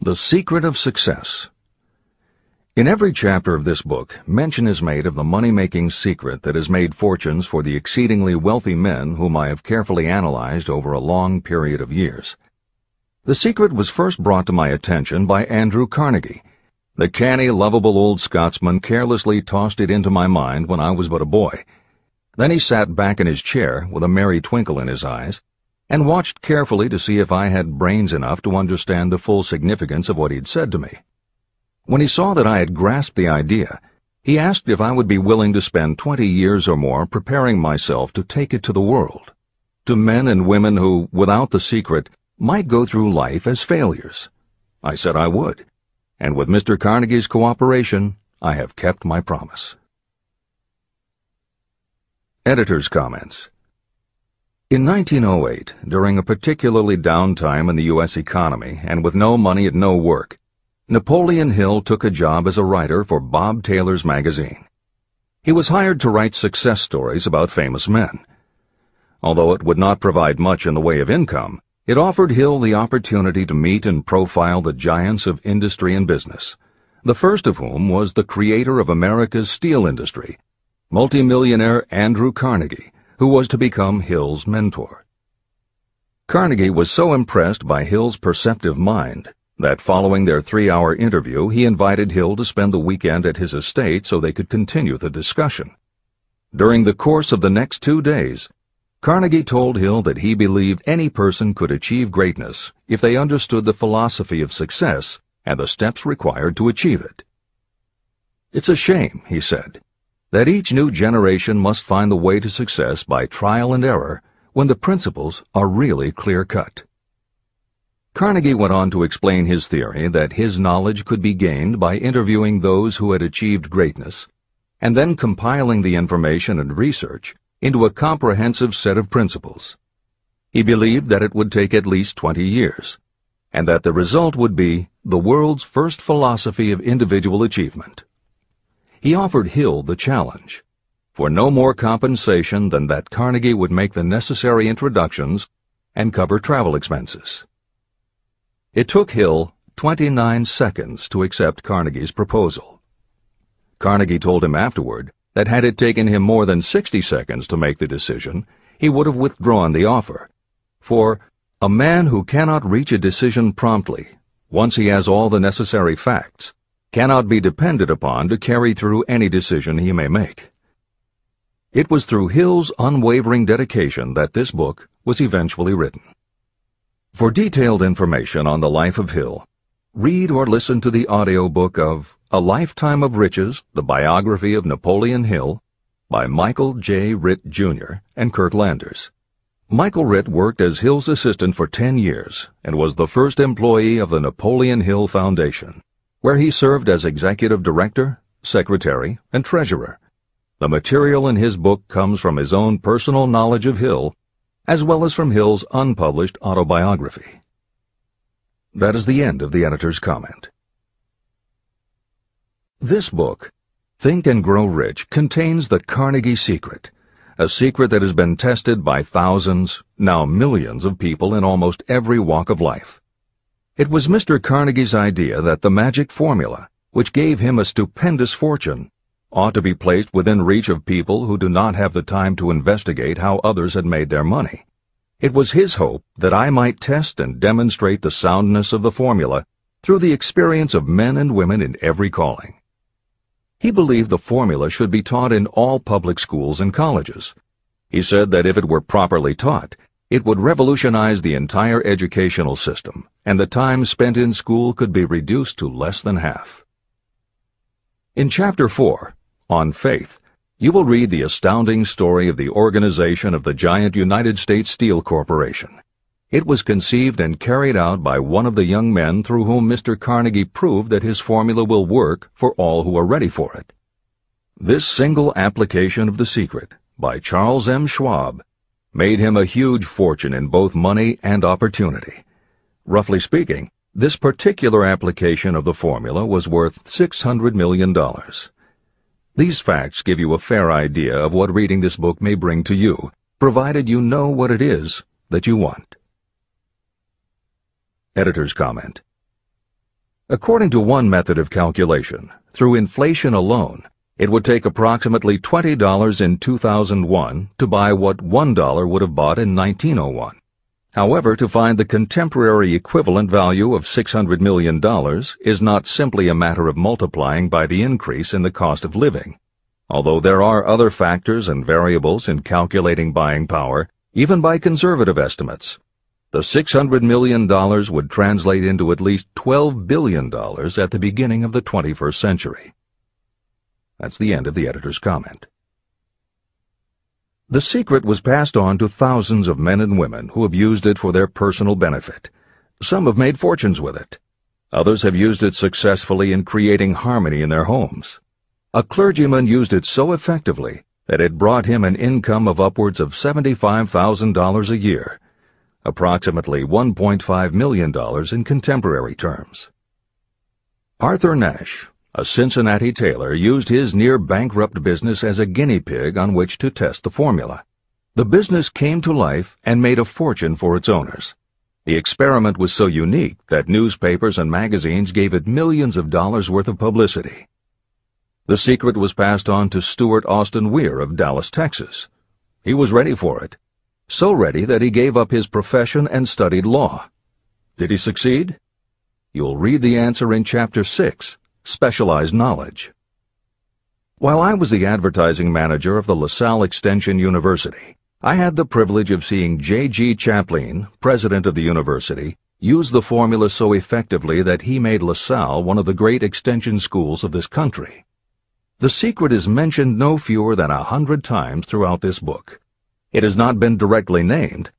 The Secret of Success. In every chapter of this book, mention is made of the money-making secret that has made fortunes for the exceedingly wealthy men whom I have carefully analyzed over a long period of years. The secret was first brought to my attention by Andrew Carnegie. The canny, lovable old Scotsman carelessly tossed it into my mind when I was but a boy. Then he sat back in his chair with a merry twinkle in his eyes, and watched carefully to see if I had brains enough to understand the full significance of what he'd said to me. When he saw that I had grasped the idea, he asked if I would be willing to spend 20 years or more preparing myself to take it to the world, to men and women who, without the secret, might go through life as failures. I said I would, and with Mr. Carnegie's cooperation, I have kept my promise. Editor's Comments. In 1908, during a particularly down time in the U.S. economy and with no money and no work, Napoleon Hill took a job as a writer for Bob Taylor's magazine. He was hired to write success stories about famous men. Although it would not provide much in the way of income, it offered Hill the opportunity to meet and profile the giants of industry and business, the first of whom was the creator of America's steel industry, multimillionaire Andrew Carnegie, who was to become Hill's mentor. Carnegie was so impressed by Hill's perceptive mind that following their 3-hour interview he invited Hill to spend the weekend at his estate so they could continue the discussion. During the course of the next 2 days, Carnegie told Hill that he believed any person could achieve greatness if they understood the philosophy of success and the steps required to achieve it. "It's a shame," he said, "that each new generation must find the way to success by trial and error when the principles are really clear-cut." Carnegie went on to explain his theory that his knowledge could be gained by interviewing those who had achieved greatness, and then compiling the information and research into a comprehensive set of principles. He believed that it would take at least 20 years, and that the result would be the world's first philosophy of individual achievement. He offered Hill the challenge, for no more compensation than that Carnegie would make the necessary introductions and cover travel expenses. It took Hill 29 seconds to accept Carnegie's proposal. Carnegie told him afterward that had it taken him more than 60 seconds to make the decision, he would have withdrawn the offer, for a man who cannot reach a decision promptly, once he has all the necessary facts, cannot be depended upon to carry through any decision he may make. It was through Hill's unwavering dedication that this book was eventually written. For detailed information on the life of Hill, read or listen to the audiobook of A Lifetime of Riches, the Biography of Napoleon Hill, by Michael J. Ritt, Jr. and Kurt Landers. Michael Ritt worked as Hill's assistant for 10 years and was the first employee of the Napoleon Hill Foundation, where he served as executive director, secretary, and treasurer. The material in his book comes from his own personal knowledge of Hill, as well as from Hill's unpublished autobiography. That is the end of the editor's comment. This book, Think and Grow Rich, contains the Carnegie secret, a secret that has been tested by thousands, now millions of people in almost every walk of life. It was Mr. Carnegie's idea that the magic formula, which gave him a stupendous fortune, ought to be placed within reach of people who do not have the time to investigate how others had made their money. It was his hope that I might test and demonstrate the soundness of the formula through the experience of men and women in every calling. He believed the formula should be taught in all public schools and colleges. He said that if it were properly taught, it would revolutionize the entire educational system, and the time spent in school could be reduced to less than half. In Chapter 4, On Faith, you will read the astounding story of the organization of the giant United States Steel Corporation. It was conceived and carried out by one of the young men through whom Mr. Carnegie proved that his formula will work for all who are ready for it. This single application of the secret, by Charles M. Schwab, made him a huge fortune in both money and opportunity. Roughly speaking, this particular application of the formula was worth $600 million. These facts give you a fair idea of what reading this book may bring to you, provided you know what it is that you want. Editor's comment. According to one method of calculation, through inflation alone, it would take approximately $20 in 2001 to buy what $1 would have bought in 1901. However, to find the contemporary equivalent value of $600 million is not simply a matter of multiplying by the increase in the cost of living. Although there are other factors and variables in calculating buying power, even by conservative estimates, the $600 million would translate into at least $12 billion at the beginning of the 21st century. That's the end of the editor's comment. The secret was passed on to thousands of men and women who have used it for their personal benefit. Some have made fortunes with it. Others have used it successfully in creating harmony in their homes. A clergyman used it so effectively that it brought him an income of upwards of $75,000 a year, approximately $1.5 million in contemporary terms. Arthur Nash, a Cincinnati tailor, used his near-bankrupt business as a guinea pig on which to test the formula. The business came to life and made a fortune for its owners. The experiment was so unique that newspapers and magazines gave it millions of dollars worth of publicity. The secret was passed on to Stuart Austin Weir of Dallas, Texas. He was ready for it, so ready that he gave up his profession and studied law. Did he succeed? You'll read the answer in Chapter 6, Specialized Knowledge. While I was the advertising manager of the LaSalle Extension University, I had the privilege of seeing J.G. Chaplin, president of the university, use the formula so effectively that he made LaSalle one of the great extension schools of this country. The secret is mentioned no fewer than 100 times throughout this book. It has not been directly named,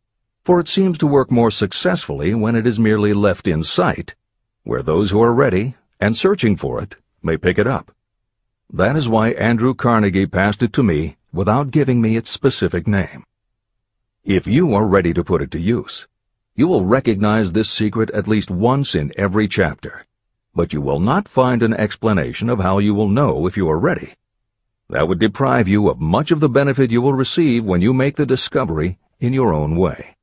for it seems to work more successfully when it is merely left in sight, where those who are ready and searching for it may pick it up. That is why Andrew Carnegie passed it to me without giving me its specific name. If you are ready to put it to use, you will recognize this secret at least once in every chapter, but you will not find an explanation of how you will know if you are ready. That would deprive you of much of the benefit you will receive when you make the discovery in your own way.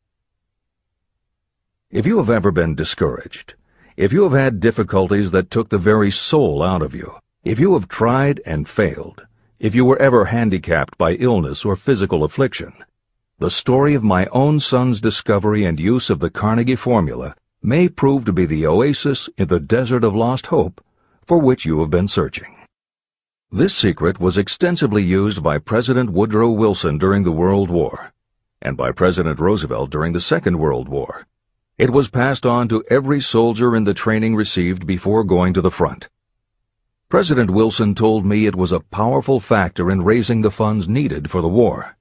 If you have ever been discouraged, if you have had difficulties that took the very soul out of you, if you have tried and failed, if you were ever handicapped by illness or physical affliction, the story of my own son's discovery and use of the Carnegie formula may prove to be the oasis in the desert of lost hope for which you have been searching. This secret was extensively used by President Woodrow Wilson during the World War, and by President Roosevelt during the Second World War. It was passed on to every soldier in the training received before going to the front. President Wilson told me it was a powerful factor in raising the funds needed for the war.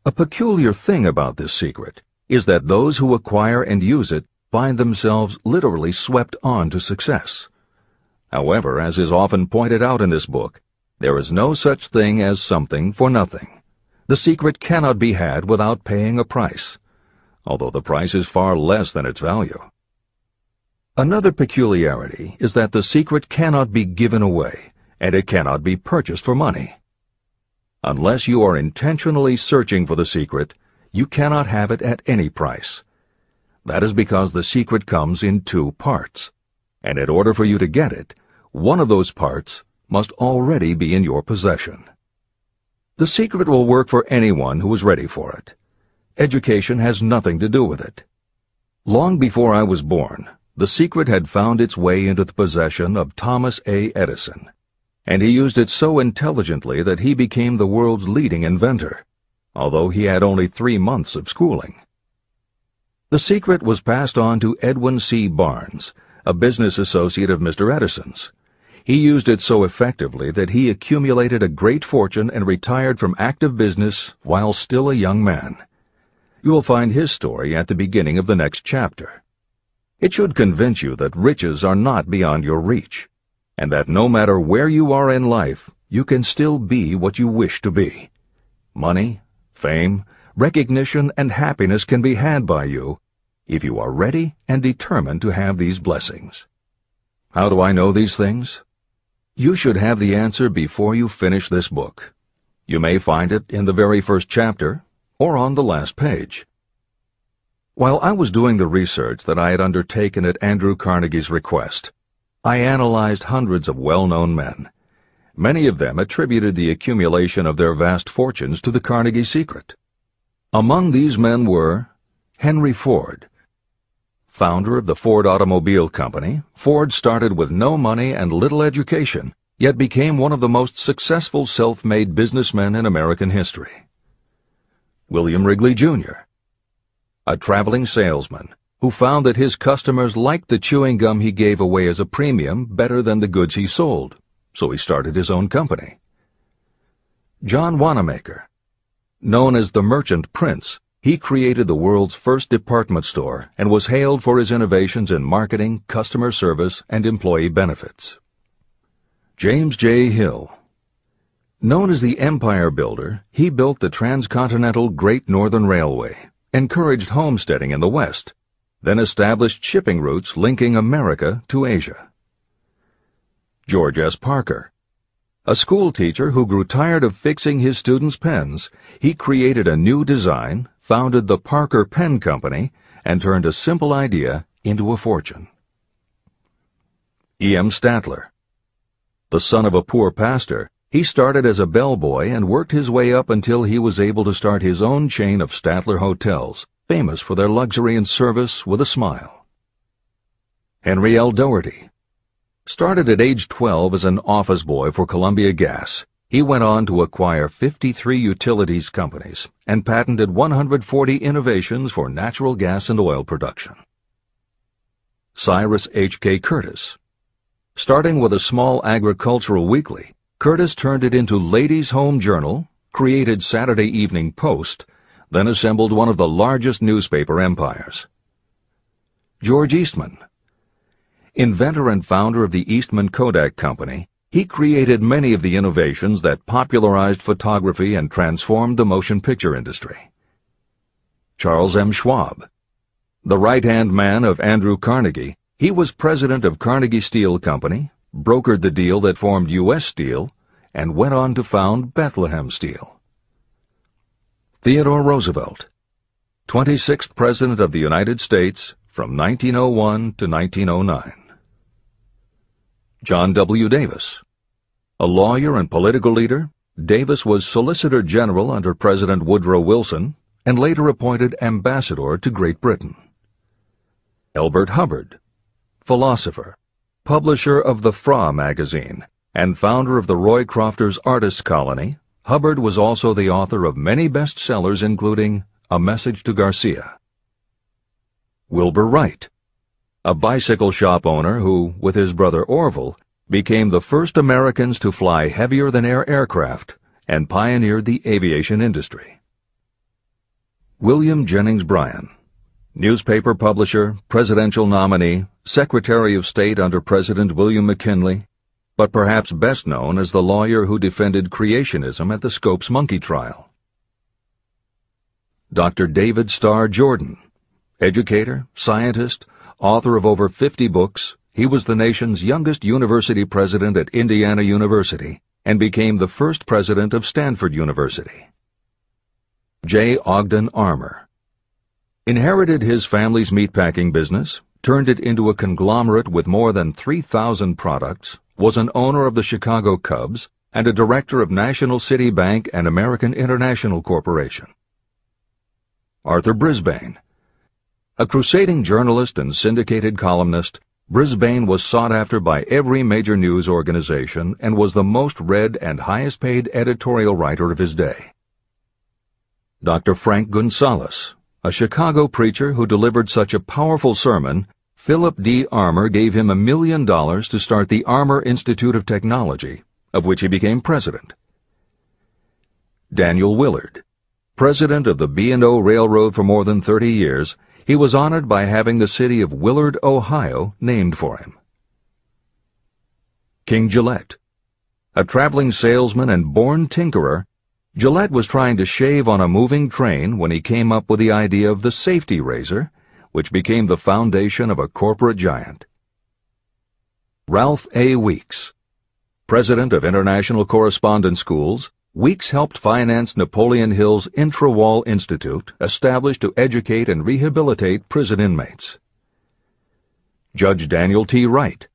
A peculiar thing about this secret is that those who acquire and use it find themselves literally swept on to success. However, as is often pointed out in this book, there is no such thing as something for nothing. The secret cannot be had without paying a price, although the price is far less than its value. Another peculiarity is that the secret cannot be given away, and it cannot be purchased for money. Unless you are intentionally searching for the secret, you cannot have it at any price. That is because the secret comes in two parts, and in order for you to get it, one of those parts must already be in your possession. The secret will work for anyone who is ready for it. Education has nothing to do with it. Long before I was born, the secret had found its way into the possession of Thomas A. Edison, and he used it so intelligently that he became the world's leading inventor, although he had only 3 months of schooling. The secret was passed on to Edwin C. Barnes, a business associate of Mr. Edison's. He used it so effectively that he accumulated a great fortune and retired from active business while still a young man. You will find his story at the beginning of the next chapter. It should convince you that riches are not beyond your reach, and that no matter where you are in life, you can still be what you wish to be. Money, fame, recognition, and happiness can be had by you if you are ready and determined to have these blessings. How do I know these things? You should have the answer before you finish this book. You may find it in the very first chapter or on the last page. While I was doing the research that I had undertaken at Andrew Carnegie's request, I analyzed hundreds of well-known men. Many of them attributed the accumulation of their vast fortunes to the Carnegie secret. Among these men were Henry Ford. Founder of the Ford Automobile Company, Ford started with no money and little education, yet became one of the most successful self-made businessmen in American history. William Wrigley, Jr., a traveling salesman who found that his customers liked the chewing gum he gave away as a premium better than the goods he sold, so he started his own company. John Wanamaker. Known as the Merchant Prince, he created the world's first department store and was hailed for his innovations in marketing, customer service, and employee benefits. James J. Hill. Known as the Empire Builder, he built the transcontinental Great Northern Railway, encouraged homesteading in the West, then established shipping routes linking America to Asia. George S. Parker. A school teacher who grew tired of fixing his students' pens, he created a new design, founded the Parker Pen Company, and turned a simple idea into a fortune. E. M. Statler. The son of a poor pastor, he started as a bellboy and worked his way up until he was able to start his own chain of Statler hotels, famous for their luxury and service with a smile. Henry L. Doherty. Started at age 12 as an office boy for Columbia Gas, he went on to acquire 53 utilities companies and patented 140 innovations for natural gas and oil production. Cyrus H.K. Curtis. Starting with a small agricultural weekly, Curtis turned it into Ladies' Home Journal, created Saturday Evening Post, then assembled one of the largest newspaper empires. George Eastman. Inventor and founder of the Eastman Kodak Company, he created many of the innovations that popularized photography and transformed the motion picture industry. Charles M. Schwab. The right-hand man of Andrew Carnegie, he was president of Carnegie Steel Company, brokered the deal that formed U.S. Steel, and went on to found Bethlehem Steel. Theodore Roosevelt. 26th President of the United States from 1901 to 1909. John W. Davis. A lawyer and political leader, Davis was Solicitor General under President Woodrow Wilson and later appointed Ambassador to Great Britain. Elbert Hubbard. Philosopher, publisher of the Fra magazine, and founder of the Roy Crofters Artists Colony, Hubbard was also the author of many bestsellers including A Message to Garcia. Wilbur Wright. A bicycle shop owner who, with his brother Orville, became the first Americans to fly heavier-than-air aircraft and pioneered the aviation industry. William Jennings Bryan. Newspaper publisher, presidential nominee, Secretary of State under President William McKinley, but perhaps best known as the lawyer who defended creationism at the Scopes monkey trial. Dr. David Starr Jordan. Educator, scientist, author of over 50 books, he was the nation's youngest university president at Indiana University and became the first president of Stanford University. J. Ogden Armour. Inherited his family's meatpacking business, turned it into a conglomerate with more than 3,000 products, was an owner of the Chicago Cubs, and a director of National City Bank and American International Corporation. Arthur Brisbane. A crusading journalist and syndicated columnist, Brisbane was sought after by every major news organization and was the most read and highest-paid editorial writer of his day. Dr. Frank Gonzalez. A Chicago preacher who delivered such a powerful sermon, Philip D. Armour gave him $1 million to start the Armour Institute of Technology, of which he became president. Daniel Willard. President of the B&O Railroad for more than 30 years, he was honored by having the city of Willard, Ohio, named for him. King Gillette. A traveling salesman and born tinkerer, Gillette was trying to shave on a moving train when he came up with the idea of the safety razor, which became the foundation of a corporate giant. Ralph A. Weeks. President of International Correspondence Schools, Weeks helped finance Napoleon Hill's Intra-Wall Institute, established to educate and rehabilitate prison inmates. Judge Daniel T. Wright,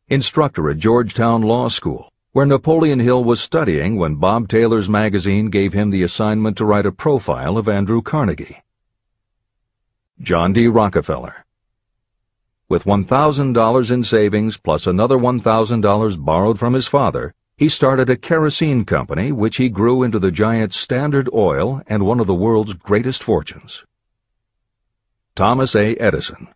instructor at Georgetown Law School, where Napoleon Hill was studying when Bob Taylor's magazine gave him the assignment to write a profile of Andrew Carnegie. John D. Rockefeller. With $1,000 in savings plus another $1,000 borrowed from his father, he started a kerosene company which he grew into the giant Standard Oil and one of the world's greatest fortunes. Thomas A. Edison.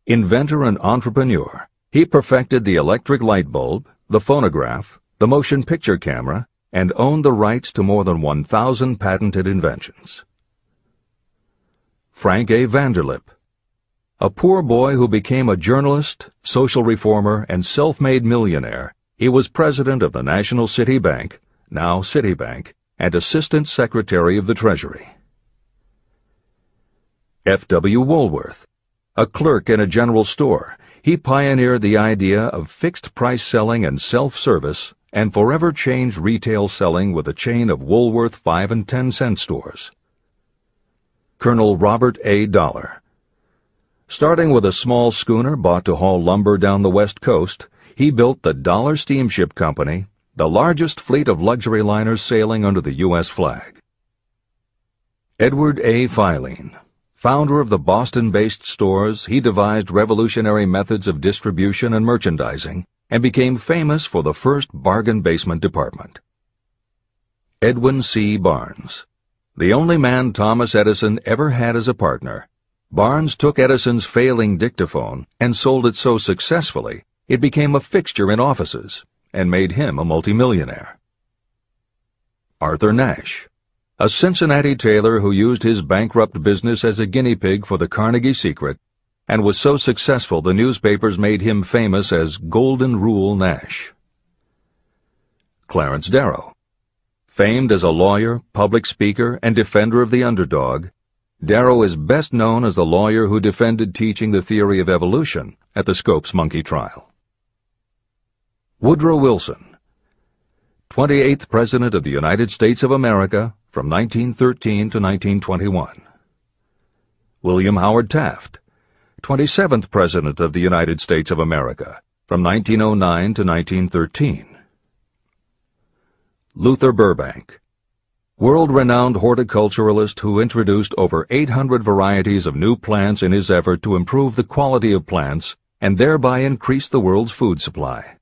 Inventor and entrepreneur, he perfected the electric light bulb, the phonograph, the motion picture camera, and owned the rights to more than 1,000 patented inventions. Frank A. Vanderlip. A poor boy who became a journalist, social reformer, and self-made millionaire, he was president of the National City Bank, now Citibank, and Assistant Secretary of the Treasury. F. W. Woolworth. A clerk in a general store, he pioneered the idea of fixed-price selling and self-service and forever changed retail selling with a chain of Woolworth 5 and 10 cent stores. Colonel Robert A. Dollar. Starting with a small schooner bought to haul lumber down the West Coast, he built the Dollar Steamship Company, the largest fleet of luxury liners sailing under the U.S. flag. Edward A. Filene. Founder of the Boston-based stores, he devised revolutionary methods of distribution and merchandising and became famous for the first bargain basement department. Edwin C. Barnes. The only man Thomas Edison ever had as a partner, Barnes took Edison's failing dictaphone and sold it so successfully it became a fixture in offices and made him a multimillionaire. Arthur Nash. A Cincinnati tailor who used his bankrupt business as a guinea pig for the Carnegie Secret and was so successful the newspapers made him famous as Golden Rule Nash. Clarence Darrow. Famed as a lawyer, public speaker, and defender of the underdog, Darrow is best known as the lawyer who defended teaching the theory of evolution at the Scopes monkey trial. Woodrow Wilson. 28th President of the United States of America from 1913 to 1921. William Howard Taft. 27th President of the United States of America from 1909 to 1913. Luther Burbank. World-renowned horticulturalist who introduced over 800 varieties of new plants in his effort to improve the quality of plants and thereby increase the world's food supply.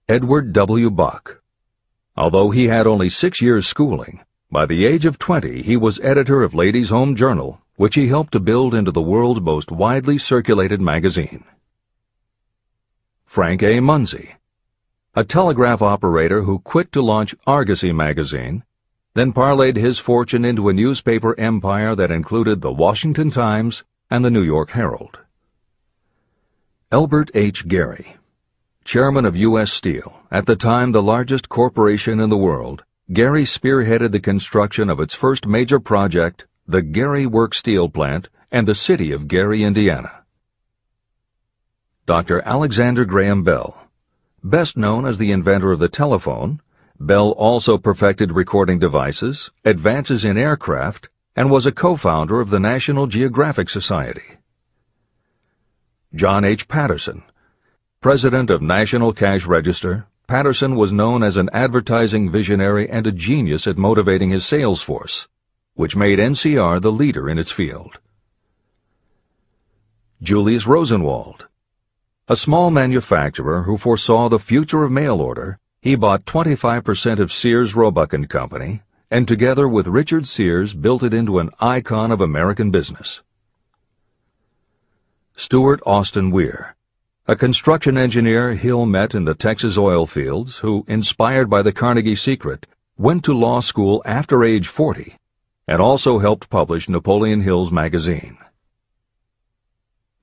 Edward W. Bok. Although he had only 6 years' schooling, by the age of 20 he was editor of Ladies' Home Journal, which he helped to build into the world's most widely circulated magazine. Frank A. Munsey. A telegraph operator who quit to launch Argosy magazine, then parlayed his fortune into a newspaper empire that included the Washington Times and the New York Herald. Elbert H. Gary. Chairman of U.S. Steel, at the time the largest corporation in the world, Gary spearheaded the construction of its first major project, the Gary Works Steel Plant, and the city of Gary, Indiana. Dr. Alexander Graham Bell. Best known as the inventor of the telephone, Bell also perfected recording devices, advances in aircraft, and was a co-founder of the National Geographic Society. John H. Patterson. President of National Cash Register, Patterson was known as an advertising visionary and a genius at motivating his sales force, which made NCR the leader in its field. Julius Rosenwald. A small manufacturer who foresaw the future of mail order, he bought 25% of Sears Roebuck & Company, and together with Richard Sears built it into an icon of American business. Stuart Austin Weir. A construction engineer Hill met in the Texas oil fields who, inspired by the Carnegie Secret, went to law school after age 40 and also helped publish Napoleon Hill's magazine.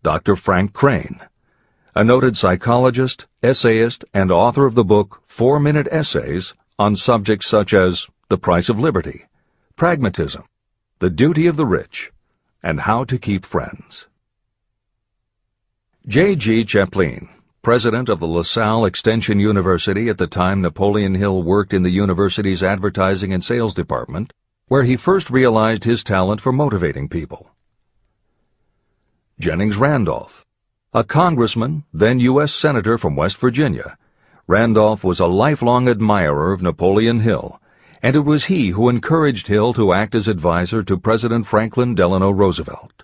Dr. Frank Crane. A noted psychologist, essayist, and author of the book 4-Minute Essays on subjects such as the price of liberty, pragmatism, the duty of the rich, and how to keep friends. J. G. Chaplin, president of the LaSalle Extension University at the time Napoleon Hill worked in the university's advertising and sales department, where he first realized his talent for motivating people. Jennings Randolph. A congressman, then U.S. Senator from West Virginia, Randolph was a lifelong admirer of Napoleon Hill, and it was he who encouraged Hill to act as advisor to President Franklin Delano Roosevelt.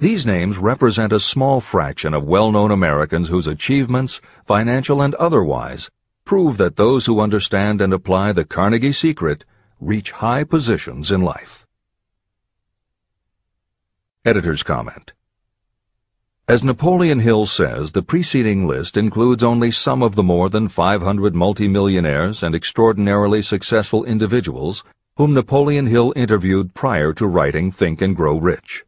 These names represent a small fraction of well-known Americans whose achievements, financial and otherwise, prove that those who understand and apply the Carnegie secret reach high positions in life. Editor's comment. As Napoleon Hill says, the preceding list includes only some of the more than 500 multimillionaires and extraordinarily successful individuals whom Napoleon Hill interviewed prior to writing Think and Grow Rich.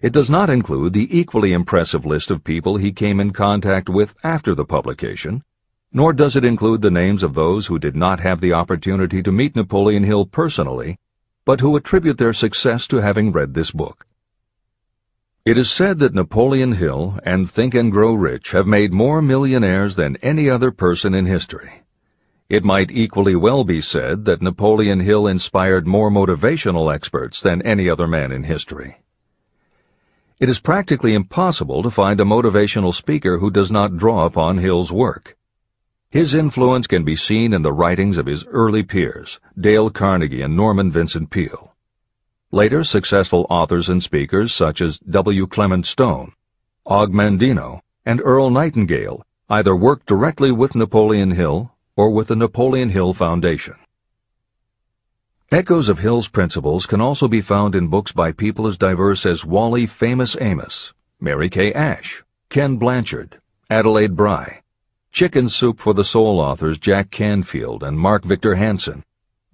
It does not include the equally impressive list of people he came in contact with after the publication, nor does it include the names of those who did not have the opportunity to meet Napoleon Hill personally, but who attribute their success to having read this book. It is said that Napoleon Hill and Think and Grow Rich have made more millionaires than any other person in history. It might equally well be said that Napoleon Hill inspired more motivational experts than any other man in history. It is practically impossible to find a motivational speaker who does not draw upon Hill's work. His influence can be seen in the writings of his early peers, Dale Carnegie and Norman Vincent Peale. Later, successful authors and speakers such as W. Clement Stone, Og Mandino, and Earl Nightingale either worked directly with Napoleon Hill or with the Napoleon Hill Foundation. Echoes of Hill's principles can also be found in books by people as diverse as Wally Famous Amos, Mary Kay Ash, Ken Blanchard, Adelaide Bry, Chicken Soup for the Soul authors Jack Canfield and Mark Victor Hansen,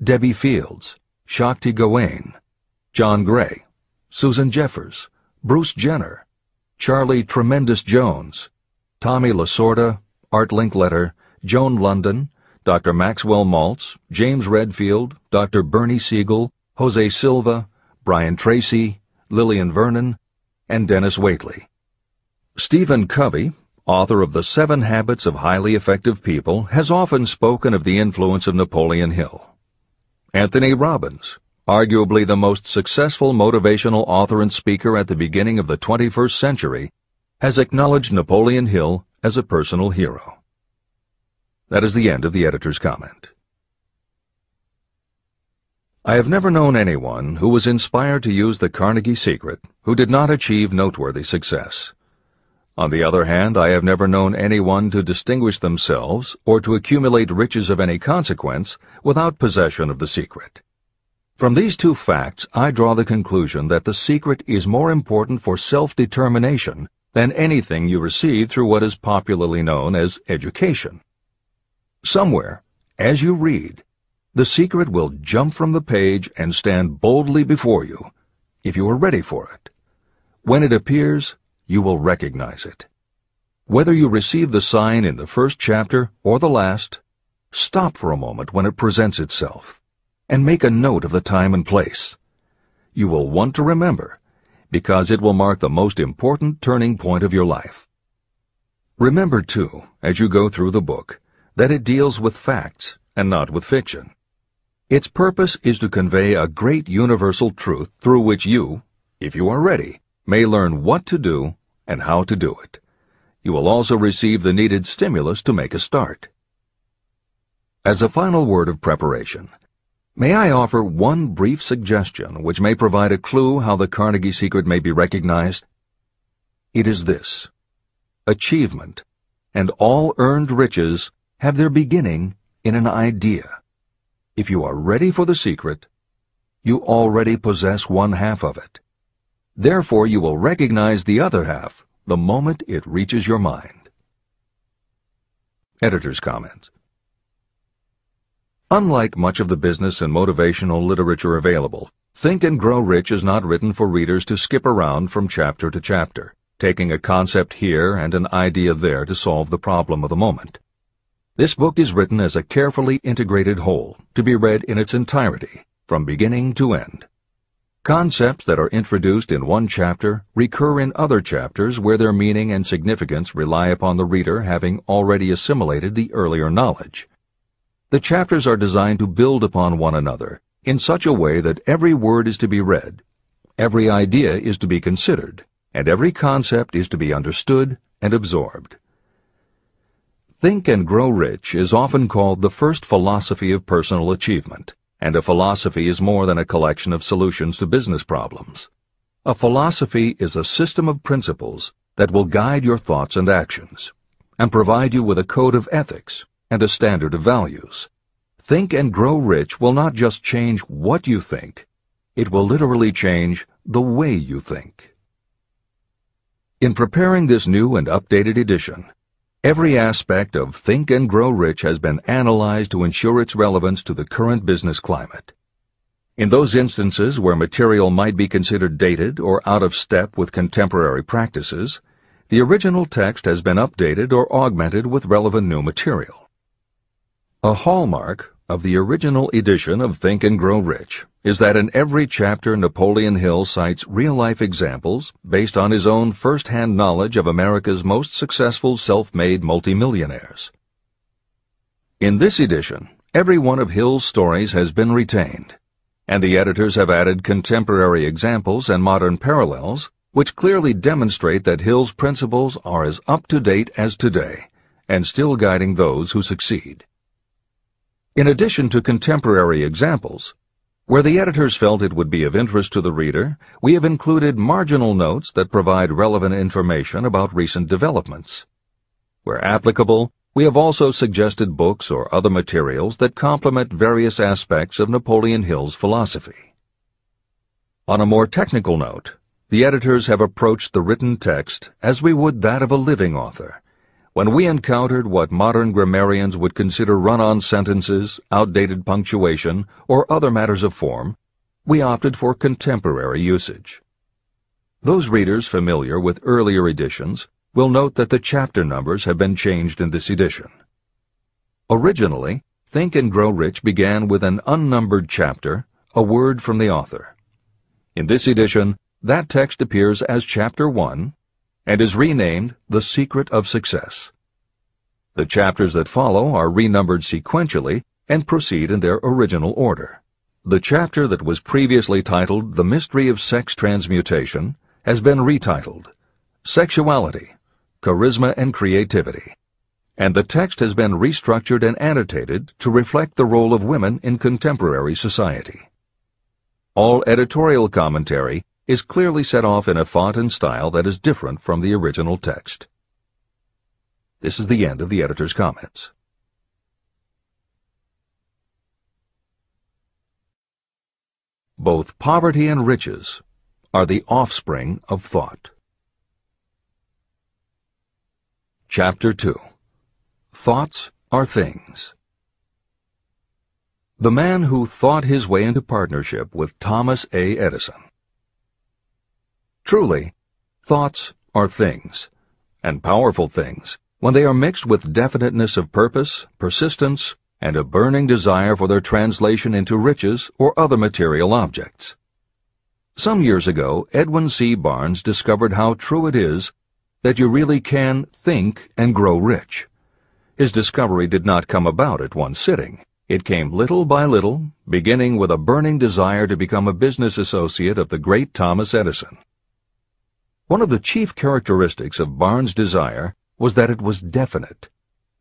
Debbie Fields, Shakti Gawain, John Gray, Susan Jeffers, Bruce Jenner, Charlie Tremendous Jones, Tommy Lasorda, Art Linkletter, Joan London, Dr. Maxwell Maltz, James Redfield, Dr. Bernie Siegel, Jose Silva, Brian Tracy, Lillian Vernon, and Dennis Waitley. Stephen Covey, author of The 7 Habits of Highly Effective People, has often spoken of the influence of Napoleon Hill. Anthony Robbins, arguably the most successful motivational author and speaker at the beginning of the 21st century, has acknowledged Napoleon Hill as a personal hero. That is the end of the editor's comment. I have never known anyone who was inspired to use the Carnegie secret who did not achieve noteworthy success. On the other hand, I have never known anyone to distinguish themselves or to accumulate riches of any consequence without possession of the secret. From these two facts, I draw the conclusion that the secret is more important for self-determination than anything you receive through what is popularly known as education. Somewhere, as you read, the secret will jump from the page and stand boldly before you, if you are ready for it. When it appears, you will recognize it. Whether you receive the sign in the first chapter or the last, stop for a moment when it presents itself, and make a note of the time and place. You will want to remember, because it will mark the most important turning point of your life. Remember, too, as you go through the book, that it deals with facts and not with fiction. Its purpose is to convey a great universal truth through which you, if you are ready, may learn what to do and how to do it. You will also receive the needed stimulus to make a start. As a final word of preparation, may I offer one brief suggestion which may provide a clue how the Carnegie secret may be recognized? It is this: achievement and all earned riches have their beginning in an idea. If you are ready for the secret, you already possess one half of it. Therefore, you will recognize the other half the moment it reaches your mind. Editor's comments. Unlike much of the business and motivational literature available, Think and Grow Rich is not written for readers to skip around from chapter to chapter, taking a concept here and an idea there to solve the problem of the moment. This book is written as a carefully integrated whole, to be read in its entirety, from beginning to end. Concepts that are introduced in one chapter recur in other chapters where their meaning and significance rely upon the reader having already assimilated the earlier knowledge. The chapters are designed to build upon one another in such a way that every word is to be read, every idea is to be considered, and every concept is to be understood and absorbed. Think and Grow Rich is often called the first philosophy of personal achievement, and a philosophy is more than a collection of solutions to business problems. A philosophy is a system of principles that will guide your thoughts and actions, and provide you with a code of ethics and a standard of values. Think and Grow Rich will not just change what you think, it will literally change the way you think. In preparing this new and updated edition, every aspect of Think and Grow Rich has been analyzed to ensure its relevance to the current business climate. In those instances where material might be considered dated or out of step with contemporary practices, the original text has been updated or augmented with relevant new material. A hallmark of the original edition of Think and Grow Rich is that in every chapter Napoleon Hill cites real-life examples based on his own first-hand knowledge of America's most successful self-made multimillionaires. In this edition, every one of Hill's stories has been retained, and the editors have added contemporary examples and modern parallels which clearly demonstrate that Hill's principles are as up-to-date as today and still guiding those who succeed. In addition to contemporary examples, where the editors felt it would be of interest to the reader, we have included marginal notes that provide relevant information about recent developments. Where applicable, we have also suggested books or other materials that complement various aspects of Napoleon Hill's philosophy. On a more technical note, the editors have approached the written text as we would that of a living author. When we encountered what modern grammarians would consider run-on sentences, outdated punctuation, or other matters of form, we opted for contemporary usage. Those readers familiar with earlier editions will note that the chapter numbers have been changed in this edition. Originally, Think and Grow Rich began with an unnumbered chapter, a word from the author. In this edition, that text appears as Chapter 1, and is renamed The Secret of Success. The chapters that follow are renumbered sequentially and proceed in their original order. The chapter that was previously titled The Mystery of Sex Transmutation has been retitled Sexuality, Charisma and Creativity, and the text has been restructured and annotated to reflect the role of women in contemporary society. All editorial commentary is clearly set off in a font and style that is different from the original text. This is the end of the editor's comments. Both poverty and riches are the offspring of thought. Chapter 2. Thoughts are Things. The man who thought his way into partnership with Thomas A. Edison. Truly, thoughts are things, and powerful things, when they are mixed with definiteness of purpose, persistence, and a burning desire for their translation into riches or other material objects. Some years ago, Edwin C. Barnes discovered how true it is that you really can think and grow rich. His discovery did not come about at one sitting. It came little by little, beginning with a burning desire to become a business associate of the great Thomas Edison. One of the chief characteristics of Barnes' desire was that it was definite.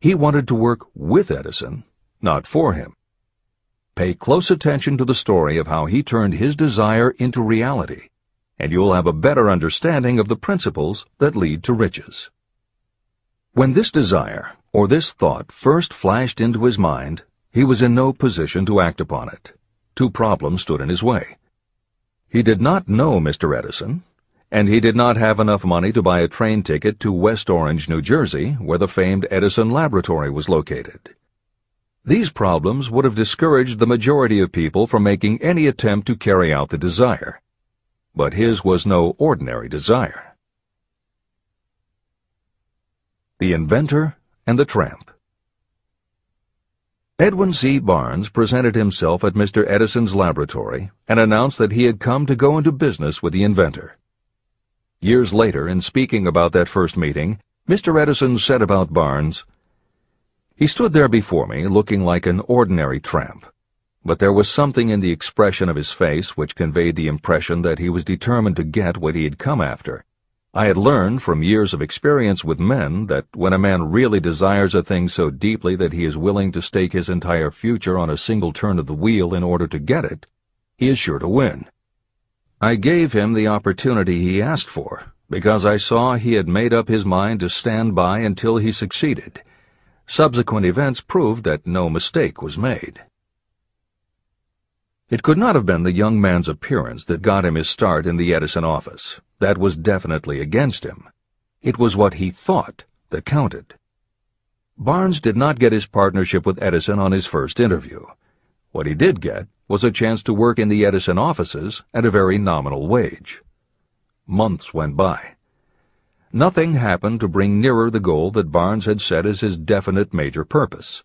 He wanted to work with Edison, not for him. Pay close attention to the story of how he turned his desire into reality, and you'll have a better understanding of the principles that lead to riches. When this desire, or this thought, first flashed into his mind, he was in no position to act upon it. Two problems stood in his way. He did not know Mr. Edison, and he did not have enough money to buy a train ticket to West Orange, New Jersey, where the famed Edison Laboratory was located. These problems would have discouraged the majority of people from making any attempt to carry out the desire. But his was no ordinary desire. The Inventor and the Tramp. Edwin C. Barnes presented himself at Mr. Edison's laboratory and announced that he had come to go into business with the inventor. Years later, in speaking about that first meeting, Mr. Edison said about Barnes, "He stood there before me looking like an ordinary tramp, but there was something in the expression of his face which conveyed the impression that he was determined to get what he had come after. I had learned from years of experience with men that when a man really desires a thing so deeply that he is willing to stake his entire future on a single turn of the wheel in order to get it, he is sure to win. I gave him the opportunity he asked for, because I saw he had made up his mind to stand by until he succeeded. Subsequent events proved that no mistake was made." It could not have been the young man's appearance that got him his start in the Edison office. That was definitely against him. It was what he thought that counted. Barnes did not get his partnership with Edison on his first interview. What he did get was a chance to work in the Edison offices at a very nominal wage. Months went by. Nothing happened to bring nearer the goal that Barnes had set as his definite major purpose.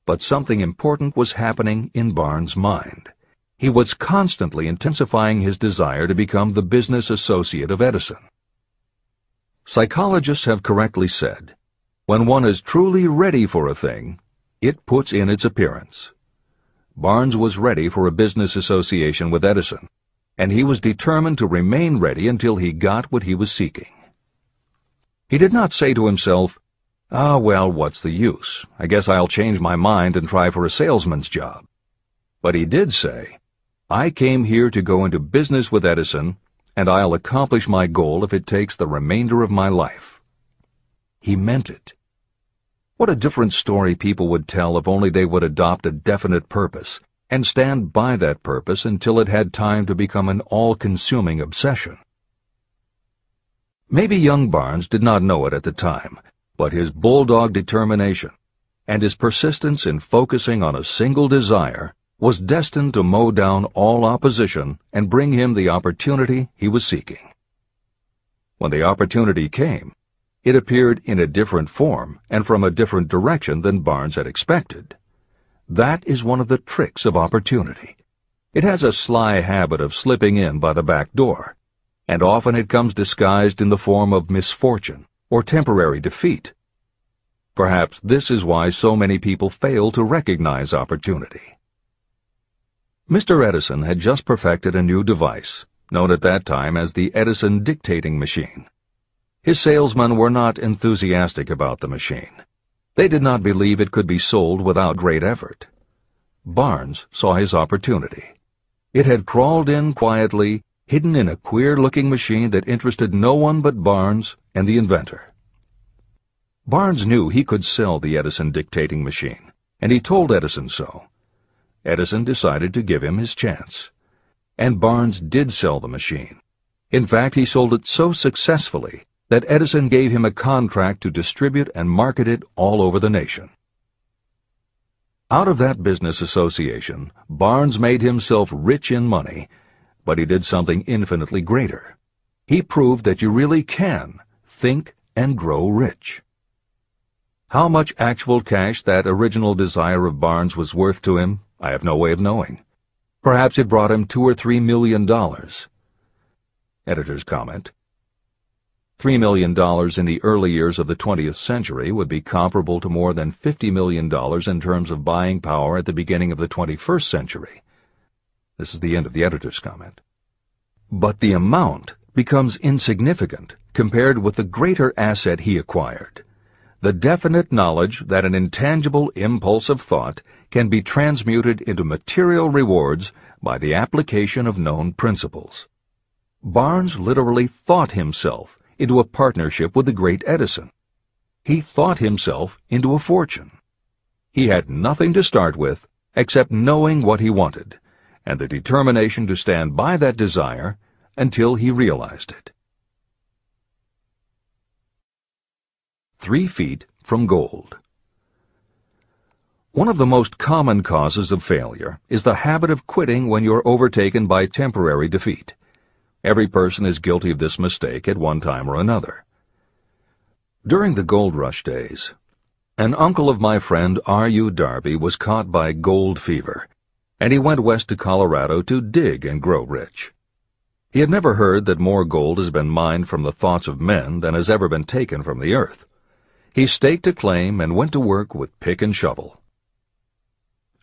But something important was happening in Barnes' mind. He was constantly intensifying his desire to become the business associate of Edison. Psychologists have correctly said, when one is truly ready for a thing, it puts in its appearance. Barnes was ready for a business association with Edison, and he was determined to remain ready until he got what he was seeking. He did not say to himself, "Ah, well, what's the use? I guess I'll change my mind and try for a salesman's job." But he did say, "I came here to go into business with Edison, and I'll accomplish my goal if it takes the remainder of my life." He meant it. What a different story people would tell if only they would adopt a definite purpose and stand by that purpose until it had time to become an all-consuming obsession. Maybe young Barnes did not know it at the time, but his bulldog determination and his persistence in focusing on a single desire was destined to mow down all opposition and bring him the opportunity he was seeking. When the opportunity came, it appeared in a different form and from a different direction than Barnes had expected. That is one of the tricks of opportunity. It has a sly habit of slipping in by the back door, and often it comes disguised in the form of misfortune or temporary defeat. Perhaps this is why so many people fail to recognize opportunity. Mr. Edison had just perfected a new device, known at that time as the Edison dictating machine. His salesmen were not enthusiastic about the machine. They did not believe it could be sold without great effort. Barnes saw his opportunity. It had crawled in quietly, hidden in a queer-looking machine that interested no one but Barnes and the inventor. Barnes knew he could sell the Edison dictating machine, and he told Edison so. Edison decided to give him his chance. And Barnes did sell the machine. In fact, he sold it so successfully that Edison gave him a contract to distribute and market it all over the nation. Out of that business association, Barnes made himself rich in money, but he did something infinitely greater. He proved that you really can think and grow rich. How much actual cash that original desire of Barnes was worth to him, I have no way of knowing. Perhaps it brought him $2 or $3 million. Editor's comment. $3 million in the early years of the 20th century would be comparable to more than $50 million in terms of buying power at the beginning of the 21st century. This is the end of the editor's comment. But the amount becomes insignificant compared with the greater asset he acquired. The definite knowledge that an intangible impulse of thought can be transmuted into material rewards by the application of known principles. Barnes literally thought himself into a partnership with the great Edison. He thought himself into a fortune. He had nothing to start with except knowing what he wanted, and the determination to stand by that desire until he realized it. 3 feet from gold. One of the most common causes of failure is the habit of quitting when you're overtaken by temporary defeat. Every person is guilty of this mistake at one time or another. During the gold rush days, An uncle of my friend R.U. Darby was caught by gold fever, and he went west to Colorado to dig and grow rich. He had never heard that more gold has been mined from the thoughts of men than has ever been taken from the earth. He staked a claim and went to work with pick and shovel.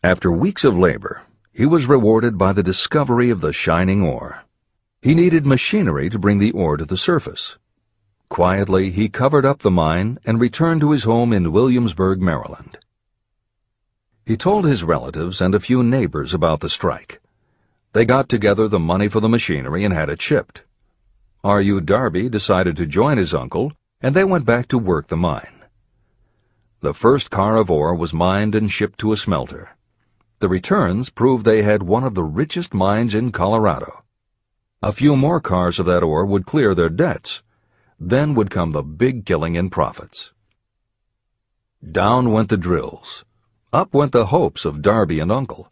After weeks of labor, he was rewarded by the discovery of the shining ore. He needed machinery to bring the ore to the surface. Quietly, he covered up the mine and returned to his home in Williamsburg, Maryland. He told his relatives and a few neighbors about the strike. They got together the money for the machinery and had it shipped. R.U. Darby decided to join his uncle, and they went back to work the mine. The first car of ore was mined and shipped to a smelter. The returns proved they had one of the richest mines in Colorado. A few more cars of that ore would clear their debts. Then would come the big killing in profits. Down went the drills. Up went the hopes of Darby and Uncle.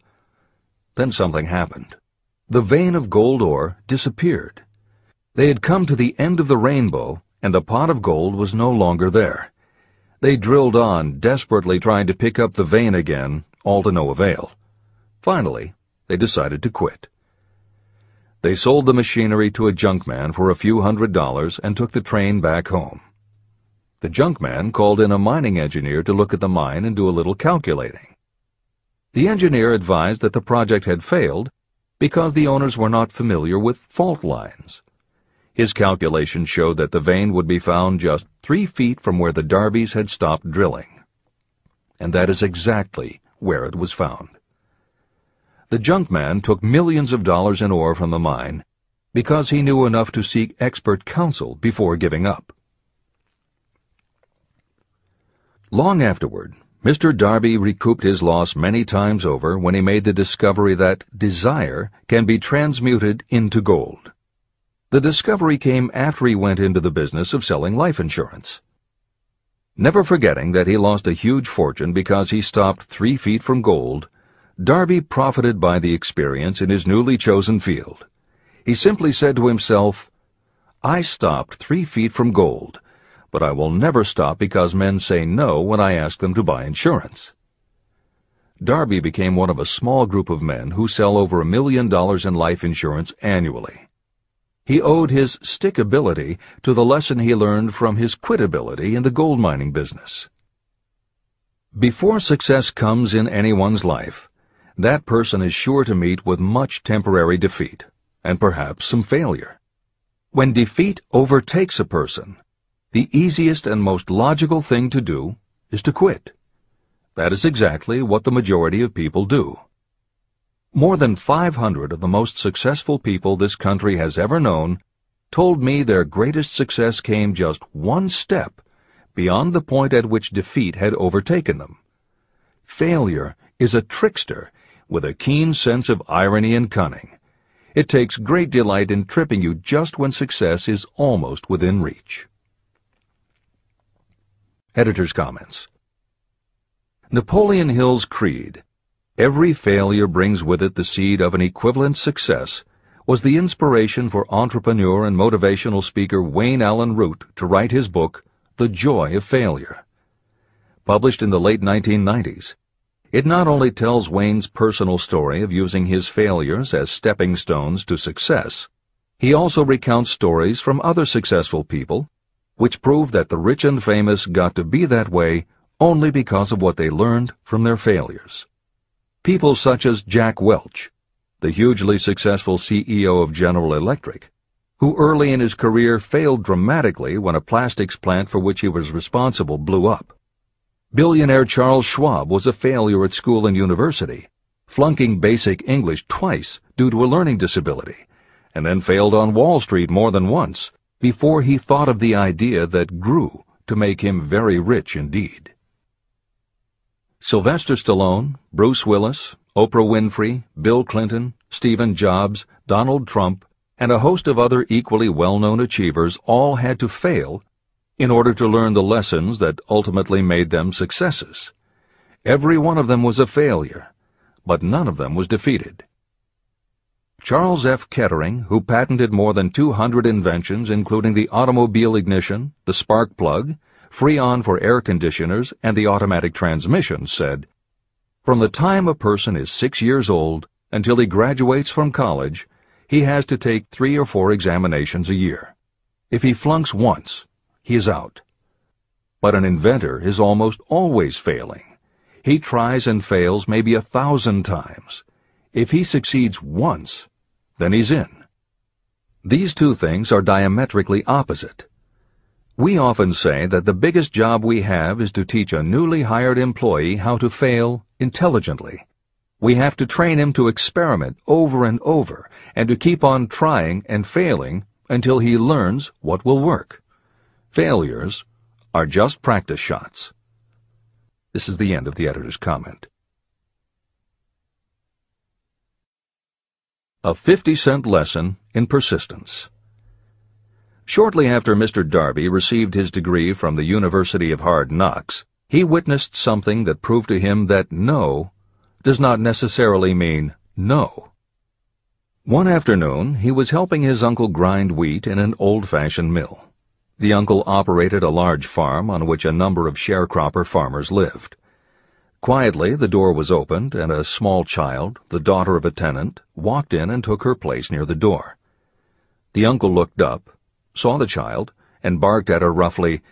Then something happened. The vein of gold ore disappeared. They had come to the end of the rainbow, and the pot of gold was no longer there. They drilled on, desperately trying to pick up the vein again, all to no avail. Finally, they decided to quit. They sold the machinery to a junkman for a few $100s and took the train back home. The junkman called in a mining engineer to look at the mine and do a little calculating. The engineer advised that the project had failed because the owners were not familiar with fault lines. His calculation showed that the vein would be found just 3 feet from where the Darbys had stopped drilling. And that is exactly where it was found. The junkman took millions of dollars in ore from the mine because he knew enough to seek expert counsel before giving up. Long afterward, Mr. Darby recouped his loss many times over when he made the discovery that desire can be transmuted into gold. The discovery came after he went into the business of selling life insurance. Never forgetting that he lost a huge fortune because he stopped 3 feet from gold, Darby profited by the experience in his newly chosen field. He simply said to himself, "I stopped 3 feet from gold, but I will never stop because men say no when I ask them to buy insurance." Darby became one of a small group of men who sell over $1 million in life insurance annually. He owed his stickability to the lesson he learned from his quitability in the gold mining business. Before success comes in anyone's life, that person is sure to meet with much temporary defeat, and perhaps some failure. When defeat overtakes a person, the easiest and most logical thing to do is to quit. That is exactly what the majority of people do. More than 500 of the most successful people this country has ever known told me their greatest success came just one step beyond the point at which defeat had overtaken them. Failure is a trickster with a keen sense of irony and cunning. It takes great delight in tripping you just when success is almost within reach. Editor's comments. Napoleon Hill's creed, "Every failure brings with it the seed of an equivalent success," was the inspiration for entrepreneur and motivational speaker Wayne Allen Root to write his book, The Joy of Failure. Published in the late 1990s, it not only tells Wayne's personal story of using his failures as stepping stones to success, he also recounts stories from other successful people, which prove that the rich and famous got to be that way only because of what they learned from their failures. People such as Jack Welch, the hugely successful CEO of General Electric, who early in his career failed dramatically when a plastics plant for which he was responsible blew up. Billionaire Charles Schwab was a failure at school and university, flunking basic English twice due to a learning disability, and then failed on Wall Street more than once before he thought of the idea that grew to make him very rich indeed. Sylvester Stallone, Bruce Willis, Oprah Winfrey, Bill Clinton, Stephen Jobs, Donald Trump, and a host of other equally well-known achievers all had to fail in order to learn the lessons that ultimately made them successes. Every one of them was a failure, but none of them was defeated. Charles F. Kettering, who patented more than 200 inventions including the automobile ignition, the spark plug, Freon for air conditioners and the automatic transmission, said, "From the time a person is 6 years old until he graduates from college, he has to take 3 or 4 examinations a year. If he flunks once, he is out." But an inventor is almost always failing. He tries and fails maybe 1,000 times. If he succeeds once, then he's in. These two things are diametrically opposite. We often say that the biggest job we have is to teach a newly hired employee how to fail intelligently. We have to train him to experiment over and over and to keep on trying and failing until he learns what will work. Failures are just practice shots. This is the end of the editor's comment. A 50-cent lesson in persistence. Shortly after Mr. Darby received his degree from the University of Hard Knocks, he witnessed something that proved to him that no does not necessarily mean no. One afternoon, he was helping his uncle grind wheat in an old-fashioned mill. The uncle operated a large farm on which a number of sharecropper farmers lived. Quietly, the door was opened, and a small child, the daughter of a tenant, walked in and took her place near the door. The uncle looked up, saw the child, and barked at her roughly,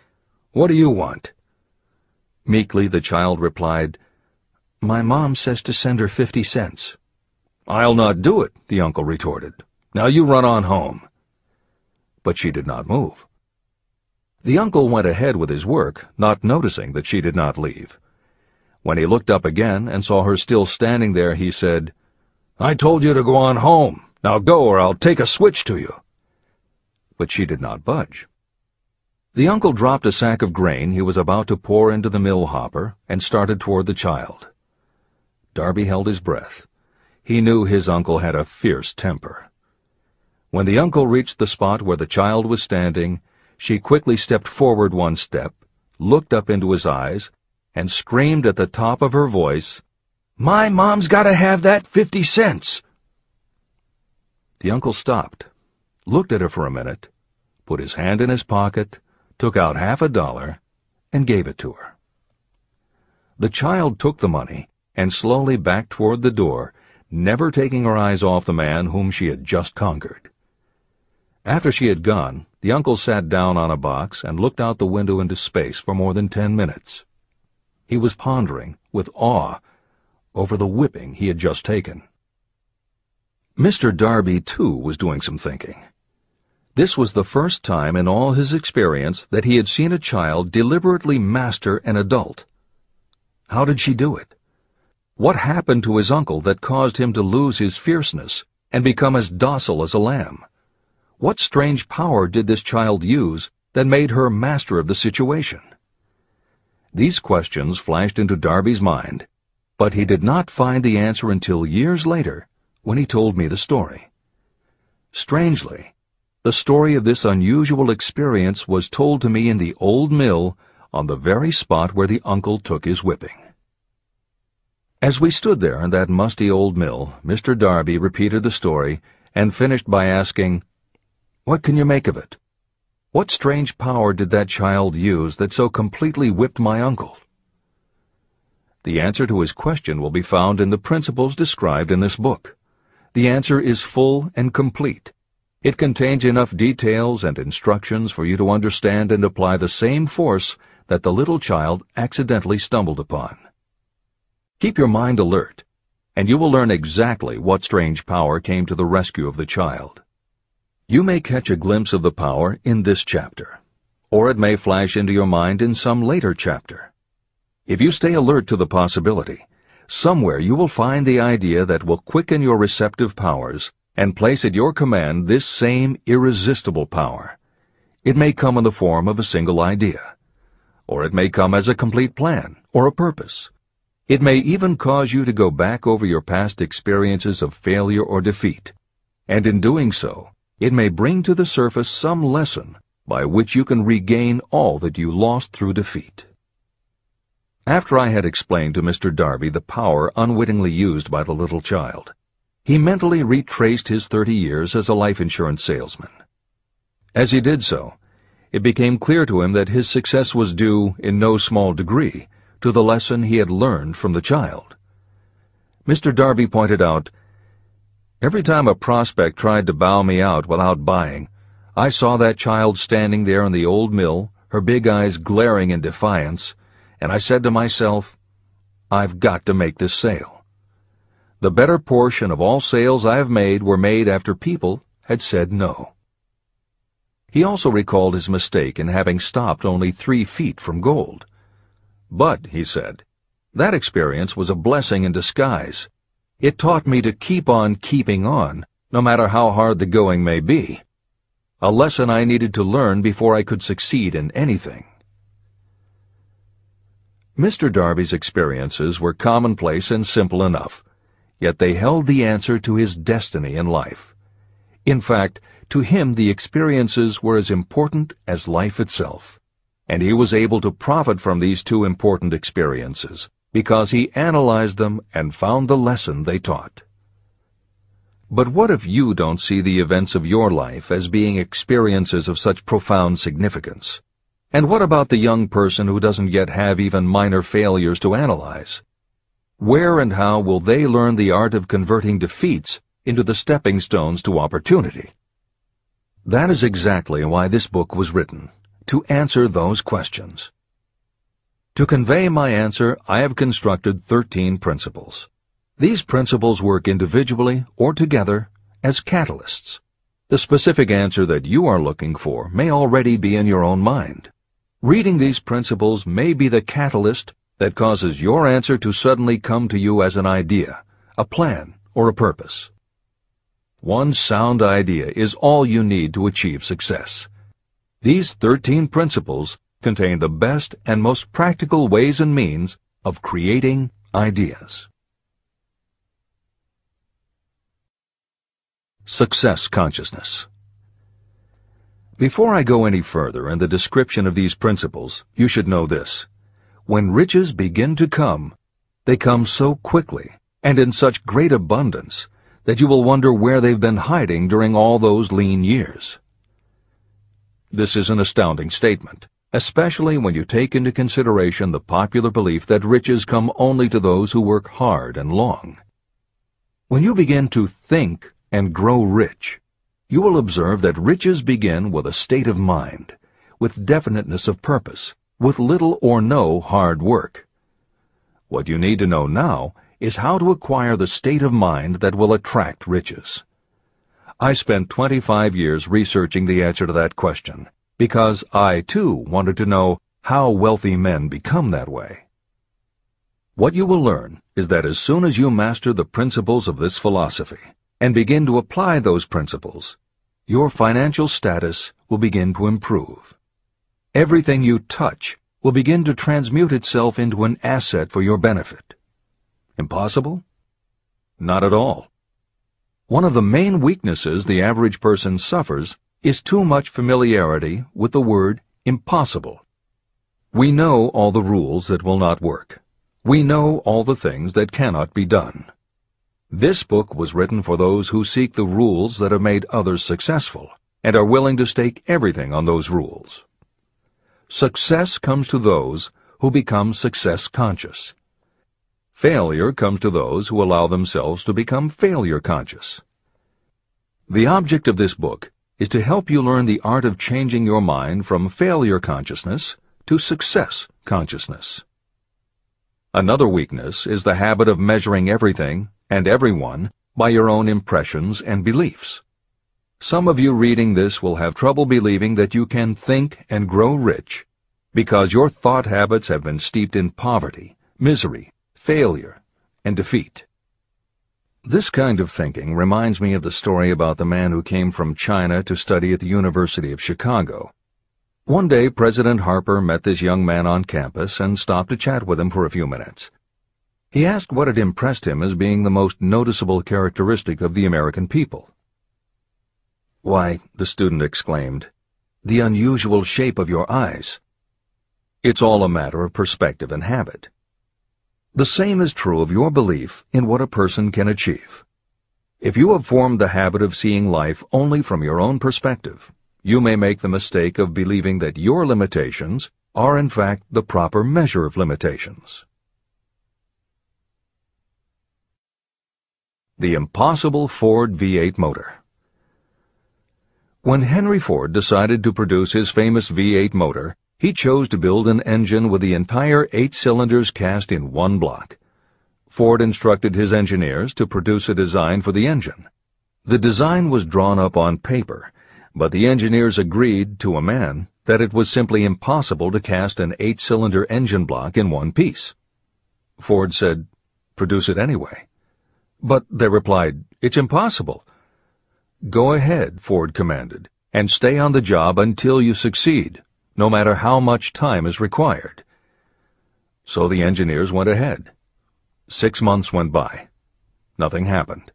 "What do you want?" Meekly, the child replied, "My mom says to send her 50 cents. "I'll not do it," the uncle retorted. "Now you run on home." But she did not move. The uncle went ahead with his work, not noticing that she did not leave. When he looked up again and saw her still standing there, he said, "I told you to go on home. Now go, or I'll take a switch to you." But she did not budge. The uncle dropped a sack of grain he was about to pour into the mill hopper and started toward the child. Darby held his breath. He knew his uncle had a fierce temper. When the uncle reached the spot where the child was standing, she quickly stepped forward 1 step, looked up into his eyes, and screamed at the top of her voice, "My mom's got to have that 50 cents!" The uncle stopped, looked at her for a minute, put his hand in his pocket, took out $50, and gave it to her. The child took the money and slowly backed toward the door, never taking her eyes off the man whom she had just conquered. After she had gone, the uncle sat down on a box and looked out the window into space for more than 10 minutes. He was pondering, with awe, over the whipping he had just taken. Mr. Darby, too, was doing some thinking. This was the first time in all his experience that he had seen a child deliberately master an adult. How did she do it? What happened to his uncle that caused him to lose his fierceness and become as docile as a lamb? What strange power did this child use that made her master of the situation? These questions flashed into Darby's mind, but he did not find the answer until years later, when he told me the story. Strangely, the story of this unusual experience was told to me in the old mill on the very spot where the uncle took his whipping. As we stood there in that musty old mill, Mr. Darby repeated the story and finished by asking, "What can you make of it? What strange power did that child use that so completely whipped my uncle?" The answer to his question will be found in the principles described in this book. The answer is full and complete. It contains enough details and instructions for you to understand and apply the same force that the little child accidentally stumbled upon. Keep your mind alert, and you will learn exactly what strange power came to the rescue of the child. You may catch a glimpse of the power in this chapter, or it may flash into your mind in some later chapter. If you stay alert to the possibility, somewhere you will find the idea that will quicken your receptive powers and place at your command this same irresistible power. It may come in the form of a single idea, or it may come as a complete plan or a purpose. It may even cause you to go back over your past experiences of failure or defeat, and in doing so, it may bring to the surface some lesson by which you can regain all that you lost through defeat. After I had explained to Mr. Darby the power unwittingly used by the little child, he mentally retraced his 30 years as a life insurance salesman. As he did so, it became clear to him that his success was due, in no small degree, to the lesson he had learned from the child. Mr. Darby pointed out, "Every time a prospect tried to bow me out without buying, I saw that child standing there in the old mill, her big eyes glaring in defiance, and I said to myself, I've got to make this sale. The better portion of all sales I have made were made after people had said no." He also recalled his mistake in having stopped only 3 feet from gold. "But," he said, "that experience was a blessing in disguise. It taught me to keep on keeping on, no matter how hard the going may be. A lesson I needed to learn before I could succeed in anything." Mr. Darby's experiences were commonplace and simple enough, yet they held the answer to his destiny in life. In fact, to him the experiences were as important as life itself, and he was able to profit from these 2 important experiences because he analyzed them and found the lesson they taught. But what if you don't see the events of your life as being experiences of such profound significance? And what about the young person who doesn't yet have even minor failures to analyze? Where and how will they learn the art of converting defeats into the stepping stones to opportunity? That is exactly why this book was written, to answer those questions. To convey my answer, I have constructed 13 principles. These principles work individually or together as catalysts. The specific answer that you are looking for may already be in your own mind. Reading these principles may be the catalyst that causes your answer to suddenly come to you as an idea, a plan, or a purpose. One sound idea is all you need to achieve success. These 13 principles contain the best and most practical ways and means of creating ideas. Success consciousness. Before I go any further in the description of these principles, you should know this. When riches begin to come, they come so quickly and in such great abundance that you will wonder where they've been hiding during all those lean years. This is an astounding statement, especially when you take into consideration the popular belief that riches come only to those who work hard and long. When you begin to think and grow rich, you will observe that riches begin with a state of mind, with definiteness of purpose, with little or no hard work. What you need to know now is how to acquire the state of mind that will attract riches. I spent 25 years researching the answer to that question, because I, too, wanted to know how wealthy men become that way. What you will learn is that as soon as you master the principles of this philosophy and begin to apply those principles, your financial status will begin to improve. Everything you touch will begin to transmute itself into an asset for your benefit. Impossible? Not at all. One of the main weaknesses the average person suffers is too much familiarity with the word impossible. We know all the rules that will not work. We know all the things that cannot be done. This book was written for those who seek the rules that have made others successful and are willing to stake everything on those rules. Success comes to those who become success conscious. Failure comes to those who allow themselves to become failure conscious. The object of this book is to help you learn the art of changing your mind from failure consciousness to success consciousness. Another weakness is the habit of measuring everything and everyone by your own impressions and beliefs. Some of you reading this will have trouble believing that you can think and grow rich because your thought habits have been steeped in poverty, misery, failure, and defeat. This kind of thinking reminds me of the story about the man who came from China to study at the University of Chicago. One day, President Harper met this young man on campus and stopped to chat with him for a few minutes. He asked what had impressed him as being the most noticeable characteristic of the American people. "Why," the student exclaimed, "the unusual shape of your eyes." It's all a matter of perspective and habit. The same is true of your belief in what a person can achieve. If you have formed the habit of seeing life only from your own perspective, you may make the mistake of believing that your limitations are in fact the proper measure of limitations. The impossible Ford V8 motor. When Henry Ford decided to produce his famous V8 motor, he chose to build an engine with the entire 8 cylinders cast in one block. Ford instructed his engineers to produce a design for the engine. The design was drawn up on paper, but the engineers agreed to a man that it was simply impossible to cast an 8-cylinder engine block in one piece. Ford said, "Produce it anyway." But they replied, "It's impossible." "Go ahead," Ford commanded, "and stay on the job until you succeed, no matter how much time is required." So the engineers went ahead. 6 months went by. Nothing happened.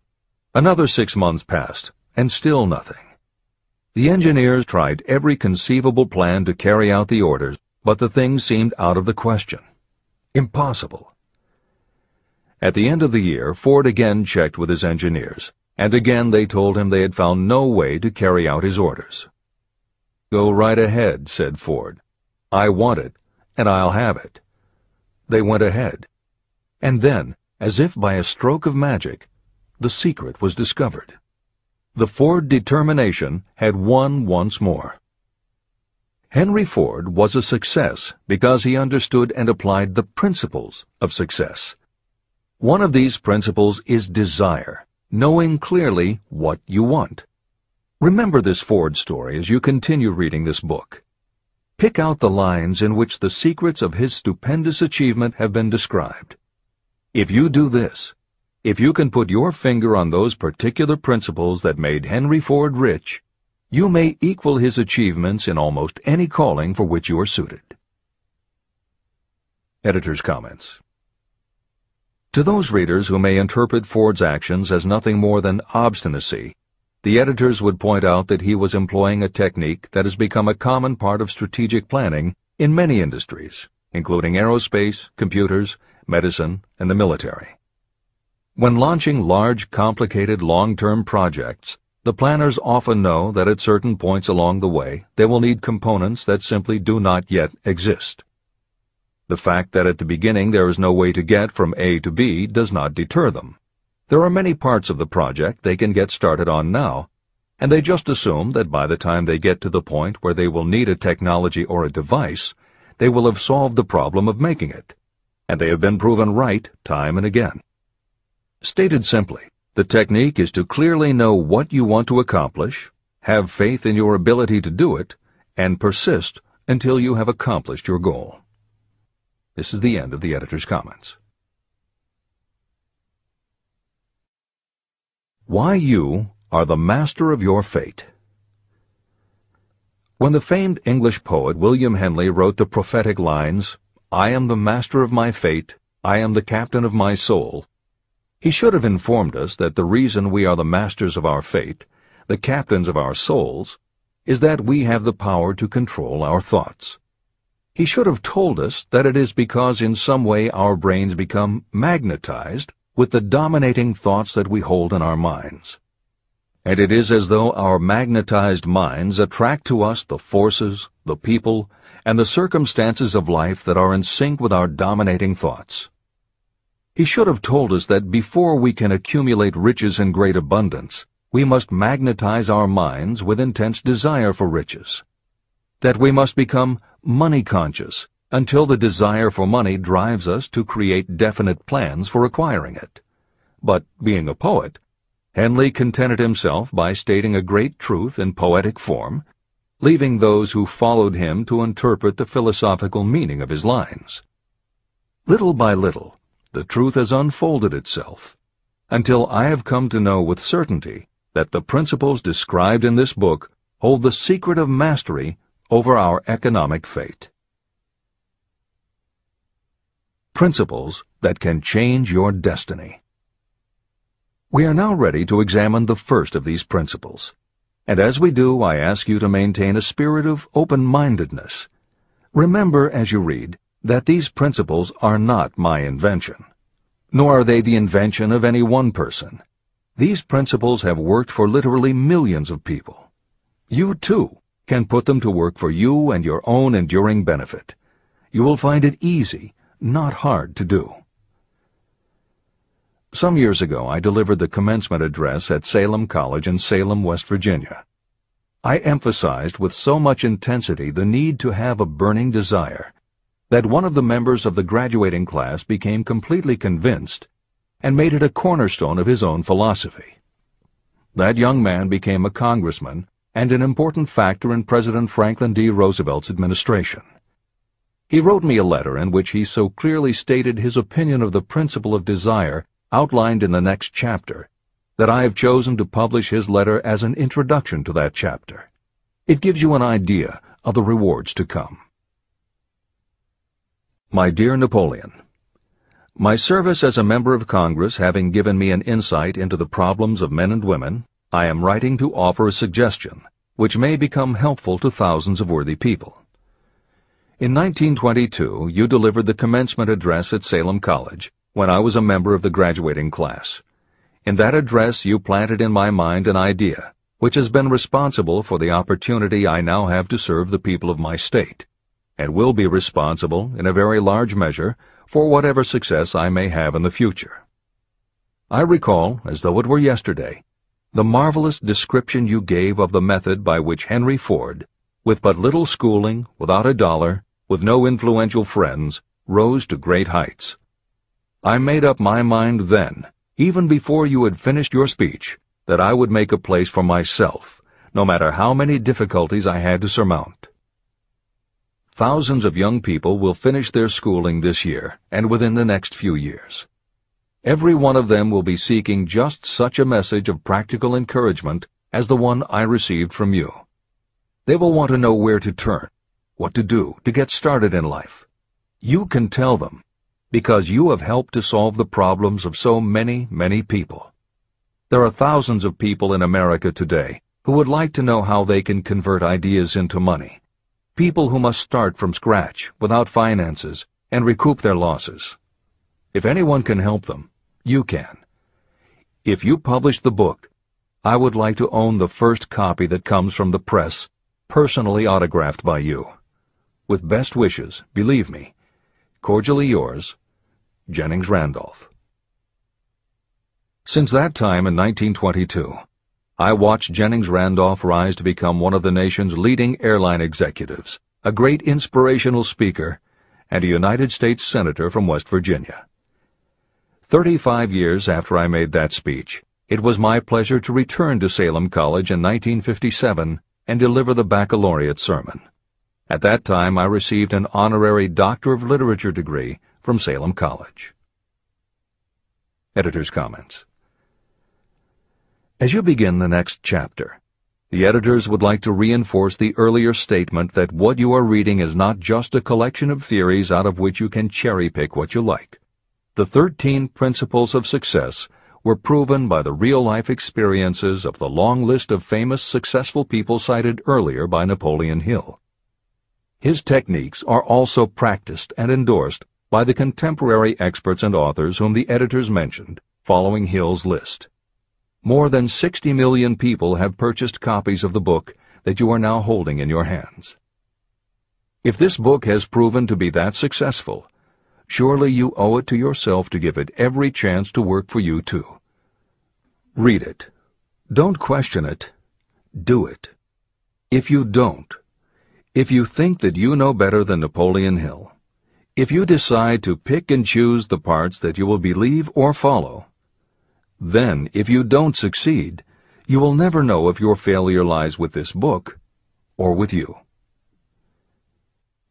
Another 6 months passed, and still nothing. The engineers tried every conceivable plan to carry out the orders, but the thing seemed out of the question. Impossible. At the end of the year, Ford again checked with his engineers, and again they told him they had found no way to carry out his orders. "Go right ahead," said Ford. "I want it, and I'll have it." They went ahead. And then, as if by a stroke of magic, the secret was discovered. The Ford determination had won once more. Henry Ford was a success because he understood and applied the principles of success. One of these principles is desire, knowing clearly what you want. Remember this Ford story as you continue reading this book. Pick out the lines in which the secrets of his stupendous achievement have been described. If you do this, if you can put your finger on those particular principles that made Henry Ford rich, you may equal his achievements in almost any calling for which you are suited. Editor's comments. To those readers who may interpret Ford's actions as nothing more than obstinacy, the editors would point out that he was employing a technique that has become a common part of strategic planning in many industries, including aerospace, computers, medicine, and the military. When launching large, complicated, long-term projects, the planners often know that at certain points along the way they will need components that simply do not yet exist. The fact that at the beginning there is no way to get from A to B does not deter them. There are many parts of the project they can get started on now, and they just assume that by the time they get to the point where they will need a technology or a device, they will have solved the problem of making it, and they have been proven right time and again. Stated simply, the technique is to clearly know what you want to accomplish, have faith in your ability to do it, and persist until you have accomplished your goal. This is the end of the editor's comments. Why you are the master of your fate. When the famed English poet William Henley wrote the prophetic lines, "I am the master of my fate, I am the captain of my soul," he should have informed us that the reason we are the masters of our fate, the captains of our souls, is that we have the power to control our thoughts. He should have told us that it is because in some way our brains become magnetized with the dominating thoughts that we hold in our minds. And it is as though our magnetized minds attract to us the forces, the people, and the circumstances of life that are in sync with our dominating thoughts. He should have told us that before we can accumulate riches in great abundance, we must magnetize our minds with intense desire for riches. That we must become money-conscious until the desire for money drives us to create definite plans for acquiring it. But, being a poet, Henley contented himself by stating a great truth in poetic form, leaving those who followed him to interpret the philosophical meaning of his lines. Little by little, the truth has unfolded itself, until I have come to know with certainty that the principles described in this book hold the secret of mastery over our economic fate. Principles that can change your destiny. We are now ready to examine the first of these principles, and as we do, I ask you to maintain a spirit of open-mindedness. Remember as you read that these principles are not my invention, nor are they the invention of any one person. These principles have worked for literally millions of people. You, too, can put them to work for you and your own enduring benefit. You will find it easy, not hard to do. Some years ago, I delivered the commencement address at Salem College in Salem, West Virginia. I emphasized with so much intensity the need to have a burning desire that one of the members of the graduating class became completely convinced and made it a cornerstone of his own philosophy. That young man became a congressman and an important factor in President Franklin D. Roosevelt's administration. He wrote me a letter in which he so clearly stated his opinion of the principle of desire outlined in the next chapter that I have chosen to publish his letter as an introduction to that chapter. It gives you an idea of the rewards to come. My dear Napoleon, my service as a member of Congress having given me an insight into the problems of men and women, I am writing to offer a suggestion which may become helpful to thousands of worthy people. In 1922, you delivered the commencement address at Salem College when I was a member of the graduating class. In that address, you planted in my mind an idea which has been responsible for the opportunity I now have to serve the people of my state, and will be responsible, in a very large measure, for whatever success I may have in the future. I recall, as though it were yesterday, the marvelous description you gave of the method by which Henry Ford, with but little schooling, without a dollar, with no influential friends, rose to great heights. I made up my mind then, even before you had finished your speech, that I would make a place for myself, no matter how many difficulties I had to surmount. Thousands of young people will finish their schooling this year and within the next few years. Every one of them will be seeking just such a message of practical encouragement as the one I received from you. They will want to know where to turn, what to do to get started in life. You can tell them, because you have helped to solve the problems of so many, many people. There are thousands of people in America today who would like to know how they can convert ideas into money. People who must start from scratch, without finances, and recoup their losses. If anyone can help them, you can. If you publish the book, I would like to own the first copy that comes from the press, personally autographed by you. With best wishes, believe me, cordially yours, Jennings Randolph. Since that time in 1922, I watched Jennings Randolph rise to become one of the nation's leading airline executives, a great inspirational speaker, and a United States Senator from West Virginia. 35 years after I made that speech, it was my pleasure to return to Salem College in 1957 and deliver the baccalaureate sermon. At that time, I received an honorary Doctor of Literature degree from Salem College. Editor's comments. As you begin the next chapter, the editors would like to reinforce the earlier statement that what you are reading is not just a collection of theories out of which you can cherry-pick what you like. The 13 principles of success were proven by the real-life experiences of the long list of famous successful people cited earlier by Napoleon Hill. His techniques are also practiced and endorsed by the contemporary experts and authors whom the editors mentioned, following Hill's list. More than 60 million people have purchased copies of the book that you are now holding in your hands. If this book has proven to be that successful, surely you owe it to yourself to give it every chance to work for you too. Read it. Don't question it. Do it. If you don't, if you think that you know better than Napoleon Hill, if you decide to pick and choose the parts that you will believe or follow, then, if you don't succeed, you will never know if your failure lies with this book or with you.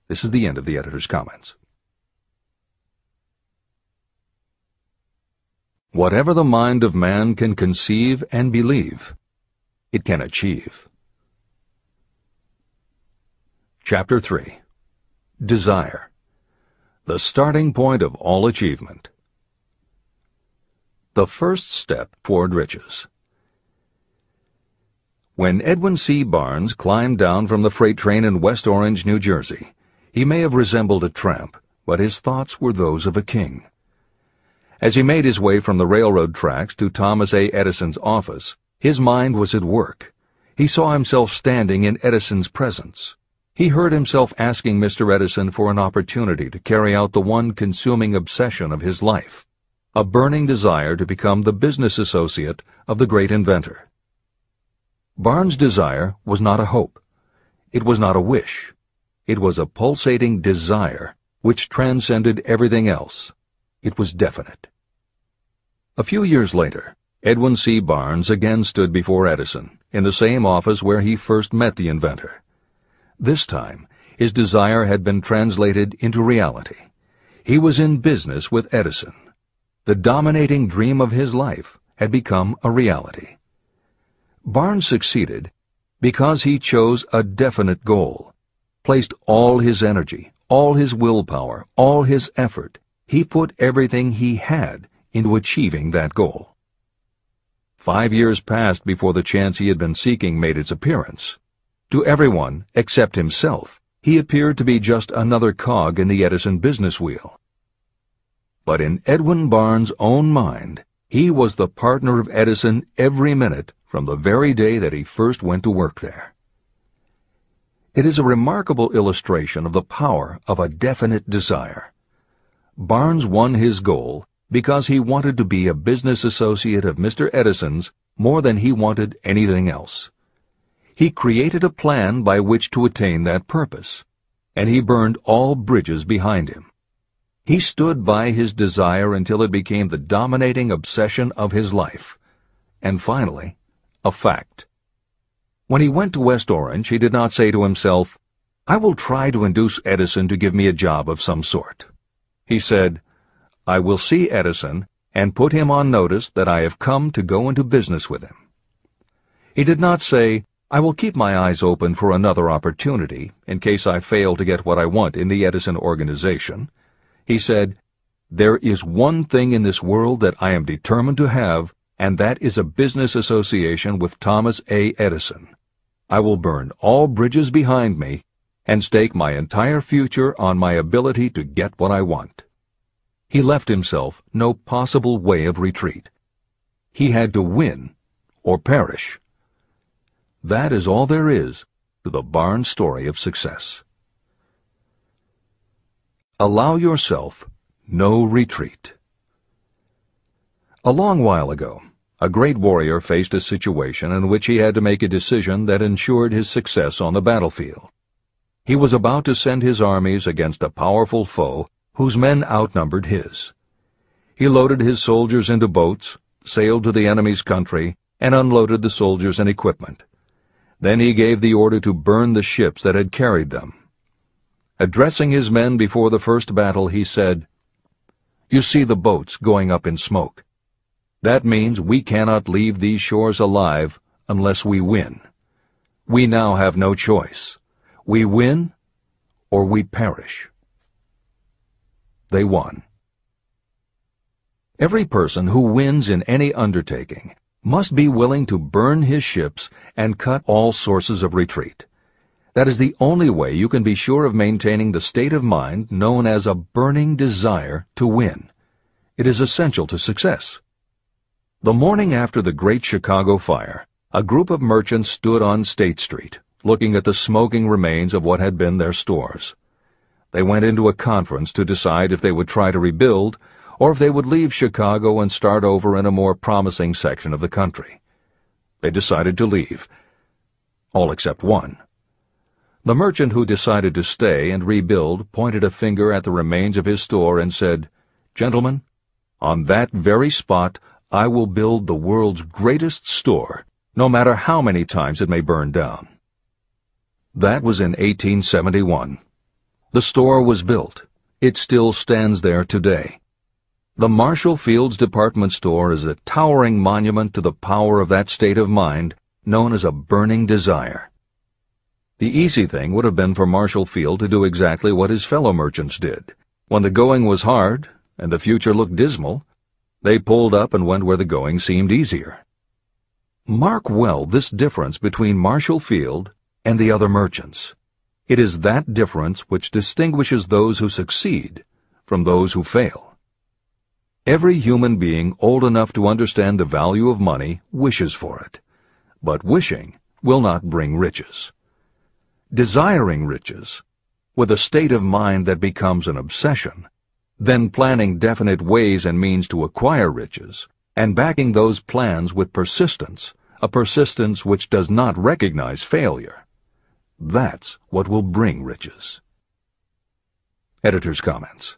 This is the end of the editor's comments. Whatever the mind of man can conceive and believe, it can achieve. Chapter 3. Desire. The starting point of all achievement. The first step toward riches. When Edwin C. Barnes climbed down from the freight train in West Orange, New Jersey, he may have resembled a tramp, but his thoughts were those of a king. As he made his way from the railroad tracks to Thomas A. Edison's office, his mind was at work. He saw himself standing in Edison's presence. He heard himself asking Mr. Edison for an opportunity to carry out the one consuming obsession of his life, a burning desire to become the business associate of the great inventor. Barnes' desire was not a hope. It was not a wish. It was a pulsating desire which transcended everything else. It was definite. A few years later, Edwin C. Barnes again stood before Edison, in the same office where he first met the inventor. This time, his desire had been translated into reality. He was in business with Edison. The dominating dream of his life had become a reality. Barnes succeeded because he chose a definite goal, placed all his energy, all his willpower, all his effort. He put everything he had into achieving that goal. 5 years passed before the chance he had been seeking made its appearance. To everyone except himself, he appeared to be just another cog in the Edison business wheel. But in Edwin Barnes' own mind, he was the partner of Edison every minute from the very day that he first went to work there. It is a remarkable illustration of the power of a definite desire. Barnes won his goal because he wanted to be a business associate of Mr. Edison's more than he wanted anything else. He created a plan by which to attain that purpose, and he burned all bridges behind him. He stood by his desire until it became the dominating obsession of his life, and finally, a fact. When he went to West Orange, he did not say to himself, "I will try to induce Edison to give me a job of some sort." He said, "I will see Edison and put him on notice that I have come to go into business with him." He did not say, "I will keep my eyes open for another opportunity in case I fail to get what I want in the Edison organization." He said, "There is one thing in this world that I am determined to have, and that is a business association with Thomas A. Edison. I will burn all bridges behind me and stake my entire future on my ability to get what I want." He left himself no possible way of retreat. He had to win or perish. That is all there is to the Barnes story of success. Allow yourself no retreat. A long while ago, a great warrior faced a situation in which he had to make a decision that ensured his success on the battlefield. He was about to send his armies against a powerful foe whose men outnumbered his. He loaded his soldiers into boats, sailed to the enemy's country, and unloaded the soldiers and equipment. Then he gave the order to burn the ships that had carried them. Addressing his men before the first battle, he said, "You see the boats going up in smoke. That means we cannot leave these shores alive unless we win. We now have no choice. We win or we perish." They won. Every person who wins in any undertaking must be willing to burn his ships and cut all sources of retreat. That is the only way you can be sure of maintaining the state of mind known as a burning desire to win. It is essential to success. The morning after the Great Chicago Fire, a group of merchants stood on State Street, looking at the smoking remains of what had been their stores. They went into a conference to decide if they would try to rebuild or if they would leave Chicago and start over in a more promising section of the country. They decided to leave, all except one. The merchant who decided to stay and rebuild pointed a finger at the remains of his store and said, "Gentlemen, on that very spot I will build the world's greatest store, no matter how many times it may burn down." That was in 1871. The store was built. It still stands there today. The Marshall Field's department store is a towering monument to the power of that state of mind known as a burning desire. The easy thing would have been for Marshall Field to do exactly what his fellow merchants did. When the going was hard and the future looked dismal, they pulled up and went where the going seemed easier. Mark well this difference between Marshall Field and the other merchants. It is that difference which distinguishes those who succeed from those who fail. Every human being old enough to understand the value of money wishes for it, but wishing will not bring riches. Desiring riches, with a state of mind that becomes an obsession, then planning definite ways and means to acquire riches, and backing those plans with persistence, a persistence which does not recognize failure. That's what will bring riches. Editor's comments.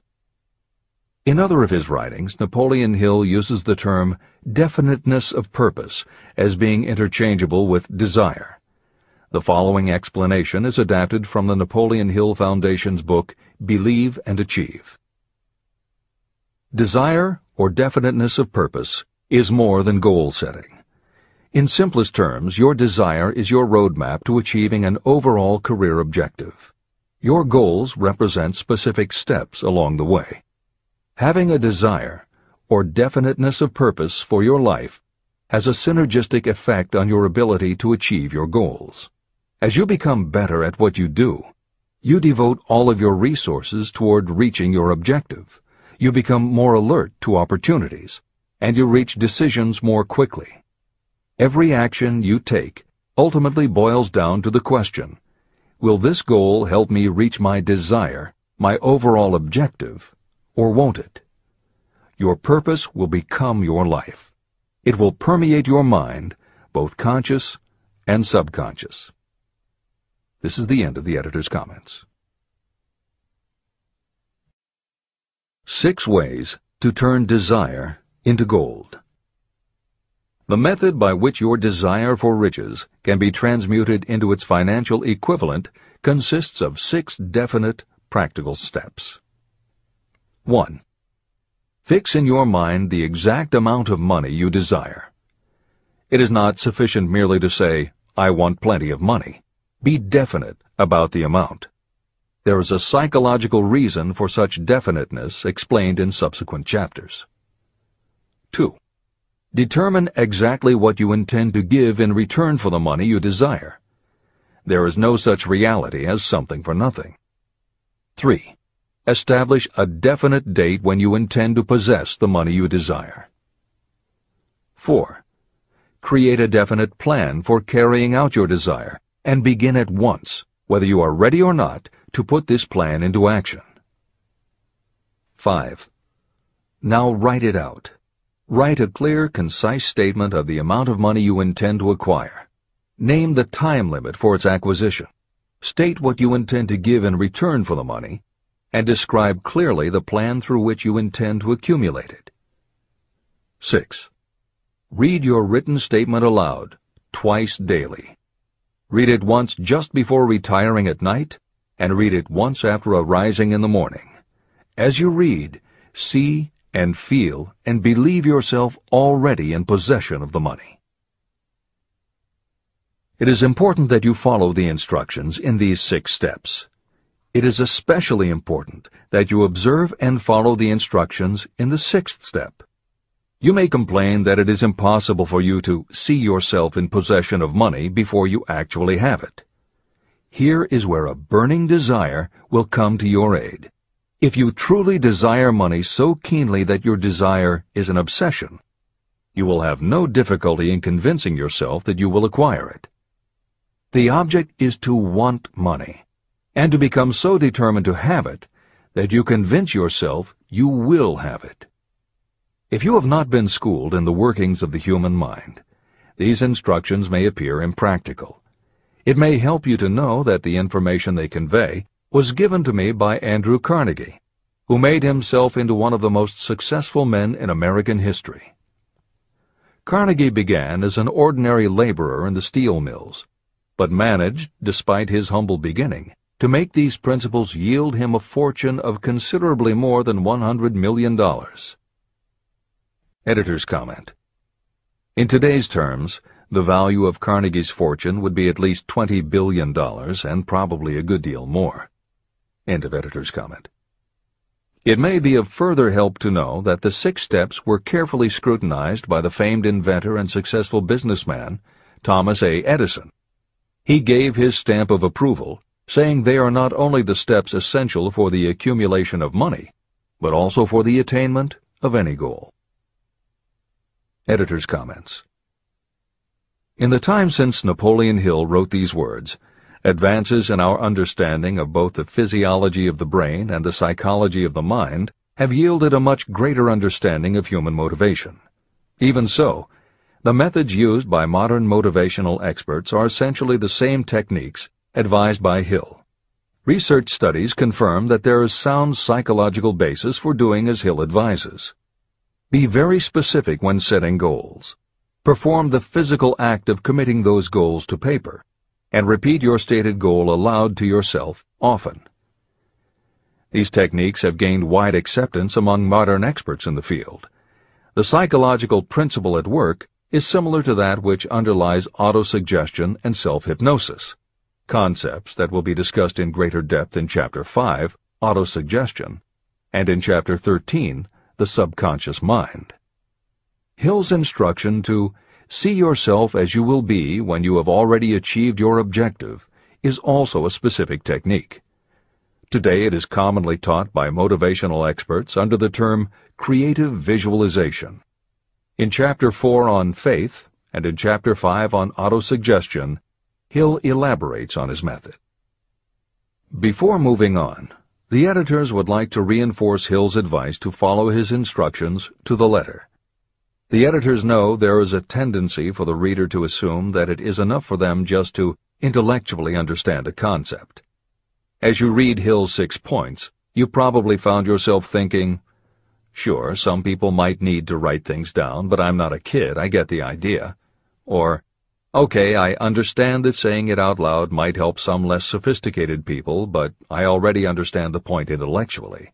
In other of his writings, Napoleon Hill uses the term definiteness of purpose as being interchangeable with desire. The following explanation is adapted from the Napoleon Hill Foundation's book, Believe and Achieve. Desire, or definiteness of purpose, is more than goal setting. In simplest terms, your desire is your roadmap to achieving an overall career objective. Your goals represent specific steps along the way. Having a desire, or definiteness of purpose for your life, has a synergistic effect on your ability to achieve your goals. As you become better at what you do, you devote all of your resources toward reaching your objective. You become more alert to opportunities, and you reach decisions more quickly. Every action you take ultimately boils down to the question, will this goal help me reach my desire, my overall objective, or won't it? Your purpose will become your life. It will permeate your mind, both conscious and subconscious. This is the end of the editor's comments. 6 ways to turn desire into gold. The method by which your desire for riches can be transmuted into its financial equivalent consists of 6 definite, practical steps. 1. Fix in your mind the exact amount of money you desire. It is not sufficient merely to say, I want plenty of money. Be definite about the amount. There is a psychological reason for such definiteness explained in subsequent chapters. 2. Determine exactly what you intend to give in return for the money you desire. There is no such reality as something for nothing. 3. Establish a definite date when you intend to possess the money you desire. 4. Create a definite plan for carrying out your desire, and begin at once, whether you are ready or not, to put this plan into action. 5. Now write it out. Write a clear, concise statement of the amount of money you intend to acquire. Name the time limit for its acquisition. State what you intend to give in return for the money, and describe clearly the plan through which you intend to accumulate it. 6. Read your written statement aloud, twice daily. Read it once just before retiring at night, and read it once after arising in the morning. As you read, see and feel and believe yourself already in possession of the money. It is important that you follow the instructions in these 6 steps. It is especially important that you observe and follow the instructions in the 6th step. You may complain that it is impossible for you to see yourself in possession of money before you actually have it. Here is where a burning desire will come to your aid. If you truly desire money so keenly that your desire is an obsession, you will have no difficulty in convincing yourself that you will acquire it. The object is to want money, and to become so determined to have it that you convince yourself you will have it. If you have not been schooled in the workings of the human mind, these instructions may appear impractical. It may help you to know that the information they convey was given to me by Andrew Carnegie, who made himself into one of the most successful men in American history. Carnegie began as an ordinary laborer in the steel mills, but managed, despite his humble beginning, to make these principles yield him a fortune of considerably more than $100 million. Editor's comment. In today's terms, the value of Carnegie's fortune would be at least $20 billion and probably a good deal more. End of editor's comment. It may be of further help to know that the 6 steps were carefully scrutinized by the famed inventor and successful businessman, Thomas A. Edison. He gave his stamp of approval, saying they are not only the steps essential for the accumulation of money, but also for the attainment of any goal. Editor's comments. In the time since Napoleon Hill wrote these words, advances in our understanding of both the physiology of the brain and the psychology of the mind have yielded a much greater understanding of human motivation. Even so, the methods used by modern motivational experts are essentially the same techniques advised by Hill. Research studies confirm that there is sound psychological basis for doing as Hill advises. Be very specific when setting goals. Perform the physical act of committing those goals to paper, and repeat your stated goal aloud to yourself often. These techniques have gained wide acceptance among modern experts in the field. The psychological principle at work is similar to that which underlies autosuggestion and self-hypnosis, concepts that will be discussed in greater depth in Chapter 5, Autosuggestion, and in Chapter 13, The Subconscious Mind. Hill's instruction to see yourself as you will be when you have already achieved your objective is also a specific technique. Today it is commonly taught by motivational experts under the term creative visualization. In Chapter 4 on faith and in Chapter 5 on autosuggestion, Hill elaborates on his method. Before moving on, the editors would like to reinforce Hill's advice to follow his instructions to the letter. The editors know there is a tendency for the reader to assume that it is enough for them just to intellectually understand a concept. As you read Hill's 6 points, you probably found yourself thinking, sure, some people might need to write things down, but I'm not a kid, I get the idea. Or, okay, I understand that saying it out loud might help some less sophisticated people, but I already understand the point intellectually.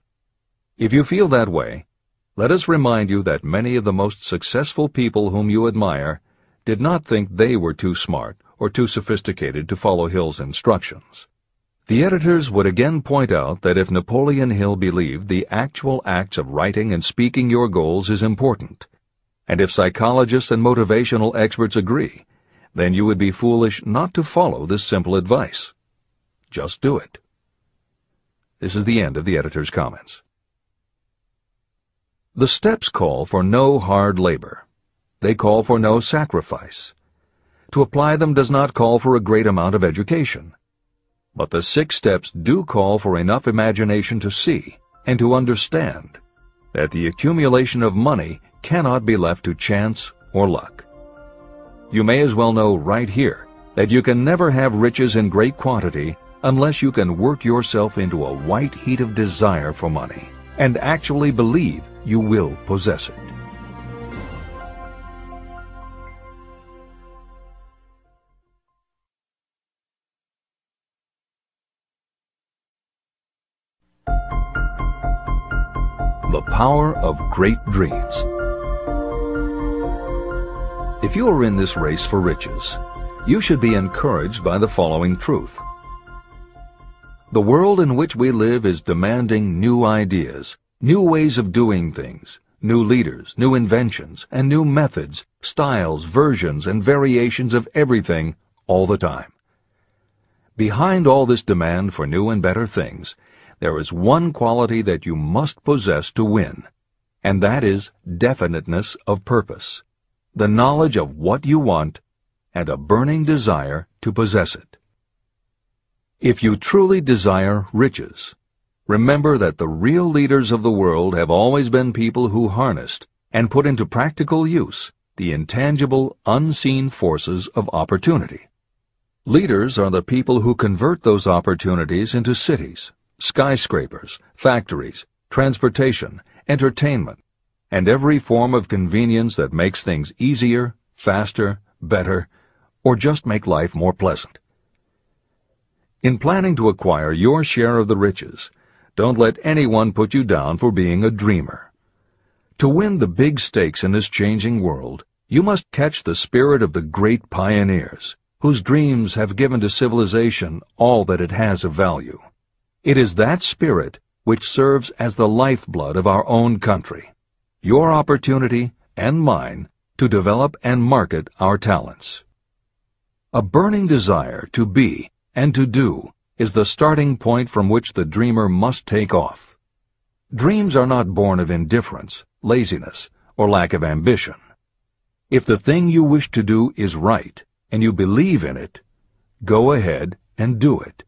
If you feel that way, let us remind you that many of the most successful people whom you admire did not think they were too smart or too sophisticated to follow Hill's instructions. The editors would again point out that if Napoleon Hill believed the actual acts of writing and speaking your goals is important, and if psychologists and motivational experts agree, then you would be foolish not to follow this simple advice. Just do it. This is the end of the editor's comments. The steps call for no hard labor. They call for no sacrifice. To apply them does not call for a great amount of education. But the 6 steps do call for enough imagination to see and to understand that the accumulation of money cannot be left to chance or luck. You may as well know right here that you can never have riches in great quantity unless you can work yourself into a white heat of desire for money and actually believe you will possess it. The power of great dreams. If you are in this race for riches, you should be encouraged by the following truth. The world in which we live is demanding new ideas, new ways of doing things, new leaders, new inventions, and new methods, styles, versions, and variations of everything all the time. Behind all this demand for new and better things, there is one quality that you must possess to win, and that is definiteness of purpose, the knowledge of what you want, and a burning desire to possess it. If you truly desire riches, remember that the real leaders of the world have always been people who harnessed and put into practical use the intangible, unseen forces of opportunity. Leaders are the people who convert those opportunities into cities, skyscrapers, factories, transportation, entertainment, and every form of convenience that makes things easier, faster, better, or just make life more pleasant. In planning to acquire your share of the riches, don't let anyone put you down for being a dreamer. To win the big stakes in this changing world, you must catch the spirit of the great pioneers, whose dreams have given to civilization all that it has of value. It is that spirit which serves as the lifeblood of our own country, your opportunity and mine to develop and market our talents. A burning desire to be and to do is the starting point from which the dreamer must take off. Dreams are not born of indifference, laziness, or lack of ambition. If the thing you wish to do is right, and you believe in it, go ahead and do it.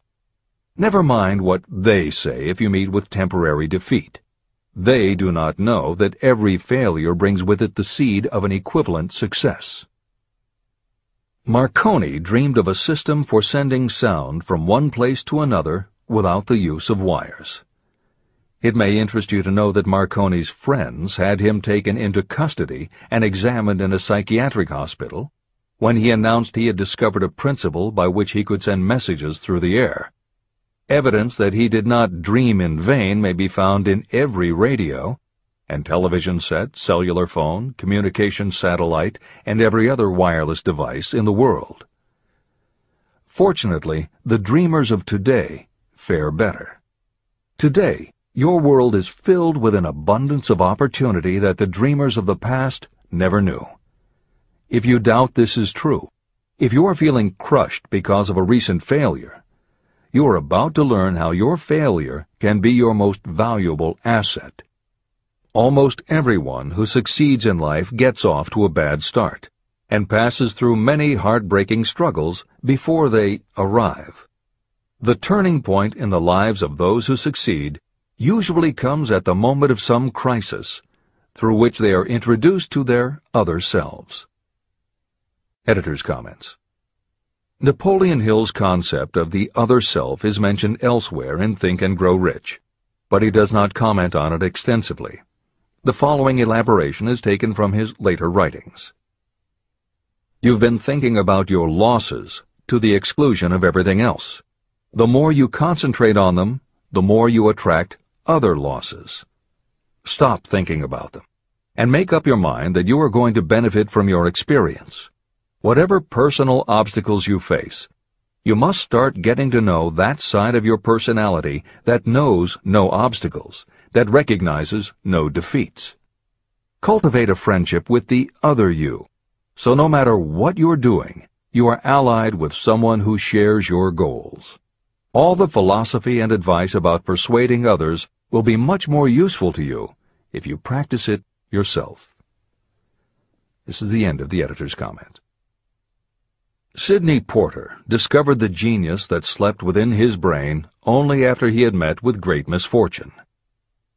Never mind what they say if you meet with temporary defeat. They do not know that every failure brings with it the seed of an equivalent success. Marconi dreamed of a system for sending sound from one place to another without the use of wires. It may interest you to know that Marconi's friends had him taken into custody and examined in a psychiatric hospital when he announced he had discovered a principle by which he could send messages through the air. Evidence that he did not dream in vain may be found in every radio and television set, cellular phone, communication satellite, and every other wireless device in the world. Fortunately, the dreamers of today fare better. Today, your world is filled with an abundance of opportunity that the dreamers of the past never knew. If you doubt this is true, if you are feeling crushed because of a recent failure, you are about to learn how your failure can be your most valuable asset. Almost everyone who succeeds in life gets off to a bad start and passes through many heartbreaking struggles before they arrive. The turning point in the lives of those who succeed usually comes at the moment of some crisis through which they are introduced to their other selves. Editor's comments. Napoleon Hill's concept of the other self is mentioned elsewhere in Think and Grow Rich, but he does not comment on it extensively. The following elaboration is taken from his later writings. You've been thinking about your losses to the exclusion of everything else. The more you concentrate on them, the more you attract other losses. Stop thinking about them, and make up your mind that you are going to benefit from your experience. Whatever personal obstacles you face, you must start getting to know that side of your personality that knows no obstacles, that recognizes no defeats. Cultivate a friendship with the other you, so no matter what you're doing, you are allied with someone who shares your goals. All the philosophy and advice about persuading others will be much more useful to you if you practice it yourself. This is the end of the editor's comment. Sidney Porter discovered the genius that slept within his brain only after he had met with great misfortune.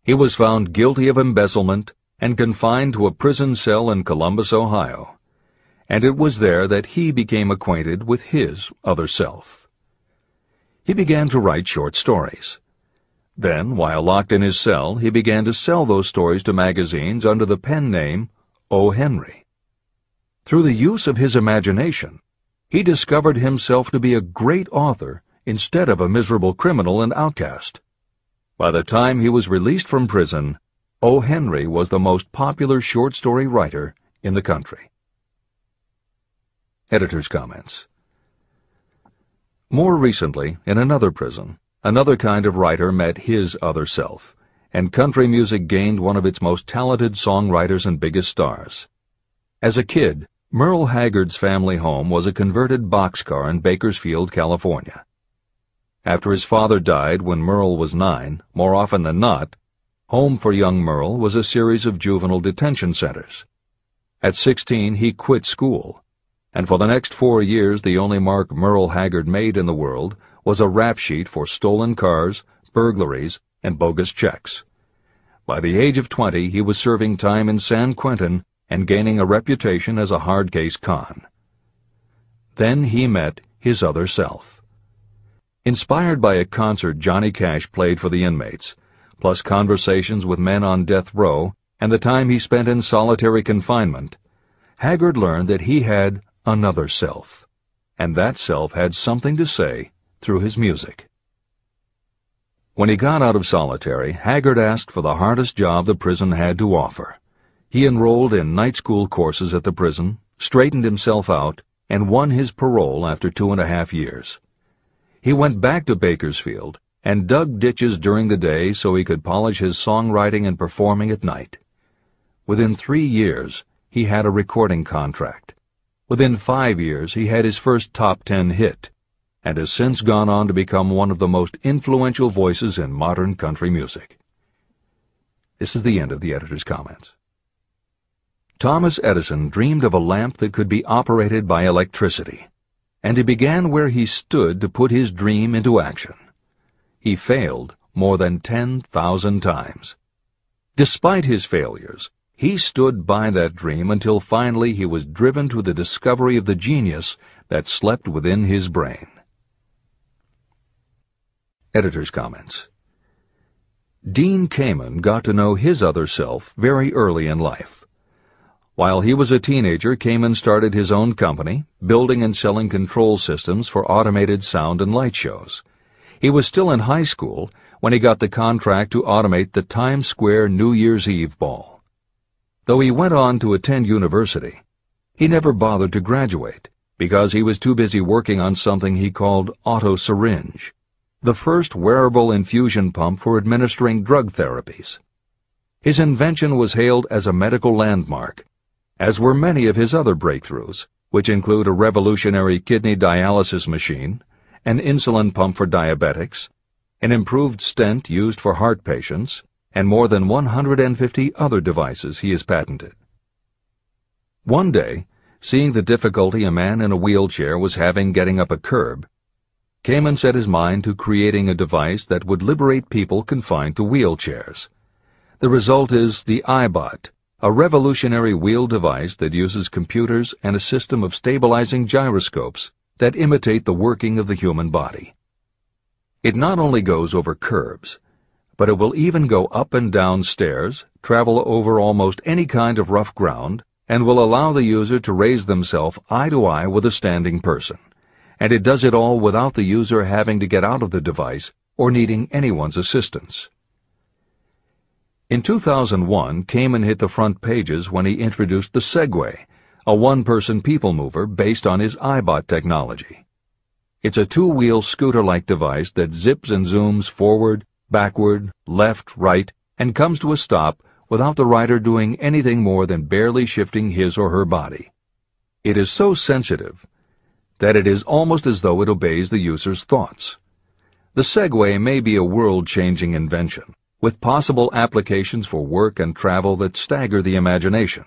He was found guilty of embezzlement and confined to a prison cell in Columbus, Ohio, and it was there that he became acquainted with his other self. He began to write short stories. Then, while locked in his cell, he began to sell those stories to magazines under the pen name O. Henry. Through the use of his imagination, he discovered himself to be a great author instead of a miserable criminal and outcast. By the time he was released from prison, O. Henry was the most popular short story writer in the country. Editor's comments. More recently, in another prison, another kind of writer met his other self, and country music gained one of its most talented songwriters and biggest stars. As a kid, Merle Haggard's family home was a converted boxcar in Bakersfield, California. After his father died when Merle was 9, more often than not, home for young Merle was a series of juvenile detention centers. At 16, he quit school, and for the next 4 years the only mark Merle Haggard made in the world was a rap sheet for stolen cars, burglaries, and bogus checks. By the age of 20, he was serving time in San Quentin and gaining a reputation as a hard-case con. Then he met his other self. Inspired by a concert Johnny Cash played for the inmates, plus conversations with men on death row and the time he spent in solitary confinement, Haggard learned that he had another self, and that self had something to say through his music. When he got out of solitary, Haggard asked for the hardest job the prison had to offer. He enrolled in night school courses at the prison, straightened himself out, and won his parole after 2.5 years. He went back to Bakersfield and dug ditches during the day so he could polish his songwriting and performing at night. Within 3 years, he had a recording contract. Within 5 years, he had his first top 10 hit, and has since gone on to become one of the most influential voices in modern country music. This is the end of the editor's comments. Thomas Edison dreamed of a lamp that could be operated by electricity. and he began where he stood to put his dream into action. He failed more than 10,000 times. Despite his failures, he stood by that dream until finally he was driven to the discovery of the genius that slept within his brain. Editor's comments. Dean Kamen got to know his other self very early in life. While he was a teenager, Kamen started his own company, building and selling control systems for automated sound and light shows. He was still in high school when he got the contract to automate the Times Square New Year's Eve ball. Though he went on to attend university, he never bothered to graduate because he was too busy working on something he called auto-syringe, the first wearable infusion pump for administering drug therapies. His invention was hailed as a medical landmark, as were many of his other breakthroughs, which include a revolutionary kidney dialysis machine, an insulin pump for diabetics, an improved stent used for heart patients, and more than 150 other devices he has patented. One day, seeing the difficulty a man in a wheelchair was having getting up a curb, Kamen set his mind to creating a device that would liberate people confined to wheelchairs. The result is the iBot, a revolutionary wheel device that uses computers and a system of stabilizing gyroscopes that imitate the working of the human body. It not only goes over curbs, but it will even go up and down stairs, travel over almost any kind of rough ground, and will allow the user to raise themselves eye to eye with a standing person. And it does it all without the user having to get out of the device or needing anyone's assistance. In 2001, Kamen hit the front pages when he introduced the Segway, a one-person people mover based on his iBot technology. It's a two-wheel scooter-like device that zips and zooms forward, backward, left, right, and comes to a stop without the rider doing anything more than barely shifting his or her body. It is so sensitive that it is almost as though it obeys the user's thoughts. The Segway may be a world-changing invention, with possible applications for work and travel that stagger the imagination.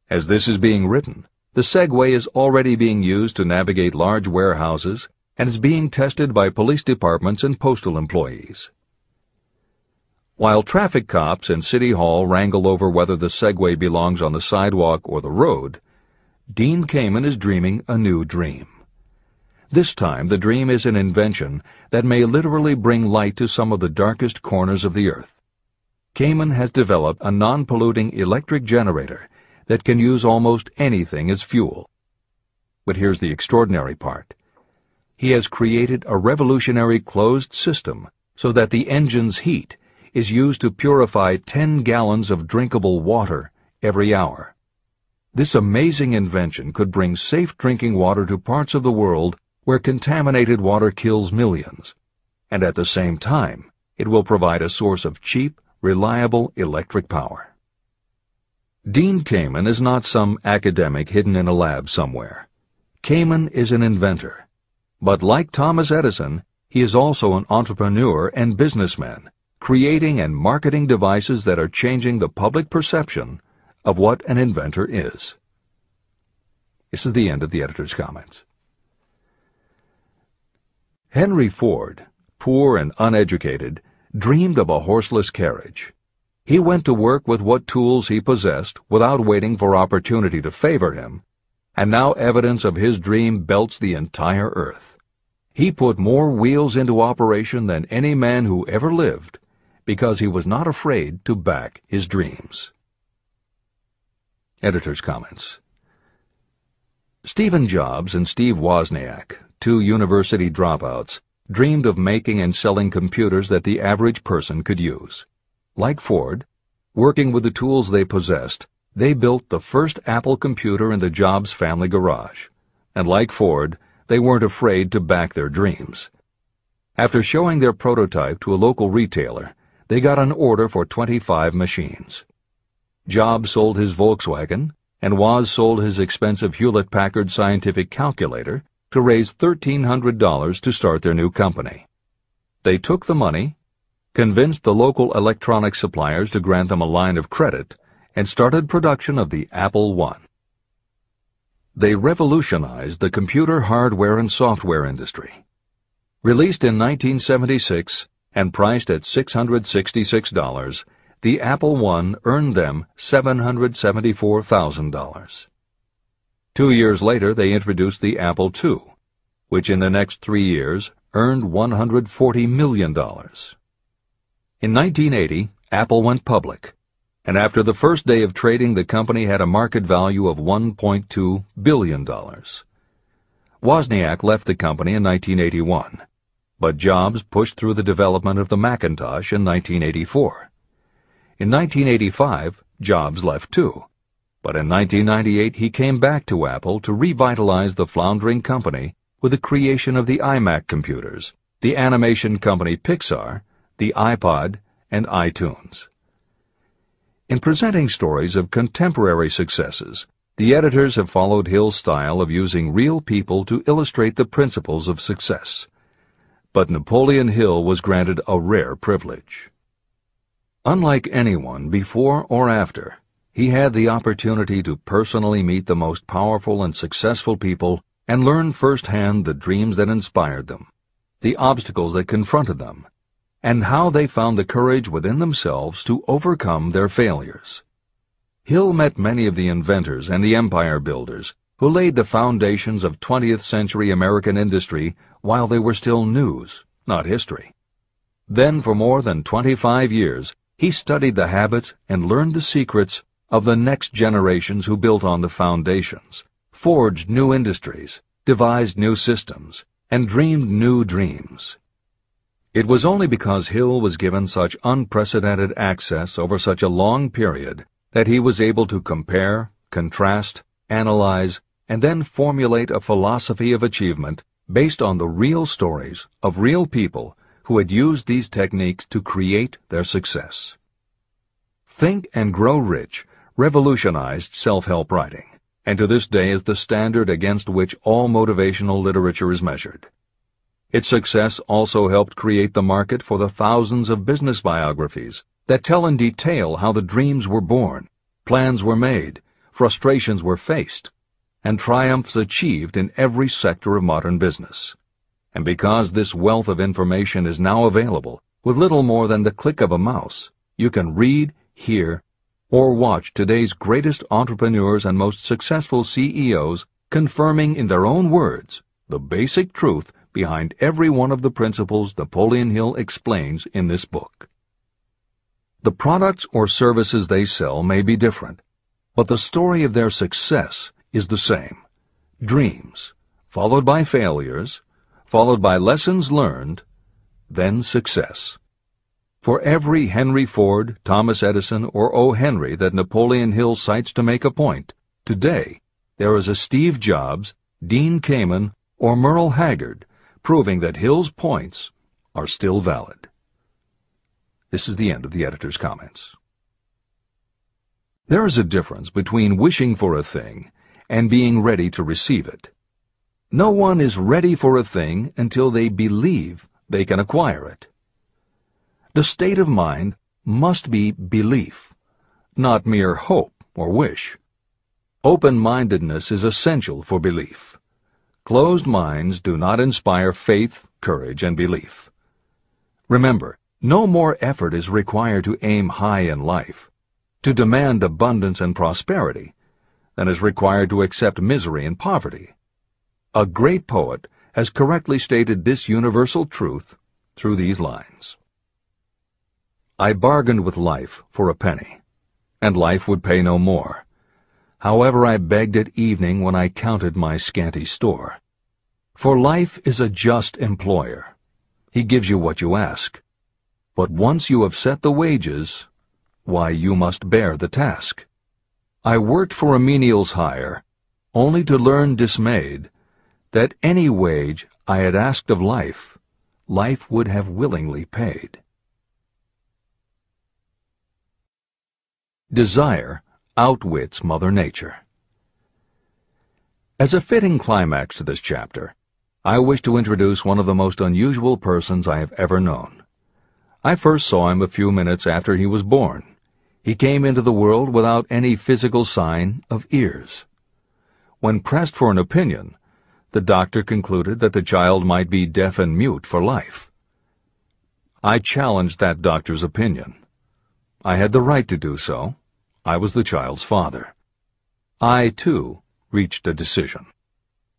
As this is being written, the Segway is already being used to navigate large warehouses and is being tested by police departments and postal employees. While traffic cops and City Hall wrangle over whether the Segway belongs on the sidewalk or the road, Dean Kamen is dreaming a new dream. This time the dream is an invention that may literally bring light to some of the darkest corners of the earth. Kamen has developed a non-polluting electric generator that can use almost anything as fuel. But here's the extraordinary part. He has created a revolutionary closed system so that the engine's heat is used to purify 10 gallons of drinkable water every hour. This amazing invention could bring safe drinking water to parts of the world where contaminated water kills millions, and at the same time, it will provide a source of cheap, reliable electric power. Dean Kamen is not some academic hidden in a lab somewhere. Kamen is an inventor. But like Thomas Edison, he is also an entrepreneur and businessman, creating and marketing devices that are changing the public perception of what an inventor is. This is the end of the editor's comments. Henry Ford, poor and uneducated, dreamed of a horseless carriage. He went to work with what tools he possessed without waiting for opportunity to favor him, and now evidence of his dream belts the entire earth. He put more wheels into operation than any man who ever lived, because he was not afraid to back his dreams. Editor's comments. Stephen Jobs and Steve Wozniak, two university dropouts, dreamed of making and selling computers that the average person could use. Like Ford, working with the tools they possessed, they built the first Apple computer in the Jobs family garage. And like Ford, they weren't afraid to back their dreams. After showing their prototype to a local retailer, they got an order for 25 machines. Jobs sold his Volkswagen, and Woz sold his expensive Hewlett-Packard scientific calculator to raise $1,300 to start their new company. They took the money, convinced the local electronics suppliers to grant them a line of credit, and started production of the Apple I. They revolutionized the computer hardware and software industry. Released in 1976 and priced at $666, the Apple I earned them $774,000. 2 years later, they introduced the Apple II, which in the next 3 years earned $140 million. In 1980, Apple went public, and after the first day of trading, the company had a market value of $1.2 billion. Wozniak left the company in 1981, but Jobs pushed through the development of the Macintosh in 1984. In 1985, Jobs left too, but in 1998 he came back to Apple to revitalize the floundering company with the creation of the iMac computers, the animation company Pixar, the iPod, and iTunes. In presenting stories of contemporary successes, the editors have followed Hill's style of using real people to illustrate the principles of success. But Napoleon Hill was granted a rare privilege. Unlike anyone before or after, he had the opportunity to personally meet the most powerful and successful people and learn firsthand the dreams that inspired them, the obstacles that confronted them, and how they found the courage within themselves to overcome their failures. Hill met many of the inventors and the empire builders who laid the foundations of 20th century American industry while they were still news, not history. Then, for more than 25 years, he studied the habits and learned the secrets of the next generations who built on the foundations, forged new industries, devised new systems, and dreamed new dreams. It was only because Hill was given such unprecedented access over such a long period that he was able to compare, contrast, analyze, and then formulate a philosophy of achievement based on the real stories of real people who had used these techniques to create their success. Think and Grow Rich revolutionized self-help writing, and to this day is the standard against which all motivational literature is measured. Its success also helped create the market for the thousands of business biographies that tell in detail how the dreams were born, plans were made, frustrations were faced, and triumphs achieved in every sector of modern business. And because this wealth of information is now available, with little more than the click of a mouse, you can read, hear, or watch today's greatest entrepreneurs and most successful CEOs confirming in their own words the basic truth behind every one of the principles Napoleon Hill explains in this book. The products or services they sell may be different, but the story of their success is the same. Dreams, followed by failures, followed by lessons learned, then success. For every Henry Ford, Thomas Edison, or O. Henry that Napoleon Hill cites to make a point, today there is a Steve Jobs, Dean Kamen, or Merle Haggard proving that Hill's points are still valid. This is the end of the editor's comments. There is a difference between wishing for a thing and being ready to receive it. No one is ready for a thing until they believe they can acquire it. The state of mind must be belief, not mere hope or wish. Open-mindedness is essential for belief. Closed minds do not inspire faith, courage, and belief. Remember, no more effort is required to aim high in life, to demand abundance and prosperity, than is required to accept misery and poverty. A great poet has correctly stated this universal truth through these lines. I bargained with life for a penny, and life would pay no more. However, I begged at evening when I counted my scanty store. For life is a just employer. He gives you what you ask. But once you have set the wages, why, you must bear the task. I worked for a menial's hire, only to learn dismayed that any wage I had asked of life, life would have willingly paid. Desire outwits Mother Nature. As a fitting climax to this chapter, I wish to introduce one of the most unusual persons I have ever known. I first saw him a few minutes after he was born. He came into the world without any physical sign of ears. When pressed for an opinion, the doctor concluded that the child might be deaf and mute for life. I challenged that doctor's opinion. I had the right to do so. I was the child's father. I, too, reached a decision.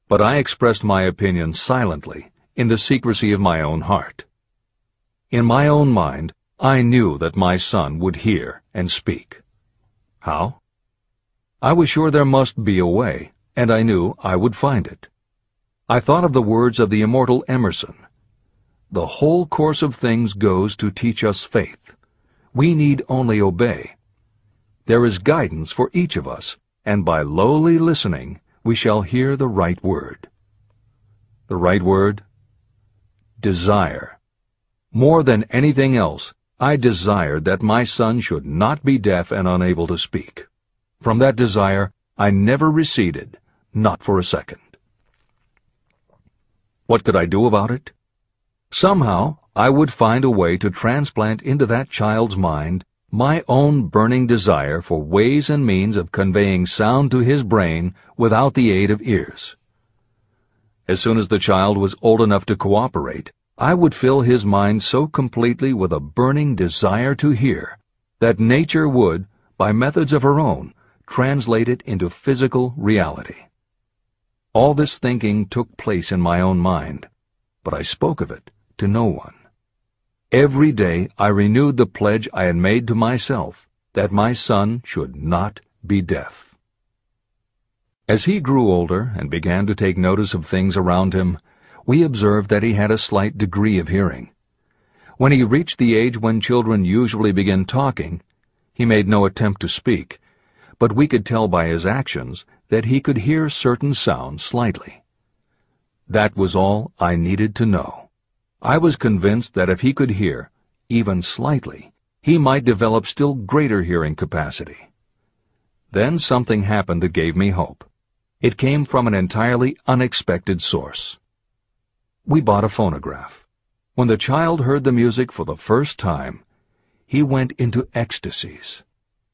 But I expressed my opinion silently, in the secrecy of my own heart. In my own mind, I knew that my son would hear and speak. How? I was sure there must be a way, and I knew I would find it. I thought of the words of the immortal Emerson. The whole course of things goes to teach us faith. We need only obey. There is guidance for each of us, and by lowly listening, we shall hear the right word. The right word? Desire. More than anything else, I desired that my son should not be deaf and unable to speak. From that desire, I never receded, not for a second. What could I do about it? Somehow, I would find a way to transplant into that child's mind my own burning desire for ways and means of conveying sound to his brain without the aid of ears. As soon as the child was old enough to cooperate, I would fill his mind so completely with a burning desire to hear that nature would, by methods of her own, translate it into physical reality. All this thinking took place in my own mind, but I spoke of it to no one. Every day I renewed the pledge I had made to myself that my son should not be deaf. As he grew older and began to take notice of things around him, we observed that he had a slight degree of hearing. When he reached the age when children usually begin talking, he made no attempt to speak, but we could tell by his actions that he could hear certain sounds slightly. That was all I needed to know. I was convinced that if he could hear, even slightly, he might develop still greater hearing capacity. Then something happened that gave me hope. It came from an entirely unexpected source. We bought a phonograph. When the child heard the music for the first time, he went into ecstasies.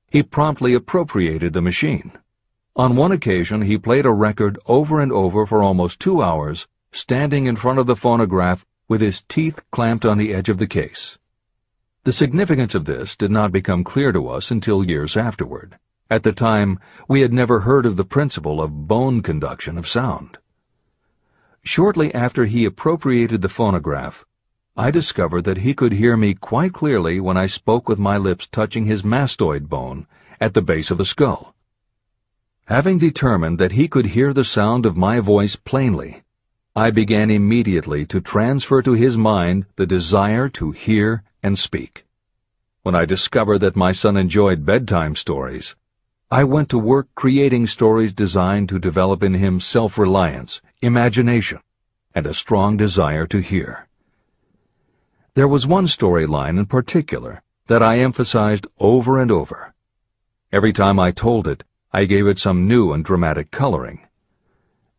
He promptly appropriated the machine. On one occasion, he played a record over and over for almost 2 hours, standing in front of the phonograph with his teeth clamped on the edge of the case. The significance of this did not become clear to us until years afterward. At the time, we had never heard of the principle of bone conduction of sound. Shortly after he appropriated the phonograph, I discovered that he could hear me quite clearly when I spoke with my lips touching his mastoid bone at the base of the skull. Having determined that he could hear the sound of my voice plainly, I began immediately to transfer to his mind the desire to hear and speak. When I discovered that my son enjoyed bedtime stories, I went to work creating stories designed to develop in him self-reliance, imagination, and a strong desire to hear. There was one storyline in particular that I emphasized over and over. Every time I told it, I gave it some new and dramatic coloring.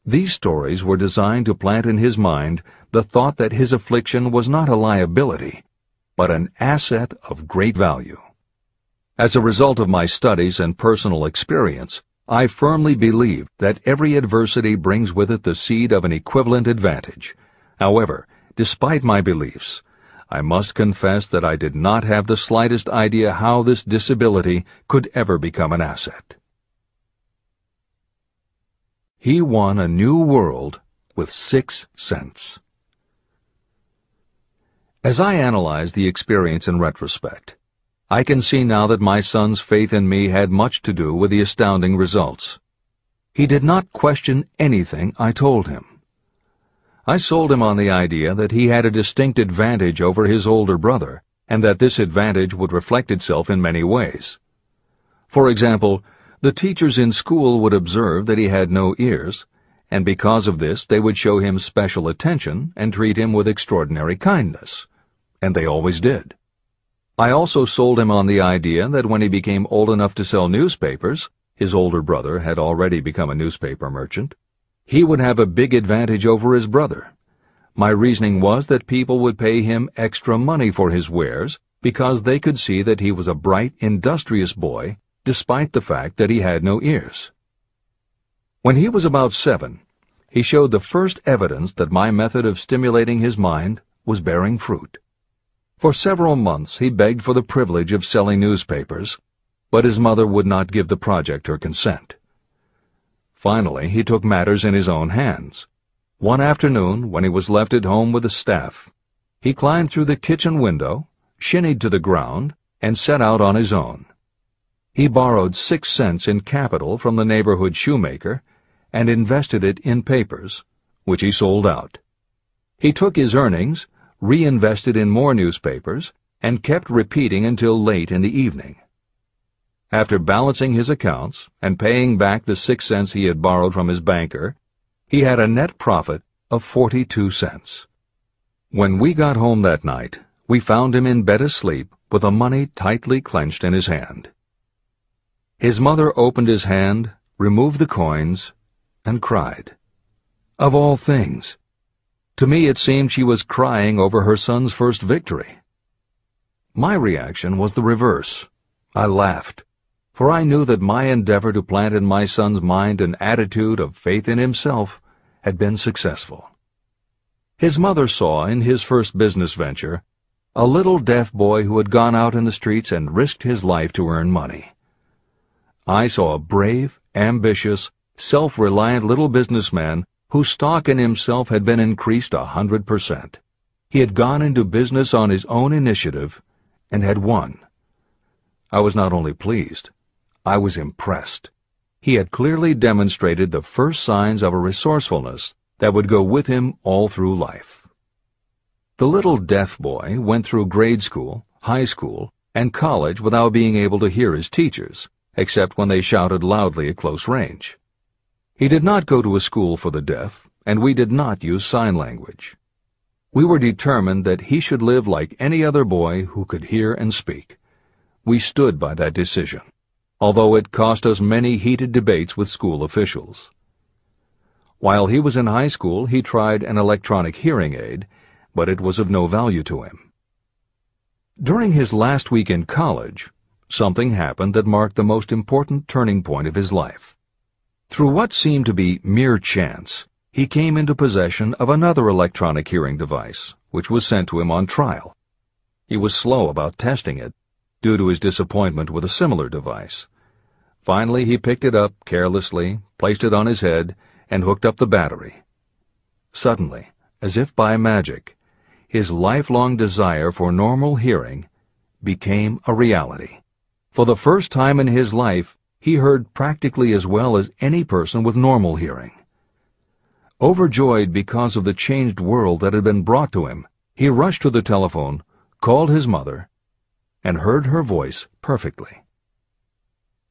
These stories were designed to plant in his mind the thought that his affliction was not a liability, but an asset of great value. As a result of my studies and personal experience, I firmly believe that every adversity brings with it the seed of an equivalent advantage. However, despite my beliefs, I must confess that I did not have the slightest idea how this disability could ever become an asset. He won a new world with 6 cents. As I analyze the experience in retrospect, I can see now that my son's faith in me had much to do with the astounding results. He did not question anything I told him. I sold him on the idea that he had a distinct advantage over his older brother, and that this advantage would reflect itself in many ways. For example, the teachers in school would observe that he had no ears, and because of this they would show him special attention and treat him with extraordinary kindness. And they always did. I also sold him on the idea that when he became old enough to sell newspapers, his older brother had already become a newspaper merchant, he would have a big advantage over his brother. My reasoning was that people would pay him extra money for his wares because they could see that he was a bright, industrious boy, despite the fact that he had no ears. When he was about 7, he showed the first evidence that my method of stimulating his mind was bearing fruit. For several months he begged for the privilege of selling newspapers, but his mother would not give the project her consent. Finally, he took matters in his own hands. One afternoon, when he was left at home with the staff, he climbed through the kitchen window, shinnied to the ground, and set out on his own. He borrowed 6 cents in capital from the neighborhood shoemaker and invested it in papers, which he sold out. He took his earnings, reinvested in more newspapers, and kept repeating until late in the evening. After balancing his accounts and paying back the 6 cents he had borrowed from his banker, he had a net profit of 42 cents. When we got home that night, we found him in bed asleep with the money tightly clenched in his hand. His mother opened his hand, removed the coins, and cried. Of all things! To me it seemed she was crying over her son's first victory. My reaction was the reverse. I laughed, for I knew that my endeavor to plant in my son's mind an attitude of faith in himself had been successful. His mother saw in his first business venture a little deaf boy who had gone out in the streets and risked his life to earn money. I saw a brave, ambitious, self-reliant little businessman whose stock in himself had been increased 100%. He had gone into business on his own initiative and had won. I was not only pleased, I was impressed. He had clearly demonstrated the first signs of a resourcefulness that would go with him all through life. The little deaf boy went through grade school, high school, and college without being able to hear his teachers, except when they shouted loudly at close range. He did not go to a school for the deaf, and we did not use sign language. We were determined that he should live like any other boy who could hear and speak. We stood by that decision, although it cost us many heated debates with school officials. While he was in high school, he tried an electronic hearing aid, but it was of no value to him. During his last week in college, something happened that marked the most important turning point of his life. Through what seemed to be mere chance, he came into possession of another electronic hearing device, which was sent to him on trial. He was slow about testing it, due to his disappointment with a similar device. Finally, he picked it up carelessly, placed it on his head, and hooked up the battery. Suddenly, as if by magic, his lifelong desire for normal hearing became a reality. For the first time in his life, he heard practically as well as any person with normal hearing. Overjoyed because of the changed world that had been brought to him, he rushed to the telephone, called his mother, and heard her voice perfectly.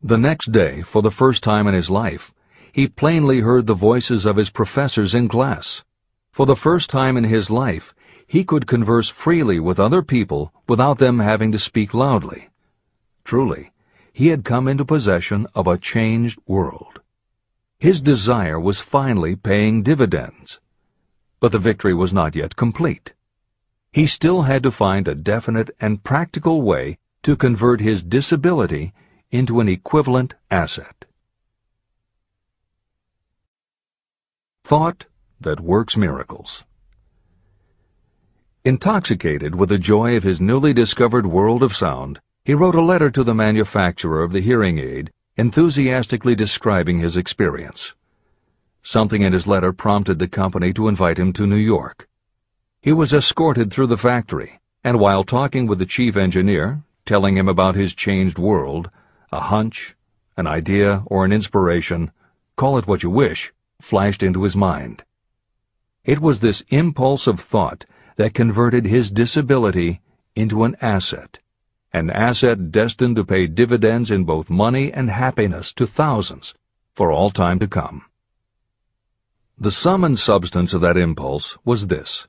The next day, for the first time in his life, he plainly heard the voices of his professors in class. For the first time in his life, he could converse freely with other people without them having to speak loudly. Truly, he had come into possession of a changed world. His desire was finally paying dividends. But the victory was not yet complete. He still had to find a definite and practical way to convert his disability into an equivalent asset. Thought that works miracles. Intoxicated with the joy of his newly discovered world of sound, he wrote a letter to the manufacturer of the hearing aid, enthusiastically describing his experience. Something in his letter prompted the company to invite him to New York. He was escorted through the factory, and while talking with the chief engineer, telling him about his changed world, a hunch, an idea, or an inspiration, call it what you wish, flashed into his mind. It was this impulse of thought that converted his disability into an asset destined to pay dividends in both money and happiness to thousands for all time to come. The sum and substance of that impulse was this.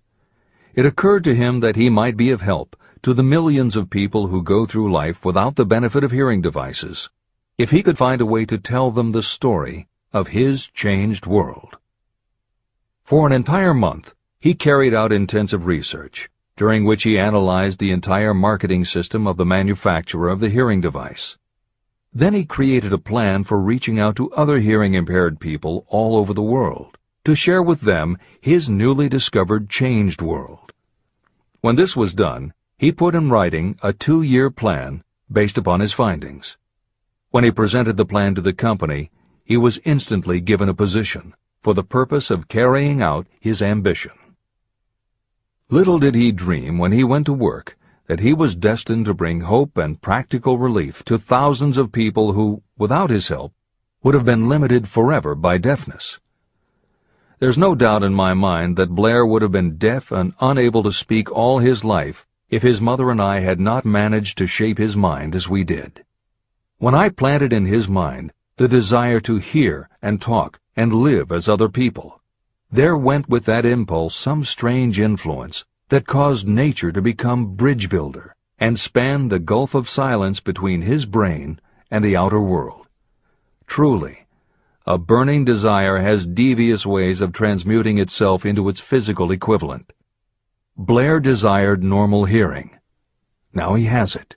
It occurred to him that he might be of help to the millions of people who go through life without the benefit of hearing devices, if he could find a way to tell them the story of his changed world. For an entire month, he carried out intensive research, during which he analyzed the entire marketing system of the manufacturer of the hearing device. Then he created a plan for reaching out to other hearing-impaired people all over the world, to share with them his newly discovered changed world. When this was done, he put in writing a 2-year plan based upon his findings. When he presented the plan to the company, he was instantly given a position for the purpose of carrying out his ambition. Little did he dream when he went to work that he was destined to bring hope and practical relief to thousands of people who, without his help, would have been limited forever by deafness. There's no doubt in my mind that Blair would have been deaf and unable to speak all his life if his mother and I had not managed to shape his mind as we did. When I planted in his mind the desire to hear and talk and live as other people, there went with that impulse some strange influence that caused nature to become bridge builder and span the gulf of silence between his brain and the outer world. Truly, a burning desire has devious ways of transmuting itself into its physical equivalent. Blair desired normal hearing. Now he has it.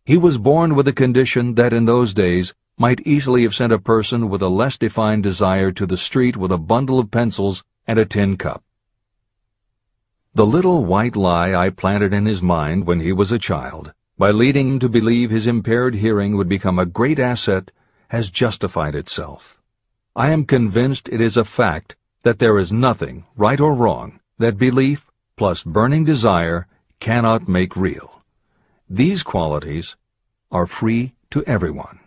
He was born with a condition that in those days might easily have sent a person with a less defined desire to the street with a bundle of pencils and a tin cup. The little white lie I planted in his mind when he was a child, by leading him to believe his impaired hearing would become a great asset, has justified itself. I am convinced it is a fact that there is nothing, right or wrong, that belief plus burning desire cannot make real. These qualities are free to everyone.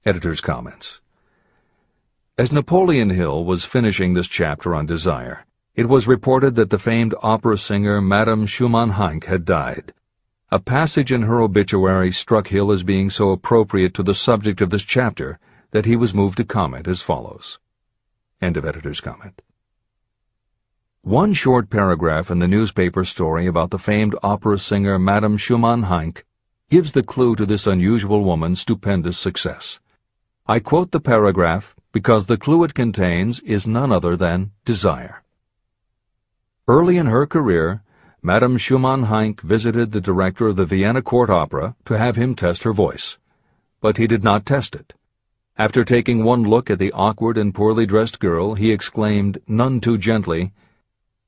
Editor's comments. As Napoleon Hill was finishing this chapter on desire, it was reported that the famed opera singer Madame Schumann-Heink had died. A passage in her obituary struck Hill as being so appropriate to the subject of this chapter that he was moved to comment as follows. End of editor's comment. One short paragraph in the newspaper story about the famed opera singer Madame Schumann-Heink gives the clue to this unusual woman's stupendous success. I quote the paragraph because the clue it contains is none other than desire. Early in her career, Madame Schumann-Heink visited the director of the Vienna Court Opera to have him test her voice. But he did not test it. After taking one look at the awkward and poorly dressed girl, he exclaimed, none too gently,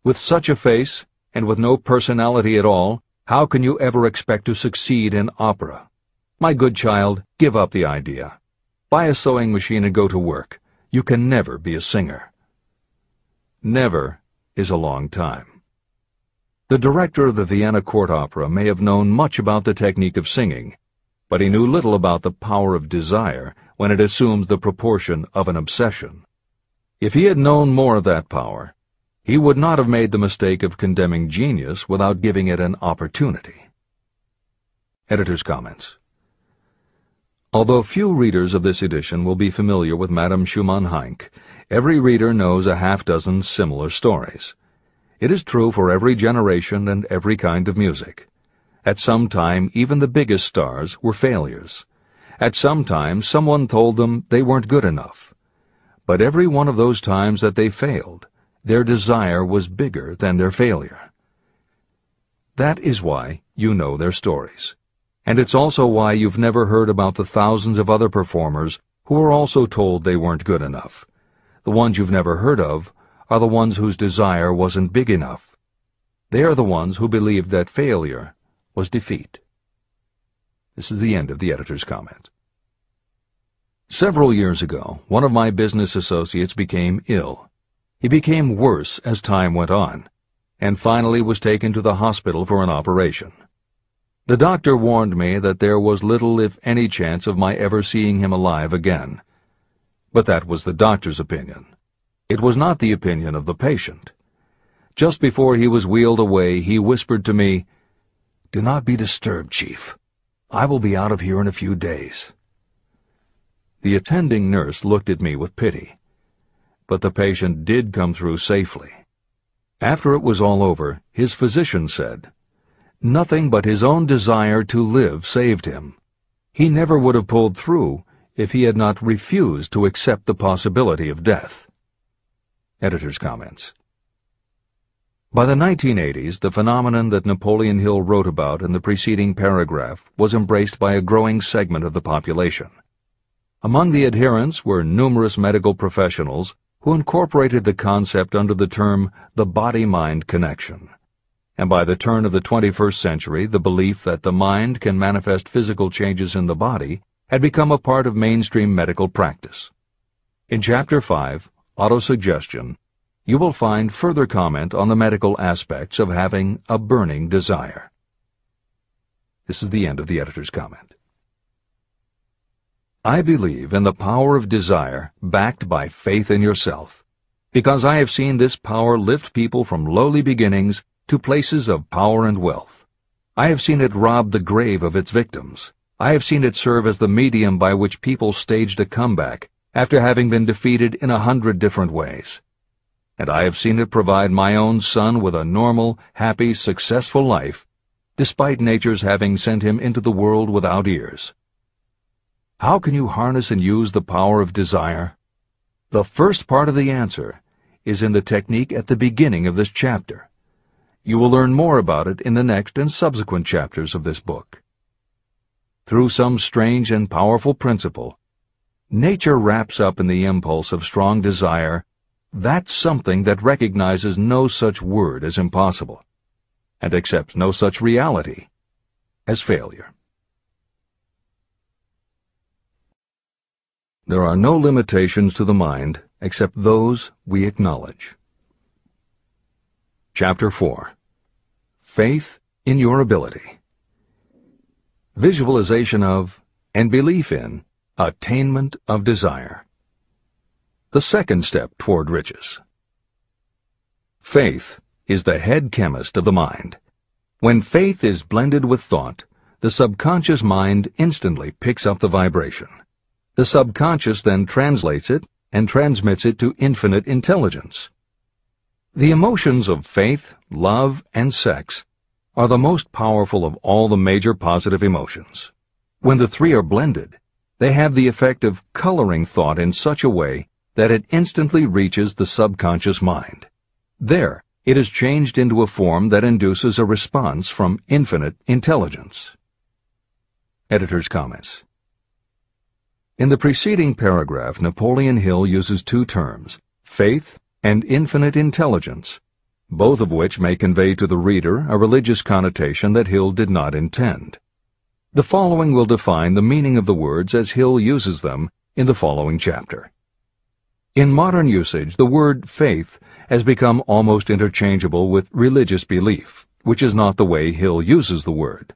"With such a face, and with no personality at all, how can you ever expect to succeed in opera? My good child, give up the idea. Buy a sewing machine and go to work. You can never be a singer." Never is a long time. The director of the Vienna Court Opera may have known much about the technique of singing, but he knew little about the power of desire when it assumes the proportion of an obsession. If he had known more of that power, he would not have made the mistake of condemning genius without giving it an opportunity. Editor's comments. Although few readers of this edition will be familiar with Madame Schumann-Heink, every reader knows a half-dozen similar stories. It is true for every generation and every kind of music. At some time, even the biggest stars were failures. At some time, someone told them they weren't good enough. But every one of those times that they failed, their desire was bigger than their failure. That is why you know their stories. And it's also why you've never heard about the thousands of other performers who were also told they weren't good enough. The ones you've never heard of are the ones whose desire wasn't big enough. They are the ones who believed that failure was defeat. This is the end of the editor's comment. Several years ago, one of my business associates became ill. He became worse as time went on, and finally was taken to the hospital for an operation. The doctor warned me that there was little, if any, chance of my ever seeing him alive again. But that was the doctor's opinion. It was not the opinion of the patient. Just before he was wheeled away, he whispered to me, "Do not be disturbed, Chief. I will be out of here in a few days." The attending nurse looked at me with pity. But the patient did come through safely. After it was all over, his physician said, nothing but his own desire to live saved him. He never would have pulled through if he had not refused to accept the possibility of death. Editor's comments. By the 1980s, the phenomenon that Napoleon Hill wrote about in the preceding paragraph was embraced by a growing segment of the population. Among the adherents were numerous medical professionals who incorporated the concept under the term the body-mind connection. And by the turn of the 21st century, the belief that the mind can manifest physical changes in the body had become a part of mainstream medical practice. In Chapter 5, Autosuggestion, you will find further comment on the medical aspects of having a burning desire. This is the end of the editor's comment. I believe in the power of desire backed by faith in yourself, because I have seen this power lift people from lowly beginnings to places of power and wealth. I have seen it rob the grave of its victims. I have seen it serve as the medium by which people staged a comeback after having been defeated in 100 different ways. And I have seen it provide my own son with a normal, happy, successful life, despite nature's having sent him into the world without ears. How can you harness and use the power of desire? The first part of the answer is in the technique at the beginning of this chapter. You will learn more about it in the next and subsequent chapters of this book. Through some strange and powerful principle, nature wraps up in the impulse of strong desire that something that recognizes no such word as impossible, and accepts no such reality as failure. There are no limitations to the mind except those we acknowledge. Chapter 4. Faith in your ability. Visualization of and belief in attainment of desire. The second step toward riches. Faith is the head chemist of the mind. When faith is blended with thought, the subconscious mind instantly picks up the vibration. The subconscious then translates it and transmits it to infinite intelligence. The emotions of faith, love, and sex are the most powerful of all the major positive emotions. When the three are blended, they have the effect of coloring thought in such a way that it instantly reaches the subconscious mind. There, it is changed into a form that induces a response from infinite intelligence. Editor's comments. In the preceding paragraph, Napoleon Hill uses two terms, faith and infinite intelligence, both of which may convey to the reader a religious connotation that Hill did not intend. The following will define the meaning of the words as Hill uses them in the following chapter. In modern usage, the word faith has become almost interchangeable with religious belief, which is not the way Hill uses the word.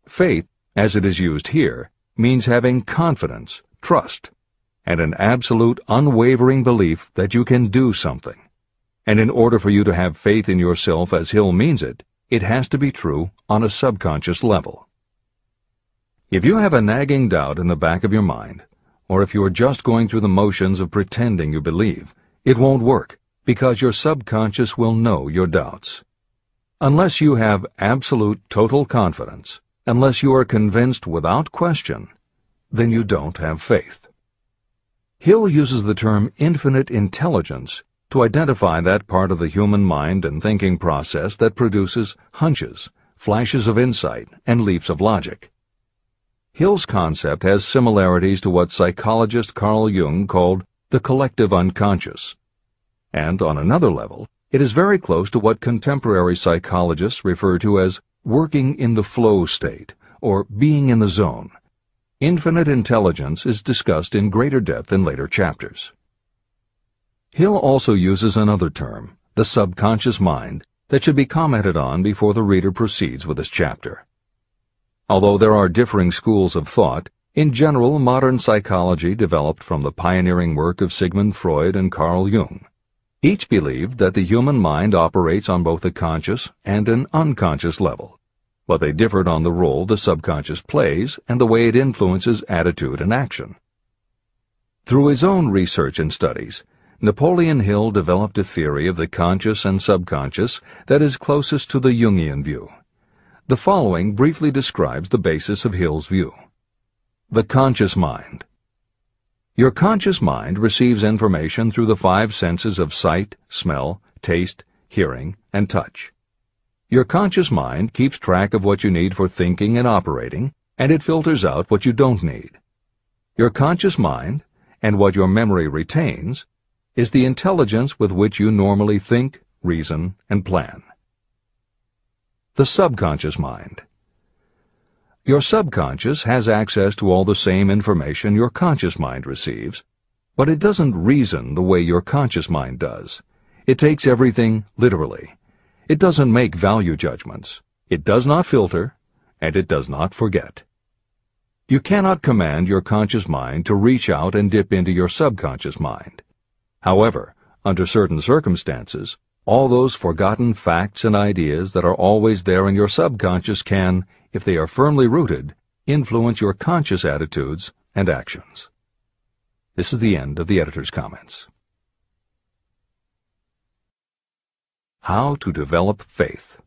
Faith, as it is used here, means having confidence, trust, and an absolute unwavering belief that you can do something. And in order for you to have faith in yourself as Hill means it, it has to be true on a subconscious level. If you have a nagging doubt in the back of your mind, or if you are just going through the motions of pretending you believe, it won't work, because your subconscious will know your doubts. Unless you have absolute total confidence, unless you are convinced without question, then you don't have faith. Hill uses the term infinite intelligence to identify that part of the human mind and thinking process that produces hunches, flashes of insight, and leaps of logic. Hill's concept has similarities to what psychologist Carl Jung called the collective unconscious. And on another level, it is very close to what contemporary psychologists refer to as working in the flow state, or being in the zone. Infinite intelligence is discussed in greater depth in later chapters. Hill also uses another term, the subconscious mind, that should be commented on before the reader proceeds with this chapter. Although there are differing schools of thought, in general modern psychology developed from the pioneering work of Sigmund Freud and Carl Jung. Each believed that the human mind operates on both a conscious and an unconscious level, but they differed on the role the subconscious plays and the way it influences attitude and action. Through his own research and studies, Napoleon Hill developed a theory of the conscious and subconscious that is closest to the Jungian view. The following briefly describes the basis of Hill's view. The conscious mind. Your conscious mind receives information through the five senses of sight, smell, taste, hearing, and touch. Your conscious mind keeps track of what you need for thinking and operating, and it filters out what you don't need. Your conscious mind, and what your memory retains, is the intelligence with which you normally think, reason, and plan. The subconscious mind. Your subconscious has access to all the same information your conscious mind receives, but it doesn't reason the way your conscious mind does. It takes everything literally. It doesn't make value judgments. It does not filter, and it does not forget. You cannot command your conscious mind to reach out and dip into your subconscious mind. However, under certain circumstances, all those forgotten facts and ideas that are always there in your subconscious can, if they are firmly rooted, influence your conscious attitudes and actions. This is the end of the editor's comments. How to develop faith.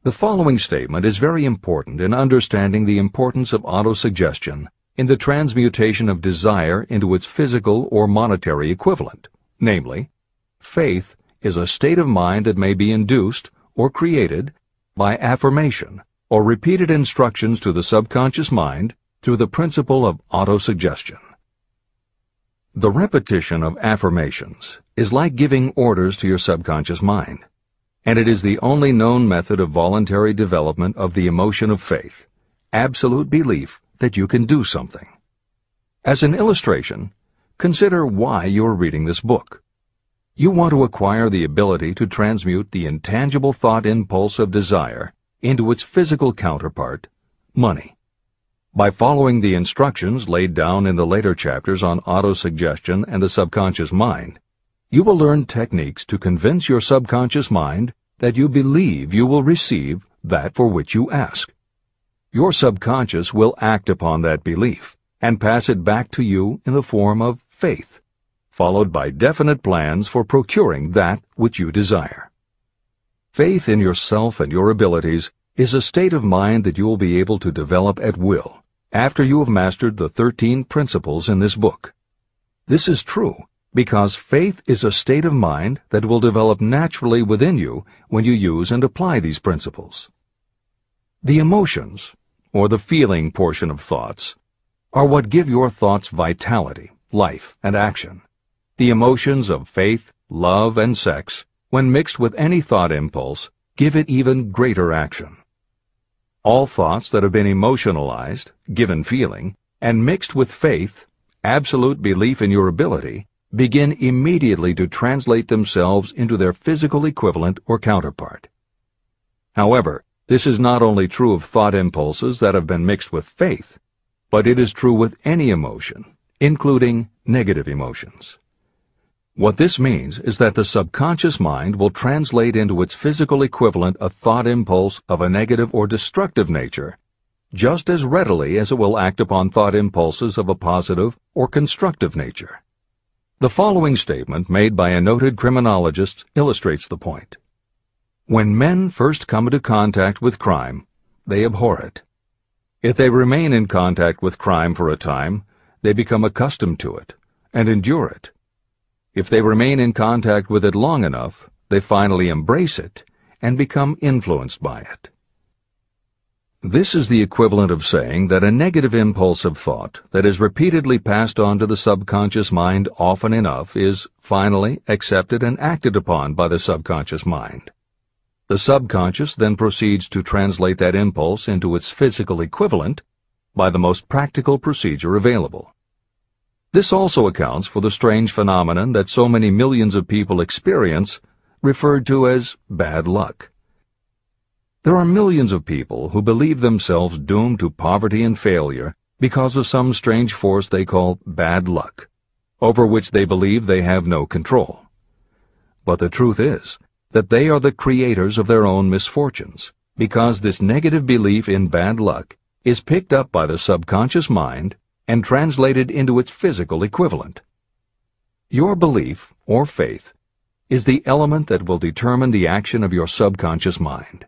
The following statement is very important in understanding the importance of autosuggestion in the transmutation of desire into its physical or monetary equivalent, namely, faith is a state of mind that may be induced or created by affirmation or repeated instructions to the subconscious mind through the principle of autosuggestion. The repetition of affirmations is like giving orders to your subconscious mind, and it is the only known method of voluntary development of the emotion of faith, absolute belief that you can do something. As an illustration, consider why you are reading this book. You want to acquire the ability to transmute the intangible thought impulse of desire into its physical counterpart, money. By following the instructions laid down in the later chapters on autosuggestion and the subconscious mind, you will learn techniques to convince your subconscious mind that you believe you will receive that for which you ask. Your subconscious will act upon that belief and pass it back to you in the form of faith, followed by definite plans for procuring that which you desire. Faith in yourself and your abilities is a state of mind that you will be able to develop at will after you have mastered the 13 principles in this book. This is true because faith is a state of mind that will develop naturally within you when you use and apply these principles. The emotions, or the feeling portion of thoughts, are what give your thoughts vitality, life, and action. The emotions of faith, love, and sex, when mixed with any thought impulse, give it even greater action. All thoughts that have been emotionalized, given feeling, and mixed with faith, absolute belief in your ability, begin immediately to translate themselves into their physical equivalent or counterpart. However, this is not only true of thought impulses that have been mixed with faith, but it is true with any emotion, including negative emotions. What this means is that the subconscious mind will translate into its physical equivalent a thought impulse of a negative or destructive nature just as readily as it will act upon thought impulses of a positive or constructive nature. The following statement made by a noted criminologist illustrates the point. When men first come into contact with crime, they abhor it. If they remain in contact with crime for a time, they become accustomed to it and endure it. If they remain in contact with it long enough, they finally embrace it and become influenced by it. This is the equivalent of saying that a negative impulse of thought that is repeatedly passed on to the subconscious mind often enough is finally accepted and acted upon by the subconscious mind. The subconscious then proceeds to translate that impulse into its physical equivalent by the most practical procedure available. This also accounts for the strange phenomenon that so many millions of people experience, referred to as bad luck. There are millions of people who believe themselves doomed to poverty and failure because of some strange force they call bad luck, over which they believe they have no control. But the truth is that they are the creators of their own misfortunes, because this negative belief in bad luck is picked up by the subconscious mind and translated into its physical equivalent. Your belief, or faith, is the element that will determine the action of your subconscious mind.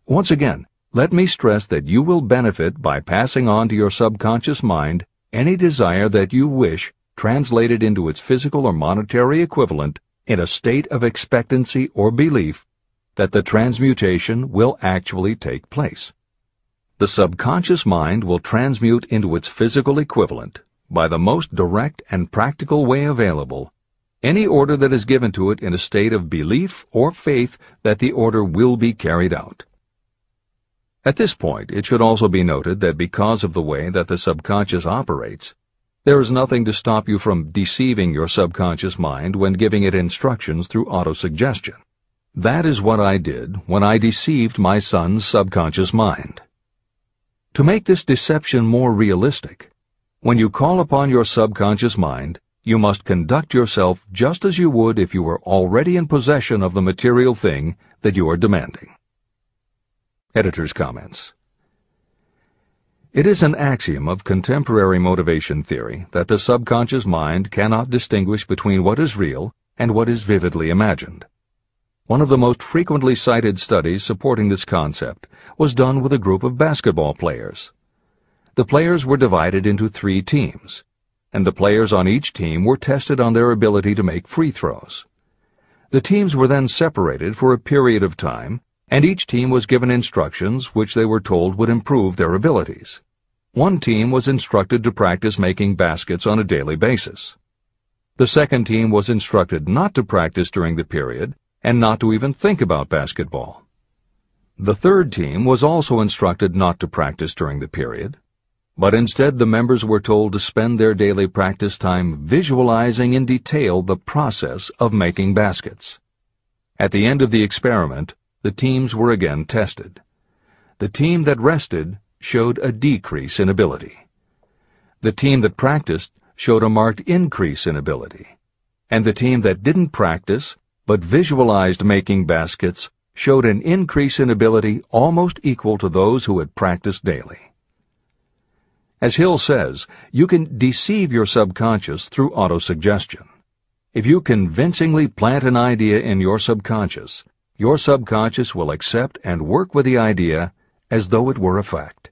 Once again, let me stress that you will benefit by passing on to your subconscious mind any desire that you wish translated into its physical or monetary equivalent in a state of expectancy or belief that the transmutation will actually take place. The subconscious mind will transmute into its physical equivalent, by the most direct and practical way available, any order that is given to it in a state of belief or faith that the order will be carried out. At this point, it should also be noted that because of the way that the subconscious operates, there is nothing to stop you from deceiving your subconscious mind when giving it instructions through autosuggestion. That is what I did when I deceived my son's subconscious mind. To make this deception more realistic, when you call upon your subconscious mind, you must conduct yourself just as you would if you were already in possession of the material thing that you are demanding. Editor's comments. It is an axiom of contemporary motivation theory that the subconscious mind cannot distinguish between what is real and what is vividly imagined. One of the most frequently cited studies supporting this concept was done with a group of basketball players. The players were divided into 3 teams, and the players on each team were tested on their ability to make free throws. The teams were then separated for a period of time, and each team was given instructions which they were told would improve their abilities. One team was instructed to practice making baskets on a daily basis. The second team was instructed not to practice during the period and not to even think about basketball. The third team was also instructed not to practice during the period, but instead the members were told to spend their daily practice time visualizing in detail the process of making baskets. At the end of the experiment, the teams were again tested. The team that rested showed a decrease in ability. The team that practiced showed a marked increase in ability. And the team that didn't practice, but visualized making baskets, showed an increase in ability almost equal to those who had practiced daily. As Hill says, you can deceive your subconscious through autosuggestion. If you convincingly plant an idea in your subconscious will accept and work with the idea as though it were a fact.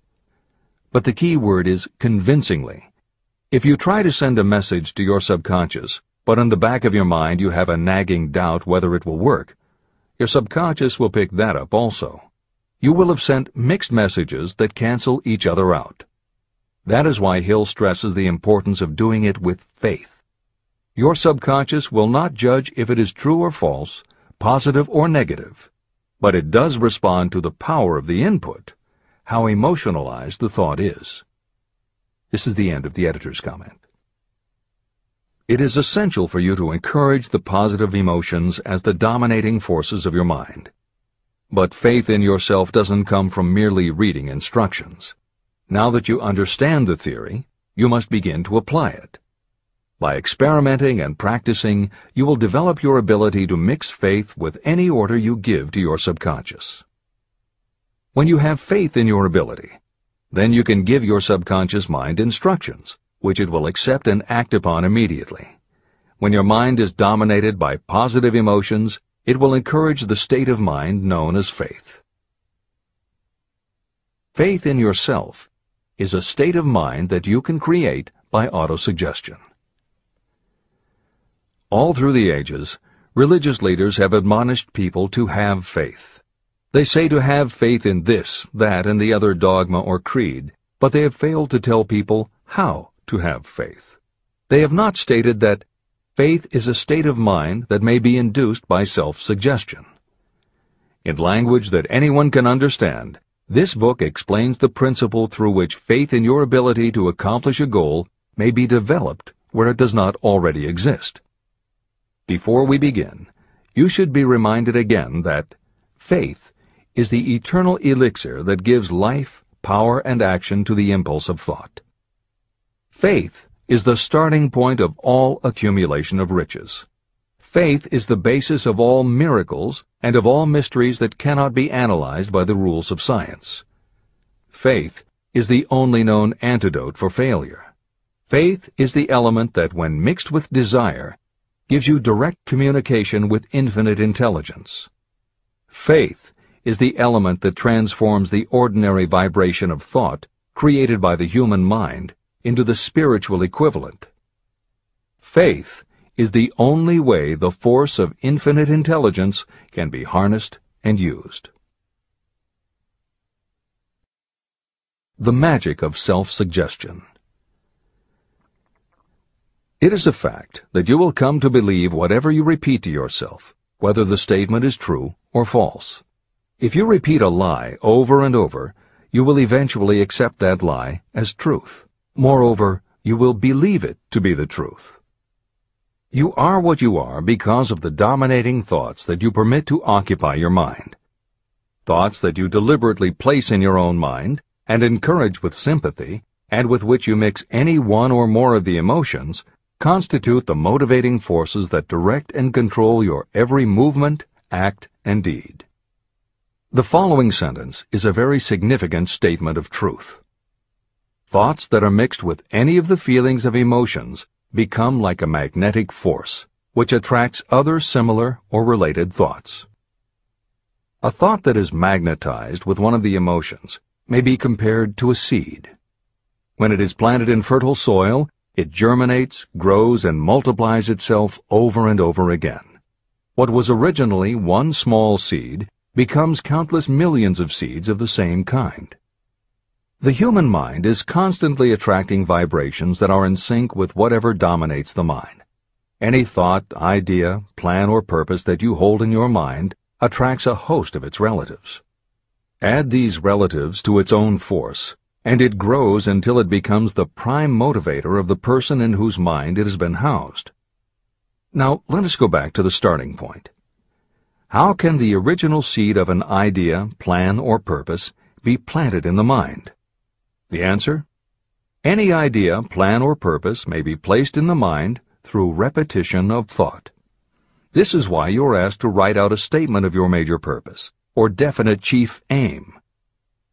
But the key word is convincingly. If you try to send a message to your subconscious, but in the back of your mind you have a nagging doubt whether it will work, your subconscious will pick that up also. You will have sent mixed messages that cancel each other out. That is why Hill stresses the importance of doing it with faith. Your subconscious will not judge if it is true or false, positive or negative, but it does respond to the power of the input, how emotionalized the thought is. This is the end of the editor's comment. It is essential for you to encourage the positive emotions as the dominating forces of your mind. But faith in yourself doesn't come from merely reading instructions. Now that you understand the theory, you must begin to apply it. By experimenting and practicing, you will develop your ability to mix faith with any order you give to your subconscious. When you have faith in your ability, then you can give your subconscious mind instructions, which it will accept and act upon immediately. When your mind is dominated by positive emotions, it will encourage the state of mind known as faith. Faith in yourself is a state of mind that you can create by autosuggestion. All through the ages, religious leaders have admonished people to have faith. They say to have faith in this, that, and the other dogma or creed, but they have failed to tell people how to have faith. They have not stated that faith is a state of mind that may be induced by self-suggestion. In language that anyone can understand, this book explains the principle through which faith in your ability to accomplish a goal may be developed where it does not already exist. Before we begin, you should be reminded again that faith is the eternal elixir that gives life, power, and action to the impulse of thought. Faith is the starting point of all accumulation of riches. Faith is the basis of all miracles and of all mysteries that cannot be analyzed by the rules of science. Faith is the only known antidote for failure. Faith is the element that, when mixed with desire, gives you direct communication with infinite intelligence. Faith is the element that transforms the ordinary vibration of thought created by the human mind into the spiritual equivalent. Faith is the only way the force of infinite intelligence can be harnessed and used. The magic of self-suggestion. It is a fact that you will come to believe whatever you repeat to yourself, whether the statement is true or false. If you repeat a lie over and over, you will eventually accept that lie as truth. Moreover, you will believe it to be the truth. You are what you are because of the dominating thoughts that you permit to occupy your mind. Thoughts that you deliberately place in your own mind and encourage with sympathy, and with which you mix any one or more of the emotions, constitute the motivating forces that direct and control your every movement, act, and deed. The following sentence is a very significant statement of truth. Thoughts that are mixed with any of the feelings of emotions become like a magnetic force, which attracts other similar or related thoughts. A thought that is magnetized with one of the emotions may be compared to a seed. When it is planted in fertile soil, it germinates, grows, and multiplies itself over and over again. What was originally one small seed becomes countless millions of seeds of the same kind. The human mind is constantly attracting vibrations that are in sync with whatever dominates the mind. Any thought, idea, plan, or purpose that you hold in your mind attracts a host of its relatives. Add these relatives to its own force, and it grows until it becomes the prime motivator of the person in whose mind it has been housed. Now, let us go back to the starting point. How can the original seed of an idea, plan, or purpose be planted in the mind? The answer? Any idea, plan, or purpose may be placed in the mind through repetition of thought. This is why you are asked to write out a statement of your major purpose, or definite chief aim.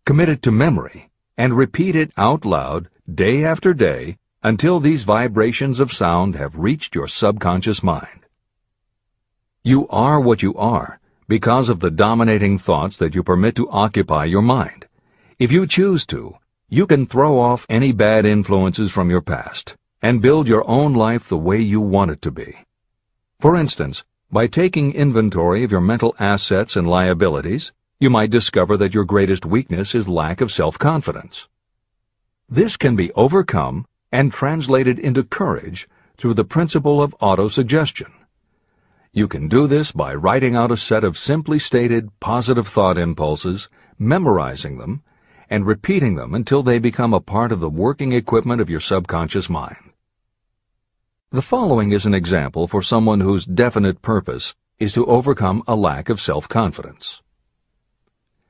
Commit it to memory, and repeat it out loud day after day until these vibrations of sound have reached your subconscious mind. You are what you are because of the dominating thoughts that you permit to occupy your mind. If you choose to, you can throw off any bad influences from your past and build your own life the way you want it to be. For instance, by taking inventory of your mental assets and liabilities, you might discover that your greatest weakness is lack of self-confidence. This can be overcome and translated into courage through the principle of autosuggestion. You can do this by writing out a set of simply stated positive thought impulses, memorizing them, and repeating them until they become a part of the working equipment of your subconscious mind. The following is an example for someone whose definite purpose is to overcome a lack of self-confidence.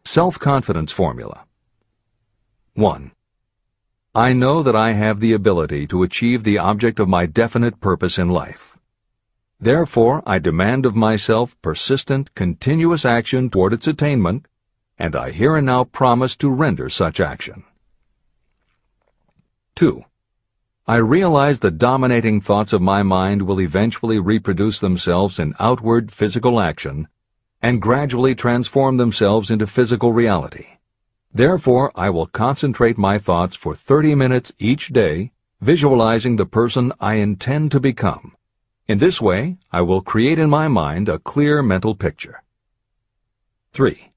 Self-confidence formula. 1. I know that I have the ability to achieve the object of my definite purpose in life. Therefore, I demand of myself persistent, continuous action toward its attainment, and I here and now promise to render such action. 2. I realize the dominating thoughts of my mind will eventually reproduce themselves in outward physical action and gradually transform themselves into physical reality. Therefore, I will concentrate my thoughts for 30 minutes each day, visualizing the person I intend to become. In this way, I will create in my mind a clear mental picture. 3.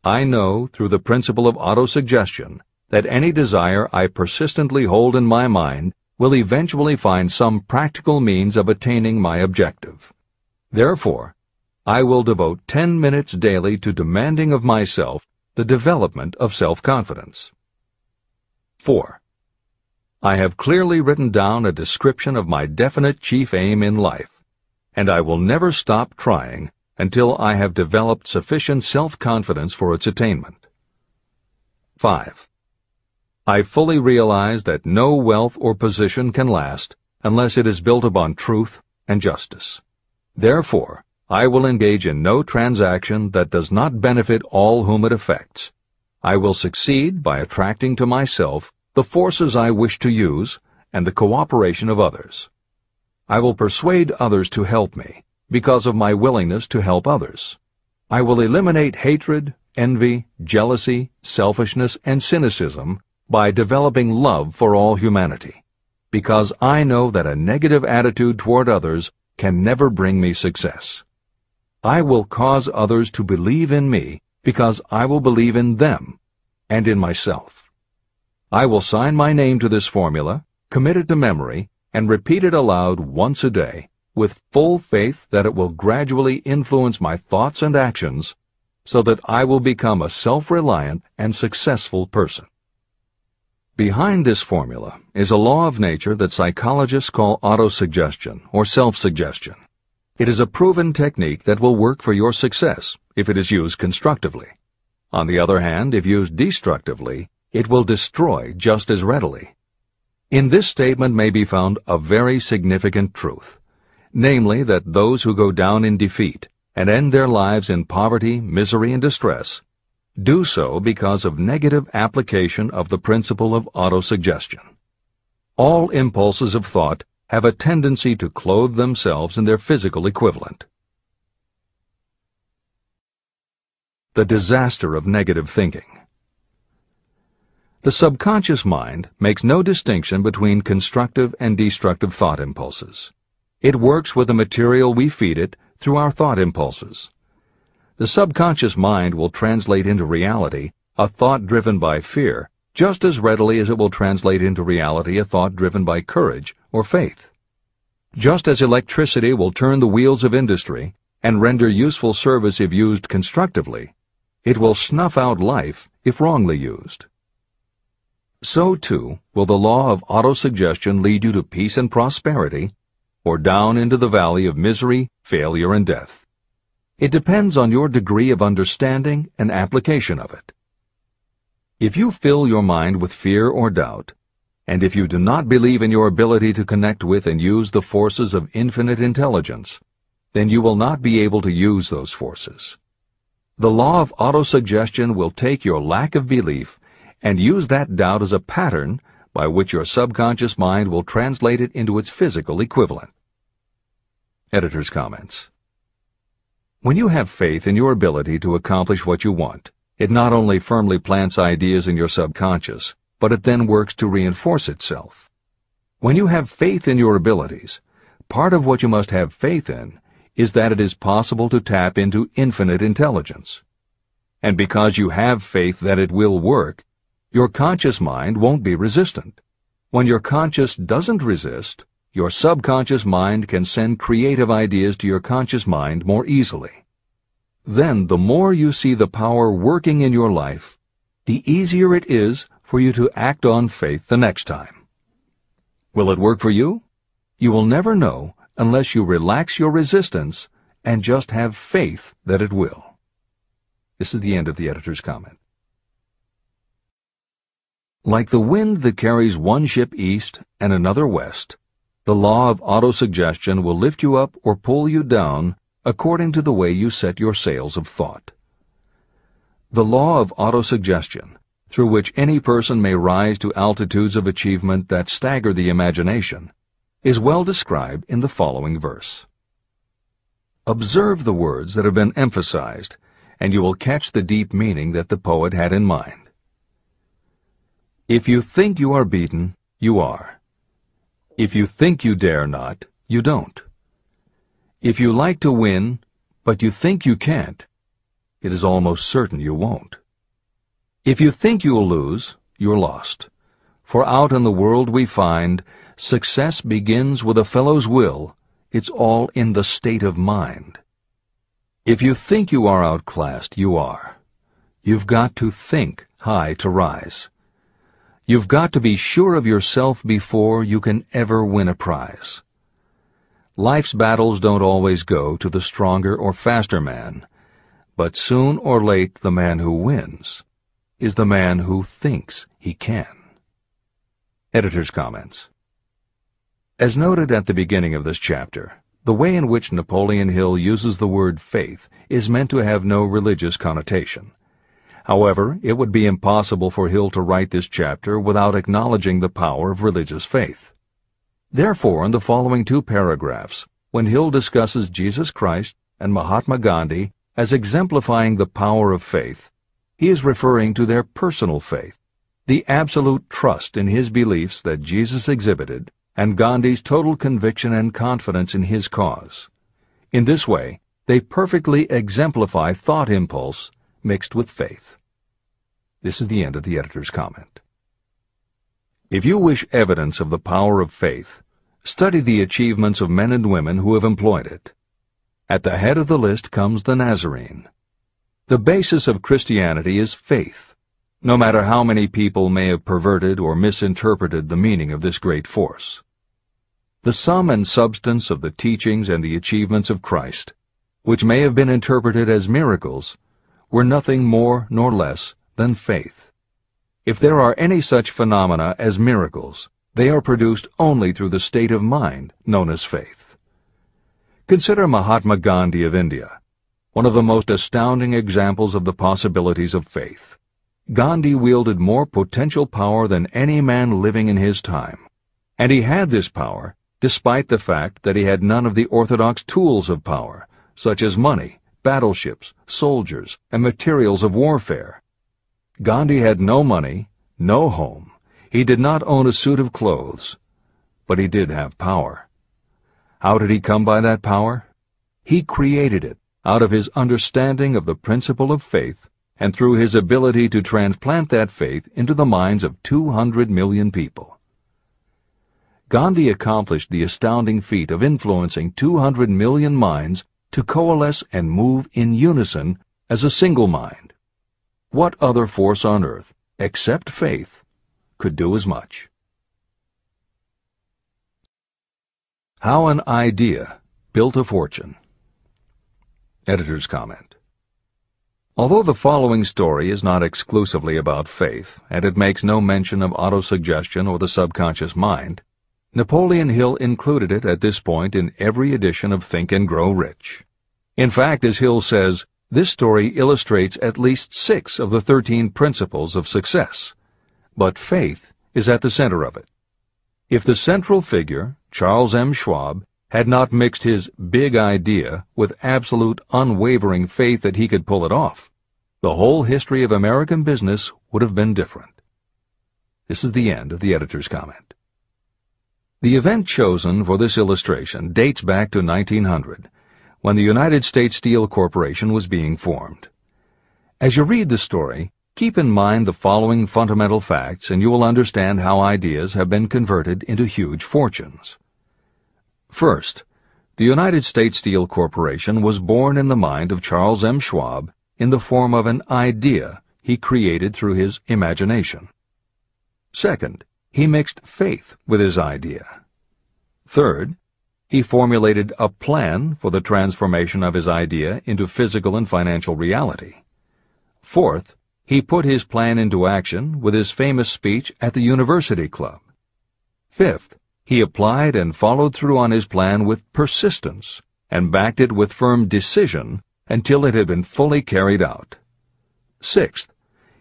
I know, through the principle of autosuggestion, that any desire I persistently hold in my mind will eventually find some practical means of attaining my objective. Therefore, I will devote 10 minutes daily to demanding of myself the development of self-confidence. 4. I have clearly written down a description of my definite chief aim in life, and I will never stop trying until I have developed sufficient self-confidence for its attainment. 5. I fully realize that no wealth or position can last unless it is built upon truth and justice. Therefore, I will engage in no transaction that does not benefit all whom it affects. I will succeed by attracting to myself the forces I wish to use and the cooperation of others. I will persuade others to help me because of my willingness to help others. I will eliminate hatred, envy, jealousy, selfishness, and cynicism by developing love for all humanity. because I know that a negative attitude toward others can never bring me success. I will cause others to believe in me because I will believe in them and in myself. I will sign my name to this formula, commit it to memory, and repeat it aloud once a day, with full faith that it will gradually influence my thoughts and actions so that I will become a self-reliant and successful person. Behind this formula is a law of nature that psychologists call autosuggestion or self-suggestion. It is a proven technique that will work for your success if it is used constructively. On the other hand, if used destructively, it will destroy just as readily. In this statement may be found a very significant truth, namely that those who go down in defeat and end their lives in poverty, misery, and distress do so because of negative application of the principle of autosuggestion. All impulses of thought have a tendency to clothe themselves in their physical equivalent. The disaster of negative thinking. The subconscious mind makes no distinction between constructive and destructive thought impulses. It works with the material we feed it through our thought impulses. The subconscious mind will translate into reality a thought driven by fear just as readily as it will translate into reality a thought driven by courage or faith. Just as electricity will turn the wheels of industry and render useful service if used constructively, it will snuff out life if wrongly used. So, too, will the law of autosuggestion lead you to peace and prosperity, or down into the valley of misery, failure, and death. It depends on your degree of understanding and application of it. If you fill your mind with fear or doubt, and if you do not believe in your ability to connect with and use the forces of infinite intelligence, then you will not be able to use those forces. The law of autosuggestion will take your lack of belief and use that doubt as a pattern by which your subconscious mind will translate it into its physical equivalent. Editor's comments. When you have faith in your ability to accomplish what you want, it not only firmly plants ideas in your subconscious, but it then works to reinforce itself. When you have faith in your abilities, part of what you must have faith in is that it is possible to tap into infinite intelligence. And because you have faith that it will work, your conscious mind won't be resistant. When your conscious doesn't resist, your subconscious mind can send creative ideas to your conscious mind more easily. Then, the more you see the power working in your life, the easier it is for you to act on faith the next time. Will it work for you? You will never know unless you relax your resistance and just have faith that it will. This is the end of the editor's comment. Like the wind that carries one ship east and another west, the law of autosuggestion will lift you up or pull you down according to the way you set your sails of thought. The law of autosuggestion, through which any person may rise to altitudes of achievement that stagger the imagination, is well described in the following verse. Observe the words that have been emphasized, and you will catch the deep meaning that the poet had in mind. If you think you are beaten, you are. If you think you dare not, you don't. If you like to win, but you think you can't, it is almost certain you won't. If you think you'll lose, you're lost. For out in the world we find, success begins with a fellow's will. It's all in the state of mind. If you think you are outclassed, you are. You've got to think high to rise. You've got to be sure of yourself before you can ever win a prize. Life's battles don't always go to the stronger or faster man, but soon or late the man who wins is the man who thinks he can. Editor's comments. As noted at the beginning of this chapter, the way in which Napoleon Hill uses the word faith is meant to have no religious connotation. However, it would be impossible for Hill to write this chapter without acknowledging the power of religious faith. Therefore, in the following 2 paragraphs, when Hill discusses Jesus Christ and Mahatma Gandhi as exemplifying the power of faith, he is referring to their personal faith, the absolute trust in his beliefs that Jesus exhibited, and Gandhi's total conviction and confidence in his cause. In this way, they perfectly exemplify thought impulse mixed with faith. This is the end of the editor's comment. If you wish evidence of the power of faith, study the achievements of men and women who have employed it. At the head of the list comes the Nazarene. The basis of Christianity is faith, no matter how many people may have perverted or misinterpreted the meaning of this great force. The sum and substance of the teachings and the achievements of Christ, which may have been interpreted as miracles, were nothing more nor less than faith. If there are any such phenomena as miracles, they are produced only through the state of mind known as faith. Consider Mahatma Gandhi of India, one of the most astounding examples of the possibilities of faith. Gandhi wielded more potential power than any man living in his time, and he had this power despite the fact that he had none of the orthodox tools of power, such as money, battleships, soldiers, and materials of warfare. Gandhi had no money, no home. He did not own a suit of clothes, but he did have power. How did he come by that power? He created it out of his understanding of the principle of faith and through his ability to transplant that faith into the minds of 200 million people. Gandhi accomplished the astounding feat of influencing 200 million minds to coalesce and move in unison as a single mind. What other force on earth, except faith, could do as much? How an idea built a fortune. Editor's comment. Although the following story is not exclusively about faith, and it makes no mention of autosuggestion or the subconscious mind, Napoleon Hill included it at this point in every edition of Think and Grow Rich. In fact, as Hill says, this story illustrates at least 6 of the 13 principles of success, but faith is at the center of it. If the central figure, Charles M. Schwab, had not mixed his big idea with absolute unwavering faith that he could pull it off, the whole history of American business would have been different. This is the end of the editor's comment. The event chosen for this illustration dates back to 1900, when the United States Steel Corporation was being formed. As you read the story, keep in mind the following fundamental facts and you will understand how ideas have been converted into huge fortunes. First, the United States Steel Corporation was born in the mind of Charles M. Schwab in the form of an idea he created through his imagination. Second, he mixed faith with his idea. Third, he formulated a plan for the transformation of his idea into physical and financial reality. Fourth, he put his plan into action with his famous speech at the University Club. Fifth, he applied and followed through on his plan with persistence and backed it with firm decision until it had been fully carried out. Sixth,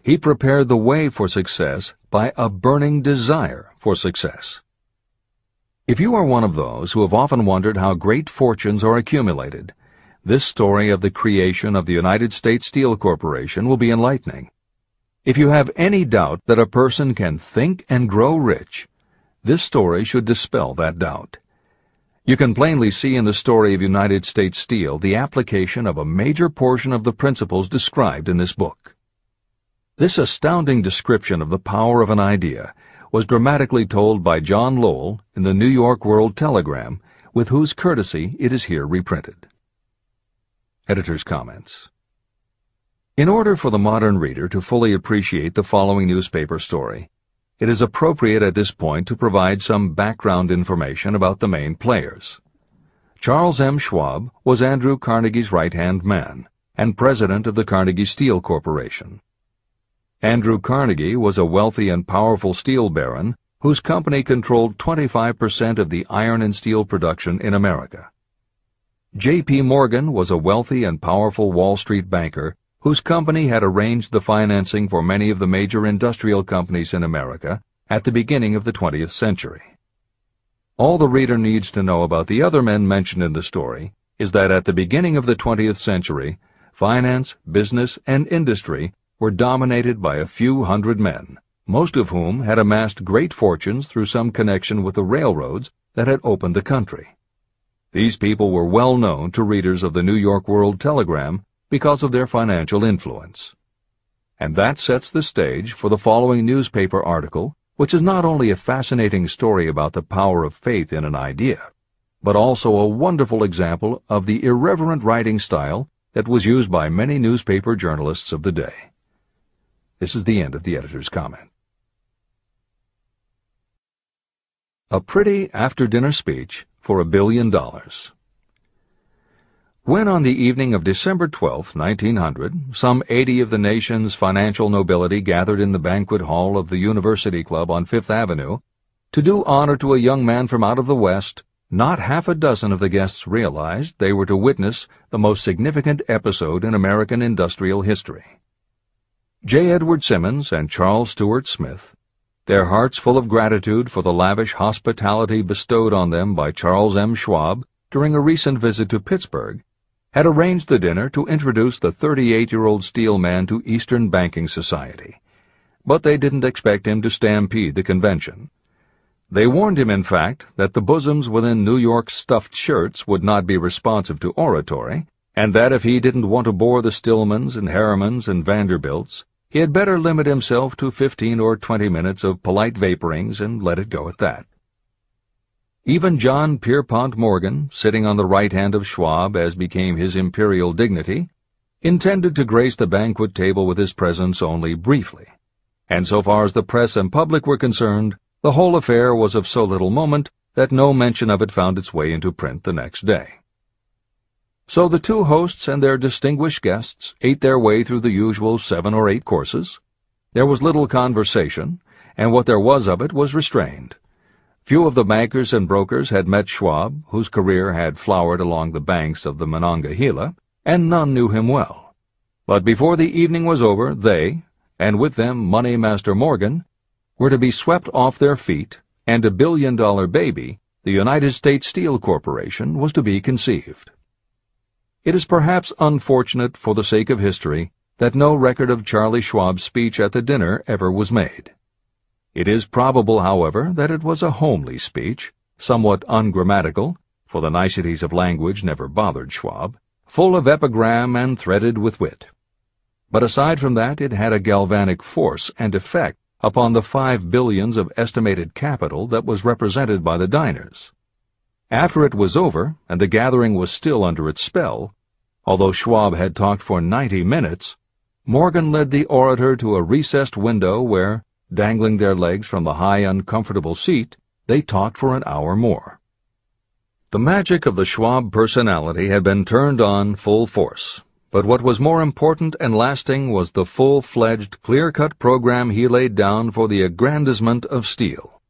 he prepared the way for success by a burning desire for success. If you are one of those who have often wondered how great fortunes are accumulated, this story of the creation of the United States Steel Corporation will be enlightening. If you have any doubt that a person can think and grow rich, this story should dispel that doubt. You can plainly see in the story of United States Steel the application of a major portion of the principles described in this book. This astounding description of the power of an idea was dramatically told by John Lowell in the New York World Telegram, with whose courtesy it is here reprinted. Editor's comments. In order for the modern reader to fully appreciate the following newspaper story, it is appropriate at this point to provide some background information about the main players. Charles M. Schwab was Andrew Carnegie's right-hand man and president of the Carnegie Steel Corporation. Andrew Carnegie was a wealthy and powerful steel baron whose company controlled 25% of the iron and steel production in America. J.P. Morgan was a wealthy and powerful Wall Street banker whose company had arranged the financing for many of the major industrial companies in America at the beginning of the 20th century. All the reader needs to know about the other men mentioned in the story is that at the beginning of the 20th century, finance, business, and industry were dominated by a few hundred men, most of whom had amassed great fortunes through some connection with the railroads that had opened the country. These people were well known to readers of the New York World Telegram because of their financial influence. And that sets the stage for the following newspaper article, which is not only a fascinating story about the power of faith in an idea, but also a wonderful example of the irreverent writing style that was used by many newspaper journalists of the day. This is the end of the editor's comment. A pretty after-dinner speech for $1 billion. When on the evening of December 12, 1900, some 80 of the nation's financial nobility gathered in the banquet hall of the University Club on Fifth Avenue to do honor to a young man from out of the West, not half a dozen of the guests realized they were to witness the most significant episode in American industrial history. J. Edward Simmons and Charles Stewart Smith, their hearts full of gratitude for the lavish hospitality bestowed on them by Charles M. Schwab during a recent visit to Pittsburgh, had arranged the dinner to introduce the 38-year-old steel man to Eastern banking society. But they didn't expect him to stampede the convention. They warned him, in fact, that the bosoms within New York's stuffed shirts would not be responsive to oratory, and that if he didn't want to bore the Stillmans and Harrimans and Vanderbilts, he had better limit himself to 15 or 20 minutes of polite vaporings and let it go at that. Even John Pierpont Morgan, sitting on the right hand of Schwab as became his imperial dignity, intended to grace the banquet table with his presence only briefly, and so far as the press and public were concerned, the whole affair was of so little moment that no mention of it found its way into print the next day. So the two hosts and their distinguished guests ate their way through the usual 7 or 8 courses. There was little conversation, and what there was of it was restrained. Few of the bankers and brokers had met Schwab, whose career had flowered along the banks of the Monongahela, and none knew him well. But before the evening was over, they, and with them Money Master Morgan, were to be swept off their feet, and $1 billion baby, the United States Steel Corporation, was to be conceived. It is perhaps unfortunate for the sake of history that no record of Charlie Schwab's speech at the dinner ever was made. It is probable, however, that it was a homely speech, somewhat ungrammatical, for the niceties of language never bothered Schwab, full of epigram and threaded with wit. But aside from that, it had a galvanic force and effect upon the 5 billions of estimated capital that was represented by the diners. After it was over, and the gathering was still under its spell, although Schwab had talked for 90 minutes, Morgan led the orator to a recessed window where, dangling their legs from the high, uncomfortable seat, they talked for an hour more. The magic of the Schwab personality had been turned on full force, but what was more important and lasting was the full-fledged, clear-cut program he laid down for the aggrandizement of steel.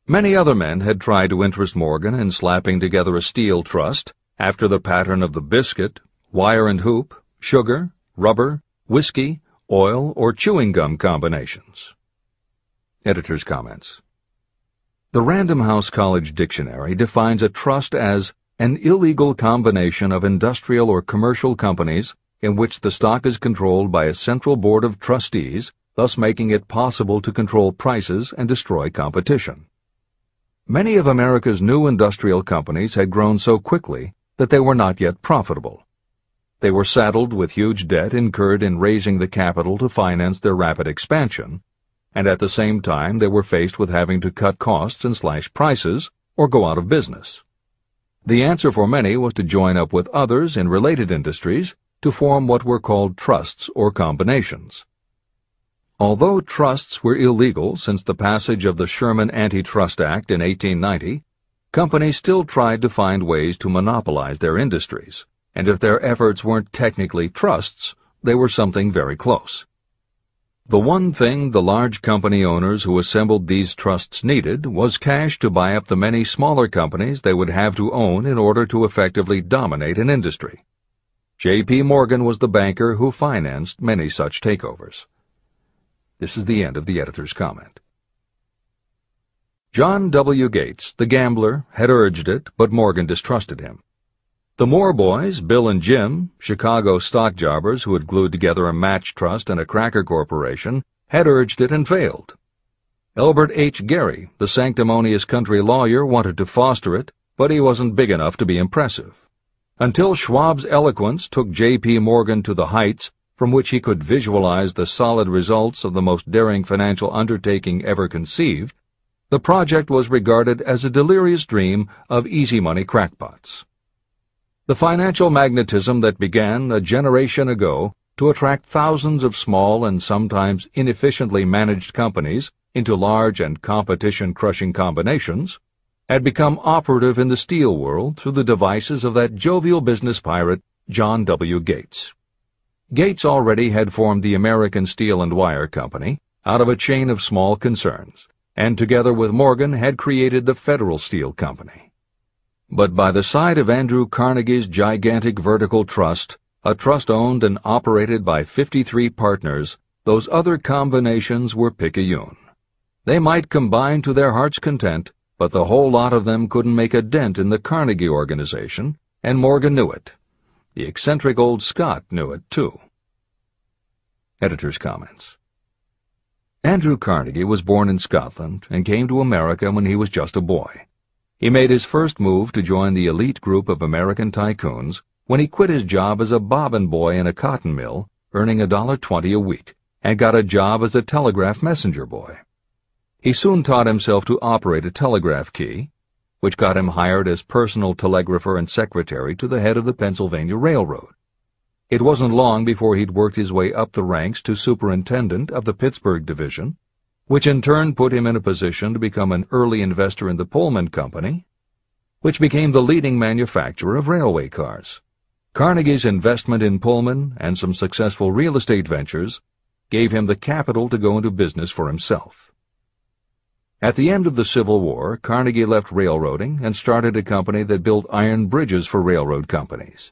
Many other men had tried to interest Morgan in slapping together a steel trust after the pattern of the biscuit, wire and hoop, sugar, rubber, whiskey, oil, or chewing gum combinations. Editor's comments. The Random House College Dictionary defines a trust as an illegal combination of industrial or commercial companies in which the stock is controlled by a central board of trustees, thus making it possible to control prices and destroy competition. Many of America's new industrial companies had grown so quickly that they were not yet profitable. They were saddled with huge debt incurred in raising the capital to finance their rapid expansion, and at the same time they were faced with having to cut costs and slash prices or go out of business. The answer for many was to join up with others in related industries to form what were called trusts or combinations. Although trusts were illegal since the passage of the Sherman Antitrust Act in 1890, companies still tried to find ways to monopolize their industries, and if their efforts weren't technically trusts, they were something very close. The one thing the large company owners who assembled these trusts needed was cash to buy up the many smaller companies they would have to own in order to effectively dominate an industry. J.P. Morgan was the banker who financed many such takeovers. This is the end of the editor's comment. John W. Gates, the gambler, had urged it, but Morgan distrusted him. The Moore boys, Bill and Jim, Chicago stock jobbers who had glued together a match trust and a cracker corporation, had urged it and failed, Elbert H. Gary, the sanctimonious country lawyer, wanted to foster it, but he wasn't big enough to be impressive. Until Schwab's eloquence took J.P. Morgan to the heights from which he could visualize the solid results of the most daring financial undertaking ever conceived, the project was regarded as a delirious dream of easy-money crackpots. The financial magnetism that began a generation ago to attract thousands of small and sometimes inefficiently managed companies into large and competition-crushing combinations had become operative in the steel world through the devices of that jovial business pirate, John W. Gates. Gates already had formed the American Steel and Wire Company out of a chain of small concerns, and together with Morgan had created the Federal Steel Company. But by the side of Andrew Carnegie's gigantic vertical trust, a trust owned and operated by 53 partners, those other combinations were picayune. They might combine to their heart's content, but the whole lot of them couldn't make a dent in the Carnegie organization, and Morgan knew it. The eccentric old Scot knew it, too. Editor's comments. Andrew Carnegie was born in Scotland and came to America when he was just a boy. He made his first move to join the elite group of American tycoons when he quit his job as a bobbin boy in a cotton mill, earning $1.20 a week, and got a job as a telegraph messenger boy. He soon taught himself to operate a telegraph key, which got him hired as personal telegrapher and secretary to the head of the Pennsylvania Railroad. It wasn't long before he'd worked his way up the ranks to superintendent of the Pittsburgh division, which in turn put him in a position to become an early investor in the Pullman Company, which became the leading manufacturer of railway cars. Carnegie's investment in Pullman and some successful real estate ventures gave him the capital to go into business for himself. At the end of the Civil War, Carnegie left railroading and started a company that built iron bridges for railroad companies.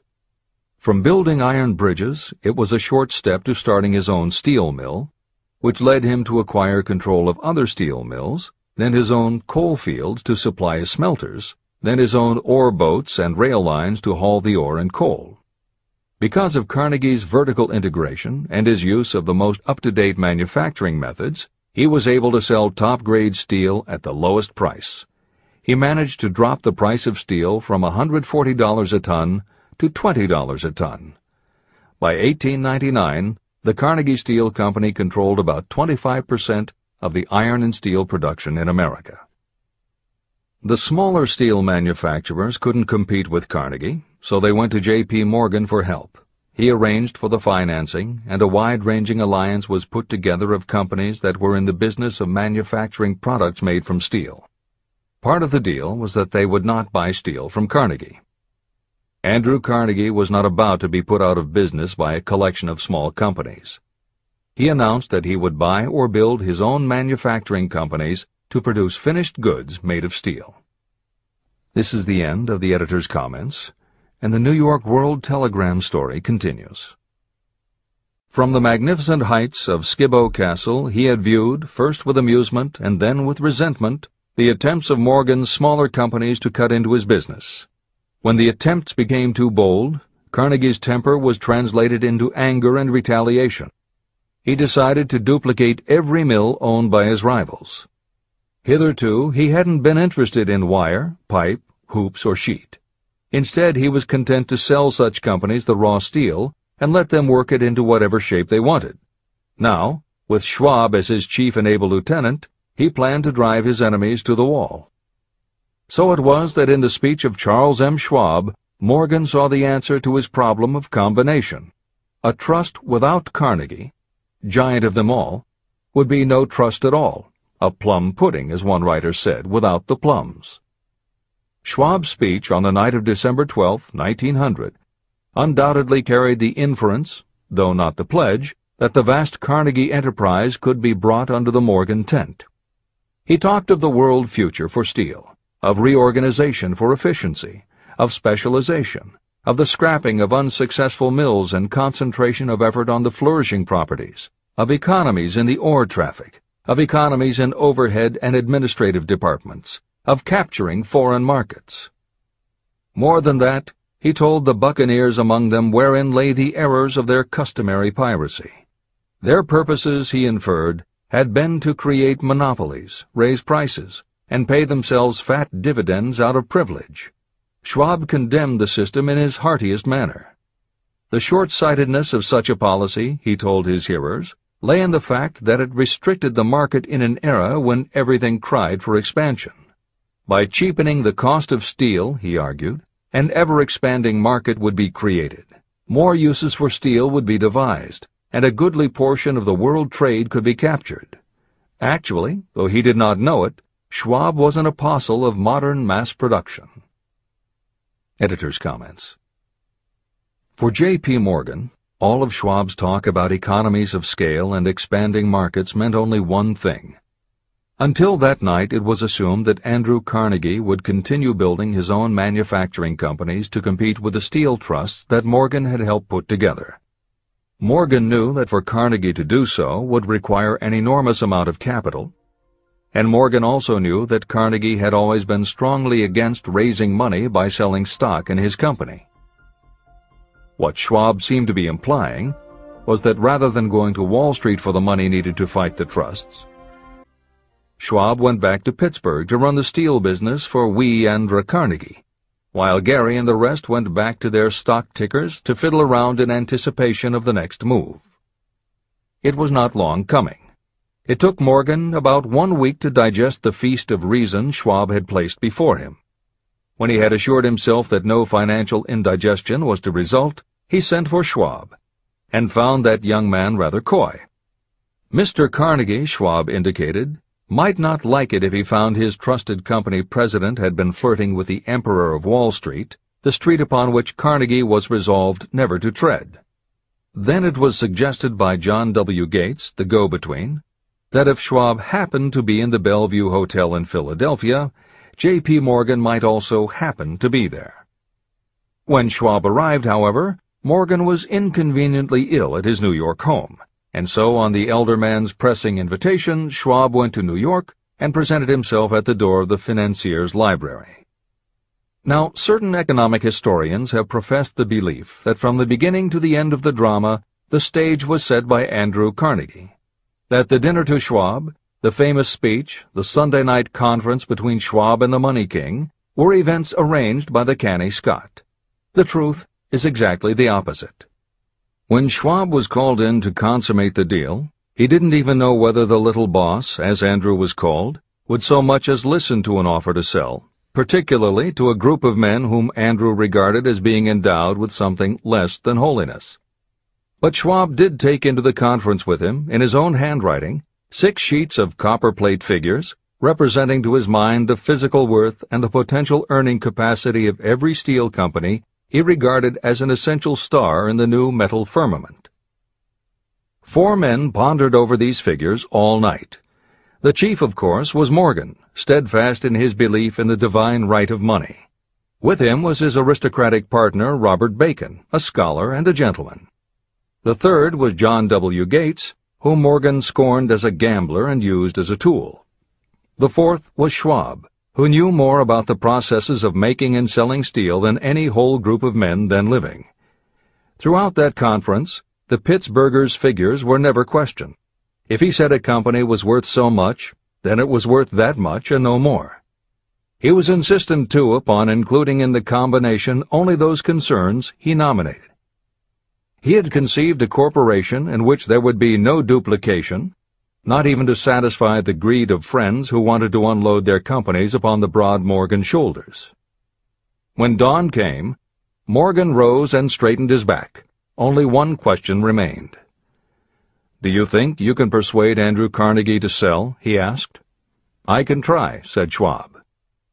From building iron bridges, it was a short step to starting his own steel mill, which led him to acquire control of other steel mills, then his own coal fields to supply his smelters, then his own ore boats and rail lines to haul the ore and coal. Because of Carnegie's vertical integration and his use of the most up-to-date manufacturing methods, he was able to sell top-grade steel at the lowest price. He managed to drop the price of steel from $140 a ton to $20 a ton. By 1899, the Carnegie Steel Company controlled about 25% of the iron and steel production in America. The smaller steel manufacturers couldn't compete with Carnegie, so they went to J.P. Morgan for help. He arranged for the financing, and a wide-ranging alliance was put together of companies that were in the business of manufacturing products made from steel. Part of the deal was that they would not buy steel from Carnegie. Andrew Carnegie was not about to be put out of business by a collection of small companies. He announced that he would buy or build his own manufacturing companies to produce finished goods made of steel. This is the end of the editor's comments, and the New York World Telegram story continues. From the magnificent heights of Skibo Castle he had viewed, first with amusement and then with resentment, the attempts of Morgan's smaller companies to cut into his business. When the attempts became too bold, Carnegie's temper was translated into anger and retaliation. He decided to duplicate every mill owned by his rivals. Hitherto, he hadn't been interested in wire, pipe, hoops, or sheet. Instead, he was content to sell such companies the raw steel and let them work it into whatever shape they wanted. Now, with Schwab as his chief and able lieutenant, he planned to drive his enemies to the wall. So it was that in the speech of Charles M. Schwab, Morgan saw the answer to his problem of combination. A trust without Carnegie, giant of them all, would be no trust at all, a plum pudding, as one writer said, without the plums. Schwab's speech on the night of December 12, 1900, undoubtedly carried the inference, though not the pledge, that the vast Carnegie enterprise could be brought under the Morgan tent. He talked of the world future for steel, of reorganization for efficiency, of specialization, of the scrapping of unsuccessful mills and concentration of effort on the flourishing properties, of economies in the ore traffic, of economies in overhead and administrative departments, of capturing foreign markets. More than that, he told the buccaneers among them wherein lay the errors of their customary piracy. Their purposes, he inferred, had been to create monopolies, raise prices, and pay themselves fat dividends out of privilege. Schwab condemned the system in his heartiest manner. The short-sightedness of such a policy, he told his hearers, lay in the fact that it restricted the market in an era when everything cried for expansion. By cheapening the cost of steel, he argued, an ever-expanding market would be created. More uses for steel would be devised, and a goodly portion of the world trade could be captured. Actually, though he did not know it, Schwab was an apostle of modern mass production. Editor's comments. For J.P. Morgan, all of Schwab's talk about economies of scale and expanding markets meant only one thing. Until that night, it was assumed that Andrew Carnegie would continue building his own manufacturing companies to compete with the steel trusts that Morgan had helped put together. Morgan knew that for Carnegie to do so would require an enormous amount of capital, and Morgan also knew that Carnegie had always been strongly against raising money by selling stock in his company. What Schwab seemed to be implying was that rather than going to Wall Street for the money needed to fight the trusts, Schwab went back to Pittsburgh to run the steel business for Andrew Carnegie, while Gary and the rest went back to their stock tickers to fiddle around in anticipation of the next move. It was not long coming. It took Morgan about 1 week to digest the feast of reason Schwab had placed before him. When he had assured himself that no financial indigestion was to result, he sent for Schwab, and found that young man rather coy. Mr. Carnegie, Schwab indicated, might not like it if he found his trusted company president had been flirting with the Emperor of Wall Street, the street upon which Carnegie was resolved never to tread. Then it was suggested by John W. Gates, the go-between, that if Schwab happened to be in the Bellevue Hotel in Philadelphia, J.P. Morgan might also happen to be there. When Schwab arrived, however, Morgan was inconveniently ill at his New York home, and so on the elder man's pressing invitation, Schwab went to New York and presented himself at the door of the financier's library. Now, certain economic historians have professed the belief that from the beginning to the end of the drama, the stage was set by Andrew Carnegie, that the dinner to Schwab, the famous speech, the Sunday night conference between Schwab and the Money King, were events arranged by the canny Scot. The truth is exactly the opposite. When Schwab was called in to consummate the deal, he didn't even know whether the little boss, as Andrew was called, would so much as listen to an offer to sell, particularly to a group of men whom Andrew regarded as being endowed with something less than holiness. But Schwab did take into the conference with him, in his own handwriting, 6 sheets of copperplate figures, representing to his mind the physical worth and the potential earning capacity of every steel company he regarded as an essential star in the new metal firmament. 4 men pondered over these figures all night. The chief, of course, was Morgan, steadfast in his belief in the divine right of money. With him was his aristocratic partner, Robert Bacon, a scholar and a gentleman. The third was John W. Gates, whom Morgan scorned as a gambler and used as a tool. The fourth was Schwab, who knew more about the processes of making and selling steel than any whole group of men then living. Throughout that conference, the Pittsburgher's figures were never questioned. If he said a company was worth so much, then it was worth that much and no more. He was insistent, too, upon including in the combination only those concerns he nominated. He had conceived a corporation in which there would be no duplication, not even to satisfy the greed of friends who wanted to unload their companies upon the broad Morgan shoulders. When dawn came, Morgan rose and straightened his back. Only one question remained. "Do you think you can persuade Andrew Carnegie to sell?" he asked. "I can try," said Schwab.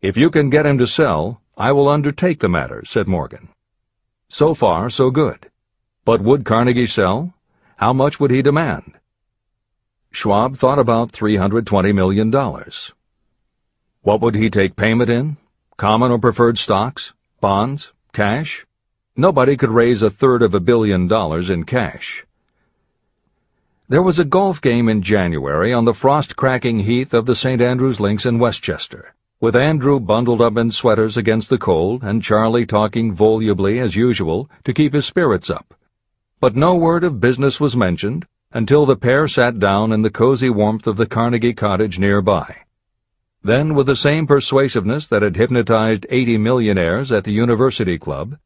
"If you can get him to sell, I will undertake the matter," said Morgan. So far, so good. But would Carnegie sell? How much would he demand? Schwab thought about $320 million. What would he take payment in? Common or preferred stocks? Bonds? Cash? Nobody could raise $350 million in cash. There was a golf game in January on the frost-cracking heath of the St. Andrews Links in Westchester, with Andrew bundled up in sweaters against the cold and Charlie talking volubly as usual to keep his spirits up. But no word of business was mentioned, until the pair sat down in the cozy warmth of the Carnegie cottage nearby. Then, with the same persuasiveness that had hypnotized 80 millionaires at the University Club,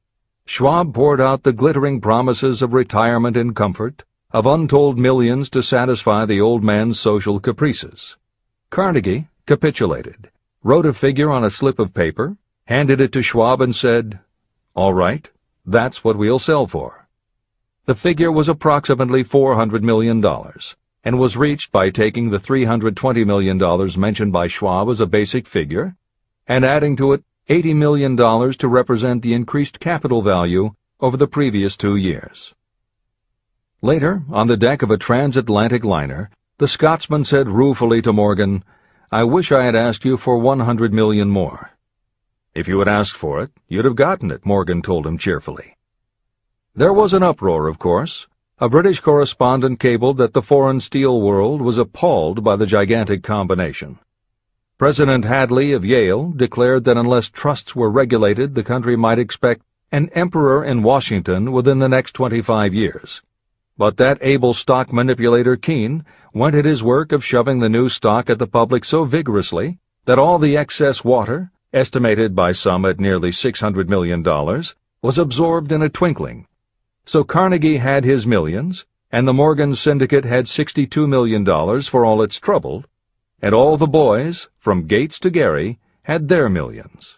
Schwab poured out the glittering promises of retirement and comfort, of untold millions to satisfy the old man's social caprices. Carnegie capitulated, wrote a figure on a slip of paper, handed it to Schwab and said, "All right, that's what we'll sell for." The figure was approximately $400 million, and was reached by taking the $320 million mentioned by Schwab as a basic figure, and adding to it $80 million to represent the increased capital value over the previous 2 years. Later, on the deck of a transatlantic liner, the Scotsman said ruefully to Morgan, "I wish I had asked you for $100 million more." "If you had asked for it, you'd have gotten it," Morgan told him cheerfully. There was an uproar, of course. A British correspondent cabled that the foreign steel world was appalled by the gigantic combination. President Hadley of Yale declared that unless trusts were regulated, the country might expect an emperor in Washington within the next 25 years. But that able stock manipulator Keene went at his work of shoving the new stock at the public so vigorously that all the excess water, estimated by some at nearly $600 million, was absorbed in a twinkling. So Carnegie had his millions, and the Morgan Syndicate had $62 million for all its trouble, and all the boys, from Gates to Gary, had their millions.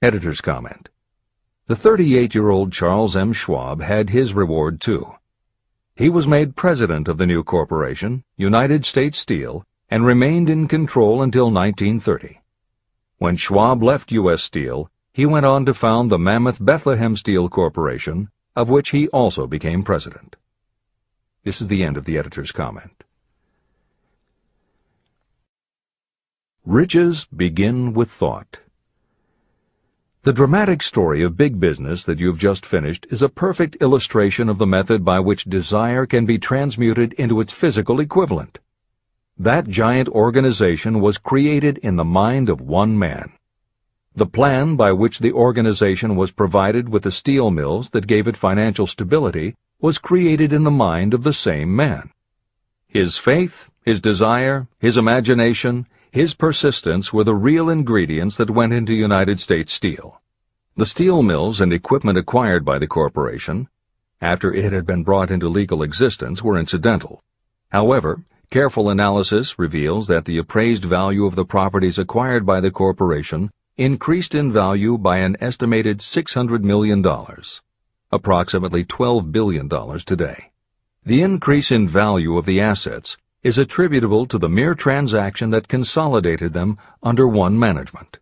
Editor's comment. The 38-year-old Charles M. Schwab had his reward, too. He was made president of the new corporation, United States Steel, and remained in control until 1930. When Schwab left U.S. Steel, he went on to found the mammoth Bethlehem Steel Corporation, of which he also became president. This is the end of the editor's comment. Riches begin with thought. The dramatic story of big business that you've just finished is a perfect illustration of the method by which desire can be transmuted into its physical equivalent. That giant organization was created in the mind of one man. The plan by which the organization was provided with the steel mills that gave it financial stability was created in the mind of the same man. His faith, his desire, his imagination, his persistence were the real ingredients that went into United States Steel. The steel mills and equipment acquired by the corporation, after it had been brought into legal existence, were incidental. However, careful analysis reveals that the appraised value of the properties acquired by the corporation increased in value by an estimated $600 million, approximately $12 billion today. The increase in value of the assets is attributable to the mere transaction that consolidated them under one management.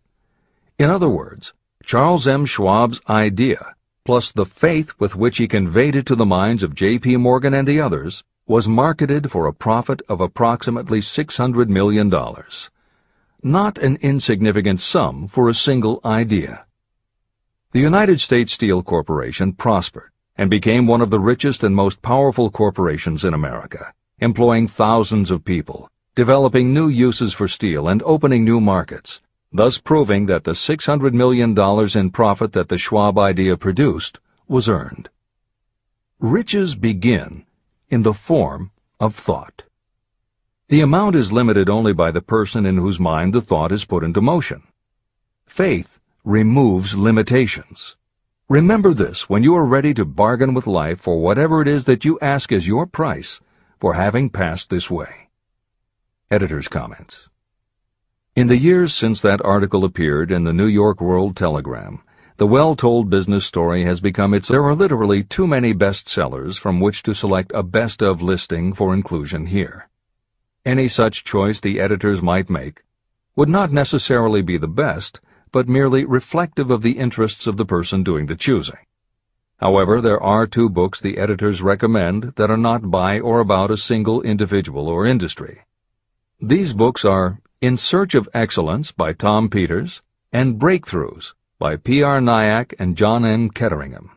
In other words, Charles M. Schwab's idea, plus the faith with which he conveyed it to the minds of J.P. Morgan and the others, was marketed for a profit of approximately $600 million. Not an insignificant sum for a single idea. The United States Steel Corporation prospered and became one of the richest and most powerful corporations in America, employing thousands of people, developing new uses for steel and opening new markets, thus proving that the $600 million in profit that the Schwab idea produced was earned. Riches begin in the form of thought. The amount is limited only by the person in whose mind the thought is put into motion. Faith removes limitations. Remember this when you are ready to bargain with life for whatever it is that you ask as your price for having passed this way. Editor's comments. In the years since that article appeared in the New York World Telegram, the well-told business story has become there are literally too many bestsellers from which to select a best-of listing for inclusion here. Any such choice the editors might make would not necessarily be the best, but merely reflective of the interests of the person doing the choosing. However, there are 2 books the editors recommend that are not by or about a single individual or industry. These books are In Search of Excellence by Tom Peters and Breakthroughs by P.R. Nyack and John N. Ketteringham.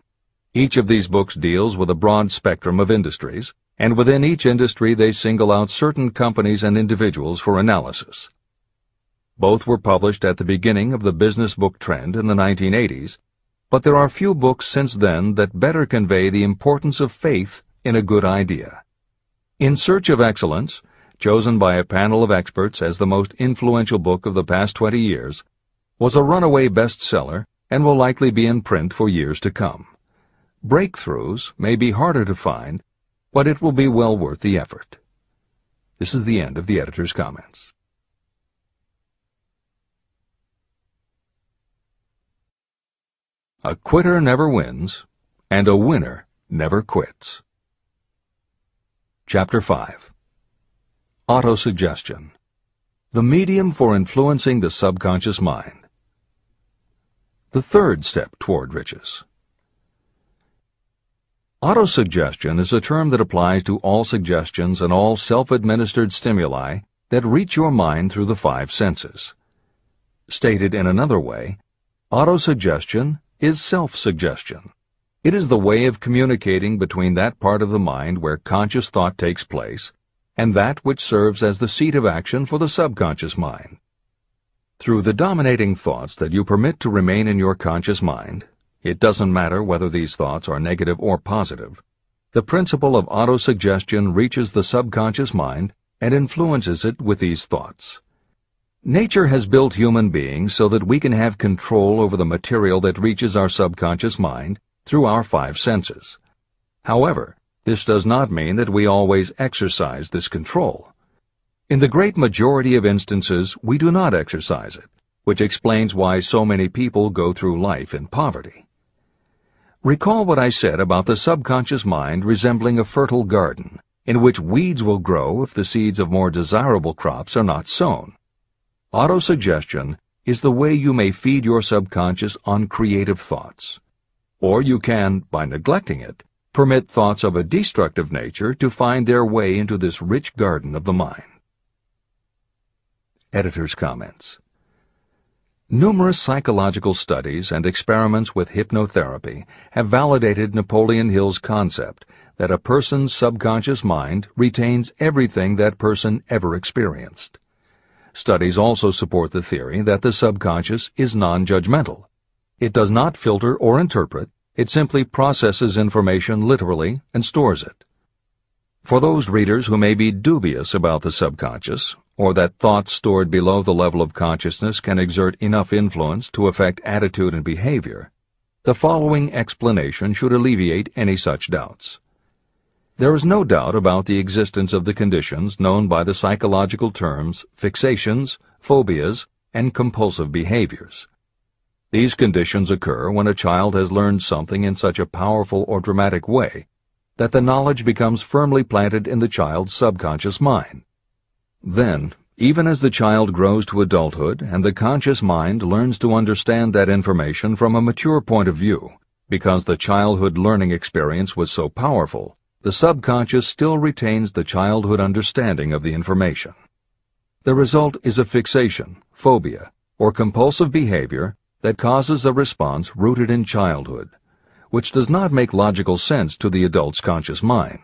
Each of these books deals with a broad spectrum of industries, and within each industry they single out certain companies and individuals for analysis. Both were published at the beginning of the business book trend in the 1980s, but there are few books since then that better convey the importance of faith in a good idea. In Search of Excellence, chosen by a panel of experts as the most influential book of the past 20 years, was a runaway bestseller and will likely be in print for years to come. Breakthroughs may be harder to find, but it will be well worth the effort. This is the end of the editor's comments. A quitter never wins, and a winner never quits. Chapter 5. Autosuggestion, the medium for influencing the subconscious mind. The third step toward riches. Autosuggestion is a term that applies to all suggestions and all self-administered stimuli that reach your mind through the five senses. Stated in another way, autosuggestion is self-suggestion. It is the way of communicating between that part of the mind where conscious thought takes place and that which serves as the seat of action for the subconscious mind. Through the dominating thoughts that you permit to remain in your conscious mind, it doesn't matter whether these thoughts are negative or positive, the principle of autosuggestion reaches the subconscious mind and influences it with these thoughts. Nature has built human beings so that we can have control over the material that reaches our subconscious mind through our five senses. However, this does not mean that we always exercise this control. In the great majority of instances, we do not exercise it, which explains why so many people go through life in poverty. Recall what I said about the subconscious mind resembling a fertile garden, in which weeds will grow if the seeds of more desirable crops are not sown. Autosuggestion is the way you may feed your subconscious on creative thoughts. Or you can, by neglecting it, permit thoughts of a destructive nature to find their way into this rich garden of the mind. Editor's comments. Numerous psychological studies and experiments with hypnotherapy have validated Napoleon Hill's concept that a person's subconscious mind retains everything that person ever experienced. Studies also support the theory that the subconscious is non-judgmental. It does not filter or interpret, it simply processes information literally and stores it. For those readers who may be dubious about the subconscious, or that thoughts stored below the level of consciousness can exert enough influence to affect attitude and behavior, the following explanation should alleviate any such doubts. There is no doubt about the existence of the conditions known by the psychological terms fixations, phobias, and compulsive behaviors. These conditions occur when a child has learned something in such a powerful or dramatic way that the knowledge becomes firmly planted in the child's subconscious mind. Then, even as the child grows to adulthood and the conscious mind learns to understand that information from a mature point of view, because the childhood learning experience was so powerful, the subconscious still retains the childhood understanding of the information. The result is a fixation, phobia, or compulsive behavior that causes a response rooted in childhood, which does not make logical sense to the adult's conscious mind.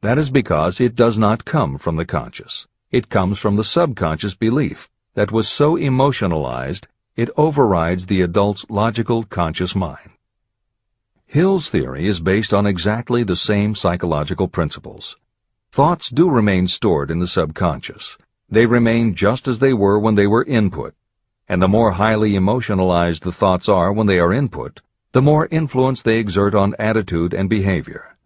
That is because it does not come from the conscious. It comes from the subconscious belief that was so emotionalized it overrides the adult's logical conscious mind. Hill's theory is based on exactly the same psychological principles. Thoughts do remain stored in the subconscious. They remain just as they were when they were input, and the more highly emotionalized the thoughts are when they are input, the more influence they exert on attitude and behavior.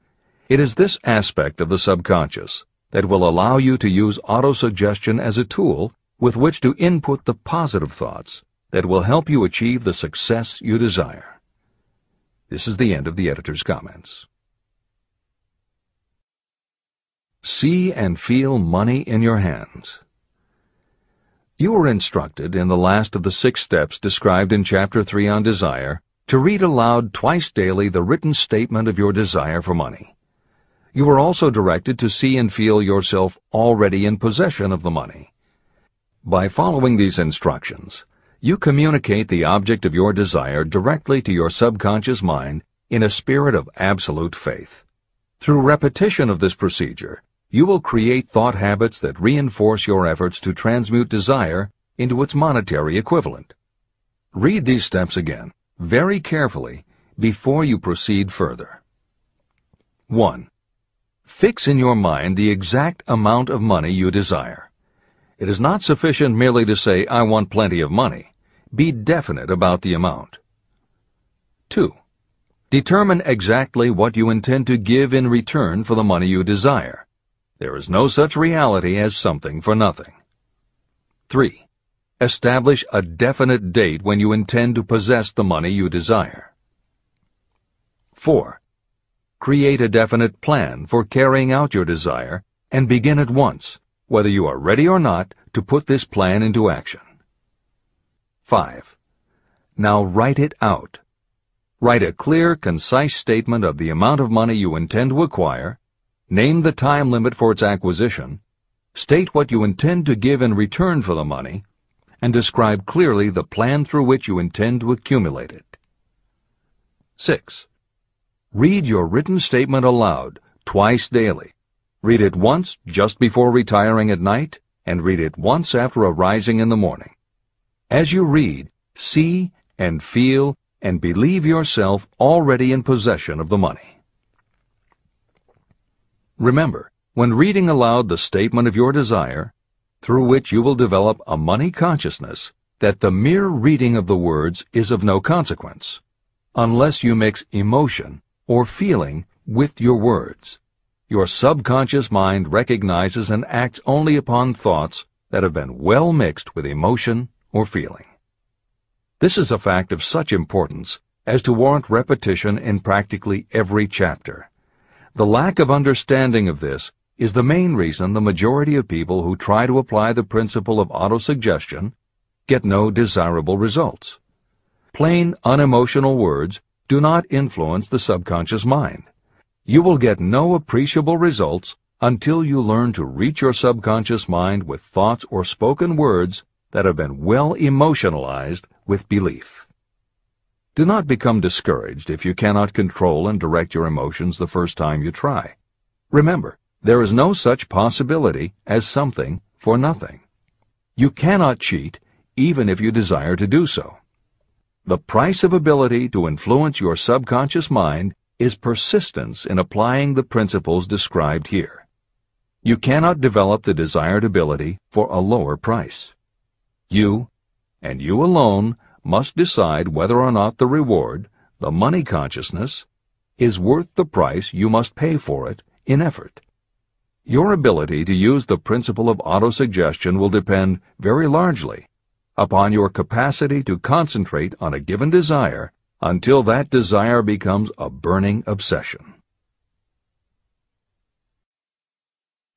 It is this aspect of the subconscious that will allow you to use autosuggestion as a tool with which to input the positive thoughts that will help you achieve the success you desire. This is the end of the editor's comments. See and feel money in your hands. You were instructed in the last of the 6 steps described in Chapter 3 on Desire to read aloud twice daily the written statement of your desire for money. You were also directed to see and feel yourself already in possession of the money. By following these instructions, you communicate the object of your desire directly to your subconscious mind in a spirit of absolute faith. Through repetition of this procedure, you will create thought habits that reinforce your efforts to transmute desire into its monetary equivalent. Read these steps again, very carefully, before you proceed further. 1. Fix in your mind the exact amount of money you desire. It is not sufficient merely to say, "I want plenty of money." Be definite about the amount. 2. Determine exactly what you intend to give in return for the money you desire. There is no such reality as something for nothing. 3. Establish a definite date when you intend to possess the money you desire. 4. Create a definite plan for carrying out your desire and begin at once, whether you are ready or not, to put this plan into action. 5. Now write it out. Write a clear, concise statement of the amount of money you intend to acquire, name the time limit for its acquisition, state what you intend to give in return for the money, and describe clearly the plan through which you intend to accumulate it. 6. Read your written statement aloud twice daily. Read it once just before retiring at night, and read it once after arising in the morning. As you read, see and feel and believe yourself already in possession of the money. Remember, when reading aloud the statement of your desire, through which you will develop a money consciousness, that the mere reading of the words is of no consequence, unless you mix emotion or feeling with your words. Your subconscious mind recognizes and acts only upon thoughts that have been well mixed with emotion or feeling. This is a fact of such importance as to warrant repetition in practically every chapter. The lack of understanding of this is the main reason the majority of people who try to apply the principle of autosuggestion get no desirable results. Plain, unemotional words do not influence the subconscious mind. You will get no appreciable results until you learn to reach your subconscious mind with thoughts or spoken words that have been well emotionalized with belief. Do not become discouraged if you cannot control and direct your emotions the first time you try. Remember, there is no such possibility as something for nothing. You cannot cheat even if you desire to do so. The price of ability to influence your subconscious mind is persistence in applying the principles described here. You cannot develop the desired ability for a lower price. You, and you alone, must decide whether or not the reward, the money consciousness, is worth the price you must pay for it in effort. Your ability to use the principle of autosuggestion will depend very largely upon your capacity to concentrate on a given desire until that desire becomes a burning obsession.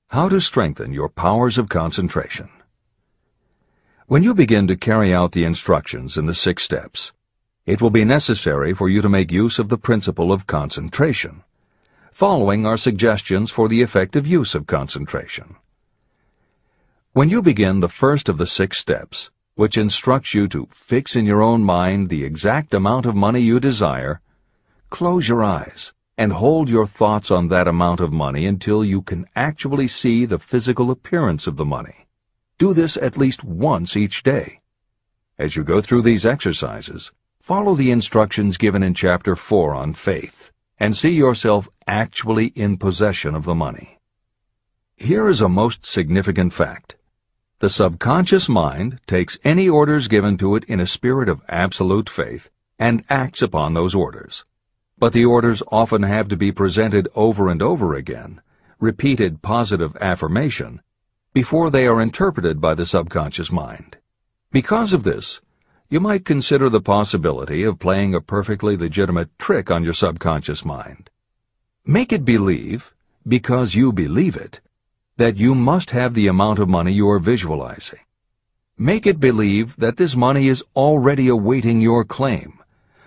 How to strengthen your powers of concentration. When you begin to carry out the instructions in the 6 steps, it will be necessary for you to make use of the principle of concentration. Following are suggestions for the effective use of concentration. When you begin the first of the 6 steps, which instructs you to fix in your own mind the exact amount of money you desire, close your eyes and hold your thoughts on that amount of money until you can actually see the physical appearance of the money. Do this at least once each day. As you go through these exercises, follow the instructions given in Chapter 4 on faith, and see yourself actually in possession of the money. Here is a most significant fact. The subconscious mind takes any orders given to it in a spirit of absolute faith and acts upon those orders. But the orders often have to be presented over and over again, repeated positive affirmation, before they are interpreted by the subconscious mind. Because of this, you might consider the possibility of playing a perfectly legitimate trick on your subconscious mind. Make it believe, because you believe it, that you must have the amount of money you are visualizing. Make it believe that this money is already awaiting your claim,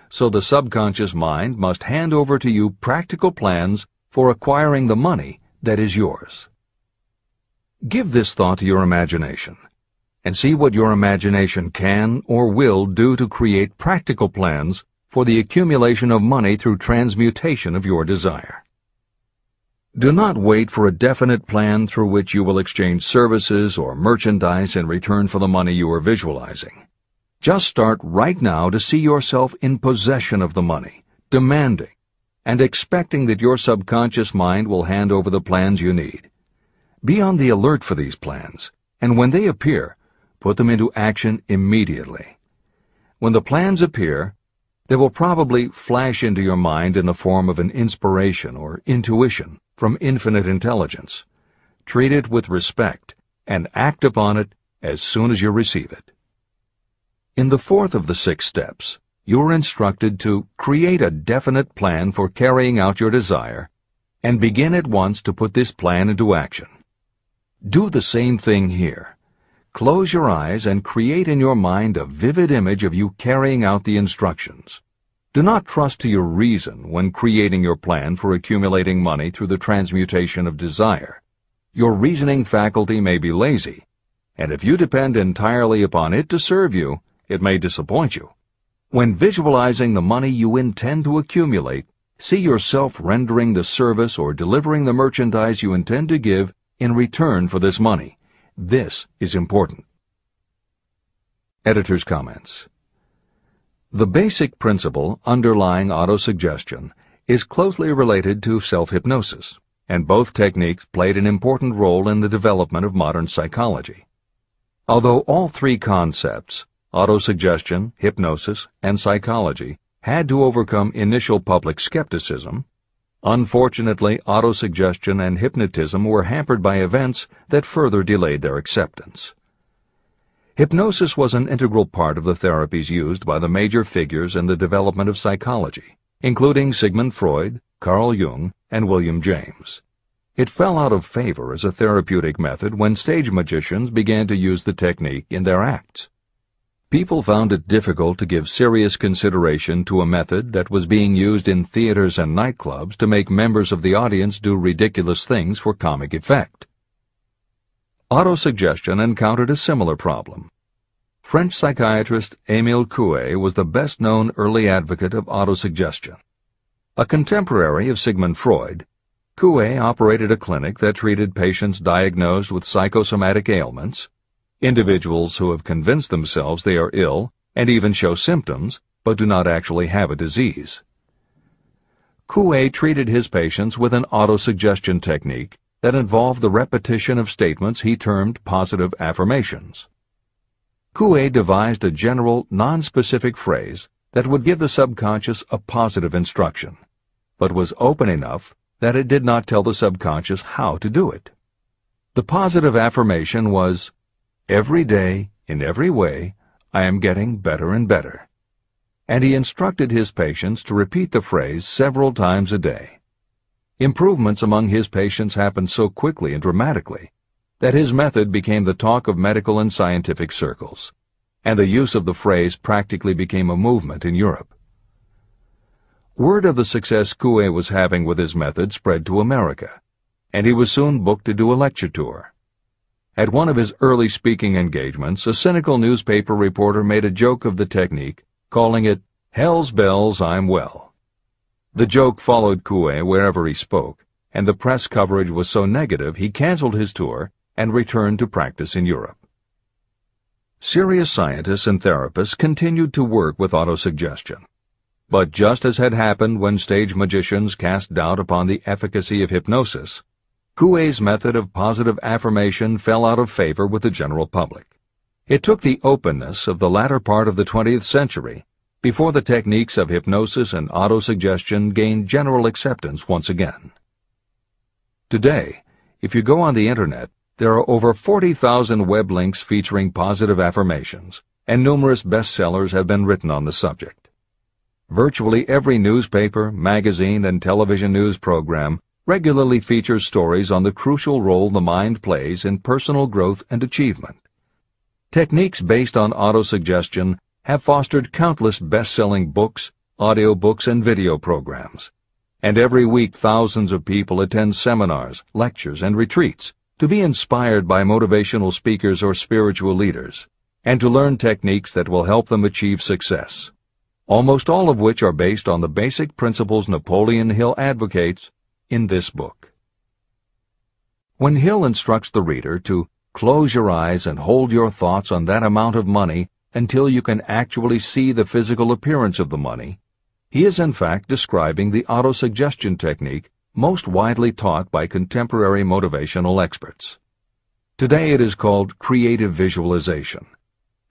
so the subconscious mind must hand over to you practical plans for acquiring the money that is yours. Give this thought to your imagination, and see what your imagination can or will do to create practical plans for the accumulation of money through transmutation of your desire. Do not wait for a definite plan through which you will exchange services or merchandise in return for the money you are visualizing. Just start right now to see yourself in possession of the money, demanding, and expecting that your subconscious mind will hand over the plans you need. Be on the alert for these plans, and when they appear, put them into action immediately. When the plans appear, they will probably flash into your mind in the form of an inspiration or intuition from infinite intelligence. Treat it with respect and act upon it as soon as you receive it. In the fourth of the 6 steps, you are instructed to create a definite plan for carrying out your desire and begin at once to put this plan into action. Do the same thing here. Close your eyes and create in your mind a vivid image of you carrying out the instructions. Do not trust to your reason when creating your plan for accumulating money through the transmutation of desire. Your reasoning faculty may be lazy, and if you depend entirely upon it to serve you, it may disappoint you. When visualizing the money you intend to accumulate, see yourself rendering the service or delivering the merchandise you intend to give in return for this money. This is important. Editor's comments. The basic principle underlying autosuggestion is closely related to self-hypnosis, and both techniques played an important role in the development of modern psychology. Although all 3 concepts, autosuggestion, hypnosis, and psychology, had to overcome initial public skepticism, unfortunately, autosuggestion and hypnotism were hampered by events that further delayed their acceptance. Hypnosis was an integral part of the therapies used by the major figures in the development of psychology, including Sigmund Freud, Carl Jung, and William James. It fell out of favor as a therapeutic method when stage magicians began to use the technique in their acts. People found it difficult to give serious consideration to a method that was being used in theaters and nightclubs to make members of the audience do ridiculous things for comic effect. Autosuggestion encountered a similar problem. French psychiatrist Émile Coué was the best-known early advocate of autosuggestion. A contemporary of Sigmund Freud, Coué operated a clinic that treated patients diagnosed with psychosomatic ailments, individuals who have convinced themselves they are ill and even show symptoms but do not actually have a disease. Coué treated his patients with an autosuggestion technique that involved the repetition of statements he termed positive affirmations. Coué devised a general, non-specific phrase that would give the subconscious a positive instruction, but was open enough that it did not tell the subconscious how to do it. The positive affirmation was, "Every day, in every way, I am getting better and better." And he instructed his patients to repeat the phrase several times a day. Improvements among his patients happened so quickly and dramatically that his method became the talk of medical and scientific circles, and the use of the phrase practically became a movement in Europe. Word of the success Coué was having with his method spread to America, and he was soon booked to do a lecture tour. At one of his early speaking engagements, a cynical newspaper reporter made a joke of the technique, calling it, "Hell's bells, I'm well." The joke followed Coué wherever he spoke, and the press coverage was so negative he canceled his tour and returned to practice in Europe. Serious scientists and therapists continued to work with autosuggestion. But just as had happened when stage magicians cast doubt upon the efficacy of hypnosis, Coué's method of positive affirmation fell out of favor with the general public. It took the openness of the latter part of the 20th century before the techniques of hypnosis and autosuggestion gained general acceptance once again. Today, if you go on the Internet, there are over 40,000 web links featuring positive affirmations, and numerous bestsellers have been written on the subject. Virtually every newspaper, magazine, and television news program regularly features stories on the crucial role the mind plays in personal growth and achievement. Techniques based on autosuggestion have fostered countless best-selling books, audiobooks, and video programs. And every week thousands of people attend seminars, lectures, and retreats to be inspired by motivational speakers or spiritual leaders, and to learn techniques that will help them achieve success, almost all of which are based on the basic principles Napoleon Hill advocates in this book. When Hill instructs the reader to close your eyes and hold your thoughts on that amount of money until you can actually see the physical appearance of the money, He is in fact describing the autosuggestion technique most widely taught by contemporary motivational experts. Today it is called creative visualization,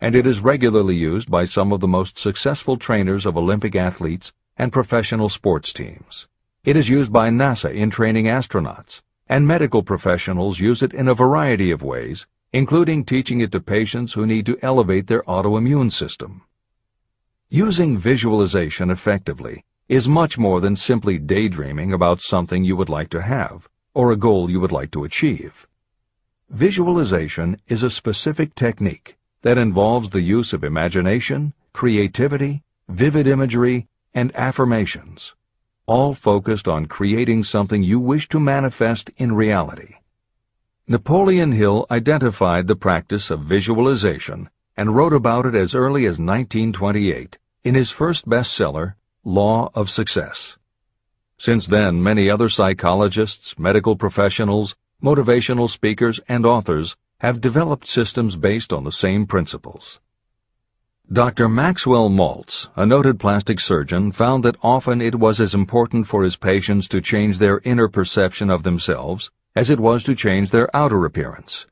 and it is regularly used by some of the most successful trainers of Olympic athletes and professional sports teams. It is used by NASA in training astronauts, and medical professionals use it in a variety of ways, including teaching it to patients who need to elevate their autoimmune system. Using visualization effectively is much more than simply daydreaming about something you would like to have or a goal you would like to achieve. Visualization is a specific technique that involves the use of imagination, creativity, vivid imagery, and affirmations, all focused on creating something you wish to manifest in reality. Napoleon Hill identified the practice of visualization and wrote about it as early as 1928 in his first bestseller, Law of Success. Since then, many other psychologists, medical professionals, motivational speakers, and authors have developed systems based on the same principles. Dr. Maxwell Maltz, a noted plastic surgeon, found that often it was as important for his patients to change their inner perception of themselves as it was to change their outer appearance.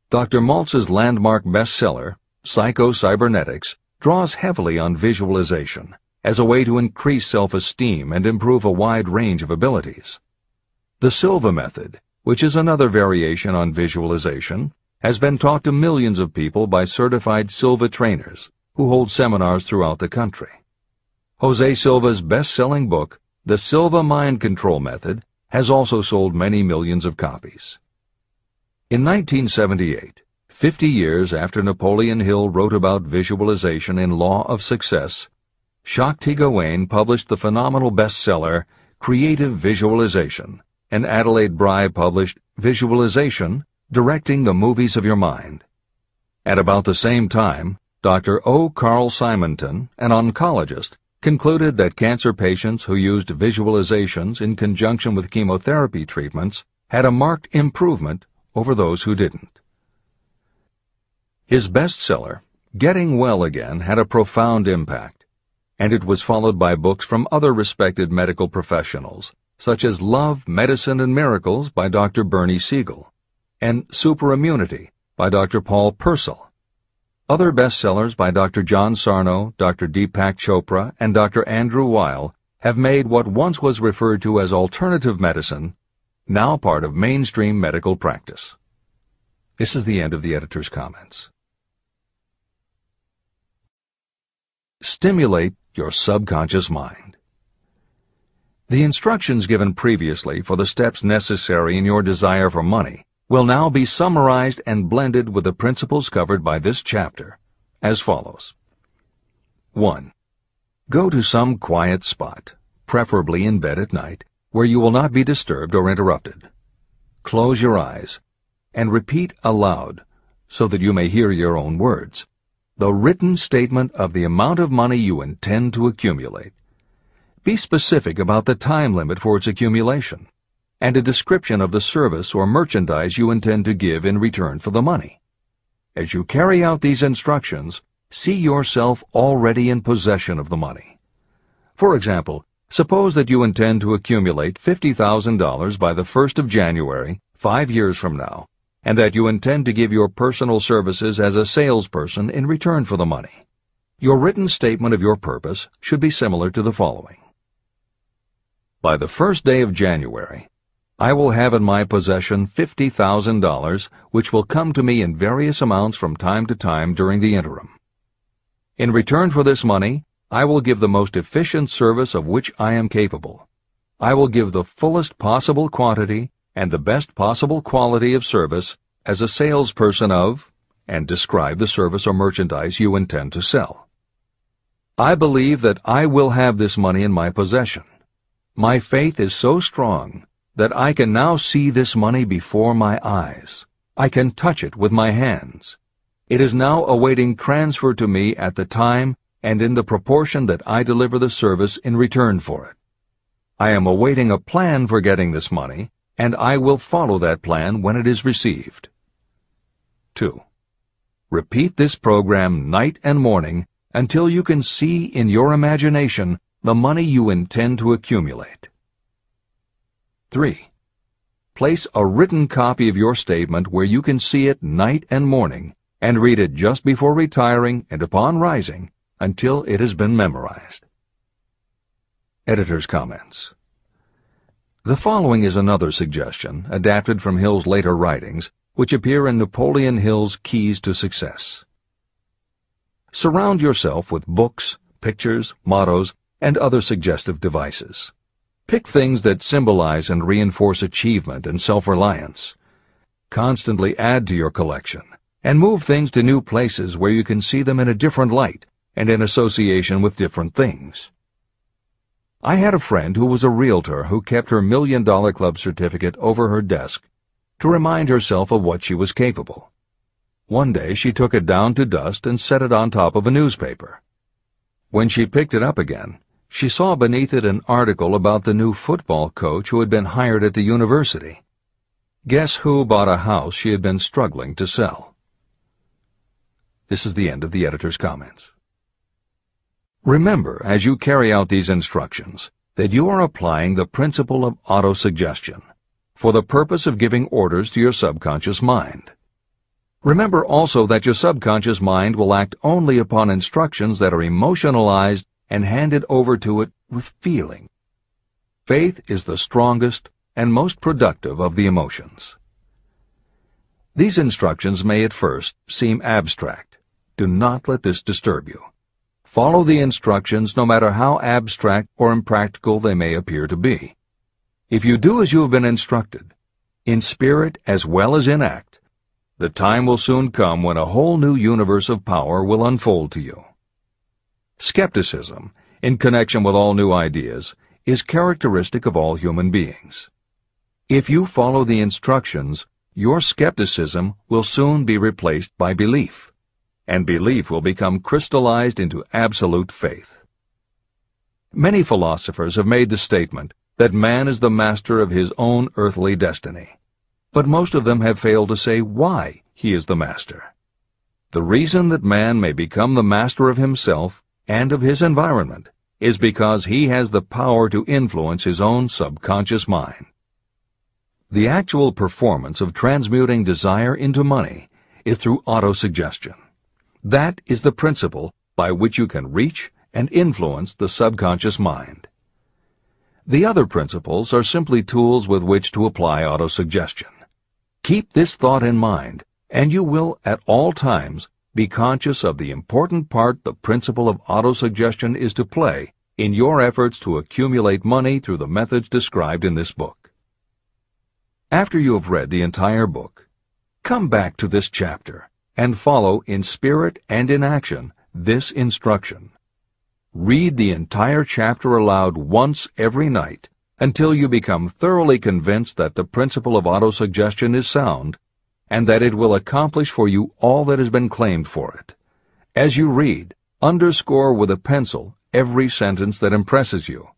Dr. Maltz's landmark bestseller, Psycho-Cybernetics, draws heavily on visualization as a way to increase self-esteem and improve a wide range of abilities. The Silva method, which is another variation on visualization, has been taught to millions of people by certified Silva trainers who hold seminars throughout the country. Jose Silva's best-selling book, The Silva Mind Control Method, has also sold many millions of copies. In 1978, 50 years after Napoleon Hill wrote about visualization in Law of Success, Shakti Gawain published the phenomenal bestseller Creative Visualization, and Adelaide Bry published Visualization, Directing the Movies of Your Mind. At about the same time, Dr. O. Carl Simonton, an oncologist, concluded that cancer patients who used visualizations in conjunction with chemotherapy treatments had a marked improvement over those who didn't. His bestseller, Getting Well Again, had a profound impact, and it was followed by books from other respected medical professionals, such as Love, Medicine, and Miracles by Dr. Bernie Siegel, and Superimmunity by Dr. Paul Purcell. Other bestsellers by Dr. John Sarno, Dr. Deepak Chopra, and Dr. Andrew Weil have made what once was referred to as alternative medicine now part of mainstream medical practice. This is the end of the editor's comments. Stimulate your subconscious mind. The instructions given previously for the steps necessary in your desire for money will now be summarized and blended with the principles covered by this chapter, as follows. 1. Go to some quiet spot, preferably in bed at night, where you will not be disturbed or interrupted. Close your eyes, and repeat aloud, so that you may hear your own words, the written statement of the amount of money you intend to accumulate. Be specific about the time limit for its accumulation, and a description of the service or merchandise you intend to give in return for the money. As you carry out these instructions, see yourself already in possession of the money. For example, suppose that you intend to accumulate $50,000 by the 1st of January, 5 years from now, and that you intend to give your personal services as a salesperson in return for the money. Your written statement of your purpose should be similar to the following. By the 1st day of January, I will have in my possession $50,000, which will come to me in various amounts from time to time during the interim. In return for this money, I will give the most efficient service of which I am capable. I will give the fullest possible quantity and the best possible quality of service as a salesperson of, and describe the service or merchandise you intend to sell. I believe that I will have this money in my possession. My faith is so strong that I can now see this money before my eyes. I can touch it with my hands. It is now awaiting transfer to me at the time and in the proportion that I deliver the service in return for it. I am awaiting a plan for getting this money, and I will follow that plan when it is received. 2. Repeat this program night and morning until you can see in your imagination the money you intend to accumulate. 3. Place a written copy of your statement where you can see it night and morning, and read it just before retiring and upon rising until it has been memorized. Editor's comments. The following is another suggestion, adapted from Hill's later writings, which appear in Napoleon Hill's Keys to Success. Surround yourself with books, pictures, mottos, and other suggestive devices. Pick things that symbolize and reinforce achievement and self-reliance. Constantly add to your collection, and move things to new places where you can see them in a different light and in association with different things. I had a friend who was a realtor who kept her $1 Million Club certificate over her desk to remind herself of what she was capable. One day she took it down to dust and set it on top of a newspaper. When she picked it up again, she saw beneath it an article about the new football coach who had been hired at the university. Guess who bought a house she had been struggling to sell? This is the end of the editor's comments. Remember, as you carry out these instructions, that you are applying the principle of autosuggestion for the purpose of giving orders to your subconscious mind. Remember also that your subconscious mind will act only upon instructions that are emotionalized and handed over to it with feeling. Faith is the strongest and most productive of the emotions. These instructions may at first seem abstract. Do not let this disturb you. Follow the instructions no matter how abstract or impractical they may appear to be. If you do as you have been instructed, in spirit as well as in act, the time will soon come when a whole new universe of power will unfold to you. Skepticism, in connection with all new ideas, is characteristic of all human beings. If you follow the instructions, your skepticism will soon be replaced by belief, and belief will become crystallized into absolute faith. Many philosophers have made the statement that man is the master of his own earthly destiny, but most of them have failed to say why he is the master. The reason that man may become the master of himself and of his environment is because he has the power to influence his own subconscious mind. The actual performance of transmuting desire into money is through autosuggestion. That is the principle by which you can reach and influence the subconscious mind. The other principles are simply tools with which to apply autosuggestion. Keep this thought in mind, and you will at all times be conscious of the important part the principle of autosuggestion is to play in your efforts to accumulate money through the methods described in this book. After you have read the entire book, come back to this chapter and follow in spirit and in action this instruction. Read the entire chapter aloud once every night until you become thoroughly convinced that the principle of autosuggestion is sound and that it will accomplish for you all that has been claimed for it. As you read, underscore with a pencil every sentence that impresses you.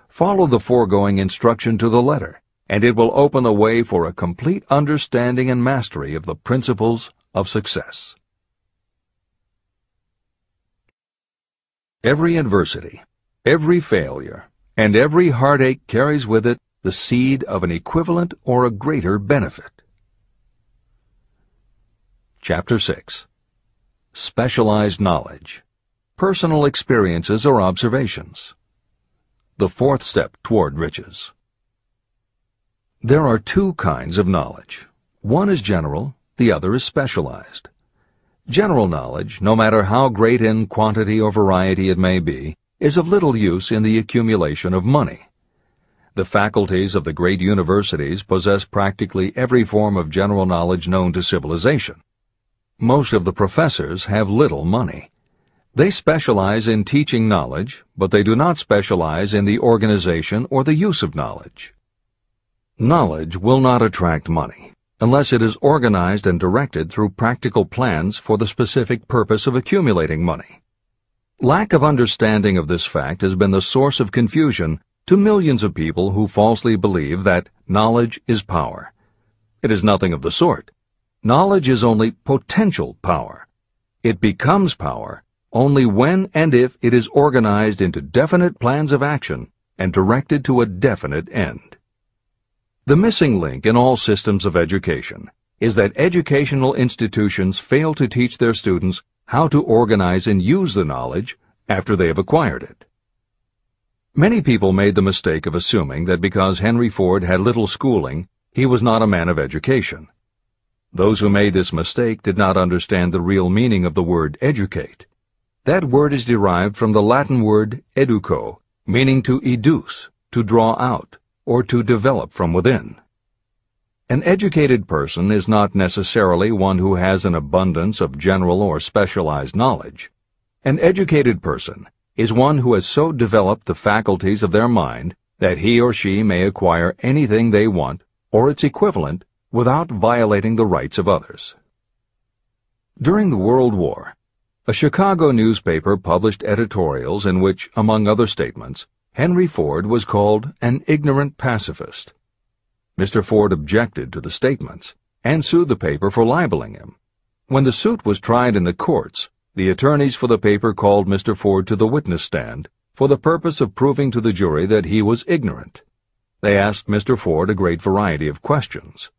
Follow the foregoing instruction to the letter, and it will open the way for a complete understanding and mastery of the principles of success. Every adversity, every failure, and every heartache carries with it the seed of an equivalent or a greater benefit. Chapter 6. Specialized Knowledge. Personal Experiences or Observations. The fourth step toward riches. There are two kinds of knowledge. One is general, the other is specialized. General knowledge, no matter how great in quantity or variety it may be, is of little use in the accumulation of money. The faculties of the great universities possess practically every form of general knowledge known to civilization. Most of the professors have little money. They specialize in teaching knowledge, but they do not specialize in the organization or the use of knowledge. Knowledge will not attract money unless it is organized and directed through practical plans for the specific purpose of accumulating money. Lack of understanding of this fact has been the source of confusion to millions of people who falsely believe that knowledge is power. It is nothing of the sort. Knowledge is only potential power. It becomes power only when and if it is organized into definite plans of action and directed to a definite end. The missing link in all systems of education is that educational institutions fail to teach their students how to organize and use the knowledge after they have acquired it. Many people made the mistake of assuming that because Henry Ford had little schooling, he was not a man of education. Those who made this mistake did not understand the real meaning of the word educate. That word is derived from the Latin word educo, meaning to educe, to draw out, or to develop from within. An educated person is not necessarily one who has an abundance of general or specialized knowledge. An educated person is one who has so developed the faculties of their mind that he or she may acquire anything they want, or its equivalent, without violating the rights of others. During the World War, a Chicago newspaper published editorials in which, among other statements, Henry Ford was called an ignorant pacifist. Mr. Ford objected to the statements and sued the paper for libeling him. When the suit was tried in the courts, the attorneys for the paper called Mr. Ford to the witness stand for the purpose of proving to the jury that he was ignorant. They asked Mr. Ford a great variety of questions.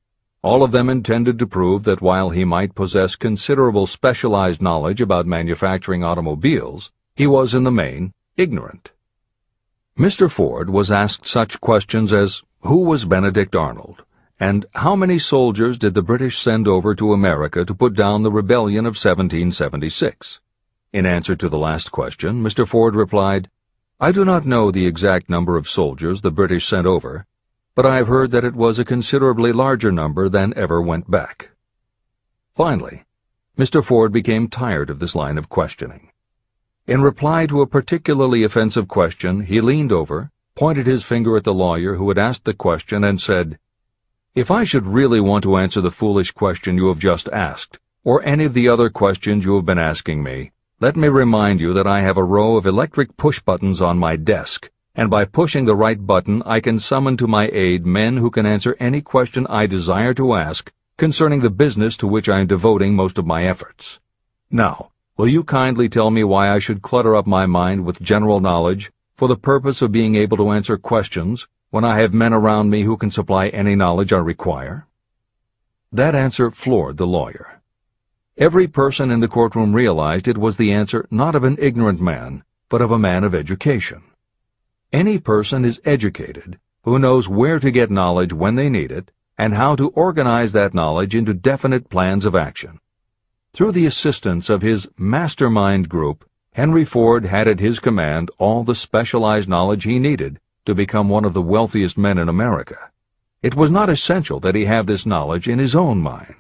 All of them intended to prove that while he might possess considerable specialized knowledge about manufacturing automobiles, he was in the main ignorant. Mr. Ford was asked such questions as, who was Benedict Arnold, and how many soldiers did the British send over to America to put down the rebellion of 1776? In answer to the last question, Mr. Ford replied, I do not know the exact number of soldiers the British sent over, but I have heard that it was a considerably larger number than ever went back. Finally, Mr. Ford became tired of this line of questioning. In reply to a particularly offensive question, he leaned over, pointed his finger at the lawyer who had asked the question, and said, If I should really want to answer the foolish question you have just asked, or any of the other questions you have been asking me, let me remind you that I have a row of electric push buttons on my desk, and by pushing the right button I can summon to my aid men who can answer any question I desire to ask concerning the business to which I am devoting most of my efforts. Now, will you kindly tell me why I should clutter up my mind with general knowledge for the purpose of being able to answer questions when I have men around me who can supply any knowledge I require? That answer floored the lawyer. Every person in the courtroom realized it was the answer not of an ignorant man, but of a man of education. Any person is educated who knows where to get knowledge when they need it and how to organize that knowledge into definite plans of action. Through the assistance of his mastermind group, Henry Ford had at his command all the specialized knowledge he needed to become one of the wealthiest men in America. It was not essential that he have this knowledge in his own mind.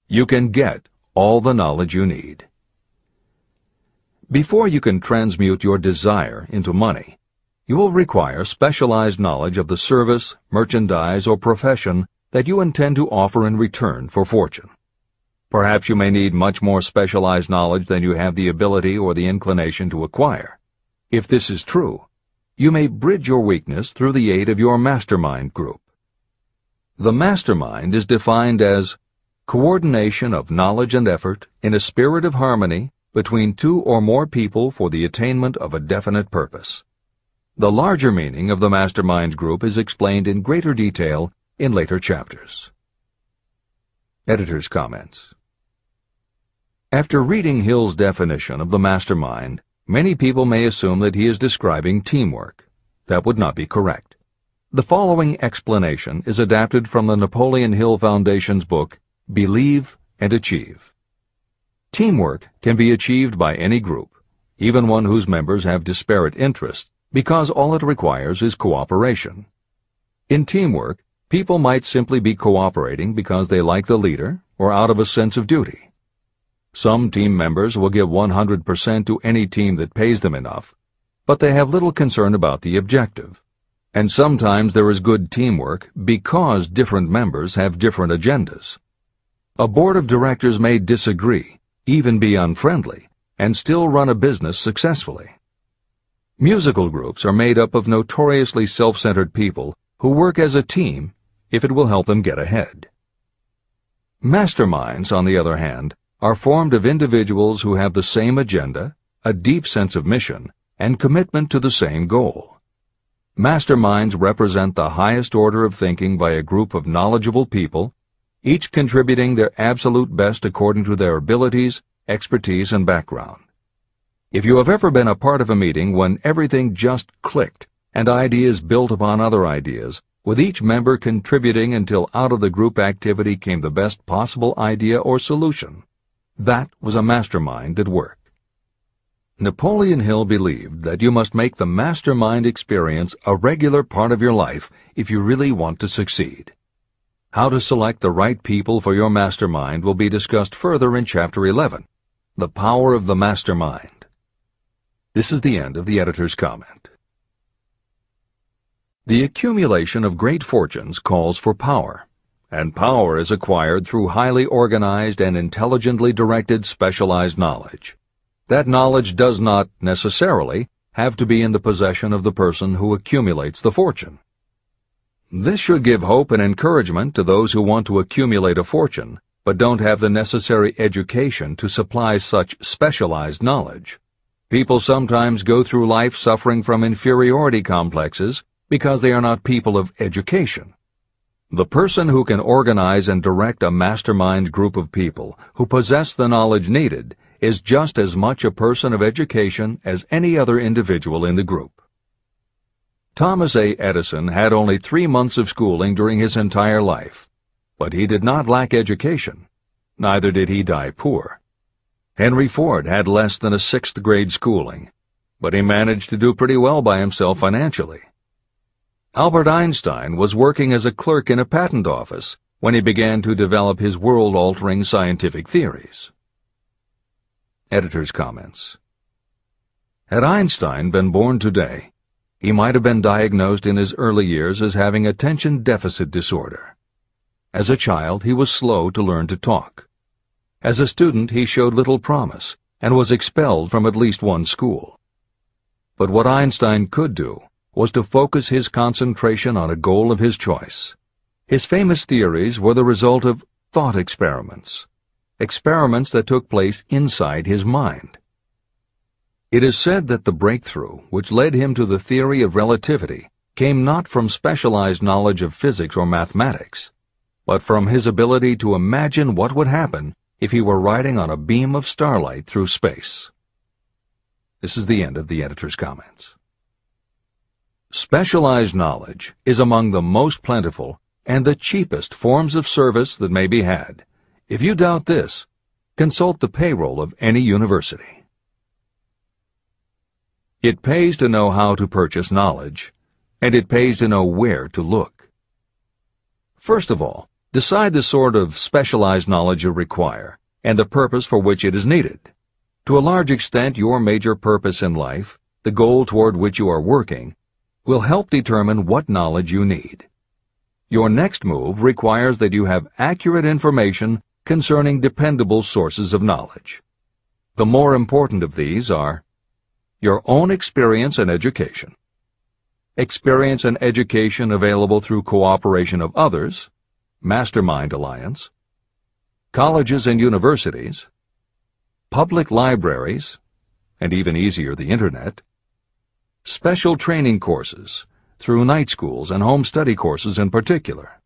You can get all the knowledge you need. Before you can transmute your desire into money, you will require specialized knowledge of the service, merchandise, or profession that you intend to offer in return for fortune. Perhaps you may need much more specialized knowledge than you have the ability or the inclination to acquire. If this is true, you may bridge your weakness through the aid of your mastermind group. The mastermind is defined as coordination of knowledge and effort in a spirit of harmony between two or more people for the attainment of a definite purpose. The larger meaning of the mastermind group is explained in greater detail in later chapters. Editor's comments. After reading Hill's definition of the mastermind, many people may assume that he is describing teamwork. That would not be correct. The following explanation is adapted from the Napoleon Hill Foundation's book, Believe and Achieve. Teamwork can be achieved by any group, even one whose members have disparate interests, because all it requires is cooperation. In teamwork, people might simply be cooperating because they like the leader or out of a sense of duty. Some team members will give 100% to any team that pays them enough, but they have little concern about the objective. And sometimes there is good teamwork because different members have different agendas. A board of directors may disagree, even be unfriendly, and still run a business successfully. Musical groups are made up of notoriously self-centered people who work as a team if it will help them get ahead. Masterminds, on the other hand, are formed of individuals who have the same agenda, a deep sense of mission, and commitment to the same goal. Masterminds represent the highest order of thinking by a group of knowledgeable people, each contributing their absolute best according to their abilities, expertise, and background. If you have ever been a part of a meeting when everything just clicked and ideas built upon other ideas, with each member contributing until out of the group activity came the best possible idea or solution, that was a mastermind at work. Napoleon Hill believed that you must make the mastermind experience a regular part of your life if you really want to succeed. How to select the right people for your mastermind will be discussed further in Chapter 11, The Power of the Mastermind. This is the end of the editor's comment. The accumulation of great fortunes calls for power, and power is acquired through highly organized and intelligently directed specialized knowledge. That knowledge does not, necessarily, have to be in the possession of the person who accumulates the fortune. This should give hope and encouragement to those who want to accumulate a fortune, but don't have the necessary education to supply such specialized knowledge. People sometimes go through life suffering from inferiority complexes because they are not people of education. The person who can organize and direct a mastermind group of people who possess the knowledge needed is just as much a person of education as any other individual in the group. Thomas A. Edison had only 3 months of schooling during his entire life, but he did not lack education. Neither did he die poor. Henry Ford had less than a 6th grade schooling, but he managed to do pretty well by himself financially. Albert Einstein was working as a clerk in a patent office when he began to develop his world-altering scientific theories. Editor's comments. Had Einstein been born today, he might have been diagnosed in his early years as having attention deficit disorder. As a child, he was slow to learn to talk. As a student, he showed little promise and was expelled from at least one school. But what Einstein could do was to focus his concentration on a goal of his choice. His famous theories were the result of thought experiments that took place inside his mind. It is said that the breakthrough which led him to the theory of relativity came not from specialized knowledge of physics or mathematics, but from his ability to imagine what would happen if he were riding on a beam of starlight through space. This is the end of the editor's comments. Specialized knowledge is among the most plentiful and the cheapest forms of service that may be had. If you doubt this, consult the payroll of any university. It pays to know how to purchase knowledge, and it pays to know where to look. First of all, decide the sort of specialized knowledge you require and the purpose for which it is needed. To a large extent, your major purpose in life, the goal toward which you are working, will help determine what knowledge you need. Your next move requires that you have accurate information concerning dependable sources of knowledge. The more important of these are your own experience and education. Experience and education available through cooperation of others, Mastermind Alliance, colleges and universities, public libraries, and even easier, the Internet, special training courses through night schools and home study courses in particular.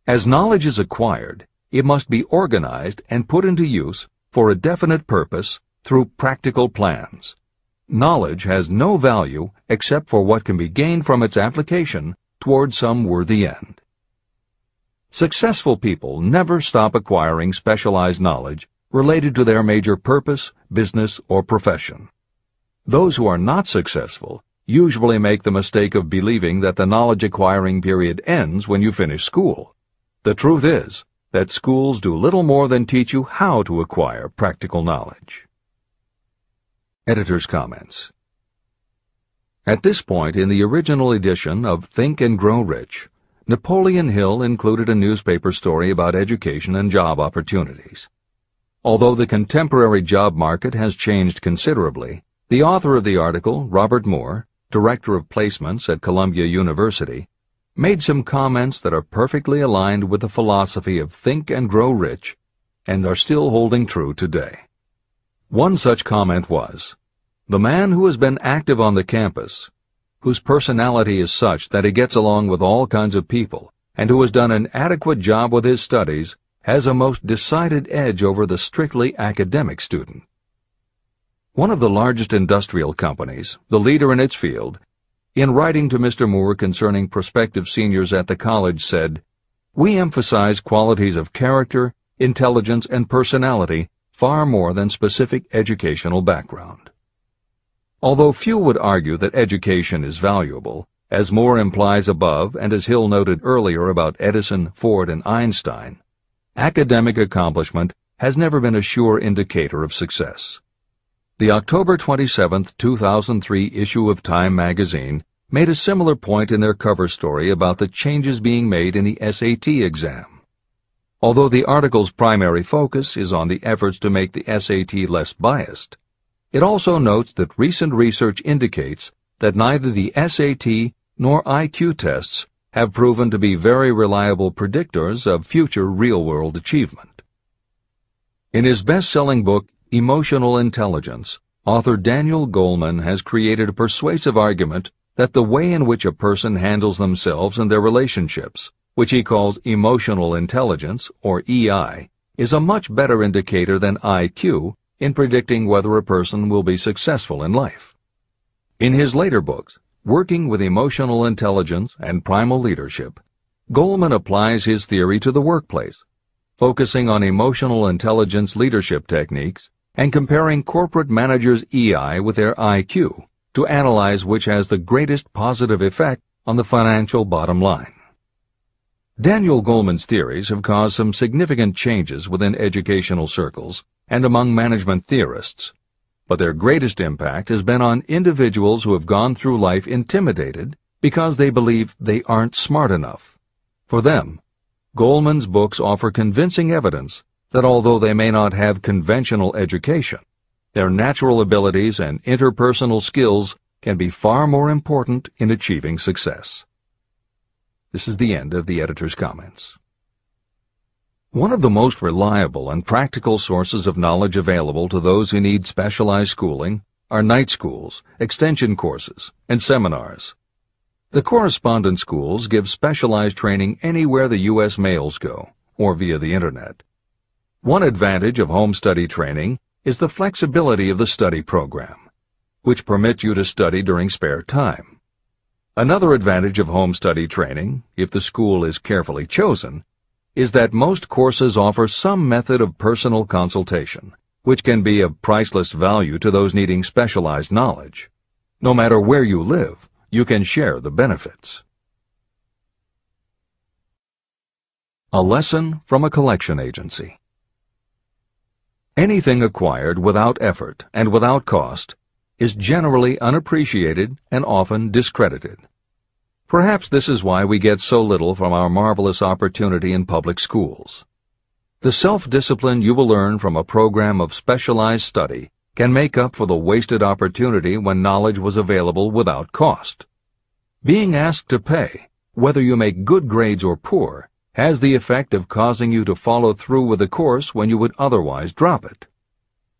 As knowledge is acquired, it must be organized and put into use for a definite purpose through practical plans. Knowledge has no value except for what can be gained from its application toward some worthy end. Successful people never stop acquiring specialized knowledge related to their major purpose, business, or profession. Those who are not successful usually make the mistake of believing that the knowledge-acquiring period ends when you finish school. The truth is that schools do little more than teach you how to acquire practical knowledge. Editor's comments. At this point in the original edition of Think and Grow Rich, Napoleon Hill included a newspaper story about education and job opportunities. Although the contemporary job market has changed considerably, the author of the article, Robert Moore, Director of Placements at Columbia University, made some comments that are perfectly aligned with the philosophy of Think and Grow Rich and are still holding true today. One such comment was, "The man who has been active on the campus, whose personality is such that he gets along with all kinds of people, and who has done an adequate job with his studies, has a most decided edge over the strictly academic student." One of the largest industrial companies, the leader in its field, in writing to Mr. Moore concerning prospective seniors at the college said, "We emphasize qualities of character, intelligence, and personality far more than specific educational background." Although few would argue that education is valuable, as Moore implies above and as Hill noted earlier about Edison, Ford, and Einstein, academic accomplishment has never been a sure indicator of success. The October 27, 2003 issue of Time magazine made a similar point in their cover story about the changes being made in the SAT exam. Although the article's primary focus is on the efforts to make the SAT less biased, it also notes that recent research indicates that neither the SAT nor IQ tests have proven to be very reliable predictors of future real-world achievement. In his best-selling book, Emotional Intelligence, author Daniel Goleman has created a persuasive argument that the way in which a person handles themselves and their relationships, which he calls emotional intelligence, or EI, is a much better indicator than IQ in predicting whether a person will be successful in life. In his later books, Working with Emotional Intelligence and Primal Leadership, Goleman applies his theory to the workplace, focusing on emotional intelligence leadership techniques and comparing corporate managers' EI with their IQ to analyze which has the greatest positive effect on the financial bottom line. Daniel Goleman's theories have caused some significant changes within educational circles and among management theorists, but their greatest impact has been on individuals who have gone through life intimidated because they believe they aren't smart enough. For them, Goleman's books offer convincing evidence that although they may not have conventional education, their natural abilities and interpersonal skills can be far more important in achieving success. This is the end of the editor's comments. One of the most reliable and practical sources of knowledge available to those who need specialized schooling are night schools, extension courses, and seminars. The correspondence schools give specialized training anywhere the U.S. mails go, or via the Internet. One advantage of home study training is the flexibility of the study program, which permits you to study during spare time. Another advantage of home study training, if the school is carefully chosen, is that most courses offer some method of personal consultation, which can be of priceless value to those needing specialized knowledge. No matter where you live, you can share the benefits. A lesson from a collection agency. Anything acquired without effort and without cost is generally unappreciated and often discredited. Perhaps this is why we get so little from our marvelous opportunity in public schools. The self-discipline you will learn from a program of specialized study can make up for the wasted opportunity when knowledge was available without cost. Being asked to pay, whether you make good grades or poor, has the effect of causing you to follow through with the course when you would otherwise drop it.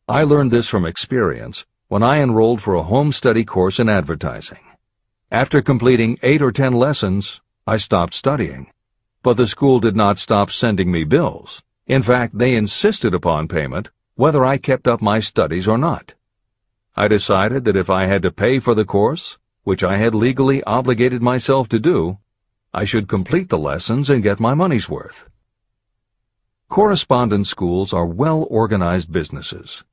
I learned this from experience when I enrolled for a home study course in advertising. After completing 8 or 10 lessons, I stopped studying. But the school did not stop sending me bills. In fact, they insisted upon payment, whether I kept up my studies or not. I decided that if I had to pay for the course, which I had legally obligated myself to do, I should complete the lessons and get my money's worth. Correspondence schools are well-organized businesses.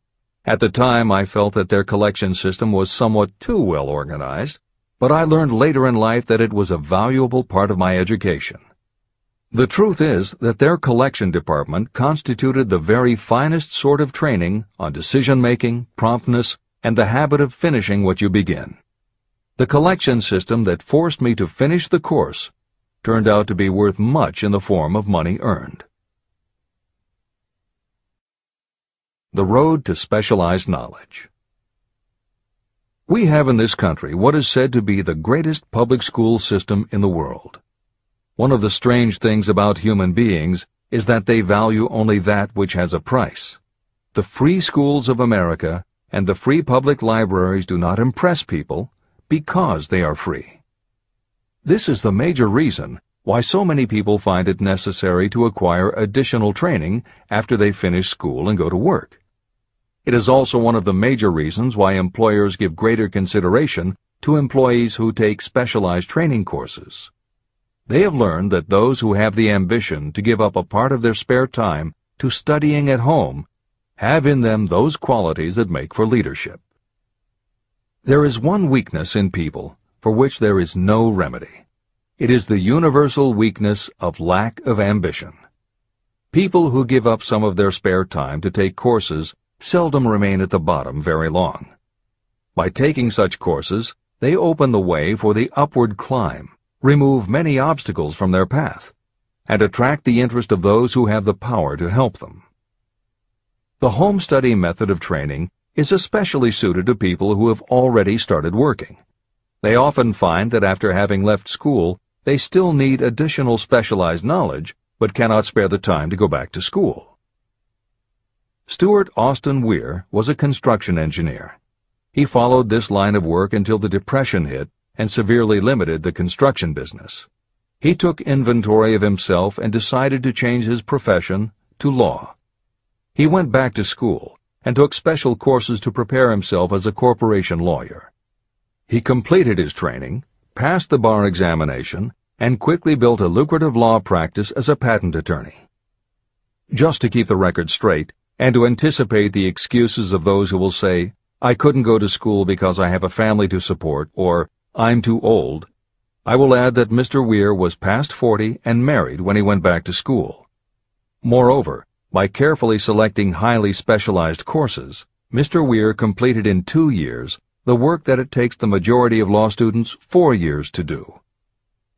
At the time, I felt that their collection system was somewhat too well-organized, but I learned later in life that it was a valuable part of my education. The truth is that their collection department constituted the very finest sort of training on decision-making, promptness, and the habit of finishing what you begin. The collection system that forced me to finish the course turned out to be worth much in the form of money earned. The road to specialized knowledge. We have in this country what is said to be the greatest public school system in the world. One of the strange things about human beings is that they value only that which has a price. The free schools of America and the free public libraries do not impress people because they are free. This is the major reason why so many people find it necessary to acquire additional training after they finish school and go to work. It is also one of the major reasons why employers give greater consideration to employees who take specialized training courses. They have learned that those who have the ambition to give up a part of their spare time to studying at home have in them those qualities that make for leadership. There is one weakness in people for which there is no remedy. It is the universal weakness of lack of ambition. People who give up some of their spare time to take courses seldom remain at the bottom very long. By taking such courses, they open the way for the upward climb, remove many obstacles from their path, and attract the interest of those who have the power to help them. The home study method of training is especially suited to people who have already started working. They often find that after having left school, they still need additional specialized knowledge, but cannot spare the time to go back to school. Stuart Austin Weir was a construction engineer. He followed this line of work until the Depression hit and severely limited the construction business. He took inventory of himself and decided to change his profession to law. He went back to school and took special courses to prepare himself as a corporation lawyer. He completed his training, passed the bar examination, and quickly built a lucrative law practice as a patent attorney. Just to keep the record straight, and to anticipate the excuses of those who will say, "I couldn't go to school because I have a family to support," or "I'm too old," I will add that Mr. Weir was past 40 and married when he went back to school. Moreover, by carefully selecting highly specialized courses, Mr. Weir completed in 2 years the work that it takes the majority of law students 4 years to do.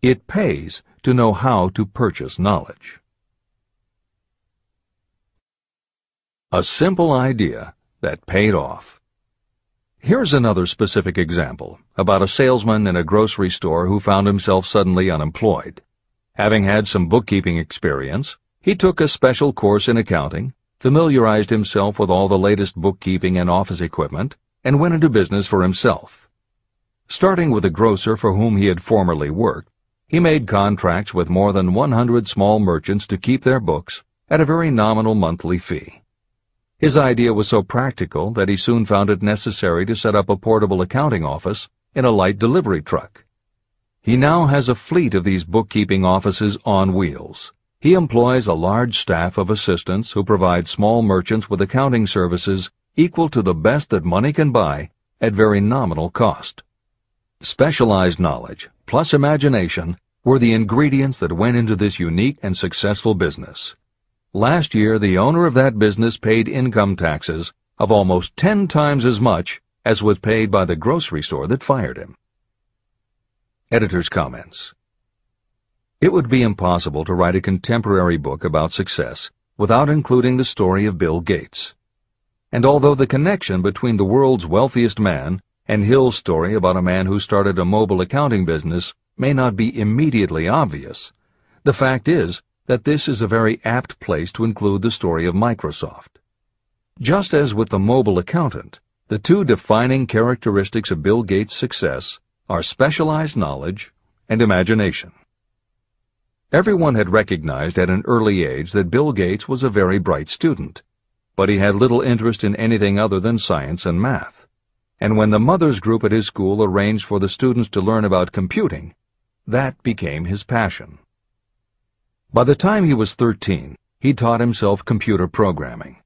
It pays to know how to purchase knowledge. A simple idea that paid off. Here's another specific example about a salesman in a grocery store who found himself suddenly unemployed. Having had some bookkeeping experience, he took a special course in accounting, familiarized himself with all the latest bookkeeping and office equipment, and went into business for himself. Starting with a grocer for whom he had formerly worked, he made contracts with more than 100 small merchants to keep their books at a very nominal monthly fee. His idea was so practical that he soon found it necessary to set up a portable accounting office in a light delivery truck. He now has a fleet of these bookkeeping offices on wheels. He employs a large staff of assistants who provide small merchants with accounting services equal to the best that money can buy at very nominal cost. Specialized knowledge plus imagination were the ingredients that went into this unique and successful business. Last year, the owner of that business paid income taxes of almost 10 times as much as was paid by the grocery store that fired him. Editor's comments. It would be impossible to write a contemporary book about success without including the story of Bill Gates. And although the connection between the world's wealthiest man and Hill's story about a man who started a mobile accounting business may not be immediately obvious, the fact is that this is a very apt place to include the story of Microsoft. Just as with the mobile accountant, the two defining characteristics of Bill Gates' success are specialized knowledge and imagination. Everyone had recognized at an early age that Bill Gates was a very bright student, but he had little interest in anything other than science and math. And when the mothers group at his school arranged for the students to learn about computing, that became his passion. By the time he was 13, he taught himself computer programming,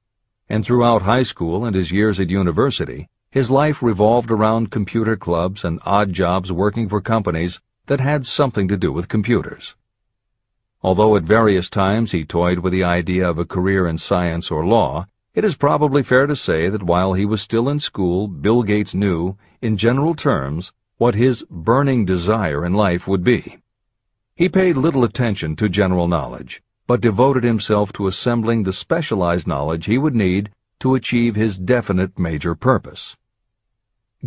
and throughout high school and his years at university, his life revolved around computer clubs and odd jobs working for companies that had something to do with computers. Although at various times he toyed with the idea of a career in science or law, it is probably fair to say that while he was still in school, Bill Gates knew, in general terms, what his burning desire in life would be. He paid little attention to general knowledge, but devoted himself to assembling the specialized knowledge he would need to achieve his definite major purpose.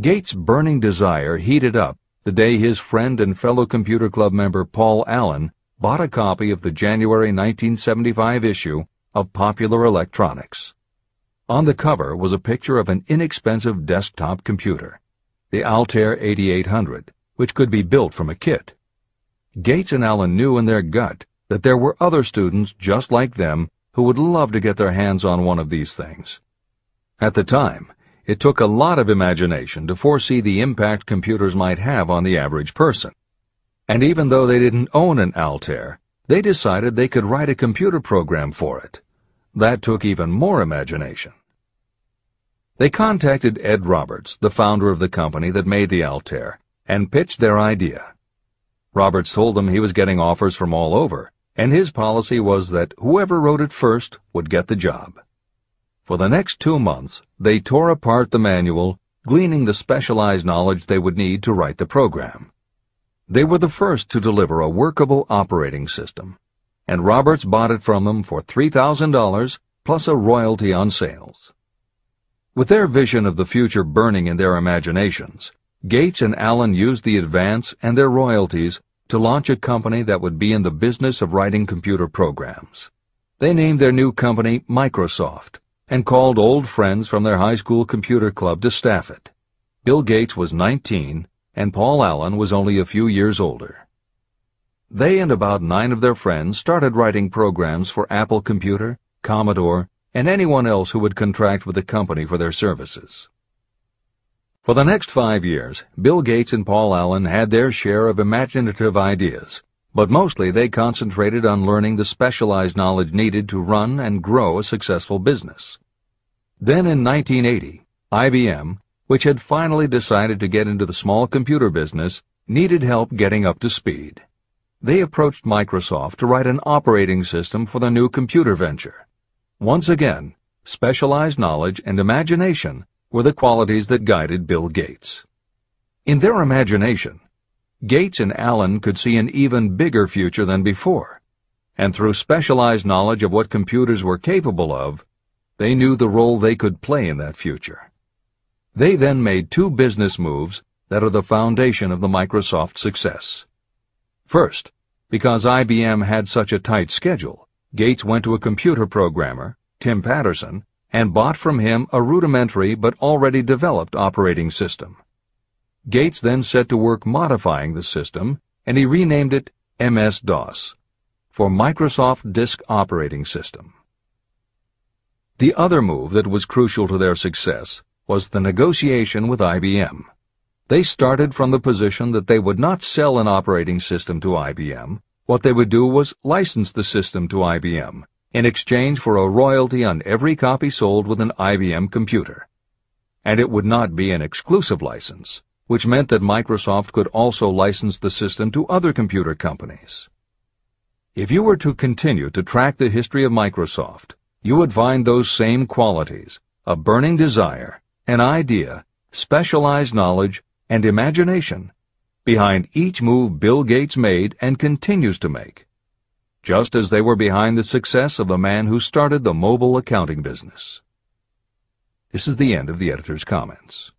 Gates' burning desire heated up the day his friend and fellow computer club member Paul Allen bought a copy of the January 1975 issue of Popular Electronics. On the cover was a picture of an inexpensive desktop computer, the Altair 8800, which could be built from a kit. Gates and Allen knew in their gut that there were other students just like them who would love to get their hands on one of these things. At the time, it took a lot of imagination to foresee the impact computers might have on the average person. And even though they didn't own an Altair, they decided they could write a computer program for it. That took even more imagination. They contacted Ed Roberts, the founder of the company that made the Altair, and pitched their idea. Roberts told them he was getting offers from all over, and his policy was that whoever wrote it first would get the job. For the next 2 months, they tore apart the manual, gleaning the specialized knowledge they would need to write the program. They were the first to deliver a workable operating system, and Roberts bought it from them for $3,000 plus a royalty on sales. With their vision of the future burning in their imaginations, Gates and Allen used the advance and their royalties to launch a company that would be in the business of writing computer programs. They named their new company Microsoft and called old friends from their high school computer club to staff it. Bill Gates was 19 and Paul Allen was only a few years older. They and about 9 of their friends started writing programs for Apple Computer, Commodore, and anyone else who would contract with the company for their services. For the next 5 years, Bill Gates and Paul Allen had their share of imaginative ideas, but mostly they concentrated on learning the specialized knowledge needed to run and grow a successful business. Then in 1980, IBM, which had finally decided to get into the small computer business, needed help getting up to speed. They approached Microsoft to write an operating system for the new computer venture. Once again, specialized knowledge and imagination were the qualities that guided Bill Gates. In their imagination, Gates and Allen could see an even bigger future than before, and through specialized knowledge of what computers were capable of, they knew the role they could play in that future. They then made 2 business moves that are the foundation of the Microsoft success. First, because IBM had such a tight schedule, Gates went to a computer programmer, Tim Patterson, and bought from him a rudimentary but already developed operating system. Gates then set to work modifying the system, and he renamed it MS-DOS, for Microsoft Disk Operating System. The other move that was crucial to their success was the negotiation with IBM. They started from the position that they would not sell an operating system to IBM. What they would do was license the system to IBM in exchange for a royalty on every copy sold with an IBM computer. And it would not be an exclusive license, which meant that Microsoft could also license the system to other computer companies. If you were to continue to track the history of Microsoft, you would find those same qualities: a burning desire, an idea, specialized knowledge, and imagination behind each move Bill Gates made and continues to make, just as they were behind the success of the man who started the mobile accounting business. This is the end of the editor's comments.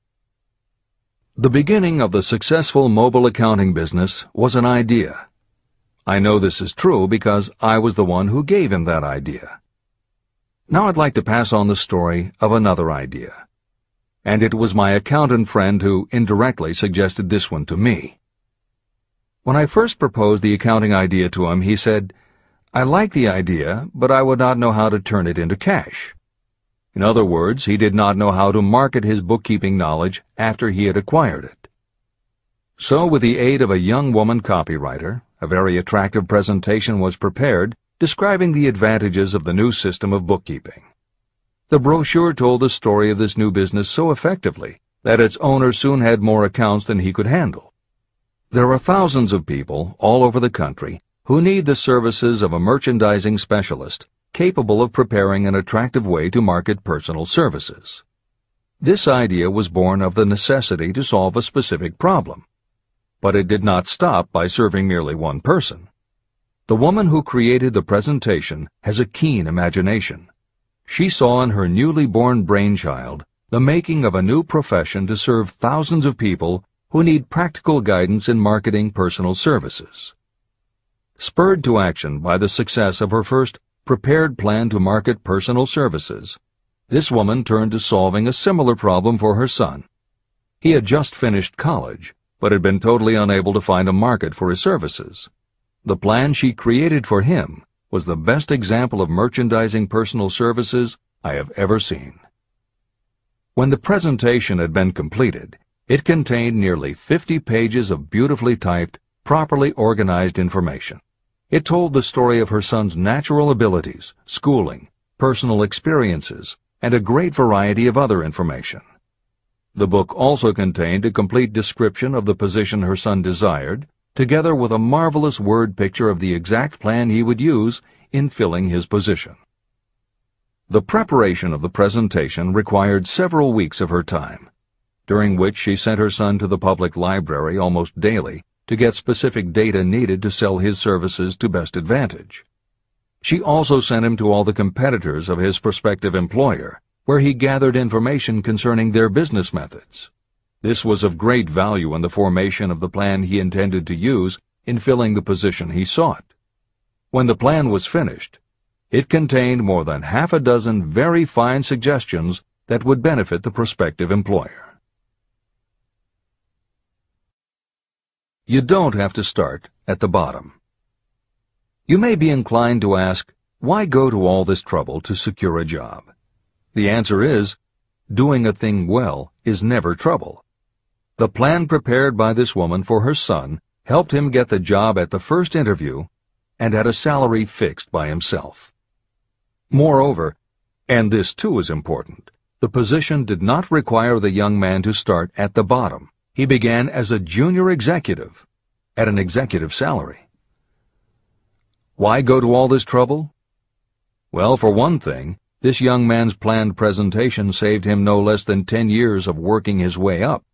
The beginning of the successful mobile accounting business was an idea. I know this is true because I was the one who gave him that idea. Now I'd like to pass on the story of another idea. And it was my accountant friend who indirectly suggested this one to me. When I first proposed the accounting idea to him, he said, "I like the idea, but I would not know how to turn it into cash." In other words, he did not know how to market his bookkeeping knowledge after he had acquired it. So, with the aid of a young woman copywriter, a very attractive presentation was prepared describing the advantages of the new system of bookkeeping. The brochure told the story of this new business so effectively that its owner soon had more accounts than he could handle. There are thousands of people all over the country who need the services of a merchandising specialist capable of preparing an attractive way to market personal services. This idea was born of the necessity to solve a specific problem. But it did not stop by serving merely one person. The woman who created the presentation has a keen imagination. She saw in her newly born brainchild the making of a new profession to serve thousands of people who need practical guidance in marketing personal services. Spurred to action by the success of her first prepared plan to market personal services, this woman turned to solving a similar problem for her son. He had just finished college, but had been totally unable to find a market for his services. The plan she created for him was the best example of merchandising personal services I have ever seen. When the presentation had been completed, it contained nearly 50 pages of beautifully typed, properly organized information. It told the story of her son's natural abilities, schooling, personal experiences, and a great variety of other information. The book also contained a complete description of the position her son desired, together with a marvelous word picture of the exact plan he would use in filling his position. The preparation of the presentation required several weeks of her time, during which she sent her son to the public library almost daily to get specific data needed to sell his services to best advantage. She also sent him to all the competitors of his prospective employer, where he gathered information concerning their business methods. This was of great value in the formation of the plan he intended to use in filling the position he sought. When the plan was finished, it contained more than half a dozen very fine suggestions that would benefit the prospective employer. You don't have to start at the bottom. You may be inclined to ask, why go to all this trouble to secure a job? The answer is, doing a thing well is never trouble. The plan prepared by this woman for her son helped him get the job at the first interview and at a salary fixed by himself. Moreover, and this too is important, the position did not require the young man to start at the bottom. He began as a junior executive at an executive salary. Why go to all this trouble? Well, for one thing, this young man's planned presentation saved him no less than 10 years of working his way up.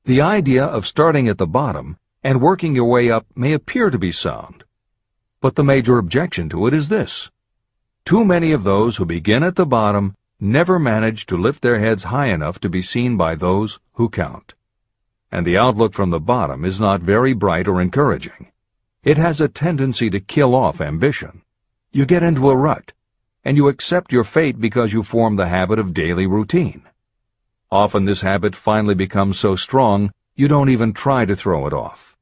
The idea of starting at the bottom and working your way up may appear to be sound, but the major objection to it is this: too many of those who begin at the bottom never manage to lift their heads high enough to be seen by those who count. And the outlook from the bottom is not very bright or encouraging. It has a tendency to kill off ambition. You get into a rut, and you accept your fate because you form the habit of daily routine. Often this habit finally becomes so strong you don't even try to throw it off.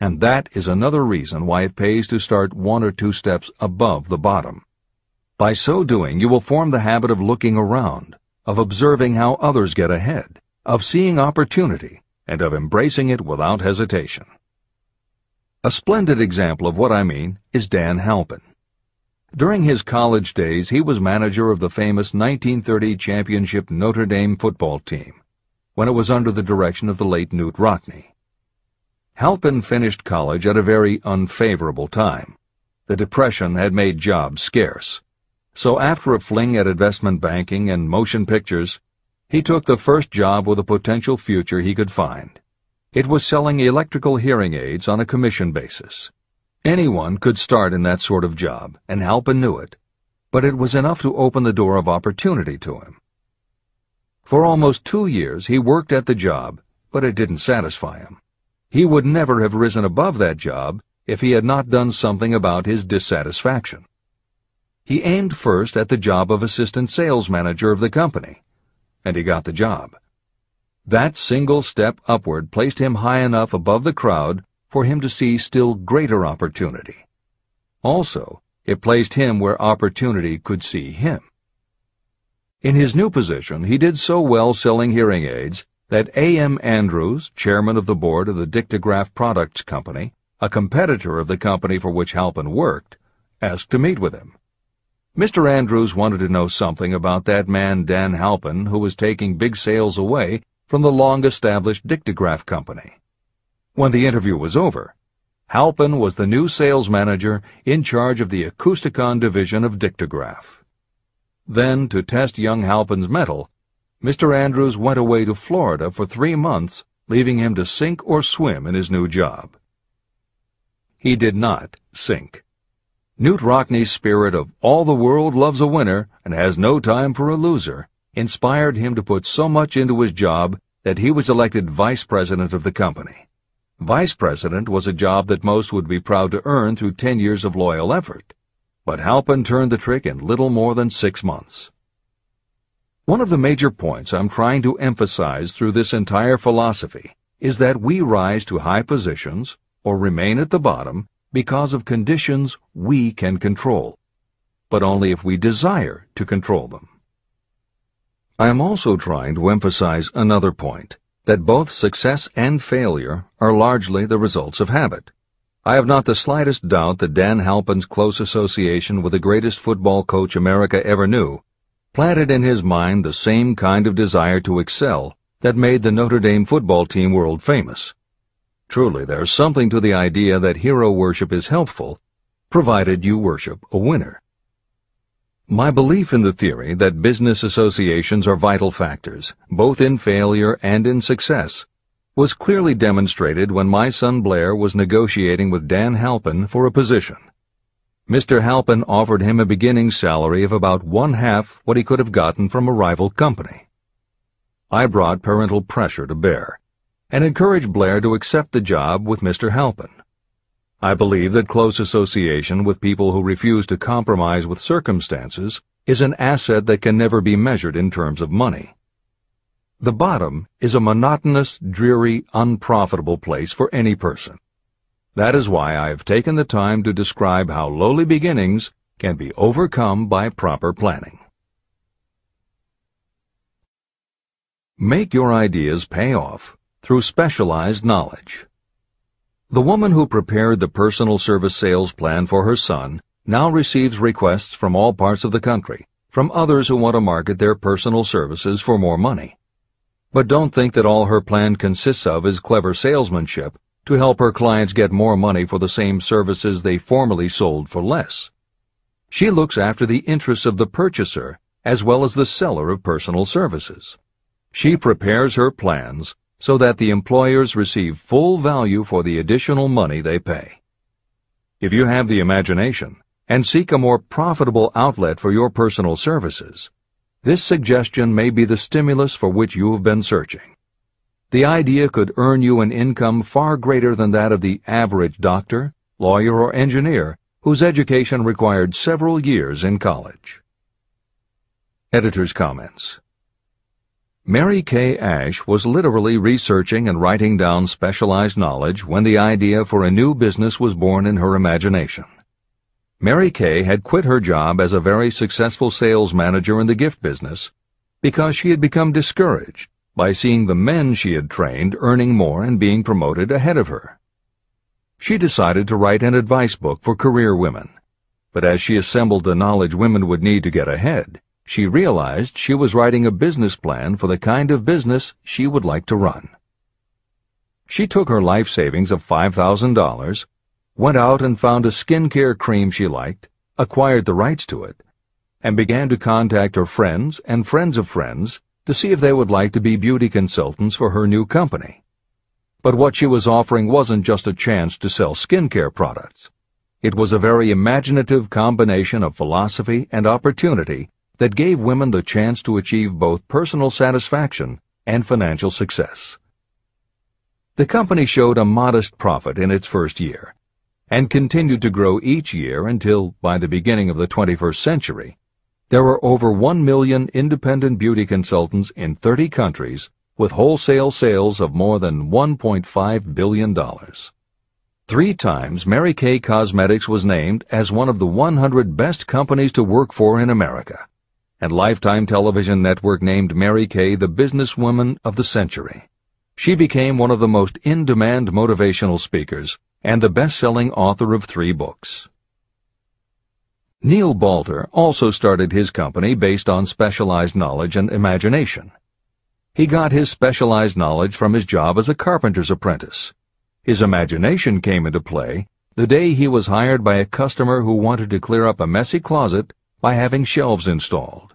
And that is another reason why it pays to start 1 or 2 steps above the bottom. By so doing, you will form the habit of looking around, of observing how others get ahead, of seeing opportunity, and of embracing it without hesitation. A splendid example of what I mean is Dan Halpin. During his college days, he was manager of the famous 1930 championship Notre Dame football team, when it was under the direction of the late Knute Rockne. Halpin finished college at a very unfavorable time. The Depression had made jobs scarce. So after a fling at investment banking and motion pictures, he took the first job with a potential future he could find. It was selling electrical hearing aids on a commission basis. Anyone could start in that sort of job, and Halpin knew it, but it was enough to open the door of opportunity to him. For almost 2 years he worked at the job, but it didn't satisfy him. He would never have risen above that job if he had not done something about his dissatisfaction. He aimed first at the job of assistant sales manager of the company, and he got the job. That single step upward placed him high enough above the crowd for him to see still greater opportunity. Also, it placed him where opportunity could see him. In his new position, he did so well selling hearing aids that A.M. Andrews, chairman of the board of the Dictograph Products Company, a competitor of the company for which Halpin worked, asked to meet with him. Mr. Andrews wanted to know something about that man Dan Halpin, who was taking big sales away from the long-established Dictograph Company. When the interview was over, Halpin was the new sales manager in charge of the Acousticon division of Dictograph. Then, to test young Halpin's mettle, Mr. Andrews went away to Florida for 3 months, leaving him to sink or swim in his new job. He did not sink. Knute Rockne's spirit of "all the world loves a winner and has no time for a loser" inspired him to put so much into his job that he was elected vice president of the company. Vice president was a job that most would be proud to earn through 10 years of loyal effort, but Halpin turned the trick in little more than 6 months. One of the major points I'm trying to emphasize through this entire philosophy is that we rise to high positions or remain at the bottom because of conditions we can control, but only if we desire to control them. I am also trying to emphasize another point, that both success and failure are largely the results of habit. I have not the slightest doubt that Dan Halpin's close association with the greatest football coach America ever knew planted in his mind the same kind of desire to excel that made the Notre Dame football team world famous. Truly, there's something to the idea that hero worship is helpful, provided you worship a winner. My belief in the theory that business associations are vital factors, both in failure and in success, was clearly demonstrated when my son Blair was negotiating with Dan Halpin for a position. Mr. Halpin offered him a beginning salary of about 1/2 what he could have gotten from a rival company. I brought parental pressure to bear, and encouraged Blair to accept the job with Mr. Halpin. I believe that close association with people who refuse to compromise with circumstances is an asset that can never be measured in terms of money. The bottom is a monotonous, dreary, unprofitable place for any person. That is why I have taken the time to describe how lowly beginnings can be overcome by proper planning. Make your ideas pay off through specialized knowledge. The woman who prepared the personal service sales plan for her son now receives requests from all parts of the country, from others who want to market their personal services for more money. But don't think that all her plan consists of is clever salesmanship to help her clients get more money for the same services they formerly sold for less. She looks after the interests of the purchaser as well as the seller of personal services. She prepares her plans so that the employers receive full value for the additional money they pay. If you have the imagination and seek a more profitable outlet for your personal services, this suggestion may be the stimulus for which you have been searching. The idea could earn you an income far greater than that of the average doctor, lawyer, or engineer whose education required several years in college. Editor's comments. Mary Kay Ash was literally researching and writing down specialized knowledge when the idea for a new business was born in her imagination. Mary Kay had quit her job as a very successful sales manager in the gift business because she had become discouraged by seeing the men she had trained earning more and being promoted ahead of her. She decided to write an advice book for career women, but as she assembled the knowledge women would need to get ahead, she realized she was writing a business plan for the kind of business she would like to run. She took her life savings of $5,000, went out and found a skincare cream she liked, acquired the rights to it, and began to contact her friends and friends of friends to see if they would like to be beauty consultants for her new company. But what she was offering wasn't just a chance to sell skincare products. It was a very imaginative combination of philosophy and opportunity that gave women the chance to achieve both personal satisfaction and financial success. The company showed a modest profit in its first year, and continued to grow each year until, by the beginning of the 21st century, there were over 1 million independent beauty consultants in 30 countries with wholesale sales of more than $1.5 billion. 3 times Mary Kay Cosmetics was named as one of the 100 best companies to work for in America, and Lifetime Television Network named Mary Kay the businesswoman of the century. She became one of the most in-demand motivational speakers and the best-selling author of 3 books. Neil Balter also started his company based on specialized knowledge and imagination. He got his specialized knowledge from his job as a carpenter's apprentice. His imagination came into play the day he was hired by a customer who wanted to clear up a messy closet by having shelves installed.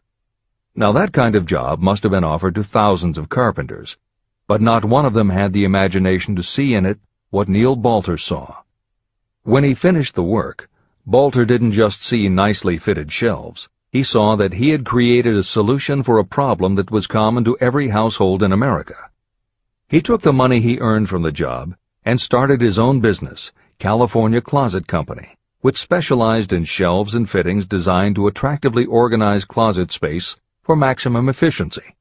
Now that kind of job must have been offered to thousands of carpenters, but not one of them had the imagination to see in it what Neil Balter saw. When he finished the work, Balter didn't just see nicely fitted shelves. He saw that he had created a solution for a problem that was common to every household in America. He took the money he earned from the job and started his own business, California Closet Company, which specialized in shelves and fittings designed to attractively organize closet space for maximum efficiency.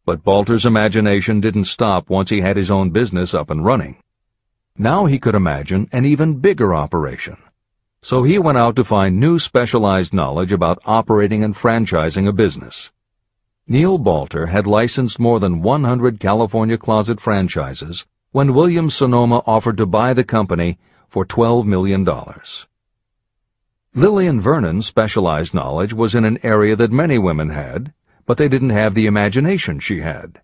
But Balter's imagination didn't stop once he had his own business up and running. Now he could imagine an even bigger operation. So he went out to find new specialized knowledge about operating and franchising a business. Neil Balter had licensed more than 100 California Closet franchises when Williams-Sonoma offered to buy the company for $12 million. Lillian Vernon's specialized knowledge was in an area that many women had, but they didn't have the imagination she had.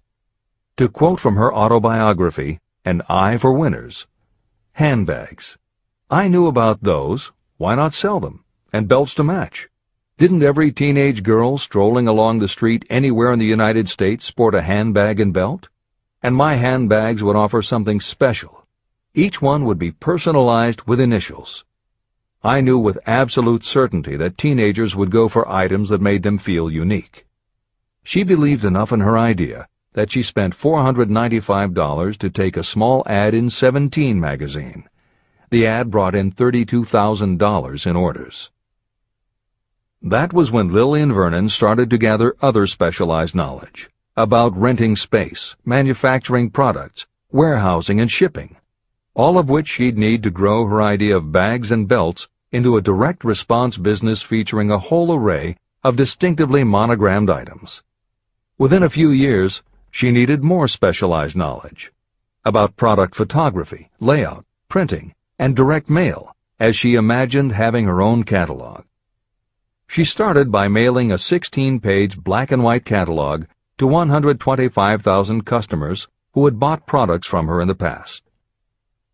To quote from her autobiography, An Eye for Winners, handbags. I knew about those, why not sell them? And belts to match. Didn't every teenage girl strolling along the street anywhere in the United States sport a handbag and belt? And my handbags would offer something special. Each one would be personalized with initials. I knew with absolute certainty that teenagers would go for items that made them feel unique. She believed enough in her idea that she spent $495 to take a small ad in 17 magazine. The ad brought in $32,000 in orders. That was when Lillian Vernon started to gather other specialized knowledge about renting space, manufacturing products, warehousing, and shipping, all of which she'd need to grow her idea of bags and belts into a direct response business featuring a whole array of distinctively monogrammed items. Within a few years, she needed more specialized knowledge about product photography, layout, printing, and direct mail, as she imagined having her own catalog. She started by mailing a 16-page black-and-white catalog to 125,000 customers who had bought products from her in the past.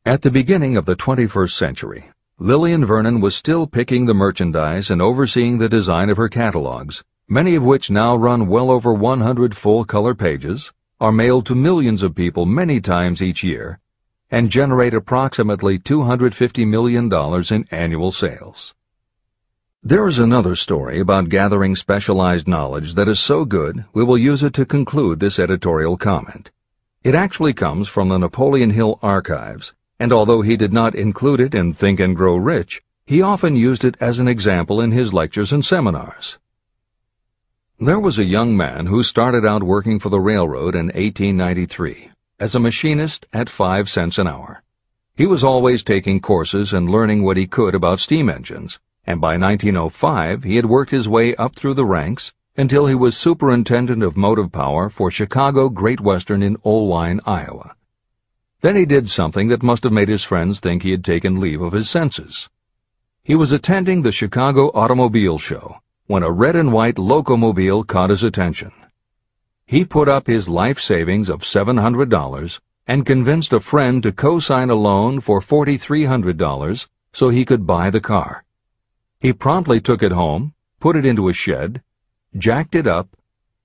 At the beginning of the 21st century, Lillian Vernon was still picking the merchandise and overseeing the design of her catalogs, many of which now run well over 100 full-color pages, are mailed to millions of people many times each year, and generate approximately $250 million in annual sales. There is another story about gathering specialized knowledge that is so good we will use it to conclude this editorial comment. It actually comes from the Napoleon Hill archives, and although he did not include it in Think and Grow Rich, he often used it as an example in his lectures and seminars. There was a young man who started out working for the railroad in 1893 as a machinist at 5 cents an hour. He was always taking courses and learning what he could about steam engines, and by 1905 he had worked his way up through the ranks until he was superintendent of motive power for Chicago Great Western in Olwine, Iowa. Then he did something that must have made his friends think he had taken leave of his senses. He was attending the Chicago Automobile Show when a red and white locomobile caught his attention. He put up his life savings of $700 and convinced a friend to co-sign a loan for $4,300 so he could buy the car. He promptly took it home, put it into a shed, jacked it up,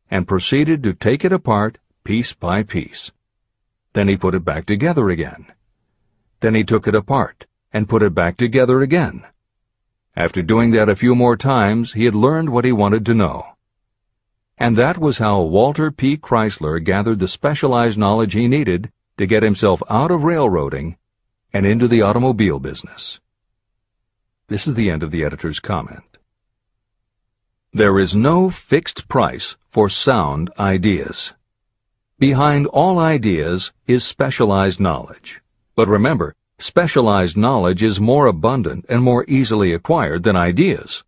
and proceeded to take it apart piece by piece. Then he put it back together again. Then he took it apart and put it back together again. After doing that a few more times, he had learned what he wanted to know. And that was how Walter P. Chrysler gathered the specialized knowledge he needed to get himself out of railroading and into the automobile business. This is the end of the editor's comment. There is no fixed price for sound ideas. Behind all ideas is specialized knowledge. But remember, specialized knowledge is more abundant and more easily acquired than ideas.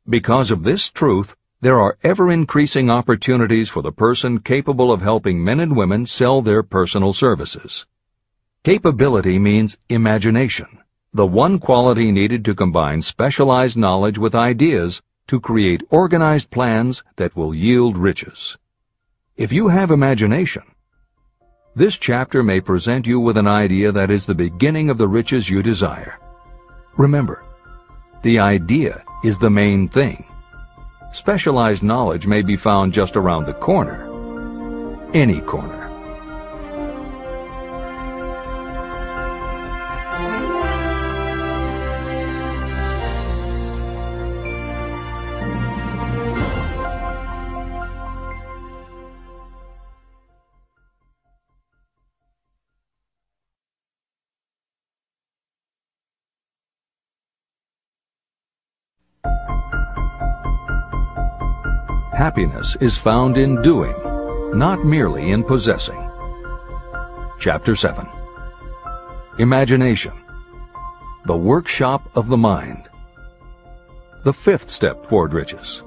Because of this truth, there are ever-increasing opportunities for the person capable of helping men and women sell their personal services. Capability means imagination, the one quality needed to combine specialized knowledge with ideas to create organized plans that will yield riches. If you have imagination, this chapter may present you with an idea that is the beginning of the riches you desire. Remember, the idea is the main thing. Specialized knowledge may be found just around the corner, any corner. happiness is found in doing, not merely in possessing. Chapter 7. Imagination, the workshop of the mind. The fifth step toward riches.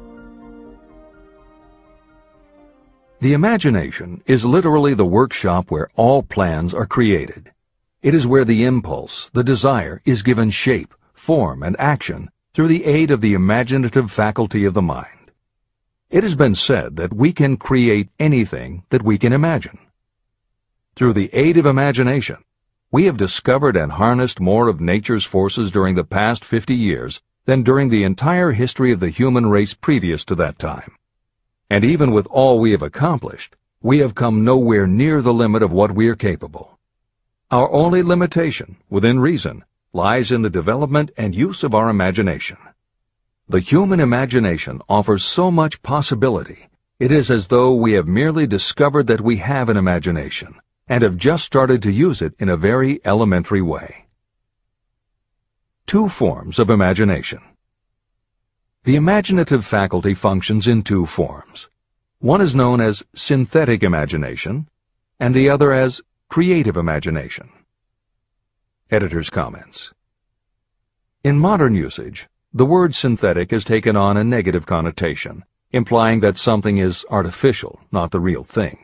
The imagination is literally the workshop where all plans are created. It is where the impulse, the desire, is given shape, form, and action through the aid of the imaginative faculty of the mind. It has been said that we can create anything that we can imagine. Through the aid of imagination, we have discovered and harnessed more of nature's forces during the past 50 years than during the entire history of the human race previous to that time. And even with all we have accomplished, we have come nowhere near the limit of what we are capable. Our only limitation, within reason, lies in the development and use of our imagination. The human imagination offers so much possibility, it is as though we have merely discovered that we have an imagination, and have just started to use it in a very elementary way. Two forms of imagination. The imaginative faculty functions in two forms. One is known as synthetic imagination, and the other as creative imagination. Editor's comments. In modern usage, the word synthetic has taken on a negative connotation, implying that something is artificial, not the real thing.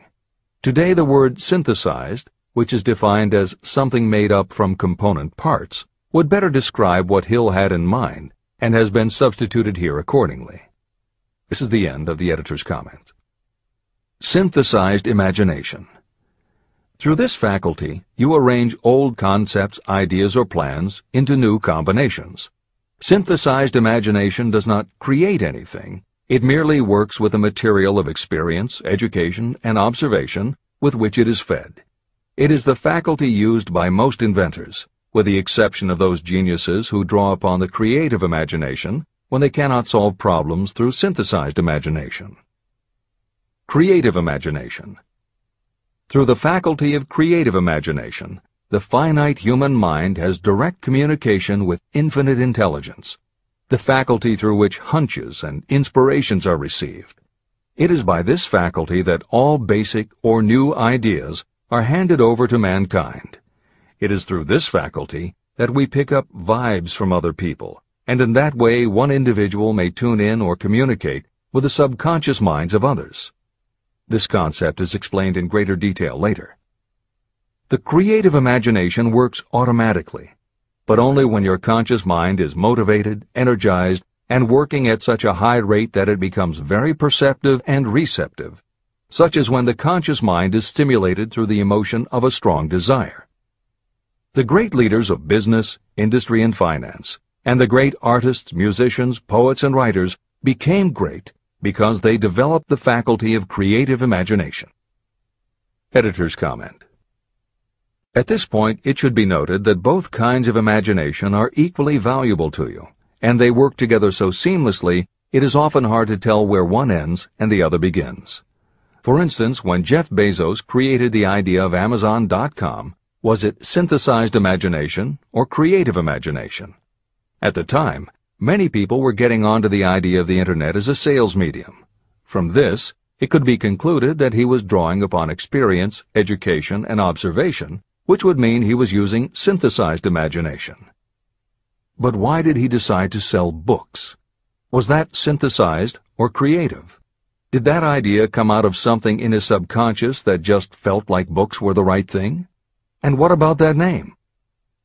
Today the word synthesized, which is defined as something made up from component parts, would better describe what Hill had in mind, and has been substituted here accordingly. This is the end of the editor's comment. Synthesized imagination. Through this faculty, you arrange old concepts, ideas, or plans into new combinations. Synthesized imagination does not create anything. It merely works with the material of experience, education, and observation with which it is fed. It is the faculty used by most inventors, with the exception of those geniuses who draw upon the creative imagination when they cannot solve problems through synthesized imagination. Creative imagination. Through the faculty of creative imagination, the finite human mind has direct communication with infinite intelligence, the faculty through which hunches and inspirations are received. It is by this faculty that all basic or new ideas are handed over to mankind. It is through this faculty that we pick up vibes from other people, and in that way one individual may tune in or communicate with the subconscious minds of others. This concept is explained in greater detail later. The creative imagination works automatically, but only when your conscious mind is motivated, energized, and working at such a high rate that it becomes very perceptive and receptive, such as when the conscious mind is stimulated through the emotion of a strong desire. The great leaders of business, industry, and finance, and the great artists, musicians, poets, and writers became great because they developed the faculty of creative imagination. Editor's comment. At this point, it should be noted that both kinds of imagination are equally valuable to you, and they work together so seamlessly it is often hard to tell where one ends and the other begins. For instance, when Jeff Bezos created the idea of Amazon.com, was it synthesized imagination or creative imagination? At the time, many people were getting onto the idea of the Internet as a sales medium. From this, it could be concluded that he was drawing upon experience, education, and observation, which would mean he was using synthesized imagination. But why did he decide to sell books? Was that synthesized or creative? Did that idea come out of something in his subconscious that just felt like books were the right thing? And what about that name?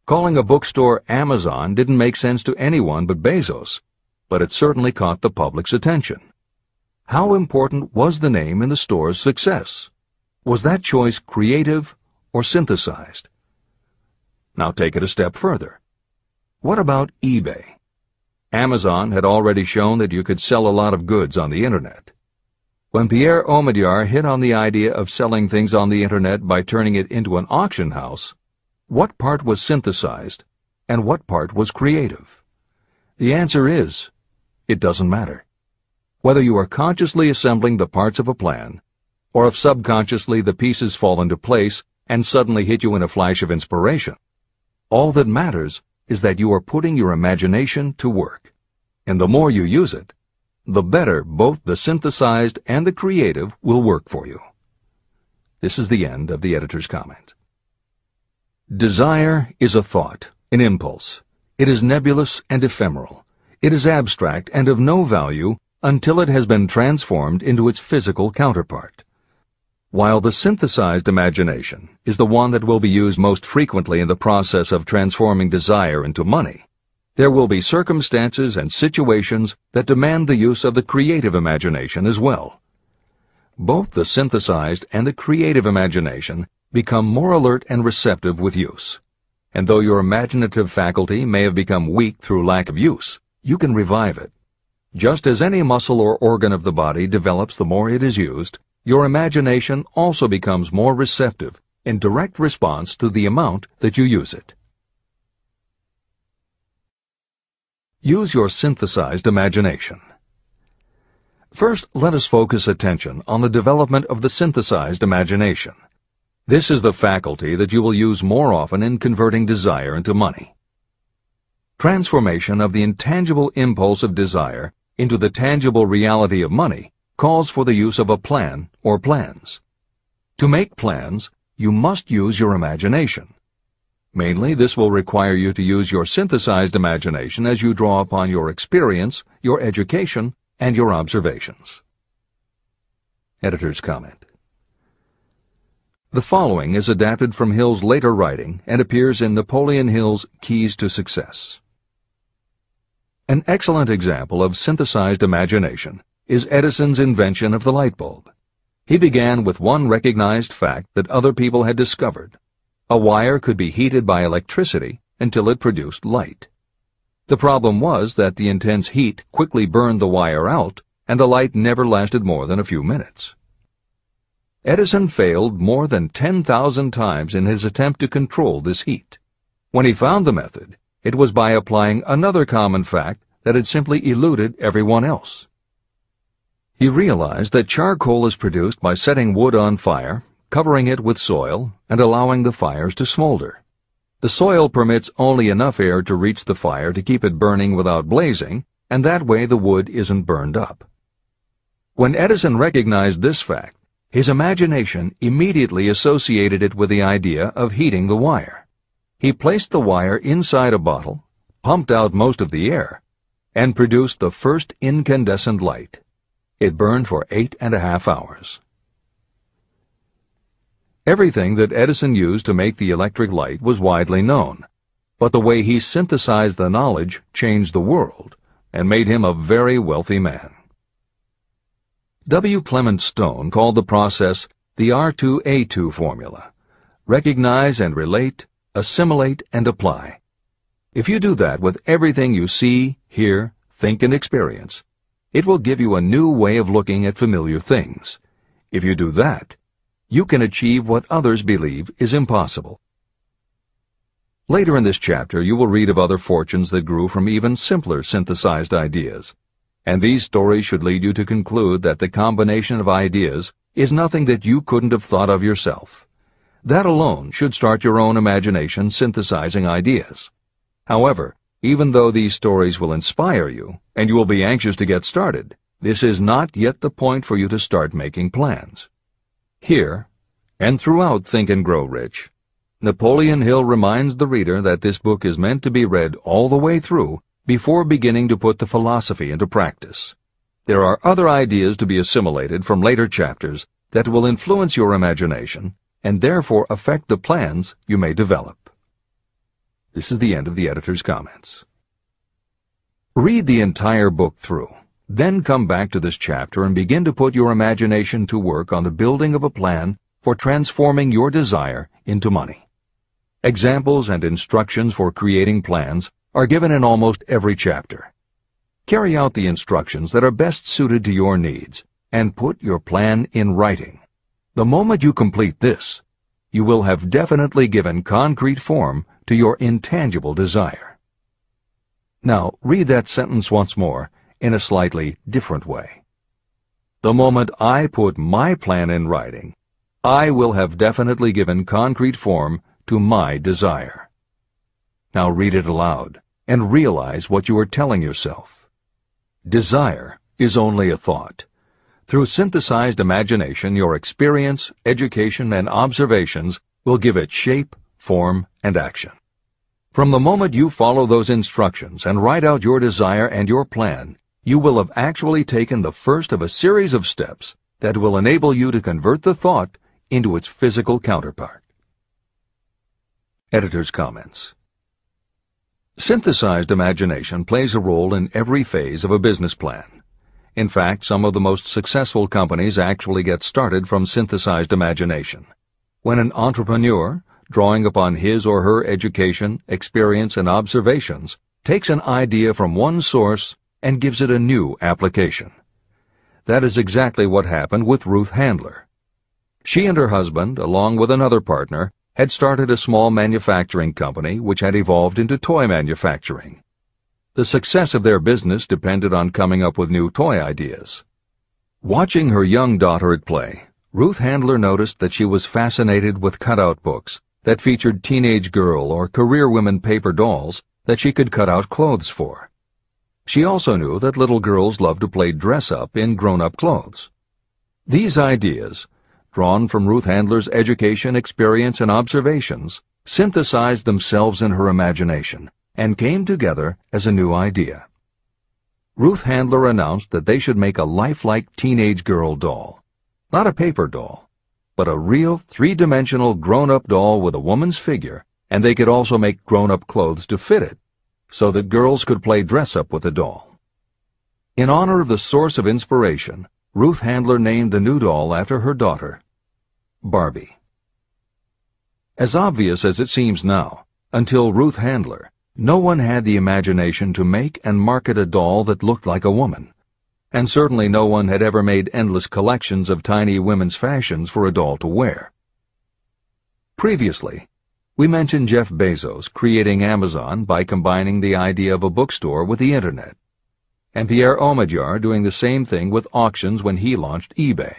Calling a bookstore Amazon didn't make sense to anyone but Bezos, but it certainly caught the public's attention. How important was the name in the store's success? Was that choice creative or synthesized? Now take it a step further. What about eBay? Amazon had already shown that you could sell a lot of goods on the Internet. When Pierre Omidyar hit on the idea of selling things on the Internet by turning it into an auction house, what part was synthesized and what part was creative? The answer is, it doesn't matter. Whether you are consciously assembling the parts of a plan, or if subconsciously the pieces fall into place and suddenly hit you in a flash of inspiration, all that matters is that you are putting your imagination to work. And the more you use it, the better both the synthesized and the creative will work for you. This is the end of the editor's comment. Desire is a thought, an impulse. It is nebulous and ephemeral. It is abstract and of no value until it has been transformed into its physical counterpart. While the synthesized imagination is the one that will be used most frequently in the process of transforming desire into money, there will be circumstances and situations that demand the use of the creative imagination as well. Both the synthesized and the creative imagination become more alert and receptive with use. And though your imaginative faculty may have become weak through lack of use, you can revive it. Just as any muscle or organ of the body develops the more it is used, your imagination also becomes more receptive in direct response to the amount that you use it. Use your synthesized imagination. First, let us focus attention on the development of the synthesized imagination. This is the faculty that you will use more often in converting desire into money. Transformation of the intangible impulse of desire into the tangible reality of money calls for the use of a plan or plans. To make plans, you must use your imagination. Mainly, this will require you to use your synthesized imagination as you draw upon your experience, your education, and your observations. Editor's comment. The following is adapted from Hill's later writing and appears in Napoleon Hill's Keys to Success. An excellent example of synthesized imagination is Edison's invention of the light bulb. He began with one recognized fact that other people had discovered. A wire could be heated by electricity until it produced light. The problem was that the intense heat quickly burned the wire out, and the light never lasted more than a few minutes. Edison failed more than 10,000 times in his attempt to control this heat. When he found the method, it was by applying another common fact that had simply eluded everyone else. He realized that charcoal is produced by setting wood on fire, covering it with soil, and allowing the fires to smolder. The soil permits only enough air to reach the fire to keep it burning without blazing, and that way the wood isn't burned up. When Edison recognized this fact, his imagination immediately associated it with the idea of heating the wire. He placed the wire inside a bottle, pumped out most of the air, and produced the first incandescent light. It burned for 8.5 hours. Everything that Edison used to make the electric light was widely known, but the way he synthesized the knowledge changed the world and made him a very wealthy man. W. Clement Stone called the process the R2A2 formula: recognize and relate, assimilate and apply. If you do that with everything you see, hear, think, and experience, it will give you a new way of looking at familiar things. If you do that, you can achieve what others believe is impossible. Later in this chapter, you will read of other fortunes that grew from even simpler synthesized ideas, and these stories should lead you to conclude that the combination of ideas is nothing that you couldn't have thought of yourself. That alone should start your own imagination synthesizing ideas. However, even though these stories will inspire you, and you will be anxious to get started, this is not yet the point for you to start making plans. Here, and throughout Think and Grow Rich, Napoleon Hill reminds the reader that this book is meant to be read all the way through before beginning to put the philosophy into practice. There are other ideas to be assimilated from later chapters that will influence your imagination and therefore affect the plans you may develop. This is the end of the editor's comments. Read the entire book through. Then come back to this chapter and begin to put your imagination to work on the building of a plan for transforming your desire into money. Examples and instructions for creating plans are given in almost every chapter. Carry out the instructions that are best suited to your needs and put your plan in writing. The moment you complete this, you will have definitely given concrete form to your intangible desire. Now, read that sentence once more in a slightly different way. The moment I put my plan in writing, I will have definitely given concrete form to my desire. Now read it aloud and realize what you are telling yourself. Desire is only a thought. Through synthesized imagination, your experience, education, and observations will give it shape, form, and action. From the moment you follow those instructions and write out your desire and your plan, you will have actually taken the first of a series of steps that will enable you to convert the thought into its physical counterpart. Editor's comments. Synthesized imagination plays a role in every phase of a business plan. In fact, some of the most successful companies actually get started from synthesized imagination. When an entrepreneur, drawing upon his or her education, experience, and observations, takes an idea from one source and gives it a new application. That is exactly what happened with Ruth Handler. She and her husband, along with another partner, had started a small manufacturing company which had evolved into toy manufacturing. The success of their business depended on coming up with new toy ideas. Watching her young daughter at play, Ruth Handler noticed that she was fascinated with cutout books that featured teenage girl or career women paper dolls that she could cut out clothes for. She also knew that little girls loved to play dress-up in grown-up clothes. These ideas, drawn from Ruth Handler's education, experience, and observations, synthesized themselves in her imagination and came together as a new idea. Ruth Handler announced that they should make a lifelike teenage girl doll. Not a paper doll, but a real three-dimensional grown-up doll with a woman's figure, and they could also make grown-up clothes to fit it, so that girls could play dress-up with the doll. In honor of the source of inspiration, Ruth Handler named the new doll after her daughter, Barbie. As obvious as it seems now, until Ruth Handler, no one had the imagination to make and market a doll that looked like a woman, and certainly no one had ever made endless collections of tiny women's fashions for a doll to wear. Previously, we mentioned Jeff Bezos creating Amazon by combining the idea of a bookstore with the Internet, and Pierre Omidyar doing the same thing with auctions when he launched eBay.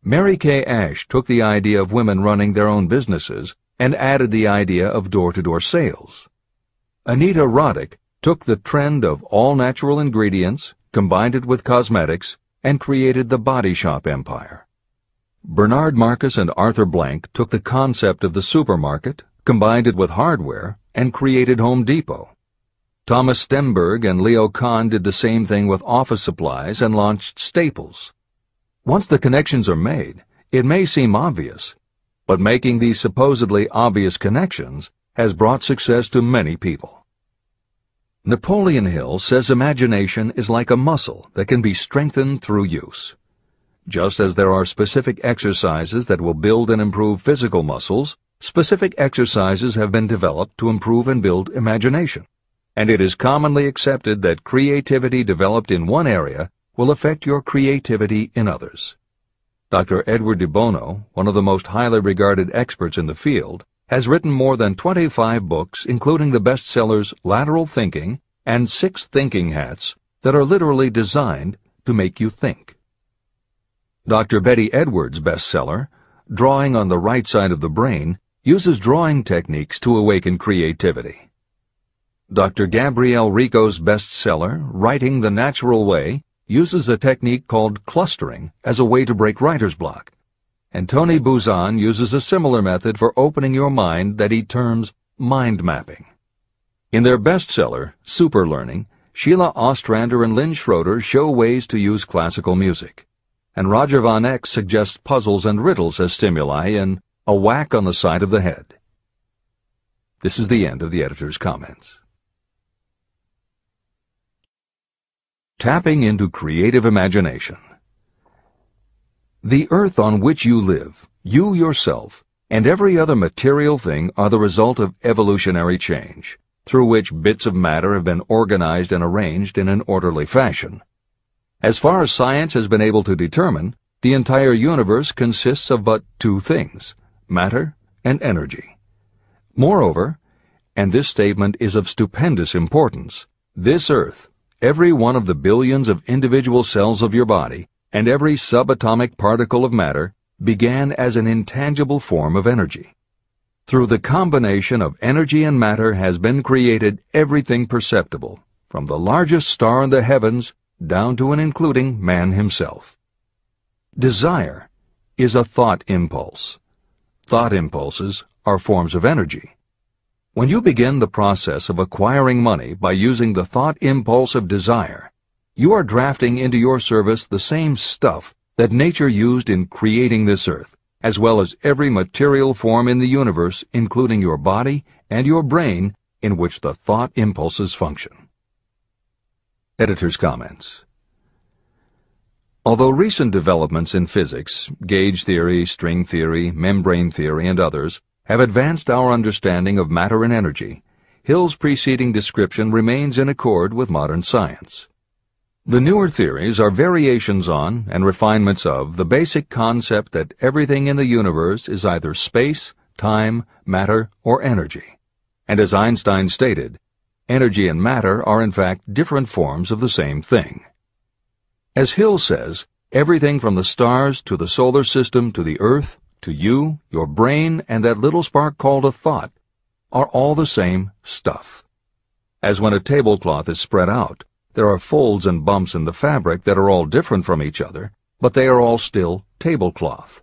Mary Kay Ash took the idea of women running their own businesses and added the idea of door-to-door sales. Anita Roddick took the trend of all-natural ingredients, combined it with cosmetics, and created the body shop empire. Bernard Marcus and Arthur Blank took the concept of the supermarket, combined it with hardware, and created Home Depot. Thomas Stemberg and Leo Kahn did the same thing with office supplies and launched Staples. Once the connections are made, it may seem obvious, but making these supposedly obvious connections has brought success to many people. Napoleon Hill says imagination is like a muscle that can be strengthened through use. Just as there are specific exercises that will build and improve physical muscles, specific exercises have been developed to improve and build imagination, and it is commonly accepted that creativity developed in one area will affect your creativity in others. Dr. Edward de Bono, one of the most highly regarded experts in the field, has written more than 25 books, including the bestsellers Lateral Thinking and 6 Thinking Hats, that are literally designed to make you think. Dr. Betty Edwards' bestseller, Drawing on the Right Side of the Brain, uses drawing techniques to awaken creativity. Dr. Gabrielle Rico's bestseller, Writing the Natural Way, uses a technique called clustering as a way to break writer's block. And Tony Buzan uses a similar method for opening your mind that he terms mind mapping. In their bestseller, Super Learning, Sheila Ostrander and Lynn Schroeder show ways to use classical music, and Roger Von Eck suggests puzzles and riddles as stimuli in A Whack on the Side of the Head. This is the end of the editor's comments. Tapping into creative imagination. The earth on which you live, you yourself, and every other material thing are the result of evolutionary change, through which bits of matter have been organized and arranged in an orderly fashion. As far as science has been able to determine, the entire universe consists of but 2 things, matter and energy. Moreover, and this statement is of stupendous importance, this earth, every one of the billions of individual cells of your body, and every subatomic particle of matter began as an intangible form of energy. Through the combination of energy and matter has been created everything perceptible, from the largest star in the heavens down to and including man himself. Desire is a thought impulse. Thought impulses are forms of energy. When you begin the process of acquiring money by using the thought impulse of desire, you are drafting into your service the same stuff that nature used in creating this earth, as well as every material form in the universe, including your body and your brain, in which the thought impulses function. Editor's comments. Although recent developments in physics, gauge theory, string theory, membrane theory, and others, have advanced our understanding of matter and energy, Hill's preceding description remains in accord with modern science. The newer theories are variations on and refinements of the basic concept that everything in the universe is either space, time, matter, or energy. And as Einstein stated, energy and matter are in fact different forms of the same thing. As Hill says, everything from the stars to the solar system to the earth, to you, your brain, and that little spark called a thought, are all the same stuff. As when a tablecloth is spread out, there are folds and bumps in the fabric that are all different from each other, but they are all still tablecloth.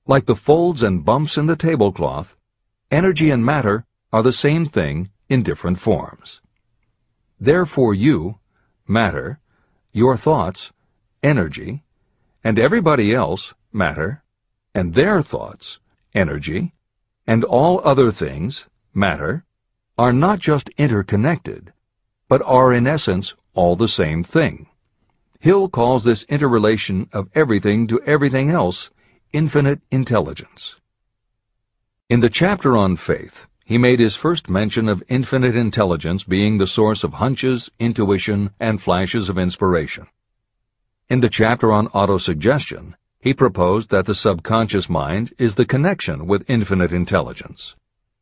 Like the folds and bumps in the tablecloth, energy and matter are the same thing in different forms. Therefore you, matter, your thoughts, energy, and everybody else, matter, and their thoughts, energy, and all other things, matter, are not just interconnected, but are in essence all the same thing. Hill calls this interrelation of everything to everything else infinite intelligence. In the chapter on faith, he made his first mention of infinite intelligence being the source of hunches, intuition, and flashes of inspiration. In the chapter on autosuggestion, he proposed that the subconscious mind is the connection with infinite intelligence.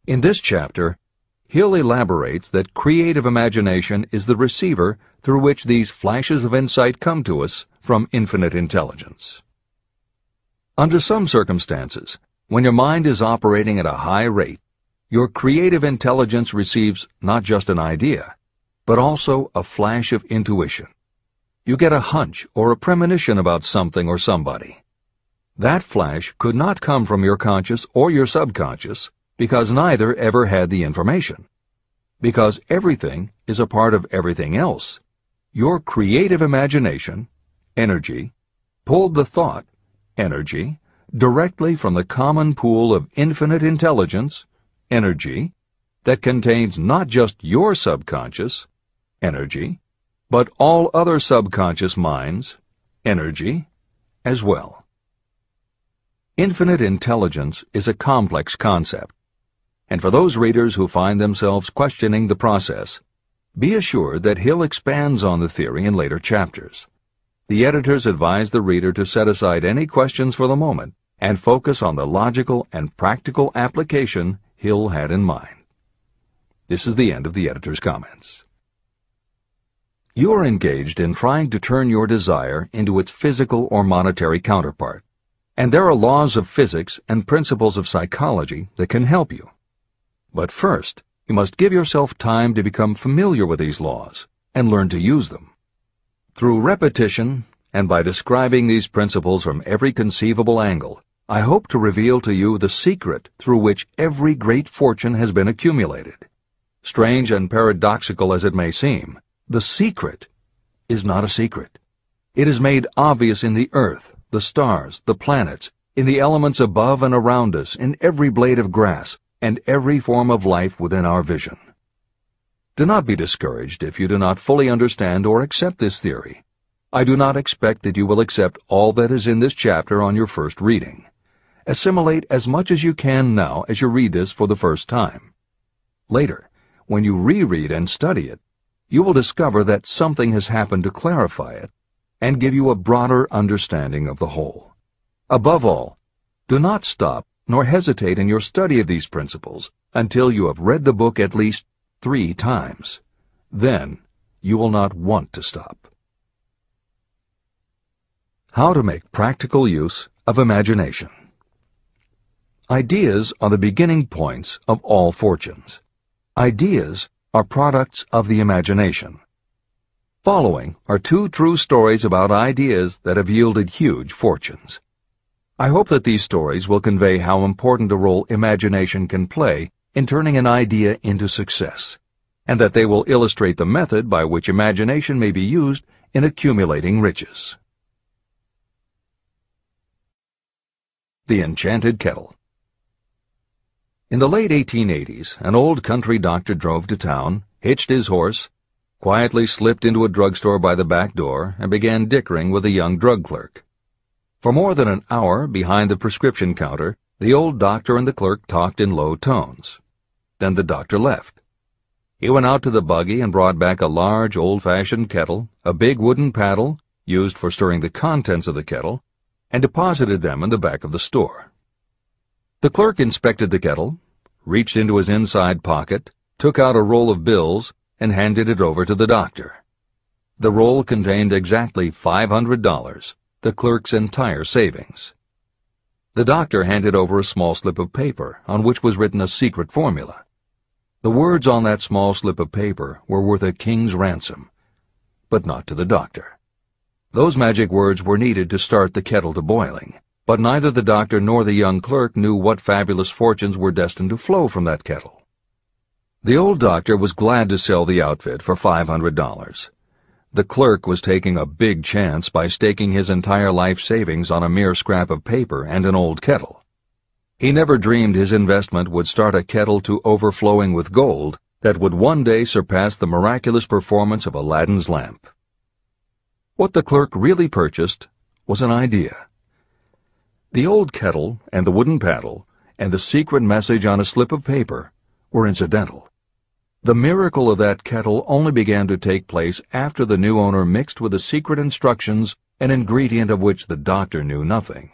In this chapter, Hill elaborates that creative imagination is the receiver through which these flashes of insight come to us from infinite intelligence. Under some circumstances, when your mind is operating at a high rate, your creative intelligence receives not just an idea, but also a flash of intuition. You get a hunch or a premonition about something or somebody. That flash could not come from your conscious or your subconscious, because neither ever had the information. Because everything is a part of everything else, your creative imagination, energy, pulled the thought, energy, directly from the common pool of infinite intelligence, energy, that contains not just your subconscious, energy, but all other subconscious minds, energy, as well. Infinite intelligence is a complex concept, and for those readers who find themselves questioning the process, be assured that Hill expands on the theory in later chapters. The editors advise the reader to set aside any questions for the moment and focus on the logical and practical application Hill had in mind. This is the end of the editor's comments. You are engaged in trying to turn your desire into its physical or monetary counterpart, and there are laws of physics and principles of psychology that can help you. But first, you must give yourself time to become familiar with these laws and learn to use them. Through repetition, and by describing these principles from every conceivable angle, I hope to reveal to you the secret through which every great fortune has been accumulated. Strange and paradoxical as it may seem, the secret is not a secret. It is made obvious in the earth, the stars, the planets, in the elements above and around us, in every blade of grass, and every form of life within our vision. Do not be discouraged if you do not fully understand or accept this theory. I do not expect that you will accept all that is in this chapter on your first reading. Assimilate as much as you can now as you read this for the first time. Later, when you reread and study it, you will discover that something has happened to clarify it and give you a broader understanding of the whole. Above all, do not stop nor hesitate in your study of these principles until you have read the book at least 3 times. Then you will not want to stop. How to make practical use of imagination. Ideas are the beginning points of all fortunes. Ideas are products of the imagination. Following are two true stories about ideas that have yielded huge fortunes. I hope that these stories will convey how important a role imagination can play in turning an idea into success, and that they will illustrate the method by which imagination may be used in accumulating riches. The Enchanted Kettle. In the late 1880s, an old country doctor drove to town, hitched his horse, quietly slipped into a drugstore by the back door, and began dickering with a young drug clerk. For more than an hour, behind the prescription counter, the old doctor and the clerk talked in low tones. Then the doctor left. He went out to the buggy and brought back a large, old-fashioned kettle, a big wooden paddle, used for stirring the contents of the kettle, and deposited them in the back of the store. The clerk inspected the kettle, reached into his inside pocket, took out a roll of bills, and handed it over to the doctor. The roll contained exactly $500, the clerk's entire savings. The doctor handed over a small slip of paper on which was written a secret formula. The words on that small slip of paper were worth a king's ransom, but not to the doctor. Those magic words were needed to start the kettle to boiling, but neither the doctor nor the young clerk knew what fabulous fortunes were destined to flow from that kettle. The old doctor was glad to sell the outfit for $500. The clerk was taking a big chance by staking his entire life savings on a mere scrap of paper and an old kettle. He never dreamed his investment would start a kettle to overflowing with gold that would one day surpass the miraculous performance of Aladdin's lamp. What the clerk really purchased was an idea. The old kettle and the wooden paddle and the secret message on a slip of paper were incidental. The miracle of that kettle only began to take place after the new owner mixed with the secret instructions an ingredient of which the doctor knew nothing.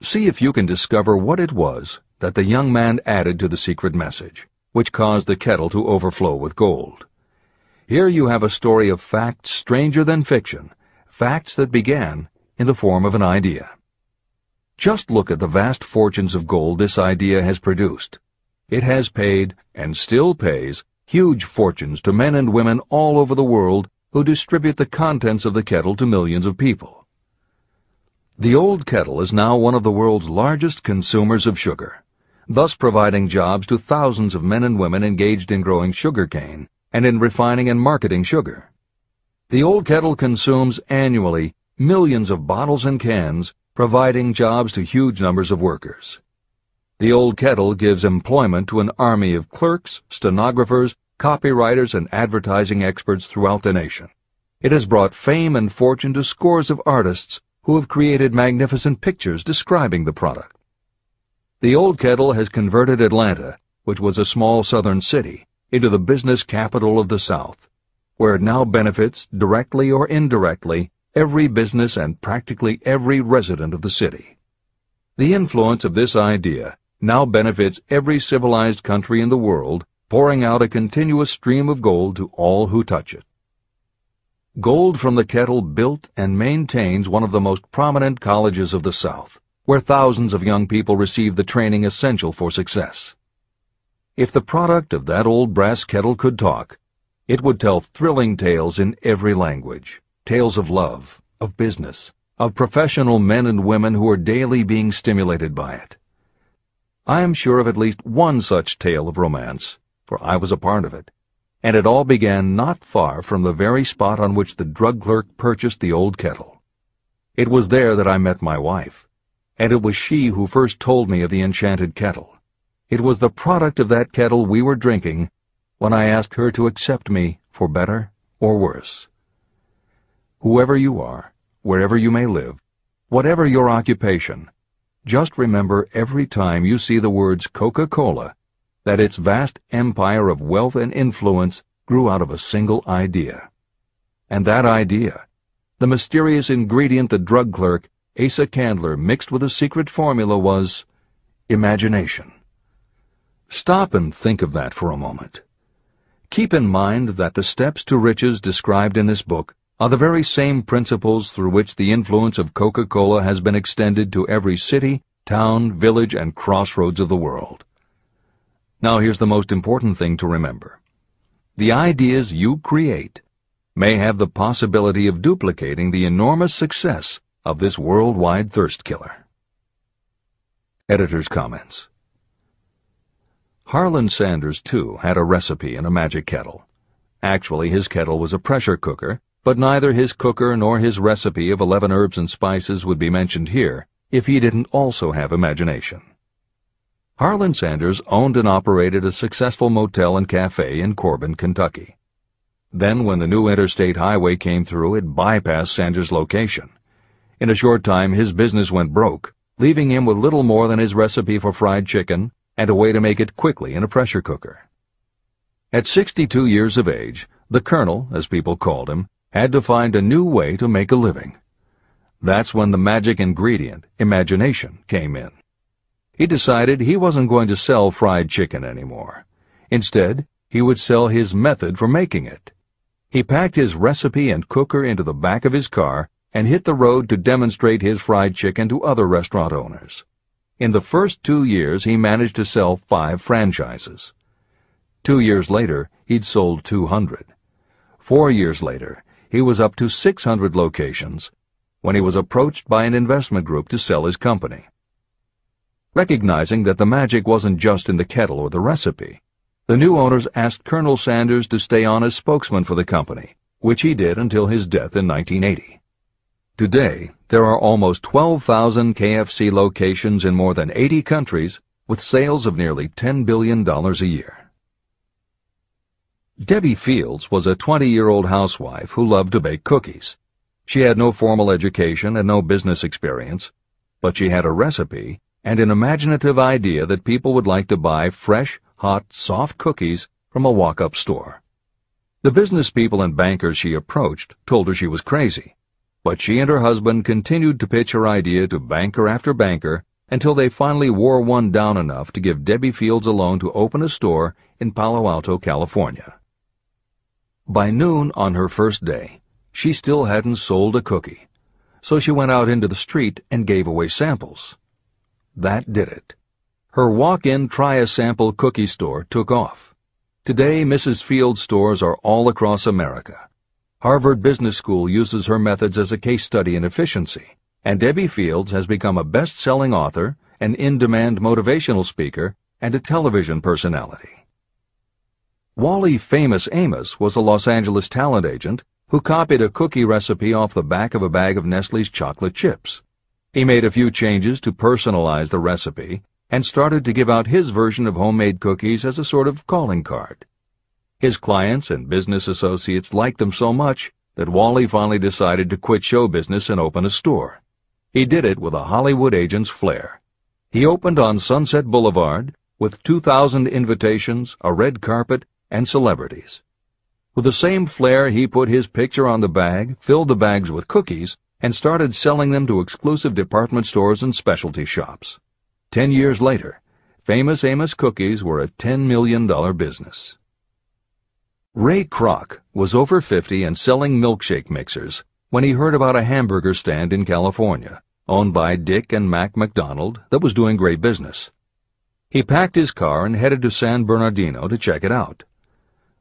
See if you can discover what it was that the young man added to the secret message, which caused the kettle to overflow with gold. Here you have a story of facts stranger than fiction, facts that began in the form of an idea. Just look at the vast fortunes of gold this idea has produced. It has paid, and still pays, huge fortunes to men and women all over the world who distribute the contents of the kettle to millions of people. The old kettle is now one of the world's largest consumers of sugar, thus providing jobs to thousands of men and women engaged in growing sugar cane and in refining and marketing sugar. The old kettle consumes annually millions of bottles and cans, providing jobs to huge numbers of workers. The old kettle gives employment to an army of clerks, stenographers, copywriters, and advertising experts throughout the nation. It has brought fame and fortune to scores of artists who have created magnificent pictures describing the product. The old kettle has converted Atlanta, which was a small southern city, into the business capital of the South, where it now benefits, directly or indirectly, every business and practically every resident of the city. The influence of this idea now benefits every civilized country in the world, pouring out a continuous stream of gold to all who touch it. Gold from the kettle built and maintains one of the most prominent colleges of the South, where thousands of young people receive the training essential for success. If the product of that old brass kettle could talk, it would tell thrilling tales in every language, tales of love, of business, of professional men and women who are daily being stimulated by it. I am sure of at least one such tale of romance, for I was a part of it, and it all began not far from the very spot on which the drug clerk purchased the old kettle. It was there that I met my wife, and it was she who first told me of the enchanted kettle. It was the product of that kettle we were drinking when I asked her to accept me for better or worse. Whoever you are, wherever you may live, whatever your occupation, just remember every time you see the words Coca-Cola that its vast empire of wealth and influence grew out of a single idea. And that idea, the mysterious ingredient the drug clerk, Asa Candler, mixed with a secret formula, was imagination. Stop and think of that for a moment. Keep in mind that the steps to riches described in this book are the very same principles through which the influence of Coca-Cola has been extended to every city, town, village, and crossroads of the world. Now here's the most important thing to remember. The ideas you create may have the possibility of duplicating the enormous success of this worldwide thirst killer. Editor's comments. Harlan Sanders, too, had a recipe in a magic kettle. Actually, his kettle was a pressure cooker, but neither his cooker nor his recipe of 11 herbs and spices would be mentioned here if he didn't also have imagination. Harlan Sanders owned and operated a successful motel and cafe in Corbin, Kentucky. Then, when the new interstate highway came through, it bypassed Sanders' location. In a short time, his business went broke, leaving him with little more than his recipe for fried chicken and a way to make it quickly in a pressure cooker. At 62 years of age, the Colonel, as people called him, had to find a new way to make a living. That's when the magic ingredient, imagination, came in. He decided he wasn't going to sell fried chicken anymore. Instead, he would sell his method for making it. He packed his recipe and cooker into the back of his car and hit the road to demonstrate his fried chicken to other restaurant owners. In the first 2 years, he managed to sell 5 franchises. 2 years later, he'd sold 200. 4 years later, he was up to 600 locations when he was approached by an investment group to sell his company. Recognizing that the magic wasn't just in the kettle or the recipe, the new owners asked Colonel Sanders to stay on as spokesman for the company, which he did until his death in 1980. Today, there are almost 12,000 KFC locations in more than 80 countries with sales of nearly $10 billion a year. Debbie Fields was a 20-year-old housewife who loved to bake cookies. She had no formal education and no business experience, but she had a recipe and an imaginative idea that people would like to buy fresh, hot, soft cookies from a walk-up store. The business people and bankers she approached told her she was crazy, but she and her husband continued to pitch her idea to banker after banker until they finally wore one down enough to give Debbie Fields a loan to open a store in Palo Alto, California. By noon on her first day, she still hadn't sold a cookie, so she went out into the street and gave away samples. That did it. Her walk-in try-a-sample cookie store took off. Today, Mrs. Fields' stores are all across America. Harvard Business School uses her methods as a case study in efficiency, and Debbie Fields has become a best-selling author, an in-demand motivational speaker, and a television personality. Wally Famous Amos was a Los Angeles talent agent who copied a cookie recipe off the back of a bag of Nestle's chocolate chips. He made a few changes to personalize the recipe and started to give out his version of homemade cookies as a sort of calling card. His clients and business associates liked them so much that Wally finally decided to quit show business and open a store. He did it with a Hollywood agent's flair. He opened on Sunset Boulevard with 2,000 invitations, a red carpet, and celebrities. With the same flair, he put his picture on the bag, filled the bags with cookies, and started selling them to exclusive department stores and specialty shops. 10 years later, Famous Amos cookies were a $10 million business. Ray Kroc was over 50 and selling milkshake mixers when he heard about a hamburger stand in California, owned by Dick and Mac McDonald, that was doing great business. He packed his car and headed to San Bernardino to check it out.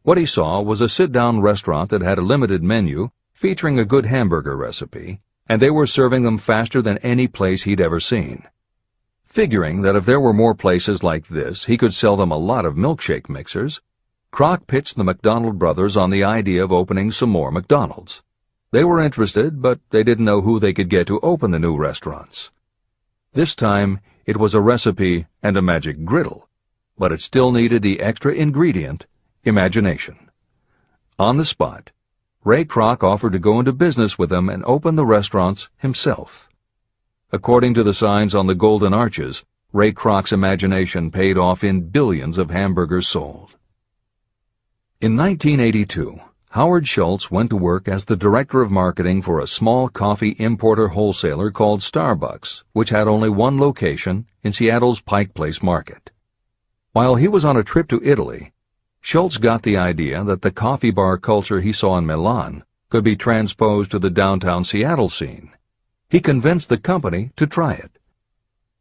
What he saw was a sit-down restaurant that had a limited menu featuring a good hamburger recipe, and they were serving them faster than any place he'd ever seen. Figuring that if there were more places like this, he could sell them a lot of milkshake mixers, Kroc pitched the McDonald brothers on the idea of opening some more McDonald's. They were interested, but they didn't know who they could get to open the new restaurants. This time, it was a recipe and a magic griddle, but it still needed the extra ingredient, imagination. On the spot, Ray Kroc offered to go into business with them and open the restaurants himself. According to the signs on the golden arches, Ray Kroc's imagination paid off in billions of hamburgers sold. In 1982, Howard Schultz went to work as the director of marketing for a small coffee importer wholesaler called Starbucks, which had only one location in Seattle's Pike Place market. While he was on a trip to Italy, Schultz got the idea that the coffee bar culture he saw in Milan could be transposed to the downtown Seattle scene. He convinced the company to try it.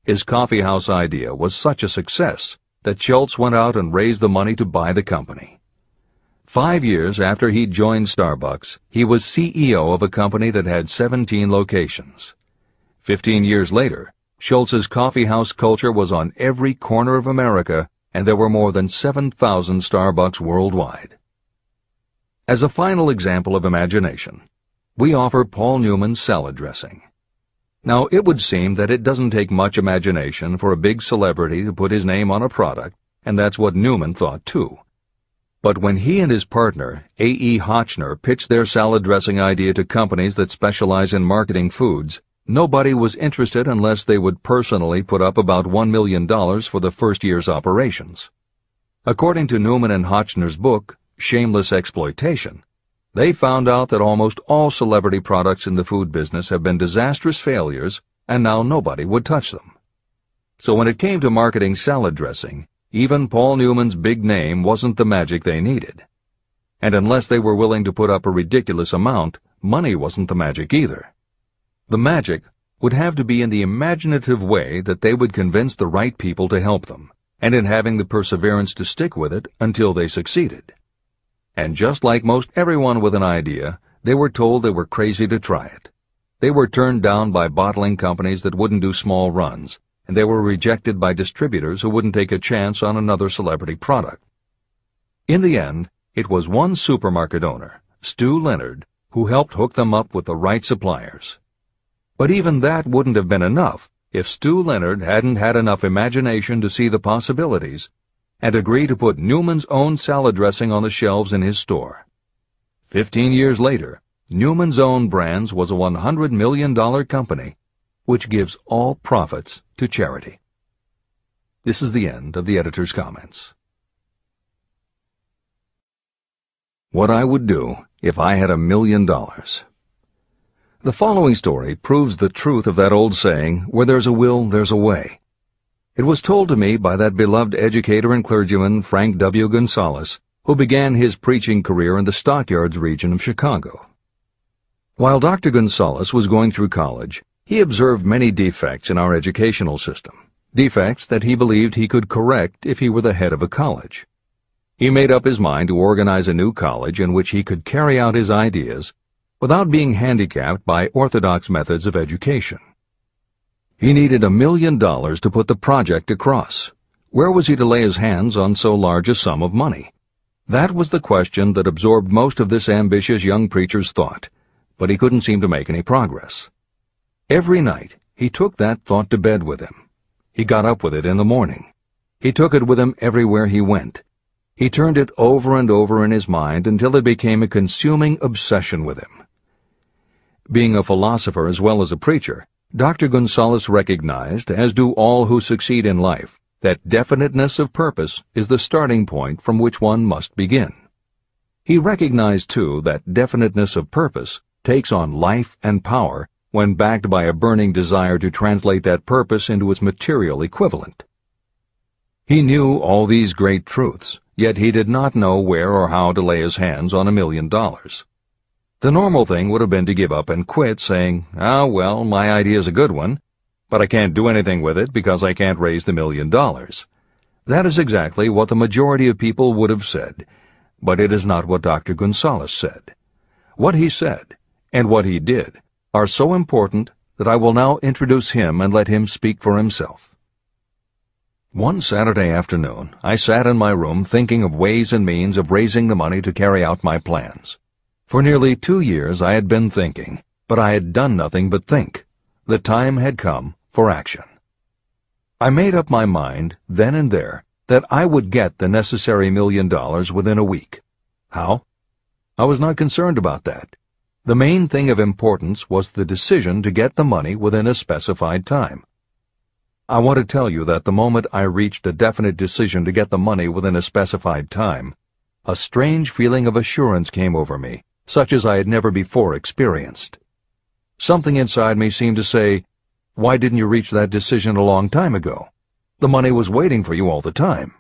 His coffeehouse idea was such a success that Schultz went out and raised the money to buy the company. 5 years after he'd joined Starbucks, he was CEO of a company that had 17 locations. 15 years later, Schultz's coffeehouse culture was on every corner of America, and there were more than 7,000 Starbucks worldwide. As a final example of imagination, we offer Paul Newman's salad dressing. Now, it would seem that it doesn't take much imagination for a big celebrity to put his name on a product, and that's what Newman thought too. But when he and his partner, A.E. Hotchner, pitched their salad dressing idea to companies that specialize in marketing foods, nobody was interested unless they would personally put up about $1 million for the first year's operations. According to Newman and Hotchner's book, Shameless Exploitation, they found out that almost all celebrity products in the food business have been disastrous failures, and now nobody would touch them. So when it came to marketing salad dressing, even Paul Newman's big name wasn't the magic they needed. And unless they were willing to put up a ridiculous amount, money wasn't the magic either. The magic would have to be in the imaginative way that they would convince the right people to help them, and in having the perseverance to stick with it until they succeeded. And just like most everyone with an idea, they were told they were crazy to try it. They were turned down by bottling companies that wouldn't do small runs, and they were rejected by distributors who wouldn't take a chance on another celebrity product. In the end, it was one supermarket owner, Stu Leonard, who helped hook them up with the right suppliers. But even that wouldn't have been enough if Stu Leonard hadn't had enough imagination to see the possibilities and agree to put Newman's own salad dressing on the shelves in his store. 15 years later, Newman's Own Brands was a $100 million company, which gives all profits to charity. This is the end of the editor's comments. What I would do if I had $1 million. The following story proves the truth of that old saying, where there's a will, there's a way. It was told to me by that beloved educator and clergyman Frank W. Gonzalez, who began his preaching career in the Stockyards region of Chicago. While Dr. Gonzalez was going through college, he observed many defects in our educational system, defects that he believed he could correct if he were the head of a college. He made up his mind to organize a new college in which he could carry out his ideas without being handicapped by orthodox methods of education. He needed $1 million to put the project across. Where was he to lay his hands on so large a sum of money? That was the question that absorbed most of this ambitious young preacher's thought, but he couldn't seem to make any progress. Every night, he took that thought to bed with him. He got up with it in the morning. He took it with him everywhere he went. He turned it over and over in his mind until it became a consuming obsession with him. Being a philosopher as well as a preacher, Dr. Gonzalez recognized, as do all who succeed in life, that definiteness of purpose is the starting point from which one must begin. He recognized, too, that definiteness of purpose takes on life and power when backed by a burning desire to translate that purpose into its material equivalent. He knew all these great truths, yet he did not know where or how to lay his hands on $1 million. The normal thing would have been to give up and quit, saying, "Ah, well, my idea's a good one, but I can't do anything with it because I can't raise the $1 million." That is exactly what the majority of people would have said, but it is not what Dr. Gonzalez said. What he said, and what he did, are so important that I will now introduce him and let him speak for himself. One Saturday afternoon, I sat in my room thinking of ways and means of raising the money to carry out my plans. For nearly 2 years I had been thinking, but I had done nothing but think. The time had come for action. I made up my mind, then and there, that I would get the necessary $1 million within a week. How? I was not concerned about that. The main thing of importance was the decision to get the money within a specified time. I want to tell you that the moment I reached a definite decision to get the money within a specified time, a strange feeling of assurance came over me, such as I had never before experienced. Something inside me seemed to say, "Why didn't you reach that decision a long time ago? The money was waiting for you all the time."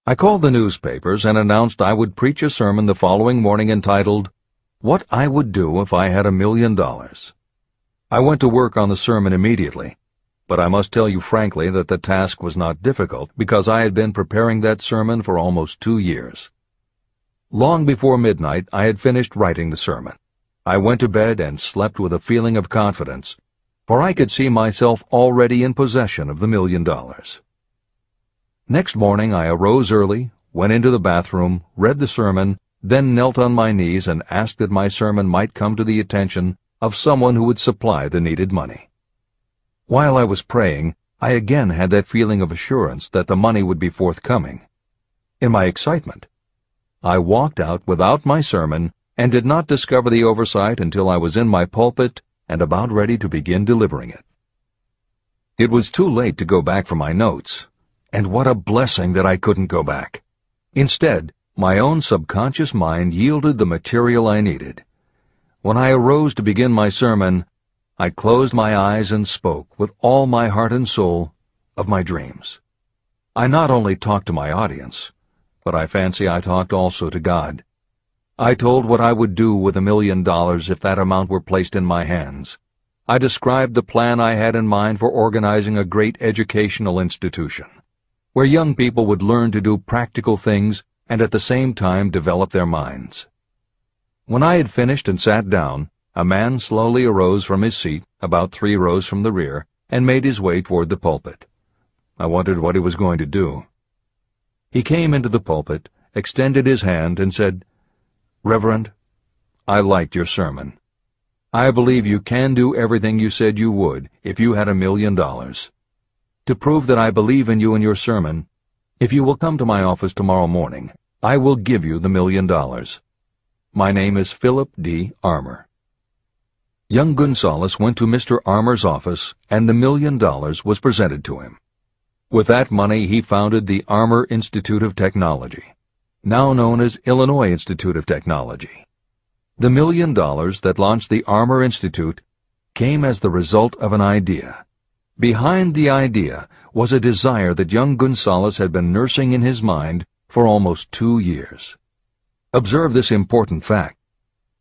I called the newspapers and announced I would preach a sermon the following morning entitled, "What I Would Do If I Had $1 Million." I went to work on the sermon immediately, but I must tell you frankly that the task was not difficult because I had been preparing that sermon for almost 2 years. Long before midnight, I had finished writing the sermon. I went to bed and slept with a feeling of confidence, for I could see myself already in possession of the $1 million. Next morning I arose early, went into the bathroom, read the sermon, then knelt on my knees and asked that my sermon might come to the attention of someone who would supply the needed money. While I was praying, I again had that feeling of assurance that the money would be forthcoming. In my excitement, I walked out without my sermon and did not discover the oversight until I was in my pulpit and about ready to begin delivering it. It was too late to go back for my notes, and what a blessing that I couldn't go back. Instead, my own subconscious mind yielded the material I needed. When I arose to begin my sermon, I closed my eyes and spoke with all my heart and soul of my dreams. I not only talked to my audience, but I fancy I talked also to God. I told what I would do with $1 million if that amount were placed in my hands. I described the plan I had in mind for organizing a great educational institution, where young people would learn to do practical things and at the same time develop their minds. When I had finished and sat down, a man slowly arose from his seat, about 3 rows from the rear, and made his way toward the pulpit. I wondered what he was going to do. He came into the pulpit, extended his hand, and said, "Reverend, I liked your sermon. I believe you can do everything you said you would if you had $1 million. To prove that I believe in you and your sermon, if you will come to my office tomorrow morning, I will give you the $1 million. My name is Philip D. Armour." Young Gonzales went to Mr. Armour's office, and the $1 million was presented to him. With that money, he founded the Armour Institute of Technology, now known as Illinois Institute of Technology. The $1 million that launched the Armour Institute came as the result of an idea. Behind the idea was a desire that young Gonzales had been nursing in his mind for almost 2 years. Observe this important fact.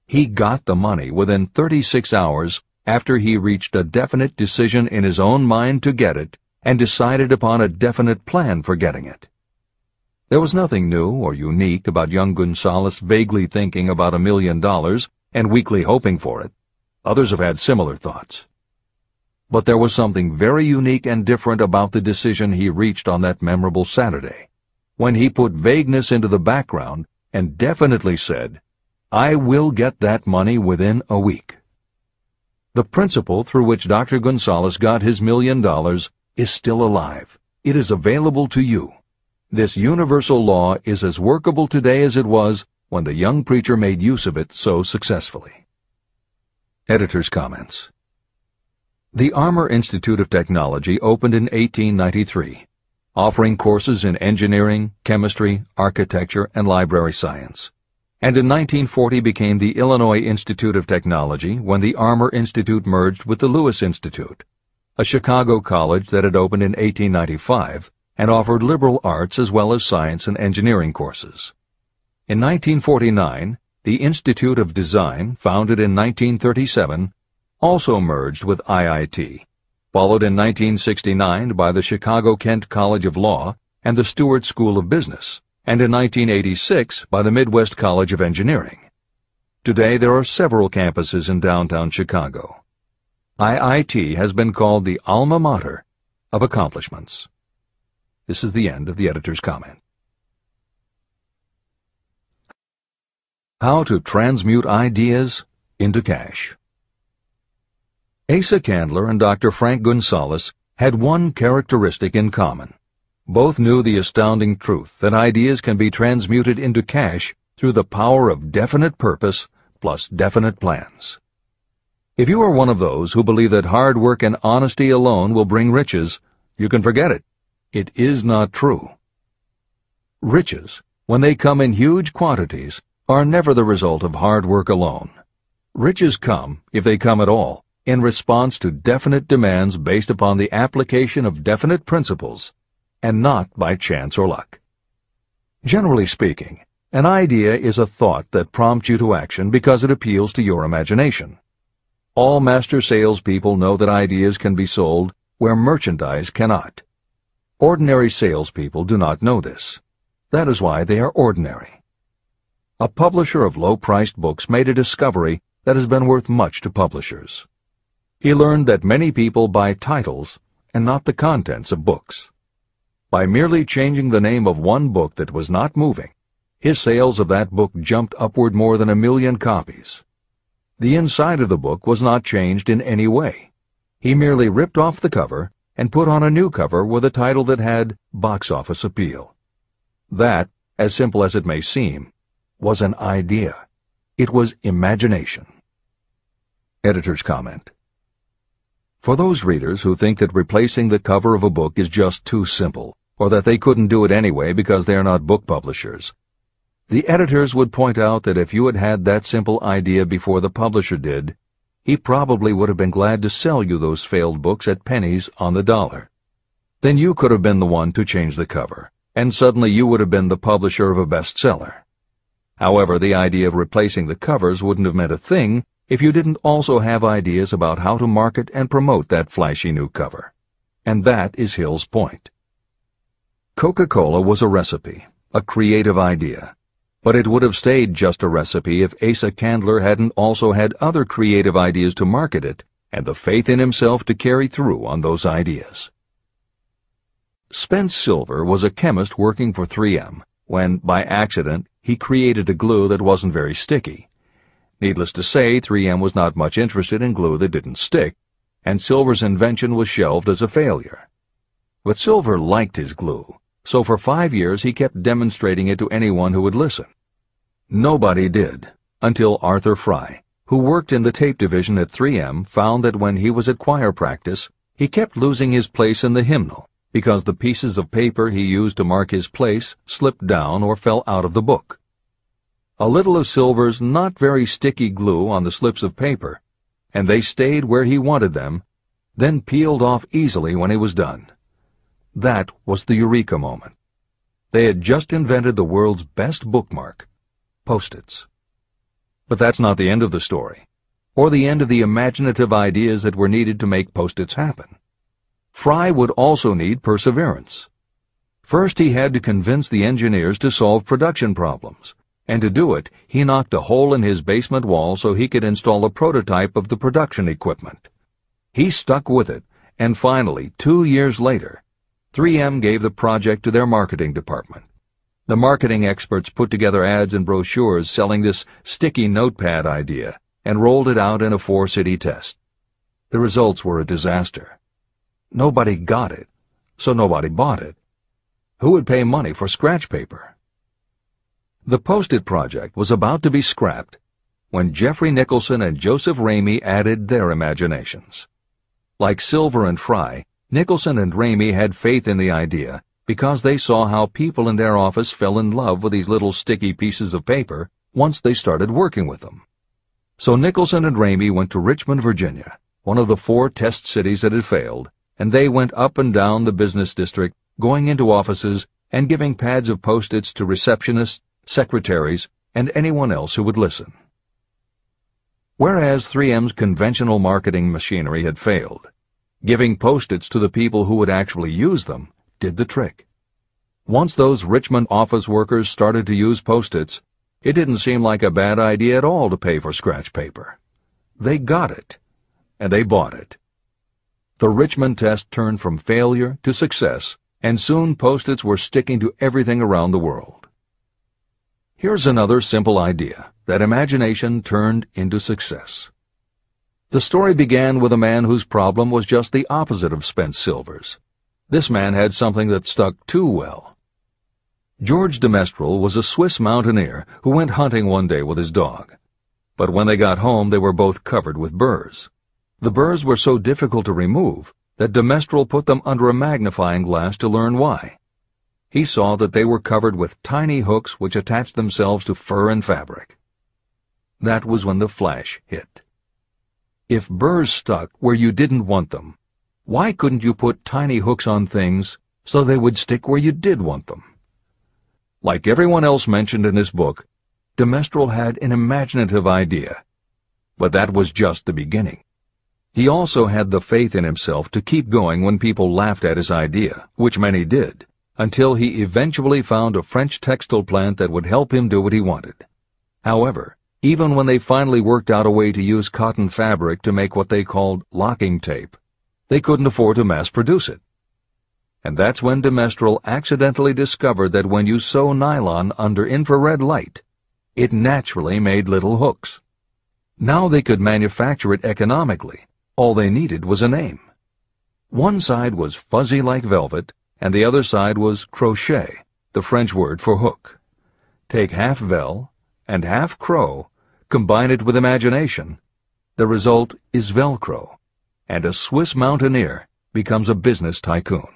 He got the money within 36 hours after he reached a definite decision in his own mind to get it and decided upon a definite plan for getting it. There was nothing new or unique about young Gonzales vaguely thinking about $1 million and weakly hoping for it. Others have had similar thoughts. But there was something very unique and different about the decision he reached on that memorable Saturday, when he put vagueness into the background and definitely said, "I will get that money within a week." The principle through which Dr. Gonzales got his $1 million is still alive. It is available to you. This universal law is as workable today as it was when the young preacher made use of it so successfully. Editor's comments. The Armour Institute of Technology opened in 1893, offering courses in engineering, chemistry, architecture, and library science, and in 1940 became the Illinois Institute of Technology when the Armour Institute merged with the Lewis Institute, a Chicago college that had opened in 1895 and offered liberal arts as well as science and engineering courses. In 1949, the Institute of Design, founded in 1937, also merged with IIT, followed in 1969 by the Chicago-Kent College of Law and the Stewart School of Business, and in 1986 by the Midwest College of Engineering. Today there are several campuses in downtown Chicago. IIT has been called the alma mater of accomplishments. This is the end of the editor's comment. How to transmute ideas into cash. Asa Candler and Dr. Frank Gonzales had one characteristic in common. Both knew the astounding truth that ideas can be transmuted into cash through the power of definite purpose plus definite plans. If you are one of those who believe that hard work and honesty alone will bring riches, you can forget it. It is not true. Riches, when they come in huge quantities, are never the result of hard work alone. Riches come, if they come at all, in response to definite demands based upon the application of definite principles, and not by chance or luck. Generally speaking, an idea is a thought that prompts you to action because it appeals to your imagination. All master salespeople know that ideas can be sold where merchandise cannot. Ordinary salespeople do not know this. That is why they are ordinary. a publisher of low-priced books made a discovery that has been worth much to publishers. He learned that many people buy titles and not the contents of books. By merely changing the name of one book that was not moving, his sales of that book jumped upward more than 1 million copies. The inside of the book was not changed in any way. He merely ripped off the cover and put on a new cover with a title that had box office appeal. That, as simple as it may seem, was an idea. It was imagination. Editor's comment. For those readers who think that replacing the cover of a book is just too simple, or that they couldn't do it anyway because they are not book publishers, the editors would point out that if you had had that simple idea before the publisher did, he probably would have been glad to sell you those failed books at pennies on the dollar. Then you could have been the one to change the cover, and suddenly you would have been the publisher of a bestseller. However, the idea of replacing the covers wouldn't have meant a thing if you didn't also have ideas about how to market and promote that flashy new cover. And that is Hill's point. Coca-Cola was a recipe, a creative idea. But it would have stayed just a recipe if Asa Candler hadn't also had other creative ideas to market it and the faith in himself to carry through on those ideas. Spence Silver was a chemist working for 3M when, by accident, he created a glue that wasn't very sticky. Needless to say, 3M was not much interested in glue that didn't stick, and Silver's invention was shelved as a failure. But Silver liked his glue, so for 5 years he kept demonstrating it to anyone who would listen. Nobody did, until Arthur Fry, who worked in the tape division at 3M, found that when he was at choir practice, he kept losing his place in the hymnal because the pieces of paper he used to mark his place slipped down or fell out of the book. A little of Silver's not very sticky glue on the slips of paper, and they stayed where he wanted them, then peeled off easily when he was done. That was the eureka moment. They had just invented the world's best bookmark, Post-its. But that's not the end of the story, or the end of the imaginative ideas that were needed to make Post-its happen. Fry would also need perseverance. First, he had to convince the engineers to solve production problems, and to do it, he knocked a hole in his basement wall so he could install a prototype of the production equipment. He stuck with it, and finally, 2 years later, 3M gave the project to their marketing department. The marketing experts put together ads and brochures selling this sticky notepad idea and rolled it out in a 4-city test. The results were a disaster. Nobody got it, so nobody bought it. Who would pay money for scratch paper? The Post-it project was about to be scrapped when Jeffrey Nicholson and Joseph Ramey added their imaginations. Like Silver and Fry, Nicholson and Ramey had faith in the idea because they saw how people in their office fell in love with these little sticky pieces of paper once they started working with them. So Nicholson and Ramey went to Richmond, Virginia, one of the 4 test cities that had failed, and they went up and down the business district, going into offices and giving pads of Post-its to receptionists, secretaries, and anyone else who would listen. Whereas 3M's conventional marketing machinery had failed, giving Post-its to the people who would actually use them did the trick. Once those Richmond office workers started to use Post-its, it didn't seem like a bad idea at all to pay for scratch paper. They got it, and they bought it. The Richmond test turned from failure to success, and soon Post-its were sticking to everything around the world. Here's another simple idea that imagination turned into success. The story began with a man whose problem was just the opposite of Spence Silver's. This man had something that stuck too well. George de Mestral was a Swiss mountaineer who went hunting one day with his dog. But when they got home, they were both covered with burrs. The burrs were so difficult to remove that de Mestral put them under a magnifying glass to learn why. He saw that they were covered with tiny hooks which attached themselves to fur and fabric. That was when the flash hit. If burrs stuck where you didn't want them, why couldn't you put tiny hooks on things so they would stick where you did want them? Like everyone else mentioned in this book, de Mestral had an imaginative idea, but that was just the beginning. He also had the faith in himself to keep going when people laughed at his idea, which many did, until he eventually found a French textile plant that would help him do what he wanted. However, even when they finally worked out a way to use cotton fabric to make what they called locking tape, they couldn't afford to mass-produce it. And that's when de Mestral accidentally discovered that when you sew nylon under infrared light, it naturally made little hooks. Now they could manufacture it economically. All they needed was a name. One side was fuzzy like velvet, and the other side was crochet, the French word for hook. Take half vel and half crow, combine it with imagination. The result is Velcro, and a Swiss mountaineer becomes a business tycoon.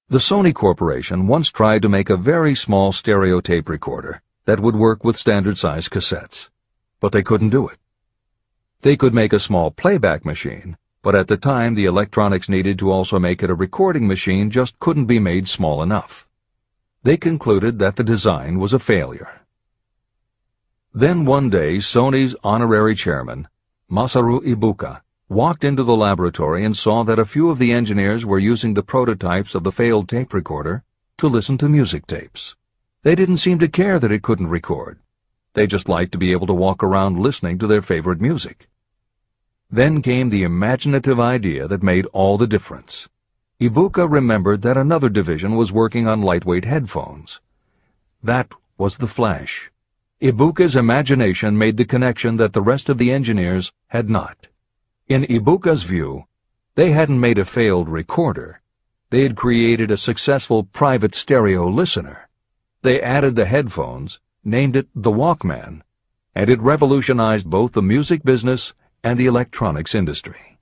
The Sony Corporation once tried to make a very small stereo tape recorder that would work with standard-size cassettes, but they couldn't do it. They could make a small playback machine, but at the time the electronics needed to also make it a recording machine just couldn't be made small enough. They concluded that the design was a failure. Then one day Sony's honorary chairman, Masaru Ibuka, walked into the laboratory and saw that a few of the engineers were using the prototypes of the failed tape recorder to listen to music tapes. They didn't seem to care that it couldn't record. They just liked to be able to walk around listening to their favorite music. Then came the imaginative idea that made all the difference. Ibuka remembered that another division was working on lightweight headphones. That was the Flash. Ibuka's imagination made the connection that the rest of the engineers had not. In Ibuka's view, they hadn't made a failed recorder. They had created a successful private stereo listener. They added the headphones, named it the Walkman, and it revolutionized both the music business and the electronics industry.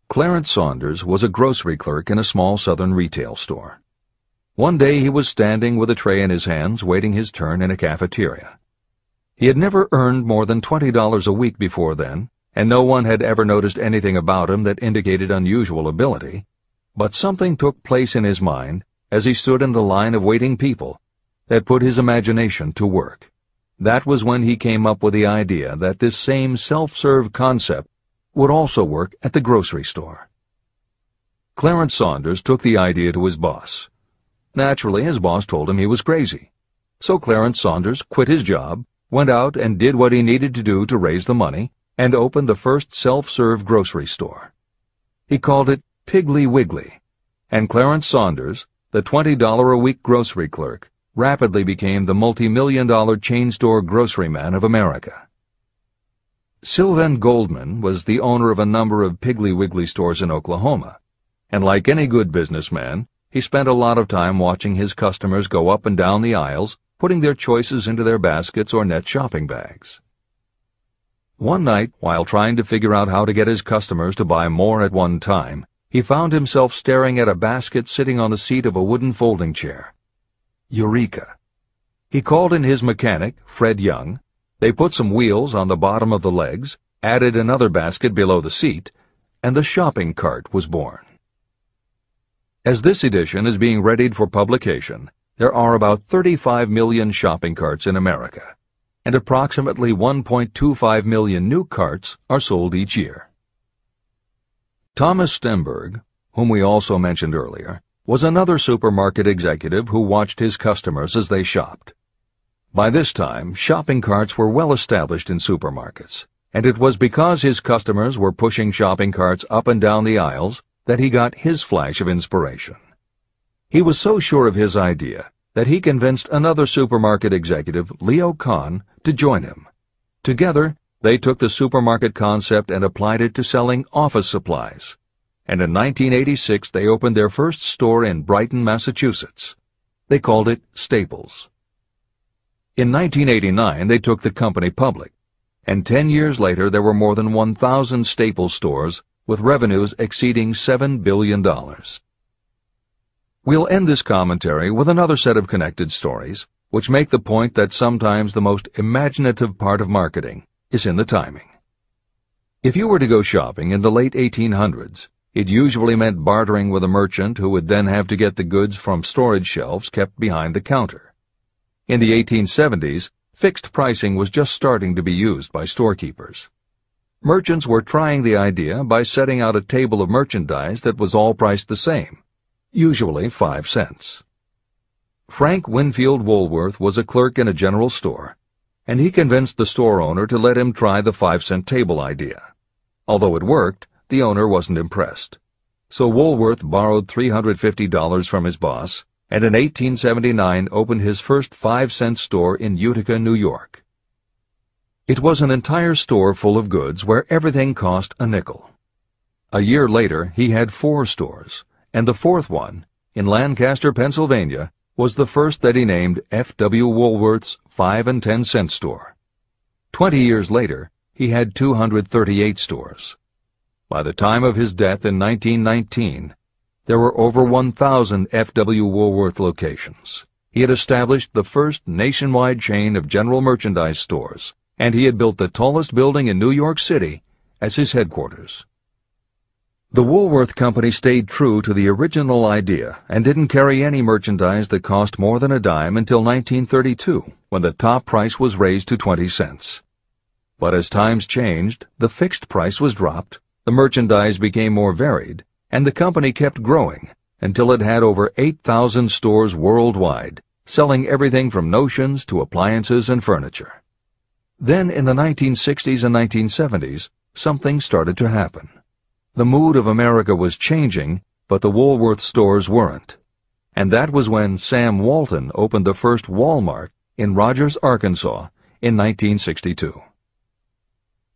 Clarence Saunders was a grocery clerk in a small southern retail store. One day he was standing with a tray in his hands waiting his turn in a cafeteria. He had never earned more than $20 a week before then, and no one had ever noticed anything about him that indicated unusual ability, but something took place in his mind as he stood in the line of waiting people that put his imagination to work. That was when he came up with the idea that this same self-serve concept would also work at the grocery store. Clarence Saunders took the idea to his boss. Naturally, his boss told him he was crazy. So Clarence Saunders quit his job, went out and did what he needed to do to raise the money, and opened the first self-serve grocery store. He called it Piggly Wiggly, and Clarence Saunders, the $20-a-week grocery clerk, rapidly became the multi-million-dollar chain store groceryman of America. Sylvan Goldman was the owner of a number of Piggly Wiggly stores in Oklahoma, and like any good businessman, he spent a lot of time watching his customers go up and down the aisles, putting their choices into their baskets or net shopping bags. One night, while trying to figure out how to get his customers to buy more at one time, he found himself staring at a basket sitting on the seat of a wooden folding chair. Eureka! He called in his mechanic, Fred Young. They put some wheels on the bottom of the legs, added another basket below the seat, and the shopping cart was born. As this edition is being readied for publication, there are about 35 million shopping carts in America, and approximately 1.25 million new carts are sold each year. Thomas Stemberg, whom we also mentioned earlier, was another supermarket executive who watched his customers as they shopped. By this time, shopping carts were well established in supermarkets, and it was because his customers were pushing shopping carts up and down the aisles that he got his flash of inspiration. He was so sure of his idea that he convinced another supermarket executive, Leo Kahn, to join him. Together, they took the supermarket concept and applied it to selling office supplies. And in 1986, they opened their first store in Brighton, Massachusetts. They called it Staples. In 1989, they took the company public, and 10 years later, there were more than 1,000 Staples stores with revenues exceeding $7 billion. We'll end this commentary with another set of connected stories, which make the point that sometimes the most imaginative part of marketing is in the timing. If you were to go shopping in the late 1800s, it usually meant bartering with a merchant who would then have to get the goods from storage shelves kept behind the counter. In the 1870s, fixed pricing was just starting to be used by storekeepers. Merchants were trying the idea by setting out a table of merchandise that was all priced the same, usually 5 cents. Frank Winfield Woolworth was a clerk in a general store, and he convinced the store owner to let him try the 5-cent table idea. Although it worked, the owner wasn't impressed. So Woolworth borrowed $350 from his boss, and in 1879 opened his first 5-cent store in Utica, New York. It was an entire store full of goods where everything cost a nickel. A year later, he had 4 stores, and the 4th one, in Lancaster, Pennsylvania, was the first that he named F.W. Woolworth's 5 and 10 cent store. 20 years later, he had 238 stores. By the time of his death in 1919, there were over 1,000 F.W. Woolworth locations. He had established the first nationwide chain of general merchandise stores, and he had built the tallest building in New York City as his headquarters. The Woolworth Company stayed true to the original idea and didn't carry any merchandise that cost more than a dime until 1932, when the top price was raised to 20 cents. But as times changed, the fixed price was dropped, the merchandise became more varied, and the company kept growing until it had over 8,000 stores worldwide, selling everything from notions to appliances and furniture. Then in the 1960s and 1970s, something started to happen. The mood of America was changing, but the Woolworth stores weren't. And that was when Sam Walton opened the first Walmart in Rogers, Arkansas, in 1962.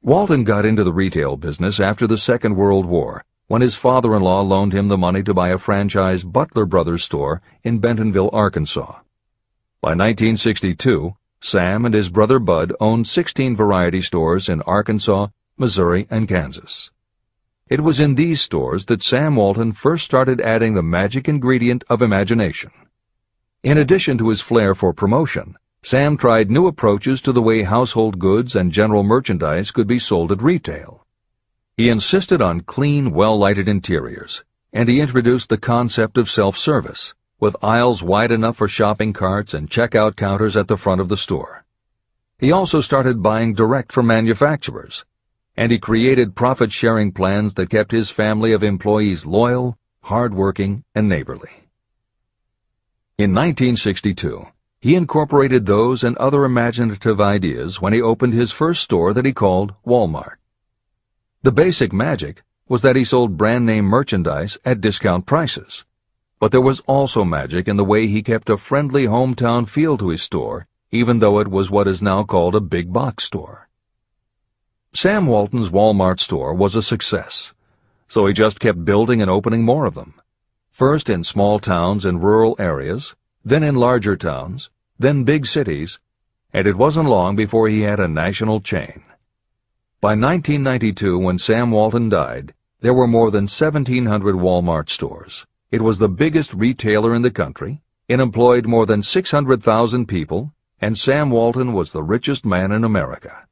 Walton got into the retail business after the Second World War, when his father-in-law loaned him the money to buy a franchise Butler Brothers store in Bentonville, Arkansas. By 1962, Sam and his brother Bud owned 16 variety stores in Arkansas, Missouri, and Kansas. It was in these stores that Sam Walton first started adding the magic ingredient of imagination. In addition to his flair for promotion, Sam tried new approaches to the way household goods and general merchandise could be sold at retail. He insisted on clean, well-lighted interiors, and he introduced the concept of self-service, with aisles wide enough for shopping carts and checkout counters at the front of the store. He also started buying direct from manufacturers, and he created profit-sharing plans that kept his family of employees loyal, hard-working, and neighborly. In 1962, he incorporated those and other imaginative ideas when he opened his first store that he called Walmart. The basic magic was that he sold brand-name merchandise at discount prices, but there was also magic in the way he kept a friendly hometown feel to his store, even though it was what is now called a big box store. Sam Walton's Walmart store was a success, so he just kept building and opening more of them, first in small towns and rural areas, then in larger towns, then big cities, and it wasn't long before he had a national chain. By 1992, when Sam Walton died, there were more than 1,700 Walmart stores. It was the biggest retailer in the country, it employed more than 600,000 people, and Sam Walton was the richest man in America.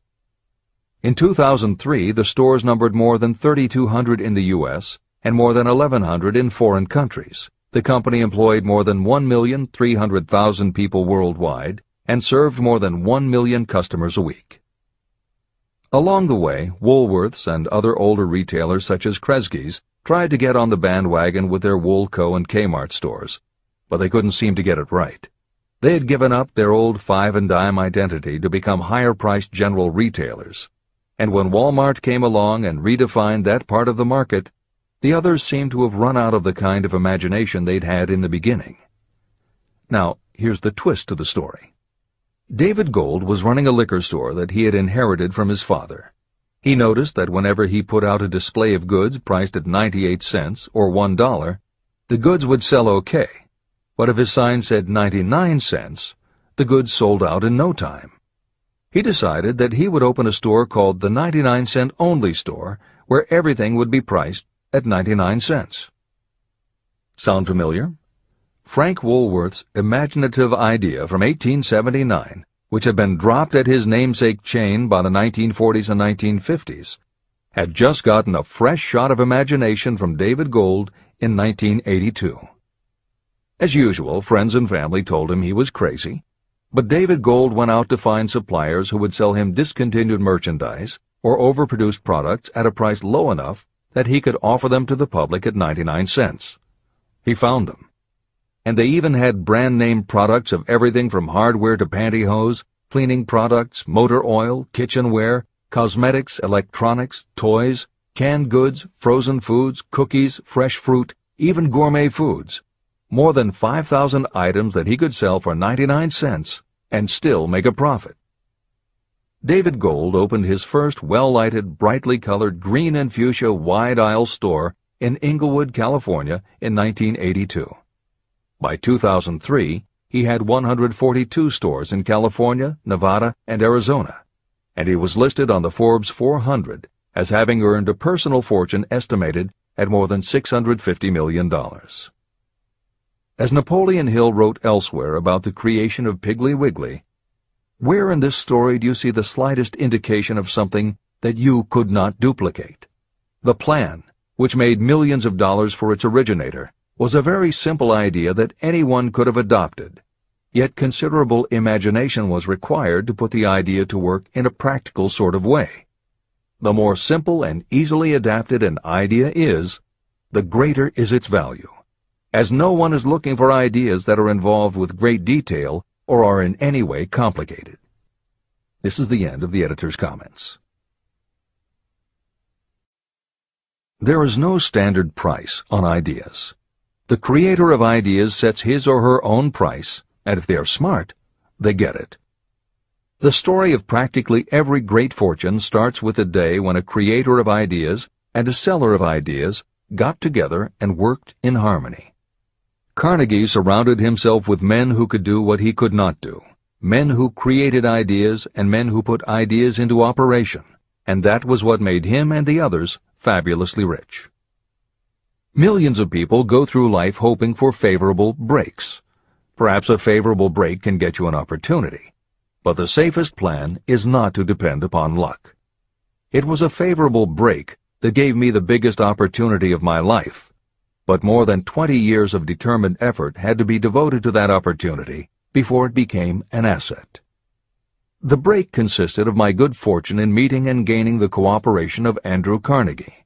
In 2003, the stores numbered more than 3,200 in the U.S. and more than 1,100 in foreign countries. The company employed more than 1,300,000 people worldwide and served more than 1 million customers a week. Along the way, Woolworths and other older retailers such as Kresge's tried to get on the bandwagon with their Woolco and Kmart stores, but they couldn't seem to get it right. They had given up their old 5 and dime identity to become higher-priced general retailers. And when Walmart came along and redefined that part of the market, the others seemed to have run out of the kind of imagination they'd had in the beginning. Now, here's the twist to the story. David Gold was running a liquor store that he had inherited from his father. He noticed that whenever he put out a display of goods priced at 98 cents or $1, the goods would sell okay, but if his sign said 99 cents, the goods sold out in no time. He decided that he would open a store called the 99-cent only store, where everything would be priced at 99 cents. Sound familiar? Frank Woolworth's imaginative idea from 1879, which had been dropped at his namesake chain by the 1940s and 1950s, had just gotten a fresh shot of imagination from David Gold in 1982. As usual, friends and family told him he was crazy, but David Gold went out to find suppliers who would sell him discontinued merchandise or overproduced products at a price low enough that he could offer them to the public at 99 cents. He found them. and they even had brand-name products of everything from hardware to pantyhose, cleaning products, motor oil, kitchenware, cosmetics, electronics, toys, canned goods, frozen foods, cookies, fresh fruit, even gourmet foods. More than 5,000 items that he could sell for 99 cents and still make a profit. David Gold opened his first well-lighted, brightly colored green and fuchsia wide-aisle store in Inglewood, California in 1982. By 2003, he had 142 stores in California, Nevada, and Arizona, and he was listed on the Forbes 400 as having earned a personal fortune estimated at more than $650 million. As Napoleon Hill wrote elsewhere about the creation of Piggly Wiggly, where in this story do you see the slightest indication of something that you could not duplicate? The plan, which made millions of dollars for its originator, was a very simple idea that anyone could have adopted, yet considerable imagination was required to put the idea to work in a practical sort of way. The more simple and easily adapted an idea is, the greater is its value, as no one is looking for ideas that are involved with great detail or are in any way complicated. This is the end of the editor's comments. There is no standard price on ideas. The creator of ideas sets his or her own price, and if they are smart, they get it. The story of practically every great fortune starts with the day when a creator of ideas and a seller of ideas got together and worked in harmony. Carnegie surrounded himself with men who could do what he could not do, men who created ideas and men who put ideas into operation, and that was what made him and the others fabulously rich. Millions of people go through life hoping for favorable breaks. Perhaps a favorable break can get you an opportunity, but the safest plan is not to depend upon luck. It was a favorable break that gave me the biggest opportunity of my life, but more than 20 years of determined effort had to be devoted to that opportunity before it became an asset. The break consisted of my good fortune in meeting and gaining the cooperation of Andrew Carnegie.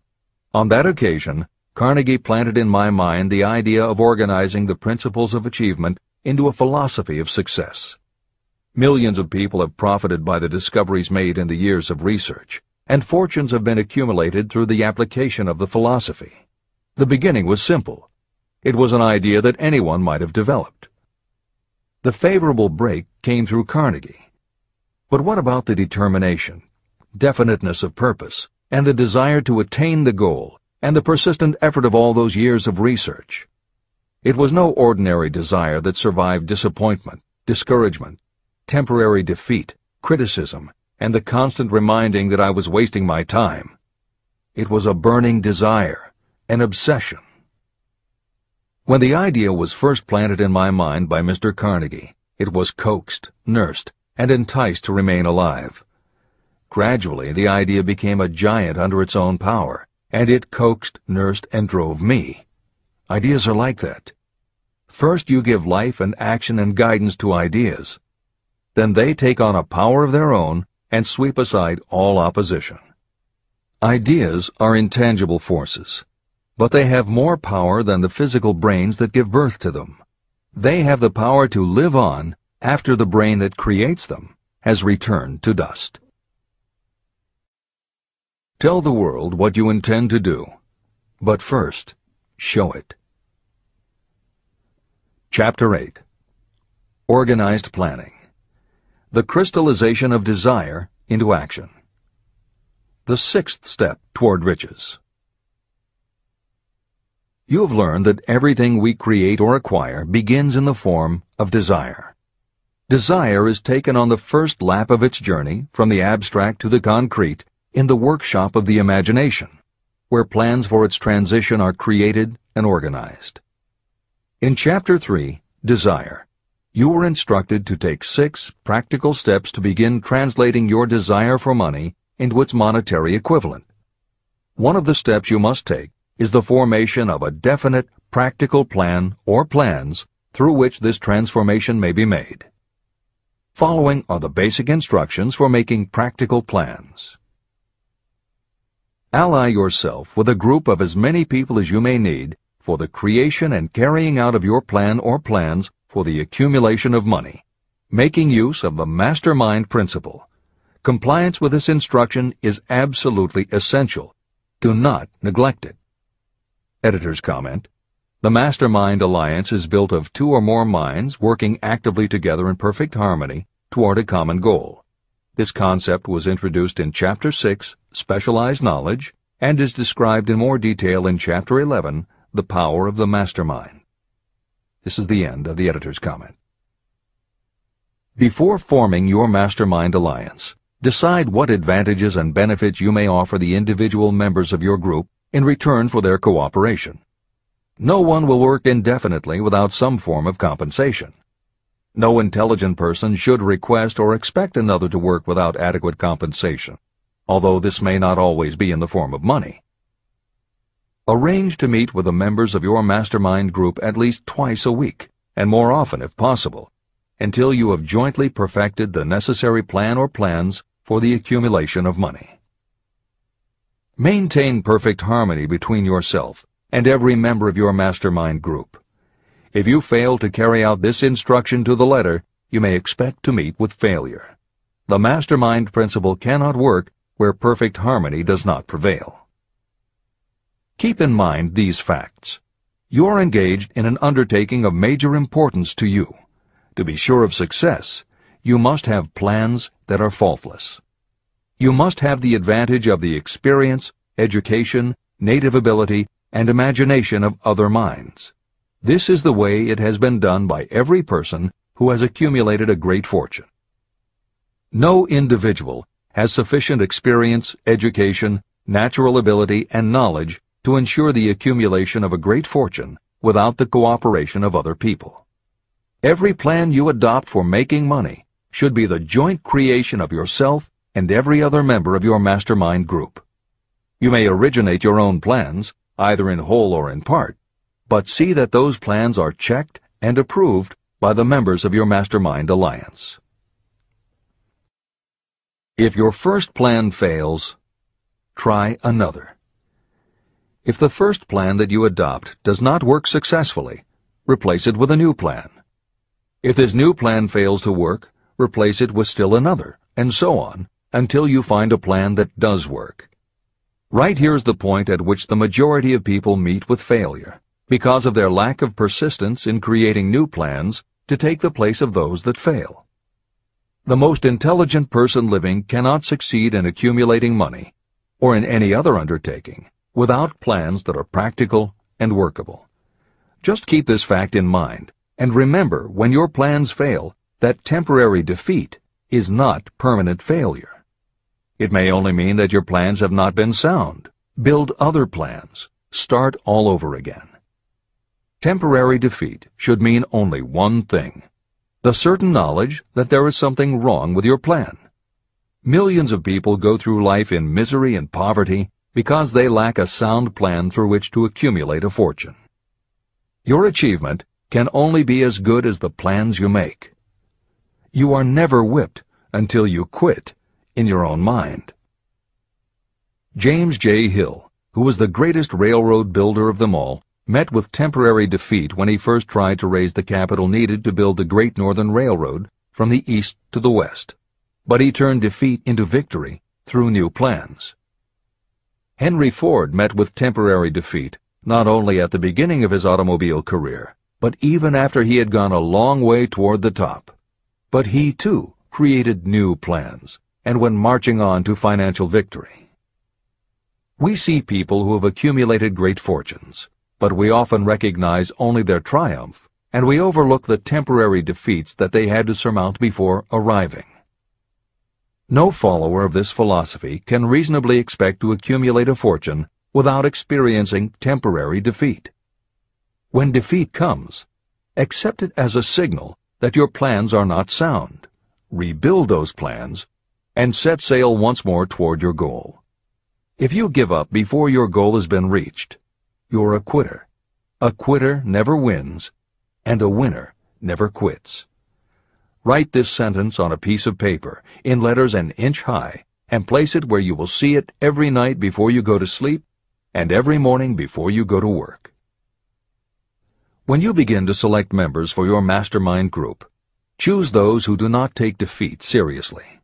On that occasion, Carnegie planted in my mind the idea of organizing the principles of achievement into a philosophy of success. Millions of people have profited by the discoveries made in the years of research, and fortunes have been accumulated through the application of the philosophy. The beginning was simple. It was an idea that anyone might have developed. The favorable break came through Carnegie. But what about the determination, definiteness of purpose, and the desire to attain the goal, and the persistent effort of all those years of research? It was no ordinary desire that survived disappointment, discouragement, temporary defeat, criticism, and the constant reminding that I was wasting my time. It was a burning desire, an obsession. When the idea was first planted in my mind by Mr. Carnegie, it was coaxed, nursed, and enticed to remain alive. Gradually, the idea became a giant under its own power, and it coaxed, nursed, and drove me. Ideas are like that. First you give life and action and guidance to ideas. Then they take on a power of their own and sweep aside all opposition. Ideas are intangible forces, but they have more power than the physical brains that give birth to them. They have the power to live on after the brain that creates them has returned to dust. Tell the world what you intend to do, but first, show it. Chapter 8. Organized Planning. The crystallization of desire into action. The sixth step toward riches. You have learned that everything we create or acquire begins in the form of desire. Desire is taken on the first lap of its journey from the abstract to the concrete in the workshop of the imagination, where plans for its transition are created and organized. In Chapter 3, Desire, you were instructed to take 6 practical steps to begin translating your desire for money into its monetary equivalent. One of the steps you must take is the formation of a definite, practical plan or plans through which this transformation may be made. Following are the basic instructions for making practical plans. Ally yourself with a group of as many people as you may need for the creation and carrying out of your plan or plans for the accumulation of money, making use of the mastermind principle. Compliance with this instruction is absolutely essential. Do not neglect it. Editor's comment: the mastermind alliance is built of two or more minds working actively together in perfect harmony toward a common goal. This concept was introduced in Chapter 6, Specialized Knowledge, and is described in more detail in Chapter 11, The Power of the Mastermind. This is the end of the editor's comment. Before forming your mastermind alliance, decide what advantages and benefits you may offer the individual members of your group in return for their cooperation. No one will work indefinitely without some form of compensation. No intelligent person should request or expect another to work without adequate compensation, although this may not always be in the form of money. Arrange to meet with the members of your mastermind group at least twice a week, and more often if possible, until you have jointly perfected the necessary plan or plans for the accumulation of money. Maintain perfect harmony between yourself and every member of your mastermind group. If you fail to carry out this instruction to the letter, you may expect to meet with failure. The mastermind principle cannot work where perfect harmony does not prevail. Keep in mind these facts. You are engaged in an undertaking of major importance to you. To be sure of success, you must have plans that are faultless. You must have the advantage of the experience, education, native ability, and imagination of other minds. This is the way it has been done by every person who has accumulated a great fortune. No individual has sufficient experience, education, natural ability, and knowledge to ensure the accumulation of a great fortune without the cooperation of other people. Every plan you adopt for making money should be the joint creation of yourself and every other member of your mastermind group. You may originate your own plans, either in whole or in part, but see that those plans are checked and approved by the members of your mastermind alliance. If your first plan fails, try another. If the first plan that you adopt does not work successfully, replace it with a new plan. If this new plan fails to work, replace it with still another, and so on, until you find a plan that does work. Right here is the point at which the majority of people meet with failure, because of their lack of persistence in creating new plans to take the place of those that fail. The most intelligent person living cannot succeed in accumulating money, or in any other undertaking, without plans that are practical and workable. Just keep this fact in mind, and remember when your plans fail that temporary defeat is not permanent failure. It may only mean that your plans have not been sound. Build other plans. Start all over again. Temporary defeat should mean only one thing: the certain knowledge that there is something wrong with your plan. Millions of people go through life in misery and poverty because they lack a sound plan through which to accumulate a fortune. Your achievement can only be as good as the plans you make. You are never whipped until you quit in your own mind. James J. Hill, who was the greatest railroad builder of them all, met with temporary defeat when he first tried to raise the capital needed to build the Great Northern Railroad from the east to the west. But he turned defeat into victory through new plans. Henry Ford met with temporary defeat not only at the beginning of his automobile career, but even after he had gone a long way toward the top. But he, too, created new plans, and went marching on to financial victory. We see people who have accumulated great fortunes, but we often recognize only their triumph, and we overlook the temporary defeats that they had to surmount before arriving. No follower of this philosophy can reasonably expect to accumulate a fortune without experiencing temporary defeat. When defeat comes, accept it as a signal that your plans are not sound. Rebuild those plans, and set sail once more toward your goal. If you give up before your goal has been reached, you're a quitter. A quitter never wins, and a winner never quits. Write this sentence on a piece of paper, in letters an inch high, and place it where you will see it every night before you go to sleep and every morning before you go to work. When you begin to select members for your mastermind group, choose those who do not take defeat seriously.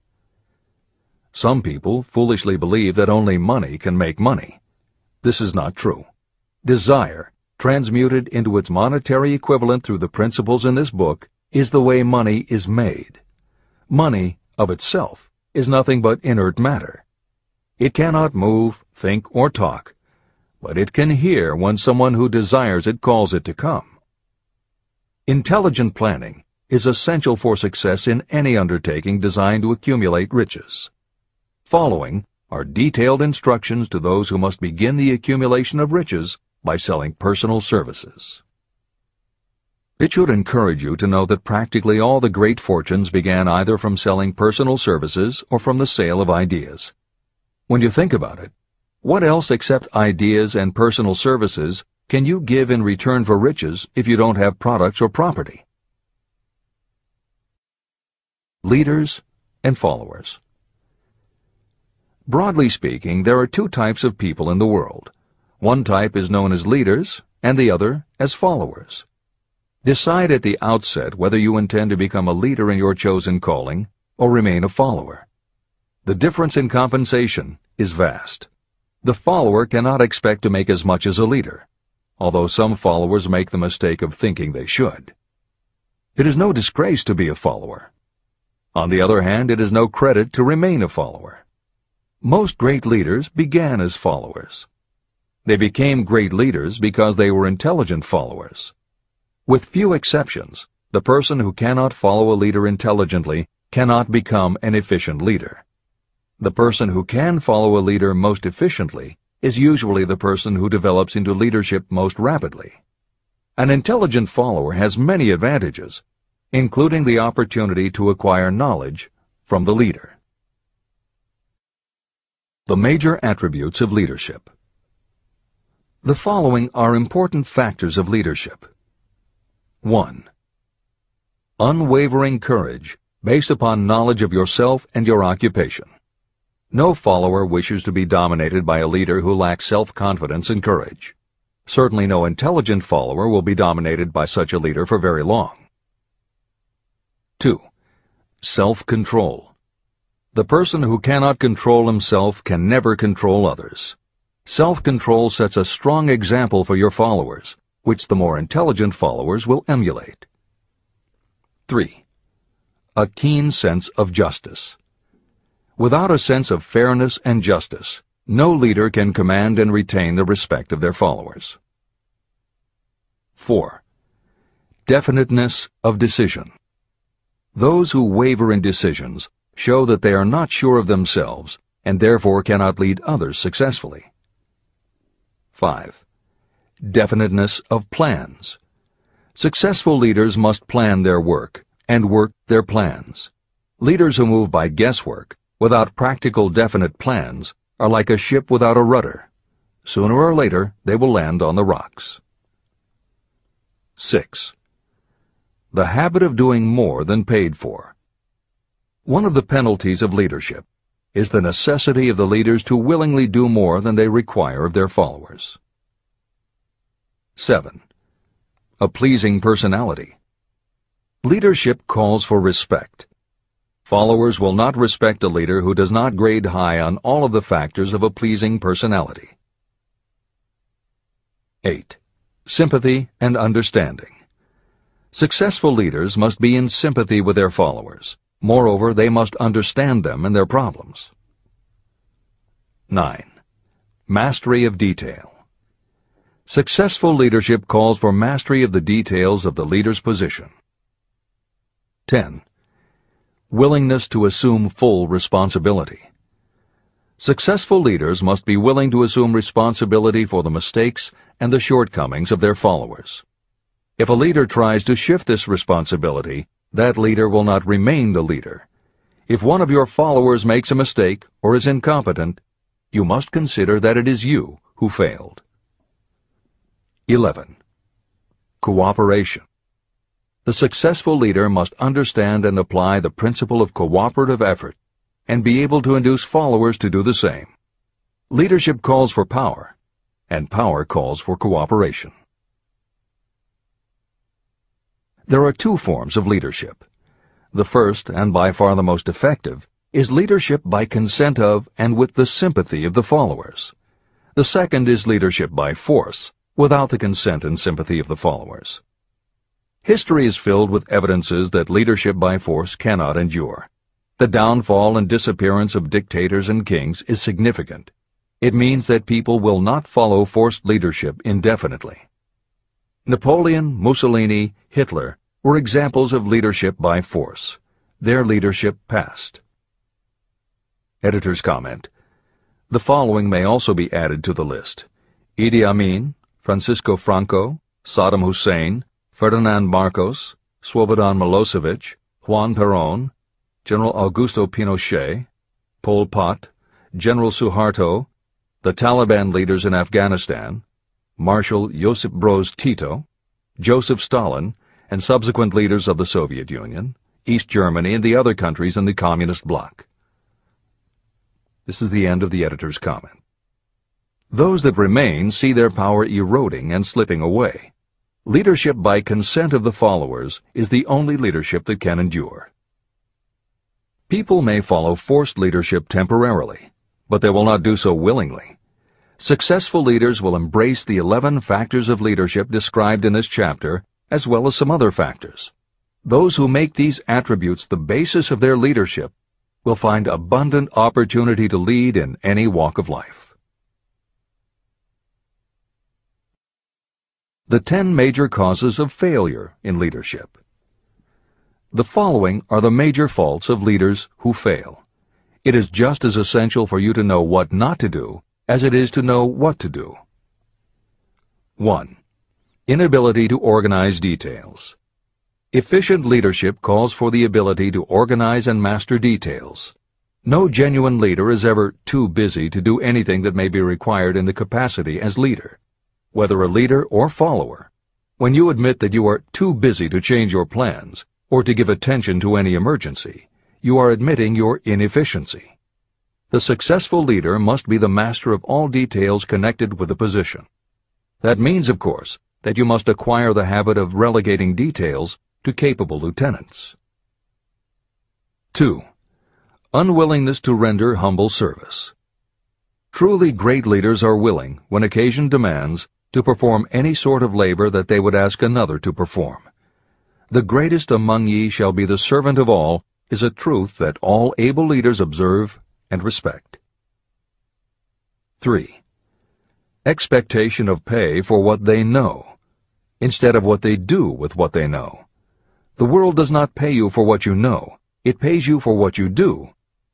Some people foolishly believe that only money can make money. This is not true. Desire, transmuted into its monetary equivalent through the principles in this book, is the way money is made. Money, of itself, is nothing but inert matter. It cannot move, think, or talk, but it can hear when someone who desires it calls it to come. Intelligent planning is essential for success in any undertaking designed to accumulate riches. Following are detailed instructions to those who must begin the accumulation of riches by selling personal services. It should encourage you to know that practically all the great fortunes began either from selling personal services or from the sale of ideas. When you think about it, what else except ideas and personal services can you give in return for riches if you don't have products or property? Leaders and followers. Broadly speaking, there are two types of people in the world. One type is known as leaders, and the other as followers. Decide at the outset whether you intend to become a leader in your chosen calling or remain a follower. The difference in compensation is vast. The follower cannot expect to make as much as a leader, although some followers make the mistake of thinking they should. It is no disgrace to be a follower. On the other hand, it is no credit to remain a follower. Most great leaders began as followers. They became great leaders because they were intelligent followers. With few exceptions, the person who cannot follow a leader intelligently cannot become an efficient leader. The person who can follow a leader most efficiently is usually the person who develops into leadership most rapidly. An intelligent follower has many advantages, including the opportunity to acquire knowledge from the leader. The major attributes of leadership. The following are important factors of leadership. 1. Unwavering courage based upon knowledge of yourself and your occupation. No follower wishes to be dominated by a leader who lacks self-confidence and courage. Certainly no intelligent follower will be dominated by such a leader for very long. 2. Self-control. The person who cannot control himself can never control others. Self-control sets a strong example for your followers, which the more intelligent followers will emulate. 3. A keen sense of justice. Without a sense of fairness and justice, no leader can command and retain the respect of their followers. 4. Definiteness of decision. Those who waver in decisions show that they are not sure of themselves and therefore cannot lead others successfully. 5. Definiteness of plans. Successful leaders must plan their work and work their plans. Leaders who move by guesswork, without practical definite plans, are like a ship without a rudder. Sooner or later, they will land on the rocks. 6. The habit of doing more than paid for. One of the penalties of leadership is the necessity of the leaders to willingly do more than they require of their followers. 7. A pleasing personality. Leadership calls for respect. Followers will not respect a leader who does not grade high on all of the factors of a pleasing personality. 8. Sympathy and understanding. Successful leaders must be in sympathy with their followers. Moreover, they must understand them and their problems. 9. Mastery of detail. Successful leadership calls for mastery of the details of the leader's position. 10. Willingness to assume full responsibility. Successful leaders must be willing to assume responsibility for the mistakes and the shortcomings of their followers. If a leader tries to shift this responsibility, that leader will not remain the leader. If one of your followers makes a mistake or is incompetent, you must consider that it is you who failed. 11. Cooperation. The successful leader must understand and apply the principle of cooperative effort and be able to induce followers to do the same. Leadership calls for power, and power calls for cooperation. There are two forms of leadership. The first, and by far the most effective, is leadership by consent of and with the sympathy of the followers. The second is leadership by force, without the consent and sympathy of the followers. History is filled with evidences that leadership by force cannot endure. The downfall and disappearance of dictators and kings is significant. It means that people will not follow forced leadership indefinitely. Napoleon, Mussolini, Hitler were examples of leadership by force. Their leadership passed. Editor's comment. The following may also be added to the list: Idi Amin, Francisco Franco, Saddam Hussein, Ferdinand Marcos, Slobodan Milosevic, Juan Perón, General Augusto Pinochet, Pol Pot, General Suharto, the Taliban leaders in Afghanistan, Marshal Josip Broz Tito, Joseph Stalin, and subsequent leaders of the Soviet Union, East Germany, and the other countries in the Communist bloc. This is the end of the editor's comment. Those that remain see their power eroding and slipping away. Leadership by consent of the followers is the only leadership that can endure. People may follow forced leadership temporarily, but they will not do so willingly. Successful leaders will embrace the 11 factors of leadership described in this chapter, as well as some other factors. Those who make these attributes the basis of their leadership will find abundant opportunity to lead in any walk of life. The 10 major causes of failure in leadership. The following are the major faults of leaders who fail. It is just as essential for you to know what not to do as it is to know what to do. 1. Inability to organize details. Efficient leadership calls for the ability to organize and master details. No genuine leader is ever too busy to do anything that may be required in the capacity as leader. Whether a leader or follower, when you admit that you are too busy to change your plans or to give attention to any emergency, you are admitting your inefficiency. The successful leader must be the master of all details connected with the position. That means, of course, that you must acquire the habit of relegating details to capable lieutenants. 2. Unwillingness to render humble service. Truly great leaders are willing, when occasion demands, to perform any sort of labor that they would ask another to perform. The greatest among ye shall be the servant of all is a truth that all able leaders observe and respect. 3. Expectation of pay for what they know, instead of what they do with what they know. The world does not pay you for what you know, it pays you for what you do,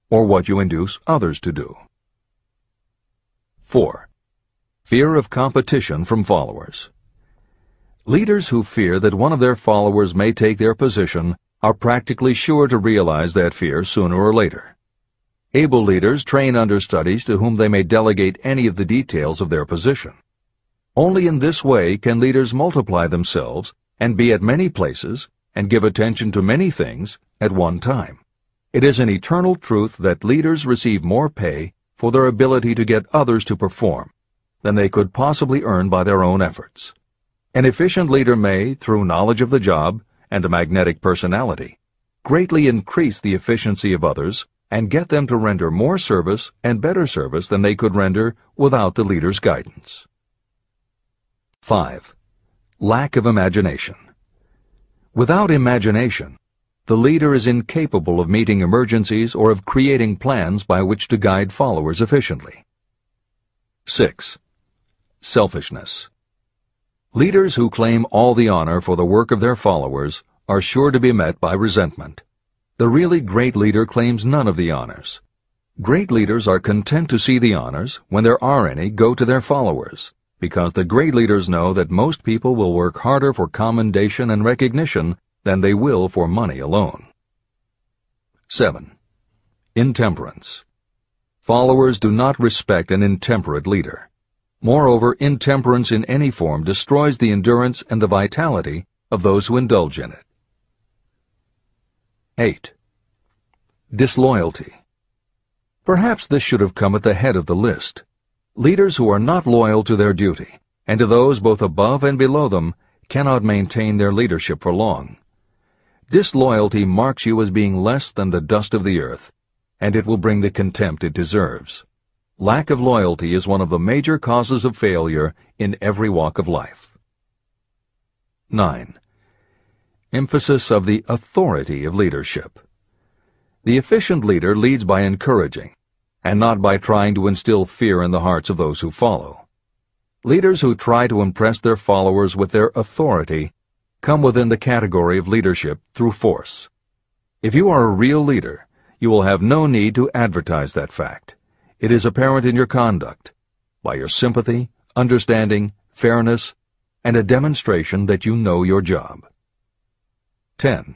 or what you induce others to do. 4. Fear of competition from followers. Leaders who fear that one of their followers may take their position are practically sure to realize that fear sooner or later. Able leaders train understudies to whom they may delegate any of the details of their position. Only in this way can leaders multiply themselves and be at many places and give attention to many things at one time. It is an eternal truth that leaders receive more pay for their ability to get others to perform than they could possibly earn by their own efforts. An efficient leader may, through knowledge of the job and a magnetic personality, greatly increase the efficiency of others and get them to render more service and better service than they could render without the leader's guidance. 5. Lack of imagination. Without imagination, the leader is incapable of meeting emergencies or of creating plans by which to guide followers efficiently. 6. Selfishness. Leaders who claim all the honor for the work of their followers are sure to be met by resentment. The really great leader claims none of the honors. Great leaders are content to see the honors, when there are any, go to their followers, because the great leaders know that most people will work harder for commendation and recognition than they will for money alone. 7. Intemperance. Followers do not respect an intemperate leader. Moreover, intemperance in any form destroys the endurance and the vitality of those who indulge in it. 8. Disloyalty. Perhaps this should have come at the head of the list. Leaders who are not loyal to their duty, and to those both above and below them, cannot maintain their leadership for long. Disloyalty marks you as being less than the dust of the earth, and it will bring the contempt it deserves. Lack of loyalty is one of the major causes of failure in every walk of life. 9. Emphasis of the authority of leadership. The efficient leader leads by encouraging, and not by trying to instill fear in the hearts of those who follow. Leaders who try to impress their followers with their authority come within the category of leadership through force. If you are a real leader, you will have no need to advertise that fact. It is apparent in your conduct, by your sympathy, understanding, fairness, and a demonstration that you know your job. 10.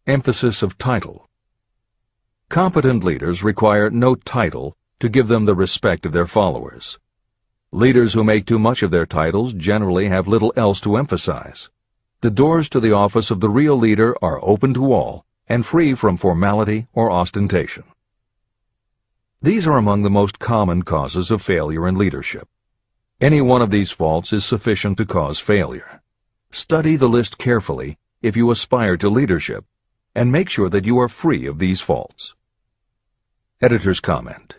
Emphasis of title. Competent leaders require no title to give them the respect of their followers. Leaders who make too much of their titles generally have little else to emphasize. The doors to the office of the real leader are open to all and free from formality or ostentation. These are among the most common causes of failure in leadership. Any one of these faults is sufficient to cause failure. Study the list carefully if you aspire to leadership, and make sure that you are free of these faults. Editor's comment.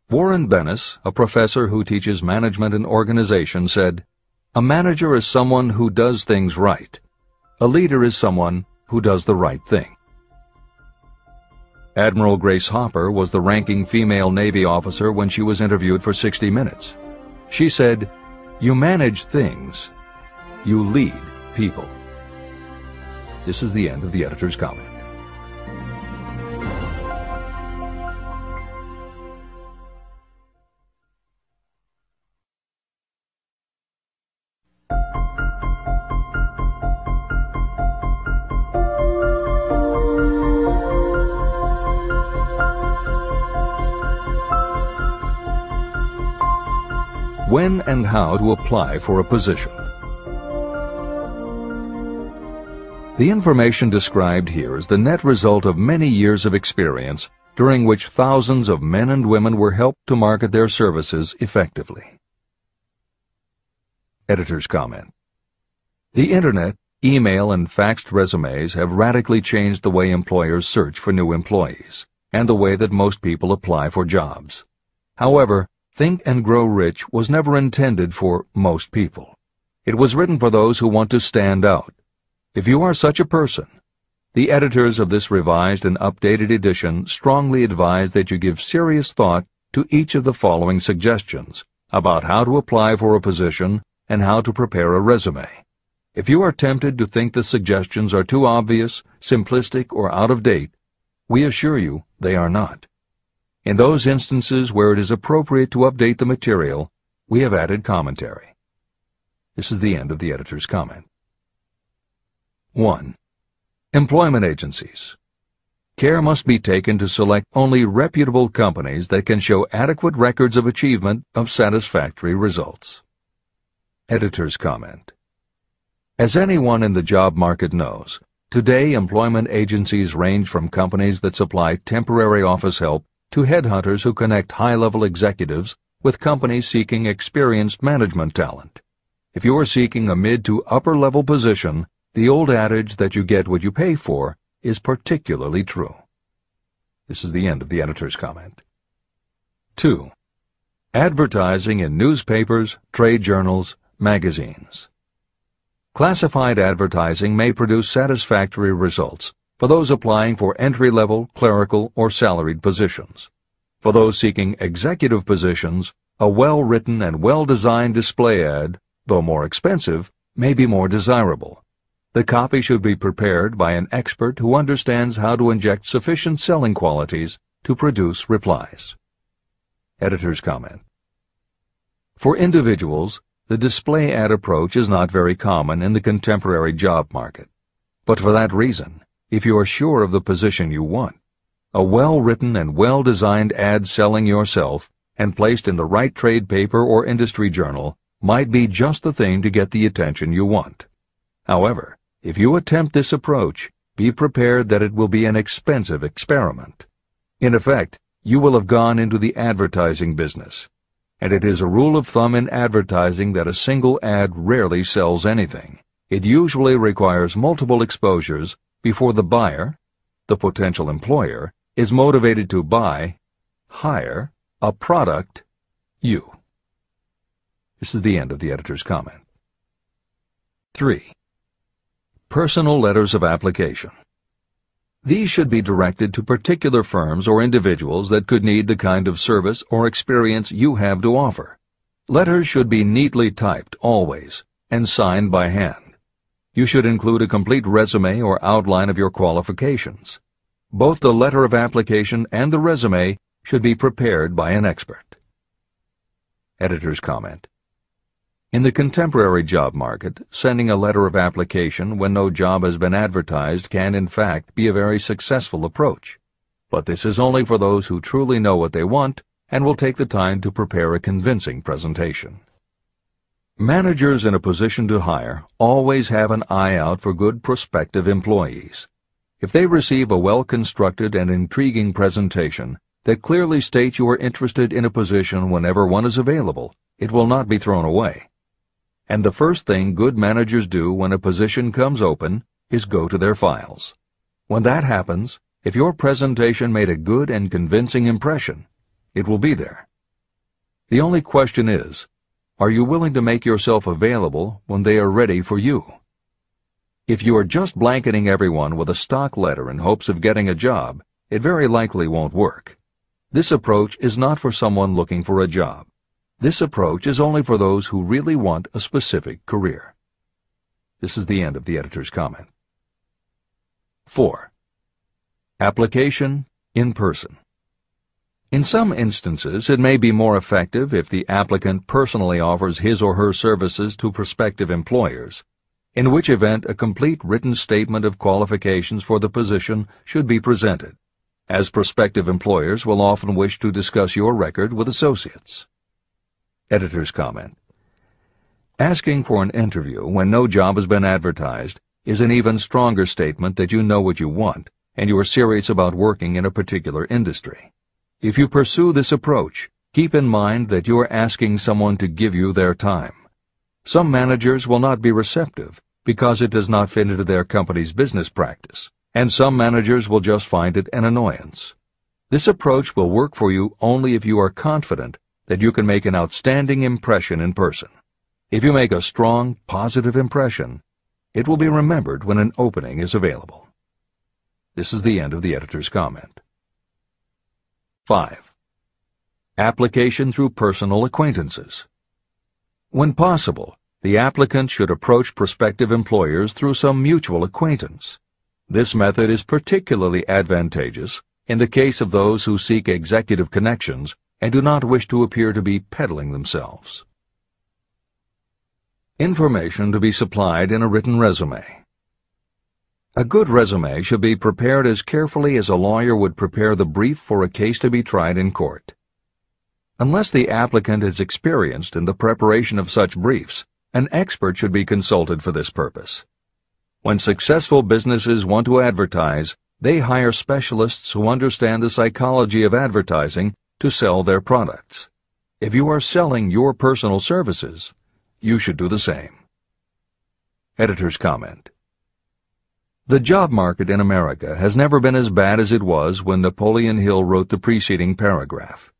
Warren Bennis, a professor who teaches management and organization, said, "A manager is someone who does things right. A leader is someone who does the right thing." Admiral Grace Hopper was the ranking female Navy officer when she was interviewed for 60 Minutes. She said, "You manage things. You lead people." This is the end of the editor's comment. When and how to apply for a position. The information described here is the net result of many years of experience during which thousands of men and women were helped to market their services effectively. Editor's comment. The Internet, email, and faxed resumes have radically changed the way employers search for new employees, and the way that most people apply for jobs. However, Think and Grow Rich was never intended for most people. It was written for those who want to stand out. If you are such a person, the editors of this revised and updated edition strongly advise that you give serious thought to each of the following suggestions about how to apply for a position and how to prepare a resume. If you are tempted to think the suggestions are too obvious, simplistic, or out of date, we assure you they are not. In those instances where it is appropriate to update the material, we have added commentary. This is the end of the editor's comment. 1. Employment agencies. Care must be taken to select only reputable companies that can show adequate records of achievement of satisfactory results. Editor's comment. As anyone in the job market knows, today employment agencies range from companies that supply temporary office help to headhunters who connect high-level executives with companies seeking experienced management talent. If you are seeking a mid to upper-level position, the old adage that you get what you pay for is particularly true. This is the end of the editor's comment. 2. Advertising in newspapers, trade journals, magazines. Classified advertising may produce satisfactory results for those applying for entry-level, clerical, or salaried positions. For those seeking executive positions, a well-written and well-designed display ad, though more expensive, may be more desirable. The copy should be prepared by an expert who understands how to inject sufficient selling qualities to produce replies. Editor's comment. For individuals, the display ad approach is not very common in the contemporary job market. But for that reason, if you are sure of the position you want, a well-written and well-designed ad selling yourself and placed in the right trade paper or industry journal might be just the thing to get the attention you want. However, if you attempt this approach, be prepared that it will be an expensive experiment. In effect, you will have gone into the advertising business, and it is a rule of thumb in advertising that a single ad rarely sells anything. It usually requires multiple exposures before the buyer, the potential employer, is motivated to buy, hire, a product, you. This is the end of the editor's comment. 3. Personal letters of application. These should be directed to particular firms or individuals that could need the kind of service or experience you have to offer. Letters should be neatly typed always and signed by hand. You should include a complete resume or outline of your qualifications. Both the letter of application and the resume should be prepared by an expert. Editor's comment. In the contemporary job market, sending a letter of application when no job has been advertised can in fact be a very successful approach. But this is only for those who truly know what they want and will take the time to prepare a convincing presentation. Managers in a position to hire always have an eye out for good prospective employees. If they receive a well-constructed and intriguing presentation that clearly states you are interested in a position whenever one is available, it will not be thrown away. And the first thing good managers do when a position comes open is go to their files. When that happens, if your presentation made a good and convincing impression, it will be there. The only question is, are you willing to make yourself available when they are ready for you? If you are just blanketing everyone with a stock letter in hopes of getting a job, it very likely won't work. This approach is not for someone looking for a job. This approach is only for those who really want a specific career. This is the end of the editor's comment. 4. Application in person. In some instances, it may be more effective if the applicant personally offers his or her services to prospective employers, in which event a complete written statement of qualifications for the position should be presented, as prospective employers will often wish to discuss your record with associates. Editor's comment. Asking for an interview when no job has been advertised is an even stronger statement that you know what you want and you are serious about working in a particular industry. If you pursue this approach, keep in mind that you are asking someone to give you their time. Some managers will not be receptive because it does not fit into their company's business practice, and some managers will just find it an annoyance. This approach will work for you only if you are confident that you can make an outstanding impression in person. If you make a strong, positive impression, it will be remembered when an opening is available. This is the end of the editor's comment. 5. Application through personal acquaintances. When possible, the applicant should approach prospective employers through some mutual acquaintance. This method is particularly advantageous in the case of those who seek executive connections and do not wish to appear to be peddling themselves. Information to be supplied in a written resume. A good resume should be prepared as carefully as a lawyer would prepare the brief for a case to be tried in court. Unless the applicant is experienced in the preparation of such briefs, an expert should be consulted for this purpose. When successful businesses want to advertise, they hire specialists who understand the psychology of advertising to sell their products. If you are selling your personal services, you should do the same. Editor's comment. The job market in America has never been as bad as it was when Napoleon Hill wrote the preceding paragraph.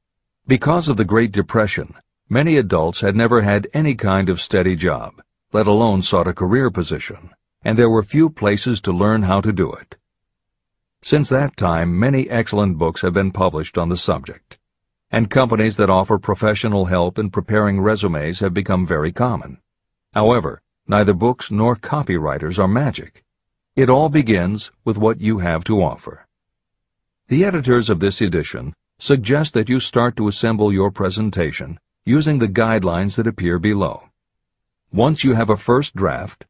Because of the Great Depression, many adults had never had any kind of steady job, let alone sought a career position, and there were few places to learn how to do it. Since that time, many excellent books have been published on the subject, and companies that offer professional help in preparing resumes have become very common. However, neither books nor copywriters are magic. It all begins with what you have to offer. The editors of this edition suggest that you start to assemble your presentation using the guidelines that appear below. Once you have a first draft,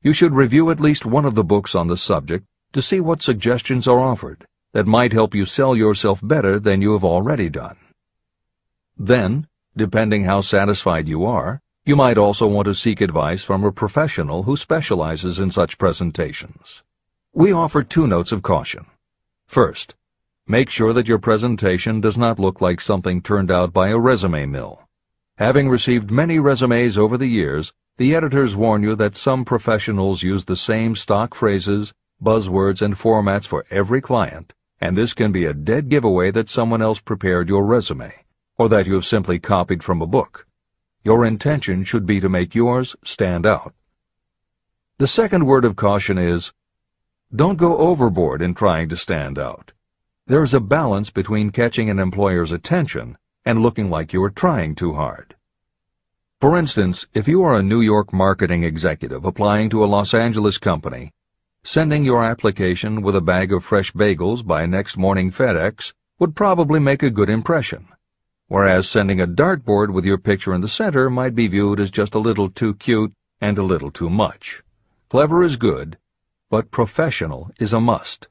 you should review at least one of the books on the subject to see what suggestions are offered that might help you sell yourself better than you have already done. Then, depending how satisfied you are, you might also want to seek advice from a professional who specializes in such presentations. We offer 2 notes of caution. First, make sure that your presentation does not look like something turned out by a resume mill. Having received many resumes over the years, the editors warn you that some professionals use the same stock phrases, buzzwords, and formats for every client, and this can be a dead giveaway that someone else prepared your resume, or that you have simply copied from a book. Your intention should be to make yours stand out. The second word of caution is, don't go overboard in trying to stand out. There is a balance between catching an employer's attention and looking like you are trying too hard. For instance, if you are a New York marketing executive applying to a Los Angeles company, sending your application with a bag of fresh bagels by next morning FedEx would probably make a good impression, whereas sending a dartboard with your picture in the center might be viewed as just a little too cute and a little too much. Clever is good, but professional is a must.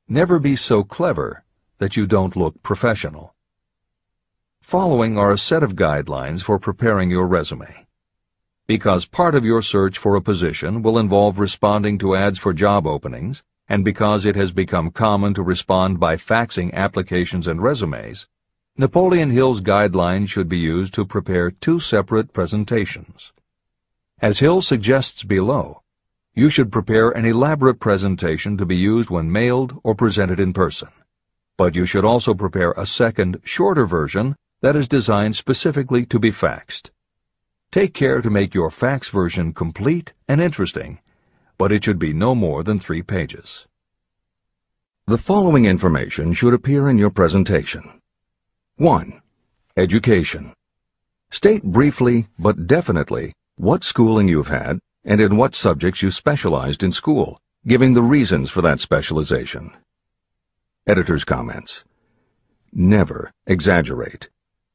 Never be so clever that you don't look professional. Following are a set of guidelines for preparing your resume. Because part of your search for a position will involve responding to ads for job openings, and because it has become common to respond by faxing applications and resumes, Napoleon Hill's guidelines should be used to prepare two separate presentations. As Hill suggests below, you should prepare an elaborate presentation to be used when mailed or presented in person. But you should also prepare a second, shorter version that is designed specifically to be faxed. Take care to make your fax version complete and interesting, but it should be no more than 3 pages. The following information should appear in your presentation. 1. Education. State briefly but definitely what schooling you've had and in what subjects you specialized in school, giving the reasons for that specialization. Editor's comments. Never exaggerate.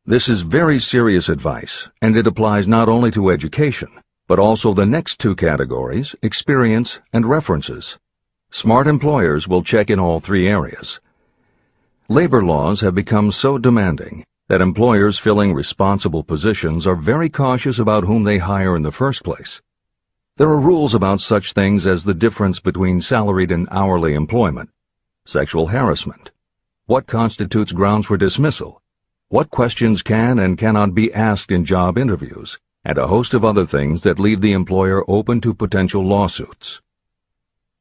This is very serious advice, and it applies not only to education, but also the next 2 categories, experience and references. Smart employers will check in all 3 areas. Labor laws have become so demanding that employers filling responsible positions are very cautious about whom they hire in the first place. There are rules about such things as the difference between salaried and hourly employment, sexual harassment, what constitutes grounds for dismissal, what questions can and cannot be asked in job interviews, and a host of other things that leave the employer open to potential lawsuits.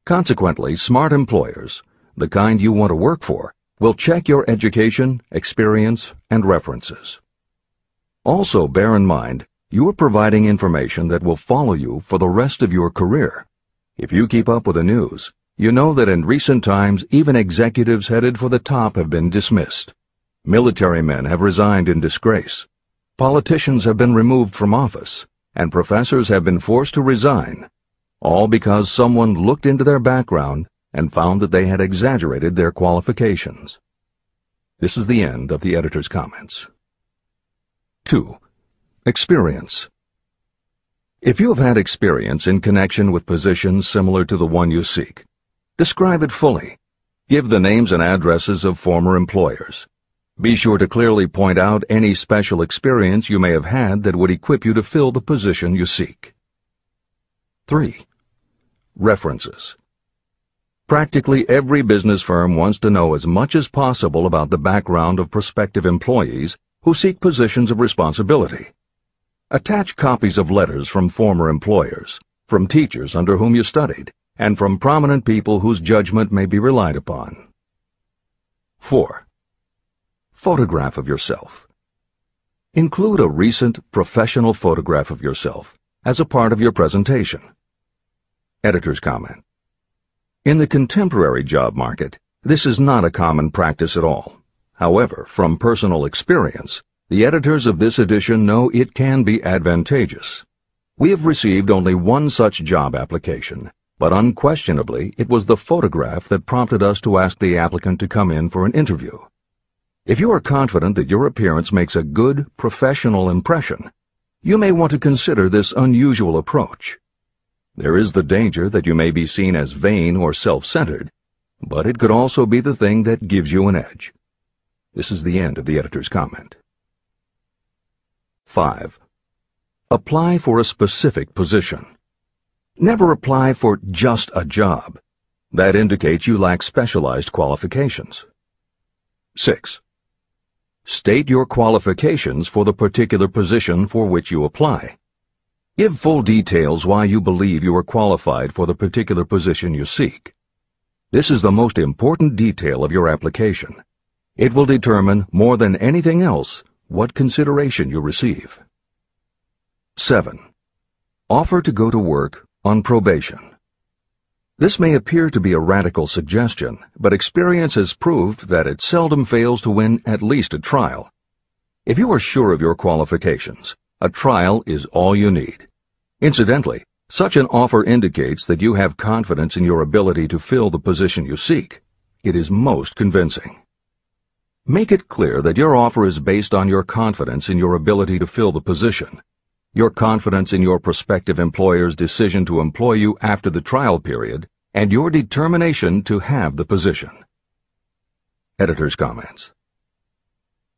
Consequently, smart employers, the kind you want to work for, will check your education, experience, and references. Also, bear in mind, you are providing information that will follow you for the rest of your career. If you keep up with the news, you know that in recent times even executives headed for the top have been dismissed. Military men have resigned in disgrace. Politicians have been removed from office, and professors have been forced to resign, all because someone looked into their background and found that they had exaggerated their qualifications. This is the end of the editor's comments. 2. Experience. If you have had experience in connection with positions similar to the one you seek, describe it fully. Give the names and addresses of former employers. Be sure to clearly point out any special experience you may have had that would equip you to fill the position you seek. 3. References. Practically every business firm wants to know as much as possible about the background of prospective employees who seek positions of responsibility. Attach copies of letters from former employers, from teachers under whom you studied, and from prominent people whose judgment may be relied upon. 4. Photograph of yourself. Include a recent professional photograph of yourself as a part of your presentation. Editor's comment. In the contemporary job market, this is not a common practice at all. However, from personal experience, the editors of this edition know it can be advantageous. We have received only one such job application, but unquestionably it was the photograph that prompted us to ask the applicant to come in for an interview. If you are confident that your appearance makes a good, professional impression, you may want to consider this unusual approach. There is the danger that you may be seen as vain or self-centered, but it could also be the thing that gives you an edge. This is the end of the editor's comment. 5. Apply for a specific position. Never apply for just a job. That indicates you lack specialized qualifications. 6. State your qualifications for the particular position for which you apply. Give full details why you believe you are qualified for the particular position you seek. This is the most important detail of your application. It will determine, more than anything else, what consideration you receive. 7. Offer to go to work on probation. This may appear to be a radical suggestion, but experience has proved that it seldom fails to win at least a trial. If you are sure of your qualifications, a trial is all you need. Incidentally, such an offer indicates that you have confidence in your ability to fill the position you seek. It is most convincing. Make it clear that your offer is based on your confidence in your ability to fill the position, your confidence in your prospective employer's decision to employ you after the trial period, and your determination to have the position. Editor's comments.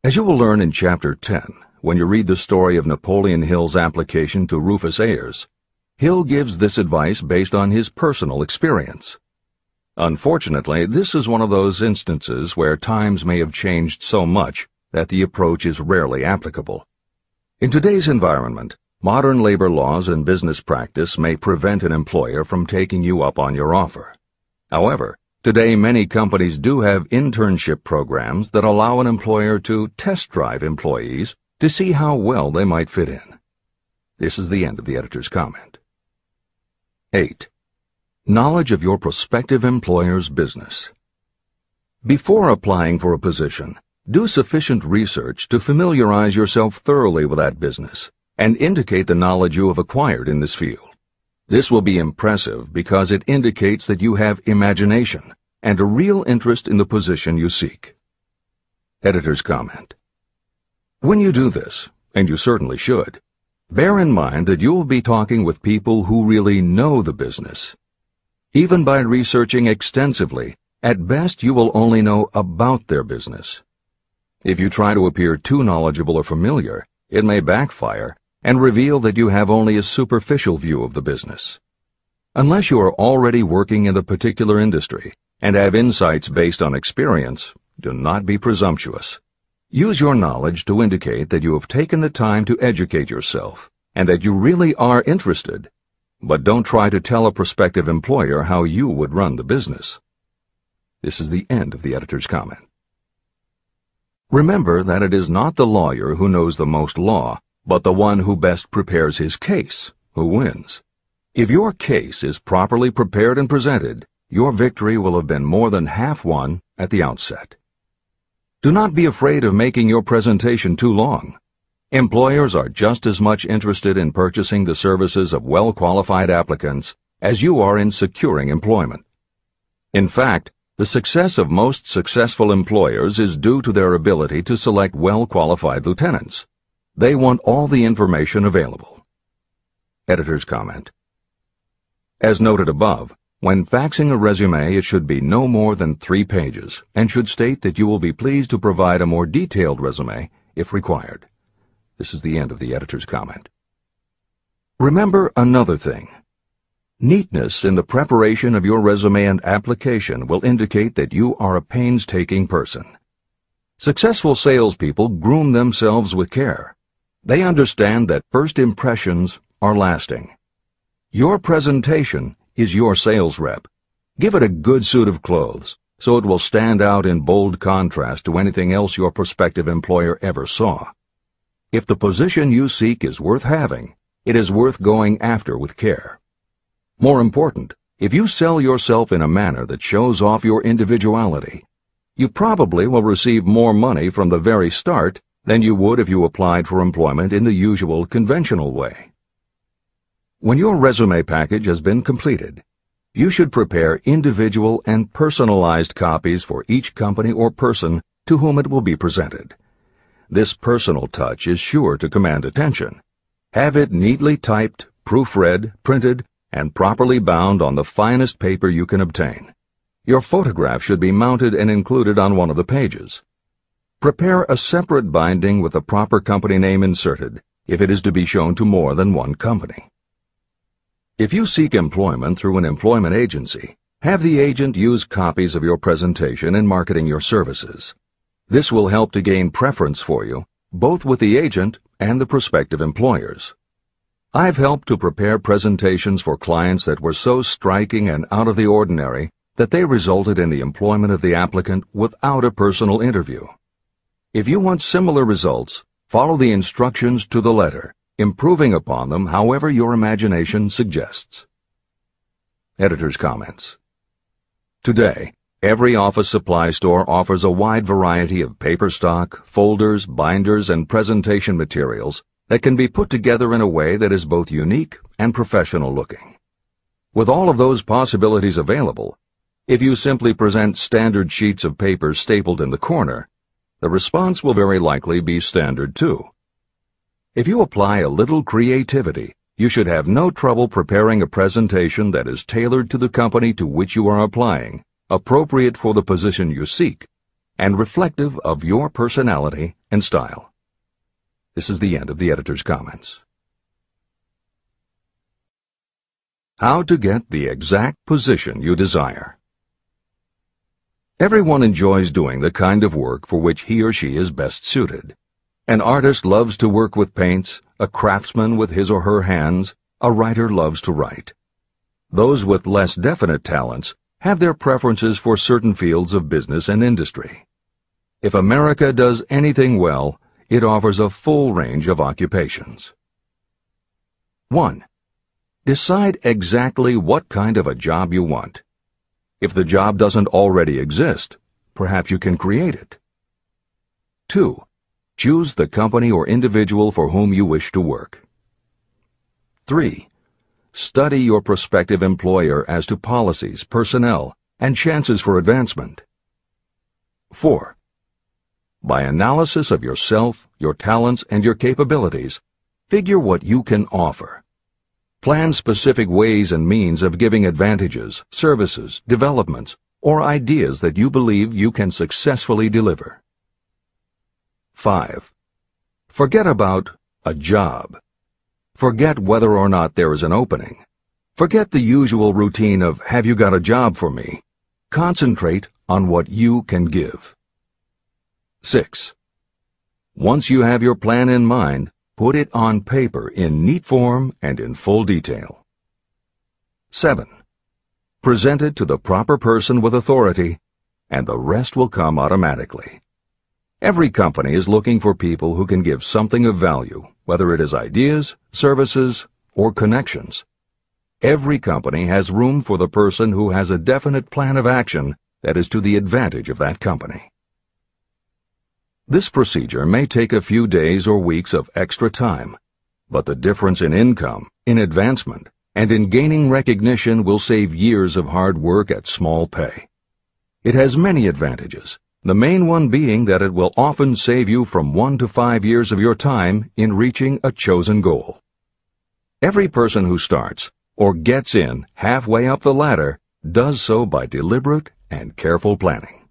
As you will learn in Chapter 10, when you read the story of Napoleon Hill's application to Rufus Ayers, Hill gives this advice based on his personal experience. Unfortunately, this is one of those instances where times may have changed so much that the approach is rarely applicable. In today's environment, modern labor laws and business practice may prevent an employer from taking you up on your offer. However, today many companies do have internship programs that allow an employer to test drive employees to see how well they might fit in. This is the end of the editor's comment. 8. Knowledge of your prospective employer's business. Before applying for a position, do sufficient research to familiarize yourself thoroughly with that business and indicate the knowledge you have acquired in this field. This will be impressive because it indicates that you have imagination and a real interest in the position you seek. Editor's comment. When you do this, and you certainly should, bear in mind that you will be talking with people who really know the business. Even by researching extensively, at best you will only know about their business. If you try to appear too knowledgeable or familiar, it may backfire and reveal that you have only a superficial view of the business. Unless you are already working in the particular industry and have insights based on experience, do not be presumptuous. Use your knowledge to indicate that you have taken the time to educate yourself and that you really are interested, but don't try to tell a prospective employer how you would run the business. This is the end of the editor's comment. Remember that it is not the lawyer who knows the most law, but the one who best prepares his case who wins. If your case is properly prepared and presented, your victory will have been more than half won at the outset. Do not be afraid of making your presentation too long. Employers are just as much interested in purchasing the services of well-qualified applicants as you are in securing employment. In fact, the success of most successful employers is due to their ability to select well-qualified lieutenants. They want all the information available. Editor's comment. As noted above, when faxing a resume, it should be no more than 3 pages and should state that you will be pleased to provide a more detailed resume if required. This is the end of the editor's comment. Remember another thing. Neatness in the preparation of your resume and application will indicate that you are a painstaking person. Successful salespeople groom themselves with care. They understand that first impressions are lasting. Your presentation is your sales rep. Give it a good suit of clothes, so it will stand out in bold contrast to anything else your prospective employer ever saw. If the position you seek is worth having, it is worth going after with care. More important, if you sell yourself in a manner that shows off your individuality, you probably will receive more money from the very start than you would if you applied for employment in the usual conventional way. When your resume package has been completed, you should prepare individual and personalized copies for each company or person to whom it will be presented. This personal touch is sure to command attention. Have it neatly typed, proofread, printed, and properly bound on the finest paper you can obtain. Your photograph should be mounted and included on one of the pages. Prepare a separate binding with the proper company name inserted if it is to be shown to more than one company. If you seek employment through an employment agency, have the agent use copies of your presentation in marketing your services. This will help to gain preference for you, both with the agent and the prospective employers. I've helped to prepare presentations for clients that were so striking and out of the ordinary that they resulted in the employment of the applicant without a personal interview. If you want similar results, follow the instructions to the letter, improving upon them however your imagination suggests. Editor's comments. Today, every office supply store offers a wide variety of paper stock, folders, binders, and presentation materials that can be put together in a way that is both unique and professional looking. With all of those possibilities available, if you simply present standard sheets of paper stapled in the corner, the response will very likely be standard too. If you apply a little creativity, you should have no trouble preparing a presentation that is tailored to the company to which you are applying, appropriate for the position you seek, and reflective of your personality and style. This is the end of the editor's comments. How to get the exact position you desire. Everyone enjoys doing the kind of work for which he or she is best suited. An artist loves to work with paints, a craftsman with his or her hands, a writer loves to write. Those with less definite talents have their preferences for certain fields of business and industry. If America does anything well, it offers a full range of occupations. 1. Decide exactly what kind of a job you want. If the job doesn't already exist, perhaps you can create it. 2. Choose the company or individual for whom you wish to work. 3. Study your prospective employer as to policies, personnel, and chances for advancement. 4. By analysis of yourself, your talents, and your capabilities, figure what you can offer. Plan specific ways and means of giving advantages, services, developments, or ideas that you believe you can successfully deliver. 5. Forget about a job. Forget whether or not there is an opening. Forget the usual routine of, "Have you got a job for me?" Concentrate on what you can give. 6. Once you have your plan in mind, put it on paper in neat form and in full detail. 7. Present it to the proper person with authority, and the rest will come automatically. Every company is looking for people who can give something of value, whether it is ideas, services, or connections. Every company has room for the person who has a definite plan of action that is to the advantage of that company. This procedure may take a few days or weeks of extra time, but the difference in income, in advancement, and in gaining recognition will save years of hard work at small pay. It has many advantages, the main one being that it will often save you from 1 to 5 years of your time in reaching a chosen goal. Every person who starts, or gets in halfway up the ladder, does so by deliberate and careful planning.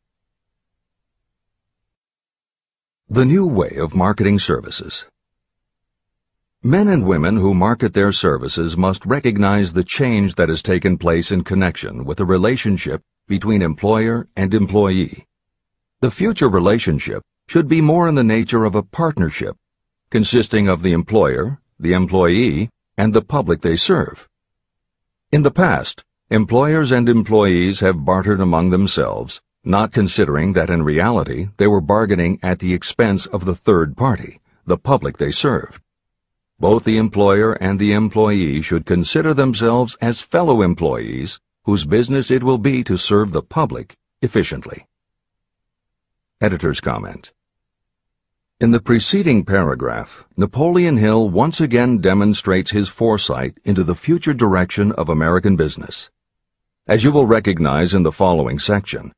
The new way of marketing services. Men and women who market their services must recognize the change that has taken place in connection with the relationship between employer and employee. The future relationship should be more in the nature of a partnership, consisting of the employer, the employee, and the public they serve. In the past, employers and employees have bartered among themselves, not considering that in reality they were bargaining at the expense of the third party, the public they served. Both the employer and the employee should consider themselves as fellow employees whose business it will be to serve the public efficiently. Editor's comment. In the preceding paragraph, Napoleon Hill once again demonstrates his foresight into the future direction of American business. As you will recognize in the following section,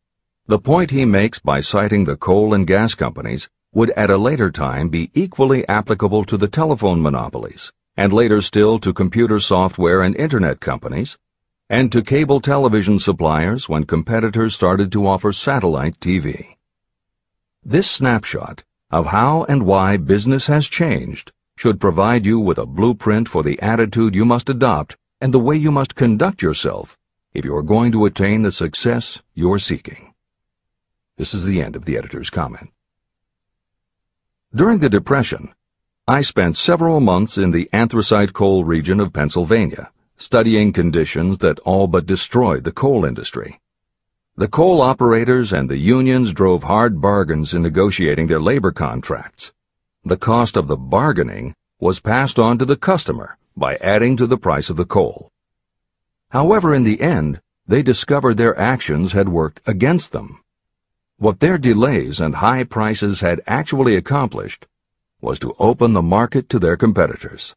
the point he makes by citing the coal and gas companies would at a later time be equally applicable to the telephone monopolies, and later still to computer software and internet companies, and to cable television suppliers when competitors started to offer satellite TV. This snapshot of how and why business has changed should provide you with a blueprint for the attitude you must adopt and the way you must conduct yourself if you are going to attain the success you're seeking. This is the end of the editor's comment. During the Depression, I spent several months in the anthracite coal region of Pennsylvania, studying conditions that all but destroyed the coal industry. The coal operators and the unions drove hard bargains in negotiating their labor contracts. The cost of the bargaining was passed on to the customer by adding to the price of the coal. However, in the end, they discovered their actions had worked against them. What their delays and high prices had actually accomplished was to open the market to their competitors.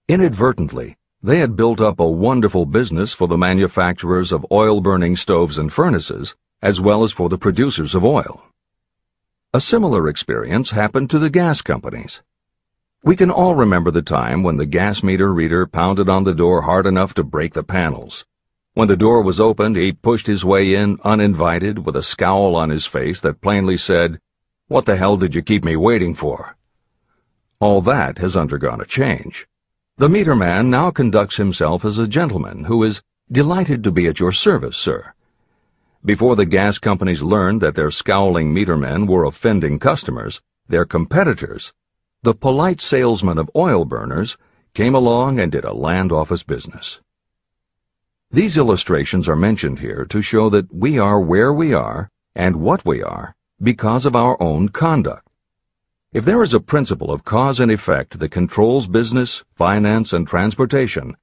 Inadvertently, they had built up a wonderful business for the manufacturers of oil-burning stoves and furnaces, as well as for the producers of oil. A similar experience happened to the gas companies. We can all remember the time when the gas meter reader pounded on the door hard enough to break the panels. When the door was opened, he pushed his way in uninvited with a scowl on his face that plainly said, "What the hell did you keep me waiting for?" All that has undergone a change. The meter man now conducts himself as a gentleman who is delighted to be at your service, sir. Before the gas companies learned that their scowling meter men were offending customers, their competitors, the polite salesmen of oil burners, came along and did a land office business. These illustrations are mentioned here to show that we are where we are and what we are because of our own conduct. If there is a principle of cause and effect that controls business, finance, and transportation,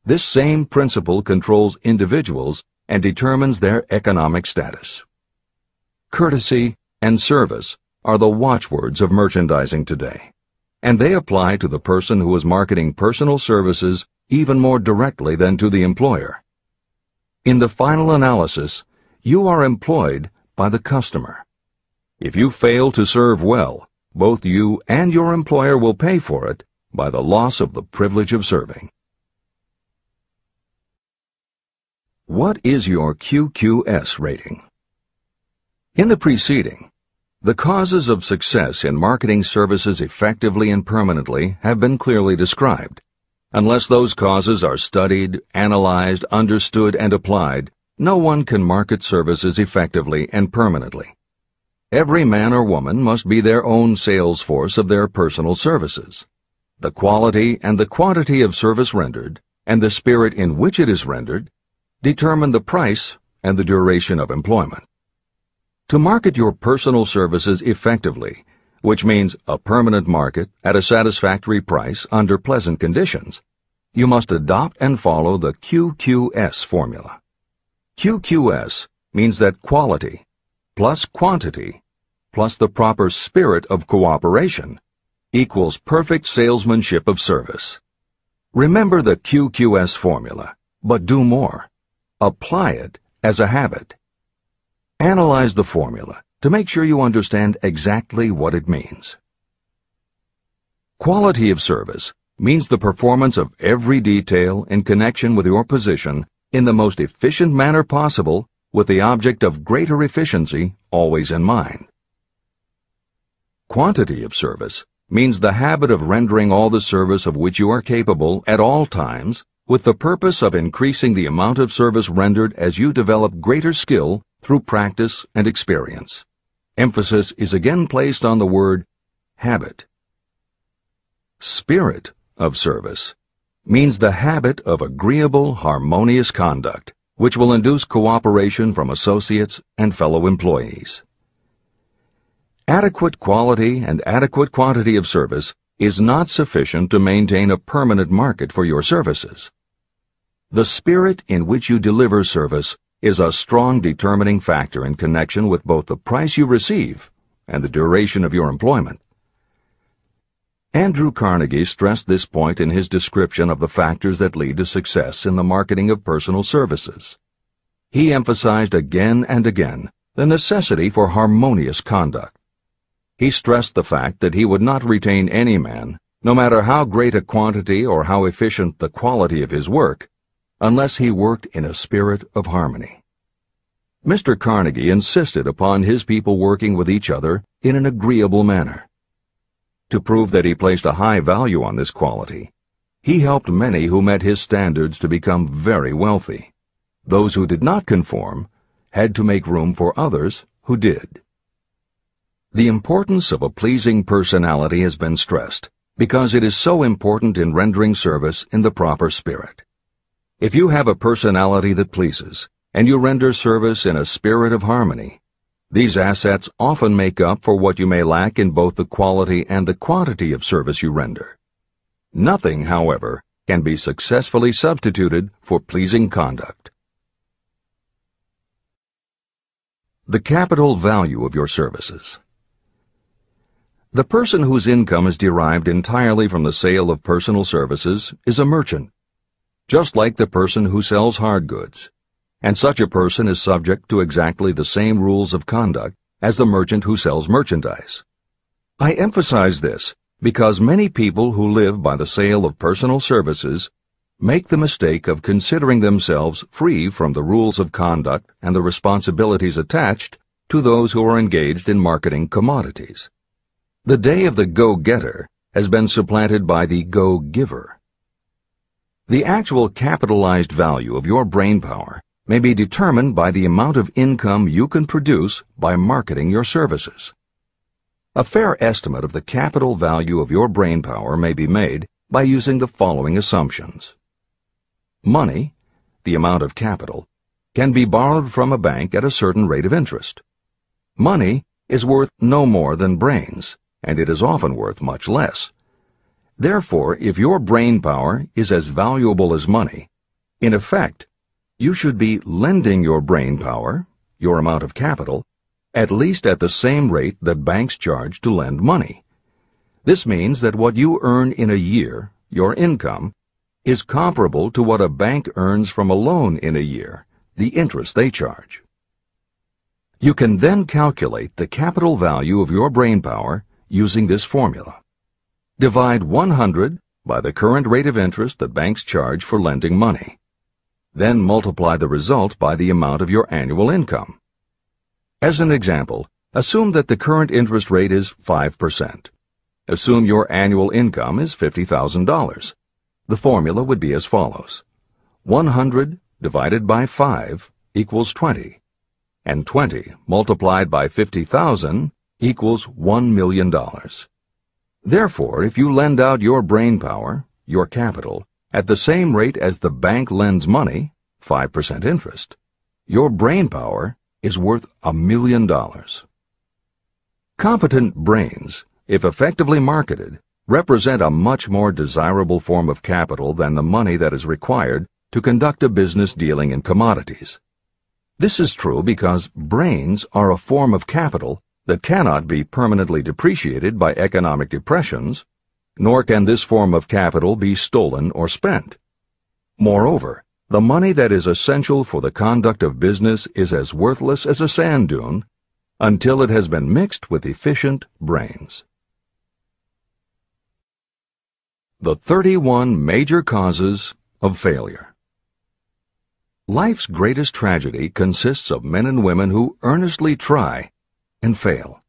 this same principle controls individuals and determines their economic status. Courtesy and service are the watchwords of merchandising today, and they apply to the person who is marketing personal services even more directly than to the employer. In the final analysis, you are employed by the customer. If you fail to serve well, both you and your employer will pay for it by the loss of the privilege of serving. What is your QQS rating? In the preceding, the causes of success in marketing services effectively and permanently have been clearly described. Unless those causes are studied, analyzed, understood, and applied, no one can market services effectively and permanently. Every man or woman must be their own sales force of their personal services. The quality and the quantity of service rendered, and the spirit in which it is rendered, determine the price and the duration of employment. To market your personal services effectively, which means a permanent market at a satisfactory price under pleasant conditions, you must adopt and follow the QQS formula. QQS means that quality plus quantity plus the proper spirit of cooperation equals perfect salesmanship of service. Remember the QQS formula, but do more. Apply it as a habit. Analyze the formula to make sure you understand exactly what it means. Quality of service means the performance of every detail in connection with your position in the most efficient manner possible with the object of greater efficiency always in mind. Quantity of service means the habit of rendering all the service of which you are capable at all times with the purpose of increasing the amount of service rendered as you develop greater skill through practice and experience. Emphasis is again placed on the word habit. Spirit of service means the habit of agreeable, harmonious conduct, which will induce cooperation from associates and fellow employees. Adequate quality and adequate quantity of service is not sufficient to maintain a permanent market for your services. The spirit in which you deliver service is a strong determining factor in connection with both the price you receive and the duration of your employment. Andrew Carnegie stressed this point in his description of the factors that lead to success in the marketing of personal services. He emphasized again and again the necessity for harmonious conduct. He stressed the fact that he would not retain any man, no matter how great a quantity or how efficient the quality of his work, unless he worked in a spirit of harmony. Mr. Carnegie insisted upon his people working with each other in an agreeable manner. To prove that he placed a high value on this quality, he helped many who met his standards to become very wealthy. Those who did not conform had to make room for others who did. The importance of a pleasing personality has been stressed, because it is so important in rendering service in the proper spirit. If you have a personality that pleases, and you render service in a spirit of harmony, these assets often make up for what you may lack in both the quality and the quantity of service you render. Nothing, however, can be successfully substituted for pleasing conduct. The capital value of your services. The person whose income is derived entirely from the sale of personal services is a merchant, just like the person who sells hard goods, and such a person is subject to exactly the same rules of conduct as the merchant who sells merchandise. I emphasize this because many people who live by the sale of personal services make the mistake of considering themselves free from the rules of conduct and the responsibilities attached to those who are engaged in marketing commodities. The day of the go-getter has been supplanted by the go-giver. The actual capitalized value of your brainpower may be determined by the amount of income you can produce by marketing your services. A fair estimate of the capital value of your brainpower may be made by using the following assumptions. Money, the amount of capital, can be borrowed from a bank at a certain rate of interest. Money is worth no more than brains, and it is often worth much less. Therefore, if your brainpower is as valuable as money, in effect, you should be lending your brainpower, your amount of capital, at least at the same rate that banks charge to lend money. This means that what you earn in a year, your income, is comparable to what a bank earns from a loan in a year, the interest they charge. You can then calculate the capital value of your brainpower using this formula. Divide 100 by the current rate of interest that banks charge for lending money. Then multiply the result by the amount of your annual income. As an example, assume that the current interest rate is 5%. Assume your annual income is $50,000. The formula would be as follows. 100 divided by 5 equals 20, and 20 multiplied by 50,000 equals $1 million. Therefore, if you lend out your brainpower, your capital, at the same rate as the bank lends money, 5% interest, your brainpower is worth $1 million. Competent brains, if effectively marketed, represent a much more desirable form of capital than the money that is required to conduct a business dealing in commodities. This is true because brains are a form of capital that cannot be permanently depreciated by economic depressions, nor can this form of capital be stolen or spent. Moreover, the money that is essential for the conduct of business is as worthless as a sand dune until it has been mixed with efficient brains. The 31 Major Causes of Failure. Life's greatest tragedy consists of men and women who earnestly try and fail.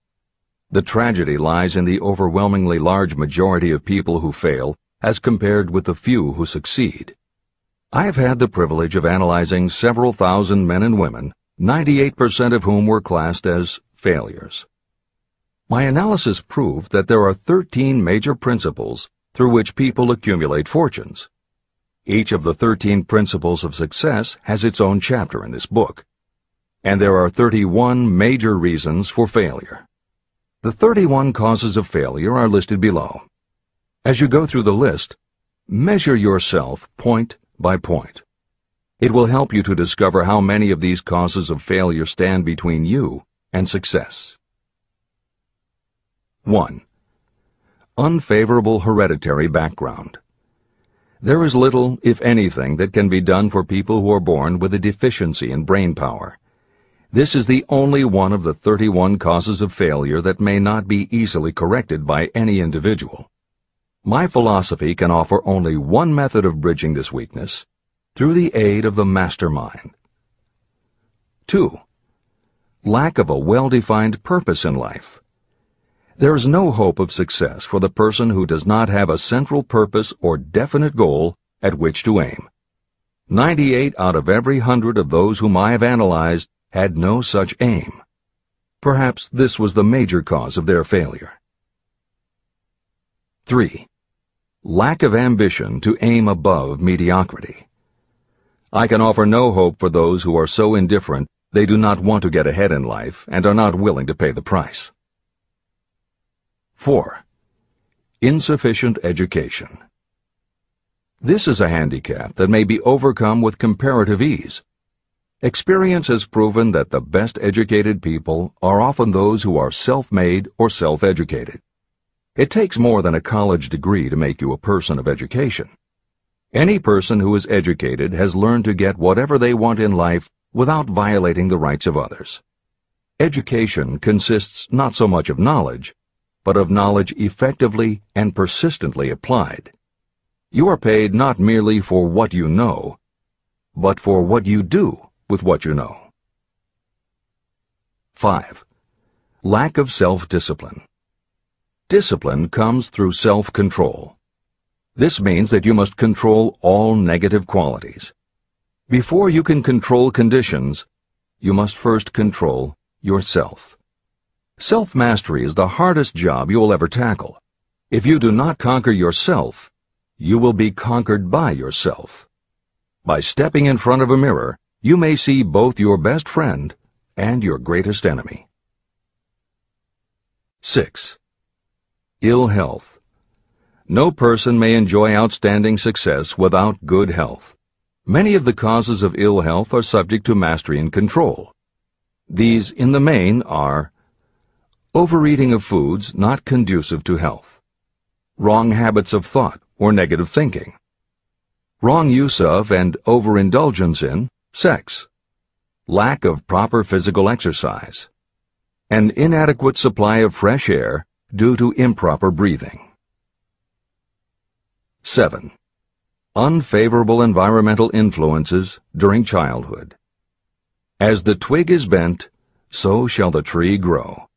The tragedy lies in the overwhelmingly large majority of people who fail as compared with the few who succeed. I have had the privilege of analyzing several thousand men and women, 98% of whom were classed as failures. My analysis proved that there are 13 major principles through which people accumulate fortunes. Each of the 13 principles of success has its own chapter in this book, and there are 31 major reasons for failure. The 31 causes of failure are listed below. As you go through the list, measure yourself point by point. It will help you to discover how many of these causes of failure stand between you and success. 1. Unfavorable hereditary background. There is little, if anything, that can be done for people who are born with a deficiency in brain power. This is the only one of the 31 causes of failure that may not be easily corrected by any individual. My philosophy can offer only one method of bridging this weakness, through the aid of the mastermind. 2. Lack of a well-defined purpose in life. There is no hope of success for the person who does not have a central purpose or definite goal at which to aim. 98 out of every 100 of those whom I have analyzed had no such aim. Perhaps this was the major cause of their failure. 3. lack of ambition to aim above mediocrity. I can offer no hope for those who are so indifferent they do not want to get ahead in life and are not willing to pay the price. 4. Insufficient education. This is a handicap that may be overcome with comparative ease. Experience has proven that the best educated people are often those who are self-made or self-educated. It takes more than a college degree to make you a person of education. Any person who is educated has learned to get whatever they want in life without violating the rights of others. Education consists not so much of knowledge, but of knowledge effectively and persistently applied. You are paid not merely for what you know, but for what you do with what you know. 5. Lack of self-discipline. Discipline comes through self-control. This means that you must control all negative qualities. Before you can control conditions, you must first control yourself. Self-mastery is the hardest job you will ever tackle. If you do not conquer yourself, you will be conquered by yourself. By stepping in front of a mirror, you may see both your best friend and your greatest enemy. 6. Ill health. No person may enjoy outstanding success without good health. Many of the causes of ill health are subject to mastery and control. These, in the main, are overeating of foods not conducive to health, wrong habits of thought or negative thinking, wrong use of and overindulgence in sex, lack of proper physical exercise, an inadequate supply of fresh air due to improper breathing. 7. Unfavorable environmental influences during childhood. As the twig is bent, so shall the tree grow.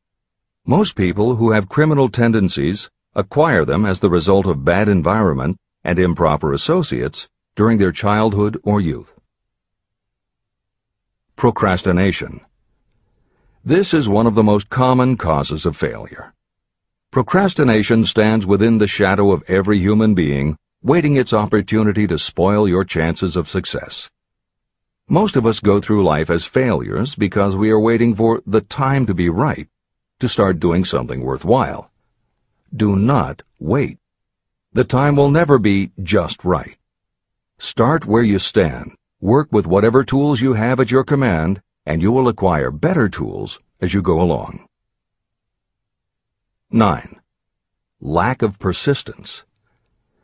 Most people who have criminal tendencies acquire them as the result of bad environment and improper associates during their childhood or youth. Procrastination. This is one of the most common causes of failure. Procrastination stands within the shadow of every human being, waiting its opportunity to spoil your chances of success. Most of us go through life as failures because we are waiting for the time to be right to start doing something worthwhile. Do not wait. The time will never be just right. Start where you stand, work with whatever tools you have at your command, and you will acquire better tools as you go along. 9. Lack of persistence.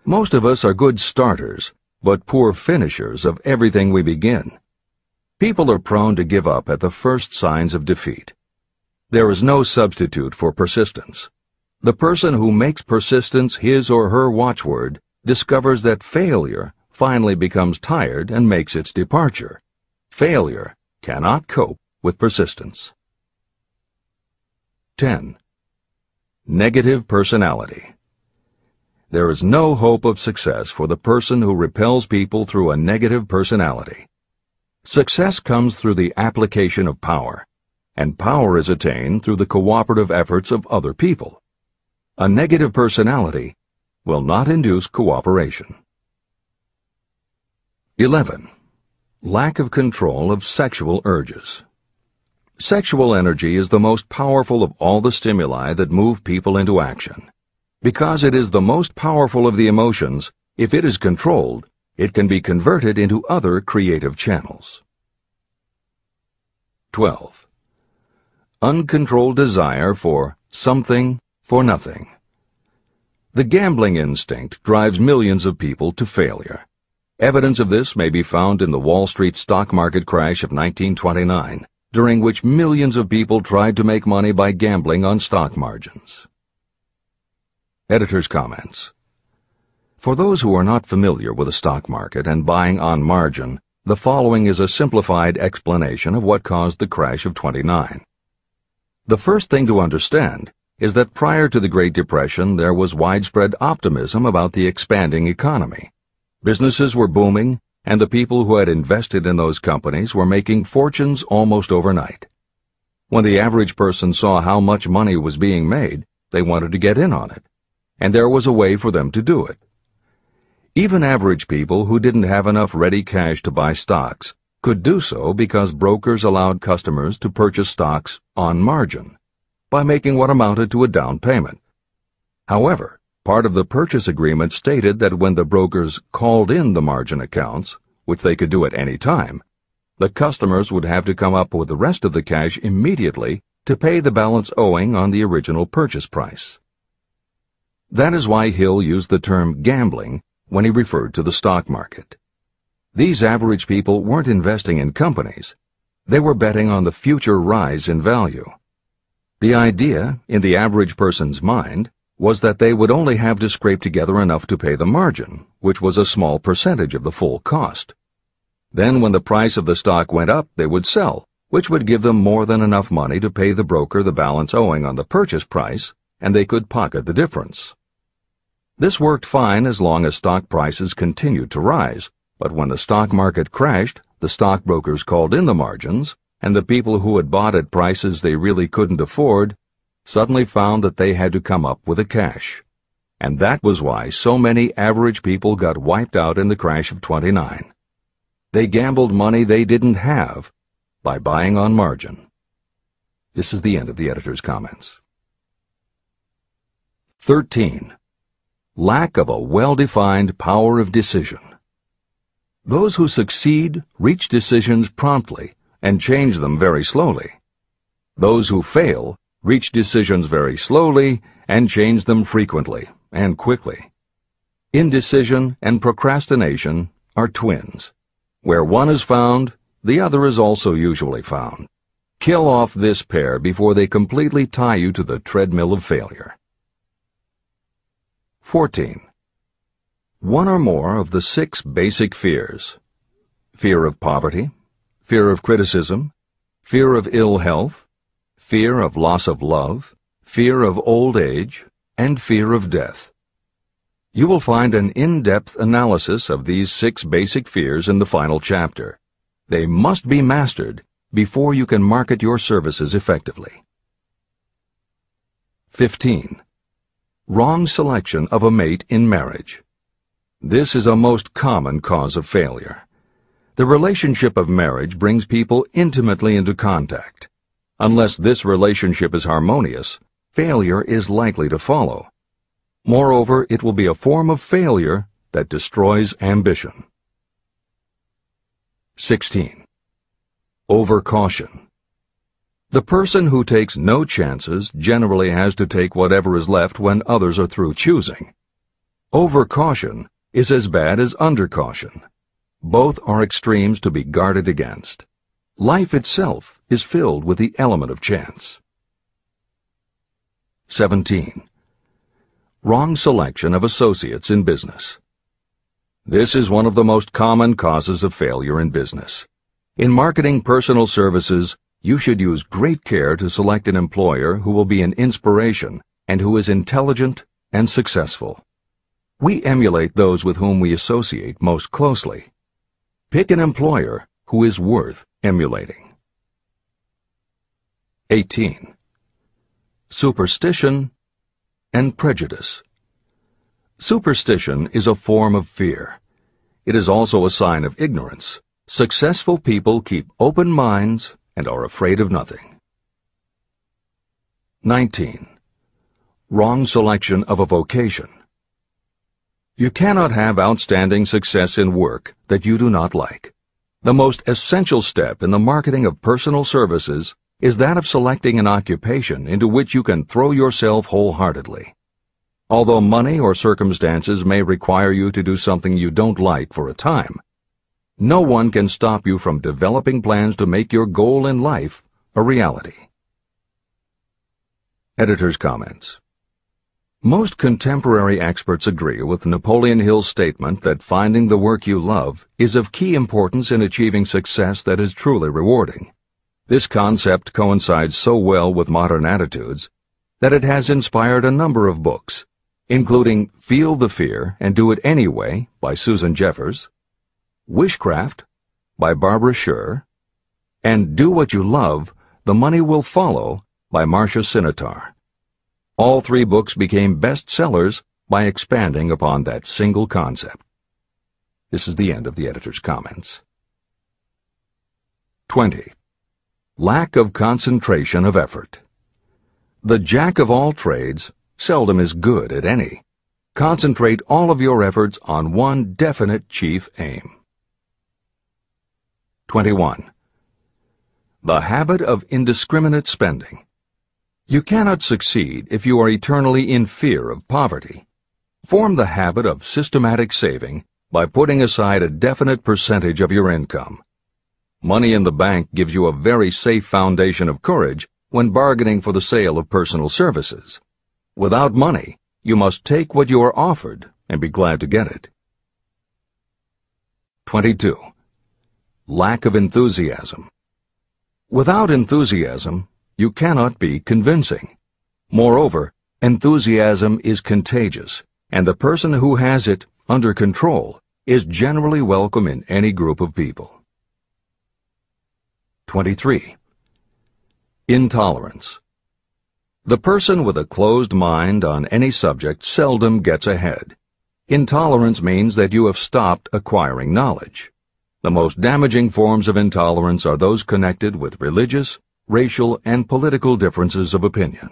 Most of us are good starters, but poor finishers of everything we begin. People are prone to give up at the first signs of defeat. There is no substitute for persistence. The person who makes persistence his or her watchword discovers that failure finally becomes tired and makes its departure. Failure cannot cope with persistence. 10. Negative personality. There is no hope of success for the person who repels people through a negative personality. Success comes through the application of power, and power is attained through the cooperative efforts of other people. A negative personality will not induce cooperation. 11. Lack of control of sexual urges. Sexual energy is the most powerful of all the stimuli that move people into action. Because it is the most powerful of the emotions, if it is controlled, it can be converted into other creative channels. 12. Uncontrolled desire for something for nothing. The gambling instinct drives millions of people to failure. Evidence of this may be found in the Wall Street stock market crash of 1929, during which millions of people tried to make money by gambling on stock margins. Editor's comments. For those who are not familiar with the stock market and buying on margin, the following is a simplified explanation of what caused the crash of '29. The first thing to understand is that prior to the Great Depression there was widespread optimism about the expanding economy. Businesses were booming, and the people who had invested in those companies were making fortunes almost overnight. When the average person saw how much money was being made, they wanted to get in on it, and there was a way for them to do it. Even average people who didn't have enough ready cash to buy stocks could do so because brokers allowed customers to purchase stocks on margin by making what amounted to a down payment. However, part of the purchase agreement stated that when the brokers called in the margin accounts, which they could do at any time, the customers would have to come up with the rest of the cash immediately to pay the balance owing on the original purchase price. That is why Hill used the term gambling when he referred to the stock market. These average people weren't investing in companies. They were betting on the future rise in value. The idea, in the average person's mind, was that they would only have to scrape together enough to pay the margin, which was a small percentage of the full cost. Then when the price of the stock went up, they would sell, which would give them more than enough money to pay the broker the balance owing on the purchase price, and they could pocket the difference. This worked fine as long as stock prices continued to rise, but when the stock market crashed, the stockbrokers called in the margins, and the people who had bought at prices they really couldn't afford suddenly found that they had to come up with the cash. And that was why so many average people got wiped out in the crash of '29. They gambled money they didn't have by buying on margin. This is the end of the editor's comments. 13. Lack of a well-defined power of decision. Those who succeed reach decisions promptly and change them very slowly. Those who fail reach decisions very slowly and change them frequently and quickly. Indecision and procrastination are twins. Where one is found, the other is also usually found. Kill off this pair before they completely tie you to the treadmill of failure. 14. One or more of the 6 basic fears: fear of poverty, fear of criticism, fear of ill health, fear of loss of love, fear of old age, and fear of death. You will find an in-depth analysis of these 6 basic fears in the final chapter. They must be mastered before you can market your services effectively. 15. Wrong selection of a mate in marriage. This is a most common cause of failure. The relationship of marriage brings people intimately into contact. Unless this relationship is harmonious, failure is likely to follow. Moreover, it will be a form of failure that destroys ambition. 16. Overcaution. The person who takes no chances generally has to take whatever is left when others are through choosing. Overcaution is as bad as undercaution. Both are extremes to be guarded against. Life itself is filled with the element of chance. 17. Wrong selection of associates in business. This is one of the most common causes of failure in business. In marketing personal services, you should use great care to select an employer who will be an inspiration and who is intelligent and successful. We emulate those with whom we associate most closely. Pick an employer who is worth emulating. 18. Superstition and prejudice. Superstition is a form of fear. It is also a sign of ignorance. Successful people keep open minds and are afraid of nothing. 19. Wrong selection of a vocation. You cannot have outstanding success in work that you do not like. The most essential step in the marketing of personal services is that of selecting an occupation into which you can throw yourself wholeheartedly. Although money or circumstances may require you to do something you don't like for a time, no one can stop you from developing plans to make your goal in life a reality. Editor's comments. Most contemporary experts agree with Napoleon Hill's statement that finding the work you love is of key importance in achieving success that is truly rewarding. This concept coincides so well with modern attitudes that it has inspired a number of books, including Feel the Fear and Do It Anyway by Susan Jeffers, Wishcraft by Barbara Sher, and Do What You Love, The Money Will Follow by Marcia Sinitar. All 3 books became bestsellers by expanding upon that single concept. This is the end of the editor's comments. 20. Lack of concentration of effort. The jack of all trades seldom is good at any. Concentrate all of your efforts on one definite chief aim. 21. The habit of indiscriminate spending. You cannot succeed if you are eternally in fear of poverty. Form the habit of systematic saving by putting aside a definite percentage of your income. Money in the bank gives you a very safe foundation of courage when bargaining for the sale of personal services. Without money, you must take what you are offered and be glad to get it. 22. Lack of enthusiasm. Without enthusiasm, you cannot be convincing. Moreover, enthusiasm is contagious, and the person who has it under control is generally welcome in any group of people. 23. Intolerance. The person with a closed mind on any subject seldom gets ahead. Intolerance means that you have stopped acquiring knowledge. The most damaging forms of intolerance are those connected with religious, racial, and political differences of opinion.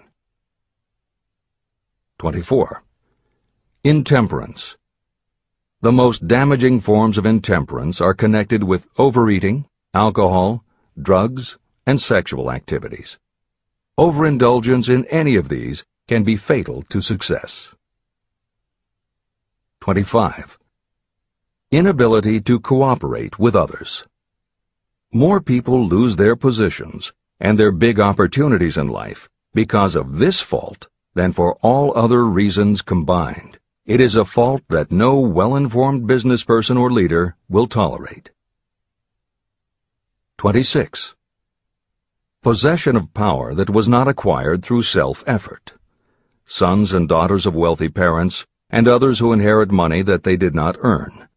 24. Intemperance. The most damaging forms of intemperance are connected with overeating, alcohol, drugs, and sexual activities. Overindulgence in any of these can be fatal to success. 25. Inability to cooperate with others. More people lose their positions and their big opportunities in life because of this fault than for all other reasons combined. It is a fault that no well-informed business person or leader will tolerate. 26. Possession of power that was not acquired through self-effort. Sons and daughters of wealthy parents and others who inherit money that they did not earn.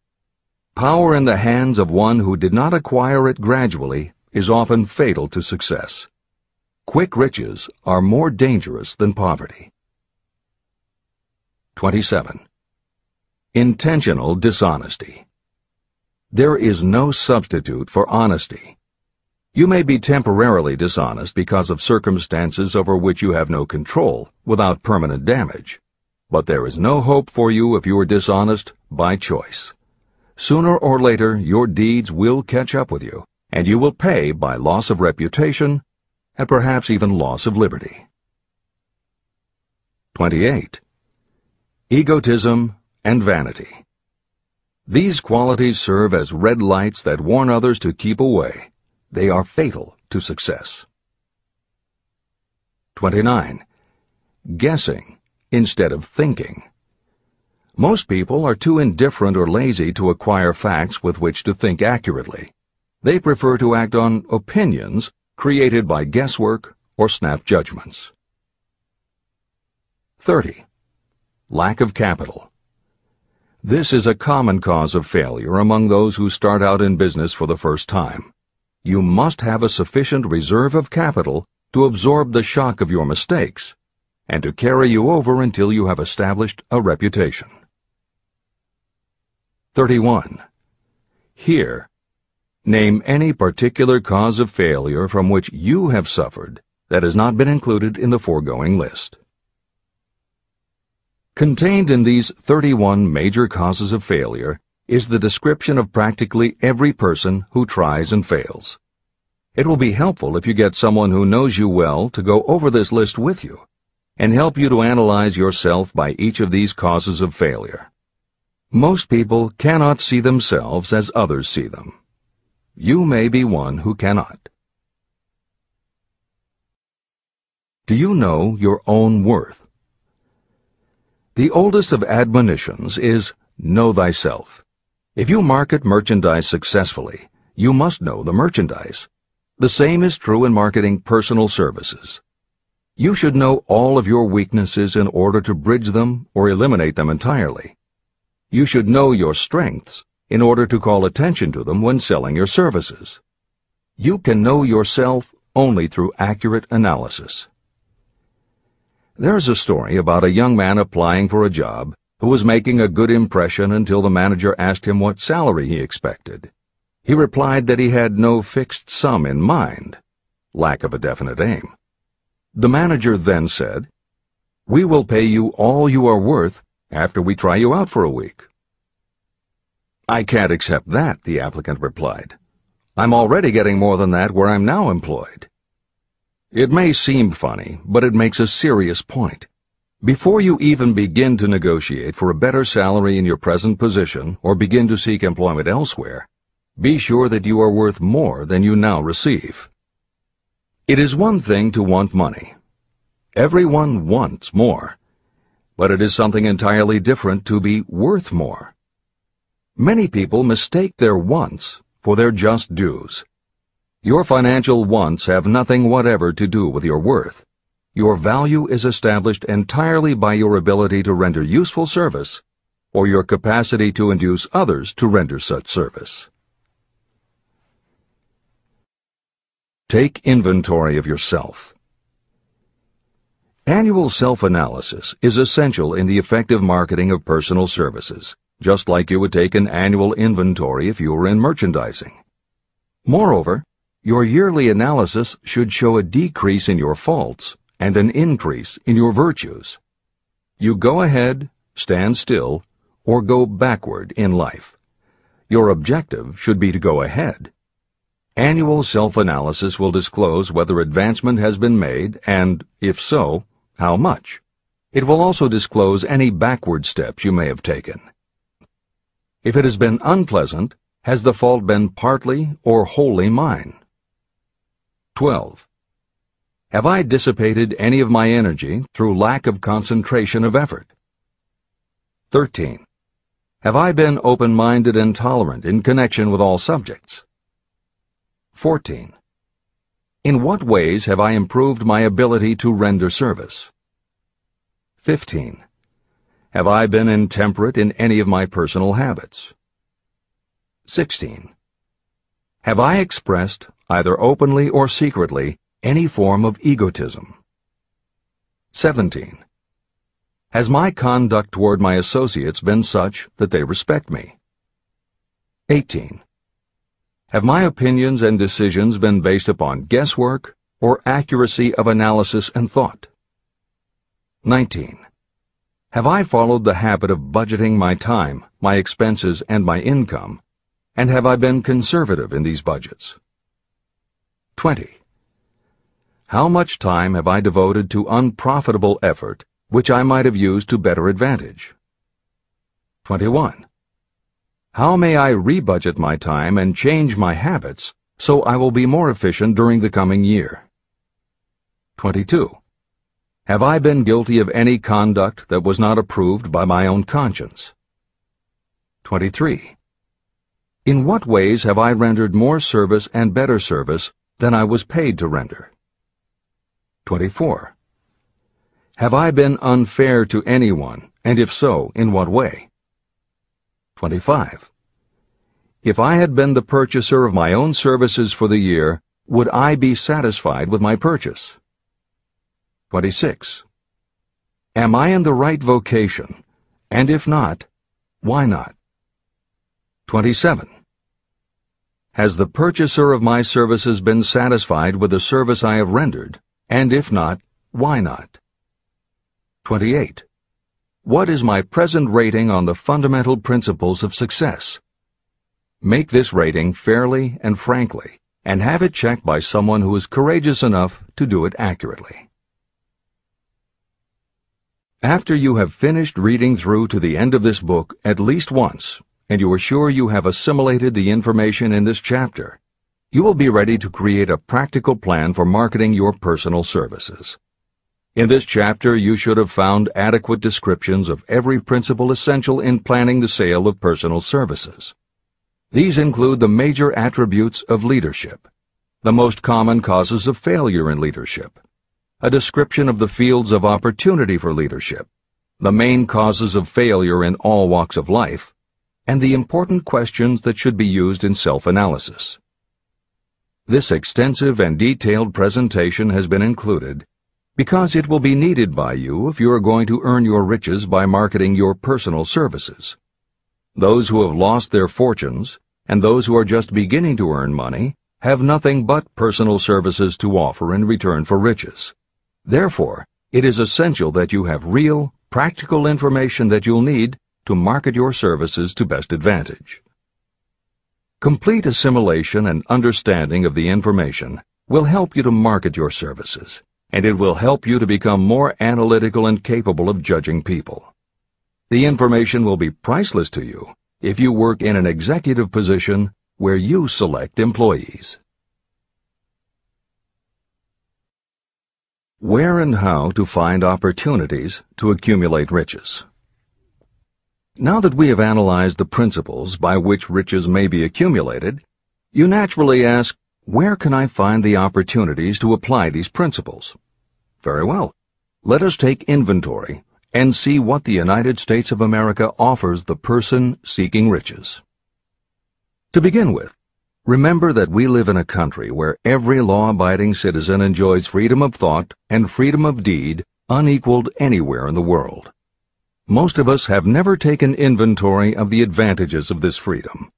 Power in the hands of one who did not acquire it gradually is often fatal to success. Quick riches are more dangerous than poverty. 27. Intentional dishonesty. There is no substitute for honesty. You may be temporarily dishonest because of circumstances over which you have no control without permanent damage, but there is no hope for you if you are dishonest by choice. Sooner or later, your deeds will catch up with you, and you will pay by loss of reputation and perhaps even loss of liberty. 28. Egotism and vanity. These qualities serve as red lights that warn others to keep away. They are fatal to success. 29. Guessing instead of thinking. Most people are too indifferent or lazy to acquire facts with which to think accurately. They prefer to act on opinions created by guesswork or snap judgments. 30. Lack of capital. This is a common cause of failure among those who start out in business for the first time. You must have a sufficient reserve of capital to absorb the shock of your mistakes and to carry you over until you have established a reputation. 31. Here, name any particular cause of failure from which you have suffered that has not been included in the foregoing list. Contained in these 31 major causes of failure is the description of practically every person who tries and fails. It will be helpful if you get someone who knows you well to go over this list with you and help you to analyze yourself by each of these causes of failure. Most people cannot see themselves as others see them. You may be one who cannot. Do you know your own worth? The oldest of admonitions is, know thyself. If you market merchandise successfully, you must know the merchandise. The same is true in marketing personal services. You should know all of your weaknesses in order to bridge them or eliminate them entirely. You should know your strengths in order to call attention to them when selling your services. You can know yourself only through accurate analysis. There is a story about a young man applying for a job who was making a good impression until the manager asked him what salary he expected. He replied that he had no fixed sum in mind, lack of a definite aim. The manager then said, "We will pay you all you are worth after we try you out for a week." "I can't accept that," the applicant replied. "I'm already getting more than that where I'm now employed." It may seem funny, but it makes a serious point. Before you even begin to negotiate for a better salary in your present position or begin to seek employment elsewhere, be sure that you are worth more than you now receive. It is one thing to want money. Everyone wants more. But it is something entirely different to be worth more. Many people mistake their wants for their just dues. Your financial wants have nothing whatever to do with your worth. Your value is established entirely by your ability to render useful service or your capacity to induce others to render such service. Take inventory of yourself. Annual self-analysis is essential in the effective marketing of personal services, just like you would take an annual inventory if you were in merchandising. Moreover, your yearly analysis should show a decrease in your faults and an increase in your virtues. You go ahead, stand still, or go backward in life. Your objective should be to go ahead. Annual self-analysis will disclose whether advancement has been made and, if so, how much. It will also disclose any backward steps you may have taken. If it has been unpleasant, has the fault been partly or wholly mine? 12. Have I dissipated any of my energy through lack of concentration of effort? 13. Have I been open-minded and tolerant in connection with all subjects? 14. In what ways have I improved my ability to render service? 15. Have I been intemperate in any of my personal habits? 16. Have I expressed, either openly or secretly, any form of egotism? 17. Has my conduct toward my associates been such that they respect me? 18. Have my opinions and decisions been based upon guesswork or accuracy of analysis and thought? 19. Have I followed the habit of budgeting my time, my expenses, and my income, and have I been conservative in these budgets? 20. How much time have I devoted to unprofitable effort which I might have used to better advantage? 21. How may I rebudget my time and change my habits so I will be more efficient during the coming year? 22. Have I been guilty of any conduct that was not approved by my own conscience? 23. In what ways have I rendered more service and better service than I was paid to render? 24. Have I been unfair to anyone, and if so, in what way? 25. If I had been the purchaser of my own services for the year, would I be satisfied with my purchase? 26. Am I in the right vocation, and if not, why not? 27. Has the purchaser of my services been satisfied with the service I have rendered, and if not, why not? 28. What is my present rating on the fundamental principles of success? Make this rating fairly and frankly, and have it checked by someone who is courageous enough to do it accurately. After you have finished reading through to the end of this book at least once, and you are sure you have assimilated the information in this chapter, you will be ready to create a practical plan for marketing your personal services. In this chapter, you should have found adequate descriptions of every principle essential in planning the sale of personal services. These include the major attributes of leadership, the most common causes of failure in leadership, a description of the fields of opportunity for leadership, the main causes of failure in all walks of life, and the important questions that should be used in self-analysis. This extensive and detailed presentation has been included because it will be needed by you if you are going to earn your riches by marketing your personal services. Those who have lost their fortunes and those who are just beginning to earn money have nothing but personal services to offer in return for riches. Therefore, it is essential that you have real, practical information that you'll need to market your services to best advantage. Complete assimilation and understanding of the information will help you to market your services, and it will help you to become more analytical and capable of judging people. The information will be priceless to you if you work in an executive position where you select employees. Where and how to find opportunities to accumulate riches. Now that we have analyzed the principles by which riches may be accumulated, you naturally ask, where can I find the opportunities to apply these principles? Very well. Let us take inventory and see what the United States of America offers the person seeking riches. To begin with, remember that we live in a country where every law-abiding citizen enjoys freedom of thought and freedom of deed unequaled anywhere in the world. Most of us have never taken inventory of the advantages of this freedom.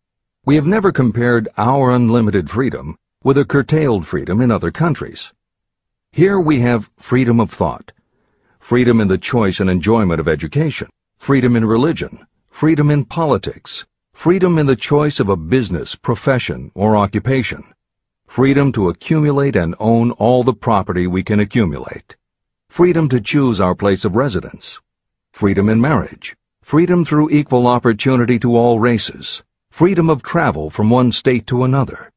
We have never compared our unlimited freedom with a curtailed freedom in other countries. Here we have freedom of thought, freedom in the choice and enjoyment of education, freedom in religion, freedom in politics, freedom in the choice of a business, profession, or occupation, freedom to accumulate and own all the property we can accumulate, freedom to choose our place of residence, freedom in marriage, freedom through equal opportunity to all races, freedom of travel from one state to another,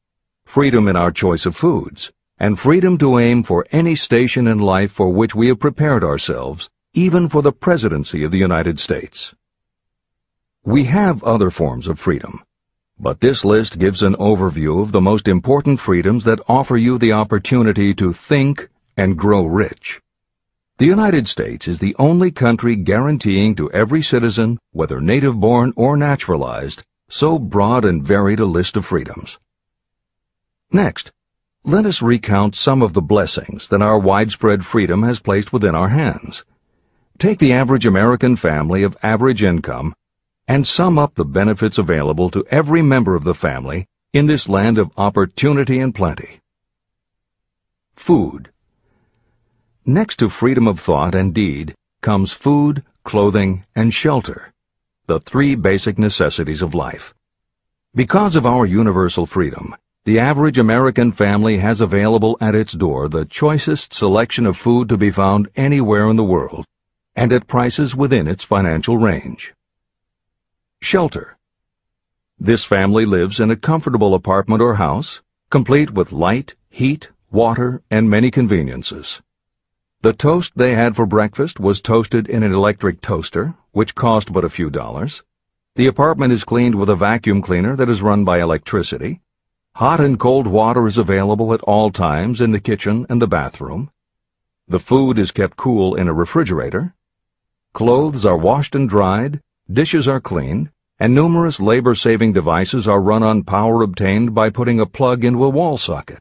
freedom in our choice of foods, and freedom to aim for any station in life for which we have prepared ourselves, even for the presidency of the United States. We have other forms of freedom, but this list gives an overview of the most important freedoms that offer you the opportunity to think and grow rich. The United States is the only country guaranteeing to every citizen, whether native-born or naturalized, so broad and varied a list of freedoms. Next, let us recount some of the blessings that our widespread freedom has placed within our hands. Take the average American family of average income and sum up the benefits available to every member of the family in this land of opportunity and plenty. Food. Next to freedom of thought and deed comes food, clothing, and shelter, the three basic necessities of life. Because of our universal freedom, the average American family has available at its door the choicest selection of food to be found anywhere in the world, and at prices within its financial range. Shelter. This family lives in a comfortable apartment or house, complete with light, heat, water, and many conveniences. The toast they had for breakfast was toasted in an electric toaster, which cost but a few dollars. The apartment is cleaned with a vacuum cleaner that is run by electricity. Hot and cold water is available at all times in the kitchen and the bathroom. The food is kept cool in a refrigerator. Clothes are washed and dried, dishes are cleaned, and numerous labor-saving devices are run on power obtained by putting a plug into a wall socket.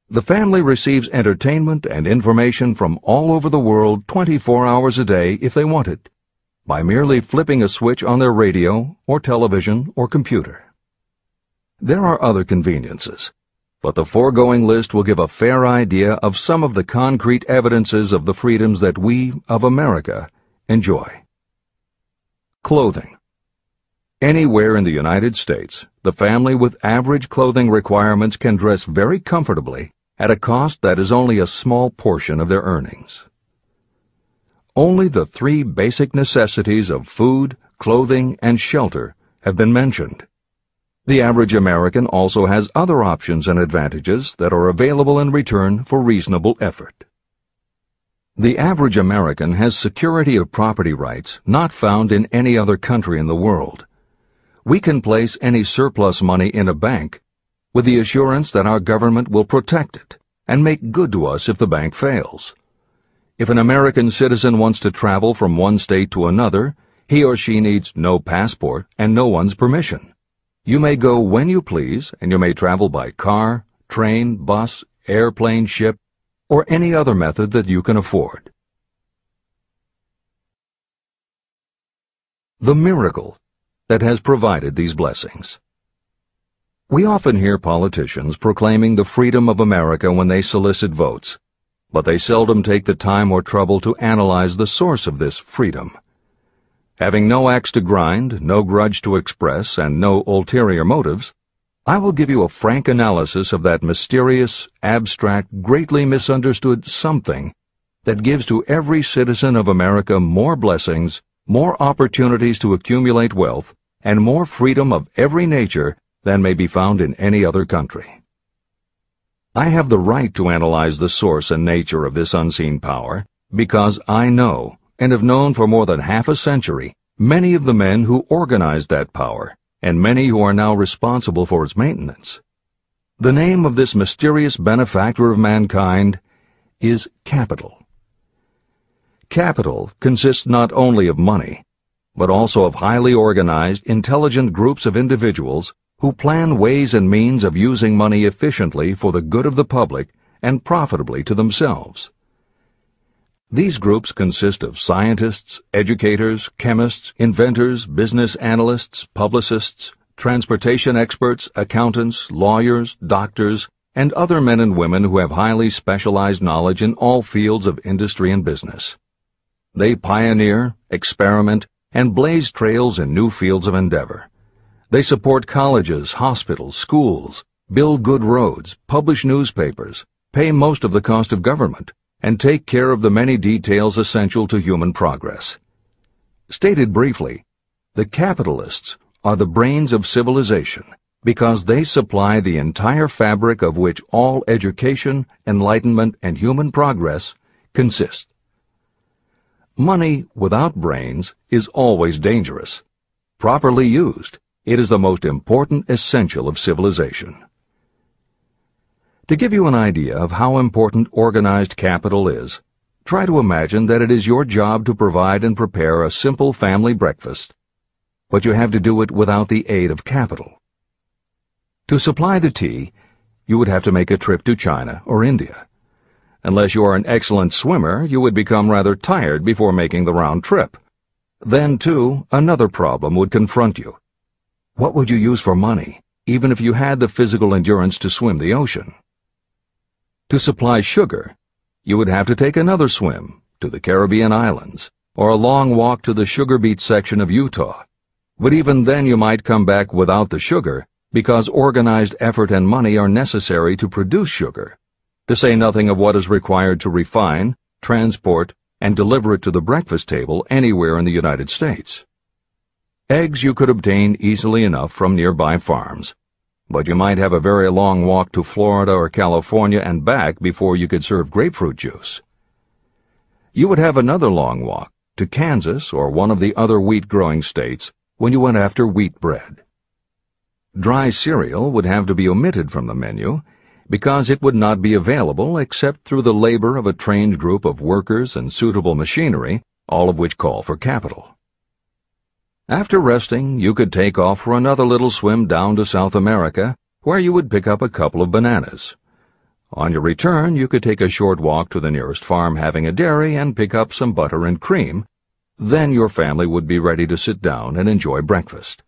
The family receives entertainment and information from all over the world 24 hours a day if they want it, by merely flipping a switch on their radio or television or computer. There are other conveniences, but the foregoing list will give a fair idea of some of the concrete evidences of the freedoms that we, of America, enjoy. Clothing. Anywhere in the United States, the family with average clothing requirements can dress very comfortably at a cost that is only a small portion of their earnings. Only the three basic necessities of food, clothing, and shelter have been mentioned. The average American also has other options and advantages that are available in return for reasonable effort. The average American has security of property rights not found in any other country in the world. We can place any surplus money in a bank with the assurance that our government will protect it and make good to us if the bank fails. If an American citizen wants to travel from one state to another, he or she needs no passport and no one's permission. You may go when you please, and you may travel by car, train, bus, airplane, ship, or any other method that you can afford. The miracle that has provided these blessings. We often hear politicians proclaiming the freedom of America when they solicit votes, but they seldom take the time or trouble to analyze the source of this freedom. Having no axe to grind, no grudge to express, and no ulterior motives, I will give you a frank analysis of that mysterious, abstract, greatly misunderstood something that gives to every citizen of America more blessings, more opportunities to accumulate wealth, and more freedom of every nature than may be found in any other country. I have the right to analyze the source and nature of this unseen power because I know, and have known for more than half a century, many of the men who organized that power, and many who are now responsible for its maintenance. The name of this mysterious benefactor of mankind is capital. Capital consists not only of money, but also of highly organized, intelligent groups of individuals who plan ways and means of using money efficiently for the good of the public and profitably to themselves. These groups consist of scientists, educators, chemists, inventors, business analysts, publicists, transportation experts, accountants, lawyers, doctors, and other men and women who have highly specialized knowledge in all fields of industry and business. They pioneer, experiment, and blaze trails in new fields of endeavor. They support colleges, hospitals, schools, build good roads, publish newspapers, pay most of the cost of government, and take care of the many details essential to human progress. Stated briefly, the capitalists are the brains of civilization because they supply the entire fabric of which all education, enlightenment, and human progress consist. Money without brains is always dangerous. Properly used, it is the most important essential of civilization. To give you an idea of how important organized capital is, try to imagine that it is your job to provide and prepare a simple family breakfast, but you have to do it without the aid of capital. To supply the tea, you would have to make a trip to China or India. Unless you are an excellent swimmer, you would become rather tired before making the round trip. Then, too, another problem would confront you. What would you use for money, even if you had the physical endurance to swim the ocean? To supply sugar, you would have to take another swim to the Caribbean islands, or a long walk to the sugar beet section of Utah. But even then you might come back without the sugar, because organized effort and money are necessary to produce sugar, to say nothing of what is required to refine, transport, and deliver it to the breakfast table anywhere in the United States. Eggs you could obtain easily enough from nearby farms, but you might have a very long walk to Florida or California and back before you could serve grapefruit juice. You would have another long walk to Kansas or one of the other wheat-growing states when you went after wheat bread. Dry cereal would have to be omitted from the menu because it would not be available except through the labor of a trained group of workers and suitable machinery, all of which call for capital. After resting, you could take off for another little swim down to South America, where you would pick up a couple of bananas. On your return, you could take a short walk to the nearest farm having a dairy and pick up some butter and cream. Then your family would be ready to sit down and enjoy breakfast.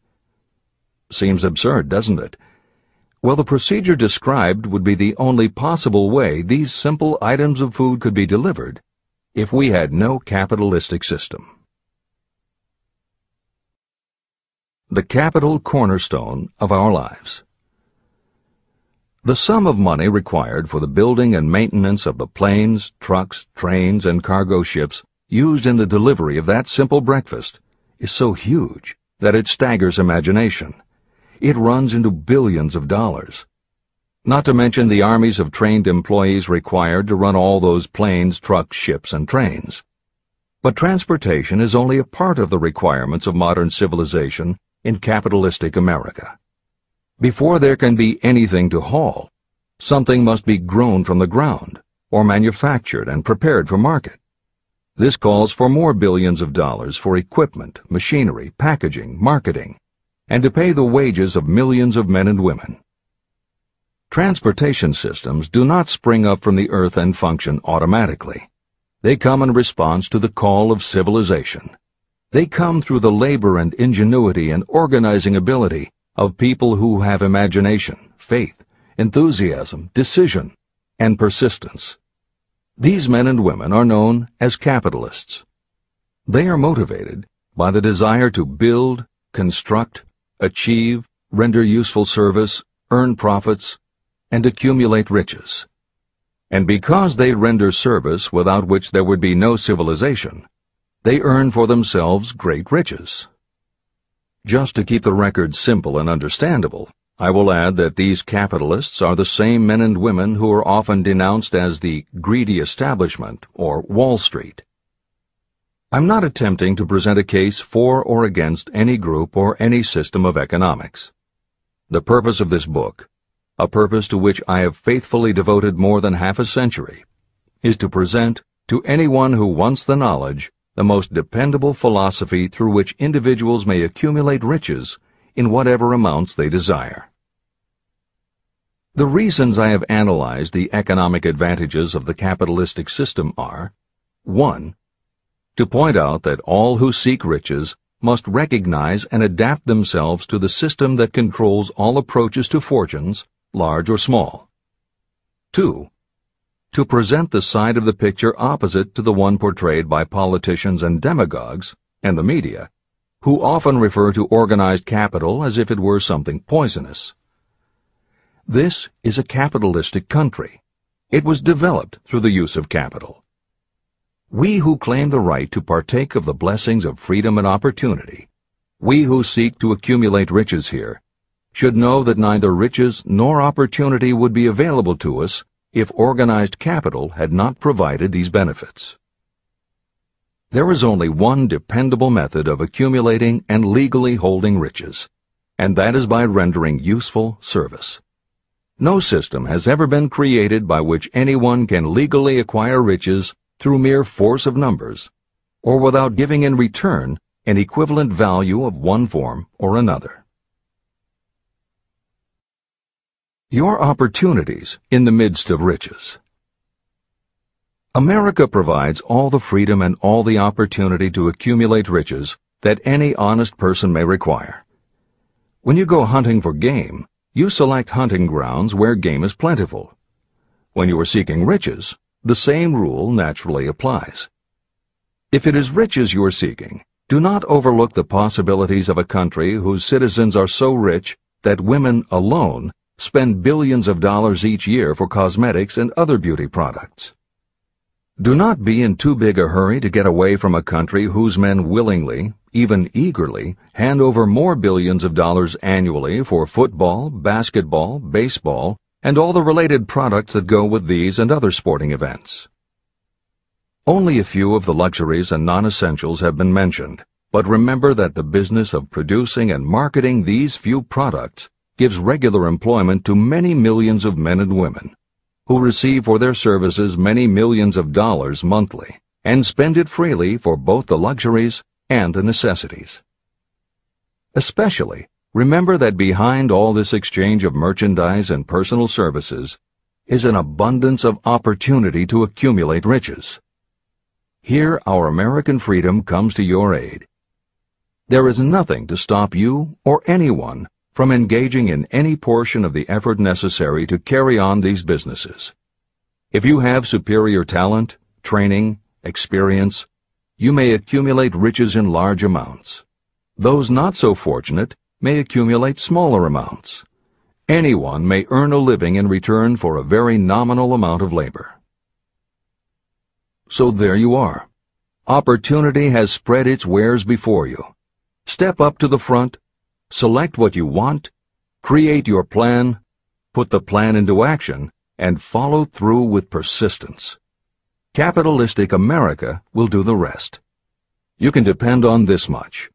Seems absurd, doesn't it? Well, the procedure described would be the only possible way these simple items of food could be delivered if we had no capitalistic system. The capital cornerstone of our lives. The sum of money required for the building and maintenance of the planes, trucks, trains, and cargo ships used in the delivery of that simple breakfast is so huge that it staggers imagination. It runs into billions of dollars. Not to mention the armies of trained employees required to run all those planes, trucks, ships, and trains. But transportation is only a part of the requirements of modern civilization in capitalistic America. Before there can be anything to haul, something must be grown from the ground, or manufactured and prepared for market. This calls for more billions of dollars for equipment, machinery, packaging, marketing, and to pay the wages of millions of men and women. Transportation systems do not spring up from the earth and function automatically. They come in response to the call of civilization. They come through the labor and ingenuity and organizing ability of people who have imagination, faith, enthusiasm, decision, and persistence. These men and women are known as capitalists. They are motivated by the desire to build, construct, achieve, render useful service, earn profits, and accumulate riches. And because they render service without which there would be no civilization, they earn for themselves great riches. Just to keep the record simple and understandable, I will add that these capitalists are the same men and women who are often denounced as the greedy establishment or Wall Street. I'm not attempting to present a case for or against any group or any system of economics. The purpose of this book, a purpose to which I have faithfully devoted more than half a century, is to present to anyone who wants the knowledge the most dependable philosophy through which individuals may accumulate riches in whatever amounts they desire. The reasons I have analyzed the economic advantages of the capitalistic system are: 1. To point out that all who seek riches must recognize and adapt themselves to the system that controls all approaches to fortunes, large or small. 2. To present the side of the picture opposite to the one portrayed by politicians and demagogues, and the media, who often refer to organized capital as if it were something poisonous. This is a capitalistic country. It was developed through the use of capital. We who claim the right to partake of the blessings of freedom and opportunity, we who seek to accumulate riches here, should know that neither riches nor opportunity would be available to us if organized capital had not provided these benefits. There is only one dependable method of accumulating and legally holding riches, and that is by rendering useful service. No system has ever been created by which anyone can legally acquire riches through mere force of numbers, or without giving in return an equivalent value of one form or another. Your opportunities in the midst of riches. America provides all the freedom and all the opportunity to accumulate riches that any honest person may require. When you go hunting for game, you select hunting grounds where game is plentiful. When you are seeking riches, the same rule naturally applies. If it is riches you are seeking, do not overlook the possibilities of a country whose citizens are so rich that women alone spend billions of dollars each year for cosmetics and other beauty products. Do not be in too big a hurry to get away from a country whose men willingly, even eagerly, hand over more billions of dollars annually for football, basketball, baseball, and all the related products that go with these and other sporting events. Only a few of the luxuries and non-essentials have been mentioned, but remember that the business of producing and marketing these few products gives regular employment to many millions of men and women, who receive for their services many millions of dollars monthly, and spend it freely for both the luxuries and the necessities. Especially, remember that behind all this exchange of merchandise and personal services is an abundance of opportunity to accumulate riches. Here our American freedom comes to your aid. There is nothing to stop you or anyone from engaging in any portion of the effort necessary to carry on these businesses. If you have superior talent, training, experience, you may accumulate riches in large amounts. Those not so fortunate may accumulate smaller amounts. Anyone may earn a living in return for a very nominal amount of labor. So there you are. Opportunity has spread its wares before you. Step up to the front, select what you want, create your plan, put the plan into action, and follow through with persistence. Capitalistic America will do the rest. You can depend on this much.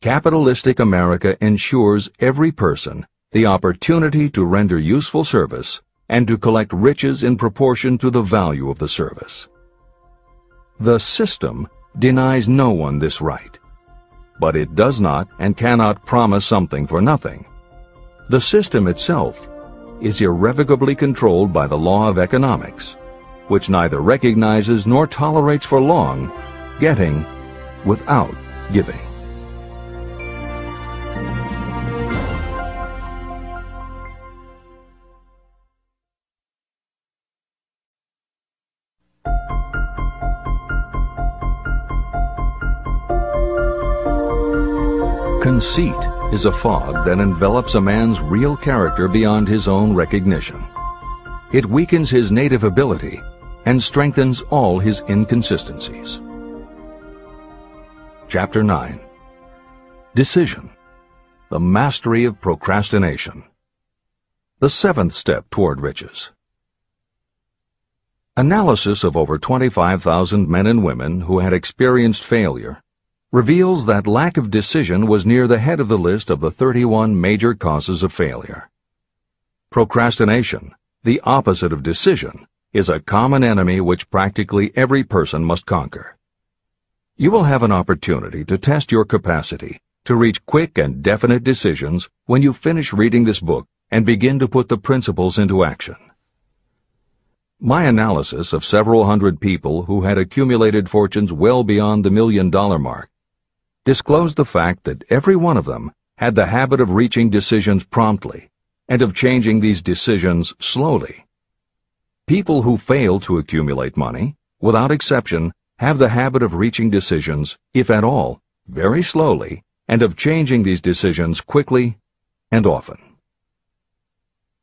Capitalistic America ensures every person the opportunity to render useful service and to collect riches in proportion to the value of the service. The system denies no one this right, but it does not and cannot promise something for nothing. The system itself is irrevocably controlled by the law of economics, which neither recognizes nor tolerates for long getting without giving. Conceit is a fog that envelops a man's real character beyond his own recognition. It weakens his native ability and strengthens all his inconsistencies. Chapter 9. Decision. The mastery of procrastination. The seventh step toward riches. Analysis of over 25,000 men and women who had experienced failure reveals that lack of decision was near the head of the list of the 31 major causes of failure. Procrastination, the opposite of decision, is a common enemy which practically every person must conquer. You will have an opportunity to test your capacity to reach quick and definite decisions when you finish reading this book and begin to put the principles into action. My analysis of several hundred people who had accumulated fortunes well beyond the $1 million mark disclosed the fact that every one of them had the habit of reaching decisions promptly and of changing these decisions slowly. People who fail to accumulate money, without exception, have the habit of reaching decisions, if at all, very slowly, and of changing these decisions quickly and often.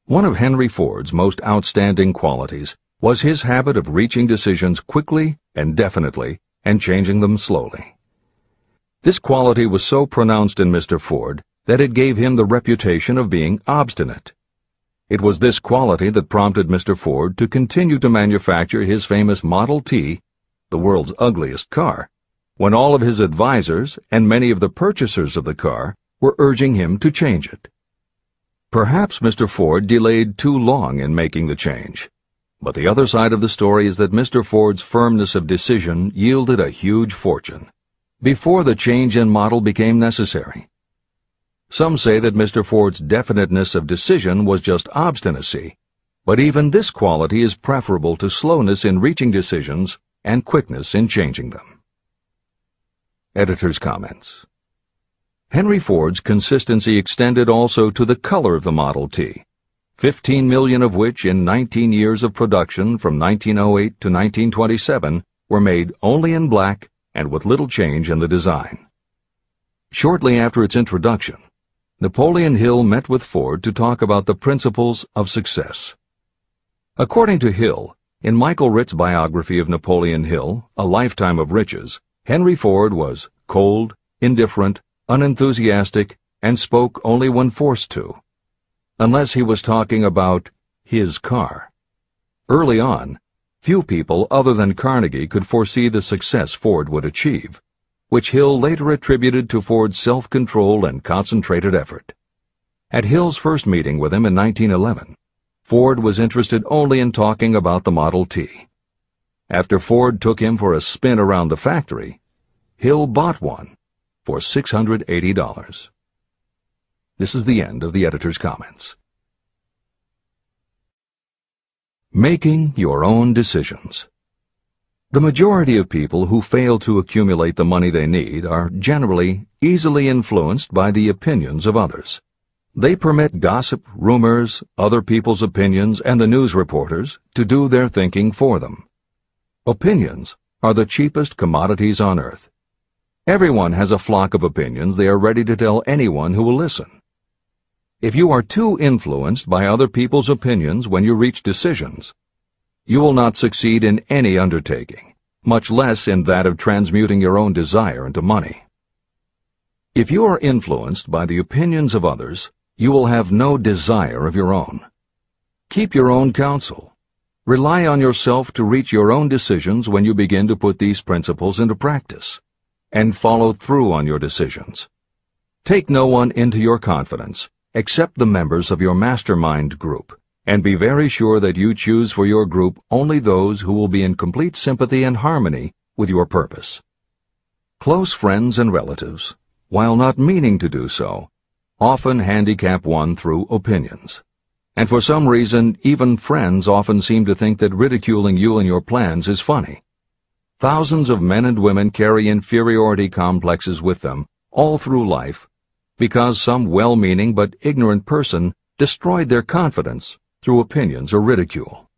One of Henry Ford's most outstanding qualities was his habit of reaching decisions quickly and definitely and changing them slowly. This quality was so pronounced in Mr. Ford that it gave him the reputation of being obstinate. It was this quality that prompted Mr. Ford to continue to manufacture his famous Model T, the world's ugliest car, when all of his advisors and many of the purchasers of the car were urging him to change it. Perhaps Mr. Ford delayed too long in making the change, but the other side of the story is that Mr. Ford's firmness of decision yielded a huge fortune before the change in model became necessary. Some say that Mr. Ford's definiteness of decision was just obstinacy, but even this quality is preferable to slowness in reaching decisions and quickness in changing them. Editor's comments. Henry Ford's consistency extended also to the color of the Model T, 15 million of which in 19 years of production from 1908 to 1927 were made only in black and with little change in the design. Shortly after its introduction, Napoleon Hill met with Ford to talk about the principles of success. According to Hill, in Michael Ritt's biography of Napoleon Hill, A Lifetime of Riches, Henry Ford was cold, indifferent, unenthusiastic, and spoke only when forced to, unless he was talking about his car. Early on, few people other than Carnegie could foresee the success Ford would achieve, which Hill later attributed to Ford's self-control and concentrated effort. At Hill's first meeting with him in 1911, Ford was interested only in talking about the Model T. After Ford took him for a spin around the factory, Hill bought one for $680. This is the end of the editor's comments. Making your own decisions. The majority of people who fail to accumulate the money they need are generally easily influenced by the opinions of others. They permit gossip, rumors, other people's opinions, and the news reporters to do their thinking for them. Opinions are the cheapest commodities on earth. Everyone has a flock of opinions they are ready to tell anyone who will listen. If you are too influenced by other people's opinions when you reach decisions, you will not succeed in any undertaking, much less in that of transmuting your own desire into money. If you are influenced by the opinions of others, you will have no desire of your own. Keep your own counsel. Rely on yourself to reach your own decisions when you begin to put these principles into practice, and follow through on your decisions. Take no one into your confidence except the members of your mastermind group, and be very sure that you choose for your group only those who will be in complete sympathy and harmony with your purpose. Close friends and relatives, while not meaning to do so, often handicap one through opinions, and for some reason, even friends often seem to think that ridiculing you and your plans is funny. Thousands of men and women carry inferiority complexes with them all through life because some well-meaning but ignorant person destroyed their confidence through opinions or ridicule.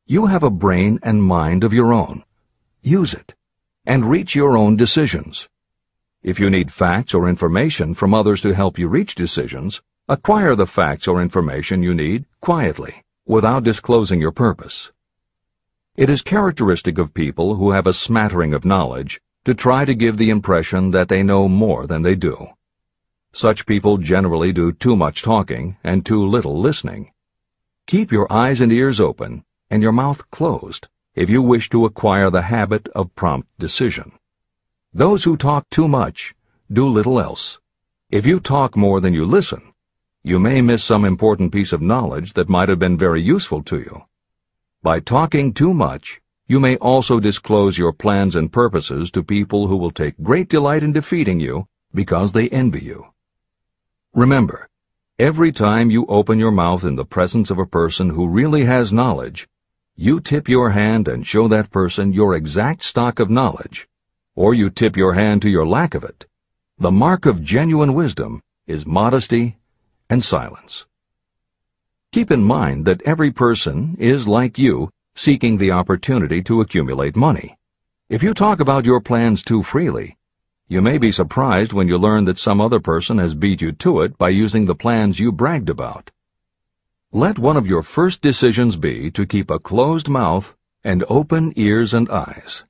You have a brain and mind of your own. Use it, and reach your own decisions. If you need facts or information from others to help you reach decisions, acquire the facts or information you need quietly, without disclosing your purpose. It is characteristic of people who have a smattering of knowledge to try to give the impression that they know more than they do. Such people generally do too much talking and too little listening. Keep your eyes and ears open and your mouth closed if you wish to acquire the habit of prompt decision. Those who talk too much do little else. If you talk more than you listen, you may miss some important piece of knowledge that might have been very useful to you. By talking too much, you may also disclose your plans and purposes to people who will take great delight in defeating you because they envy you. Remember, every time you open your mouth in the presence of a person who really has knowledge, you tip your hand and show that person your exact stock of knowledge, or you tip your hand to your lack of it. The mark of genuine wisdom is modesty and silence. Keep in mind that every person is, like you, seeking the opportunity to accumulate money. If you talk about your plans too freely, you may be surprised when you learn that some other person has beat you to it by using the plans you bragged about. Let one of your first decisions be to keep a closed mouth and open ears and eyes.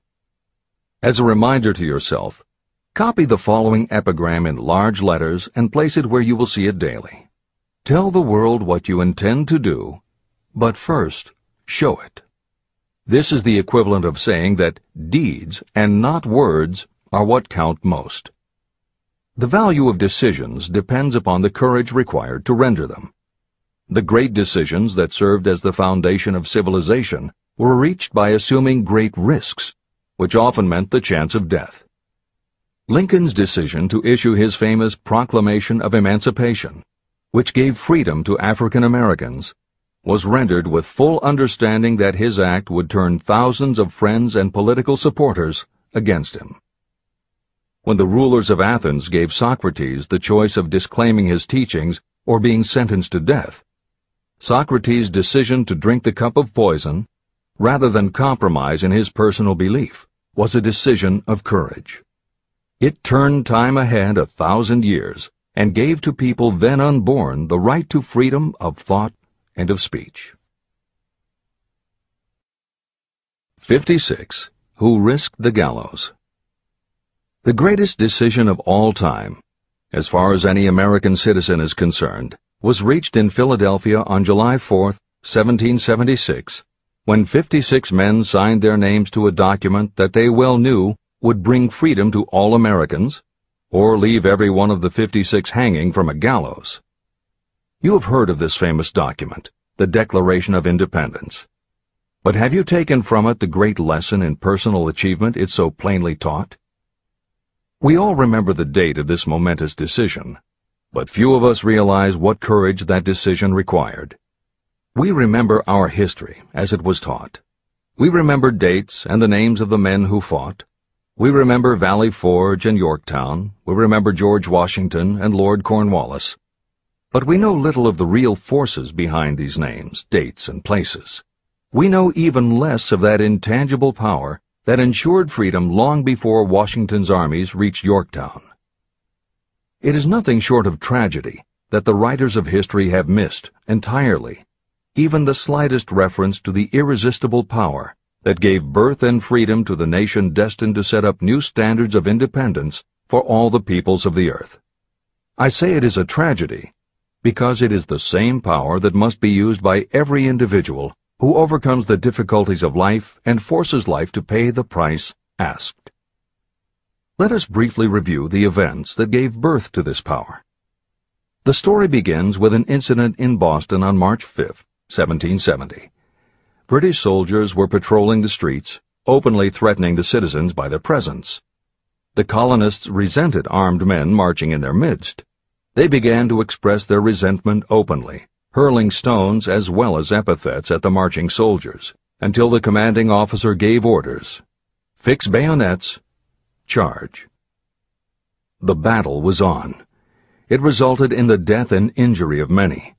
As a reminder to yourself, copy the following epigram in large letters and place it where you will see it daily. Tell the world what you intend to do, but first, show it. This is the equivalent of saying that deeds and not words are what count most. The value of decisions depends upon the courage required to render them. The great decisions that served as the foundation of civilization were reached by assuming great risks, which often meant the chance of death. Lincoln's decision to issue his famous Proclamation of Emancipation, which gave freedom to African Americans, was rendered with full understanding that his act would turn thousands of friends and political supporters against him. When the rulers of Athens gave Socrates the choice of disclaiming his teachings or being sentenced to death, Socrates' decision to drink the cup of poison, rather than compromise in his personal belief, was a decision of courage. It turned time ahead 1,000 years and gave to people then unborn the right to freedom of thought and of speech. 56. Who Risked the Gallows? The greatest decision of all time, as far as any American citizen is concerned, was reached in Philadelphia on July 4, 1776, when 56 men signed their names to a document that they well knew would bring freedom to all Americans, or leave every one of the 56 hanging from a gallows. You have heard of this famous document, the Declaration of Independence. But have you taken from it the great lesson in personal achievement it so plainly taught? We all remember the date of this momentous decision, but few of us realize what courage that decision required. We remember our history as it was taught. We remember dates and the names of the men who fought. We remember Valley Forge and Yorktown. We remember George Washington and Lord Cornwallis. But we know little of the real forces behind these names, dates, and places. We know even less of that intangible power that ensured freedom long before Washington's armies reached Yorktown. It is nothing short of tragedy that the writers of history have missed entirely even the slightest reference to the irresistible power that gave birth and freedom to the nation destined to set up new standards of independence for all the peoples of the earth. I say it is a tragedy because it is the same power that must be used by every individual who overcomes the difficulties of life and forces life to pay the price asked. Let us briefly review the events that gave birth to this power. The story begins with an incident in Boston on March 5, 1770. British soldiers were patrolling the streets, openly threatening the citizens by their presence. The colonists resented armed men marching in their midst. They began to express their resentment openly, hurling stones as well as epithets at the marching soldiers, until the commanding officer gave orders, "Fix bayonets, charge." The battle was on. It resulted in the death and injury of many.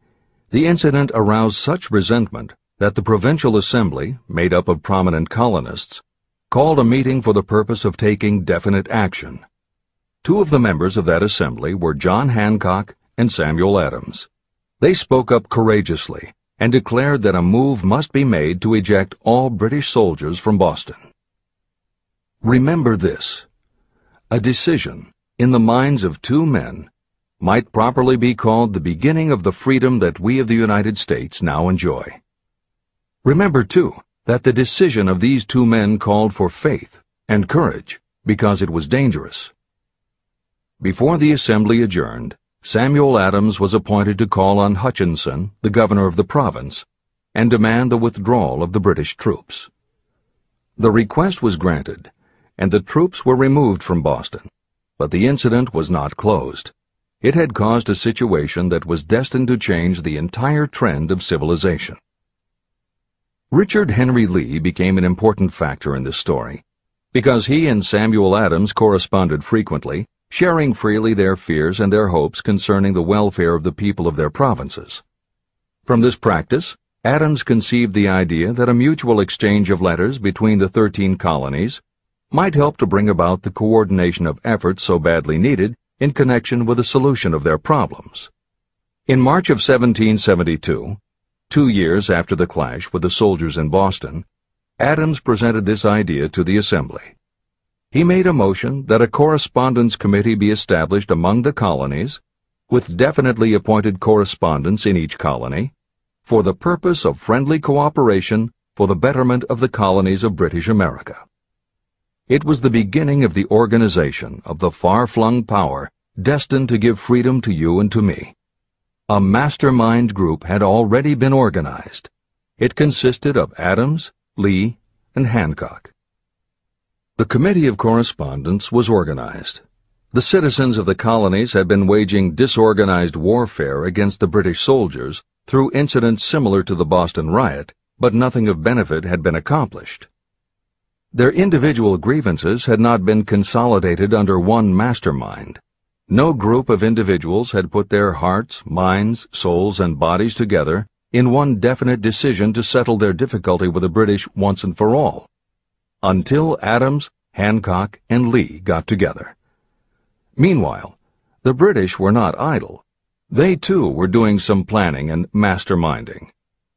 The incident aroused such resentment that the Provincial Assembly, made up of prominent colonists, called a meeting for the purpose of taking definite action. Two of the members of that assembly were John Hancock and Samuel Adams. They spoke up courageously and declared that a move must be made to eject all British soldiers from Boston. Remember this: a decision, in the minds of two men, might properly be called the beginning of the freedom that we of the United States now enjoy. Remember, too, that the decision of these two men called for faith and courage because it was dangerous. Before the assembly adjourned, Samuel Adams was appointed to call on Hutchinson, the governor of the province, and demand the withdrawal of the British troops. The request was granted, and the troops were removed from Boston, but the incident was not closed. It had caused a situation that was destined to change the entire trend of civilization. Richard Henry Lee became an important factor in this story, because he and Samuel Adams corresponded frequently, sharing freely their fears and their hopes concerning the welfare of the people of their provinces. From this practice, Adams conceived the idea that a mutual exchange of letters between the 13 colonies might help to bring about the coordination of efforts so badly needed in connection with the solution of their problems. In March of 1772, 2 years after the clash with the soldiers in Boston, Adams presented this idea to the Assembly. He made a motion that a correspondence committee be established among the colonies, with definitely appointed correspondents in each colony, for the purpose of friendly cooperation for the betterment of the colonies of British America. It was the beginning of the organization of the far-flung power destined to give freedom to you and to me. A mastermind group had already been organized. It consisted of Adams, Lee, and Hancock. The Committee of Correspondence was organized. The citizens of the colonies had been waging disorganized warfare against the British soldiers through incidents similar to the Boston riot, but nothing of benefit had been accomplished. Their individual grievances had not been consolidated under one mastermind. No group of individuals had put their hearts, minds, souls, and bodies together in one definite decision to settle their difficulty with the British once and for all, until Adams, Hancock, and Lee got together. Meanwhile, the British were not idle. They, too, were doing some planning and masterminding,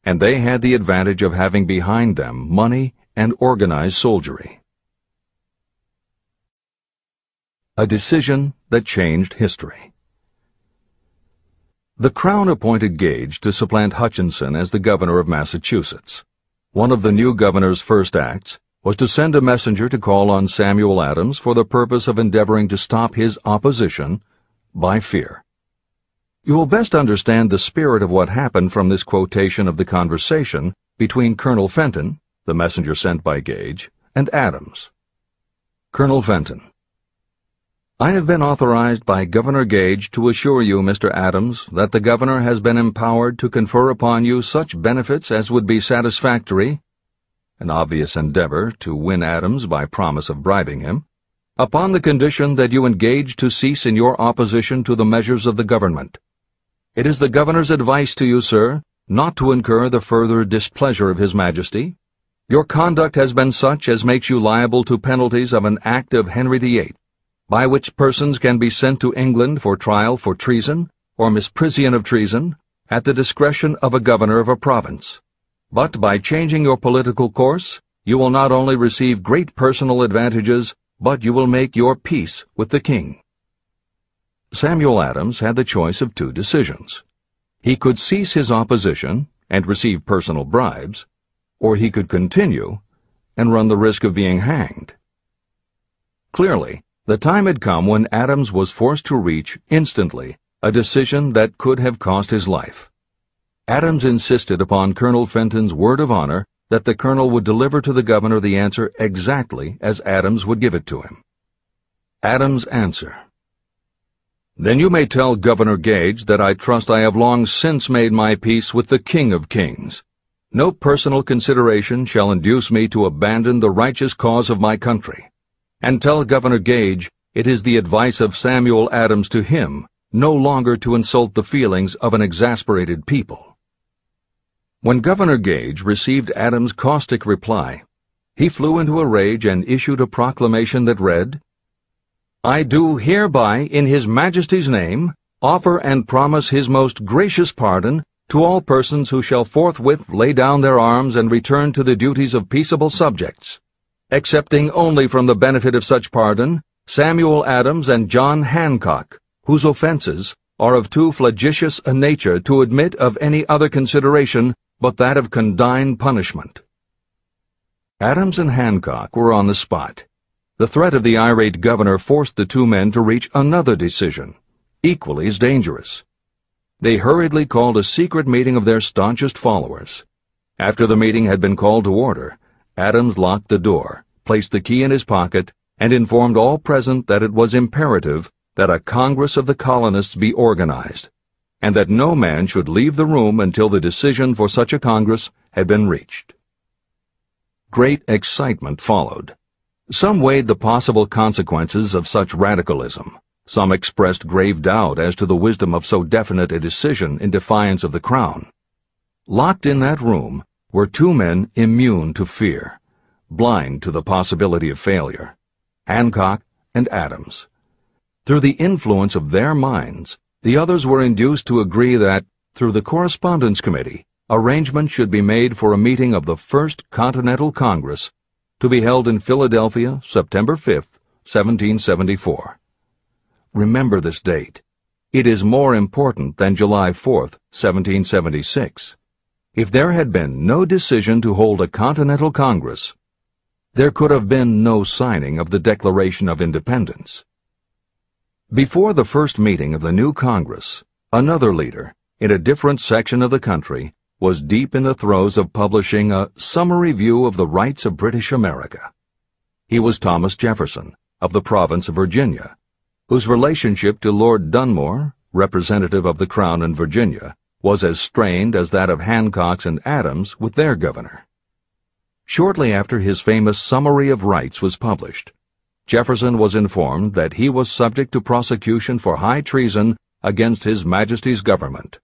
and they had the advantage of having behind them money and organized soldiery. A decision that changed history. The Crown appointed Gage to supplant Hutchinson as the governor of Massachusetts. One of the new governor's first acts was to send a messenger to call on Samuel Adams for the purpose of endeavoring to stop his opposition by fear. You will best understand the spirit of what happened from this quotation of the conversation between Colonel Fenton, the messenger sent by Gage, and Adams. Colonel Fenton: I have been authorized by Governor Gage to assure you, Mr. Adams, that the governor has been empowered to confer upon you such benefits as would be satisfactory, an obvious endeavor to win Adams by promise of bribing him, upon the condition that you engage to cease in your opposition to the measures of the government. It is the governor's advice to you, sir, not to incur the further displeasure of His Majesty. Your conduct has been such as makes you liable to penalties of an act of Henry VIII, by which persons can be sent to England for trial for treason or misprision of treason at the discretion of a governor of a province. But by changing your political course, you will not only receive great personal advantages, but you will make your peace with the king. Samuel Adams had the choice of two decisions. He could cease his opposition and receive personal bribes, or he could continue and run the risk of being hanged. Clearly, the time had come when Adams was forced to reach, instantly, a decision that could have cost his life. Adams insisted upon Colonel Fenton's word of honor that the colonel would deliver to the governor the answer exactly as Adams would give it to him. Adams' answer: "Then you may tell Governor Gage that I trust I have long since made my peace with the King of Kings. No personal consideration shall induce me to abandon the righteous cause of my country. And tell Governor Gage it is the advice of Samuel Adams to him no longer to insult the feelings of an exasperated people." When Governor Gage received Adams' caustic reply, he flew into a rage and issued a proclamation that read, "I do hereby, in His Majesty's name, offer and promise His most gracious pardon to all persons who shall forthwith lay down their arms and return to the duties of peaceable subjects, excepting only from the benefit of such pardon Samuel Adams and John Hancock, whose offenses are of too flagitious a nature to admit of any other consideration but that of condign punishment." Adams and Hancock were on the spot. The threat of the irate governor forced the two men to reach another decision, equally as dangerous. They hurriedly called a secret meeting of their staunchest followers. After the meeting had been called to order, Adams locked the door, placed the key in his pocket, and informed all present that it was imperative that a Congress of the colonists be organized, and that no man should leave the room until the decision for such a Congress had been reached. Great excitement followed. Some weighed the possible consequences of such radicalism. Some expressed grave doubt as to the wisdom of so definite a decision in defiance of the Crown. Locked in that room were two men immune to fear, blind to the possibility of failure, Hancock and Adams. Through the influence of their minds, the others were induced to agree that, through the Correspondence Committee, arrangements should be made for a meeting of the First Continental Congress to be held in Philadelphia, September 5, 1774. Remember this date. It is more important than July 4, 1776. If there had been no decision to hold a Continental Congress, there could have been no signing of the Declaration of Independence. Before the first meeting of the new Congress, another leader, in a different section of the country, was deep in the throes of publishing a summary view of the rights of British America. He was Thomas Jefferson, of the province of Virginia, whose relationship to Lord Dunmore, representative of the Crown in Virginia, was as strained as that of Hancock's and Adams with their governor. Shortly after his famous Summary of Rights was published, Jefferson was informed that he was subject to prosecution for high treason against His Majesty's government.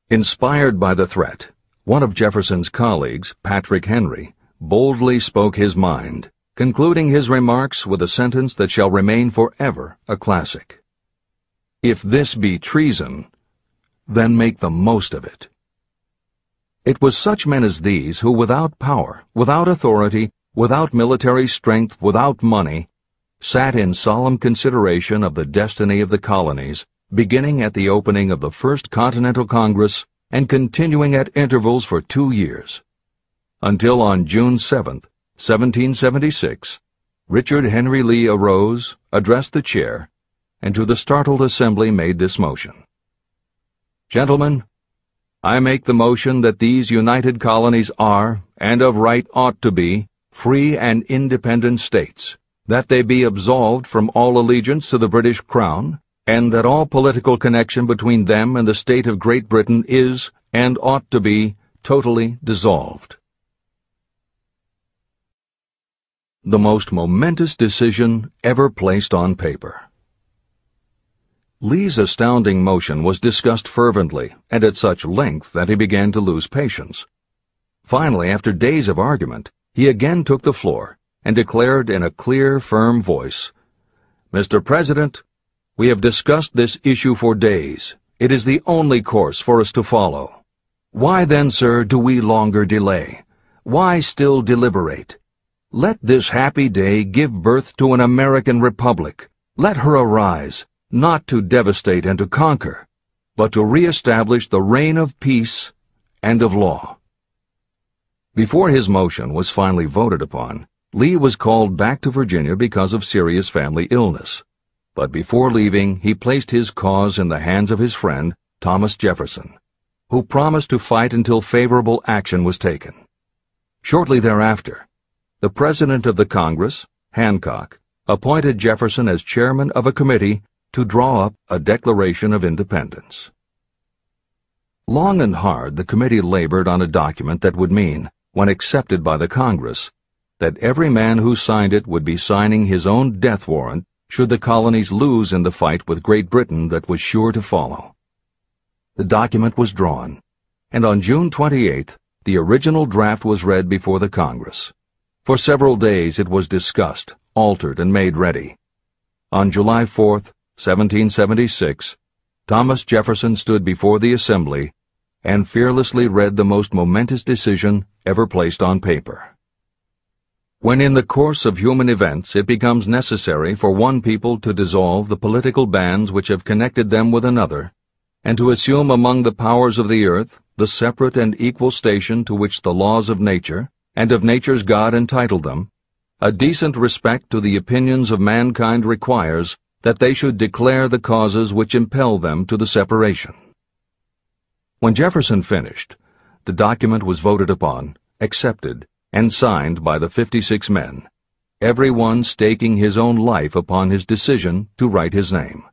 Inspired by the threat, one of Jefferson's colleagues, Patrick Henry, boldly spoke his mind, concluding his remarks with a sentence that shall remain forever a classic. "If this be treason, then make the most of it." It was such men as these who, without power, without authority, without military strength, without money, sat in solemn consideration of the destiny of the colonies, beginning at the opening of the First Continental Congress and continuing at intervals for 2 years, until on June 7, 1776, Richard Henry Lee arose, addressed the chair, and to the startled assembly made this motion: "Gentlemen, I make the motion that these united colonies are, and of right ought to be, free and independent states, that they be absolved from all allegiance to the British Crown, and that all political connection between them and the state of Great Britain is, and ought to be, totally dissolved." The most momentous decision ever placed on paper. Lee's astounding motion was discussed fervently and at such length that he began to lose patience. Finally, after days of argument, he again took the floor and declared in a clear, firm voice, "Mr. President, we have discussed this issue for days. It is the only course for us to follow. Why then, sir, do we longer delay? Why still deliberate? Let this happy day give birth to an American republic. Let her arise, not to devastate and to conquer, but to re-establish the reign of peace and of law." Before his motion was finally voted upon, Lee was called back to Virginia because of serious family illness. But before leaving, he placed his cause in the hands of his friend, Thomas Jefferson, who promised to fight until favorable action was taken. Shortly thereafter, the President of the Congress, Hancock, appointed Jefferson as chairman of a committee to draw up a Declaration of Independence. Long and hard the committee labored on a document that would mean, when accepted by the Congress, that every man who signed it would be signing his own death warrant should the colonies lose in the fight with Great Britain that was sure to follow. The document was drawn, and on June 28th, the original draft was read before the Congress. For several days it was discussed, altered, and made ready. On July 4th, 1776, Thomas Jefferson stood before the Assembly and fearlessly read the most momentous decision ever placed on paper. When in the course of human events it becomes necessary for one people to dissolve the political bands which have connected them with another, and to assume among the powers of the earth the separate and equal station to which the laws of nature and of nature's God entitled them, a decent respect to the opinions of mankind requires that they should declare the causes which impel them to the separation. When Jefferson finished, the document was voted upon, accepted, and signed by the 56 men, every one staking his own life upon his decision to write his name.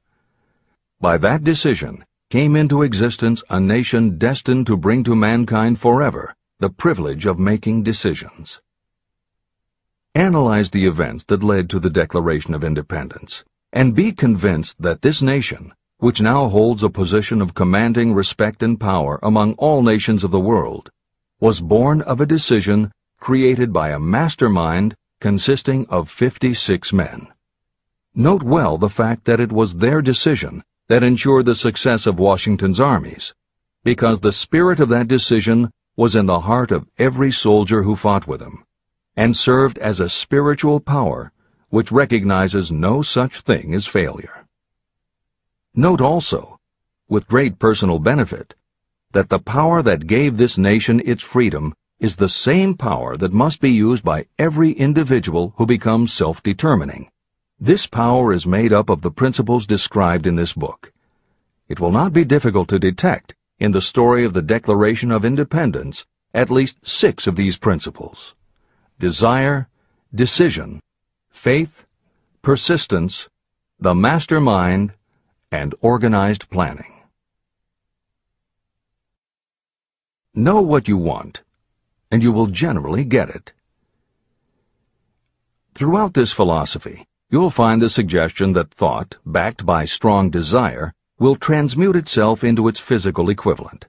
By that decision came into existence a nation destined to bring to mankind forever the privilege of making decisions. Analyze the events that led to the Declaration of Independence, and be convinced that this nation, which now holds a position of commanding respect and power among all nations of the world, was born of a decision created by a mastermind consisting of 56 men. Note well the fact that it was their decision that ensured the success of Washington's armies, because the spirit of that decision was in the heart of every soldier who fought with him, and served as a spiritual power which recognizes no such thing as failure. Note also, with great personal benefit, that the power that gave this nation its freedom is the same power that must be used by every individual who becomes self-determining. This power is made up of the principles described in this book. It will not be difficult to detect, in the story of the Declaration of Independence, at least 6 of these principles: desire, decision, faith, persistence, the mastermind, and organized planning. Know what you want, and you will generally get it. Throughout this philosophy, you will find the suggestion that thought, backed by strong desire, will transmute itself into its physical equivalent.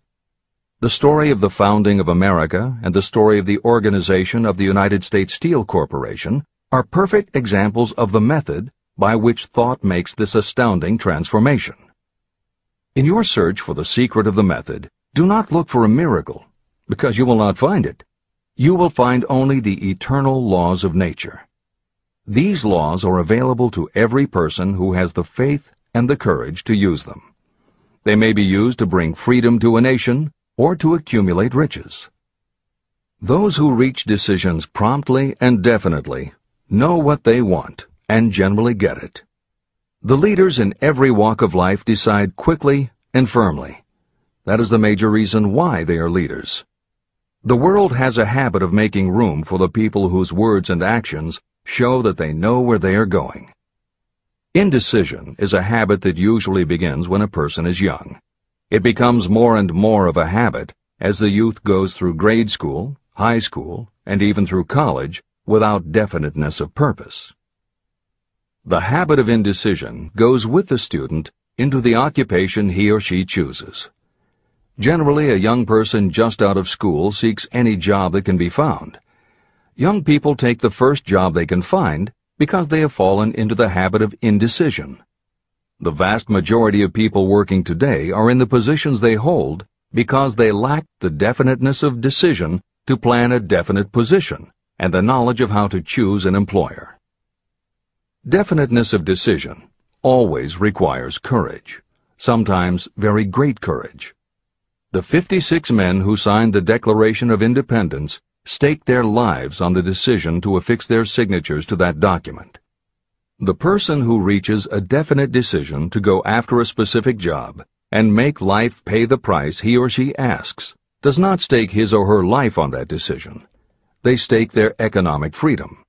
The story of the founding of America and the story of the organization of the United States Steel Corporation are perfect examples of the method by which thought makes this astounding transformation. In your search for the secret of the method, do not look for a miracle, because you will not find it. You will find only the eternal laws of nature. These laws are available to every person who has the faith and the courage to use them. They may be used to bring freedom to a nation or to accumulate riches. Those who reach decisions promptly and definitely know what they want and generally get it. The leaders in every walk of life decide quickly and firmly. That is the major reason why they are leaders. The world has a habit of making room for the people whose words and actions show that they know where they are going. Indecision is a habit that usually begins when a person is young. It becomes more and more of a habit as the youth goes through grade school, high school, and even through college without definiteness of purpose. The habit of indecision goes with the student into the occupation he or she chooses. Generally, a young person just out of school seeks any job that can be found. Young people take the first job they can find because they have fallen into the habit of indecision. The vast majority of people working today are in the positions they hold because they lack the definiteness of decision to plan a definite position and the knowledge of how to choose an employer. Definiteness of decision always requires courage, sometimes very great courage. The 56 men who signed the Declaration of Independence staked their lives on the decision to affix their signatures to that document. The person who reaches a definite decision to go after a specific job and make life pay the price he or she asks does not stake his or her life on that decision. They stake their economic freedom.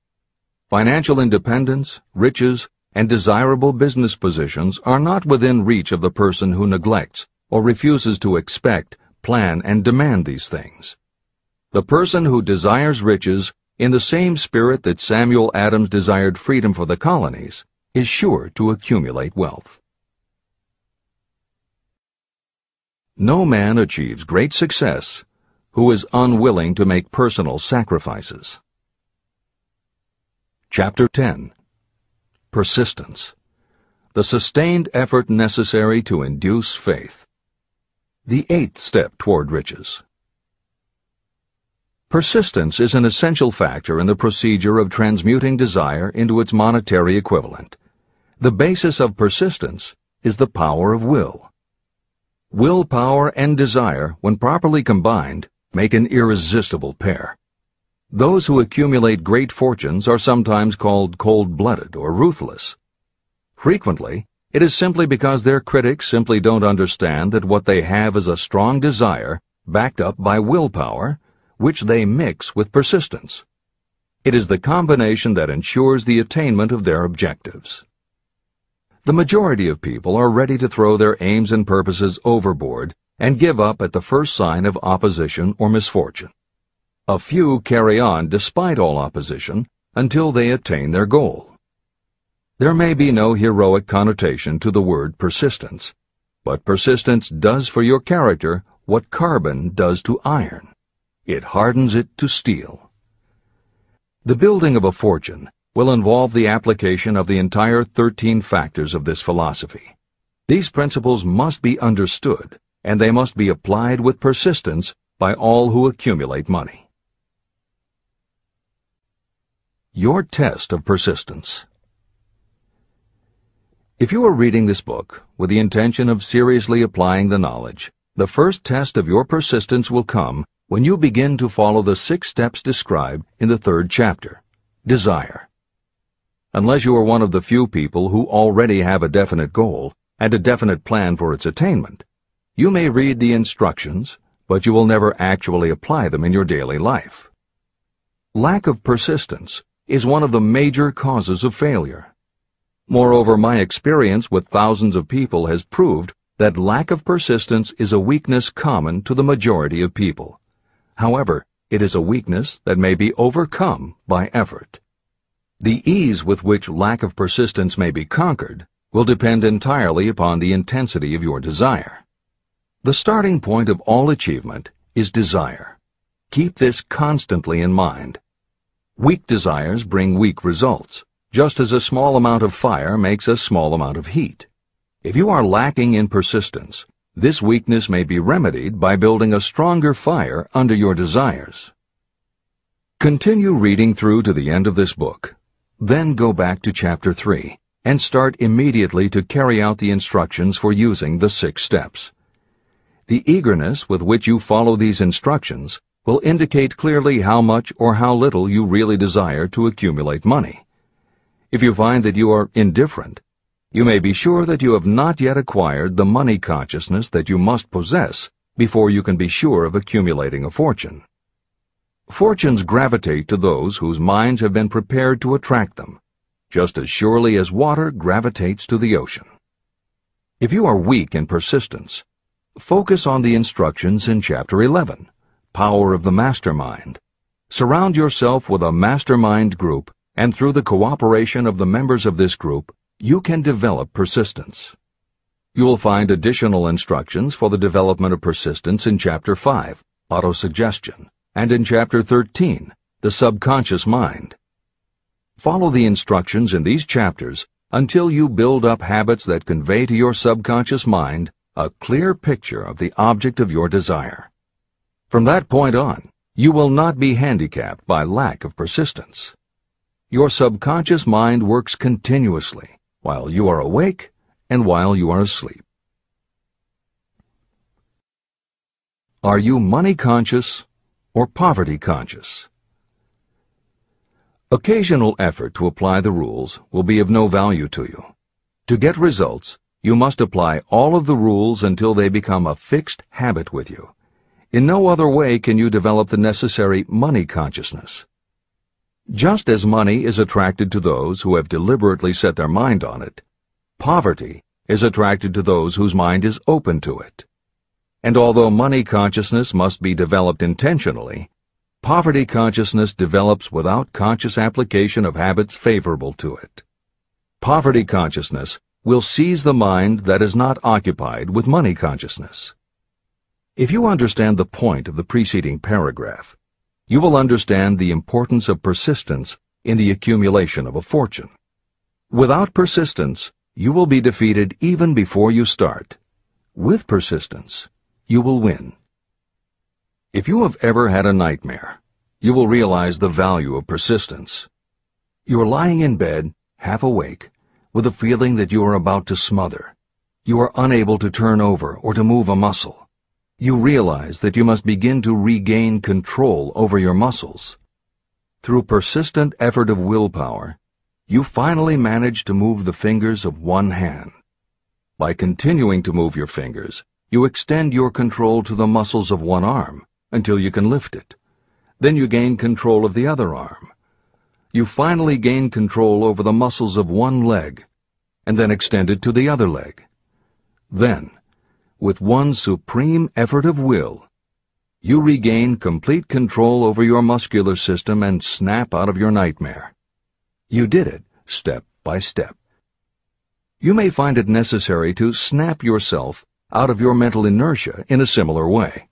Financial independence, riches, and desirable business positions are not within reach of the person who neglects or refuses to expect, plan, and demand these things. The person who desires riches in the same spirit that Samuel Adams desired freedom for the colonies is sure to accumulate wealth. No man achieves great success who is unwilling to make personal sacrifices. Chapter 10. Persistence. The sustained effort necessary to induce faith. The 8th step toward riches. Persistence is an essential factor in the procedure of transmuting desire into its monetary equivalent. The basis of persistence is the power of will. Willpower and desire, when properly combined, make an irresistible pair. Those who accumulate great fortunes are sometimes called cold-blooded or ruthless. Frequently, it is simply because their critics simply don't understand that what they have is a strong desire backed up by willpower, which they mix with persistence. It is the combination that ensures the attainment of their objectives. The majority of people are ready to throw their aims and purposes overboard and give up at the first sign of opposition or misfortune. A few carry on despite all opposition until they attain their goal. There may be no heroic connotation to the word persistence, but persistence does for your character what carbon does to iron. It hardens it to steel. The building of a fortune will involve the application of the entire 13 factors of this philosophy. These principles must be understood, and they must be applied with persistence by all who accumulate money. Your test of persistence. If you are reading this book with the intention of seriously applying the knowledge, the first test of your persistence will come when you begin to follow the 6 steps described in the 3rd chapter, desire. Unless you are one of the few people who already have a definite goal and a definite plan for its attainment, you may read the instructions, but you will never actually apply them in your daily life. Lack of persistence is one of the major causes of failure. Moreover, my experience with thousands of people has proved that lack of persistence is a weakness common to the majority of people. However, it is a weakness that may be overcome by effort. The ease with which lack of persistence may be conquered will depend entirely upon the intensity of your desire. The starting point of all achievement is desire. Keep this constantly in mind. Weak desires bring weak results, just as a small amount of fire makes a small amount of heat. If you are lacking in persistence, this weakness may be remedied by building a stronger fire under your desires. Continue reading through to the end of this book. Then go back to Chapter 3 and start immediately to carry out the instructions for using the 6 steps. The eagerness with which you follow these instructions will indicate clearly how much or how little you really desire to accumulate money. If you find that you are indifferent, you may be sure that you have not yet acquired the money consciousness that you must possess before you can be sure of accumulating a fortune. Fortunes gravitate to those whose minds have been prepared to attract them, just as surely as water gravitates to the ocean. If you are weak in persistence, focus on the instructions in Chapter 11, Power of the Mastermind. Surround yourself with a mastermind group, and through the cooperation of the members of this group, you can develop persistence. You will find additional instructions for the development of persistence in Chapter 5, Autosuggestion, and in Chapter 13, The Subconscious Mind. Follow the instructions in these chapters until you build up habits that convey to your subconscious mind a clear picture of the object of your desire. From that point on, you will not be handicapped by lack of persistence. Your subconscious mind works continuously while you are awake and while you are asleep. Are you money conscious or poverty conscious? Occasional effort to apply the rules will be of no value to you. To get results, you must apply all of the rules until they become a fixed habit with you. In no other way can you develop the necessary money consciousness. Just as money is attracted to those who have deliberately set their mind on it, poverty is attracted to those whose mind is open to it. And although money consciousness must be developed intentionally, poverty consciousness develops without conscious application of habits favorable to it. Poverty consciousness will seize the mind that is not occupied with money consciousness. If you understand the point of the preceding paragraph, you will understand the importance of persistence in the accumulation of a fortune. Without persistence, you will be defeated even before you start. With persistence, you will win. If you have ever had a nightmare, you will realize the value of persistence. You are lying in bed, half awake, with a feeling that you are about to smother. You are unable to turn over or to move a muscle. You realize that you must begin to regain control over your muscles. Through persistent effort of willpower, you finally manage to move the fingers of one hand. By continuing to move your fingers, you extend your control to the muscles of one arm until you can lift it. Then you gain control of the other arm. You finally gain control over the muscles of one leg, and then extend it to the other leg. Then, with one supreme effort of will, you regain complete control over your muscular system and snap out of your nightmare. You did it step by step. You may find it necessary to snap yourself out of your mental inertia in a similar way.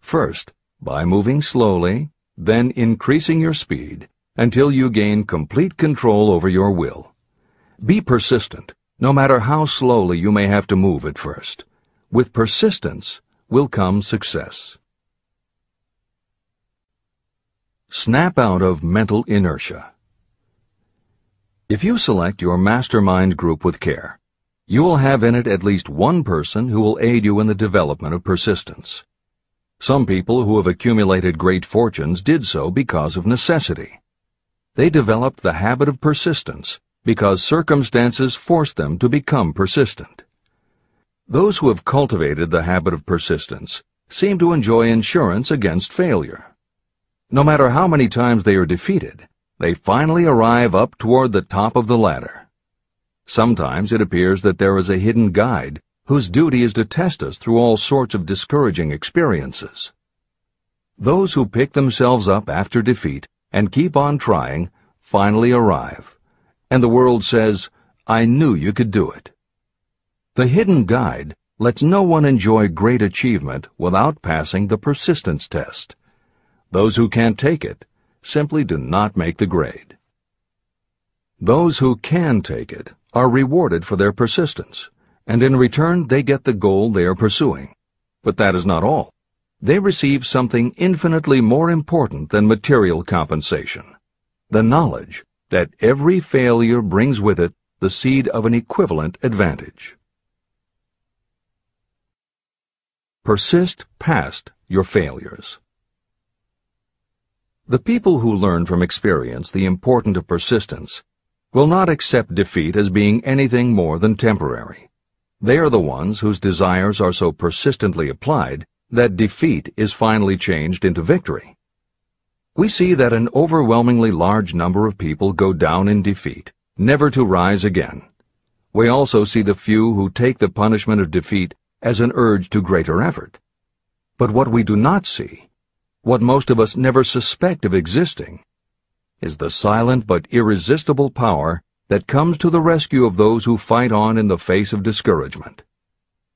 First, by moving slowly, then increasing your speed until you gain complete control over your will. Be persistent, no matter how slowly you may have to move at first. With persistence will come success. Snap out of mental inertia. If you select your mastermind group with care, you will have in it at least one person who will aid you in the development of persistence. Some people who have accumulated great fortunes did so because of necessity. They developed the habit of persistence because circumstances forced them to become persistent. Those who have cultivated the habit of persistence seem to enjoy insurance against failure. No matter how many times they are defeated, they finally arrive up toward the top of the ladder. Sometimes it appears that there is a hidden guide whose duty is to test us through all sorts of discouraging experiences. Those who pick themselves up after defeat and keep on trying finally arrive, and the world says, "I knew you could do it." The hidden guide lets no one enjoy great achievement without passing the persistence test. Those who can't take it simply do not make the grade. Those who can take it are rewarded for their persistence, and in return they get the goal they are pursuing. But that is not all. They receive something infinitely more important than material compensation: the knowledge that every failure brings with it the seed of an equivalent advantage. Persist past your failures. The people who learn from experience the importance of persistence will not accept defeat as being anything more than temporary. They are the ones whose desires are so persistently applied that defeat is finally changed into victory. We see that an overwhelmingly large number of people go down in defeat, never to rise again. We also see the few who take the punishment of defeat as an urge to greater effort. But what we do not see, what most of us never suspect of existing, is the silent but irresistible power that comes to the rescue of those who fight on in the face of discouragement.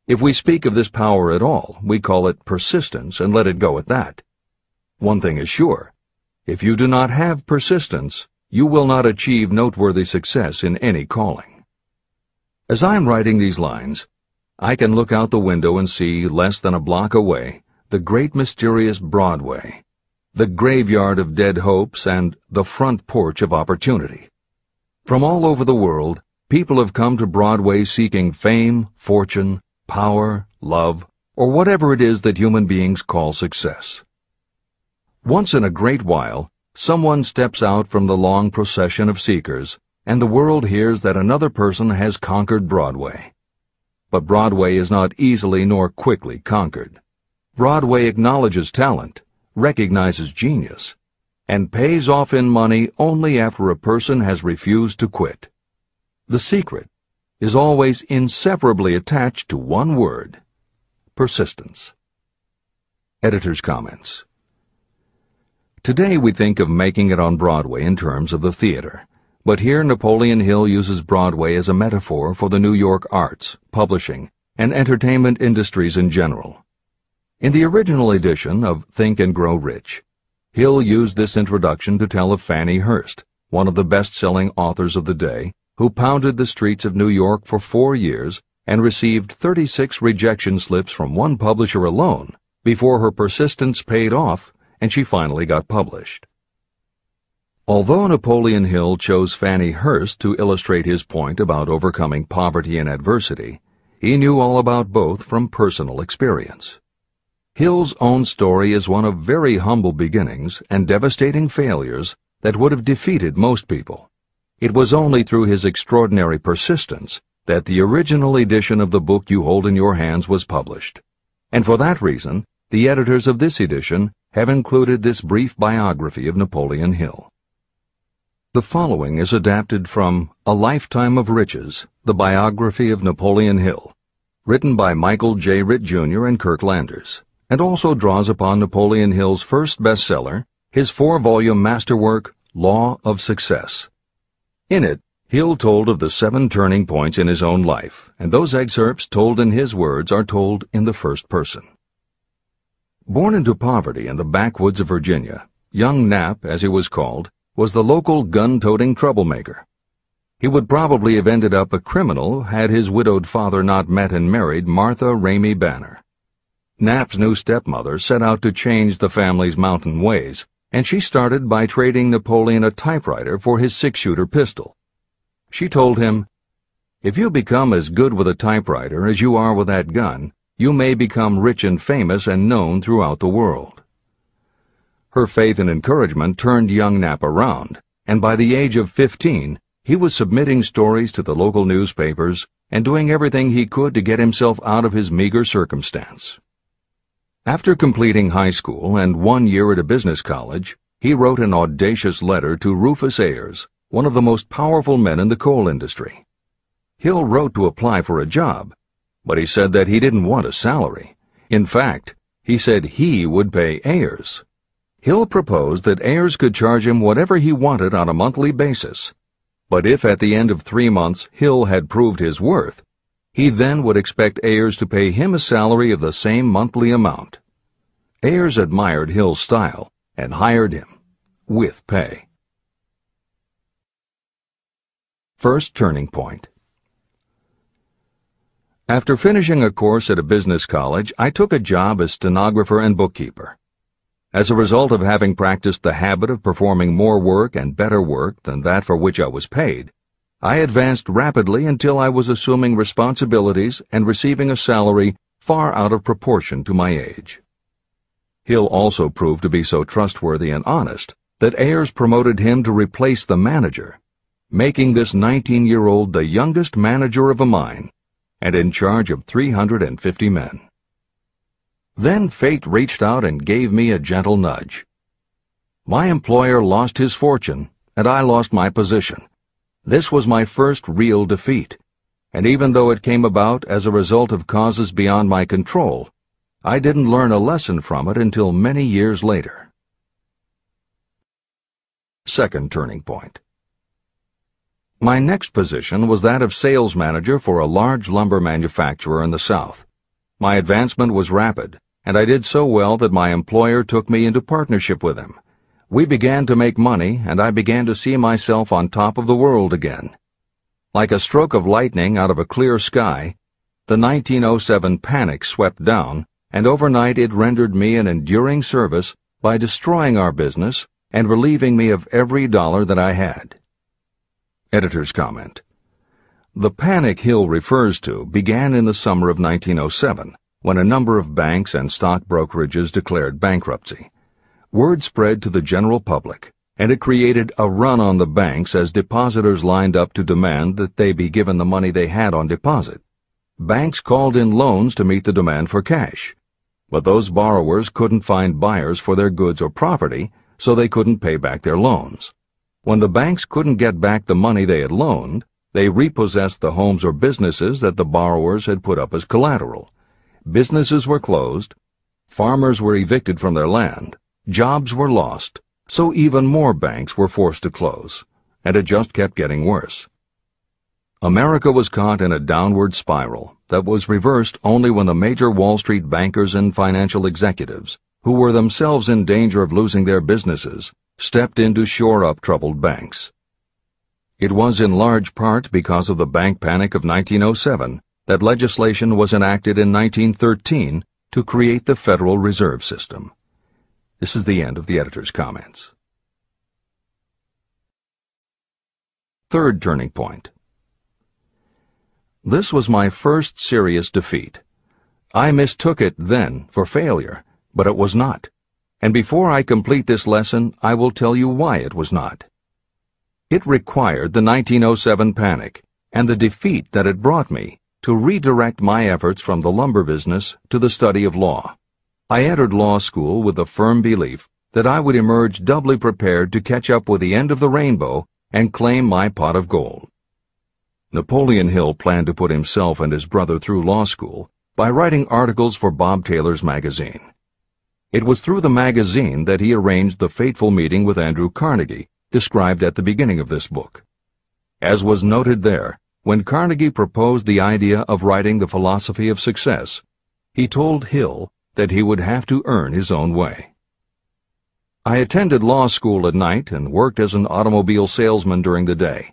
If we speak of this power at all, we call it persistence and let it go at that. One thing is sure: if you do not have persistence, you will not achieve noteworthy success in any calling. As I am writing these lines, I can look out the window and see, less than a block away, the great mysterious Broadway, the graveyard of dead hopes and the front porch of opportunity. From all over the world, people have come to Broadway seeking fame, fortune, power, love, or whatever it is that human beings call success. Once in a great while, someone steps out from the long procession of seekers, and the world hears that another person has conquered Broadway. But Broadway is not easily nor quickly conquered. Broadway acknowledges talent, recognizes genius, and pays off in money only after a person has refused to quit. The secret is always inseparably attached to one word: persistence. Editor's comments. Today we think of making it on Broadway in terms of the theater, but here Napoleon Hill uses Broadway as a metaphor for the New York arts, publishing, and entertainment industries in general. In the original edition of Think and Grow Rich, Hill used this introduction to tell of Fannie Hurst, one of the best-selling authors of the day, who pounded the streets of New York for 4 years and received 36 rejection slips from one publisher alone before her persistence paid off and she finally got published. Although Napoleon Hill chose Fannie Hurst to illustrate his point about overcoming poverty and adversity, he knew all about both from personal experience. Hill's own story is one of very humble beginnings and devastating failures that would have defeated most people. It was only through his extraordinary persistence that the original edition of the book you hold in your hands was published. And for that reason, the editors of this edition have included this brief biography of Napoleon Hill. The following is adapted from A Lifetime of Riches, the biography of Napoleon Hill, written by Michael J. Ritt Jr. and Kirk Landers, and also draws upon Napoleon Hill's first bestseller, his 4-volume masterwork, Law of Success. In it, Hill told of the 7 turning points in his own life, and those excerpts told in his words are told in the first person. Born into poverty in the backwoods of Virginia, young Nap, as he was called, was the local gun-toting troublemaker. He would probably have ended up a criminal had his widowed father not met and married Martha Ramey Banner. Nap's new stepmother set out to change the family's mountain ways, and she started by trading Napoleon a typewriter for his 6-shooter pistol. She told him, "If you become as good with a typewriter as you are with that gun, you may become rich and famous and known throughout the world." Her faith and encouragement turned young Nap around, and by the age of 15, he was submitting stories to the local newspapers and doing everything he could to get himself out of his meager circumstance. After completing high school and 1 year at a business college, he wrote an audacious letter to Rufus Ayers, one of the most powerful men in the coal industry. Hill wrote to apply for a job, but he said that he didn't want a salary. In fact, he said he would pay Ayers. Hill proposed that Ayers could charge him whatever he wanted on a monthly basis, but if at the end of 3 months Hill had proved his worth, he then would expect Ayers to pay him a salary of the same monthly amount. Ayers admired Hill's style and hired him, with pay. First turning point. After finishing a course at a business college, I took a job as stenographer and bookkeeper. As a result of having practiced the habit of performing more work and better work than that for which I was paid, I advanced rapidly until I was assuming responsibilities and receiving a salary far out of proportion to my age. Hill also proved to be so trustworthy and honest that Ayers promoted him to replace the manager, making this 19-year-old the youngest manager of a mine and in charge of 350 men. Then fate reached out and gave me a gentle nudge. My employer lost his fortune, and I lost my position. This was my first real defeat, and even though it came about as a result of causes beyond my control, I didn't learn a lesson from it until many years later. Second turning point. My next position was that of sales manager for a large lumber manufacturer in the South. My advancement was rapid, and I did so well that my employer took me into partnership with him. We began to make money, and I began to see myself on top of the world again. Like a stroke of lightning out of a clear sky, the 1907 panic swept down, and overnight it rendered me an enduring service by destroying our business and relieving me of every dollar that I had. Editor's comment. The panic Hill refers to began in the summer of 1907, when a number of banks and stock brokerages declared bankruptcy. Word spread to the general public, and it created a run on the banks as depositors lined up to demand that they be given the money they had on deposit. Banks called in loans to meet the demand for cash, but those borrowers couldn't find buyers for their goods or property, so they couldn't pay back their loans. When the banks couldn't get back the money they had loaned, they repossessed the homes or businesses that the borrowers had put up as collateral. Businesses were closed, farmers were evicted from their land, jobs were lost, so even more banks were forced to close, and it just kept getting worse. America was caught in a downward spiral that was reversed only when the major Wall Street bankers and financial executives, who were themselves in danger of losing their businesses, stepped in to shore up troubled banks. It was in large part because of the bank panic of 1907 that legislation was enacted in 1913 to create the Federal Reserve System. This is the end of the editor's comments. Third turning point. This was my first serious defeat. I mistook it then for failure, but it was not. And before I complete this lesson, I will tell you why it was not. It required the 1907 panic and the defeat that it brought me to redirect my efforts from the lumber business to the study of law. I entered law school with the firm belief that I would emerge doubly prepared to catch up with the end of the rainbow and claim my pot of gold. Napoleon Hill planned to put himself and his brother through law school by writing articles for Bob Taylor's magazine. It was through the magazine that he arranged the fateful meeting with Andrew Carnegie, described at the beginning of this book. As was noted there, when Carnegie proposed the idea of writing The Philosophy of Success, he told Hill that he would have to earn his own way. I attended law school at night and worked as an automobile salesman during the day.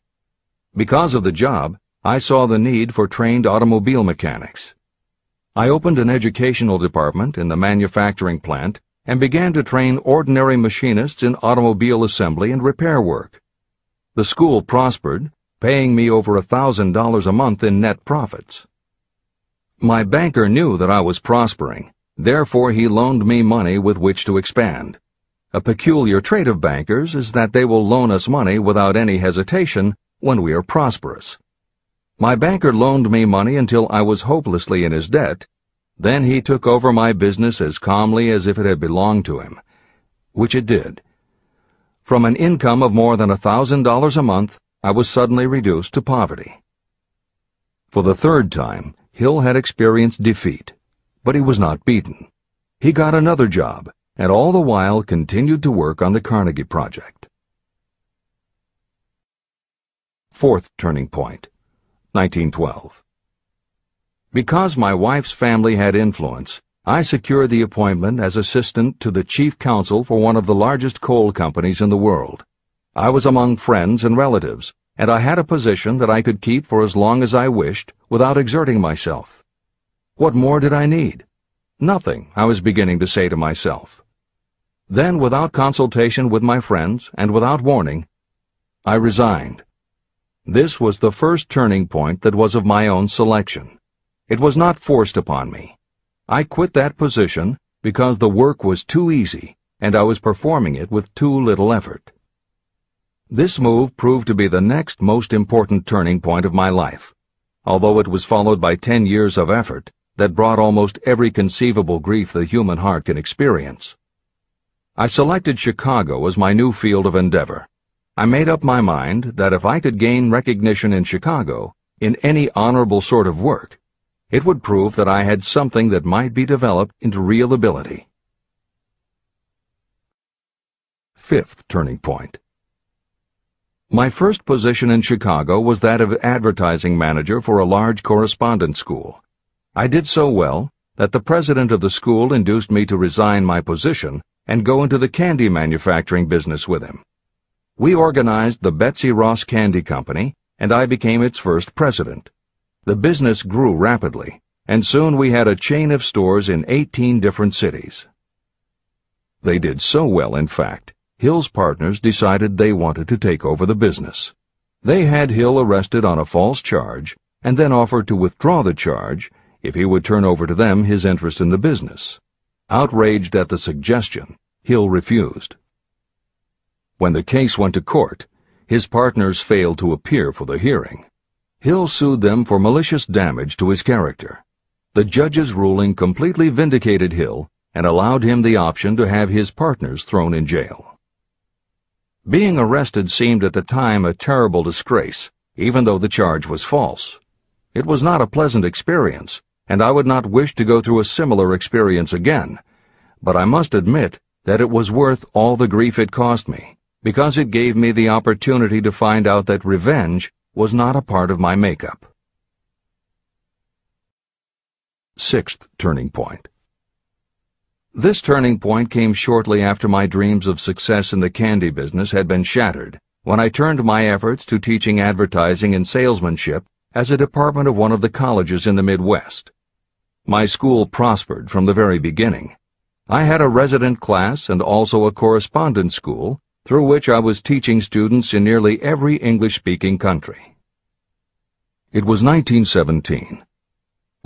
Because of the job, I saw the need for trained automobile mechanics. I opened an educational department in the manufacturing plant and began to train ordinary machinists in automobile assembly and repair work. The school prospered, paying me over $1,000 a month in net profits. My banker knew that I was prospering, therefore he loaned me money with which to expand. A peculiar trait of bankers is that they will loan us money without any hesitation when we are prosperous. My banker loaned me money until I was hopelessly in his debt. Then he took over my business as calmly as if it had belonged to him, which it did. From an income of more than $1,000 a month, I was suddenly reduced to poverty. For the third time, Hill had experienced defeat, but he was not beaten. He got another job, and all the while continued to work on the Carnegie Project. Fourth turning point, 1912. Because my wife's family had influence, I secured the appointment as assistant to the chief counsel for one of the largest coal companies in the world. I was among friends and relatives, and I had a position that I could keep for as long as I wished without exerting myself. What more did I need? Nothing, I was beginning to say to myself. Then, without consultation with my friends and without warning, I resigned. This was the first turning point that was of my own selection. It was not forced upon me. I quit that position because the work was too easy and I was performing it with too little effort. This move proved to be the next most important turning point of my life, although it was followed by 10 years of effort that brought almost every conceivable grief the human heart can experience. I selected Chicago as my new field of endeavor. I made up my mind that if I could gain recognition in Chicago, in any honorable sort of work, it would prove that I had something that might be developed into real ability. Fifth turning point. My first position in Chicago was that of advertising manager for a large correspondence school. I did so well that the president of the school induced me to resign my position and go into the candy manufacturing business with him. We organized the Betsy Ross Candy Company, and I became its first president. The business grew rapidly, and soon we had a chain of stores in 18 different cities. They did so well, in fact, Hill's partners decided they wanted to take over the business. They had Hill arrested on a false charge and then offered to withdraw the charge if he would turn over to them his interest in the business. Outraged at the suggestion, Hill refused. When the case went to court, his partners failed to appear for the hearing. Hill sued them for malicious damage to his character. The judge's ruling completely vindicated Hill and allowed him the option to have his partners thrown in jail. Being arrested seemed at the time a terrible disgrace, even though the charge was false. It was not a pleasant experience, and I would not wish to go through a similar experience again, but I must admit that it was worth all the grief it cost me, because it gave me the opportunity to find out that revenge was not a part of my makeup. Sixth turning point. This turning point came shortly after my dreams of success in the candy business had been shattered, when I turned my efforts to teaching advertising and salesmanship as a department of one of the colleges in the Midwest. My school prospered from the very beginning. I had a resident class and also a correspondence school through which I was teaching students in nearly every English-speaking country. It was 1917.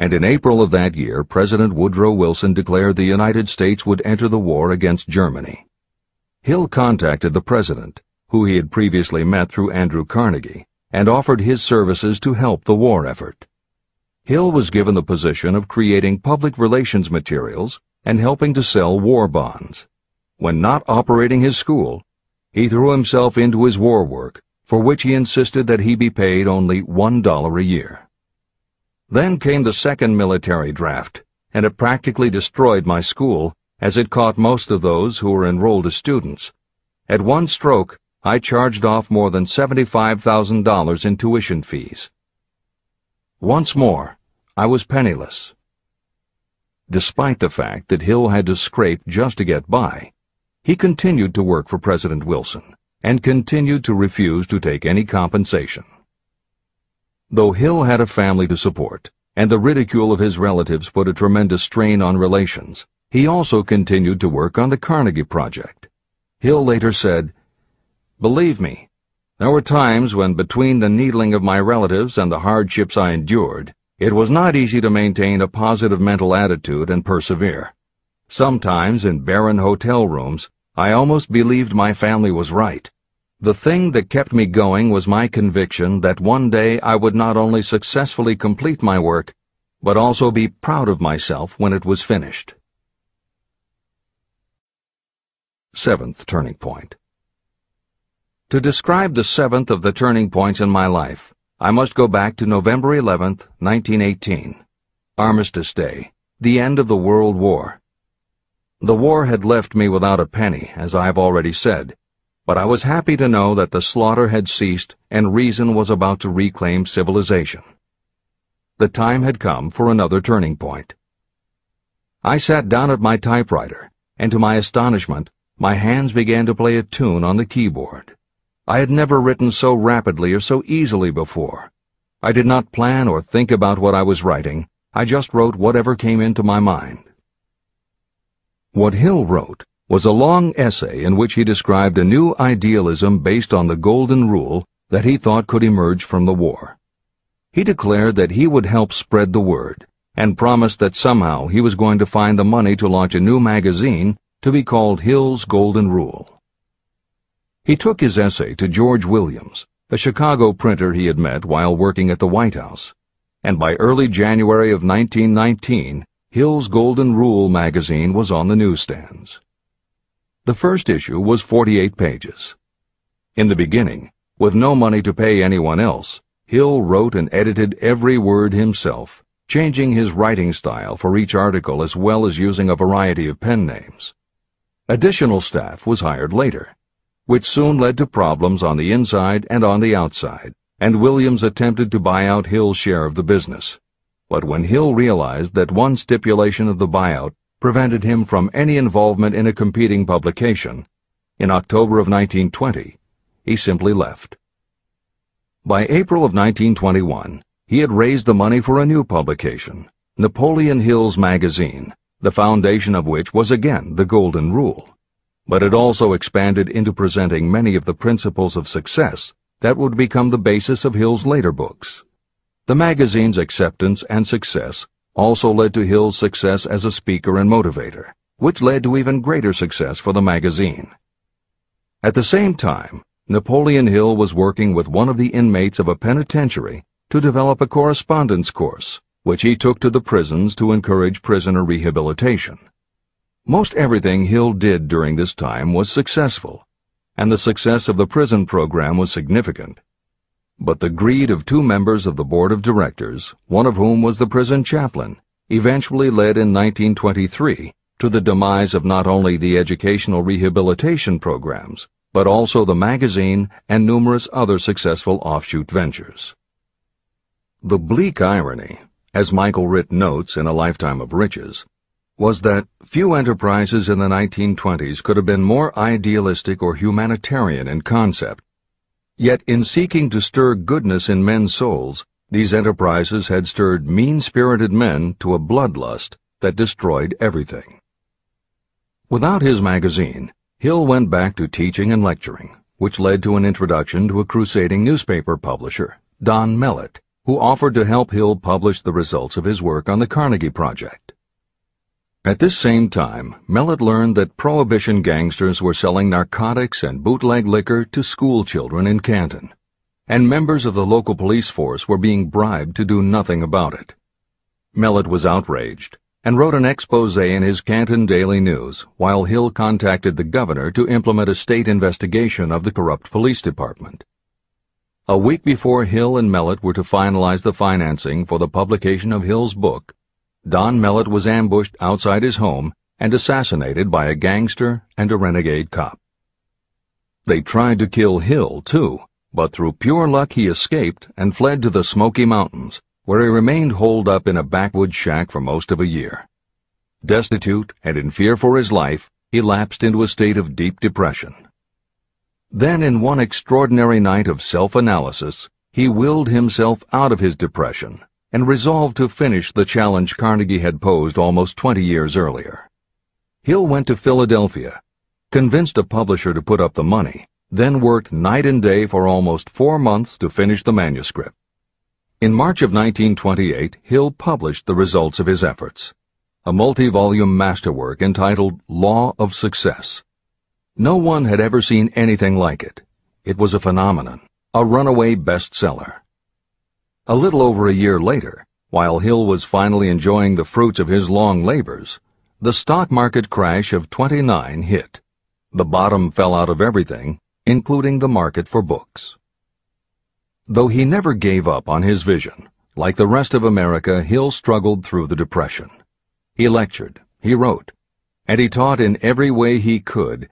And in April of that year, President Woodrow Wilson declared the United States would enter the war against Germany. Hill contacted the president, who he had previously met through Andrew Carnegie, and offered his services to help the war effort. Hill was given the position of creating public relations materials and helping to sell war bonds. When not operating his school, he threw himself into his war work, for which he insisted that he be paid only $1 a year. Then came the second military draft, and it practically destroyed my school, as it caught most of those who were enrolled as students. At one stroke, I charged off more than $75,000 in tuition fees. Once more, I was penniless. Despite the fact that Hill had to scrape just to get by, he continued to work for President Wilson, and continued to refuse to take any compensation. Though Hill had a family to support, and the ridicule of his relatives put a tremendous strain on relations, he also continued to work on the Carnegie Project. Hill later said, "Believe me, there were times when between the needling of my relatives and the hardships I endured, it was not easy to maintain a positive mental attitude and persevere. Sometimes in barren hotel rooms, I almost believed my family was right. The thing that kept me going was my conviction that one day I would not only successfully complete my work, but also be proud of myself when it was finished." Seventh turning point. To describe the seventh of the turning points in my life, I must go back to November 11th, 1918. Armistice Day, the end of the World War. The war had left me without a penny, as I have already said, but I was happy to know that the slaughter had ceased and reason was about to reclaim civilization. The time had come for another turning point. I sat down at my typewriter, and to my astonishment, my hands began to play a tune on the keyboard. I had never written so rapidly or so easily before. I did not plan or think about what I was writing. I just wrote whatever came into my mind. What Hill wrote was a long essay in which he described a new idealism based on the golden rule that he thought could emerge from the war. He declared that he would help spread the word, and promised that somehow he was going to find the money to launch a new magazine to be called Hill's Golden Rule. He took his essay to George Williams, a Chicago printer he had met while working at the White House, and by early January of 1919, Hill's Golden Rule magazine was on the newsstands. The first issue was 48 pages. In the beginning, with no money to pay anyone else, Hill wrote and edited every word himself, changing his writing style for each article as well as using a variety of pen names. Additional staff was hired later, which soon led to problems on the inside and on the outside, and Williams attempted to buy out Hill's share of the business. But when Hill realized that one stipulation of the buyout prevented him from any involvement in a competing publication, in October of 1920, he simply left. By April of 1921, he had raised the money for a new publication, Napoleon Hill's magazine, the foundation of which was again the Golden Rule. But it also expanded into presenting many of the principles of success that would become the basis of Hill's later books. The magazine's acceptance and success also led to Hill's success as a speaker and motivator, which led to even greater success for the magazine. At the same time, Napoleon Hill was working with one of the inmates of a penitentiary to develop a correspondence course, which he took to the prisons to encourage prisoner rehabilitation. Most everything Hill did during this time was successful, and the success of the prison program was significant. But the greed of two members of the board of directors, one of whom was the prison chaplain, eventually led in 1923 to the demise of not only the educational rehabilitation programs, but also the magazine and numerous other successful offshoot ventures. The bleak irony, as Michael Ritt notes in A Lifetime of Riches, was that few enterprises in the 1920s could have been more idealistic or humanitarian in concept. Yet in seeking to stir goodness in men's souls, these enterprises had stirred mean-spirited men to a bloodlust that destroyed everything. Without his magazine, Hill went back to teaching and lecturing, which led to an introduction to a crusading newspaper publisher, Don Mellett, who offered to help Hill publish the results of his work on the Carnegie Project. At this same time, Mellett learned that Prohibition gangsters were selling narcotics and bootleg liquor to school children in Canton, and members of the local police force were being bribed to do nothing about it. Mellett was outraged and wrote an expose in his Canton Daily News, while Hill contacted the governor to implement a state investigation of the corrupt police department. A week before Hill and Mellett were to finalize the financing for the publication of Hill's book, Don Mellett was ambushed outside his home and assassinated by a gangster and a renegade cop. They tried to kill Hill, too, but through pure luck he escaped and fled to the Smoky Mountains, where he remained holed up in a backwoods shack for most of a year. Destitute and in fear for his life, he lapsed into a state of deep depression. Then, in one extraordinary night of self-analysis, he willed himself out of his depression and resolved to finish the challenge Carnegie had posed almost 20 years earlier. Hill went to Philadelphia, convinced a publisher to put up the money, then worked night and day for almost 4 months to finish the manuscript. In March of 1928, Hill published the results of his efforts, a multi-volume masterwork entitled Law of Success. No one had ever seen anything like it. It was a phenomenon, a runaway bestseller. A little over a year later, while Hill was finally enjoying the fruits of his long labors, the stock market crash of '29 hit. The bottom fell out of everything, including the market for books. Though he never gave up on his vision, like the rest of America, Hill struggled through the Depression. He lectured, he wrote, and he taught in every way he could,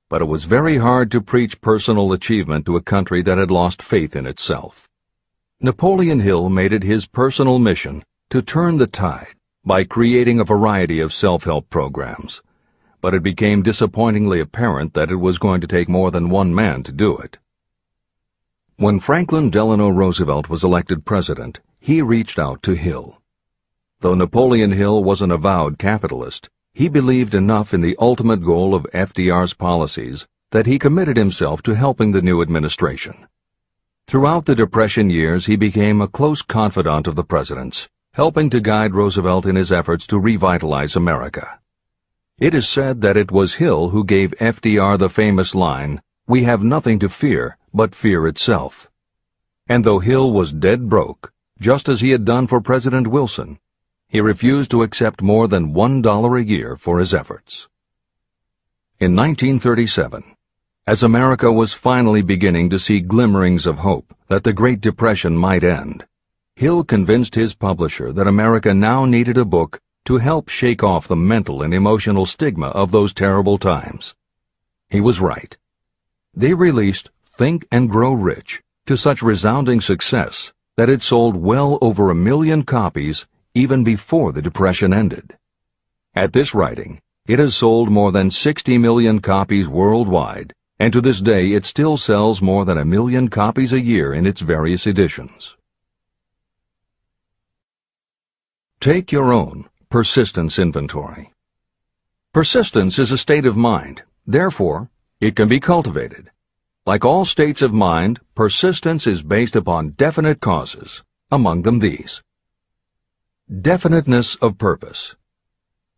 but it was very hard to preach personal achievement to a country that had lost faith in itself. Napoleon Hill made it his personal mission to turn the tide by creating a variety of self-help programs, but it became disappointingly apparent that it was going to take more than one man to do it. When Franklin Delano Roosevelt was elected president, he reached out to Hill. Though Napoleon Hill was an avowed capitalist, he believed enough in the ultimate goal of FDR's policies that he committed himself to helping the new administration. Throughout the Depression years, he became a close confidant of the president's, helping to guide Roosevelt in his efforts to revitalize America. It is said that it was Hill who gave FDR the famous line, "We have nothing to fear but fear itself." And though Hill was dead broke, just as he had done for President Wilson, he refused to accept more than $1 a year for his efforts. In 1937, as America was finally beginning to see glimmerings of hope that the Great Depression might end, Hill convinced his publisher that America now needed a book to help shake off the mental and emotional stigma of those terrible times. He was right. They released Think and Grow Rich to such resounding success that it sold well over 1 million copies even before the Depression ended. At this writing, it has sold more than 60 million copies worldwide, and to this day it still sells more than 1 million copies a year in its various editions. Take your own persistence inventory. Persistence is a state of mind. Therefore, it can be cultivated. Like all states of mind, persistence is based upon definite causes, among them these. Definiteness of purpose.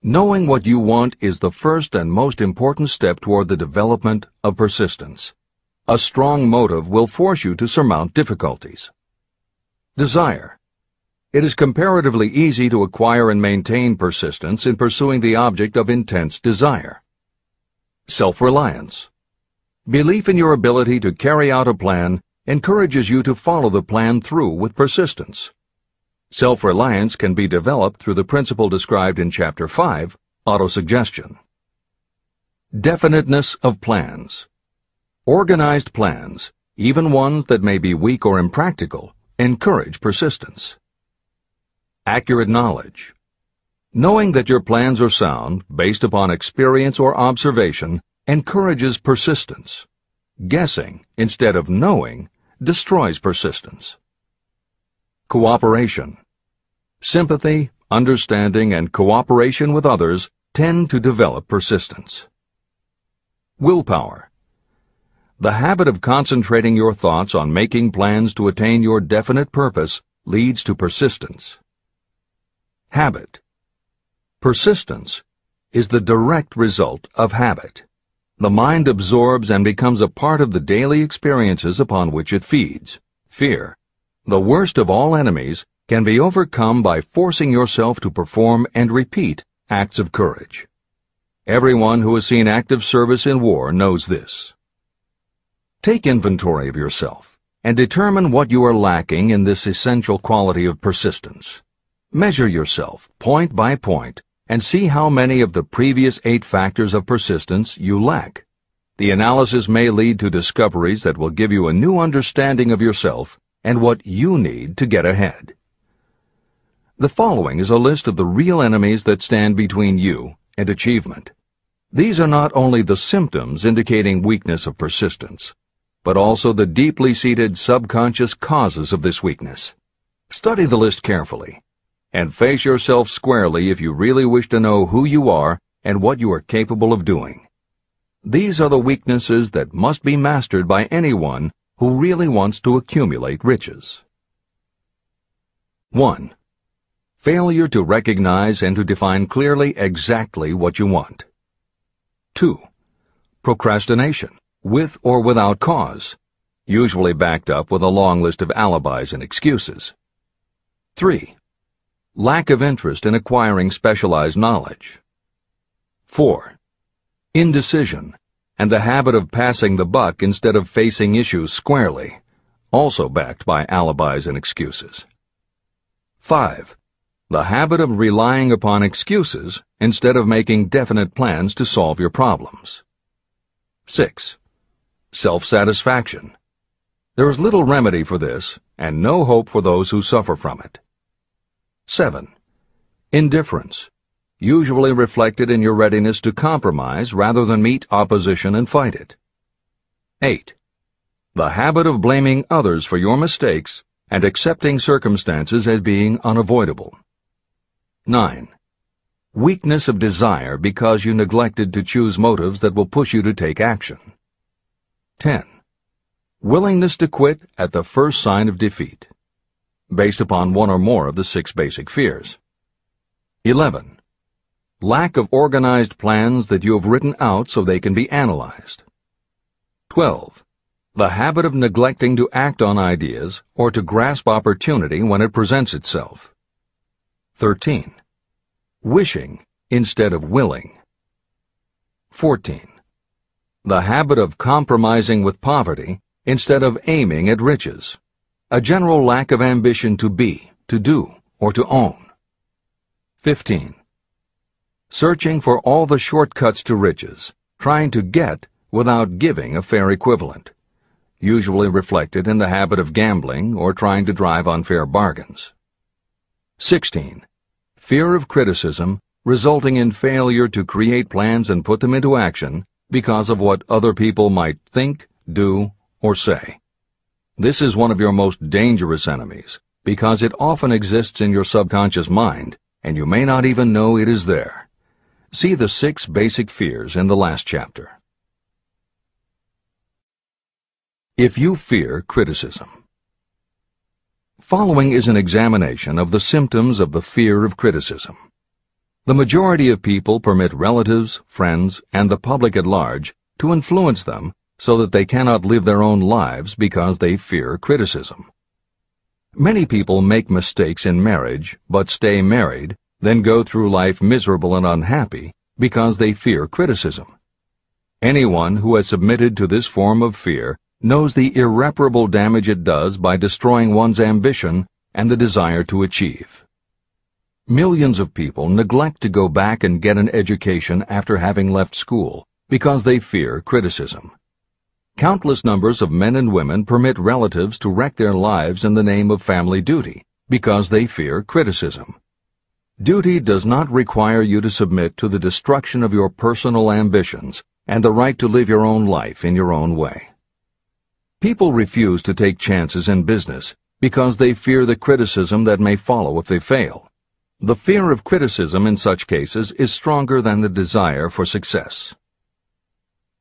Knowing what you want is the first and most important step toward the development of persistence. A strong motive will force you to surmount difficulties. Desire. It is comparatively easy to acquire and maintain persistence in pursuing the object of intense desire. Self-reliance. Belief in your ability to carry out a plan encourages you to follow the plan through with persistence. Self-reliance can be developed through the principle described in Chapter 5, Autosuggestion. Definiteness of plans. Organized plans, even ones that may be weak or impractical, encourage persistence. Accurate knowledge. Knowing that your plans are sound, based upon experience or observation, encourages persistence. Guessing, instead of knowing, destroys persistence. Cooperation. Sympathy, understanding, and cooperation with others tend to develop persistence. Willpower. The habit of concentrating your thoughts on making plans to attain your definite purpose leads to persistence. Habit. Persistence is the direct result of habit. The mind absorbs and becomes a part of the daily experiences upon which it feeds. Fear, the worst of all enemies, can be overcome by forcing yourself to perform and repeat acts of courage. Everyone who has seen active service in war knows this. Take inventory of yourself and determine what you are lacking in this essential quality of persistence. Measure yourself point by point and see how many of the previous 8 factors of persistence you lack. The analysis may lead to discoveries that will give you a new understanding of yourself and what you need to get ahead. The following is a list of the real enemies that stand between you and achievement. These are not only the symptoms indicating weakness of persistence, but also the deeply seated subconscious causes of this weakness. Study the list carefully and face yourself squarely if you really wish to know who you are and what you are capable of doing. These are the weaknesses that must be mastered by anyone who really wants to accumulate riches. 1. Failure to recognize and to define clearly exactly what you want. 2. Procrastination, with or without cause, usually backed up with a long list of alibis and excuses. 3. Lack of interest in acquiring specialized knowledge. 4. Indecision, and the habit of passing the buck instead of facing issues squarely, also backed by alibis and excuses. 5. The habit of relying upon excuses instead of making definite plans to solve your problems. 6. Self-satisfaction. There is little remedy for this, and no hope for those who suffer from it. 7. Indifference, usually reflected in your readiness to compromise rather than meet opposition and fight it. 8. The habit of blaming others for your mistakes and accepting circumstances as being unavoidable. 9. Weakness of desire because you neglected to choose motives that will push you to take action. 10. Willingness to quit at the first sign of defeat, based upon one or more of the 6 basic fears. 11. Lack of organized plans that you have written out so they can be analyzed. 12. The habit of neglecting to act on ideas or to grasp opportunity when it presents itself. 13. Wishing instead of willing. 14. The habit of compromising with poverty instead of aiming at riches. A general lack of ambition to be, to do, or to own. 15. Searching for all the shortcuts to riches, trying to get without giving a fair equivalent, usually reflected in the habit of gambling or trying to drive unfair bargains. 16. Fear of criticism, resulting in failure to create plans and put them into action because of what other people might think, do, or say. This is one of your most dangerous enemies because it often exists in your subconscious mind and you may not even know it is there. See the 6 basic fears in the last chapter. If you fear criticism. Following is an examination of the symptoms of the fear of criticism. The majority of people permit relatives, friends, and the public at large to influence them so that they cannot live their own lives because they fear criticism. Many people make mistakes in marriage, but stay married, then go through life miserable and unhappy because they fear criticism. Anyone who has submitted to this form of fear knows the irreparable damage it does by destroying one's ambition and the desire to achieve. Millions of people neglect to go back and get an education after having left school because they fear criticism. Countless numbers of men and women permit relatives to wreck their lives in the name of family duty because they fear criticism. Duty does not require you to submit to the destruction of your personal ambitions and the right to live your own life in your own way. People refuse to take chances in business because they fear the criticism that may follow if they fail. The fear of criticism in such cases is stronger than the desire for success.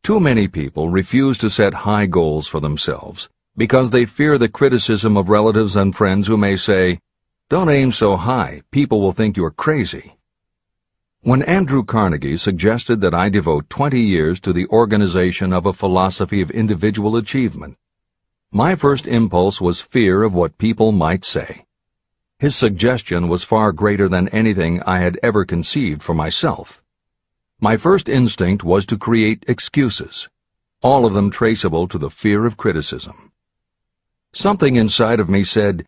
Too many people refuse to set high goals for themselves because they fear the criticism of relatives and friends who may say, "Don't aim so high, people will think you're crazy." When Andrew Carnegie suggested that I devote 20 years to the organization of a philosophy of individual achievement, my first impulse was fear of what people might say. His suggestion was far greater than anything I had ever conceived for myself. My first instinct was to create excuses, all of them traceable to the fear of criticism. Something inside of me said,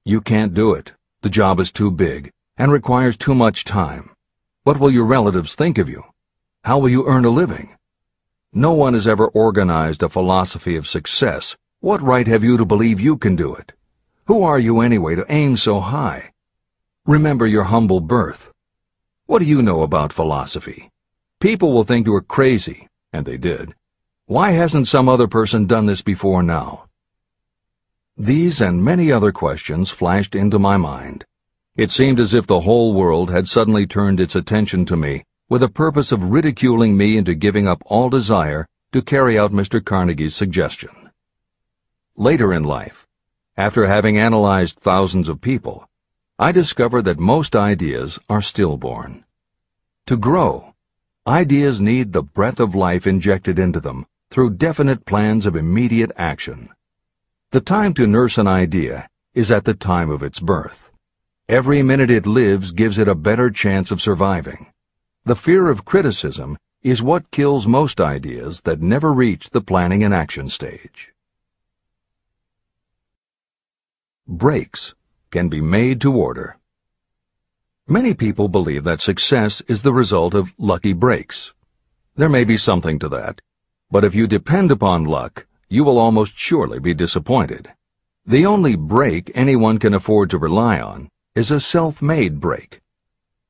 "You can't do it. The job is too big and requires too much time. What will your relatives think of you? How will you earn a living? No one has ever organized a philosophy of success. What right have you to believe you can do it? Who are you anyway to aim so high? Remember your humble birth. What do you know about philosophy? People will think you are crazy," and they did. "Why hasn't some other person done this before now?" These and many other questions flashed into my mind. It seemed as if the whole world had suddenly turned its attention to me with a purpose of ridiculing me into giving up all desire to carry out Mr. Carnegie's suggestion. Later in life, after having analyzed thousands of people, I discovered that most ideas are stillborn. To grow, ideas need the breath of life injected into them through definite plans of immediate action. The time to nurse an idea is at the time of its birth. Every minute it lives gives it a better chance of surviving. The fear of criticism is what kills most ideas that never reach the planning and action stage. Breaks can be made to order. Many people believe that success is the result of lucky breaks. There may be something to that, but if you depend upon luck, you will almost surely be disappointed. The only break anyone can afford to rely on is a self-made break.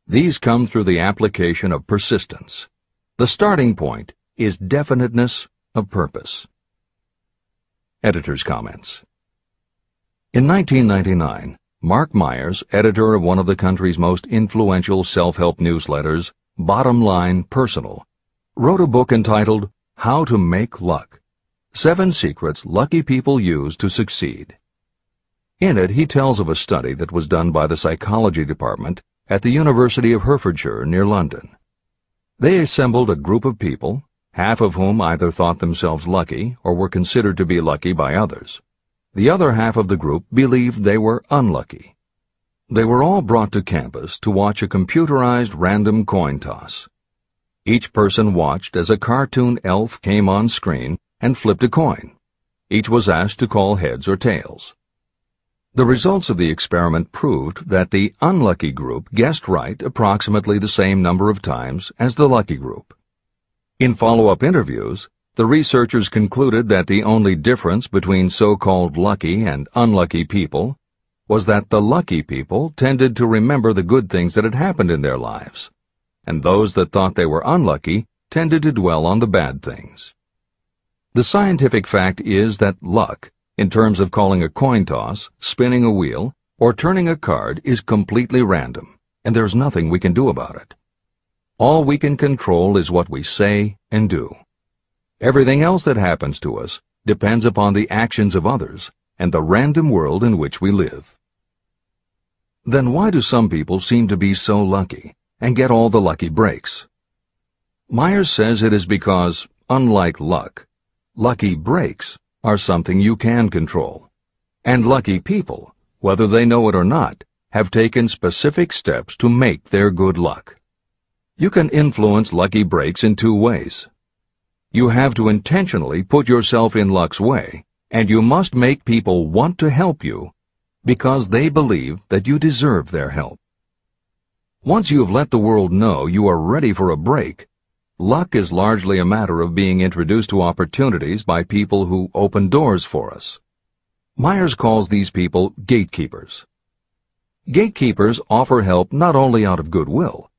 These come through the application of persistence. The starting point is definiteness of purpose. Editor's comments. In 1999, Mark Myers, editor of one of the country's most influential self-help newsletters, Bottom Line Personal, wrote a book entitled How to Make Luck: 7 Secrets Lucky People Use to Succeed. In it, he tells of a study that was done by the psychology department at the University of Hertfordshire near London. They assembled a group of people, half of whom either thought themselves lucky or were considered to be lucky by others. The other half of the group believed they were unlucky. They were all brought to campus to watch a computerized random coin toss. Each person watched as a cartoon elf came on screen and flipped a coin. Each was asked to call heads or tails. The results of the experiment proved that the unlucky group guessed right approximately the same number of times as the lucky group. In follow-up interviews, the researchers concluded that the only difference between so-called lucky and unlucky people was that the lucky people tended to remember the good things that had happened in their lives, and those that thought they were unlucky tended to dwell on the bad things. The scientific fact is that luck, in terms of calling a coin toss, spinning a wheel, or turning a card, is completely random, and there's nothing we can do about it. All we can control is what we say and do. Everything else that happens to us depends upon the actions of others and the random world in which we live. Then why do some people seem to be so lucky and get all the lucky breaks? Myers says it is because, unlike luck, lucky breaks are something you can control, and lucky people, whether they know it or not, have taken specific steps to make their good luck. You can influence lucky breaks in 2 ways. You have to intentionally put yourself in luck's way, and you must make people want to help you because they believe that you deserve their help. Once you have let the world know you are ready for a break, luck is largely a matter of being introduced to opportunities by people who open doors for us. Myers calls these people gatekeepers. Gatekeepers offer help not only out of goodwill,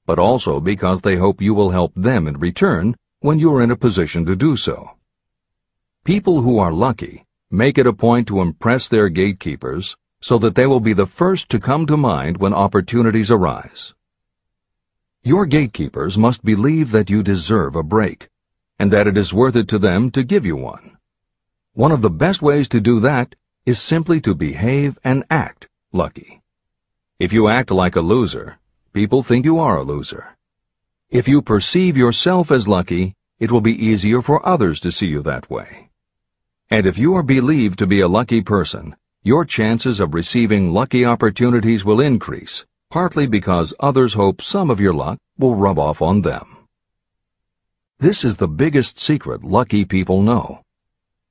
but also because they hope you will help them in return when you are in a position to do so. People who are lucky make it a point to impress their gatekeepers so that they will be the first to come to mind when opportunities arise. Your gatekeepers must believe that you deserve a break, and that it is worth it to them to give you one. One of the best ways to do that is simply to behave and act lucky. If you act like a loser, people think you are a loser. If you perceive yourself as lucky, it will be easier for others to see you that way. And if you are believed to be a lucky person, your chances of receiving lucky opportunities will increase, partly because others hope some of your luck will rub off on them. This is the biggest secret lucky people know.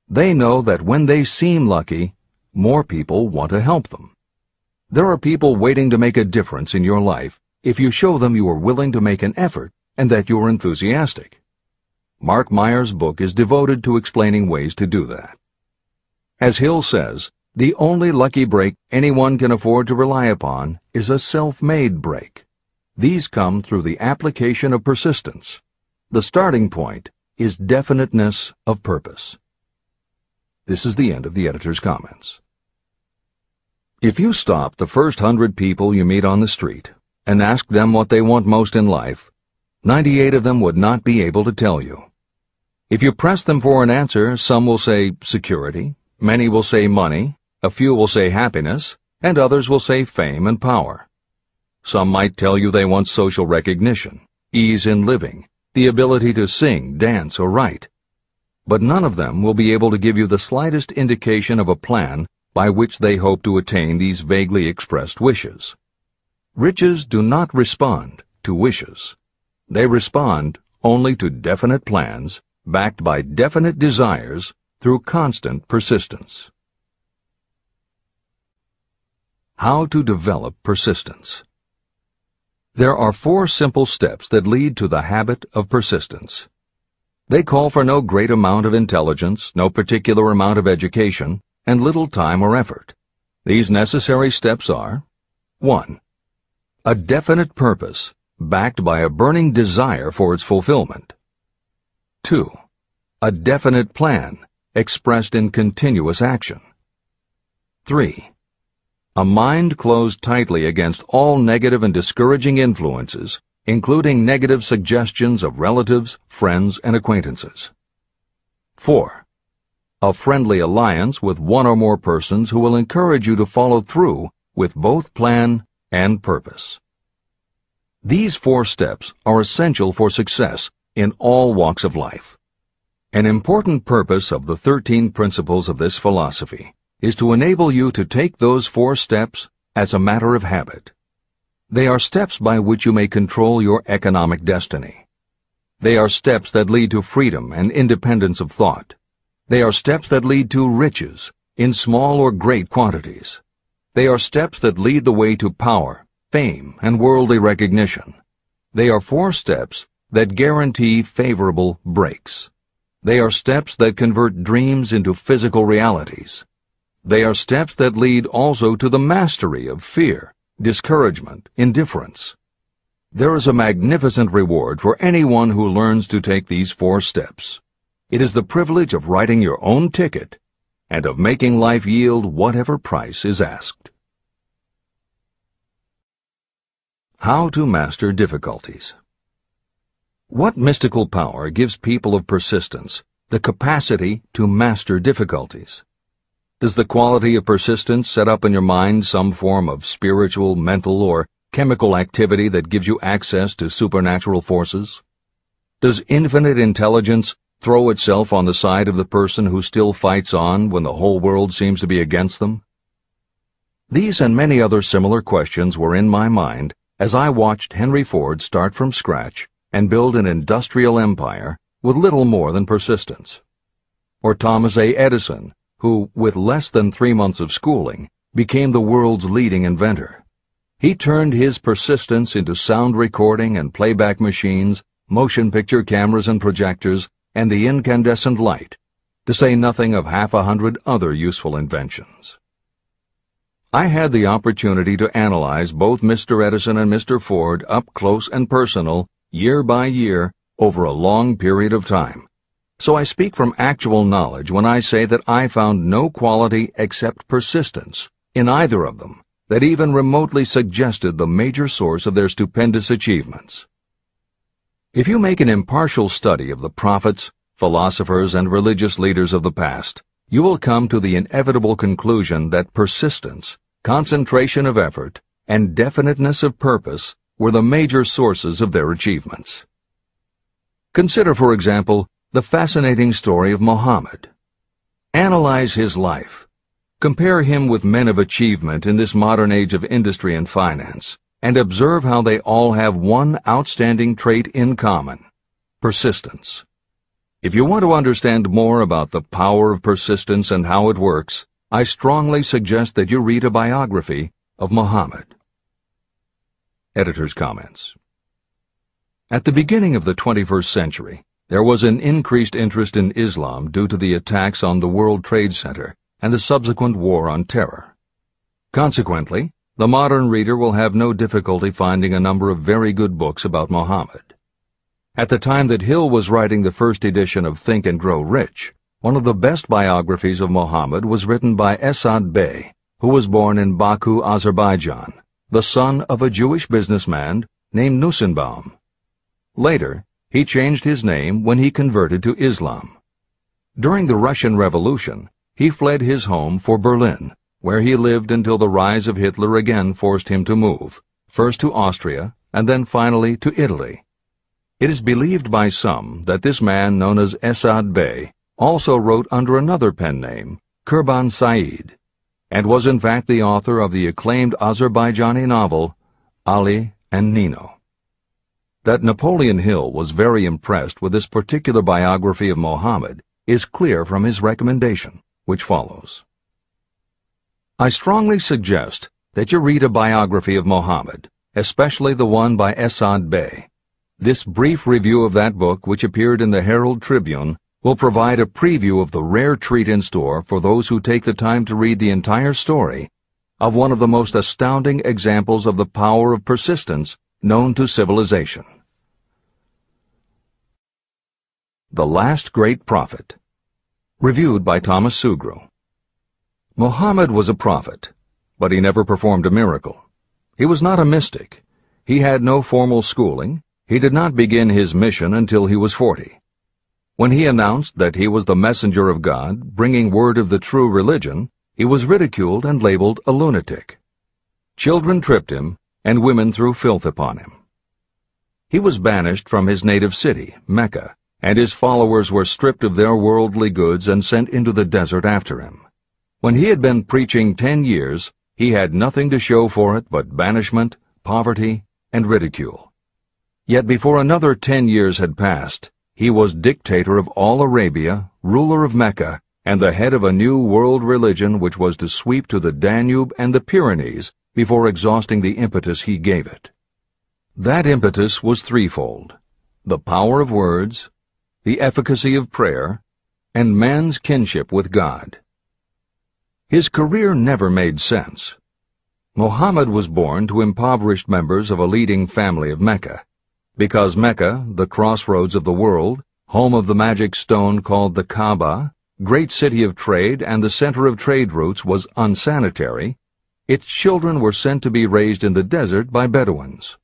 They know that when they seem lucky, more people want to help them. There are people waiting to make a difference in your life if you show them you are willing to make an effort and that you are enthusiastic. Mark Myers' book is devoted to explaining ways to do that. As Hill says, the only lucky break anyone can afford to rely upon is a self-made break. These come through the application of persistence. The starting point is definiteness of purpose. This is the end of the editor's comments. If you stop the first 100 people you meet on the street and ask them what they want most in life, 98 of them would not be able to tell you. If you press them for an answer, some will say security, many will say money, a few will say happiness, and others will say fame and power. Some might tell you they want social recognition, ease in living, the ability to sing, dance, or write. But none of them will be able to give you the slightest indication of a plan by which they hope to attain these vaguely expressed wishes. Riches do not respond to wishes. They respond only to definite plans backed by definite desires through constant persistence. How to develop persistence. There are 4 simple steps that lead to the habit of persistence. They call for no great amount of intelligence, no particular amount of education, and little time or effort. These necessary steps are: 1. A definite purpose, backed by a burning desire for its fulfillment. 2. A definite plan, expressed in continuous action. 3. A mind closed tightly against all negative and discouraging influences, including negative suggestions of relatives, friends, and acquaintances. 4. A friendly alliance with one or more persons who will encourage you to follow through with both plan and purpose. These 4 steps are essential for success in all walks of life. An important purpose of the 13 principles of this philosophy is to enable you to take those 4 steps as a matter of habit. They are steps by which you may control your economic destiny. They are steps that lead to freedom and independence of thought. They are steps that lead to riches, in small or great quantities. They are steps that lead the way to power, fame, and worldly recognition. They are 4 steps that guarantee favorable breaks. They are steps that convert dreams into physical realities. They are steps that lead also to the mastery of fear, discouragement, indifference. There is a magnificent reward for anyone who learns to take these 4 steps. It is the privilege of writing your own ticket and of making life yield whatever price is asked. How to master difficulties. What mystical power gives people of persistence the capacity to master difficulties? Does the quality of persistence set up in your mind some form of spiritual, mental, or chemical activity that gives you access to supernatural forces? Does infinite intelligence throw itself on the side of the person who still fights on when the whole world seems to be against them? These and many other similar questions were in my mind as I watched Henry Ford start from scratch and build an industrial empire with little more than persistence. Or Thomas A. Edison, who, with less than 3 months of schooling, became the world's leading inventor. He turned his persistence into sound recording and playback machines, motion picture cameras and projectors, and the incandescent light, to say nothing of 100 other useful inventions. I had the opportunity to analyze both Mr. Edison and Mr. Ford up close and personal, year by year, over a long period of time. So I speak from actual knowledge when I say that I found no quality except persistence in either of them that even remotely suggested the major source of their stupendous achievements. If you make an impartial study of the prophets, philosophers, and religious leaders of the past, you will come to the inevitable conclusion that persistence, concentration of effort, and definiteness of purpose were the major sources of their achievements. Consider, for example, the fascinating story of Muhammad. Analyze his life. Compare him with men of achievement in this modern age of industry and finance, and observe how they all have one outstanding trait in common: persistence. If you want to understand more about the power of persistence and how it works, I strongly suggest that you read a biography of Muhammad. Editor's comments. At the beginning of the 21st century, there was an increased interest in Islam due to the attacks on the World Trade Center and the subsequent War on Terror. Consequently, the modern reader will have no difficulty finding a number of very good books about Muhammad. At the time that Hill was writing the first edition of Think and Grow Rich, one of the best biographies of Muhammad was written by Esad Bey, who was born in Baku, Azerbaijan, the son of a Jewish businessman named Nusenbaum. Later, he changed his name when he converted to Islam. During the Russian Revolution, he fled his home for Berlin, where he lived until the rise of Hitler again forced him to move, first to Austria and then finally to Italy. It is believed by some that this man, known as Esad Bey, also wrote under another pen name, Kurban Said, and was in fact the author of the acclaimed Azerbaijani novel, Ali and Nino. That Napoleon Hill was very impressed with this particular biography of Muhammad is clear from his recommendation, which follows. I strongly suggest that you read a biography of Muhammad, especially the one by Esad Bey. This brief review of that book, which appeared in the Herald Tribune, will provide a preview of the rare treat in store for those who take the time to read the entire story of one of the most astounding examples of the power of persistence known to civilization. The Last Great Prophet. Reviewed by Thomas Sugru. Muhammad was a prophet, but he never performed a miracle. He was not a mystic. He had no formal schooling. He did not begin his mission until he was 40. When he announced that he was the messenger of God, bringing word of the true religion, he was ridiculed and labeled a lunatic. Children tripped him, and women threw filth upon him. He was banished from his native city, Mecca, and his followers were stripped of their worldly goods and sent into the desert after him. When he had been preaching 10 years, he had nothing to show for it but banishment, poverty, and ridicule. Yet before another 10 years had passed, he was dictator of all Arabia, ruler of Mecca, and the head of a new world religion which was to sweep to the Danube and the Pyrenees before exhausting the impetus he gave it. That impetus was threefold: the power of words, the efficacy of prayer, and man's kinship with God. His career never made sense. Muhammad was born to impoverished members of a leading family of Mecca. Because Mecca, the crossroads of the world, home of the magic stone called the Kaaba, great city of trade and the center of trade routes, was unsanitary, its children were sent to be raised in the desert by Bedouins.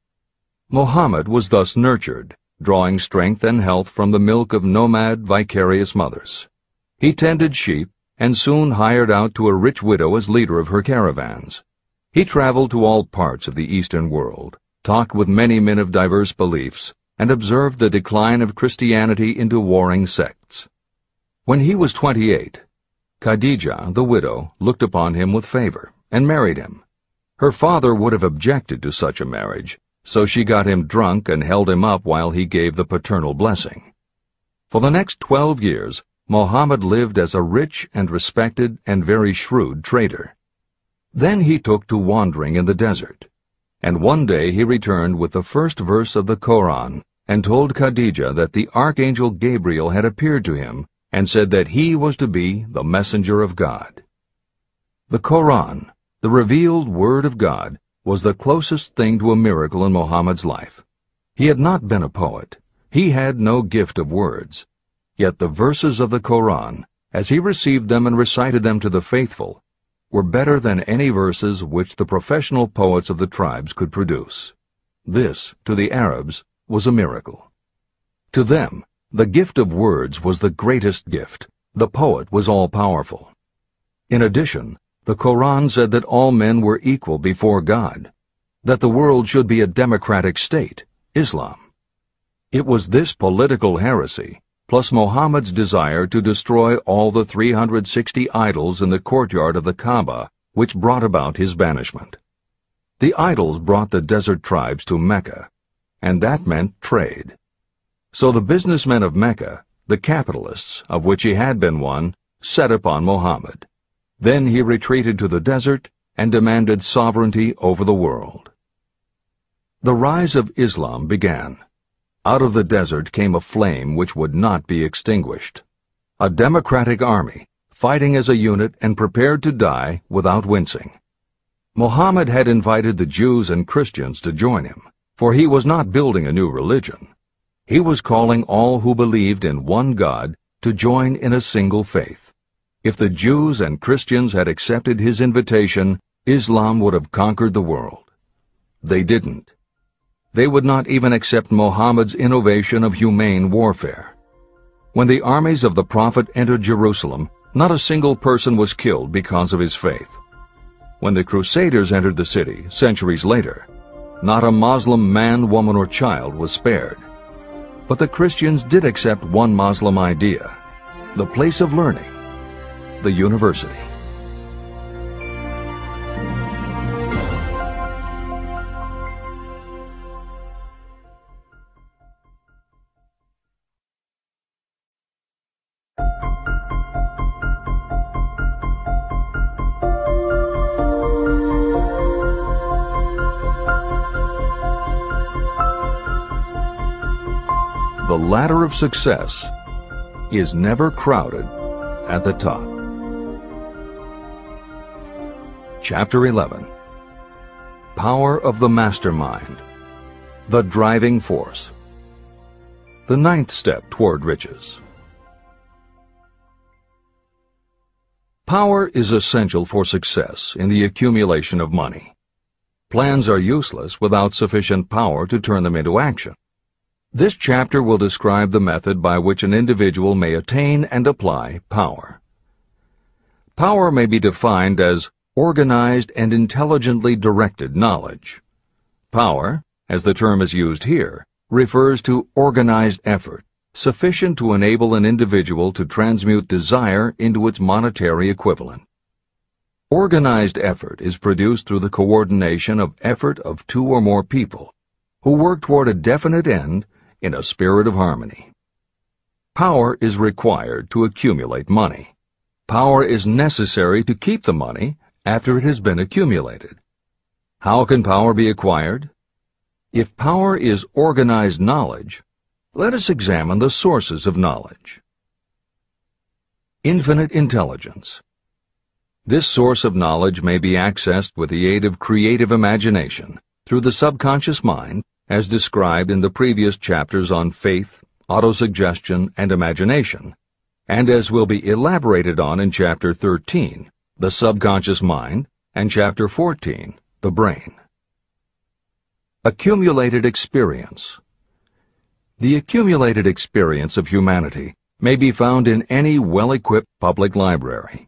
Muhammad was thus nurtured, drawing strength and health from the milk of nomad, vicarious mothers. He tended sheep and soon hired out to a rich widow as leader of her caravans. He traveled to all parts of the Eastern world, talked with many men of diverse beliefs, and observed the decline of Christianity into warring sects. When he was 28, Khadijah, the widow, looked upon him with favor and married him. Her father would have objected to such a marriage, so she got him drunk and held him up while he gave the paternal blessing. For the next 12 years, Mohammed lived as a rich and respected and very shrewd trader. Then he took to wandering in the desert, and one day he returned with the first verse of the Koran and told Khadijah that the archangel Gabriel had appeared to him and said that he was to be the messenger of God. The Koran, the revealed word of God, was the closest thing to a miracle in Muhammad's life. He had not been a poet. He had no gift of words. Yet the verses of the Koran, as he received them and recited them to the faithful, were better than any verses which the professional poets of the tribes could produce. This, to the Arabs, was a miracle. To them, the gift of words was the greatest gift. The poet was all-powerful. In addition, the Koran said that all men were equal before God, that the world should be a democratic state, Islam. It was this political heresy, plus Muhammad's desire to destroy all the 360 idols in the courtyard of the Kaaba, which brought about his banishment. The idols brought the desert tribes to Mecca, and that meant trade. So the businessmen of Mecca, the capitalists, of which he had been one, set upon Muhammad. Then he retreated to the desert and demanded sovereignty over the world. The rise of Islam began. Out of the desert came a flame which would not be extinguished. A democratic army, fighting as a unit and prepared to die without wincing. Muhammad had invited the Jews and Christians to join him, for he was not building a new religion. He was calling all who believed in one God to join in a single faith. If the Jews and Christians had accepted his invitation, Islam would have conquered the world. They didn't. They would not even accept Muhammad's innovation of humane warfare. When the armies of the Prophet entered Jerusalem, not a single person was killed because of his faith. When the Crusaders entered the city, centuries later, not a Muslim man, woman, or child was spared. But the Christians did accept one Muslim idea, the place of learning, the university. The ladder of success is never crowded at the top. Chapter 11. Power of the Mastermind. The Driving Force. The 9th step toward riches. Power is essential for success in the accumulation of money. Plans are useless without sufficient power to turn them into action. This chapter will describe the method by which an individual may attain and apply power. Power may be defined as organized and intelligently directed knowledge. Power, as the term is used here, refers to organized effort, sufficient to enable an individual to transmute desire into its monetary equivalent. Organized effort is produced through the coordination of effort of two or more people who work toward a definite end in a spirit of harmony. Power is required to accumulate money. Power is necessary to keep the money after it has been accumulated. How can power be acquired? If power is organized knowledge, let us examine the sources of knowledge. Infinite intelligence. This source of knowledge may be accessed with the aid of creative imagination through the subconscious mind, as described in the previous chapters on faith, autosuggestion, and imagination, and as will be elaborated on in Chapter 13, the subconscious mind, and Chapter 14, the brain. Accumulated experience. The accumulated experience of humanity may be found in any well-equipped public library.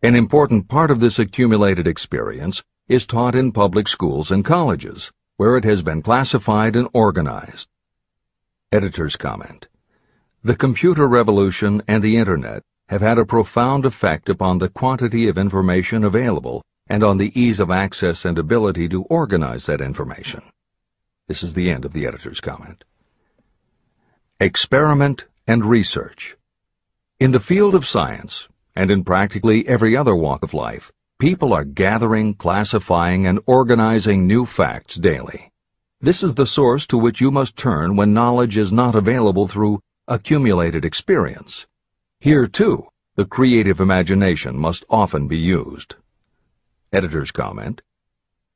An important part of this accumulated experience is taught in public schools and colleges, where it has been classified and organized. Editor's comment. The computer revolution and the Internet have had a profound effect upon the quantity of information available and on the ease of access and ability to organize that information. This is the end of the editor's comment. Experiment and research. In the field of science, and in practically every other walk of life, people are gathering, classifying, and organizing new facts daily. This is the source to which you must turn when knowledge is not available through accumulated experience. Here, too, the creative imagination must often be used. Editor's comment: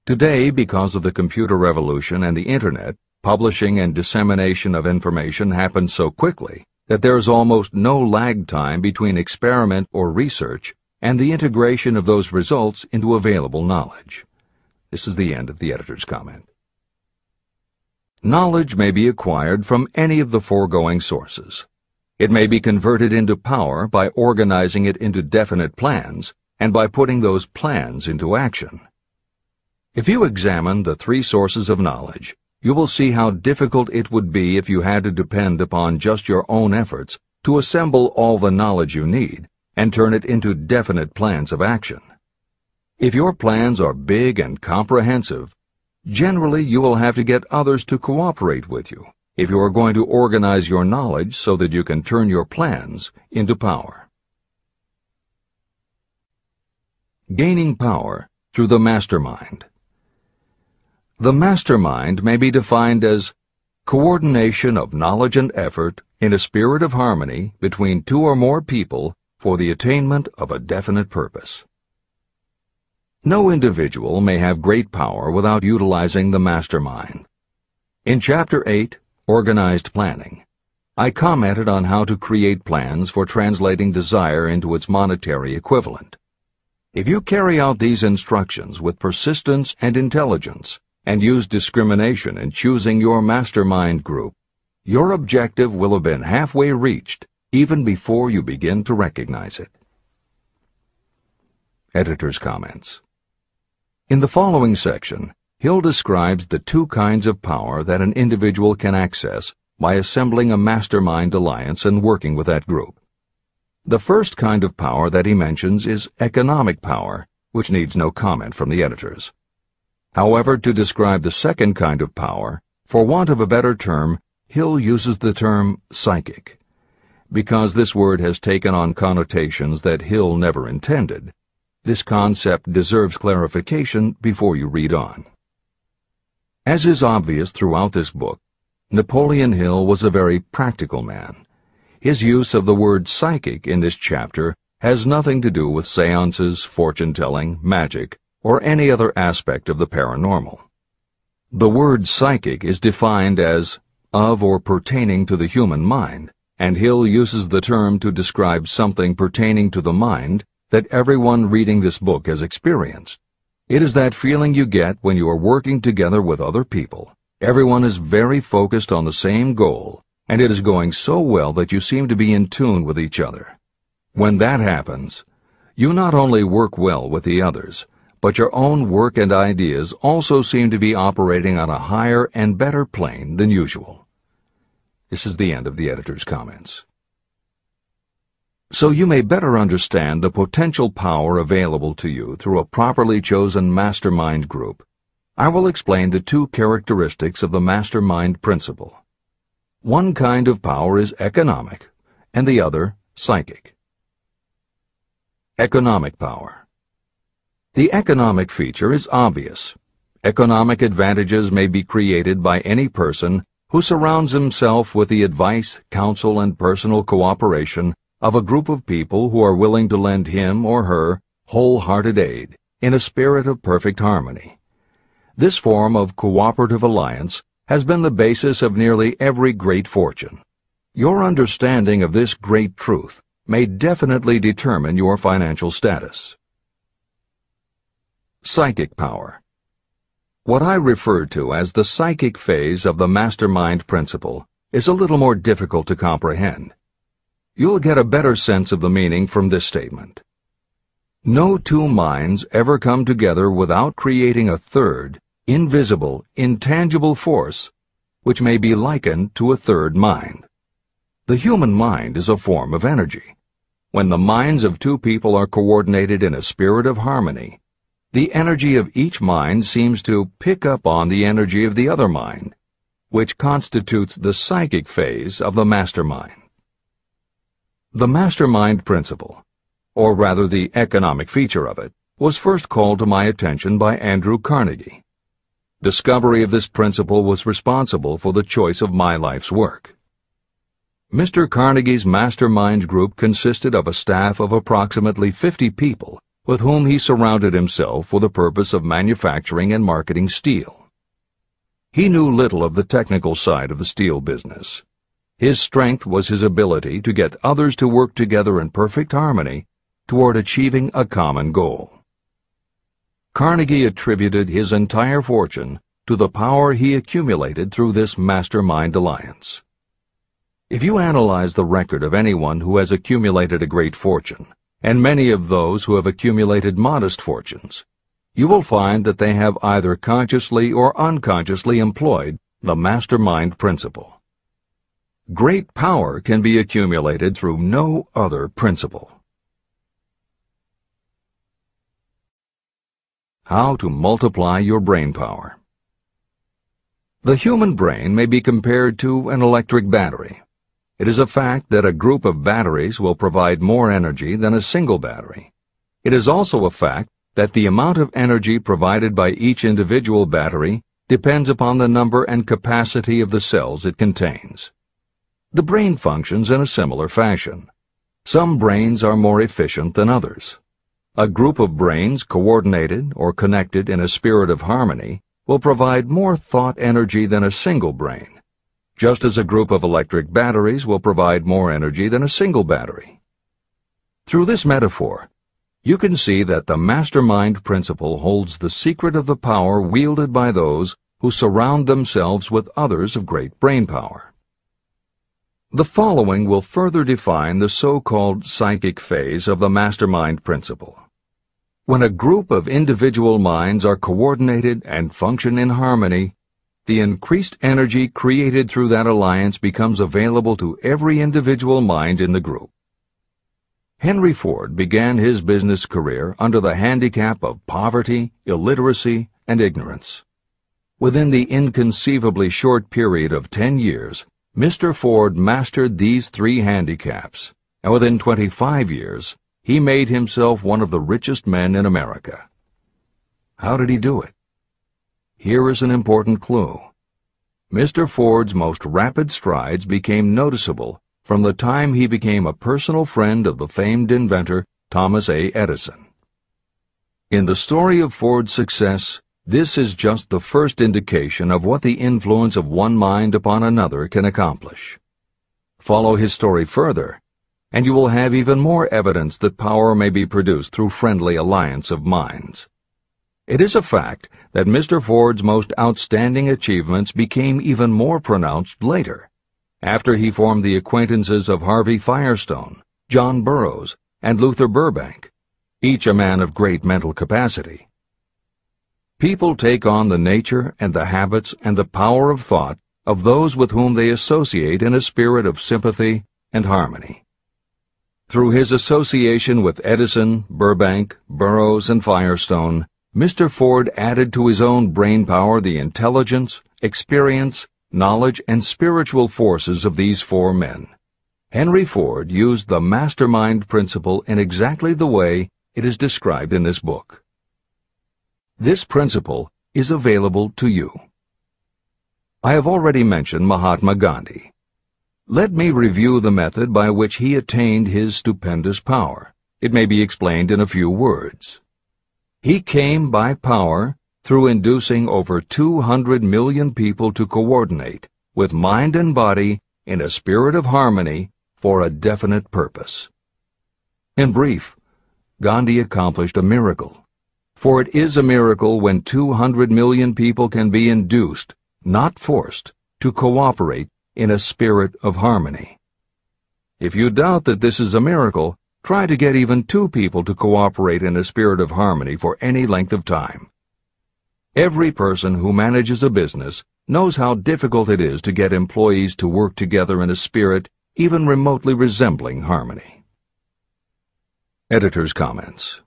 Today, because of the computer revolution and the Internet, publishing and dissemination of information happens so quickly that there is almost no lag time between experiment or research and the integration of those results into available knowledge. This is the end of the editor's comment. Knowledge may be acquired from any of the foregoing sources. It may be converted into power by organizing it into definite plans and by putting those plans into action. If you examine the three sources of knowledge, you will see how difficult it would be if you had to depend upon just your own efforts to assemble all the knowledge you need and turn it into definite plans of action. If your plans are big and comprehensive, generally you will have to get others to cooperate with you if you are going to organize your knowledge so that you can turn your plans into power. Gaining power through the mastermind. The mastermind may be defined as coordination of knowledge and effort in a spirit of harmony between two or more people for the attainment of a definite purpose. No individual may have great power without utilizing the mastermind. In Chapter 8, Organized Planning, I commented on how to create plans for translating desire into its monetary equivalent. If you carry out these instructions with persistence and intelligence, and use discrimination in choosing your mastermind group, your objective will have been halfway reached even before you begin to recognize it. Editor's comments. In the following section, Hill describes the two kinds of power that an individual can access by assembling a mastermind alliance and working with that group. The first kind of power that he mentions is economic power, which needs no comment from the editors. However, to describe the second kind of power, for want of a better term, Hill uses the term psychic. Because this word has taken on connotations that Hill never intended, this concept deserves clarification before you read on. As is obvious throughout this book, Napoleon Hill was a very practical man. His use of the word psychic in this chapter has nothing to do with seances, fortune-telling, magic, or any other aspect of the paranormal. The word psychic is defined as of or pertaining to the human mind, and Hill uses the term to describe something pertaining to the mind that everyone reading this book has experienced. It is that feeling you get when you are working together with other people. Everyone is very focused on the same goal, and it is going so well that you seem to be in tune with each other. When that happens, you not only work well with the others, but your own work and ideas also seem to be operating on a higher and better plane than usual. This is the end of the editor's comments. So you may better understand the potential power available to you through a properly chosen mastermind group, I will explain the two characteristics of the mastermind principle. One kind of power is economic, and the other psychic. Economic power. The economic feature is obvious. Economic advantages may be created by any person who surrounds himself with the advice, counsel, and personal cooperation of a group of people who are willing to lend him or her wholehearted aid in a spirit of perfect harmony. This form of cooperative alliance has been the basis of nearly every great fortune. Your understanding of this great truth may definitely determine your financial status. Psychic power. What I refer to as the psychic phase of the mastermind principle is a little more difficult to comprehend. You'll get a better sense of the meaning from this statement. No two minds ever come together without creating a third, invisible, intangible force, which may be likened to a third mind. The human mind is a form of energy. When the minds of two people are coordinated in a spirit of harmony, the energy of each mind seems to pick up on the energy of the other mind, which constitutes the psychic phase of the mastermind. The mastermind principle, or rather the economic feature of it, was first called to my attention by Andrew Carnegie. Discovery of this principle was responsible for the choice of my life's work. Mr. Carnegie's mastermind group consisted of a staff of approximately 50 people with whom he surrounded himself for the purpose of manufacturing and marketing steel. He knew little of the technical side of the steel business. His strength was his ability to get others to work together in perfect harmony toward achieving a common goal. Carnegie attributed his entire fortune to the power he accumulated through this mastermind alliance. If you analyze the record of anyone who has accumulated a great fortune, and many of those who have accumulated modest fortunes, you will find that they have either consciously or unconsciously employed the mastermind principle. Great power can be accumulated through no other principle. How to multiply your brain power. The human brain may be compared to an electric battery. It is a fact that a group of batteries will provide more energy than a single battery. It is also a fact that the amount of energy provided by each individual battery depends upon the number and capacity of the cells it contains. The brain functions in a similar fashion. Some brains are more efficient than others. A group of brains coordinated or connected in a spirit of harmony will provide more thought energy than a single brain, just as a group of electric batteries will provide more energy than a single battery. Through this metaphor, you can see that the mastermind principle holds the secret of the power wielded by those who surround themselves with others of great brain power. The following will further define the so-called psychic phase of the mastermind principle. When a group of individual minds are coordinated and function in harmony, the increased energy created through that alliance becomes available to every individual mind in the group. Henry Ford began his business career under the handicap of poverty, illiteracy, and ignorance. Within the inconceivably short period of 10 years, Mr. Ford mastered these three handicaps, and within 25 years, he made himself one of the richest men in America. How did he do it? Here is an important clue. Mr. Ford's most rapid strides became noticeable from the time he became a personal friend of the famed inventor Thomas A. Edison. In the story of Ford's success, this is just the first indication of what the influence of one mind upon another can accomplish. Follow his story further, and you will have even more evidence that power may be produced through friendly alliance of minds. It is a fact that Mr. Ford's most outstanding achievements became even more pronounced later, after he formed the acquaintances of Harvey Firestone, John Burroughs, and Luther Burbank, each a man of great mental capacity. People take on the nature and the habits and the power of thought of those with whom they associate in a spirit of sympathy and harmony. Through his association with Edison, Burbank, Burroughs, and Firestone, Mr. Ford added to his own brain power the intelligence, experience, knowledge, and spiritual forces of these four men. Henry Ford used the mastermind principle in exactly the way it is described in this book. This principle is available to you. I have already mentioned Mahatma Gandhi. Let me review the method by which he attained his stupendous power. It may be explained in a few words. He came by power through inducing over 200 million people to coordinate with mind and body in a spirit of harmony for a definite purpose. In brief, Gandhi accomplished a miracle. For it is a miracle when 200 million people can be induced, not forced, to cooperate in a spirit of harmony. If you doubt that this is a miracle, try to get even 2 people to cooperate in a spirit of harmony for any length of time. Every person who manages a business knows how difficult it is to get employees to work together in a spirit even remotely resembling harmony. Editor's comments.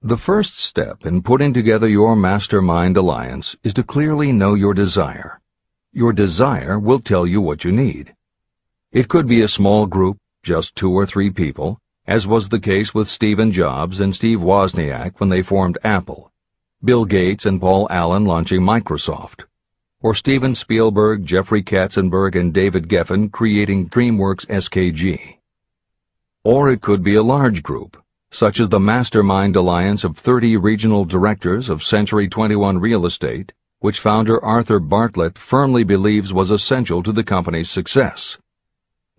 The first step in putting together your mastermind alliance is to clearly know your desire. Your desire will tell you what you need. It could be a small group, just 2 or 3 people, as was the case with Stephen Jobs and Steve Wozniak when they formed Apple, Bill Gates and Paul Allen launching Microsoft, or Steven Spielberg, Jeffrey Katzenberg, and David Geffen creating DreamWorks SKG. Or it could be a large group, such as the Mastermind Alliance of 30 regional directors of Century 21 Real Estate, which founder Arthur Bartlett firmly believes was essential to the company's success.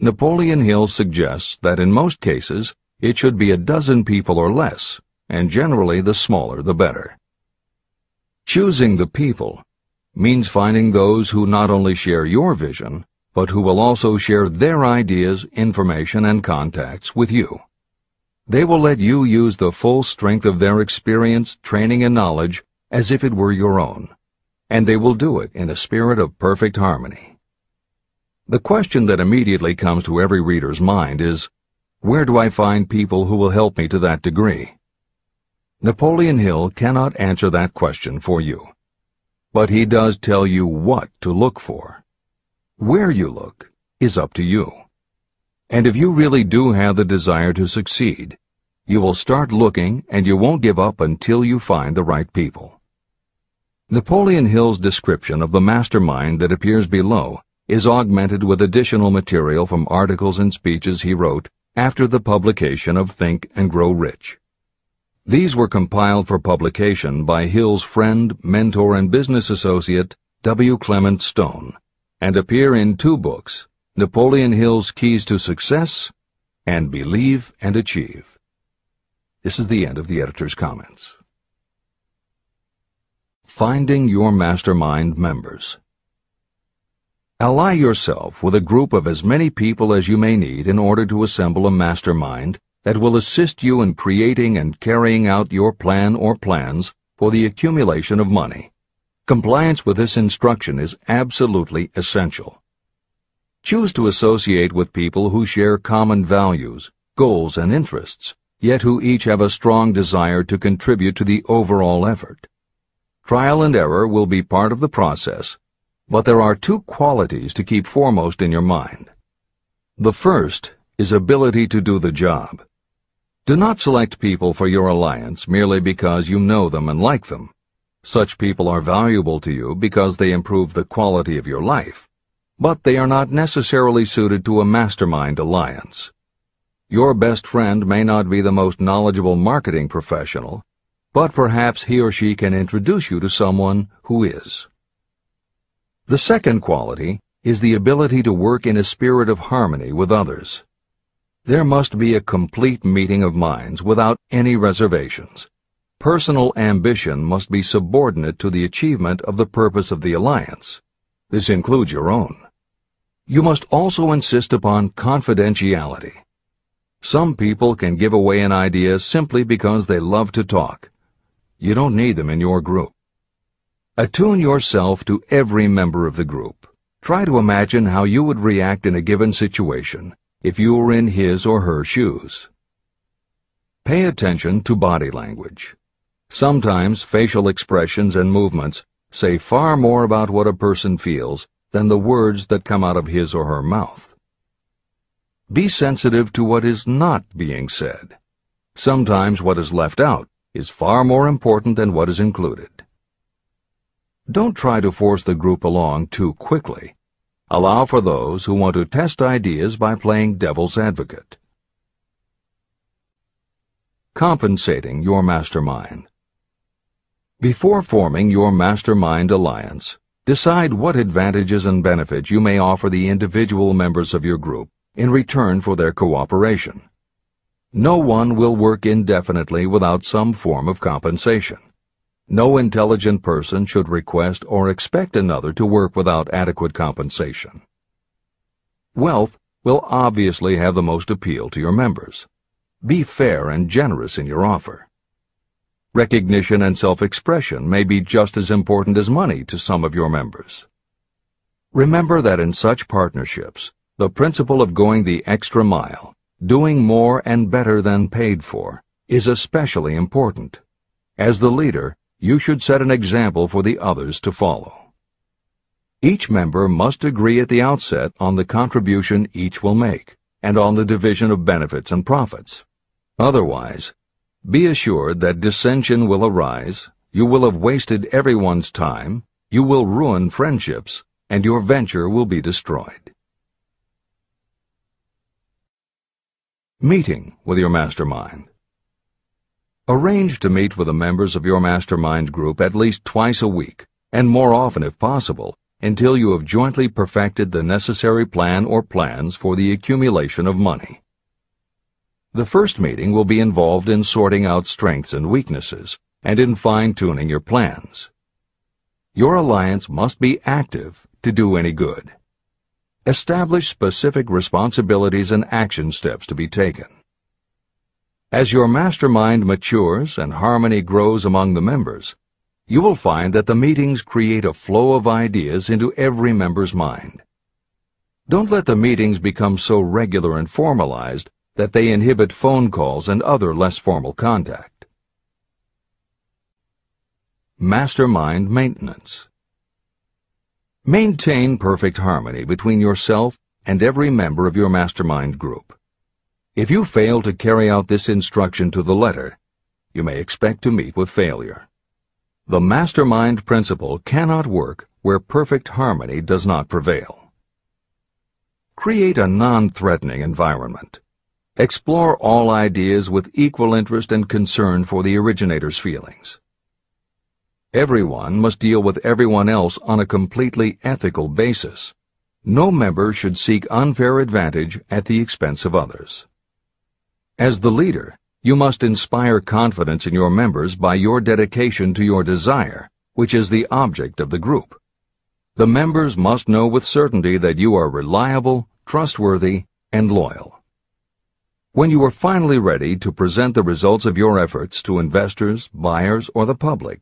Napoleon Hill suggests that in most cases, it should be a dozen people or less, and generally the smaller the better. Choosing the people means finding those who not only share your vision, but who will also share their ideas, information, and contacts with you. They will let you use the full strength of their experience, training, and knowledge as if it were your own, and they will do it in a spirit of perfect harmony. The question that immediately comes to every reader's mind is, where do I find people who will help me to that degree? Napoleon Hill cannot answer that question for you, but he does tell you what to look for. Where you look is up to you. And if you really do have the desire to succeed, you will start looking and you won't give up until you find the right people. Napoleon Hill's description of the mastermind that appears below is augmented with additional material from articles and speeches he wrote after the publication of Think and Grow Rich. These were compiled for publication by Hill's friend, mentor, and business associate, W. Clement Stone, and appear in 2 books, Napoleon Hill's Keys to Success and Believe and Achieve. This is the end of the editor's comments. Finding your mastermind members. Ally yourself with a group of as many people as you may need in order to assemble a mastermind that will assist you in creating and carrying out your plan or plans for the accumulation of money. Compliance with this instruction is absolutely essential. Choose to associate with people who share common values, goals, and interests, yet who each have a strong desire to contribute to the overall effort. Trial and error will be part of the process, but there are 2 qualities to keep foremost in your mind. The first is ability to do the job. Do not select people for your alliance merely because you know them and like them. Such people are valuable to you because they improve the quality of your life, but they are not necessarily suited to a mastermind alliance. Your best friend may not be the most knowledgeable marketing professional, but perhaps he or she can introduce you to someone who is. The second quality is the ability to work in a spirit of harmony with others. There must be a complete meeting of minds without any reservations. Personal ambition must be subordinate to the achievement of the purpose of the alliance. This includes your own. You must also insist upon confidentiality. Some people can give away an idea simply because they love to talk. You don't need them in your group. Attune yourself to every member of the group. Try to imagine how you would react in a given situation if you were in his or her shoes. Pay attention to body language. Sometimes facial expressions and movements say far more about what a person feels than the words that come out of his or her mouth. Be sensitive to what is not being said. Sometimes what is left out is far more important than what is included. Don't try to force the group along too quickly. Allow for those who want to test ideas by playing devil's advocate. Compensating your mastermind. Before forming your mastermind alliance, decide what advantages and benefits you may offer the individual members of your group in return for their cooperation. No one will work indefinitely without some form of compensation. No intelligent person should request or expect another to work without adequate compensation. Wealth will obviously have the most appeal to your members. Be fair and generous in your offer. Recognition and self-expression may be just as important as money to some of your members. Remember that in such partnerships, the principle of going the extra mile, doing more and better than paid for, is especially important. As the leader, you should set an example for the others to follow. Each member must agree at the outset on the contribution each will make, and on the division of benefits and profits. Otherwise, be assured that dissension will arise, you will have wasted everyone's time, you will ruin friendships, and your venture will be destroyed. Meeting with your mastermind. Arrange to meet with the members of your mastermind group at least twice a week, and more often if possible, until you have jointly perfected the necessary plan or plans for the accumulation of money. The first meeting will be involved in sorting out strengths and weaknesses, and in fine-tuning your plans. Your alliance must be active to do any good. Establish specific responsibilities and action steps to be taken. As your mastermind matures and harmony grows among the members, you will find that the meetings create a flow of ideas into every member's mind. Don't let the meetings become so regular and formalized that they inhibit phone calls and other less formal contact. Mastermind maintenance. Maintain perfect harmony between yourself and every member of your mastermind group. If you fail to carry out this instruction to the letter, you may expect to meet with failure. The mastermind principle cannot work where perfect harmony does not prevail. Create a non-threatening environment. Explore all ideas with equal interest and concern for the originator's feelings. Everyone must deal with everyone else on a completely ethical basis. No member should seek unfair advantage at the expense of others. As the leader, you must inspire confidence in your members by your dedication to your desire, which is the object of the group. The members must know with certainty that you are reliable, trustworthy, and loyal. When you are finally ready to present the results of your efforts to investors, buyers, or the public,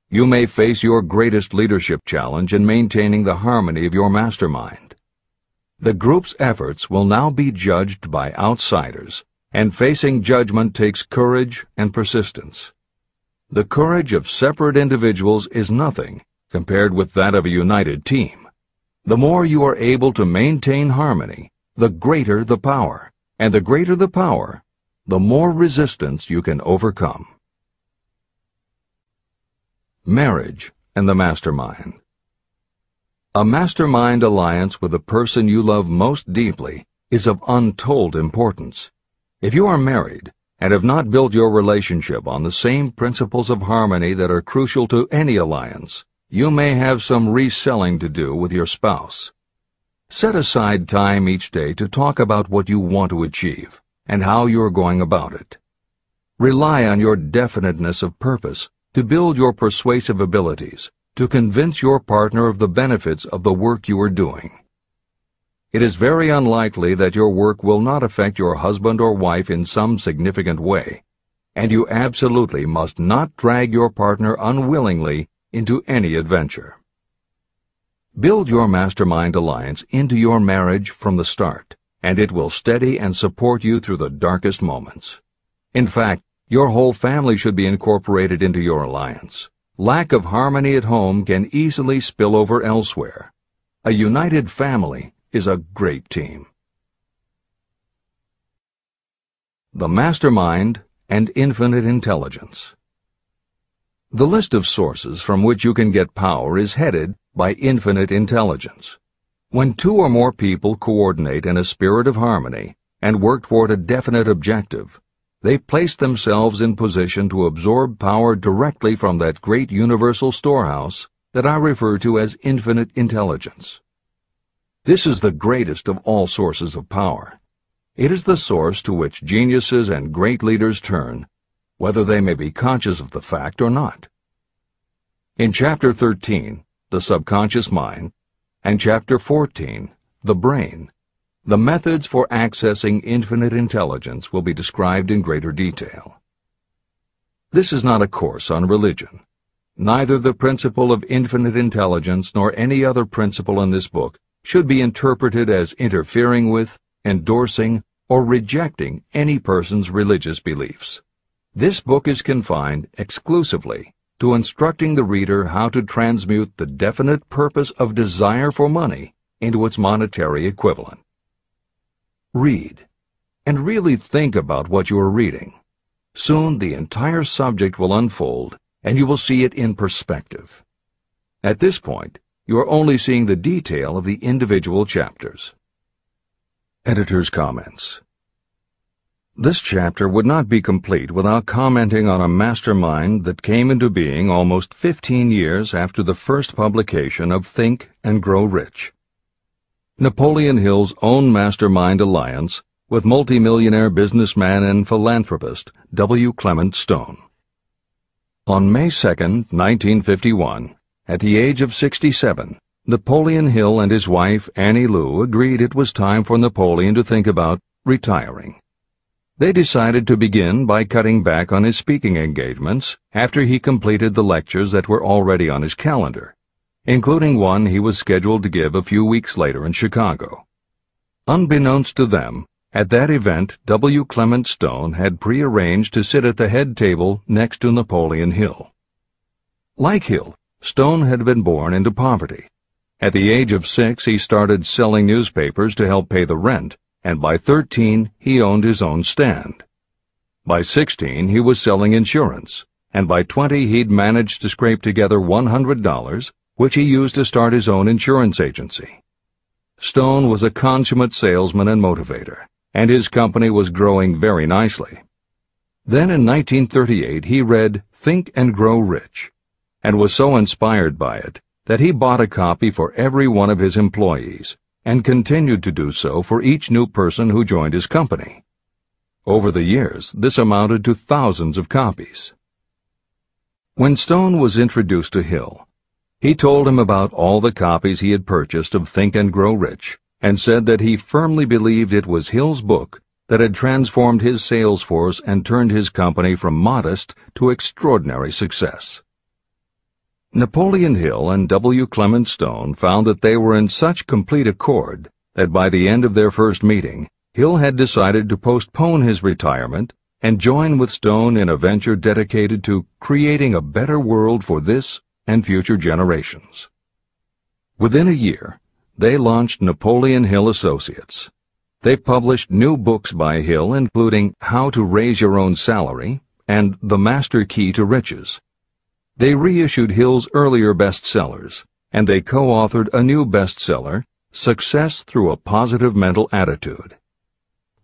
you may face your greatest leadership challenge in maintaining the harmony of your mastermind. The group's efforts will now be judged by outsiders, and facing judgment takes courage and persistence. The courage of separate individuals is nothing compared with that of a united team. The more you are able to maintain harmony, the greater the power, and the greater the power, the more resistance you can overcome. Marriage and the mastermind. A mastermind alliance with the person you love most deeply is of untold importance. If you are married and have not built your relationship on the same principles of harmony that are crucial to any alliance, you may have some reselling to do with your spouse. Set aside time each day to talk about what you want to achieve and how you are going about it. Rely on your definiteness of purpose to build your persuasive abilities, to convince your partner of the benefits of the work you are doing. It is very unlikely that your work will not affect your husband or wife in some significant way, and you absolutely must not drag your partner unwillingly into any adventure. Build your mastermind alliance into your marriage from the start, and it will steady and support you through the darkest moments. In fact, your whole family should be incorporated into your alliance. Lack of harmony at home can easily spill over elsewhere. A united family is a great team. The mastermind and infinite intelligence. The list of sources from which you can get power is headed by infinite intelligence. When two or more people coordinate in a spirit of harmony and work toward a definite objective, they place themselves in position to absorb power directly from that great universal storehouse that I refer to as infinite intelligence. This is the greatest of all sources of power. It is the source to which geniuses and great leaders turn, whether they may be conscious of the fact or not. In Chapter 13, The Subconscious Mind, and Chapter 14, The Brain, the methods for accessing infinite intelligence will be described in greater detail. This is not a course on religion. Neither the principle of infinite intelligence nor any other principle in this book should be interpreted as interfering with, endorsing, or rejecting any person's religious beliefs. This book is confined exclusively to instructing the reader how to transmute the definite purpose of desire for money into its monetary equivalent. Read, and really think about what you are reading. Soon the entire subject will unfold, and you will see it in perspective. At this point, you are only seeing the detail of the individual chapters. Editor's comments. This chapter would not be complete without commenting on a mastermind that came into being almost 15 years after the first publication of Think and Grow Rich. Napoleon Hill's own mastermind alliance with multimillionaire businessman and philanthropist W. Clement Stone. On May 2, 1951, at the age of 67, Napoleon Hill and his wife Annie Lou agreed it was time for Napoleon to think about retiring. They decided to begin by cutting back on his speaking engagements after he completed the lectures that were already on his calendar, including one he was scheduled to give a few weeks later in Chicago. Unbeknownst to them, at that event W. Clement Stone had prearranged to sit at the head table next to Napoleon Hill. Like Hill, Stone had been born into poverty. At the age of 6, he started selling newspapers to help pay the rent, and by 13, he owned his own stand. By 16, he was selling insurance, and by 20, he'd managed to scrape together $100, which he used to start his own insurance agency. Stone was a consummate salesman and motivator, and his company was growing very nicely. Then in 1938, he read Think and Grow Rich, and was so inspired by it that he bought a copy for every one of his employees, and continued to do so for each new person who joined his company. Over the years, this amounted to thousands of copies. When Stone was introduced to Hill, he told him about all the copies he had purchased of Think and Grow Rich, and said that he firmly believed it was Hill's book that had transformed his sales force and turned his company from modest to extraordinary success. Napoleon Hill and W. Clement Stone found that they were in such complete accord that by the end of their first meeting, Hill had decided to postpone his retirement and join with Stone in a venture dedicated to creating a better world for this and future generations. Within a year, they launched Napoleon Hill Associates. They published new books by Hill, including How to Raise Your Own Salary and The Master Key to Riches. They reissued Hill's earlier bestsellers, and they co-authored a new bestseller, Success Through a Positive Mental Attitude.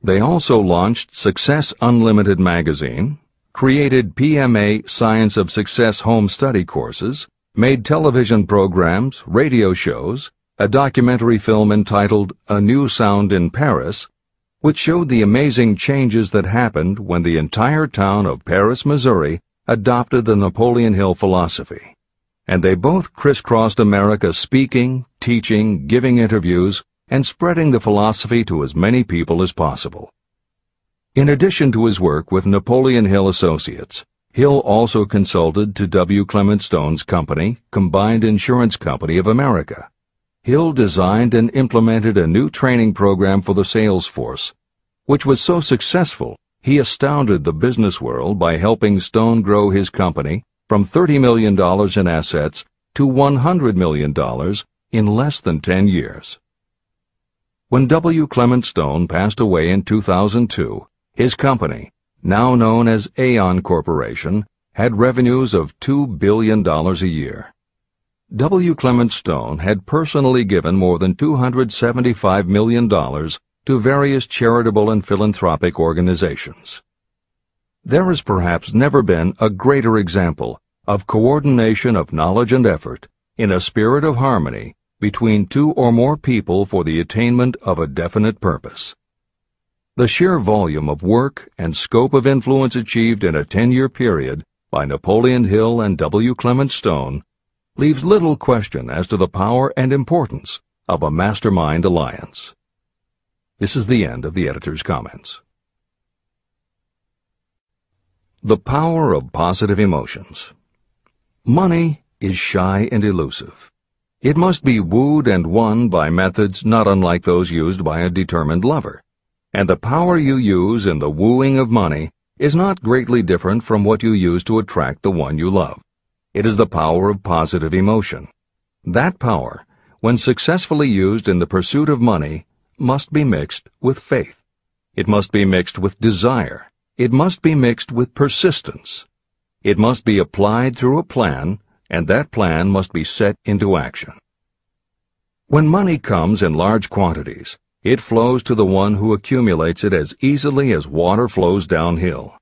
They also launched Success Unlimited magazine, created PMA Science of Success home study courses, made television programs, radio shows, a documentary film entitled A New Sound in Paris, which showed the amazing changes that happened when the entire town of Paris, Missouri, adopted the Napoleon Hill philosophy, and they both crisscrossed America speaking, teaching, giving interviews, and spreading the philosophy to as many people as possible. In addition to his work with Napoleon Hill Associates, Hill also consulted to W. Clement Stone's company, Combined Insurance Company of America. Hill designed and implemented a new training program for the sales force, which was so successful he astounded the business world by helping Stone grow his company from $30 million in assets to $100 million in less than 10 years. When W. Clement Stone passed away in 2002, his company, now known as Aon Corporation, had revenues of $2 billion a year. W. Clement Stone had personally given more than $275 million to various charitable and philanthropic organizations. There has perhaps never been a greater example of coordination of knowledge and effort in a spirit of harmony between two or more people for the attainment of a definite purpose. The sheer volume of work and scope of influence achieved in a 10-year period by Napoleon Hill and W. Clement Stone leaves little question as to the power and importance of a mastermind alliance. This is the end of the editor's comments. The power of positive emotions. Money is shy and elusive. It must be wooed and won by methods not unlike those used by a determined lover. And the power you use in the wooing of money is not greatly different from what you use to attract the one you love. It is the power of positive emotion. That power, when successfully used in the pursuit of money, must be mixed with faith. It must be mixed with desire. It must be mixed with persistence. It must be applied through a plan, and that plan must be set into action. When money comes in large quantities, it flows to the one who accumulates it as easily as water flows downhill.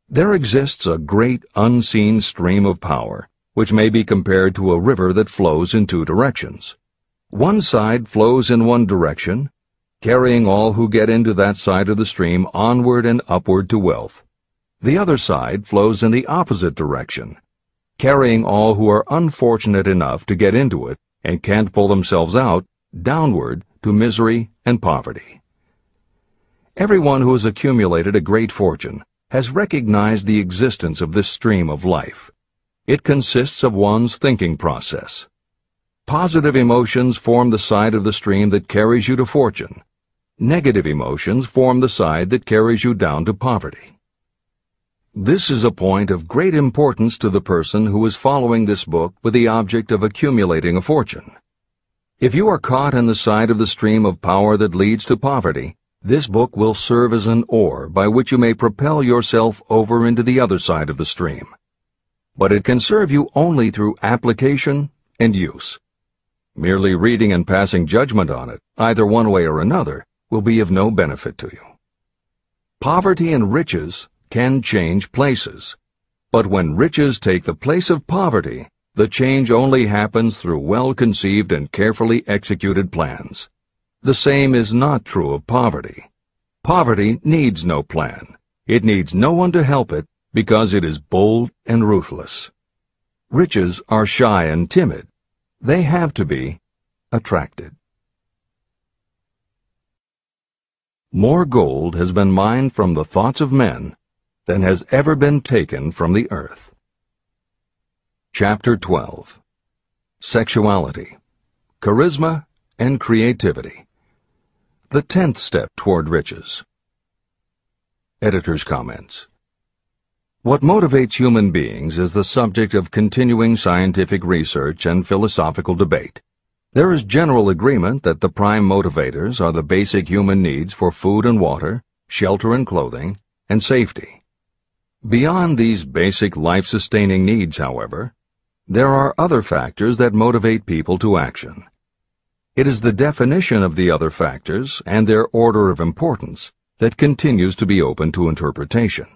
There exists a great unseen stream of power, which may be compared to a river that flows in two directions. One side flows in one direction, carrying all who get into that side of the stream onward and upward to wealth. The other side flows in the opposite direction, carrying all who are unfortunate enough to get into it and can't pull themselves out downward to misery and poverty. Everyone who has accumulated a great fortune has recognized the existence of this stream of life. It consists of one's thinking process. Positive emotions form the side of the stream that carries you to fortune. Negative emotions form the side that carries you down to poverty. This is a point of great importance to the person who is following this book with the object of accumulating a fortune. If you are caught in the side of the stream of power that leads to poverty, this book will serve as an oar by which you may propel yourself over into the other side of the stream. But it can serve you only through application and use. Merely reading and passing judgment on it, either one way or another, will be of no benefit to you. Poverty and riches can change places, but when riches take the place of poverty, the change only happens through well-conceived and carefully executed plans. The same is not true of poverty. Poverty needs no plan. It needs no one to help it because it is bold and ruthless. Riches are shy and timid. They have to be attracted. More gold has been mined from the thoughts of men than has ever been taken from the earth. Chapter 12. Sexuality, Charisma, and Creativity. The 10th step toward riches. Editor's comments. What motivates human beings is the subject of continuing scientific research and philosophical debate. There is general agreement that the prime motivators are the basic human needs for food and water, shelter and clothing, and safety. Beyond these basic life-sustaining needs, however, there are other factors that motivate people to action. It is the definition of the other factors and their order of importance that continues to be open to interpretation.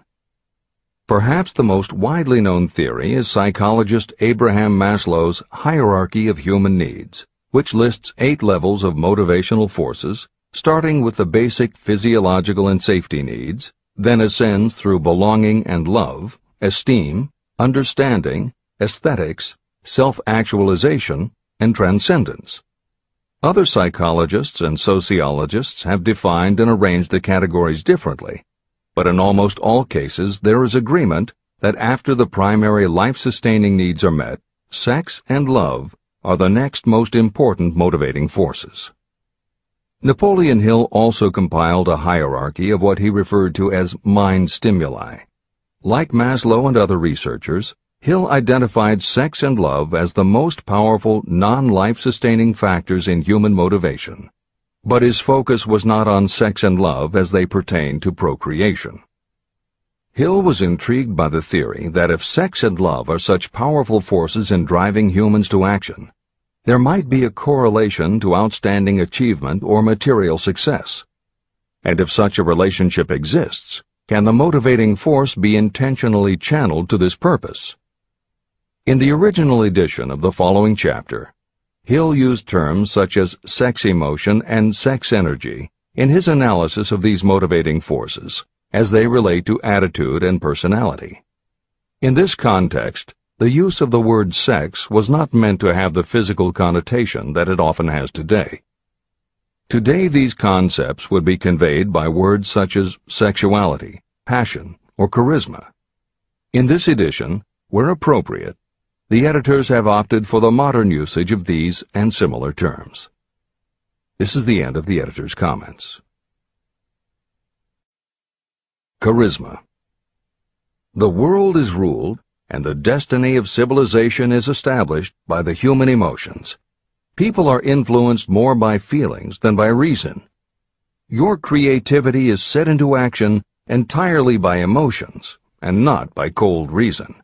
Perhaps the most widely known theory is psychologist Abraham Maslow's hierarchy of human needs, which lists 8 levels of motivational forces, starting with the basic physiological and safety needs, then ascends through belonging and love, esteem, understanding, aesthetics, self-actualization, and transcendence. Other psychologists and sociologists have defined and arranged the categories differently, but in almost all cases there is agreement that after the primary life-sustaining needs are met, sex and love are the next most important motivating forces. Napoleon Hill also compiled a hierarchy of what he referred to as mind stimuli. Like Maslow and other researchers, Hill identified sex and love as the most powerful non-life-sustaining factors in human motivation, but his focus was not on sex and love as they pertain to procreation. Hill was intrigued by the theory that if sex and love are such powerful forces in driving humans to action, there might be a correlation to outstanding achievement or material success. And if such a relationship exists, can the motivating force be intentionally channeled to this purpose? In the original edition of the following chapter, Hill used terms such as sex emotion and sex energy in his analysis of these motivating forces as they relate to attitude and personality. In this context, the use of the word sex was not meant to have the physical connotation that it often has today. Today these concepts would be conveyed by words such as sexuality, passion, or charisma. In this edition, where appropriate, the editors have opted for the modern usage of these and similar terms. This is the end of the editor's comments. Charisma. The world is ruled, and the destiny of civilization is established by the human emotions. People are influenced more by feelings than by reason. Your creativity is set into action entirely by emotions and not by cold reason.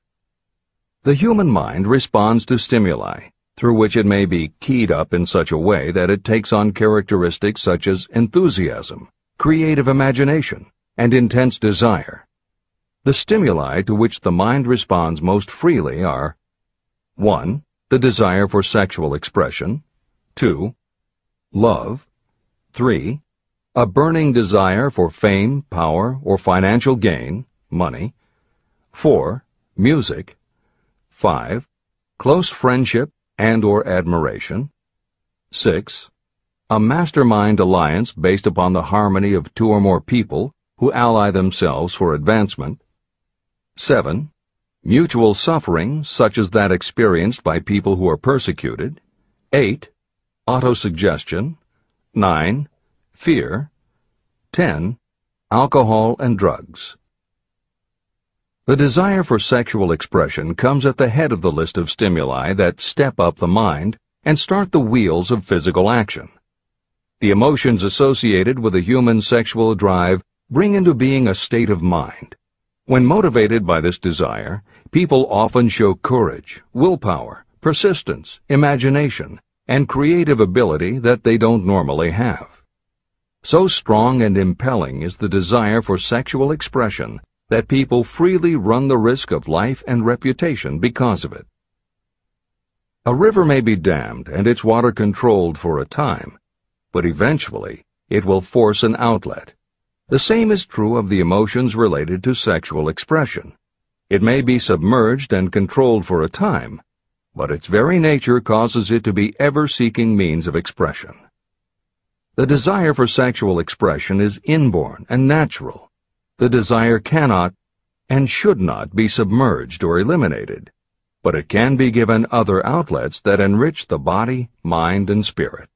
The human mind responds to stimuli, through which it may be keyed up in such a way that it takes on characteristics such as enthusiasm, creative imagination, and intense desire. The stimuli to which the mind responds most freely are 1. The desire for sexual expression, 2. Love, 3. A burning desire for fame, power, or financial gain, money, 4. Music, 5. Close friendship and/or admiration, 6. A mastermind alliance based upon the harmony of two or more people who ally themselves for advancement, 7. Mutual suffering, such as that experienced by people who are persecuted, 8. Autosuggestion, 9. Fear, 10. Alcohol and drugs. The desire for sexual expression comes at the head of the list of stimuli that step up the mind and start the wheels of physical action. The emotions associated with a human sexual drive bring into being a state of mind. When motivated by this desire, people often show courage, willpower, persistence, imagination, and creative ability that they don't normally have. So strong and impelling is the desire for sexual expression that people freely run the risk of life and reputation because of it. A river may be dammed and its water controlled for a time, but eventually it will force an outlet. The same is true of the emotions related to sexual expression. It may be submerged and controlled for a time, but its very nature causes it to be ever-seeking means of expression. The desire for sexual expression is inborn and natural. The desire cannot and should not be submerged or eliminated, but it can be given other outlets that enrich the body, mind, and spirit.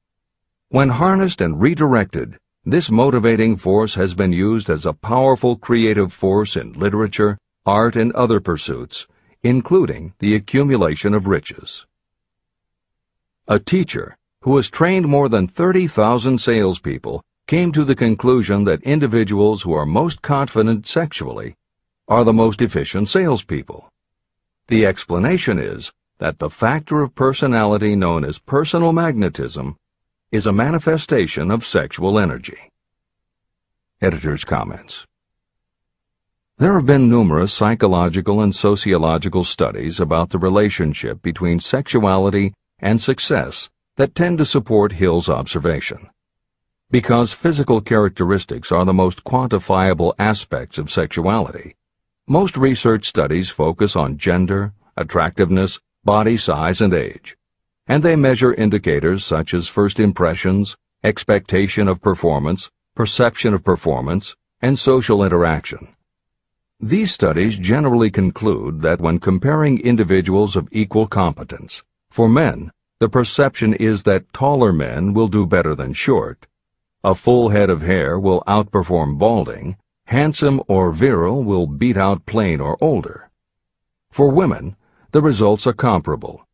When harnessed and redirected, this motivating force has been used as a powerful creative force in literature, art, and other pursuits, including the accumulation of riches. A teacher who has trained more than 30,000 salespeople came to the conclusion that individuals who are most confident sexually are the most efficient salespeople. The explanation is that the factor of personality known as personal magnetism is a manifestation of sexual energy. Editor's comments. There have been numerous psychological and sociological studies about the relationship between sexuality and success that tend to support Hill's observation. Because physical characteristics are the most quantifiable aspects of sexuality, most research studies focus on gender, attractiveness, body size, and age, and they measure indicators such as first impressions, expectation of performance, perception of performance, and social interaction. These studies generally conclude that when comparing individuals of equal competence, for men, the perception is that taller men will do better than short, a full head of hair will outperform balding, handsome or virile will beat out plain or older. For women, the results are comparable.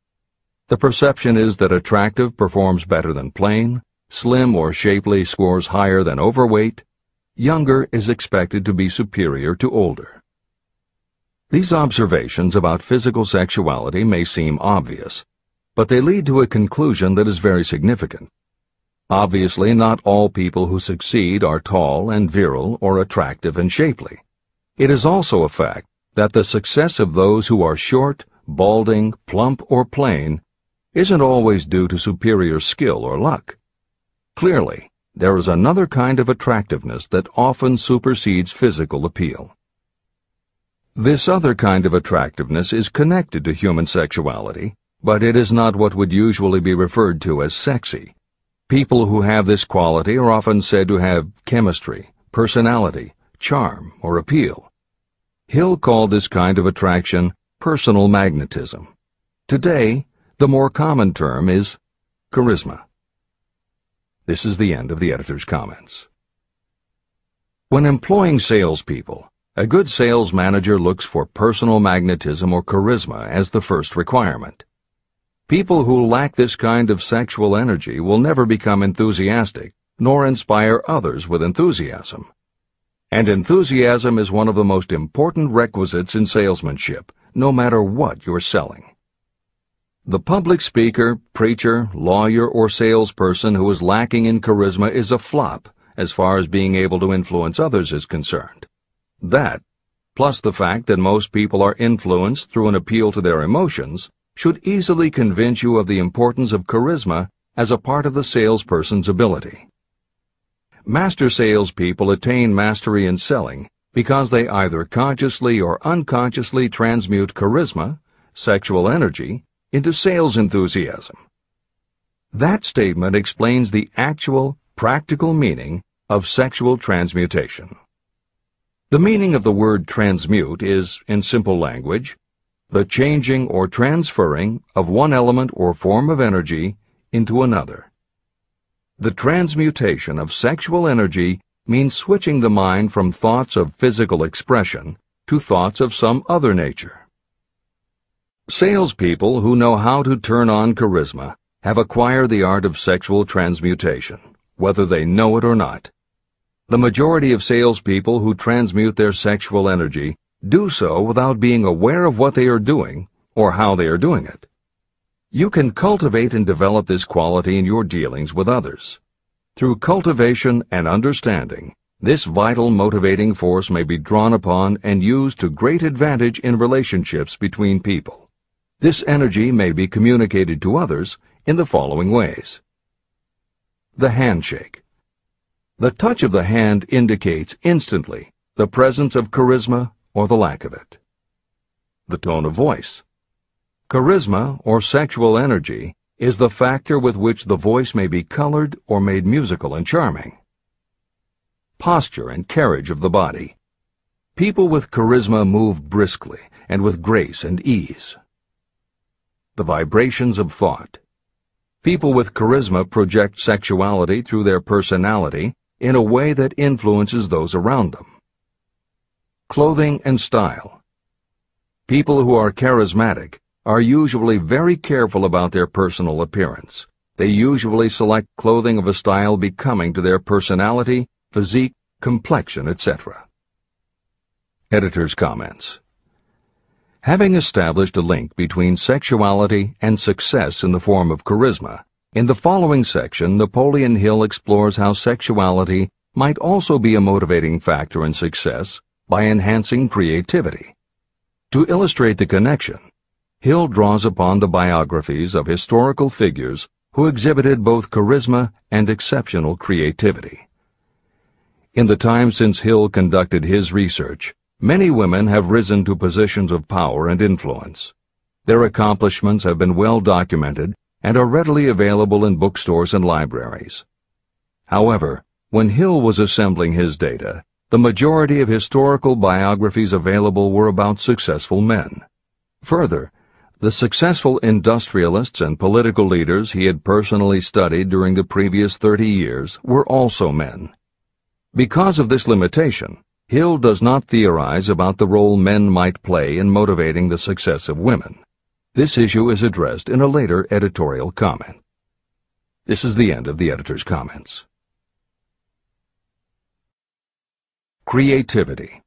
The perception is that attractive performs better than plain, slim or shapely scores higher than overweight, younger is expected to be superior to older. These observations about physical sexuality may seem obvious, but they lead to a conclusion that is very significant. Obviously, not all people who succeed are tall and virile or attractive and shapely. It is also a fact that the success of those who are short, balding, plump, or plain isn't always due to superior skill or luck. Clearly, there is another kind of attractiveness that often supersedes physical appeal. This other kind of attractiveness is connected to human sexuality, but it is not what would usually be referred to as sexy. People who have this quality are often said to have chemistry, personality, charm, or appeal. Hill called this kind of attraction personal magnetism. Today, the more common term is charisma. This is the end of the editor's comments. When employing salespeople, a good sales manager looks for personal magnetism or charisma as the first requirement. People who lack this kind of sexual energy will never become enthusiastic nor inspire others with enthusiasm. And enthusiasm is one of the most important requisites in salesmanship, no matter what you're selling. The public speaker, preacher, lawyer, or salesperson who is lacking in charisma is a flop as far as being able to influence others is concerned. That, plus the fact that most people are influenced through an appeal to their emotions, should easily convince you of the importance of charisma as a part of the salesperson's ability. Master salespeople attain mastery in selling because they either consciously or unconsciously transmute charisma, sexual energy, into sales enthusiasm. That statement explains the actual, practical meaning of sexual transmutation. The meaning of the word transmute is, in simple language, the changing or transferring of one element or form of energy into another. The transmutation of sexual energy means switching the mind from thoughts of physical expression to thoughts of some other nature. Salespeople who know how to turn on charisma have acquired the art of sexual transmutation, whether they know it or not. The majority of salespeople who transmute their sexual energy do so without being aware of what they are doing or how they are doing it. You can cultivate and develop this quality in your dealings with others. Through cultivation and understanding, this vital motivating force may be drawn upon and used to great advantage in relationships between people. This energy may be communicated to others in the following ways. The handshake. The touch of the hand indicates instantly the presence of charisma or the lack of it. The tone of voice. Charisma, or sexual energy, is the factor with which the voice may be colored or made musical and charming. Posture and carriage of the body. People with charisma move briskly and with grace and ease. The vibrations of thought. People with charisma project sexuality through their personality in a way that influences those around them. Clothing and style. People who are charismatic are usually very careful about their personal appearance. They usually select clothing of a style becoming to their personality, physique, complexion, etc. Editor's comments. Having established a link between sexuality and success in the form of charisma, in the following section, Napoleon Hill explores how sexuality might also be a motivating factor in success by enhancing creativity. To illustrate the connection, Hill draws upon the biographies of historical figures who exhibited both charisma and exceptional creativity. In the time since Hill conducted his research, many women have risen to positions of power and influence. Their accomplishments have been well documented and are readily available in bookstores and libraries. However, when Hill was assembling his data, the majority of historical biographies available were about successful men. Further, the successful industrialists and political leaders he had personally studied during the previous 30 years were also men. Because of this limitation, Hill does not theorize about the role men might play in motivating the success of women. This issue is addressed in a later editorial comment. This is the end of the editor's comments. Creativity.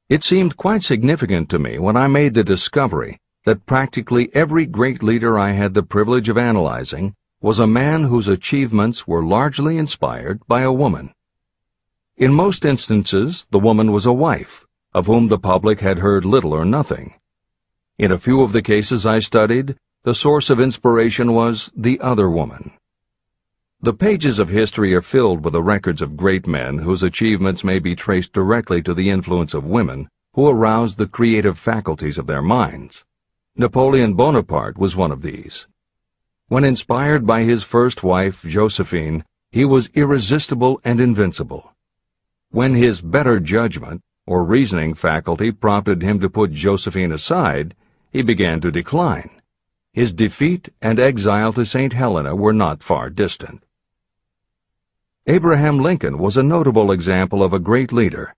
It seemed quite significant to me when I made the discovery that practically every great leader I had the privilege of analyzing was a man whose achievements were largely inspired by a woman. In most instances, the woman was a wife, of whom the public had heard little or nothing. In a few of the cases I studied, the source of inspiration was the other woman. The pages of history are filled with the records of great men whose achievements may be traced directly to the influence of women who aroused the creative faculties of their minds. Napoleon Bonaparte was one of these. When inspired by his first wife, Josephine, he was irresistible and invincible. When his better judgment or reasoning faculty prompted him to put Josephine aside, he began to decline. His defeat and exile to St. Helena were not far distant. Abraham Lincoln was a notable example of a great leader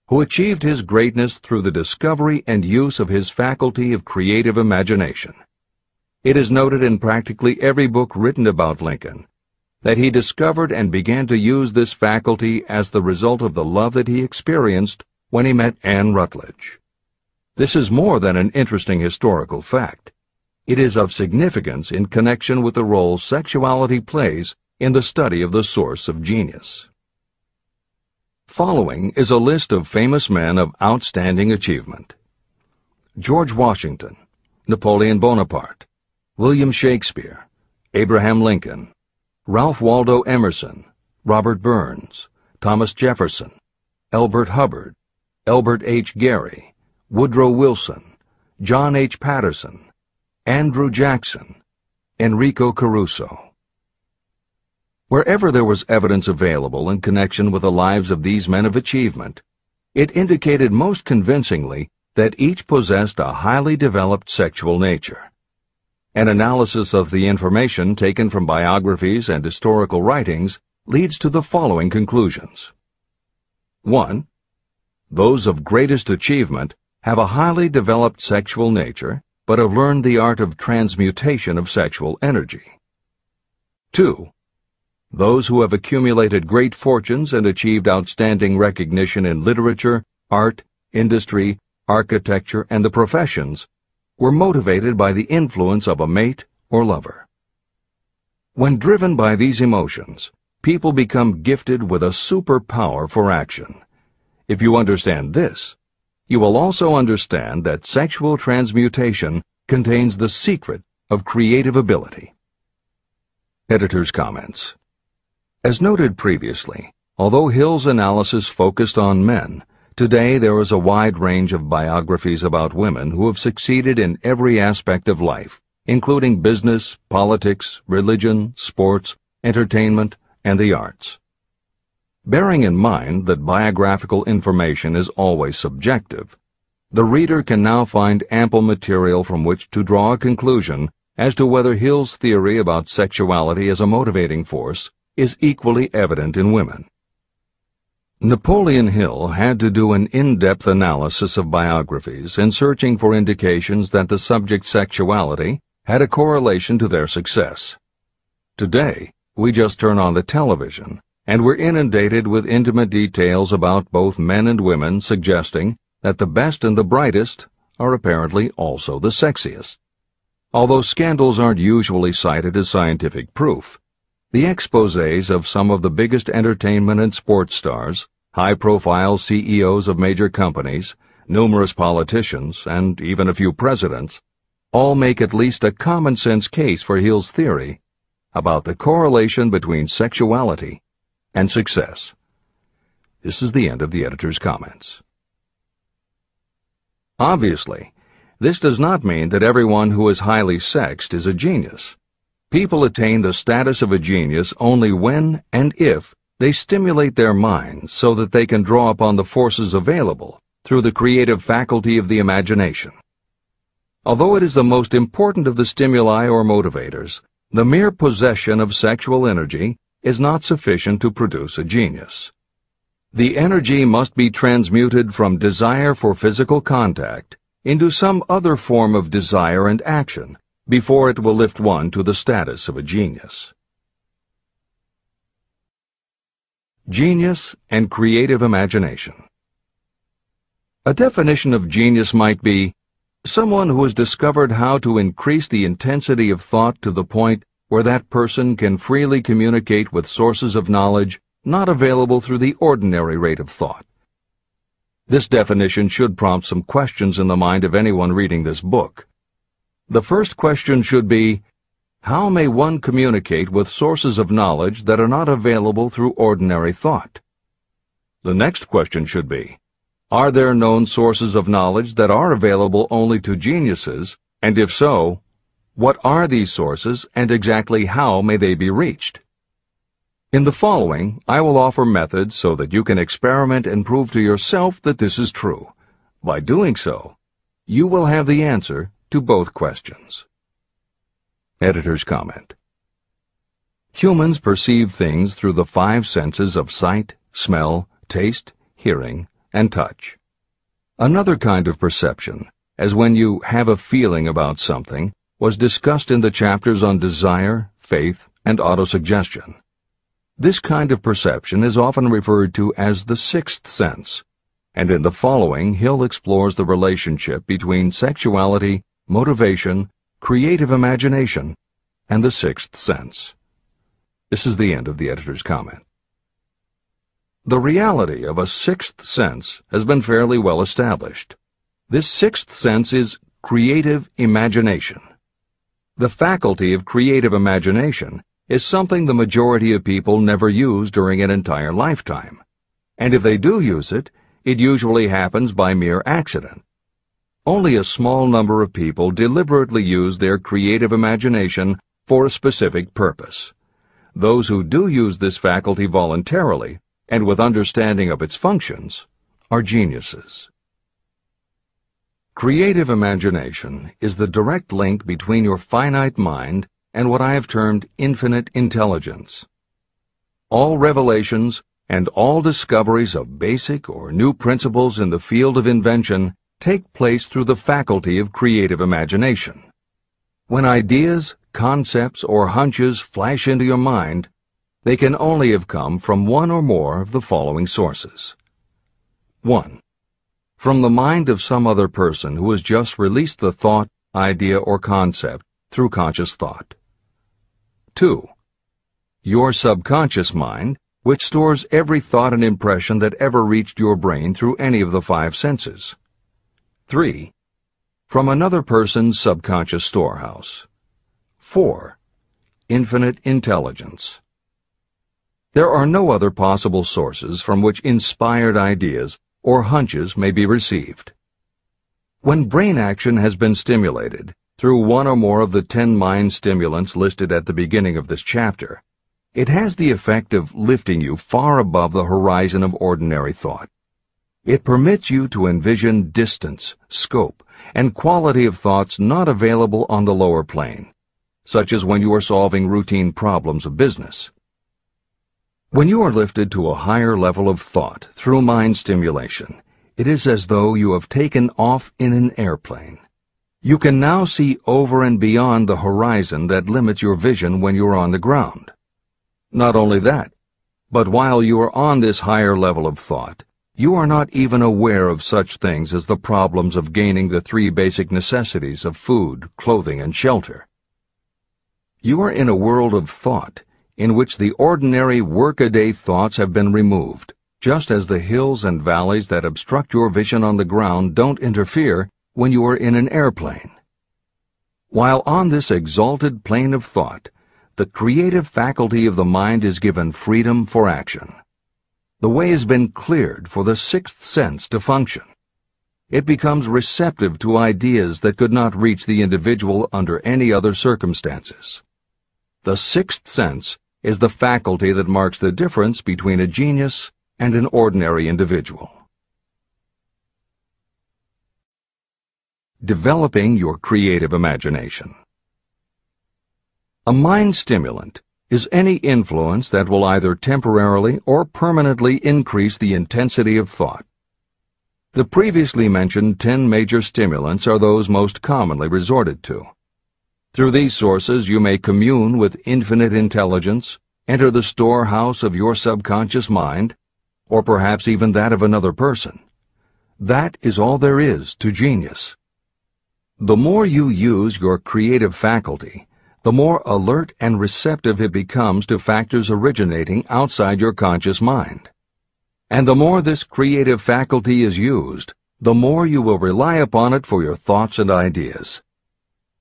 who achieved his greatness through the discovery and use of his faculty of creative imagination. It is noted in practically every book written about Lincoln that he discovered and began to use this faculty as the result of the love that he experienced when he met Anne Rutledge. This is more than an interesting historical fact. It is of significance in connection with the role sexuality plays in the study of the source of genius. Following is a list of famous men of outstanding achievement: George Washington, Napoleon Bonaparte, William Shakespeare, Abraham Lincoln, Ralph Waldo Emerson, Robert Burns, Thomas Jefferson, Elbert Hubbard, Elbert H. Gary, Woodrow Wilson, John H. Patterson, Andrew Jackson, Enrico Caruso. Wherever there was evidence available in connection with the lives of these men of achievement, it indicated most convincingly that each possessed a highly developed sexual nature. An analysis of the information taken from biographies and historical writings leads to the following conclusions. 1. Those of greatest achievement have a highly developed sexual nature, but have learned the art of transmutation of sexual energy. 2. Those who have accumulated great fortunes and achieved outstanding recognition in literature, art, industry, architecture, and the professions were motivated by the influence of a mate or lover. When driven by these emotions, people become gifted with a superpower for action. If you understand this, you will also understand that sexual transmutation contains the secret of creative ability. Editor's comments. As noted previously, although Hill's analysis focused on men, today there is a wide range of biographies about women who have succeeded in every aspect of life, including business, politics, religion, sports, entertainment, and the arts. Bearing in mind that biographical information is always subjective, the reader can now find ample material from which to draw a conclusion as to whether Hill's theory about sexuality as a motivating force is equally evident in women. Napoleon Hill had to do an in-depth analysis of biographies in searching for indications that the subject sexuality had a correlation to their success. Today, we just turn on the television, and we're inundated with intimate details about both men and women, suggesting that the best and the brightest are apparently also the sexiest. Although scandals aren't usually cited as scientific proof, the exposés of some of the biggest entertainment and sports stars, high-profile CEOs of major companies, numerous politicians, and even a few presidents, all make at least a common-sense case for Hill's theory about the correlation between sexuality and success. This is the end of the editor's comments. Obviously, this does not mean that everyone who is highly sexed is a genius. People attain the status of a genius only when and if they stimulate their minds so that they can draw upon the forces available through the creative faculty of the imagination. Although it is the most important of the stimuli or motivators, the mere possession of sexual energy is not sufficient to produce a genius. The energy must be transmuted from desire for physical contact into some other form of desire and action before it will lift one to the status of a genius. Genius and creative imagination. A definition of genius might be someone who has discovered how to increase the intensity of thought to the point where that person can freely communicate with sources of knowledge not available through the ordinary rate of thought. This definition should prompt some questions in the mind of anyone reading this book. The first question should be, how may one communicate with sources of knowledge that are not available through ordinary thought? The next question should be, are there known sources of knowledge that are available only to geniuses, and if so, what are these sources and exactly how may they be reached? In the following, I will offer methods so that you can experiment and prove to yourself that this is true. By doing so, you will have the answer to both questions. Editor's comment. Humans perceive things through the 5 senses of sight, smell, taste, hearing, and touch. Another kind of perception, as when you have a feeling about something, was discussed in the chapters on desire, faith, and autosuggestion. This kind of perception is often referred to as the sixth sense, and in the following Hill explores the relationship between sexuality, motivation, creative imagination, and the sixth sense. This is the end of the editor's comment. The reality of a sixth sense has been fairly well established. This sixth sense is creative imagination. The faculty of creative imagination is something the majority of people never use during an entire lifetime, and if they do use it, it usually happens by mere accident. Only a small number of people deliberately use their creative imagination for a specific purpose. Those who do use this faculty voluntarily and with understanding of its functions are geniuses. Creative imagination is the direct link between your finite mind and what I have termed infinite intelligence. All revelations and all discoveries of basic or new principles in the field of invention take place through the faculty of creative imagination. When ideas, concepts, or hunches flash into your mind, they can only have come from one or more of the following sources. 1. From the mind of some other person who has just released the thought, idea, or concept through conscious thought. 2. Your subconscious mind, which stores every thought and impression that ever reached your brain through any of the five senses. 3. From another person's subconscious storehouse. 4. Infinite intelligence. There are no other possible sources from which inspired ideas or hunches may be received. When brain action has been stimulated through one or more of the 10 mind stimulants listed at the beginning of this chapter, it has the effect of lifting you far above the horizon of ordinary thought. It permits you to envision distance, scope, and quality of thoughts not available on the lower plane, such as when you are solving routine problems of business. When you are lifted to a higher level of thought through mind stimulation, it is as though you have taken off in an airplane. You can now see over and beyond the horizon that limits your vision when you are on the ground. Not only that, but while you are on this higher level of thought, you are not even aware of such things as the problems of gaining the 3 basic necessities of food, clothing, and shelter. You are in a world of thought in which the ordinary workaday thoughts have been removed, just as the hills and valleys that obstruct your vision on the ground don't interfere when you are in an airplane. While on this exalted plane of thought, the creative faculty of the mind is given freedom for action. The way has been cleared for the sixth sense to function. It becomes receptive to ideas that could not reach the individual under any other circumstances. The sixth sense is the faculty that marks the difference between a genius and an ordinary individual. Developing your creative imagination. A mind stimulant is any influence that will either temporarily or permanently increase the intensity of thought. The previously mentioned 10 major stimulants are those most commonly resorted to. Through these sources you may commune with infinite intelligence, enter the storehouse of your subconscious mind, or perhaps even that of another person. That is all there is to genius. The more you use your creative faculty, the more alert and receptive it becomes to factors originating outside your conscious mind. And the more this creative faculty is used, the more you will rely upon it for your thoughts and ideas.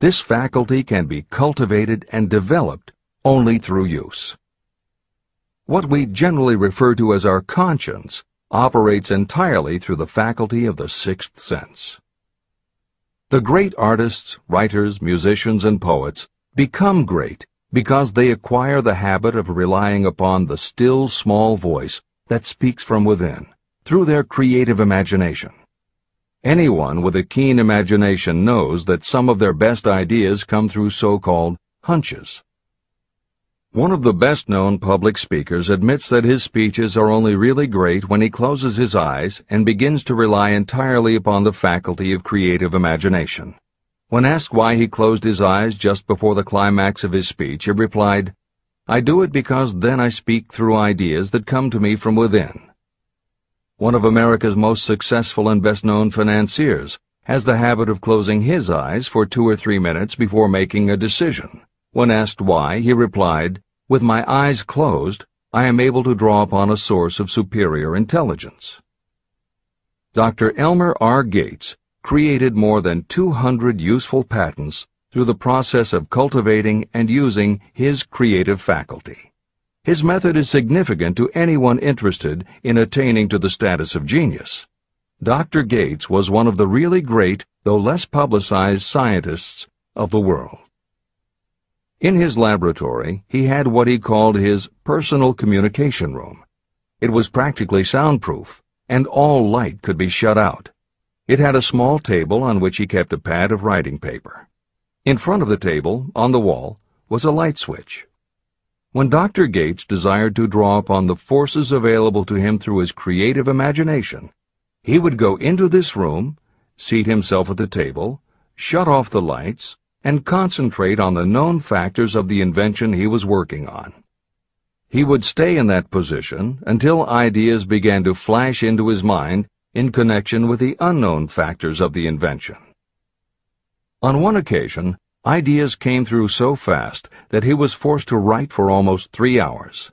This faculty can be cultivated and developed only through use. What we generally refer to as our conscience operates entirely through the faculty of the sixth sense. The great artists, writers, musicians, and poets become great because they acquire the habit of relying upon the still small voice that speaks from within, through their creative imagination. Anyone with a keen imagination knows that some of their best ideas come through so-called hunches. One of the best-known public speakers admits that his speeches are only really great when he closes his eyes and begins to rely entirely upon the faculty of creative imagination. When asked why he closed his eyes just before the climax of his speech, he replied, I do it because then I speak through ideas that come to me from within. One of America's most successful and best-known financiers has the habit of closing his eyes for 2 or 3 minutes before making a decision. When asked why, he replied, "With my eyes closed, I am able to draw upon a source of superior intelligence." Dr. Elmer R. Gates created more than 200 useful patents through the process of cultivating and using his creative faculty. His method is significant to anyone interested in attaining to the status of genius. Dr. Gates was one of the really great, though less publicized, scientists of the world. In his laboratory, he had what he called his personal communication room. It was practically soundproof, and all light could be shut out. It had a small table on which he kept a pad of writing paper. In front of the table, on the wall, was a light switch. When Dr. Gates desired to draw upon the forces available to him through his creative imagination, he would go into this room, seat himself at the table, shut off the lights, and concentrate on the known factors of the invention he was working on. He would stay in that position until ideas began to flash into his mind in connection with the unknown factors of the invention. On one occasion, ideas came through so fast that he was forced to write for almost 3 hours.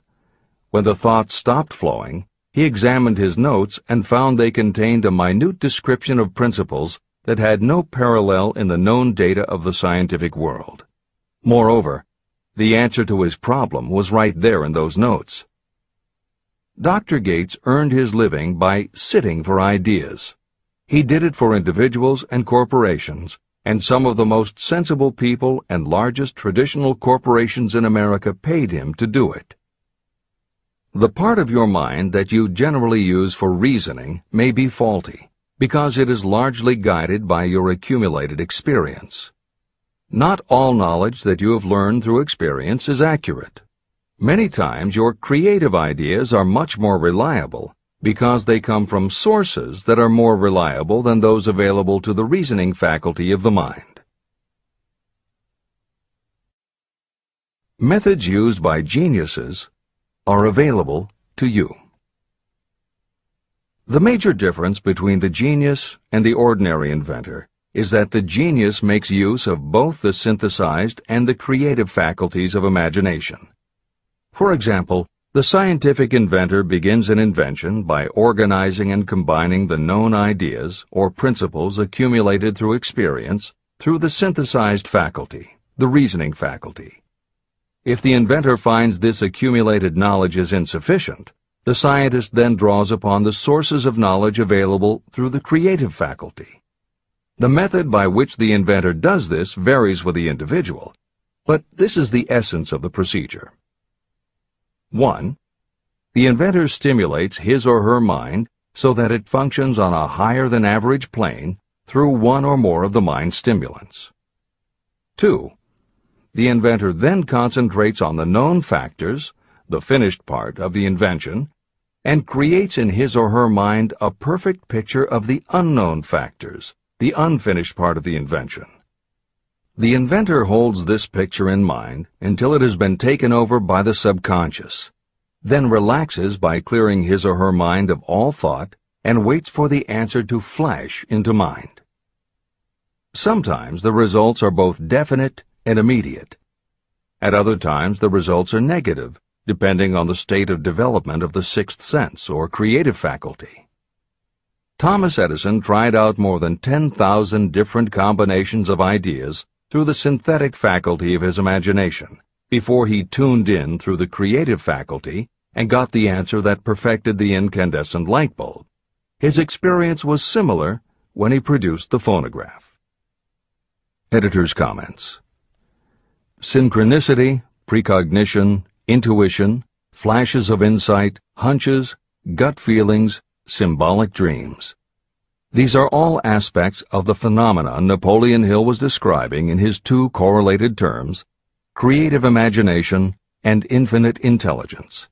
When the thoughts stopped flowing, he examined his notes and found they contained a minute description of principles that had no parallel in the known data of the scientific world. Moreover, the answer to his problem was right there in those notes. Dr. Gates earned his living by sitting for ideas. He did it for individuals and corporations, and some of the most sensible people and largest traditional corporations in America paid him to do it. The part of your mind that you generally use for reasoning may be faulty, because it is largely guided by your accumulated experience. Not all knowledge that you have learned through experience is accurate. Many times your creative ideas are much more reliable because they come from sources that are more reliable than those available to the reasoning faculty of the mind. Methods used by geniuses are available to you. The major difference between the genius and the ordinary inventor is that the genius makes use of both the synthesized and the creative faculties of imagination. For example, the scientific inventor begins an invention by organizing and combining the known ideas or principles accumulated through experience through the synthesized faculty, the reasoning faculty. If the inventor finds this accumulated knowledge is insufficient, the scientist then draws upon the sources of knowledge available through the creative faculty. The method by which the inventor does this varies with the individual, but this is the essence of the procedure. 1. The inventor stimulates his or her mind so that it functions on a higher-than-average plane through one or more of the mind stimulants. 2. The inventor then concentrates on the known factors, the finished part of the invention, and creates in his or her mind a perfect picture of the unknown factors, the unfinished part of the invention. The inventor holds this picture in mind until it has been taken over by the subconscious, then relaxes by clearing his or her mind of all thought and waits for the answer to flash into mind. Sometimes the results are both definite and immediate. At other times the results are negative, depending on the state of development of the sixth sense or creative faculty. Thomas Edison tried out more than 10,000 different combinations of ideas through the synthetic faculty of his imagination, before he tuned in through the creative faculty and got the answer that perfected the incandescent light bulb. His experience was similar when he produced the phonograph. Editor's comments. Synchronicity, precognition, intuition, flashes of insight, hunches, gut feelings, symbolic dreams. These are all aspects of the phenomenon Napoleon Hill was describing in his two correlated terms, creative imagination and infinite intelligence.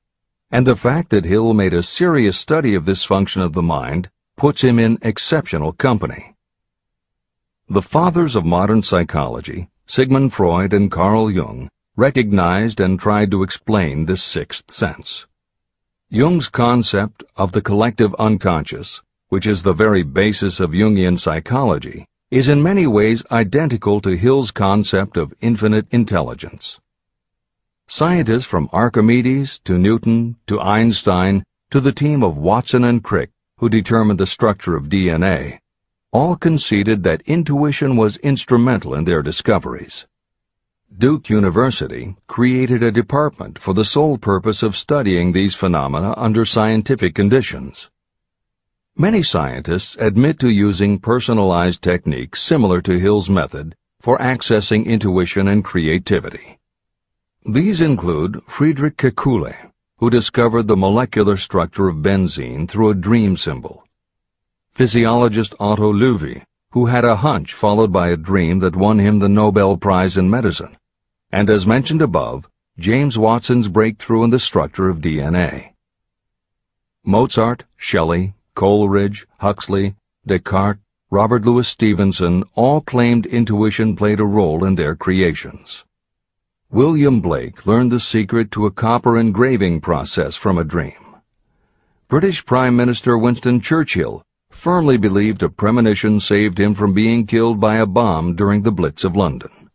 And the fact that Hill made a serious study of this function of the mind puts him in exceptional company. The fathers of modern psychology, Sigmund Freud and Carl Jung, recognized and tried to explain this sixth sense. Jung's concept of the collective unconscious, which is the very basis of Jungian psychology, is in many ways identical to Hill's concept of infinite intelligence. Scientists from Archimedes to Newton to Einstein to the team of Watson and Crick who determined the structure of DNA all conceded that intuition was instrumental in their discoveries. Duke University created a department for the sole purpose of studying these phenomena under scientific conditions. Many scientists admit to using personalized techniques similar to Hill's method for accessing intuition and creativity. These include Friedrich Kekule, who discovered the molecular structure of benzene through a dream symbol; physiologist Otto Loewi, who had a hunch followed by a dream that won him the Nobel Prize in Medicine; and as mentioned above, James Watson's breakthrough in the structure of DNA. Mozart, Shelley, Coleridge, Huxley, Descartes, Robert Louis Stevenson all claimed intuition played a role in their creations. William Blake learned the secret to a copper engraving process from a dream. British Prime Minister Winston Churchill firmly believed a premonition saved him from being killed by a bomb during the Blitz of London.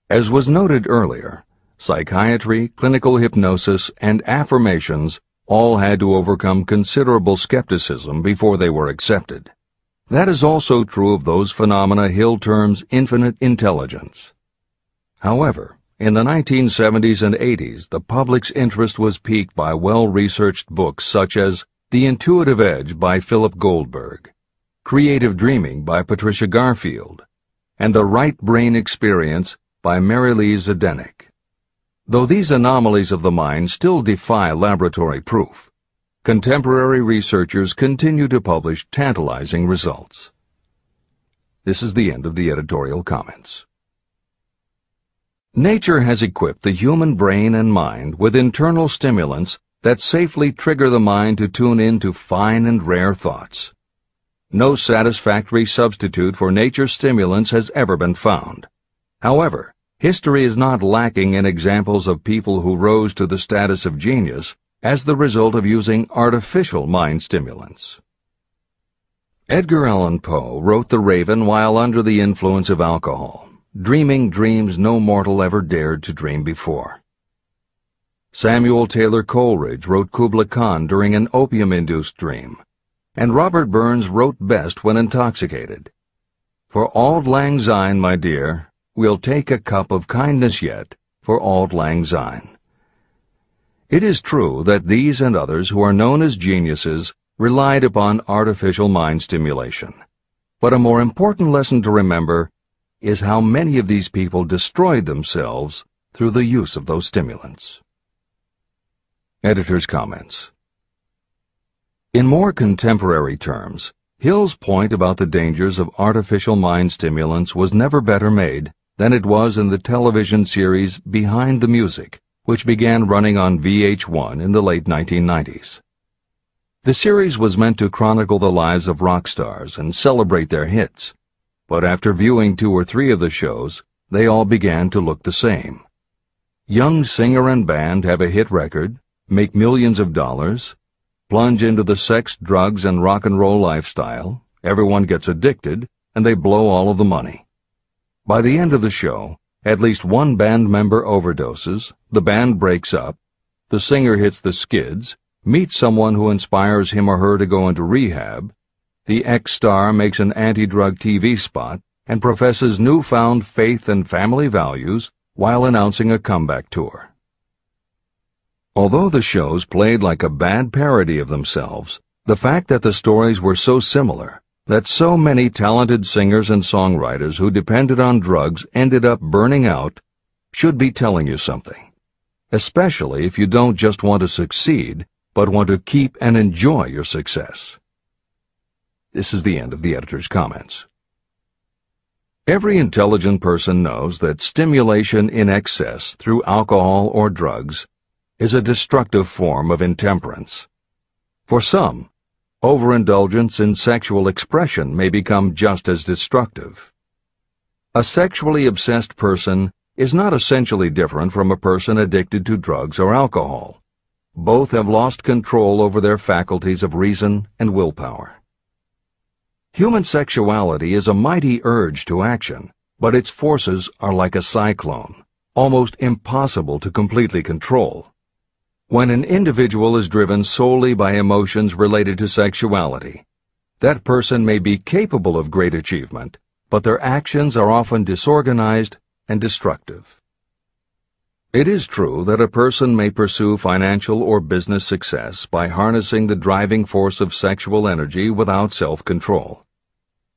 As was noted earlier, psychiatry, clinical hypnosis, and affirmations all had to overcome considerable skepticism before they were accepted. That is also true of those phenomena Hill terms infinite intelligence. However, in the 1970s and 80s, the public's interest was piqued by well-researched books such as The Intuitive Edge by Philip Goldberg, Creative Dreaming by Patricia Garfield, and The Right Brain Experience by Mary-Lee Zdenek. Though these anomalies of the mind still defy laboratory proof, contemporary researchers continue to publish tantalizing results. This is the end of the editorial comments. Nature has equipped the human brain and mind with internal stimulants that safely trigger the mind to tune in to fine and rare thoughts. No satisfactory substitute for nature's stimulants has ever been found. However, history is not lacking in examples of people who rose to the status of genius as the result of using artificial mind stimulants. Edgar Allan Poe wrote The Raven while under the influence of alcohol, dreaming dreams no mortal ever dared to dream before. Samuel Taylor Coleridge wrote Kubla Khan during an opium-induced dream, and Robert Burns wrote best when intoxicated. For auld lang syne, my dear, we'll take a cup of kindness yet for auld lang syne. It is true that these and others who are known as geniuses relied upon artificial mind stimulation. But a more important lesson to remember is how many of these people destroyed themselves through the use of those stimulants. Editor's comments. In more contemporary terms, Hill's point about the dangers of artificial mind stimulants was never better made than it was in the television series Behind the Music, which began running on VH1 in the late 1990s. The series was meant to chronicle the lives of rock stars and celebrate their hits, but after viewing 2 or 3 of the shows, they all began to look the same. Young singer and band have a hit record, make millions of dollars, plunge into the sex, drugs, and rock and roll lifestyle, everyone gets addicted, and they blow all of the money. By the end of the show, at least one band member overdoses, the band breaks up, the singer hits the skids, meets someone who inspires him or her to go into rehab, the ex-star makes an anti-drug TV spot and professes newfound faith and family values while announcing a comeback tour. Although the shows played like a bad parody of themselves, the fact that the stories were so similar, that so many talented singers and songwriters who depended on drugs ended up burning out, should be telling you something, especially if you don't just want to succeed, but want to keep and enjoy your success. This is the end of the editor's comments. Every intelligent person knows that stimulation in excess through alcohol or drugs is a destructive form of intemperance. For some, overindulgence in sexual expression may become just as destructive. A sexually obsessed person is not essentially different from a person addicted to drugs or alcohol. Both have lost control over their faculties of reason and willpower. Human sexuality is a mighty urge to action, but its forces are like a cyclone, almost impossible to completely control. When an individual is driven solely by emotions related to sexuality, that person may be capable of great achievement, but their actions are often disorganized and destructive. It is true that a person may pursue financial or business success by harnessing the driving force of sexual energy without self-control.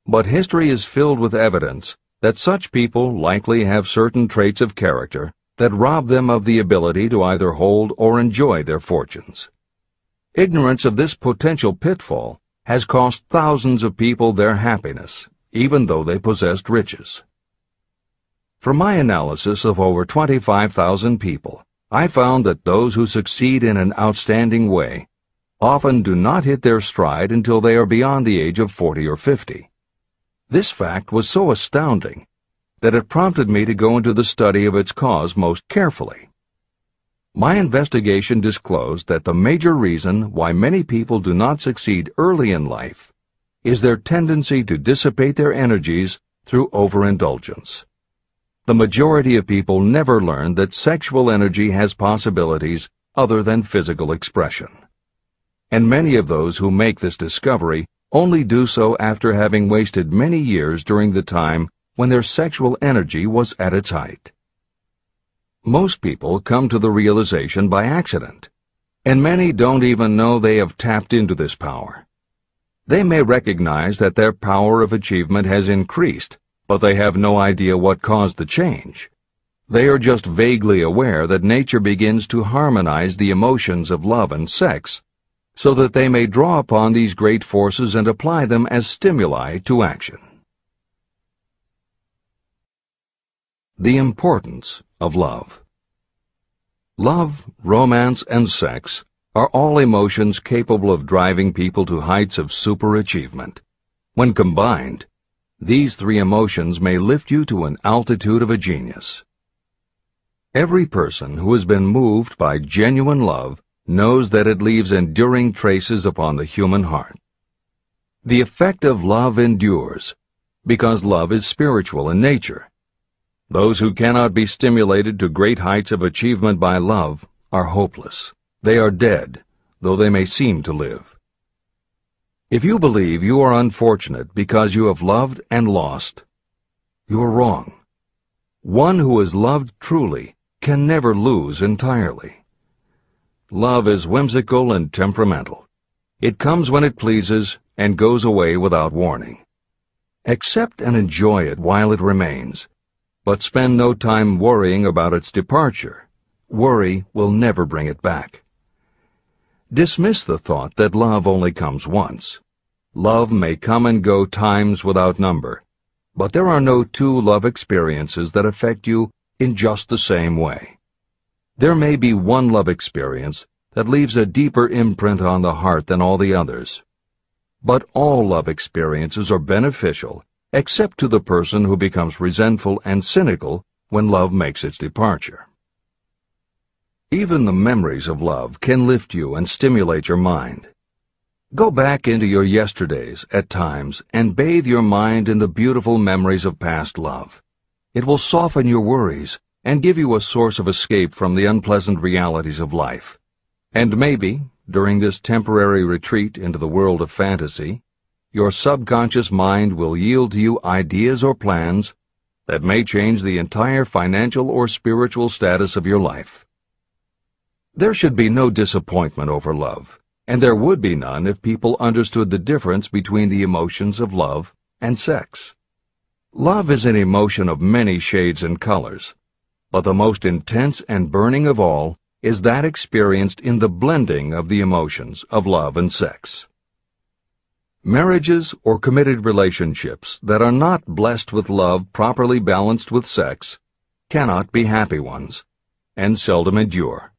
But history is filled with evidence that such people likely have certain traits of character that rob them of the ability to either hold or enjoy their fortunes. Ignorance of this potential pitfall has cost thousands of people their happiness, even though they possessed riches. From my analysis of over 25,000 people, I found that those who succeed in an outstanding way often do not hit their stride until they are beyond the age of 40 or 50. This fact was so astounding that it prompted me to go into the study of its cause most carefully. My investigation disclosed that the major reason why many people do not succeed early in life is their tendency to dissipate their energies through overindulgence. The majority of people never learn that sexual energy has possibilities other than physical expression. And many of those who make this discovery only do so after having wasted many years during the time when their sexual energy was at its height. Most people come to the realization by accident, and many don't even know they have tapped into this power. They may recognize that their power of achievement has increased, but they have no idea what caused the change. They are just vaguely aware that nature begins to harmonize the emotions of love and sex, so that they may draw upon these great forces and apply them as stimuli to action. The importance of love. Love, romance, and sex are all emotions capable of driving people to heights of superachievement. When combined, these three emotions may lift you to an altitude of a genius. Every person who has been moved by genuine love knows that it leaves enduring traces upon the human heart. The effect of love endures, because love is spiritual in nature. Those who cannot be stimulated to great heights of achievement by love are hopeless. They are dead, though they may seem to live. If you believe you are unfortunate because you have loved and lost, you are wrong. One who is loved truly can never lose entirely. Love is whimsical and temperamental. It comes when it pleases and goes away without warning. Accept and enjoy it while it remains, but spend no time worrying about its departure. Worry will never bring it back. Dismiss the thought that love only comes once. Love may come and go times without number, but there are no two love experiences that affect you in just the same way. There may be one love experience that leaves a deeper imprint on the heart than all the others. But all love experiences are beneficial, except to the person who becomes resentful and cynical when love makes its departure. Even the memories of love can lift you and stimulate your mind. Go back into your yesterdays at times and bathe your mind in the beautiful memories of past love. It will soften your worries and give you a source of escape from the unpleasant realities of life. And maybe, during this temporary retreat into the world of fantasy, your subconscious mind will yield to you ideas or plans that may change the entire financial or spiritual status of your life. There should be no disappointment over love, and there would be none if people understood the difference between the emotions of love and sex. Love is an emotion of many shades and colors, but the most intense and burning of all is that experienced in the blending of the emotions of love and sex. Marriages or committed relationships that are not blessed with love properly balanced with sex cannot be happy ones, and seldom endure.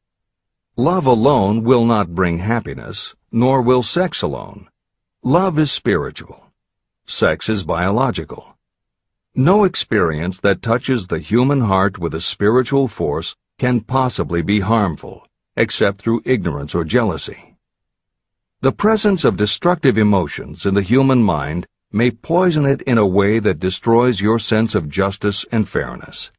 Love alone will not bring happiness, nor will sex alone. Love is spiritual. Sex is biological. No experience that touches the human heart with a spiritual force can possibly be harmful, except through ignorance or jealousy. The presence of destructive emotions in the human mind may poison it in a way that destroys your sense of justice and fairness.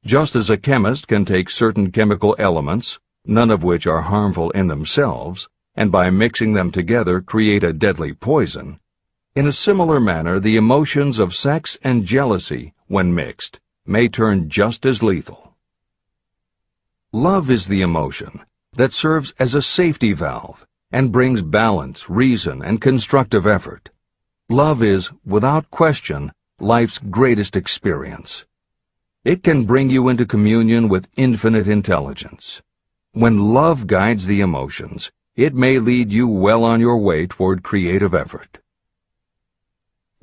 Just as a chemist can take certain chemical elements, none of which are harmful in themselves, and by mixing them together create a deadly poison, in a similar manner the emotions of sex and jealousy, when mixed, may turn just as lethal. Love is the emotion that serves as a safety valve and brings balance, reason, and constructive effort. Love is, without question, life's greatest experience. It can bring you into communion with infinite intelligence. When love guides the emotions, it may lead you well on your way toward creative effort.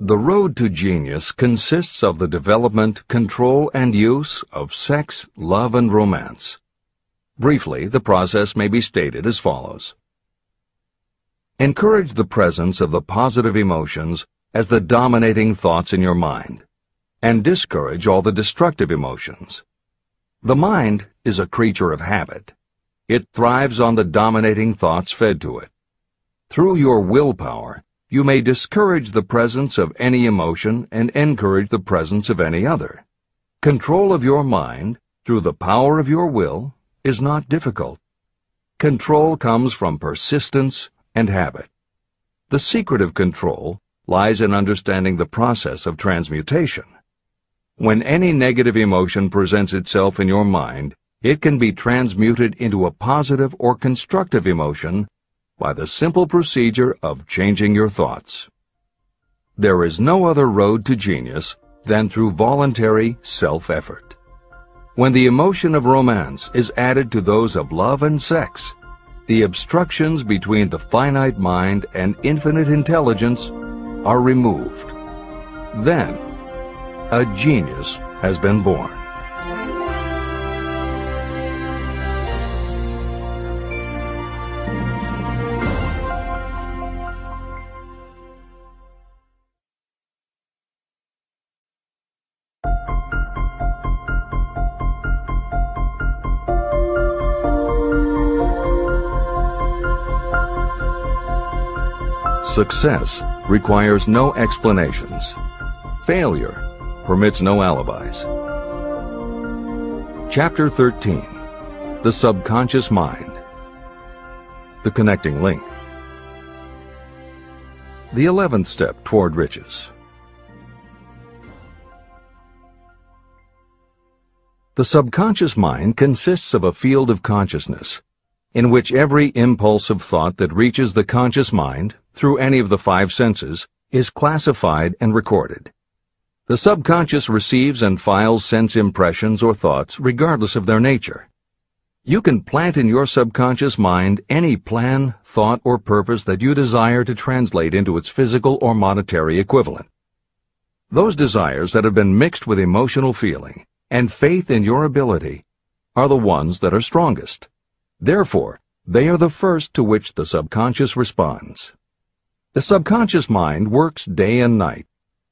The road to genius consists of the development, control, and use of sex, love, and romance. Briefly, the process may be stated as follows. Encourage the presence of the positive emotions as the dominating thoughts in your mind, and discourage all the destructive emotions. The mind is a creature of habit. It thrives on the dominating thoughts fed to it. Through your willpower, you may discourage the presence of any emotion and encourage the presence of any other. Control of your mind, through the power of your will, is not difficult. Control comes from persistence and habit. The secret of control lies in understanding the process of transmutation. When any negative emotion presents itself in your mind, it can be transmuted into a positive or constructive emotion by the simple procedure of changing your thoughts. There is no other road to genius than through voluntary self-effort. When the emotion of romance is added to those of love and sex, the obstructions between the finite mind and infinite intelligence are removed. Then, a genius has been born. Success requires no explanations. Failure permits no alibis. Chapter 13. The Subconscious Mind. The Connecting Link. The 11th step toward riches. The subconscious mind consists of a field of consciousness, in which every impulse of thought that reaches the conscious mind, through any of the 5 senses, is classified and recorded. The subconscious receives and files sense impressions or thoughts regardless of their nature. You can plant in your subconscious mind any plan, thought, or purpose that you desire to translate into its physical or monetary equivalent. Those desires that have been mixed with emotional feeling and faith in your ability are the ones that are strongest. Therefore, they are the first to which the subconscious responds. The subconscious mind works day and night,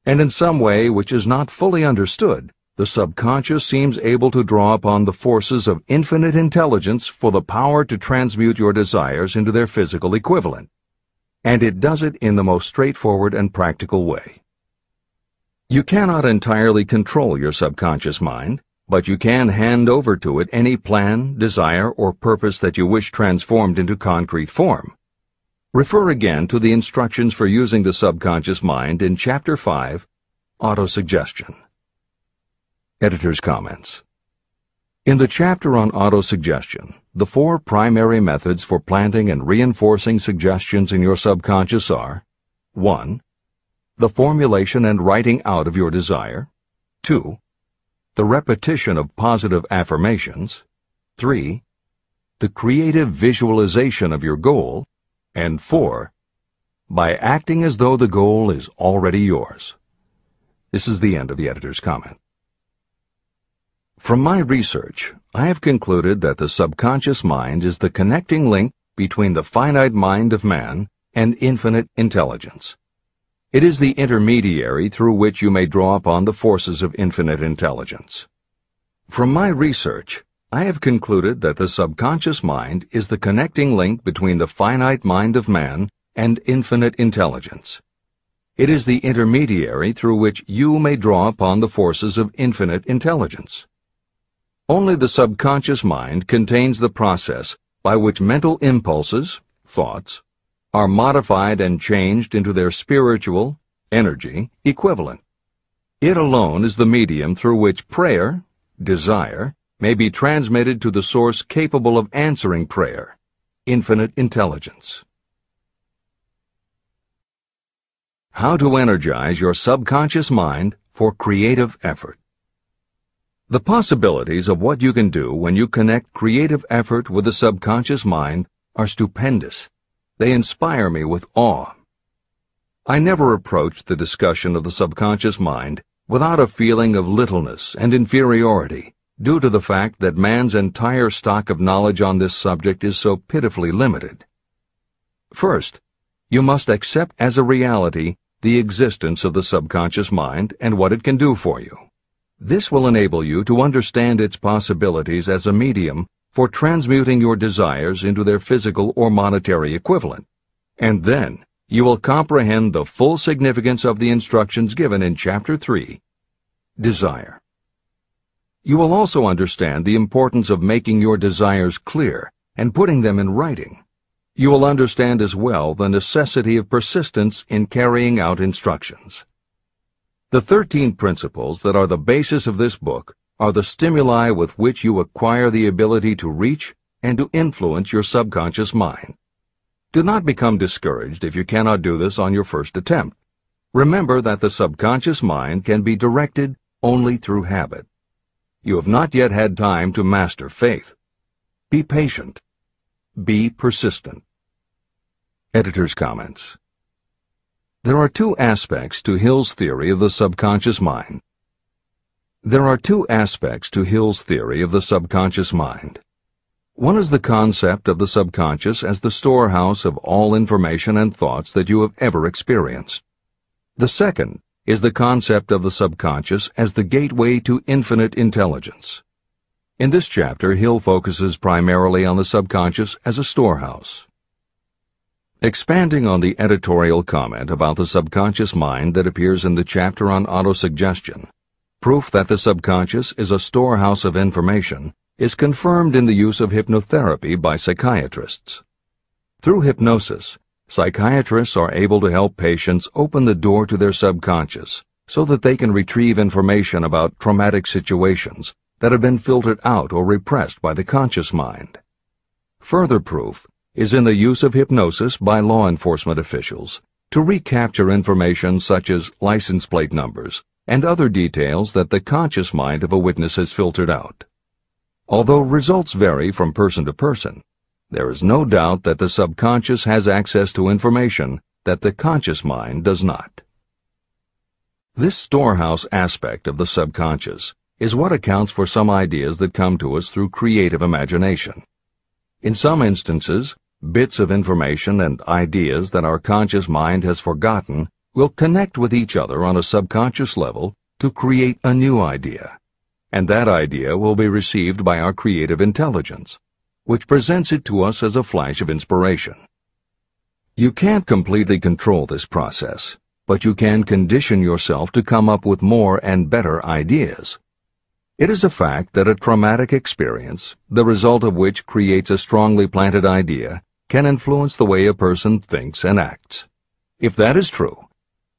and in some way which is not fully understood, the subconscious seems able to draw upon the forces of infinite intelligence for the power to transmute your desires into their physical equivalent. And it does it in the most straightforward and practical way. You cannot entirely control your subconscious mind, but you can hand over to it any plan, desire, or purpose that you wish transformed into concrete form. Refer again to the instructions for using the subconscious mind in Chapter 5, Autosuggestion. Editor's comments. In the chapter on autosuggestion, the 4 primary methods for planting and reinforcing suggestions in your subconscious are: 1. The formulation and writing out of your desire. 2. The repetition of positive affirmations. 3. The creative visualization of your goal. And 4. By acting as though the goal is already yours. This is the end of the editor's comment. From my research, I have concluded that the subconscious mind is the connecting link between the finite mind of man and infinite intelligence. It is the intermediary through which you may draw upon the forces of infinite intelligence. From my research, I have concluded that the subconscious mind is the connecting link between the finite mind of man and infinite intelligence. It is the intermediary through which you may draw upon the forces of infinite intelligence. Only the subconscious mind contains the process by which mental impulses, thoughts, are modified and changed into their spiritual, energy, equivalent. It alone is the medium through which prayer, desire, may be transmitted to the source capable of answering prayer, infinite intelligence. How to energize your subconscious mind for creative effort. The possibilities of what you can do when you connect creative effort with the subconscious mind are stupendous. They inspire me with awe. I never approached the discussion of the subconscious mind without a feeling of littleness and inferiority, due to the fact that man's entire stock of knowledge on this subject is so pitifully limited. First, you must accept as a reality the existence of the subconscious mind and what it can do for you. This will enable you to understand its possibilities as a medium for transmuting your desires into their physical or monetary equivalent, and then you will comprehend the full significance of the instructions given in Chapter 3, Desire. You will also understand the importance of making your desires clear and putting them in writing. You will understand as well the necessity of persistence in carrying out instructions. The 13 principles that are the basis of this book are the stimuli with which you acquire the ability to reach and to influence your subconscious mind. Do not become discouraged if you cannot do this on your first attempt. Remember that the subconscious mind can be directed only through habit. You have not yet had time to master faith. Be patient. Be persistent. Editor's comments. There are two aspects to Hill's theory of the subconscious mind. There are two aspects to Hill's theory of the subconscious mind. One is the concept of the subconscious as the storehouse of all information and thoughts that you have ever experienced. The second is the concept of the subconscious as the gateway to infinite intelligence. In this chapter, Hill focuses primarily on the subconscious as a storehouse. Expanding on the editorial comment about the subconscious mind that appears in the chapter on autosuggestion, proof that the subconscious is a storehouse of information is confirmed in the use of hypnotherapy by psychiatrists. Through hypnosis, psychiatrists are able to help patients open the door to their subconscious so that they can retrieve information about traumatic situations that have been filtered out or repressed by the conscious mind. Further proof is in the use of hypnosis by law enforcement officials to recapture information such as license plate numbers and other details that the conscious mind of a witness has filtered out. Although results vary from person to person, there is no doubt that the subconscious has access to information that the conscious mind does not. This storehouse aspect of the subconscious is what accounts for some ideas that come to us through creative imagination. In some instances, bits of information and ideas that our conscious mind has forgotten will connect with each other on a subconscious level to create a new idea, and that idea will be received by our creative intelligence, which presents it to us as a flash of inspiration. You can't completely control this process, but you can condition yourself to come up with more and better ideas. It is a fact that a traumatic experience, the result of which creates a strongly planted idea, can influence the way a person thinks and acts. If that is true,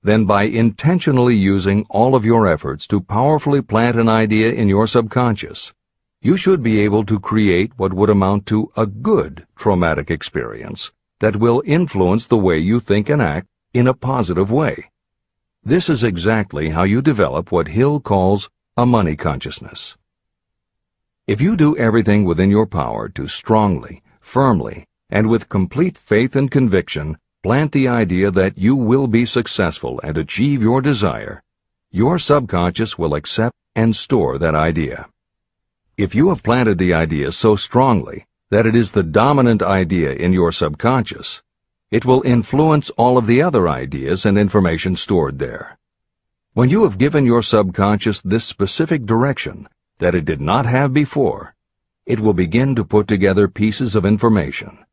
then by intentionally using all of your efforts to powerfully plant an idea in your subconscious, you should be able to create what would amount to a good traumatic experience that will influence the way you think and act in a positive way. This is exactly how you develop what Hill calls a money consciousness. If you do everything within your power to strongly, firmly, and with complete faith and conviction plant the idea that you will be successful and achieve your desire, your subconscious will accept and store that idea. If you have planted the idea so strongly that it is the dominant idea in your subconscious, it will influence all of the other ideas and information stored there. When you have given your subconscious this specific direction that it did not have before, it will begin to put together pieces of information,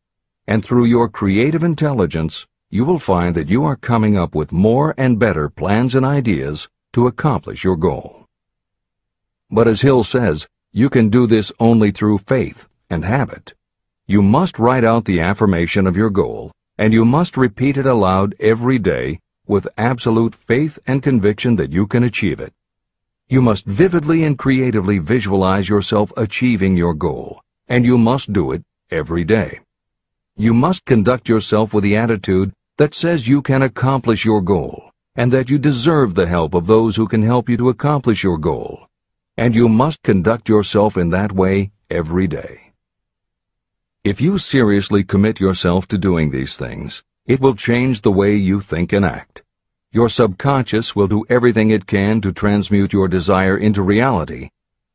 and through your creative intelligence, you will find that you are coming up with more and better plans and ideas to accomplish your goal. But as Hill says, you can do this only through faith and habit. You must write out the affirmation of your goal, and you must repeat it aloud every day with absolute faith and conviction that you can achieve it. You must vividly and creatively visualize yourself achieving your goal, and you must do it every day. You must conduct yourself with the attitude that says you can accomplish your goal, and that you deserve the help of those who can help you to accomplish your goal. And you must conduct yourself in that way every day. If you seriously commit yourself to doing these things, it will change the way you think and act. Your subconscious will do everything it can to transmute your desire into reality,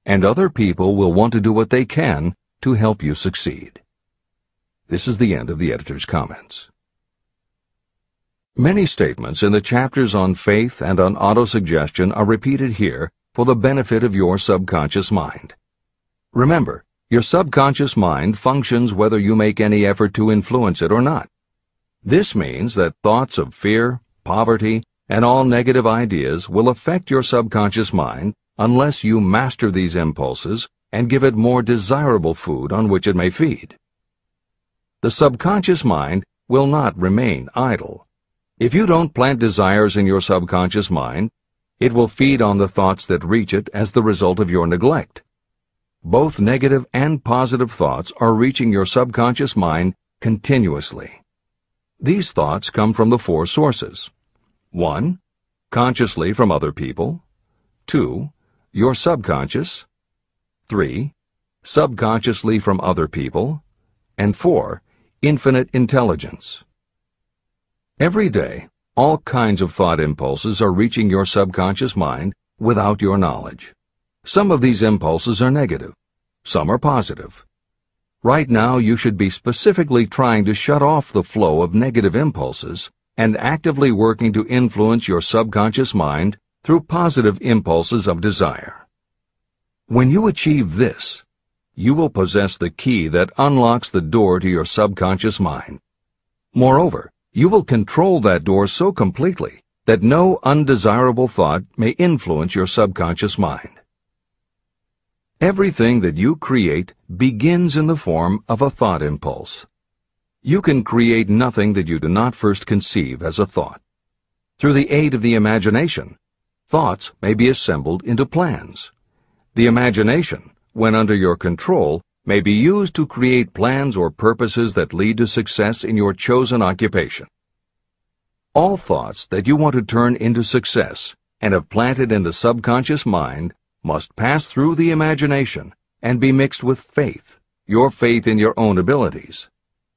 and other people will want to do what they can to help you succeed. This is the end of the editor's comments. Many statements in the chapters on faith and on autosuggestion are repeated here for the benefit of your subconscious mind. Remember, your subconscious mind functions whether you make any effort to influence it or not. This means that thoughts of fear, poverty, and all negative ideas will affect your subconscious mind unless you master these impulses and give it more desirable food on which it may feed. The subconscious mind will not remain idle. If you don't plant desires in your subconscious mind, it will feed on the thoughts that reach it as the result of your neglect. Both negative and positive thoughts are reaching your subconscious mind continuously. These thoughts come from the four sources. 1. Consciously from other people. 2. Your subconscious. 3. Subconsciously from other people. And 4. Infinite intelligence. Every day, all kinds of thought impulses are reaching your subconscious mind without your knowledge. Some of these impulses are negative. Some are positive. Right now, you should be specifically trying to shut off the flow of negative impulses and actively working to influence your subconscious mind through positive impulses of desire. When you achieve this, you will possess the key that unlocks the door to your subconscious mind. Moreover, you will control that door so completely that no undesirable thought may influence your subconscious mind. Everything that you create begins in the form of a thought impulse. You can create nothing that you do not first conceive as a thought. Through the aid of the imagination, thoughts may be assembled into plans. The imagination, when under your control, may be used to create plans or purposes that lead to success in your chosen occupation. All thoughts that you want to turn into success and have planted in the subconscious mind must pass through the imagination and be mixed with faith, your faith in your own abilities.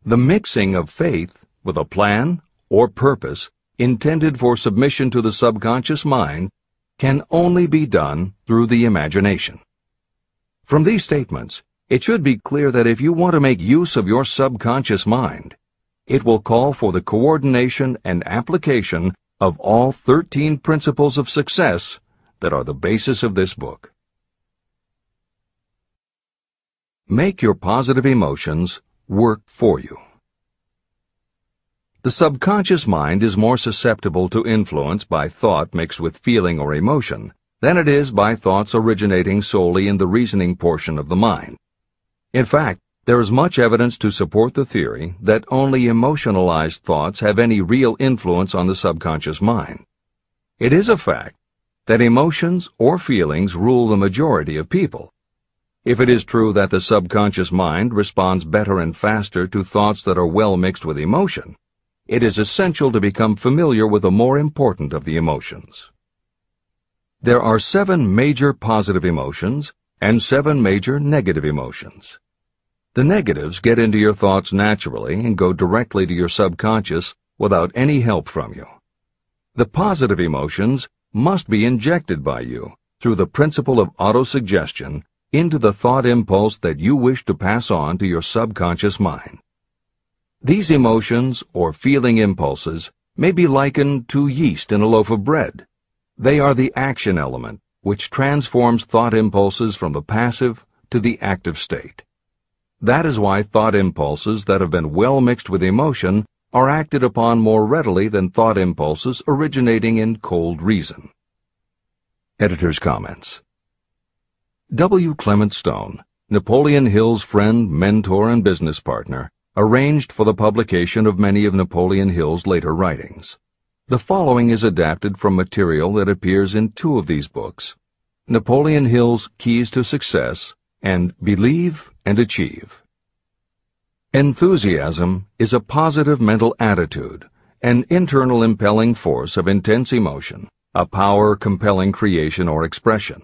The mixing of faith with a plan or purpose intended for submission to the subconscious mind can only be done through the imagination. From these statements, it should be clear that if you want to make use of your subconscious mind, it will call for the coordination and application of all 13 principles of success that are the basis of this book. Make your positive emotions work for you. The subconscious mind is more susceptible to influence by thought mixed with feeling or emotion than it is by thoughts originating solely in the reasoning portion of the mind. In fact, there is much evidence to support the theory that only emotionalized thoughts have any real influence on the subconscious mind. It is a fact that emotions or feelings rule the majority of people. If it is true that the subconscious mind responds better and faster to thoughts that are well mixed with emotion, it is essential to become familiar with the more important of the emotions. There are 7 major positive emotions and 7 major negative emotions. The negatives get into your thoughts naturally and go directly to your subconscious without any help from you. The positive emotions must be injected by you through the principle of autosuggestion into the thought impulse that you wish to pass on to your subconscious mind. These emotions or feeling impulses may be likened to yeast in a loaf of bread. They are the action element, which transforms thought impulses from the passive to the active state. That is why thought impulses that have been well mixed with emotion are acted upon more readily than thought impulses originating in cold reason. Editor's comments. W. Clement Stone, Napoleon Hill's friend, mentor, and business partner, arranged for the publication of many of Napoleon Hill's later writings. The following is adapted from material that appears in two of these books: Napoleon Hill's Keys to Success and Believe and Achieve. Enthusiasm is a positive mental attitude, an internal impelling force of intense emotion, a power compelling creation or expression.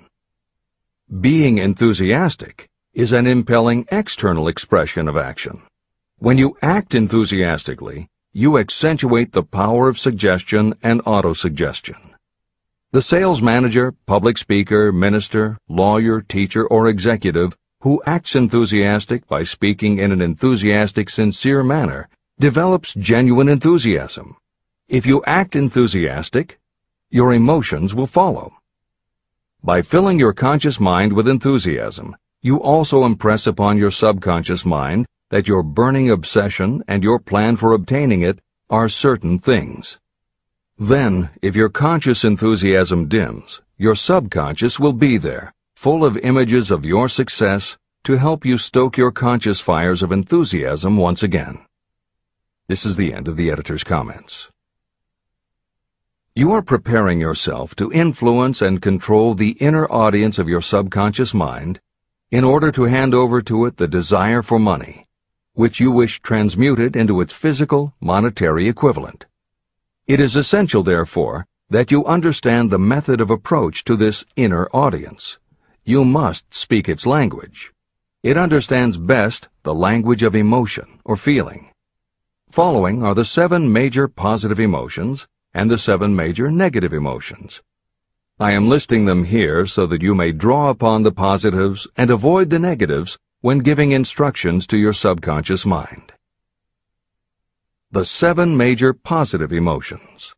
Being enthusiastic is an impelling external expression of action. When you act enthusiastically, you accentuate the power of suggestion and autosuggestion. The sales manager, public speaker, minister, lawyer, teacher, or executive who acts enthusiastic by speaking in an enthusiastic, sincere manner develops genuine enthusiasm. If you act enthusiastic, your emotions will follow. By filling your conscious mind with enthusiasm, you also impress upon your subconscious mind that your burning obsession and your plan for obtaining it are certain things. Then, if your conscious enthusiasm dims, your subconscious will be there, full of images of your success, to help you stoke your conscious fires of enthusiasm once again. This is the end of the editor's comments. You are preparing yourself to influence and control the inner audience of your subconscious mind in order to hand over to it the desire for money, which you wish transmuted into its physical, monetary equivalent. It is essential, therefore, that you understand the method of approach to this inner audience. You must speak its language. It understands best the language of emotion or feeling. Following are the 7 major positive emotions and the 7 major negative emotions. I am listing them here so that you may draw upon the positives and avoid the negatives when giving instructions to your subconscious mind. The 7 major positive emotions.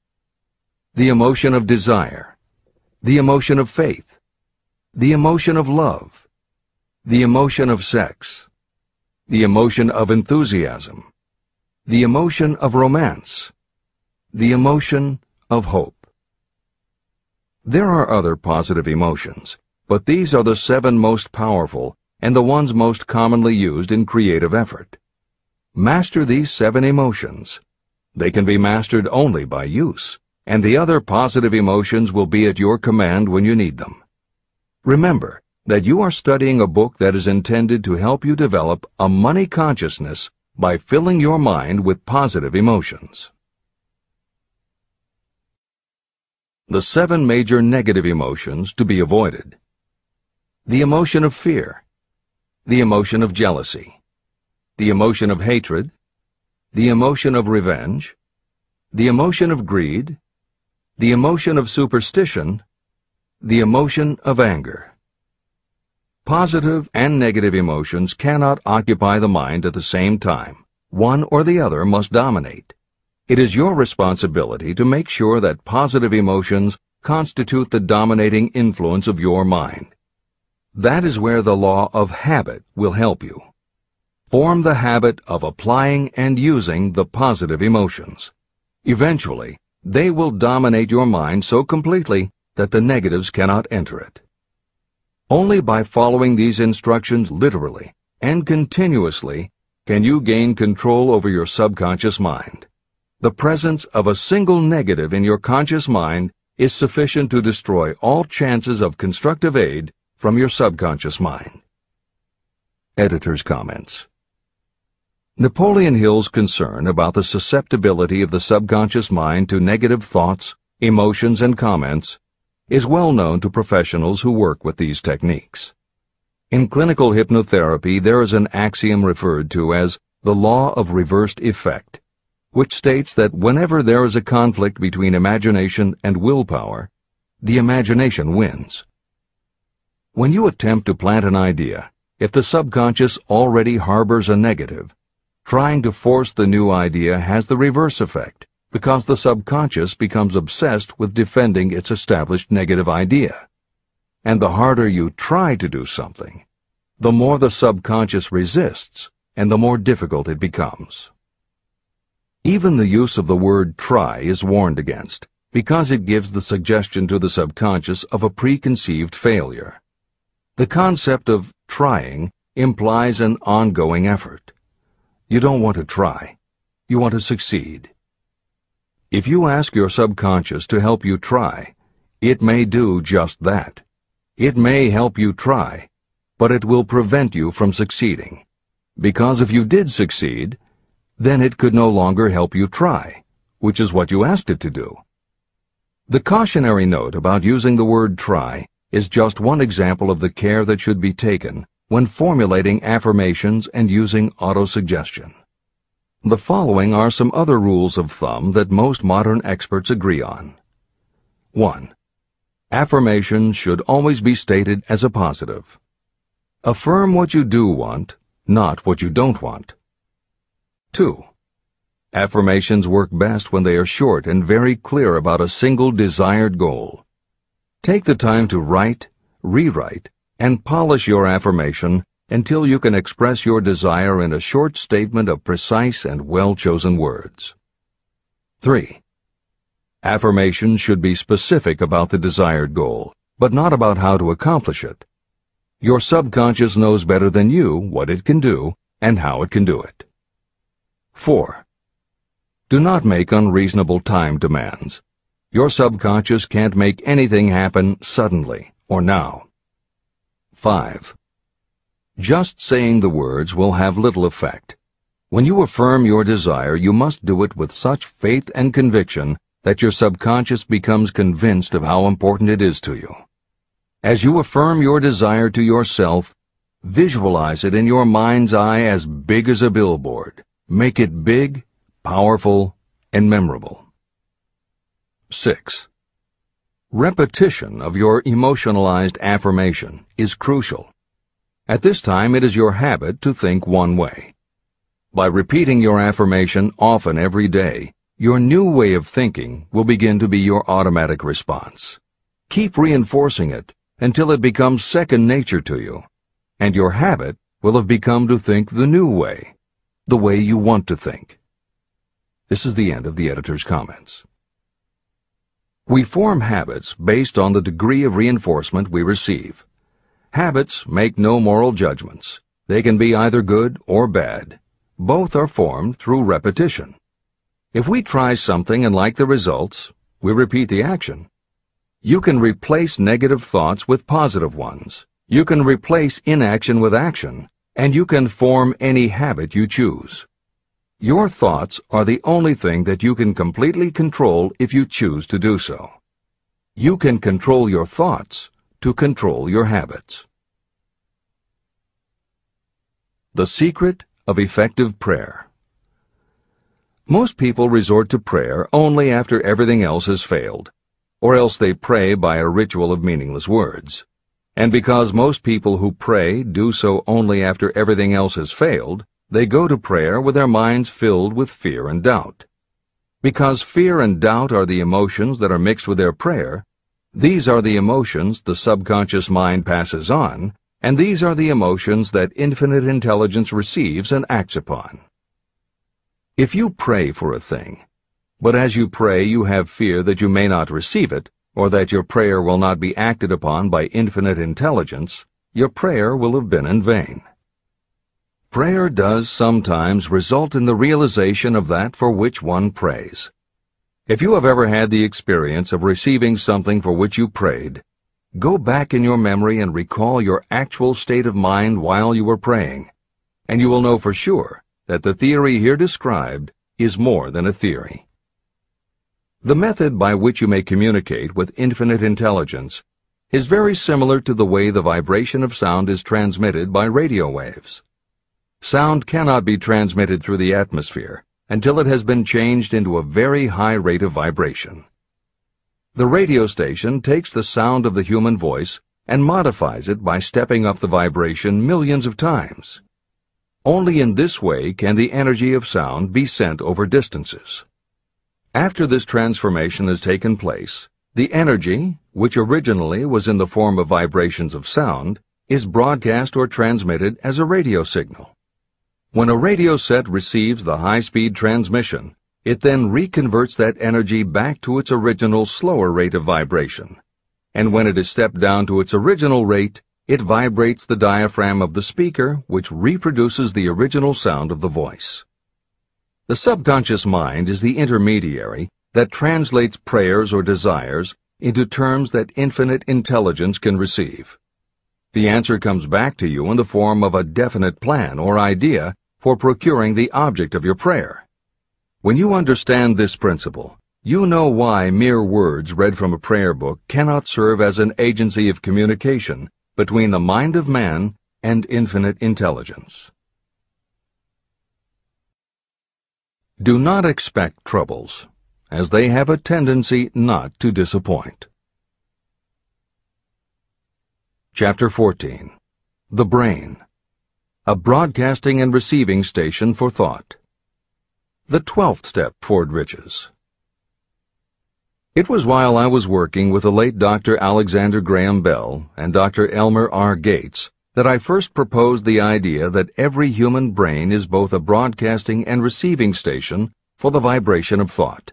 The emotion of desire, the emotion of faith, the emotion of love, the emotion of sex, the emotion of enthusiasm, the emotion of romance, the emotion of hope. There are other positive emotions, but these are the 7 most powerful and the ones most commonly used in creative effort. Master these 7 emotions. They can be mastered only by use, and the other positive emotions will be at your command when you need them. Remember that you are studying a book that is intended to help you develop a money consciousness by filling your mind with positive emotions. The 7 major negative emotions to be avoided. The emotion of fear, the emotion of jealousy, the emotion of hatred, the emotion of revenge, the emotion of greed, the emotion of superstition, the emotion of anger. Positive and negative emotions cannot occupy the mind at the same time. One or the other must dominate. It is your responsibility to make sure that positive emotions constitute the dominating influence of your mind. That is where the law of habit will help you. Form the habit of applying and using the positive emotions. Eventually, they will dominate your mind so completely that the negatives cannot enter it. Only by following these instructions literally and continuously can you gain control over your subconscious mind. The presence of a single negative in your conscious mind is sufficient to destroy all chances of constructive aid from your subconscious mind. Editor's comments. Napoleon Hill's concern about the susceptibility of the subconscious mind to negative thoughts, emotions, and comments is well known to professionals who work with these techniques. In clinical hypnotherapy, there is an axiom referred to as the law of reversed effect, which states that whenever there is a conflict between imagination and willpower, the imagination wins. When you attempt to plant an idea, if the subconscious already harbors a negative, Trying to force the new idea has the reverse effect, because the subconscious becomes obsessed with defending its established negative idea. And the harder you try to do something, the more the subconscious resists, and the more difficult it becomes. Even the use of the word try is warned against, because it gives the suggestion to the subconscious of a preconceived failure. The concept of trying implies an ongoing effort. You don't want to try. You want to succeed. If you ask your subconscious to help you try, it may do just that. It may help you try, but it will prevent you from succeeding. Because if you did succeed, then it could no longer help you try, which is what you asked it to do. The cautionary note about using the word try is just one example of the care that should be taken when formulating affirmations and using autosuggestion. The following are some other rules of thumb that most modern experts agree on. 1. Affirmations should always be stated as a positive. Affirm what you do want, not what you don't want. 2. Affirmations work best when they are short and very clear about a single desired goal. Take the time to write, rewrite, and polish your affirmation until you can express your desire in a short statement of precise and well-chosen words. 3. Affirmations should be specific about the desired goal, but not about how to accomplish it. Your subconscious knows better than you what it can do and how it can do it. 4. Do not make unreasonable time demands. Your subconscious can't make anything happen suddenly or now. 5. Just saying the words will have little effect. When you affirm your desire, you must do it with such faith and conviction that your subconscious becomes convinced of how important it is to you. As you affirm your desire to yourself, visualize it in your mind's eye as big as a billboard. Make it big, powerful, and memorable. 6. Repetition of your emotionalized affirmation is crucial. At this time, it is your habit to think one way. By repeating your affirmation often every day, your new way of thinking will begin to be your automatic response. Keep reinforcing it until it becomes second nature to you, and your habit will have become to think the new way, the way you want to think. This is the end of the editor's comments. We form habits based on the degree of reinforcement we receive. Habits make no moral judgments. They can be either good or bad. Both are formed through repetition. If we try something and like the results, we repeat the action. You can replace negative thoughts with positive ones. You can replace inaction with action, and you can form any habit you choose. Your thoughts are the only thing that you can completely control if you choose to do so. You can control your thoughts to control your habits. The secret of effective prayer. Most people resort to prayer only after everything else has failed, or else they pray by a ritual of meaningless words. And because most people who pray do so only after everything else has failed, they go to prayer with their minds filled with fear and doubt. Because fear and doubt are the emotions that are mixed with their prayer, these are the emotions the subconscious mind passes on, and these are the emotions that infinite intelligence receives and acts upon. If you pray for a thing, but as you pray you have fear that you may not receive it, or that your prayer will not be acted upon by infinite intelligence, your prayer will have been in vain. Prayer does sometimes result in the realization of that for which one prays. If you have ever had the experience of receiving something for which you prayed, go back in your memory and recall your actual state of mind while you were praying, and you will know for sure that the theory here described is more than a theory. The method by which you may communicate with infinite intelligence is very similar to the way the vibration of sound is transmitted by radio waves. Sound cannot be transmitted through the atmosphere until it has been changed into a very high rate of vibration. The radio station takes the sound of the human voice and modifies it by stepping up the vibration millions of times. Only in this way can the energy of sound be sent over distances. After this transformation has taken place, the energy, which originally was in the form of vibrations of sound, is broadcast or transmitted as a radio signal. When a radio set receives the high-speed transmission, it then reconverts that energy back to its original slower rate of vibration. And when it is stepped down to its original rate, it vibrates the diaphragm of the speaker, which reproduces the original sound of the voice. The subconscious mind is the intermediary that translates prayers or desires into terms that infinite intelligence can receive. The answer comes back to you in the form of a definite plan or idea for procuring the object of your prayer. When you understand this principle, you know why mere words read from a prayer book cannot serve as an agency of communication between the mind of man and infinite intelligence. Do not expect troubles, as they have a tendency not to disappoint. Chapter 14. The Brain. A broadcasting and receiving station for thought. The 12th step toward riches. It was while I was working with the late Dr. Alexander Graham Bell and Dr. Elmer R. Gates that I first proposed the idea that every human brain is both a broadcasting and receiving station for the vibration of thought.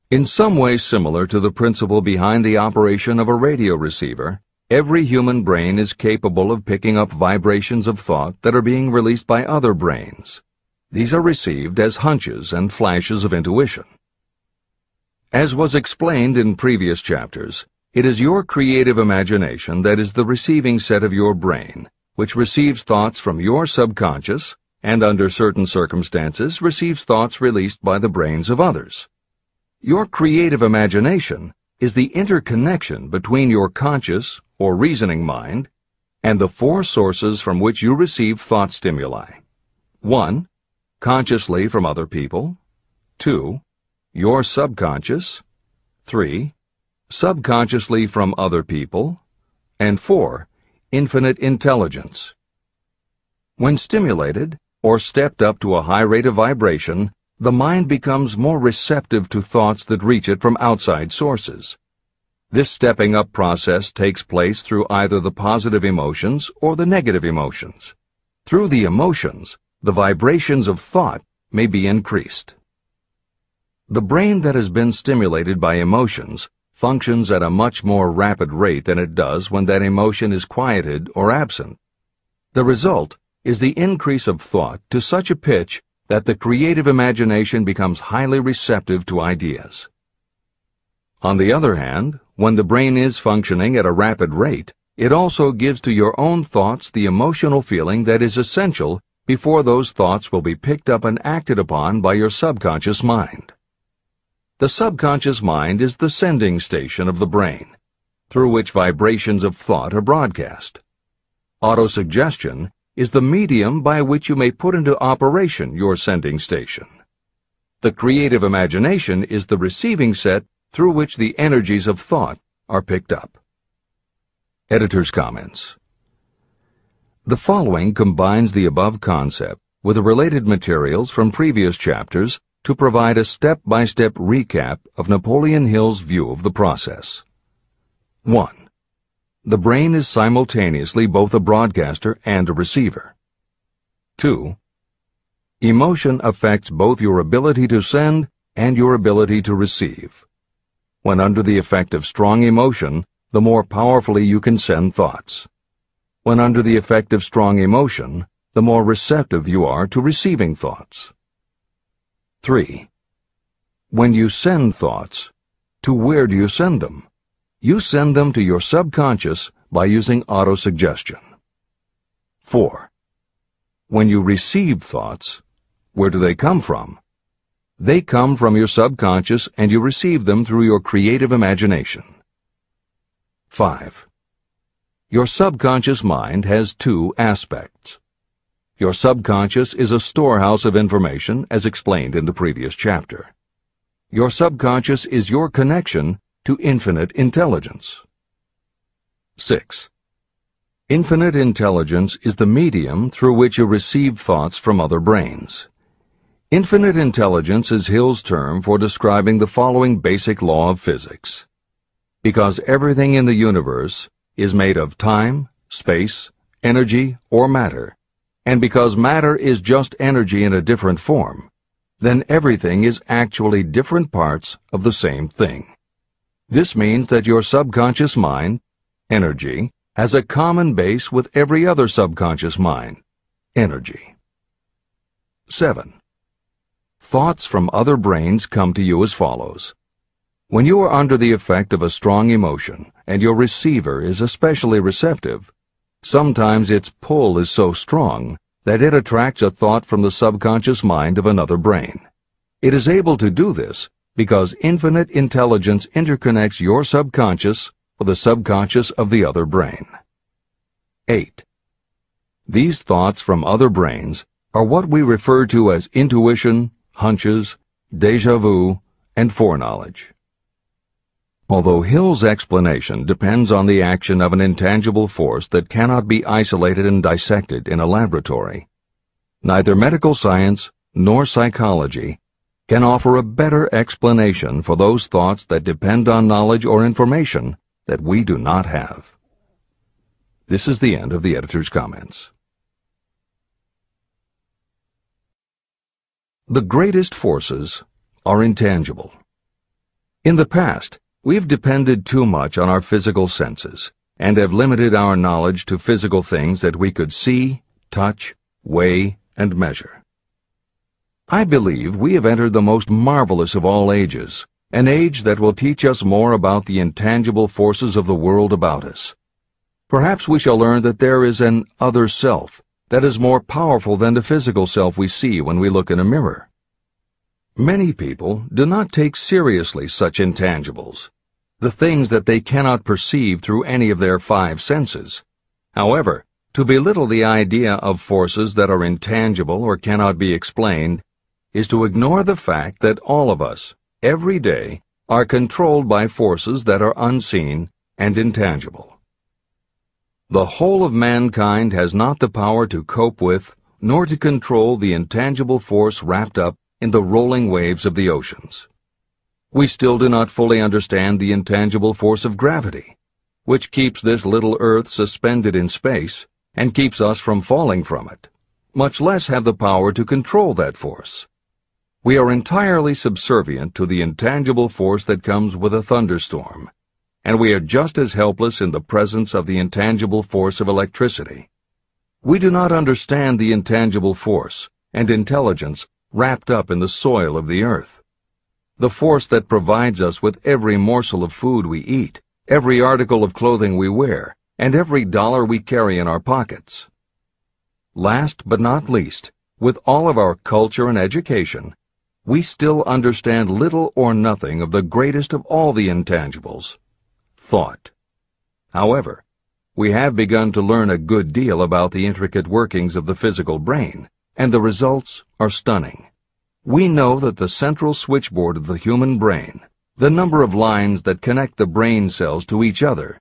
In some way similar to the principle behind the operation of a radio receiver, every human brain is capable of picking up vibrations of thought that are being released by other brains. These are received as hunches and flashes of intuition. As was explained in previous chapters, it is your creative imagination that is the receiving set of your brain, which receives thoughts from your subconscious and, under certain circumstances, receives thoughts released by the brains of others. Your creative imagination is the interconnection between your conscious or reasoning mind and the four sources from which you receive thought stimuli. 1. Consciously from other people. 2. Your subconscious. 3. Subconsciously from other people. And 4. Infinite intelligence. When stimulated, or stepped up to a high rate of vibration, the mind becomes more receptive to thoughts that reach it from outside sources. This stepping up process takes place through either the positive emotions or the negative emotions. Through the emotions, the vibrations of thought may be increased. The brain that has been stimulated by emotions functions at a much more rapid rate than it does when that emotion is quieted or absent. The result is the increase of thought to such a pitch that the creative imagination becomes highly receptive to ideas. On the other hand, when the brain is functioning at a rapid rate, it also gives to your own thoughts the emotional feeling that is essential before those thoughts will be picked up and acted upon by your subconscious mind. The subconscious mind is the sending station of the brain, through which vibrations of thought are broadcast. Autosuggestion is the medium by which you may put into operation your sending station. The creative imagination is the receiving set through which the energies of thought are picked up. Editor's comments. The following combines the above concept with the related materials from previous chapters to provide a step-by-step recap of Napoleon Hill's view of the process. 1. The brain is simultaneously both a broadcaster and a receiver. 2. Emotion affects both your ability to send and your ability to receive. When under the effect of strong emotion, the more powerfully you can send thoughts. When under the effect of strong emotion, the more receptive you are to receiving thoughts. 3. When you send thoughts, to where do you send them? You send them to your subconscious by using autosuggestion. 4. When you receive thoughts, where do they come from? They come from your subconscious and you receive them through your creative imagination. 5. Your subconscious mind has two aspects. Your subconscious is a storehouse of information, as explained in the previous chapter. Your subconscious is your connection to infinite intelligence. 6. Infinite intelligence is the medium through which you receive thoughts from other brains. Infinite intelligence is Hill's term for describing the following basic law of physics. Because everything in the universe is made of time, space, energy, or matter, and because matter is just energy in a different form, then everything is actually different parts of the same thing. This means that your subconscious mind, energy, has a common base with every other subconscious mind, energy. 7. Thoughts from other brains come to you as follows. When you are under the effect of a strong emotion and your receiver is especially receptive, sometimes its pull is so strong that it attracts a thought from the subconscious mind of another brain. It is able to do this because infinite intelligence interconnects your subconscious with the subconscious of the other brain. 8. These thoughts from other brains are what we refer to as intuition, hunches, déjà vu, and foreknowledge. Although Hill's explanation depends on the action of an intangible force that cannot be isolated and dissected in a laboratory, neither medical science nor psychology can offer a better explanation for those thoughts that depend on knowledge or information that we do not have. This is the end of the editor's comments. The greatest forces are intangible. In the past, we've depended too much on our physical senses and have limited our knowledge to physical things that we could see, touch, weigh, and measure. I believe we have entered the most marvelous of all ages, an age that will teach us more about the intangible forces of the world about us. Perhaps we shall learn that there is an other self that is more powerful than the physical self we see when we look in a mirror. Many people do not take seriously such intangibles, the things that they cannot perceive through any of their 5 senses. However, to belittle the idea of forces that are intangible or cannot be explained is to ignore the fact that all of us, every day, are controlled by forces that are unseen and intangible. The whole of mankind has not the power to cope with, nor to control the intangible force wrapped up in the rolling waves of the oceans. We still do not fully understand the intangible force of gravity, which keeps this little Earth suspended in space and keeps us from falling from it, much less have the power to control that force. We are entirely subservient to the intangible force that comes with a thunderstorm, and we are just as helpless in the presence of the intangible force of electricity. We do not understand the intangible force and intelligence wrapped up in the soil of the earth, the force that provides us with every morsel of food we eat, every article of clothing we wear, and every dollar we carry in our pockets. Last but not least, with all of our culture and education, we still understand little or nothing of the greatest of all the intangibles, thought. However, we have begun to learn a good deal about the intricate workings of the physical brain, and the results are stunning. We know that the central switchboard of the human brain, the number of lines that connect the brain cells to each other,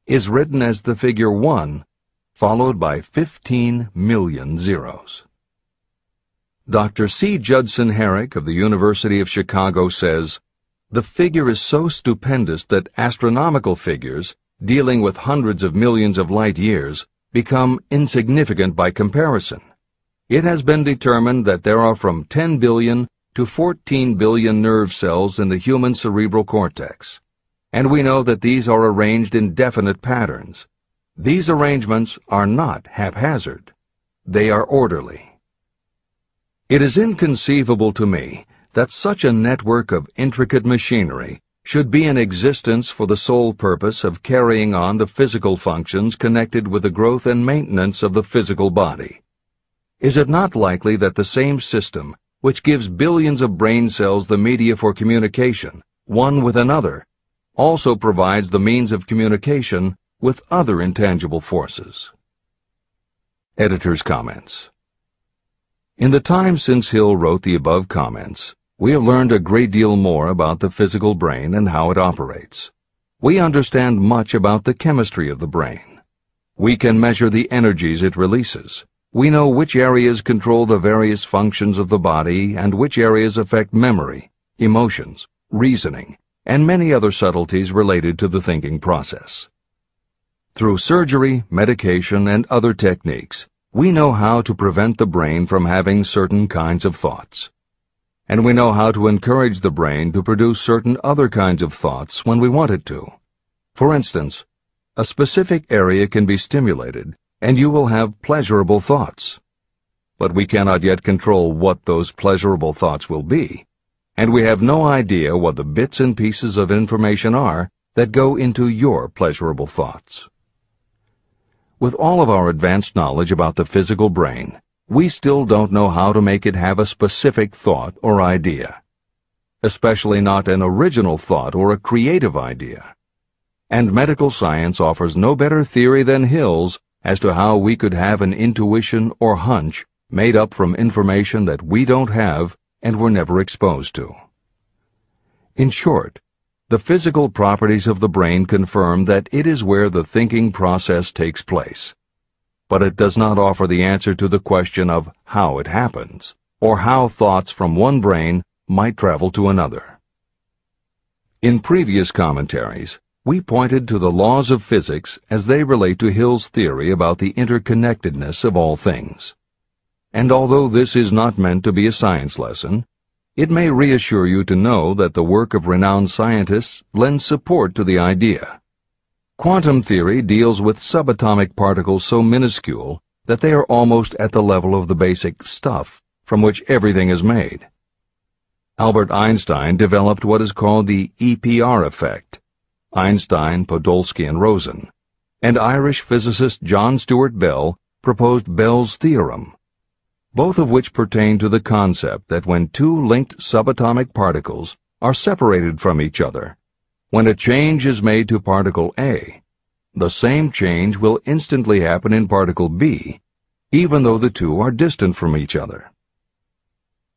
is written as the figure 1, followed by 15 million zeros. Dr. C. Judson Herrick of the University of Chicago says, "The figure is so stupendous that astronomical figures, dealing with hundreds of millions of light years, become insignificant by comparison. It has been determined that there are from 10 billion to 14 billion nerve cells in the human cerebral cortex, and we know that these are arranged in definite patterns. These arrangements are not haphazard. They are orderly. It is inconceivable to me that such a network of intricate machinery should be in existence for the sole purpose of carrying on the physical functions connected with the growth and maintenance of the physical body. Is it not likely that the same system, which gives billions of brain cells the media for communication, one with another, also provides the means of communication with other intangible forces?" Editor's comments. In the time since Hill wrote the above comments, we have learned a great deal more about the physical brain and how it operates. We understand much about the chemistry of the brain. We can measure the energies it releases. We know which areas control the various functions of the body and which areas affect memory, emotions, reasoning, and many other subtleties related to the thinking process. Through surgery, medication, and other techniques, we know how to prevent the brain from having certain kinds of thoughts. And we know how to encourage the brain to produce certain other kinds of thoughts when we want it to. For instance, a specific area can be stimulated, and you will have pleasurable thoughts. But we cannot yet control what those pleasurable thoughts will be, and we have no idea what the bits and pieces of information are that go into your pleasurable thoughts. With all of our advanced knowledge about the physical brain, we still don't know how to make it have a specific thought or idea, especially not an original thought or a creative idea. And medical science offers no better theory than Hill's as to how we could have an intuition or hunch made up from information that we don't have and were never exposed to. In short, the physical properties of the brain confirm that it is where the thinking process takes place. But it does not offer the answer to the question of how it happens, or how thoughts from one brain might travel to another. In previous commentaries, we pointed to the laws of physics as they relate to Hill's theory about the interconnectedness of all things. And although this is not meant to be a science lesson, it may reassure you to know that the work of renowned scientists lends support to the idea. Quantum theory deals with subatomic particles so minuscule that they are almost at the level of the basic stuff from which everything is made. Albert Einstein developed what is called the EPR effect. Einstein, Podolsky, and Rosen, and Irish physicist John Stuart Bell proposed Bell's theorem, both of which pertain to the concept that when two linked subatomic particles are separated from each other, when a change is made to particle A, the same change will instantly happen in particle B, even though the two are distant from each other.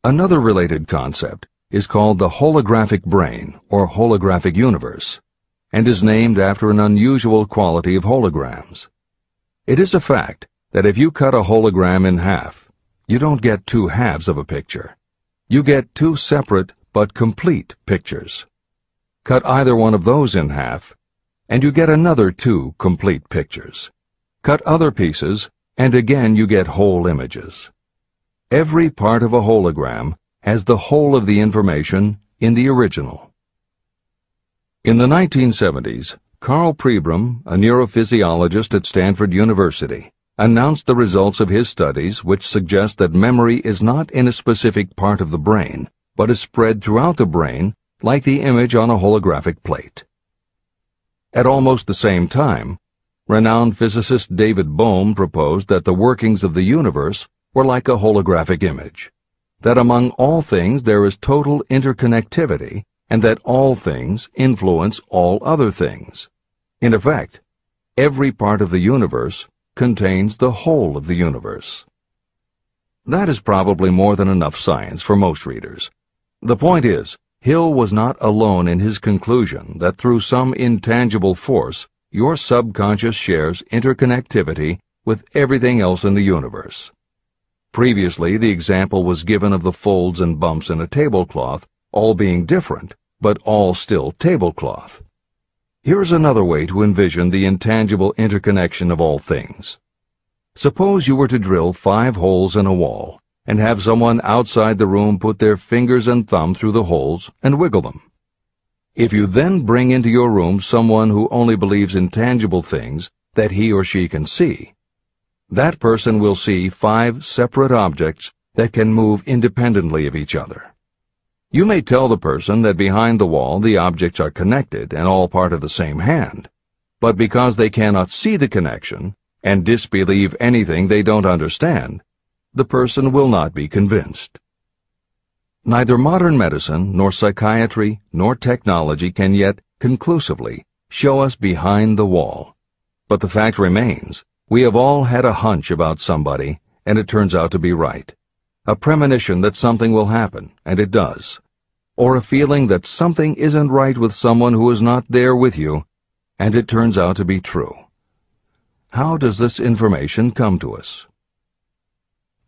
Another related concept is called the holographic brain or holographic universe, and is named after an unusual quality of holograms. It is a fact that if you cut a hologram in half, you don't get two halves of a picture. You get two separate but complete pictures. Cut either one of those in half, and you get another two complete pictures. Cut other pieces, and again you get whole images. Every part of a hologram has the whole of the information in the original. In the 1970s, Carl Pribram, a neurophysiologist at Stanford University, announced the results of his studies which suggest that memory is not in a specific part of the brain, but is spread throughout the brain like the image on a holographic plate. At almost the same time, renowned physicist David Bohm proposed that the workings of the universe were like a holographic image, that among all things there is total interconnectivity, and that all things influence all other things. In effect, every part of the universe contains the whole of the universe. That is probably more than enough science for most readers. The point is, Hill was not alone in his conclusion that through some intangible force, your subconscious shares interconnectivity with everything else in the universe. Previously, the example was given of the folds and bumps in a tablecloth, all being different, but all still tablecloth. Here is another way to envision the intangible interconnection of all things. Suppose you were to drill 5 holes in a wall, and have someone outside the room put their fingers and thumb through the holes and wiggle them. If you then bring into your room someone who only believes in tangible things that he or she can see, that person will see 5 separate objects that can move independently of each other. You may tell the person that behind the wall the objects are connected and all part of the same hand, but because they cannot see the connection and disbelieve anything they don't understand, the person will not be convinced. Neither modern medicine, nor psychiatry, nor technology can yet conclusively show us behind the wall. But the fact remains, we have all had a hunch about somebody, and it turns out to be right. A premonition that something will happen, and it does. Or a feeling that something isn't right with someone who is not there with you, and it turns out to be true. How does this information come to us?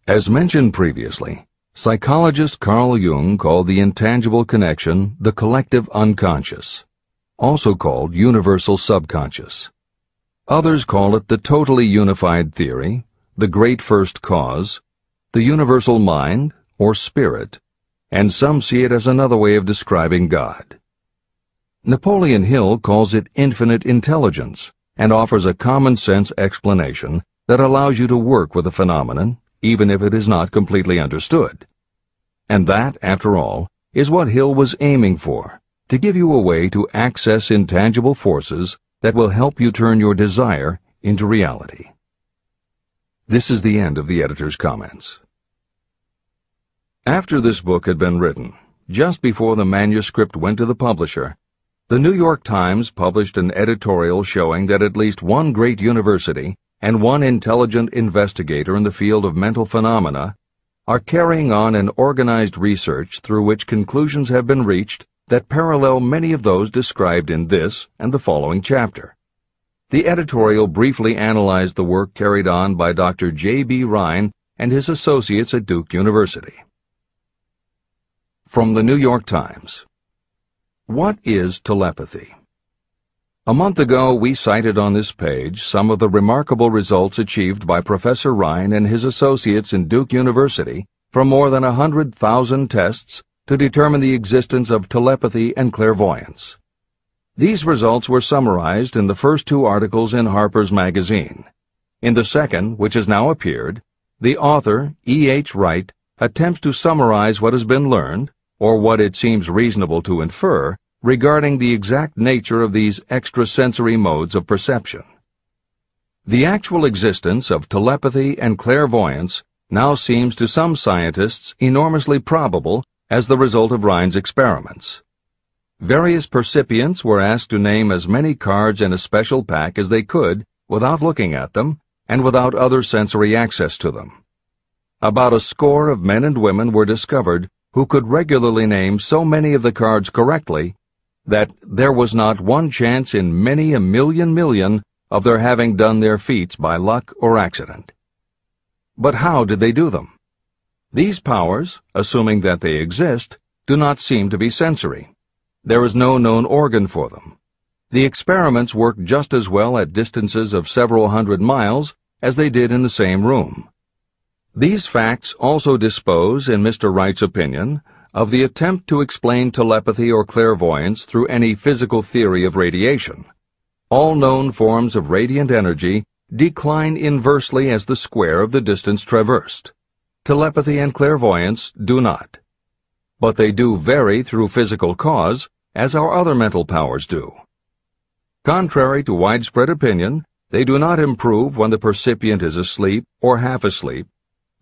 As mentioned previously, psychologist Carl Jung called the intangible connection the collective unconscious, also called universal subconscious. Others call it the totally unified theory, the great first cause, the universal mind, or spirit, and some see it as another way of describing God. Napoleon Hill calls it infinite intelligence and offers a common-sense explanation that allows you to work with a phenomenon, even if it is not completely understood. And that, after all, is what Hill was aiming for, to give you a way to access intangible forces that will help you turn your desire into reality. This is the end of the editor's comments. After this book had been written, just before the manuscript went to the publisher, the New York Times published an editorial showing that at least one great university and one intelligent investigator in the field of mental phenomena are carrying on an organized research through which conclusions have been reached that parallel many of those described in this and the following chapter. The editorial briefly analyzed the work carried on by Dr. J.B. Rhine and his associates at Duke University. From the New York Times. What is telepathy? A month ago, we cited on this page some of the remarkable results achieved by Professor Rhine and his associates in Duke University from more than 100,000 tests to determine the existence of telepathy and clairvoyance. These results were summarized in the first two articles in Harper's Magazine. In the second, which has now appeared, the author, E.H. Wright, attempts to summarize what has been learned, or what it seems reasonable to infer, regarding the exact nature of these extrasensory modes of perception. The actual existence of telepathy and clairvoyance now seems to some scientists enormously probable as the result of Rhine's experiments. Various percipients were asked to name as many cards in a special pack as they could without looking at them and without other sensory access to them. About a score of men and women were discovered who could regularly name so many of the cards correctly that there was not one chance in many a million of their having done their feats by luck or accident. But how did they do them? These powers, assuming that they exist, do not seem to be sensory. There is no known organ for them. The experiments work just as well at distances of several hundred miles as they did in the same room. These facts also dispose, in Mr. Wright's opinion, of the attempt to explain telepathy or clairvoyance through any physical theory of radiation. All known forms of radiant energy decline inversely as the square of the distance traversed. Telepathy and clairvoyance do not. But they do vary through physical cause, as our other mental powers do. Contrary to widespread opinion, they do not improve when the percipient is asleep or half asleep,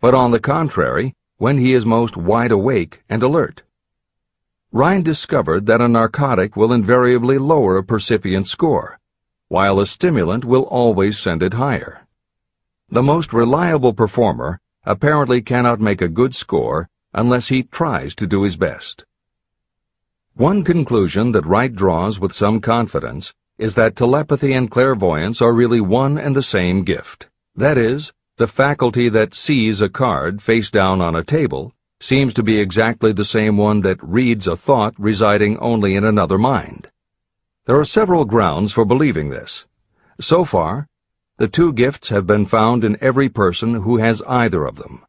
but on the contrary, when he is most wide awake and alert. Rhine discovered that a narcotic will invariably lower a percipient score, while a stimulant will always send it higher. The most reliable performer apparently cannot make a good score unless he tries to do his best. One conclusion that Wright draws with some confidence is that telepathy and clairvoyance are really one and the same gift. That is, the faculty that sees a card face down on a table seems to be exactly the same one that reads a thought residing only in another mind. There are several grounds for believing this. So far, the two gifts have been found in every person who has either of them.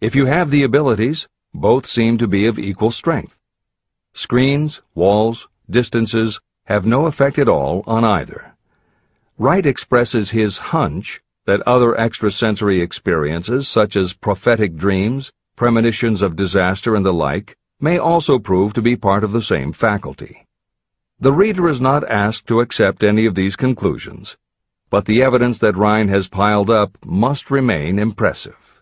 If you have the abilities, both seem to be of equal strength. Screens, walls, distances have no effect at all on either. Wright expresses his hunch that other extrasensory experiences, such as prophetic dreams, premonitions of disaster, and the like, may also prove to be part of the same faculty. The reader is not asked to accept any of these conclusions, but the evidence that Rhine has piled up must remain impressive.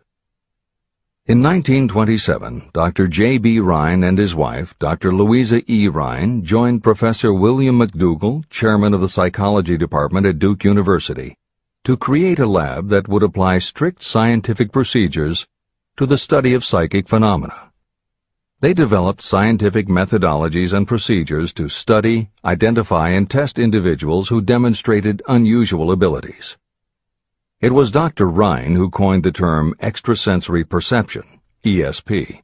In 1927, Dr. J.B. Rhine and his wife, Dr. Louisa E. Rhine, joined Professor William McDougall, chairman of the psychology department at Duke University, to create a lab that would apply strict scientific procedures to the study of psychic phenomena. They developed scientific methodologies and procedures to study, identify, and test individuals who demonstrated unusual abilities. It was Dr. Rhine who coined the term extrasensory perception, ESP,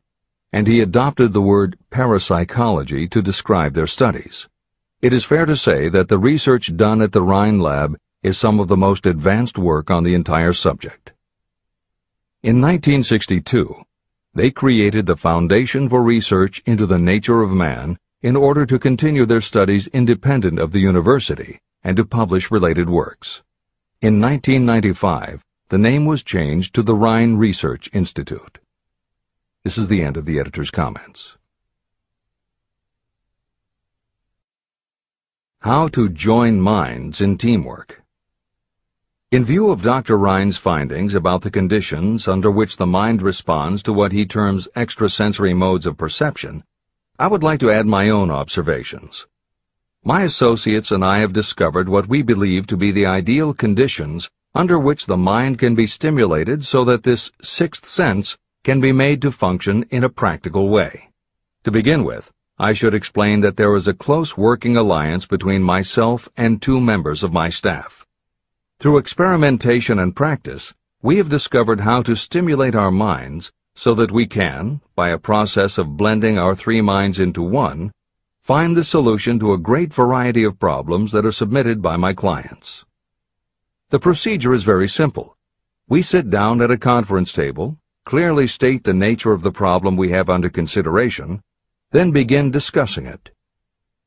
and he adopted the word parapsychology to describe their studies. It is fair to say that the research done at the Rhine lab is some of the most advanced work on the entire subject. In 1962, they created the Foundation for Research into the Nature of Man in order to continue their studies independent of the university and to publish related works. In 1995, the name was changed to the Rhine Research Institute. This is the end of the editor's comments. How to join minds in teamwork. In view of Dr. Rhine's findings about the conditions under which the mind responds to what he terms extrasensory modes of perception, I would like to add my own observations. My associates and I have discovered what we believe to be the ideal conditions under which the mind can be stimulated so that this sixth sense can be made to function in a practical way. To begin with, I should explain that there is a close working alliance between myself and two members of my staff. Through experimentation and practice, we have discovered how to stimulate our minds so that we can, by a process of blending our three minds into one, find the solution to a great variety of problems that are submitted by my clients. The procedure is very simple. We sit down at a conference table, clearly state the nature of the problem we have under consideration, then begin discussing it.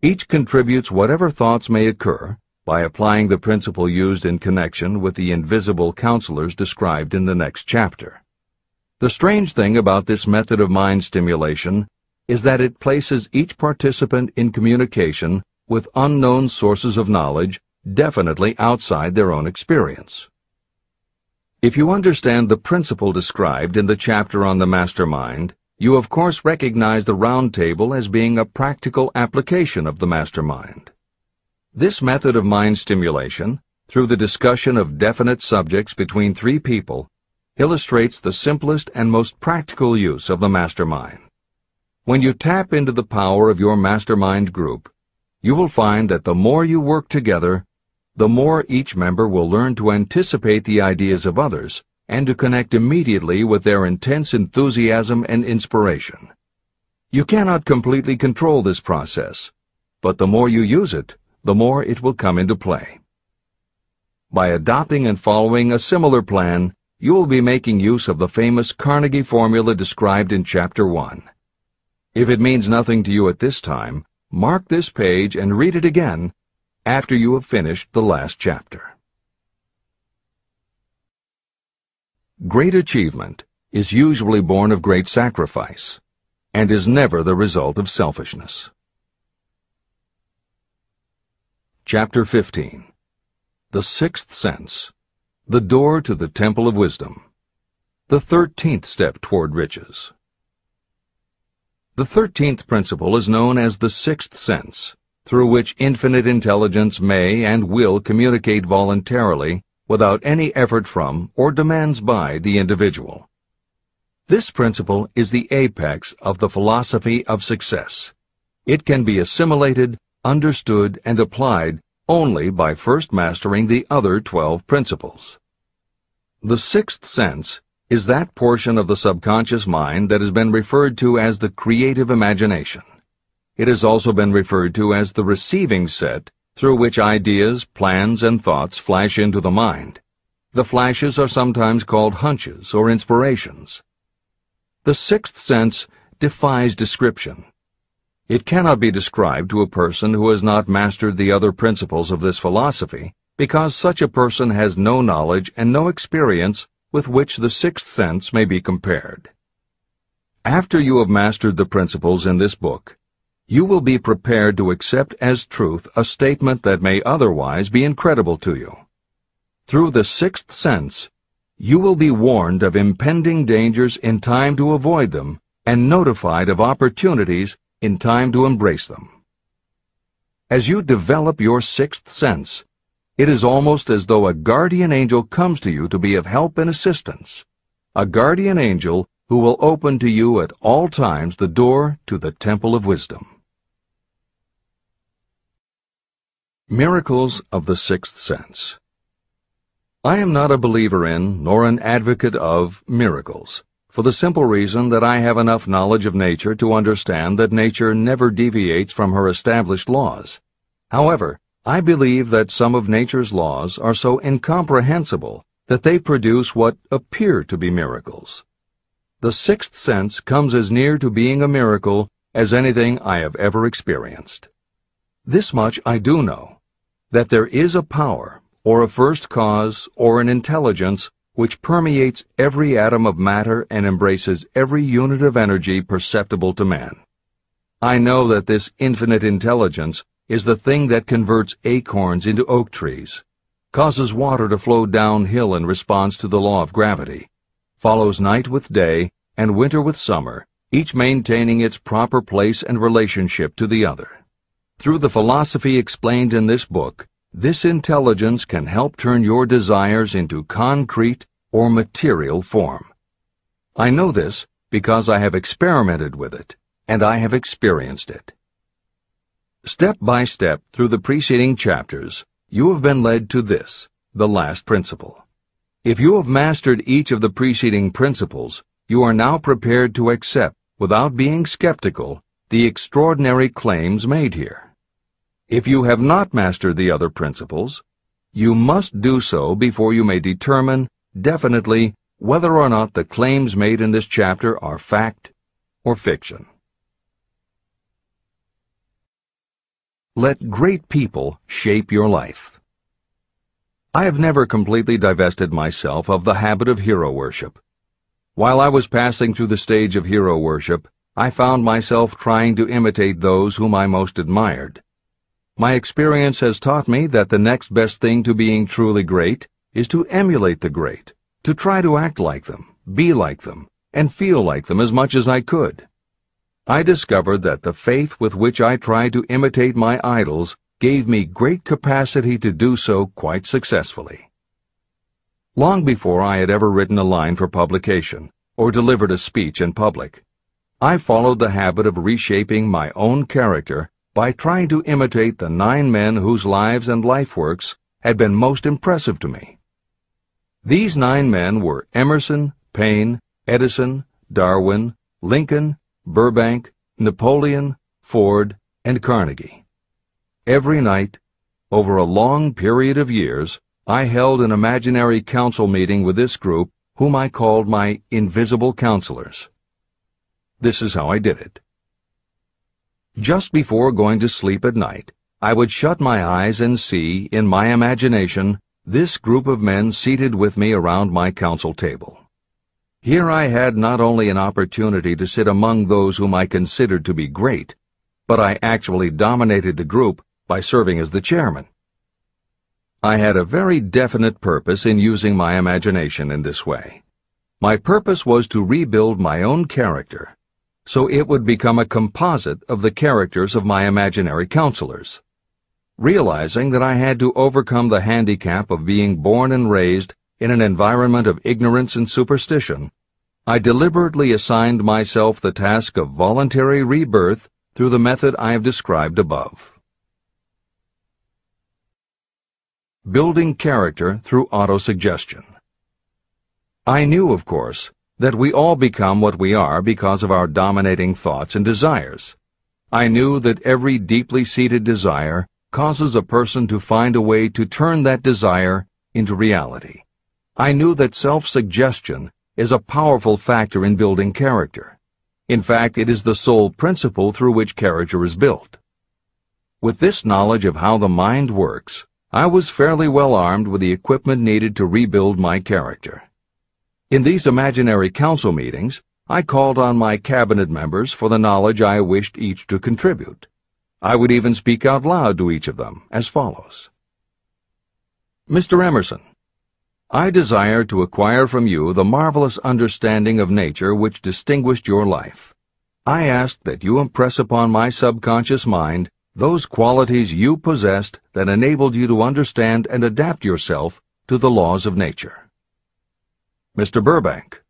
Each contributes whatever thoughts may occur by applying the principle used in connection with the invisible counselors described in the next chapter. The strange thing about this method of mind stimulation is that it places each participant in communication with unknown sources of knowledge definitely outside their own experience. If you understand the principle described in the chapter on the mastermind, you of course recognize the round table as being a practical application of the mastermind. This method of mind stimulation, through the discussion of definite subjects between three people, illustrates the simplest and most practical use of the mastermind. When you tap into the power of your mastermind group, you will find that the more you work together, the more each member will learn to anticipate the ideas of others and to connect immediately with their intense enthusiasm and inspiration. You cannot completely control this process, but the more you use it, the more it will come into play. By adopting and following a similar plan, you will be making use of the famous Carnegie formula described in Chapter 1. If it means nothing to you at this time, mark this page and read it again after you have finished the last chapter. Great achievement is usually born of great sacrifice and is never the result of selfishness. Chapter 15. The Sixth Sense. The Door to the Temple of Wisdom. The 13th Step Toward Riches. The 13th principle is known as the Sixth Sense, through which infinite intelligence may and will communicate voluntarily without any effort from or demands by the individual. This principle is the apex of the philosophy of success. It can be assimilated, understood, and applied only by first mastering the other 12 principles. The sixth sense is that portion of the subconscious mind that has been referred to as the creative imagination. It has also been referred to as the receiving set through which ideas, plans, and thoughts flash into the mind. The flashes are sometimes called hunches or inspirations. The sixth sense defies description. It cannot be described to a person who has not mastered the other principles of this philosophy, because such a person has no knowledge and no experience with which the sixth sense may be compared. After you have mastered the principles in this book, you will be prepared to accept as truth a statement that may otherwise be incredible to you. Through the sixth sense, you will be warned of impending dangers in time to avoid them and notified of opportunities in time to embrace them. As you develop your sixth sense, it is almost as though a guardian angel comes to you to be of help and assistance, a guardian angel who will open to you at all times the door to the Temple of Wisdom. Miracles of the Sixth Sense. I am not a believer in, nor an advocate of, miracles, for the simple reason that I have enough knowledge of nature to understand that nature never deviates from her established laws. However, I believe that some of nature's laws are so incomprehensible that they produce what appear to be miracles. The sixth sense comes as near to being a miracle as anything I have ever experienced. This much I do know, that there is a power, or a first cause, or an intelligence which permeates every atom of matter and embraces every unit of energy perceptible to man. I know that this infinite intelligence is the thing that converts acorns into oak trees, causes water to flow downhill in response to the law of gravity, follows night with day and winter with summer, each maintaining its proper place and relationship to the other. Through the philosophy explained in this book, this intelligence can help turn your desires into concrete or material form. I know this because I have experimented with it, and I have experienced it. Step by step through the preceding chapters, you have been led to this, the last principle. If you have mastered each of the preceding principles, you are now prepared to accept, without being skeptical, the extraordinary claims made here. If you have not mastered the other principles, you must do so before you may determine definitely whether or not the claims made in this chapter are fact or fiction. Let great people shape your life. I have never completely divested myself of the habit of hero worship. While I was passing through the stage of hero worship, I found myself trying to imitate those whom I most admired. My experience has taught me that the next best thing to being truly great is to emulate the great, to try to act like them, be like them, and feel like them as much as I could. I discovered that the faith with which I tried to imitate my idols gave me great capacity to do so quite successfully. Long before I had ever written a line for publication or delivered a speech in public, I followed the habit of reshaping my own character by trying to imitate the 9 men whose lives and life works had been most impressive to me. These 9 men were Emerson, Paine, Edison, Darwin, Lincoln, Burbank, Napoleon, Ford, and Carnegie. Every night, over a long period of years, I held an imaginary council meeting with this group, whom I called my invisible counselors. This is how I did it. Just before going to sleep at night, I would shut my eyes and see, in my imagination, this group of men seated with me around my council table. Here I had not only an opportunity to sit among those whom I considered to be great, but I actually dominated the group by serving as the chairman. I had a very definite purpose in using my imagination in this way. My purpose was to rebuild my own character, so it would become a composite of the characters of my imaginary counselors. Realizing that I had to overcome the handicap of being born and raised in an environment of ignorance and superstition, I deliberately assigned myself the task of voluntary rebirth through the method I have described above. Building character through autosuggestion. I knew, of course, that we all become what we are because of our dominating thoughts and desires. I knew that every deeply seated desire causes a person to find a way to turn that desire into reality. I knew that self-suggestion is a powerful factor in building character. In fact, it is the sole principle through which character is built. With this knowledge of how the mind works, I was fairly well armed with the equipment needed to rebuild my character. In these imaginary council meetings, I called on my cabinet members for the knowledge I wished each to contribute. I would even speak out loud to each of them as follows. Mr. Emerson, I desire to acquire from you the marvelous understanding of nature which distinguished your life. I ask that you impress upon my subconscious mind those qualities you possessed that enabled you to understand and adapt yourself to the laws of nature. Mr. Burbank,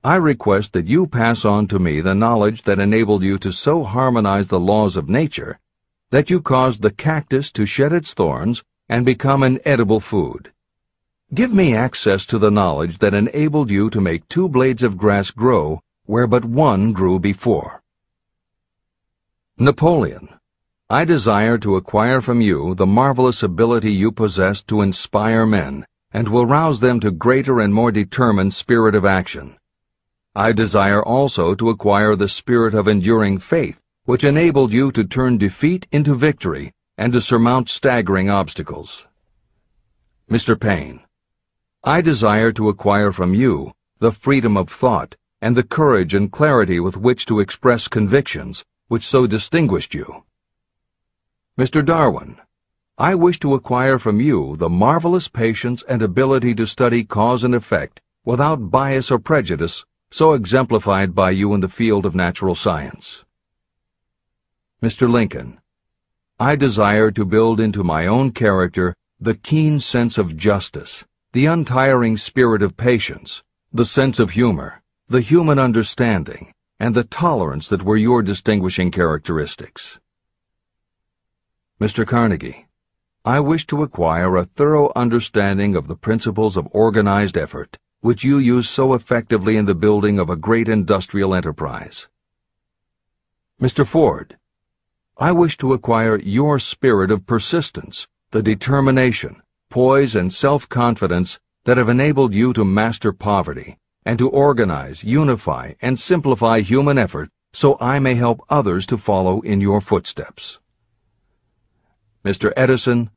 I request that you pass on to me the knowledge that enabled you to so harmonize the laws of nature that you caused the cactus to shed its thorns and become an edible food. Give me access to the knowledge that enabled you to make 2 blades of grass grow where but 1 grew before. Napoleon, I desire to acquire from you the marvelous ability you possess to inspire men and will rouse them to greater and more determined spirit of action. I desire also to acquire the spirit of enduring faith, which enabled you to turn defeat into victory and to surmount staggering obstacles. Mr. Payne, I desire to acquire from you the freedom of thought and the courage and clarity with which to express convictions which so distinguished you. Mr. Darwin, I wish to acquire from you the marvelous patience and ability to study cause and effect without bias or prejudice so exemplified by you in the field of natural science. Mr. Lincoln, I desire to build into my own character the keen sense of justice, the untiring spirit of patience, the sense of humor, the human understanding, and the tolerance that were your distinguishing characteristics. Mr. Carnegie, I wish to acquire a thorough understanding of the principles of organized effort, which you use so effectively in the building of a great industrial enterprise. Mr. Ford, I wish to acquire your spirit of persistence, the determination, poise, and self-confidence that have enabled you to master poverty and to organize, unify, and simplify human effort so I may help others to follow in your footsteps. Mr. Edison,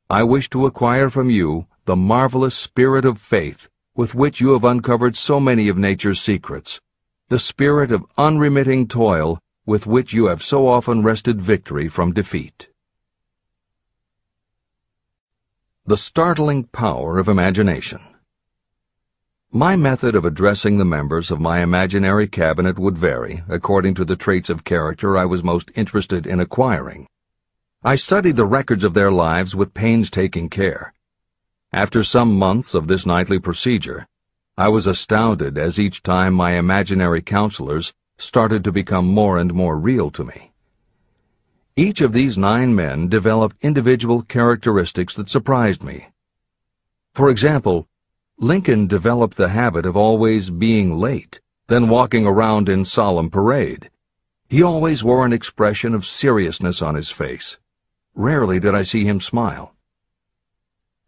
I wish to acquire from you the marvelous spirit of faith with which you have uncovered so many of nature's secrets, the spirit of unremitting toil with which you have so often wrested victory from defeat. The startling power of imagination. My method of addressing the members of my imaginary cabinet would vary according to the traits of character I was most interested in acquiring. I studied the records of their lives with painstaking care. After some months of this nightly procedure, I was astounded as each time my imaginary counselors started to become more and more real to me. Each of these 9 men developed individual characteristics that surprised me. For example, Lincoln developed the habit of always being late, then walking around in solemn parade. He always wore an expression of seriousness on his face. Rarely did I see him smile.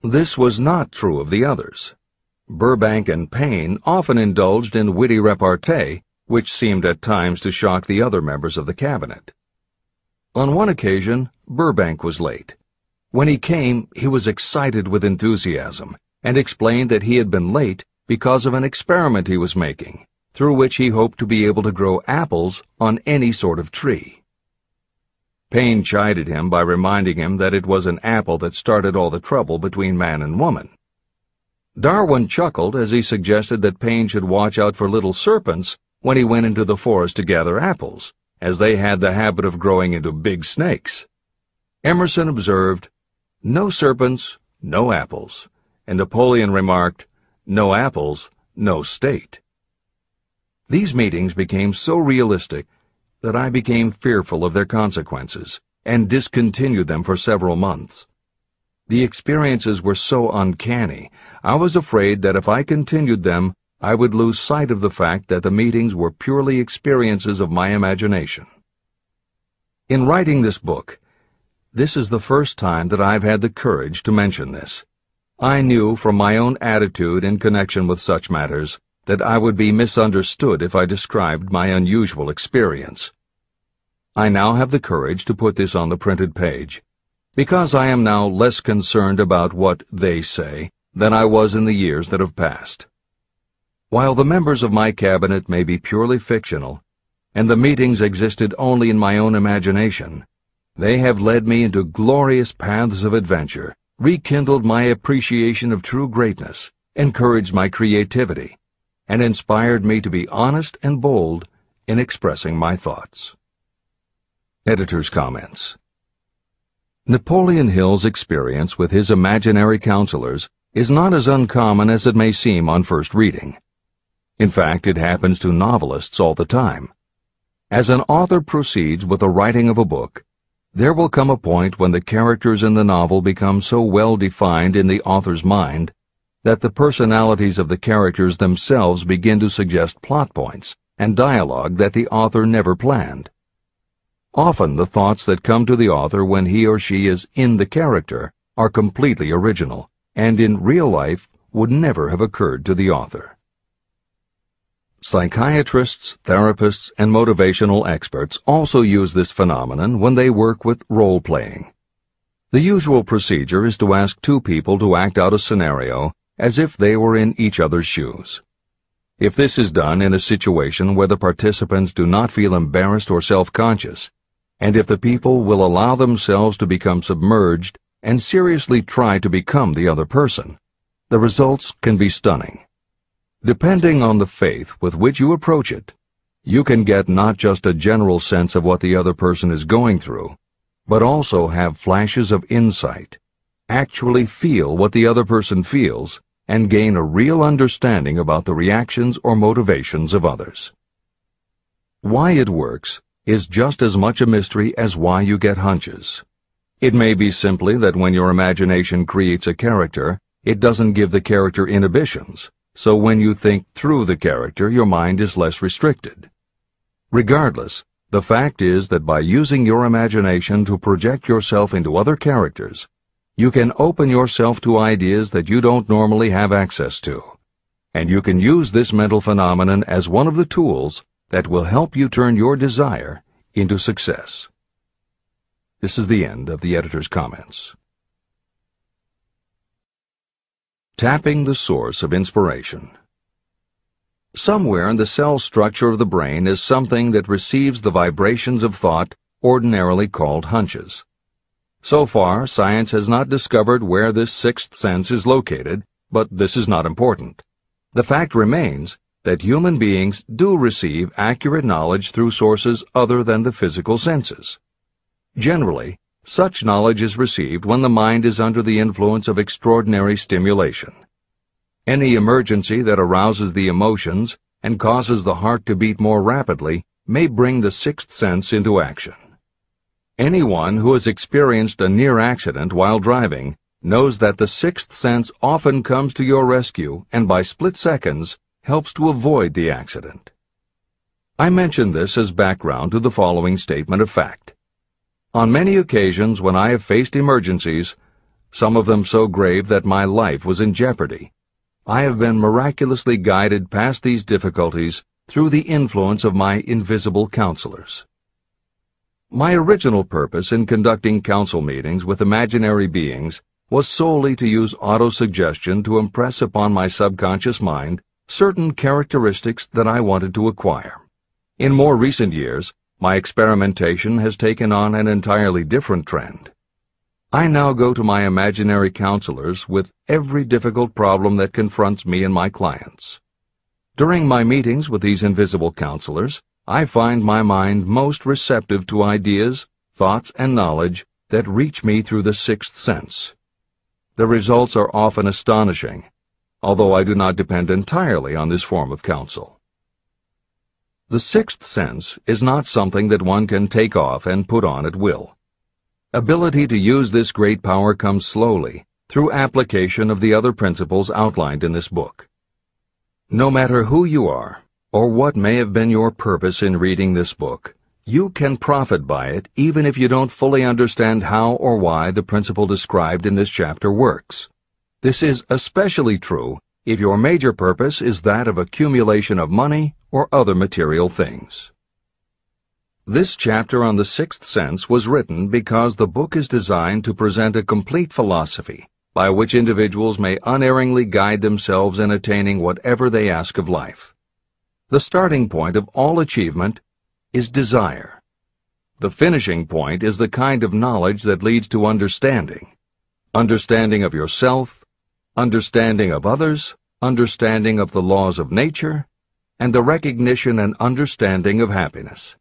This was not true of the others. Burbank and Payne often indulged in witty repartee, which seemed at times to shock the other members of the cabinet. On one occasion, Burbank was late. When he came, he was excited with enthusiasm, and explained that he had been late because of an experiment he was making, through which he hoped to be able to grow apples on any sort of tree. Payne chided him by reminding him that it was an apple that started all the trouble between man and woman. Darwin chuckled as he suggested that Payne should watch out for little serpents when he went into the forest to gather apples, as they had the habit of growing into big snakes. Emerson observed, "No serpents, no apples," and Napoleon remarked, "No apples, no state." These meetings became so realistic that I became fearful of their consequences and discontinued them for several months. The experiences were so uncanny, I was afraid that if I continued them, I would lose sight of the fact that the meetings were purely experiences of my imagination. In writing this book, this is the first time that I've had the courage to mention this. I knew from my own attitude in connection with such matters that I would be misunderstood if I described my unusual experience. I now have the courage to put this on the printed page, because I am now less concerned about what they say than I was in the years that have passed. While the members of my cabinet may be purely fictional, and the meetings existed only in my own imagination, they have led me into glorious paths of adventure, rekindled my appreciation of true greatness, encouraged my creativity, and inspired me to be honest and bold in expressing my thoughts. Editor's comments. Napoleon Hill's experience with his imaginary counselors is not as uncommon as it may seem on first reading. In fact, it happens to novelists all the time. As an author proceeds with the writing of a book, there will come a point when the characters in the novel become so well defined in the author's mind that the personalities of the characters themselves begin to suggest plot points and dialogue that the author never planned. Often the thoughts that come to the author when he or she is in the character are completely original, and in real life would never have occurred to the author. Psychiatrists, therapists, and motivational experts also use this phenomenon when they work with role-playing. The usual procedure is to ask two people to act out a scenario as if they were in each other's shoes. If this is done in a situation where the participants do not feel embarrassed or self-conscious, and if the people will allow themselves to become submerged and seriously try to become the other person, the results can be stunning. Depending on the faith with which you approach it, you can get not just a general sense of what the other person is going through, but also have flashes of insight, actually feel what the other person feels, and gain a real understanding about the reactions or motivations of others. Why it works is just as much a mystery as why you get hunches. It may be simply that when your imagination creates a character, it doesn't give the character inhibitions, so when you think through the character, your mind is less restricted. Regardless, the fact is that by using your imagination to project yourself into other characters, you can open yourself to ideas that you don't normally have access to, and you can use this mental phenomenon as one of the tools that will help you turn your desire into success. This is the end of the editor's comments. Tapping the source of inspiration. Somewhere in the cell structure of the brain is something that receives the vibrations of thought ordinarily called hunches. So far, science has not discovered where this sixth sense is located, but this is not important. The fact remains that human beings do receive accurate knowledge through sources other than the physical senses. Generally, such knowledge is received when the mind is under the influence of extraordinary stimulation. Any emergency that arouses the emotions and causes the heart to beat more rapidly may bring the sixth sense into action. Anyone who has experienced a near accident while driving knows that the sixth sense often comes to your rescue and by split seconds helps to avoid the accident. I mention this as background to the following statement of fact. On many occasions when I have faced emergencies, some of them so grave that my life was in jeopardy, I have been miraculously guided past these difficulties through the influence of my invisible counselors. My original purpose in conducting council meetings with imaginary beings was solely to use autosuggestion to impress upon my subconscious mind certain characteristics that I wanted to acquire. In more recent years, my experimentation has taken on an entirely different trend. I now go to my imaginary counselors with every difficult problem that confronts me and my clients. During my meetings with these invisible counselors, I find my mind most receptive to ideas, thoughts, and knowledge that reach me through the sixth sense. The results are often astonishing, although I do not depend entirely on this form of counsel. The sixth sense is not something that one can take off and put on at will. Ability to use this great power comes slowly, through application of the other principles outlined in this book. No matter who you are, or what may have been your purpose in reading this book, you can profit by it even if you don't fully understand how or why the principle described in this chapter works. This is especially true if your major purpose is that of accumulation of money or other material things. This chapter on the sixth sense was written because the book is designed to present a complete philosophy by which individuals may unerringly guide themselves in attaining whatever they ask of life. The starting point of all achievement is desire. The finishing point is the kind of knowledge that leads to understanding. Understanding of yourself, understanding of others, understanding of the laws of nature, and the recognition and understanding of happiness.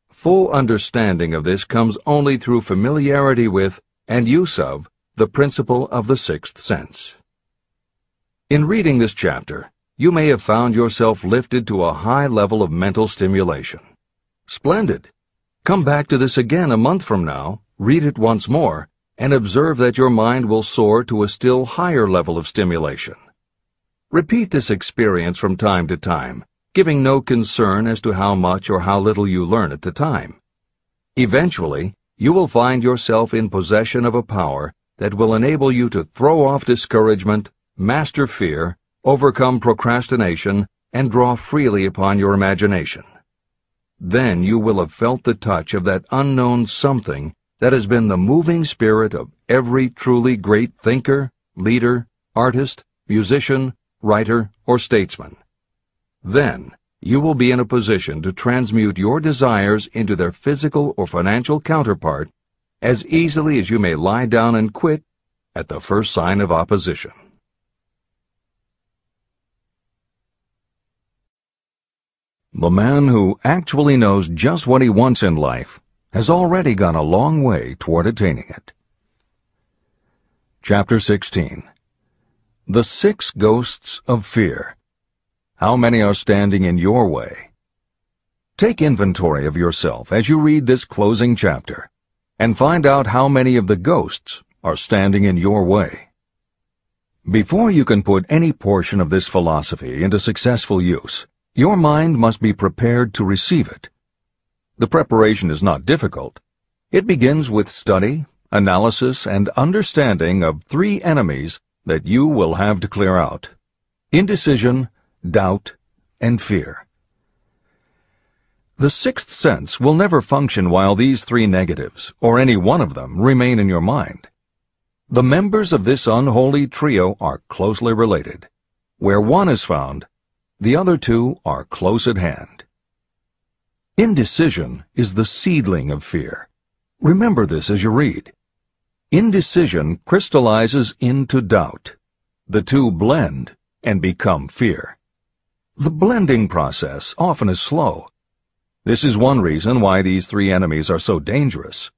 Full understanding of this comes only through familiarity with and use of the principle of the sixth sense. In reading this chapter, you may have found yourself lifted to a high level of mental stimulation. Splendid! Come back to this again a month from now, read it once more, and observe that your mind will soar to a still higher level of stimulation. Repeat this experience from time to time, giving no concern as to how much or how little you learn at the time. Eventually, you will find yourself in possession of a power that will enable you to throw off discouragement, master fear, overcome procrastination, and draw freely upon your imagination. Then you will have felt the touch of that unknown something that has been the moving spirit of every truly great thinker, leader, artist, musician, writer, or statesman. Then you will be in a position to transmute your desires into their physical or financial counterpart as easily as you may lie down and quit at the first sign of opposition. The man who actually knows just what he wants in life has already gone a long way toward attaining it. Chapter 16. The 6 Ghosts of Fear. How many are standing in your way? Take inventory of yourself as you read this closing chapter, and find out how many of the ghosts are standing in your way. Before you can put any portion of this philosophy into successful use, your mind must be prepared to receive it. The preparation is not difficult. It begins with study, analysis, and understanding of 3 enemies that you will have to clear out: indecision, doubt, and fear. The 6th sense will never function while these 3 negatives, or any one of them, remain in your mind. The members of this unholy trio are closely related. Where one is found, the other 2 are close at hand. Indecision is the seedling of fear. Remember this as you read. Indecision crystallizes into doubt. The 2 blend and become fear. The blending process often is slow. This is one reason why these 3 enemies are so dangerous.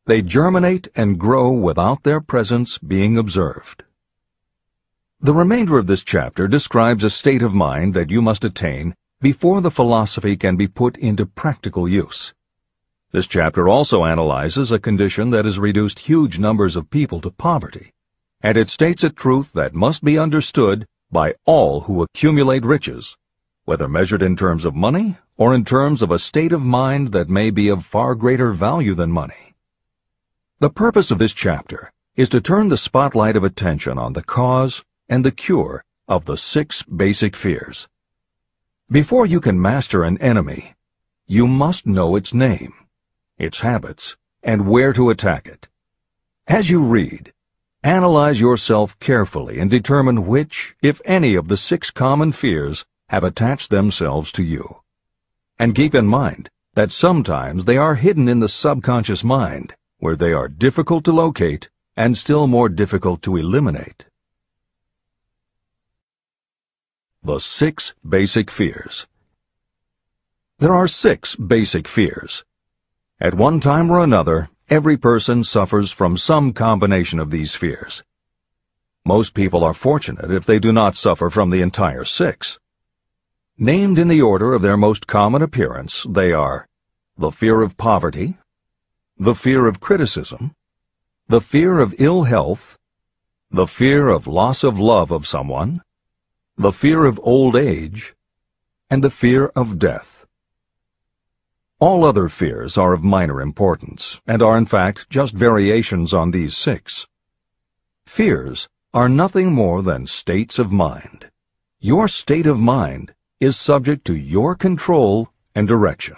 They germinate and grow without their presence being observed. The remainder of this chapter describes a state of mind that you must attain before the philosophy can be put into practical use. This chapter also analyzes a condition that has reduced huge numbers of people to poverty, and it states a truth that must be understood by all who accumulate riches, whether measured in terms of money or in terms of a state of mind that may be of far greater value than money. The purpose of this chapter is to turn the spotlight of attention on the cause and the cure of the 6 basic fears. Before you can master an enemy, you must know its name, its habits, and where to attack it. As you read, analyze yourself carefully and determine which, if any, of the 6 common fears have attached themselves to you. And keep in mind that sometimes they are hidden in the subconscious mind, where they are difficult to locate and still more difficult to eliminate. The 6 basic fears. There are 6 basic fears. At one time or another, every person suffers from some combination of these fears. Most people are fortunate if they do not suffer from the entire 6. Named in the order of their most common appearance, they are the fear of poverty, the fear of criticism, the fear of ill health, the fear of loss of love of someone, the fear of old age, and the fear of death. All other fears are of minor importance, and are in fact just variations on these 6. Fears are nothing more than states of mind. Your state of mind is subject to your control and direction.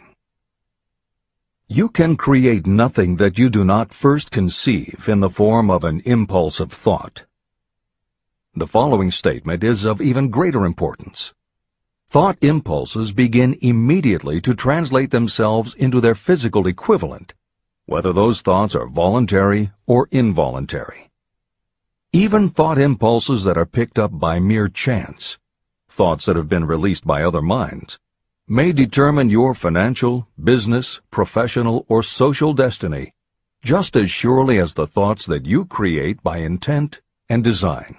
You can create nothing that you do not first conceive in the form of an impulse of thought. The following statement is of even greater importance. Thought impulses begin immediately to translate themselves into their physical equivalent, whether those thoughts are voluntary or involuntary. Even thought impulses that are picked up by mere chance, thoughts that have been released by other minds, may determine your financial, business, professional, or social destiny just as surely as the thoughts that you create by intent and design.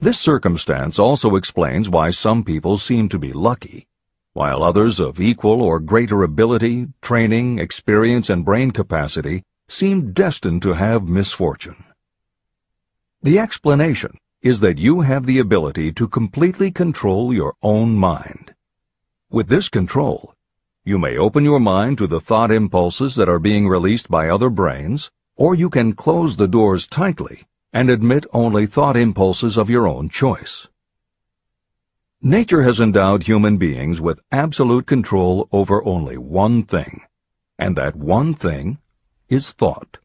This circumstance also explains why some people seem to be lucky, while others of equal or greater ability, training, experience, and brain capacity seem destined to have misfortune. The explanation is that you have the ability to completely control your own mind. With this control, you may open your mind to the thought impulses that are being released by other brains, or you can close the doors tightly and admit only thought impulses of your own choice. Nature has endowed human beings with absolute control over only one thing, and that one thing is thought.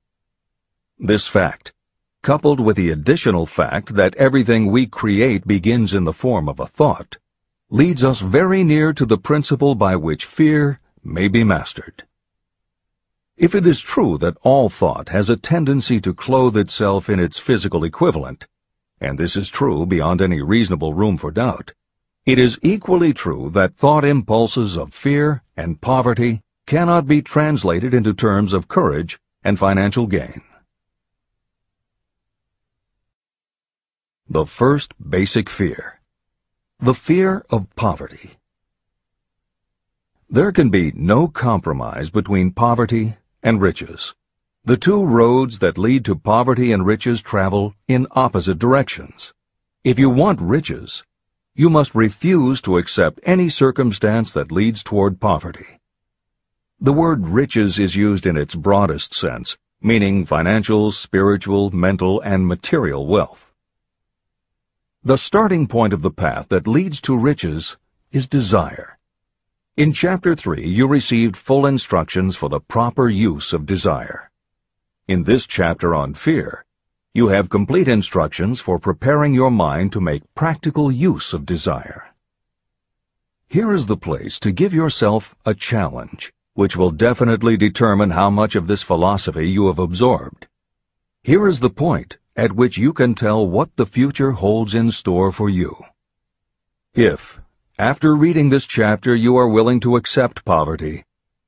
This fact, coupled with the additional fact that everything we create begins in the form of a thought, leads us very near to the principle by which fear may be mastered. If it is true that all thought has a tendency to clothe itself in its physical equivalent, and this is true beyond any reasonable room for doubt, it is equally true that thought impulses of fear and poverty cannot be translated into terms of courage and financial gain. The first basic fear: the fear of poverty. There can be no compromise between poverty and riches. The two roads that lead to poverty and riches travel in opposite directions. If you want riches, you must refuse to accept any circumstance that leads toward poverty. The word riches is used in its broadest sense, meaning financial, spiritual, mental, and material wealth. The starting point of the path that leads to riches is desire. In Chapter 3, you received full instructions for the proper use of desire. In this chapter on fear, you have complete instructions for preparing your mind to make practical use of desire. Here is the place to give yourself a challenge, which will definitely determine how much of this philosophy you have absorbed. Here is the point at which you can tell what the future holds in store for you. If, after reading this chapter, you are willing to accept poverty,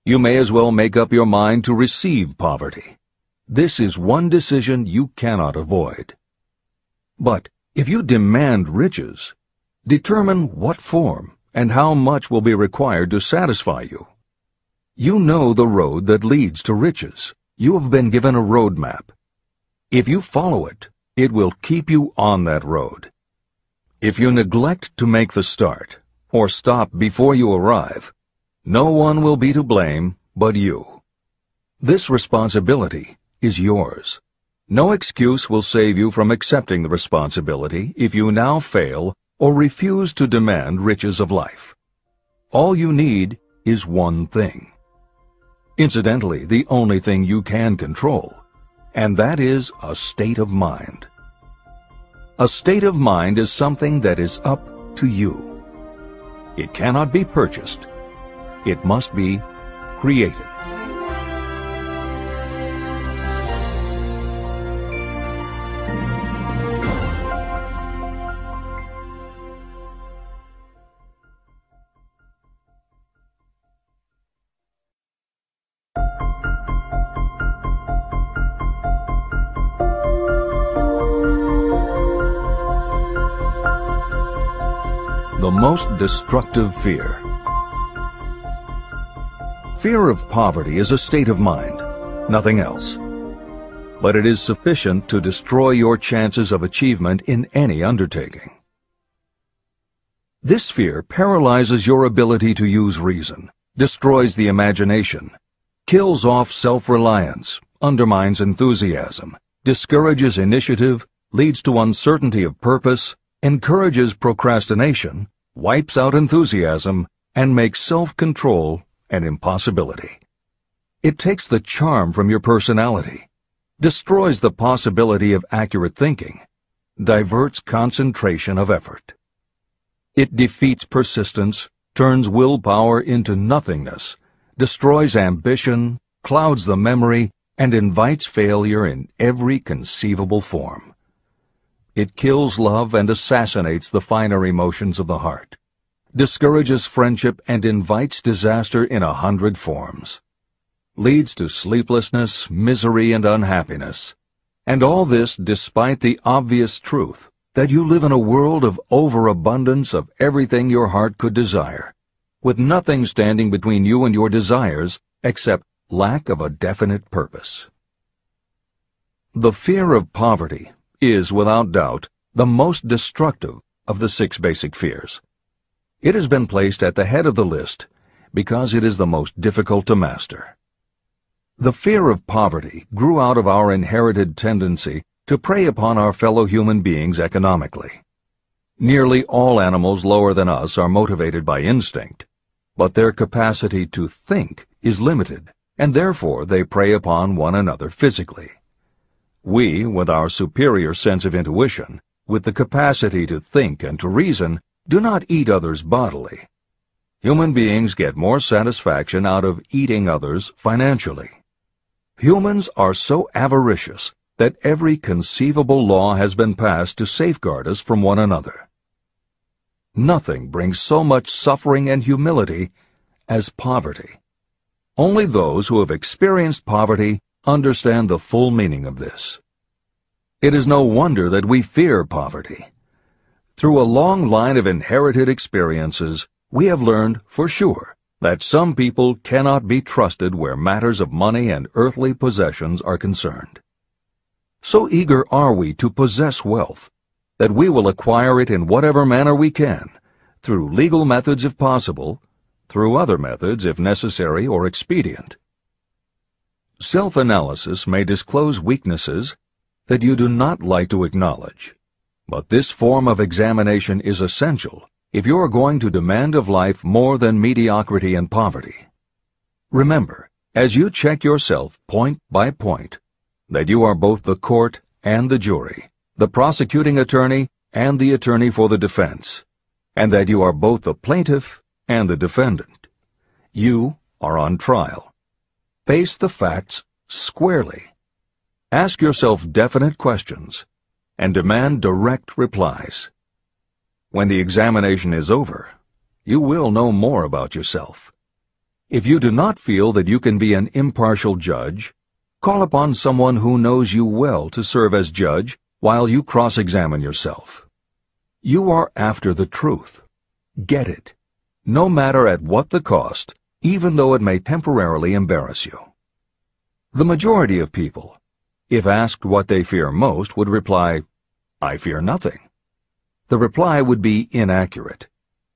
you may as well make up your mind to receive poverty. This is one decision you cannot avoid. But if you demand riches, determine what form and how much will be required to satisfy you. You know the road that leads to riches. You have been given a road map. If you follow it, it will keep you on that road. If you neglect to make the start, or stop before you arrive, no one will be to blame but you. This responsibility is yours. No excuse will save you from accepting the responsibility if you now fail or refuse to demand riches of life. All you need is one thing. Incidentally, the only thing you can control, and that is a state of mind. A state of mind is something that is up to you. It cannot be purchased. It must be created. The most destructive fear. Fear of poverty is a state of mind, nothing else. But it is sufficient to destroy your chances of achievement in any undertaking. This fear paralyzes your ability to use reason, destroys the imagination, kills off self-reliance, undermines enthusiasm, discourages initiative, leads to uncertainty of purpose, encourages procrastination, wipes out enthusiasm, and makes self-control an impossibility. It takes the charm from your personality, destroys the possibility of accurate thinking, diverts concentration of effort. It defeats persistence, turns willpower into nothingness, destroys ambition, clouds the memory, and invites failure in every conceivable form. It kills love and assassinates the finer emotions of the heart, discourages friendship and invites disaster in 100 forms, leads to sleeplessness, misery, and unhappiness. And all this despite the obvious truth that you live in a world of overabundance of everything your heart could desire, with nothing standing between you and your desires except lack of a definite purpose. The fear of poverty is, without doubt, the most destructive of the 6 basic fears. It has been placed at the head of the list because it is the most difficult to master. The fear of poverty grew out of our inherited tendency to prey upon our fellow human beings economically. Nearly all animals lower than us are motivated by instinct, but their capacity to think is limited, and therefore they prey upon one another physically. We, with our superior sense of intuition, with the capacity to think and to reason, do not eat others bodily. Human beings get more satisfaction out of eating others financially. Humans are so avaricious that every conceivable law has been passed to safeguard us from one another. Nothing brings so much suffering and humility as poverty. Only those who have experienced poverty understand the full meaning of this. It is no wonder that we fear poverty. Through a long line of inherited experiences, we have learned for sure that some people cannot be trusted where matters of money and earthly possessions are concerned. So eager are we to possess wealth that we will acquire it in whatever manner we can, through legal methods if possible, through other methods if necessary or expedient. Self-analysis may disclose weaknesses that you do not like to acknowledge, but this form of examination is essential if you are going to demand of life more than mediocrity and poverty. Remember, as you check yourself point by point, that you are both the court and the jury, the prosecuting attorney and the attorney for the defense, and that you are both the plaintiff and the defendant. You are on trial. Face the facts squarely. Ask yourself definite questions and demand direct replies. When the examination is over, you will know more about yourself. If you do not feel that you can be an impartial judge, call upon someone who knows you well to serve as judge while you cross-examine yourself. You are after the truth. Get it, no matter at what the cost, even though it may temporarily embarrass you. The majority of people, if asked what they fear most, would reply, "I fear nothing." The reply would be inaccurate,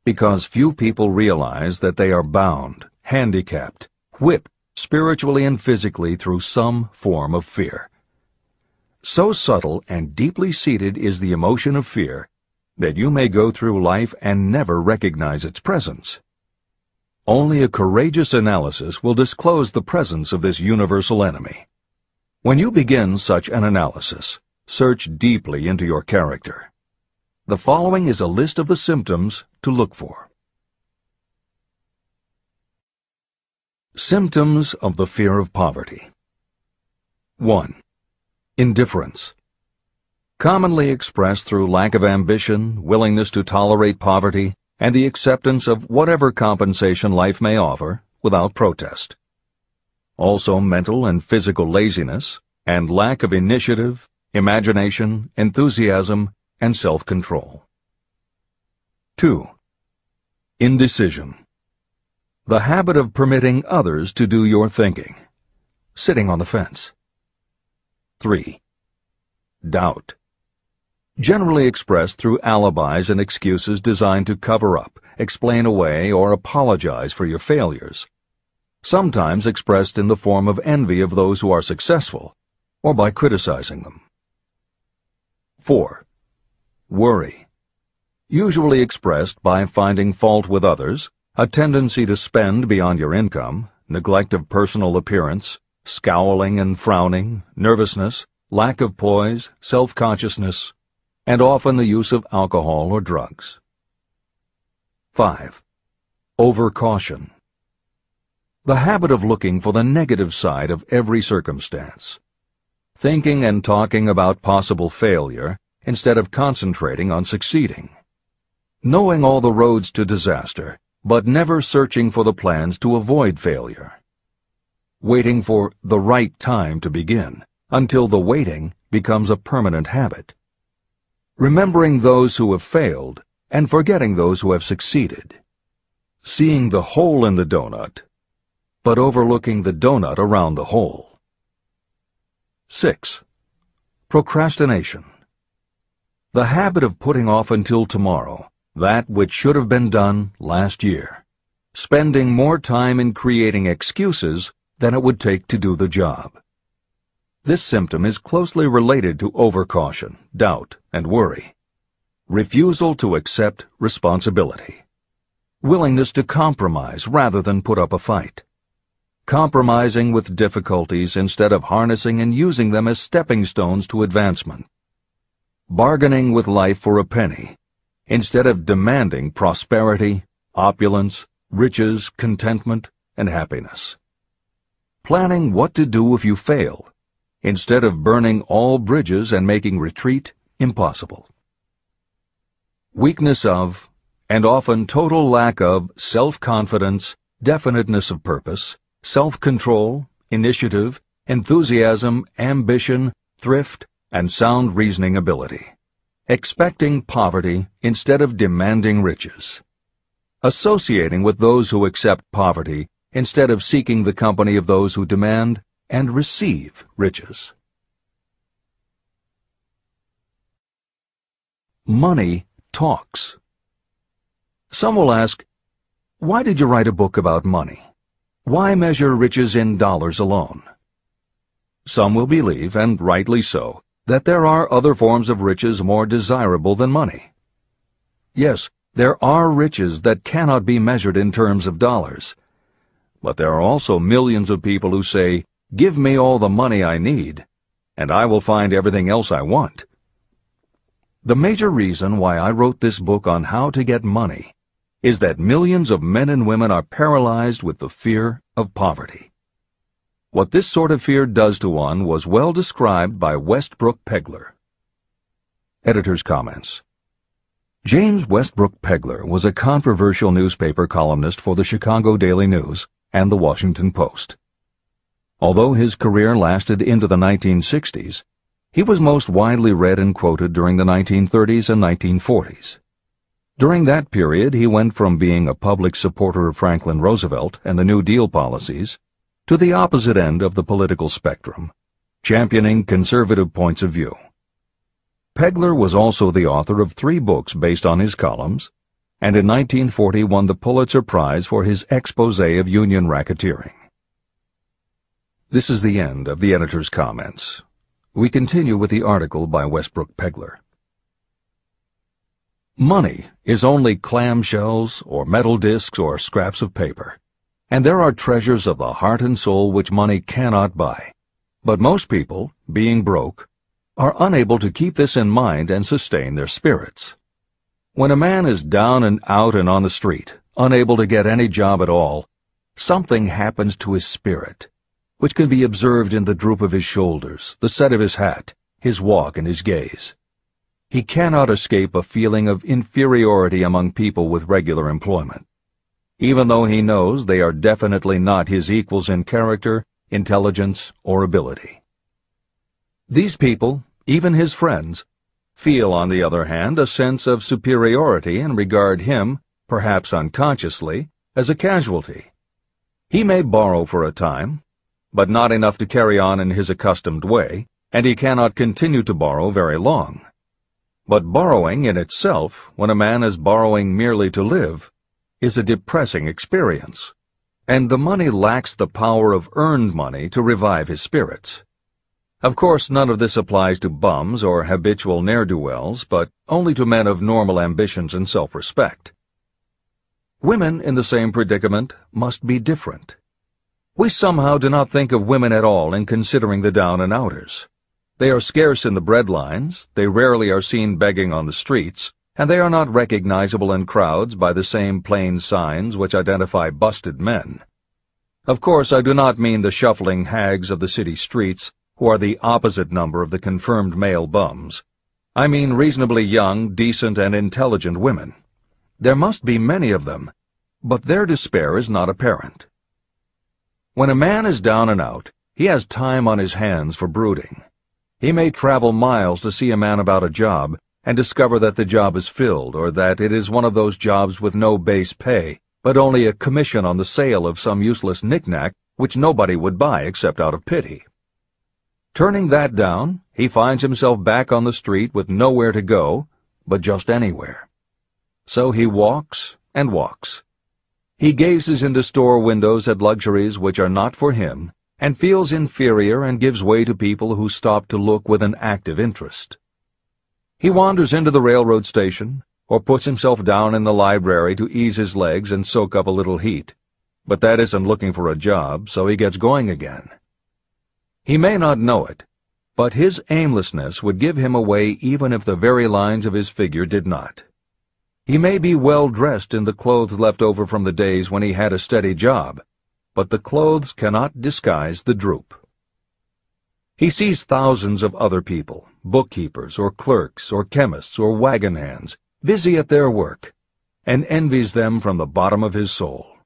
because few people realize that they are bound, handicapped, whipped spiritually and physically through some form of fear. So subtle and deeply seated is the emotion of fear that you may go through life and never recognize its presence. Only a courageous analysis will disclose the presence of this universal enemy. When you begin such an analysis, search deeply into your character. The following is a list of the symptoms to look for. Symptoms of the fear of poverty. 1. Indifference. Commonly expressed through lack of ambition, willingness to tolerate poverty, and the acceptance of whatever compensation life may offer without protest. Also mental and physical laziness, and lack of initiative, imagination, enthusiasm, and self-control. 2. Indecision. The habit of permitting others to do your thinking, sitting on the fence. 3. Doubt. Generally expressed through alibis and excuses designed to cover up, explain away, or apologize for your failures. Sometimes expressed in the form of envy of those who are successful, or by criticizing them. 4. Worry. Usually expressed by finding fault with others, a tendency to spend beyond your income, neglect of personal appearance, scowling and frowning, nervousness, lack of poise, self-consciousness, and often the use of alcohol or drugs. 5. Overcaution. The habit of looking for the negative side of every circumstance, thinking and talking about possible failure instead of concentrating on succeeding, knowing all the roads to disaster, but never searching for the plans to avoid failure, waiting for the right time to begin until the waiting becomes a permanent habit, remembering those who have failed and forgetting those who have succeeded, seeing the hole in the donut, but overlooking the donut around the hole. 6. Procrastination. The habit of putting off until tomorrow that which should have been done last year, spending more time in creating excuses than it would take to do the job. This symptom is closely related to overcaution, doubt, and worry. Refusal to accept responsibility. Willingness to compromise rather than put up a fight. Compromising with difficulties instead of harnessing and using them as stepping stones to advancement. Bargaining with life for a penny instead of demanding prosperity, opulence, riches, contentment, and happiness. Planning what to do if you fail instead of burning all bridges and making retreat impossible. Weakness of, and often total lack of, self-confidence, definiteness of purpose, self-control, initiative, enthusiasm, ambition, thrift, and sound reasoning ability. Expecting poverty instead of demanding riches. Associating with those who accept poverty instead of seeking the company of those who demand and receive riches. Money talks. Some will ask, why did you write a book about money? Why measure riches in dollars alone? Some will believe, and rightly so, that there are other forms of riches more desirable than money. Yes, there are riches that cannot be measured in terms of dollars. But there are also millions of people who say, "Give me all the money I need, and I will find everything else I want." The major reason why I wrote this book on how to get money is that millions of men and women are paralyzed with the fear of poverty. What this sort of fear does to one was well described by Westbrook Pegler. Editor's comments. James Westbrook Pegler was a controversial newspaper columnist for the Chicago Daily News and the Washington Post. Although his career lasted into the 1960s, he was most widely read and quoted during the 1930s and 1940s. During that period, he went from being a public supporter of Franklin Roosevelt and the New Deal policies to the opposite end of the political spectrum, championing conservative points of view. Pegler was also the author of 3 books based on his columns, and in 1940 won the Pulitzer Prize for his expose of union racketeering. This is the end of the editor's comments. We continue with the article by Westbrook Pegler. Money is only clamshells or metal discs or scraps of paper, and there are treasures of the heart and soul which money cannot buy. But most people, being broke, are unable to keep this in mind and sustain their spirits. When a man is down and out and on the street, unable to get any job at all, something happens to his spirit, which can be observed in the droop of his shoulders, the set of his hat, his walk, and his gaze. He cannot escape a feeling of inferiority among people with regular employment, even though he knows they are definitely not his equals in character, intelligence, or ability. These people, even his friends, feel, on the other hand, a sense of superiority and regard him, perhaps unconsciously, as a casualty. He may borrow for a time, but not enough to carry on in his accustomed way, and he cannot continue to borrow very long. But borrowing in itself, when a man is borrowing merely to live, is a depressing experience, and the money lacks the power of earned money to revive his spirits. Of course, none of this applies to bums or habitual ne'er-do-wells, but only to men of normal ambitions and self-respect. Women in the same predicament must be different. We somehow do not think of women at all in considering the down-and-outers. They are scarce in the breadlines, they rarely are seen begging on the streets, and they are not recognizable in crowds by the same plain signs which identify busted men. Of course, I do not mean the shuffling hags of the city streets, who are the opposite number of the confirmed male bums. I mean reasonably young, decent, and intelligent women. There must be many of them, but their despair is not apparent. When a man is down and out, he has time on his hands for brooding. He may travel miles to see a man about a job and discover that the job is filled, or that it is one of those jobs with no base pay, but only a commission on the sale of some useless knick-knack which nobody would buy except out of pity. Turning that down, he finds himself back on the street with nowhere to go, but just anywhere. So he walks and walks. He gazes into store windows at luxuries which are not for him, and feels inferior and gives way to people who stop to look with an active interest. He wanders into the railroad station, or puts himself down in the library to ease his legs and soak up a little heat. But that isn't looking for a job, so he gets going again. He may not know it, but his aimlessness would give him away even if the very lines of his figure did not. He may be well dressed in the clothes left over from the days when he had a steady job, but the clothes cannot disguise the droop. He sees thousands of other people, bookkeepers or clerks or chemists or wagon hands, busy at their work, and envies them from the bottom of his soul.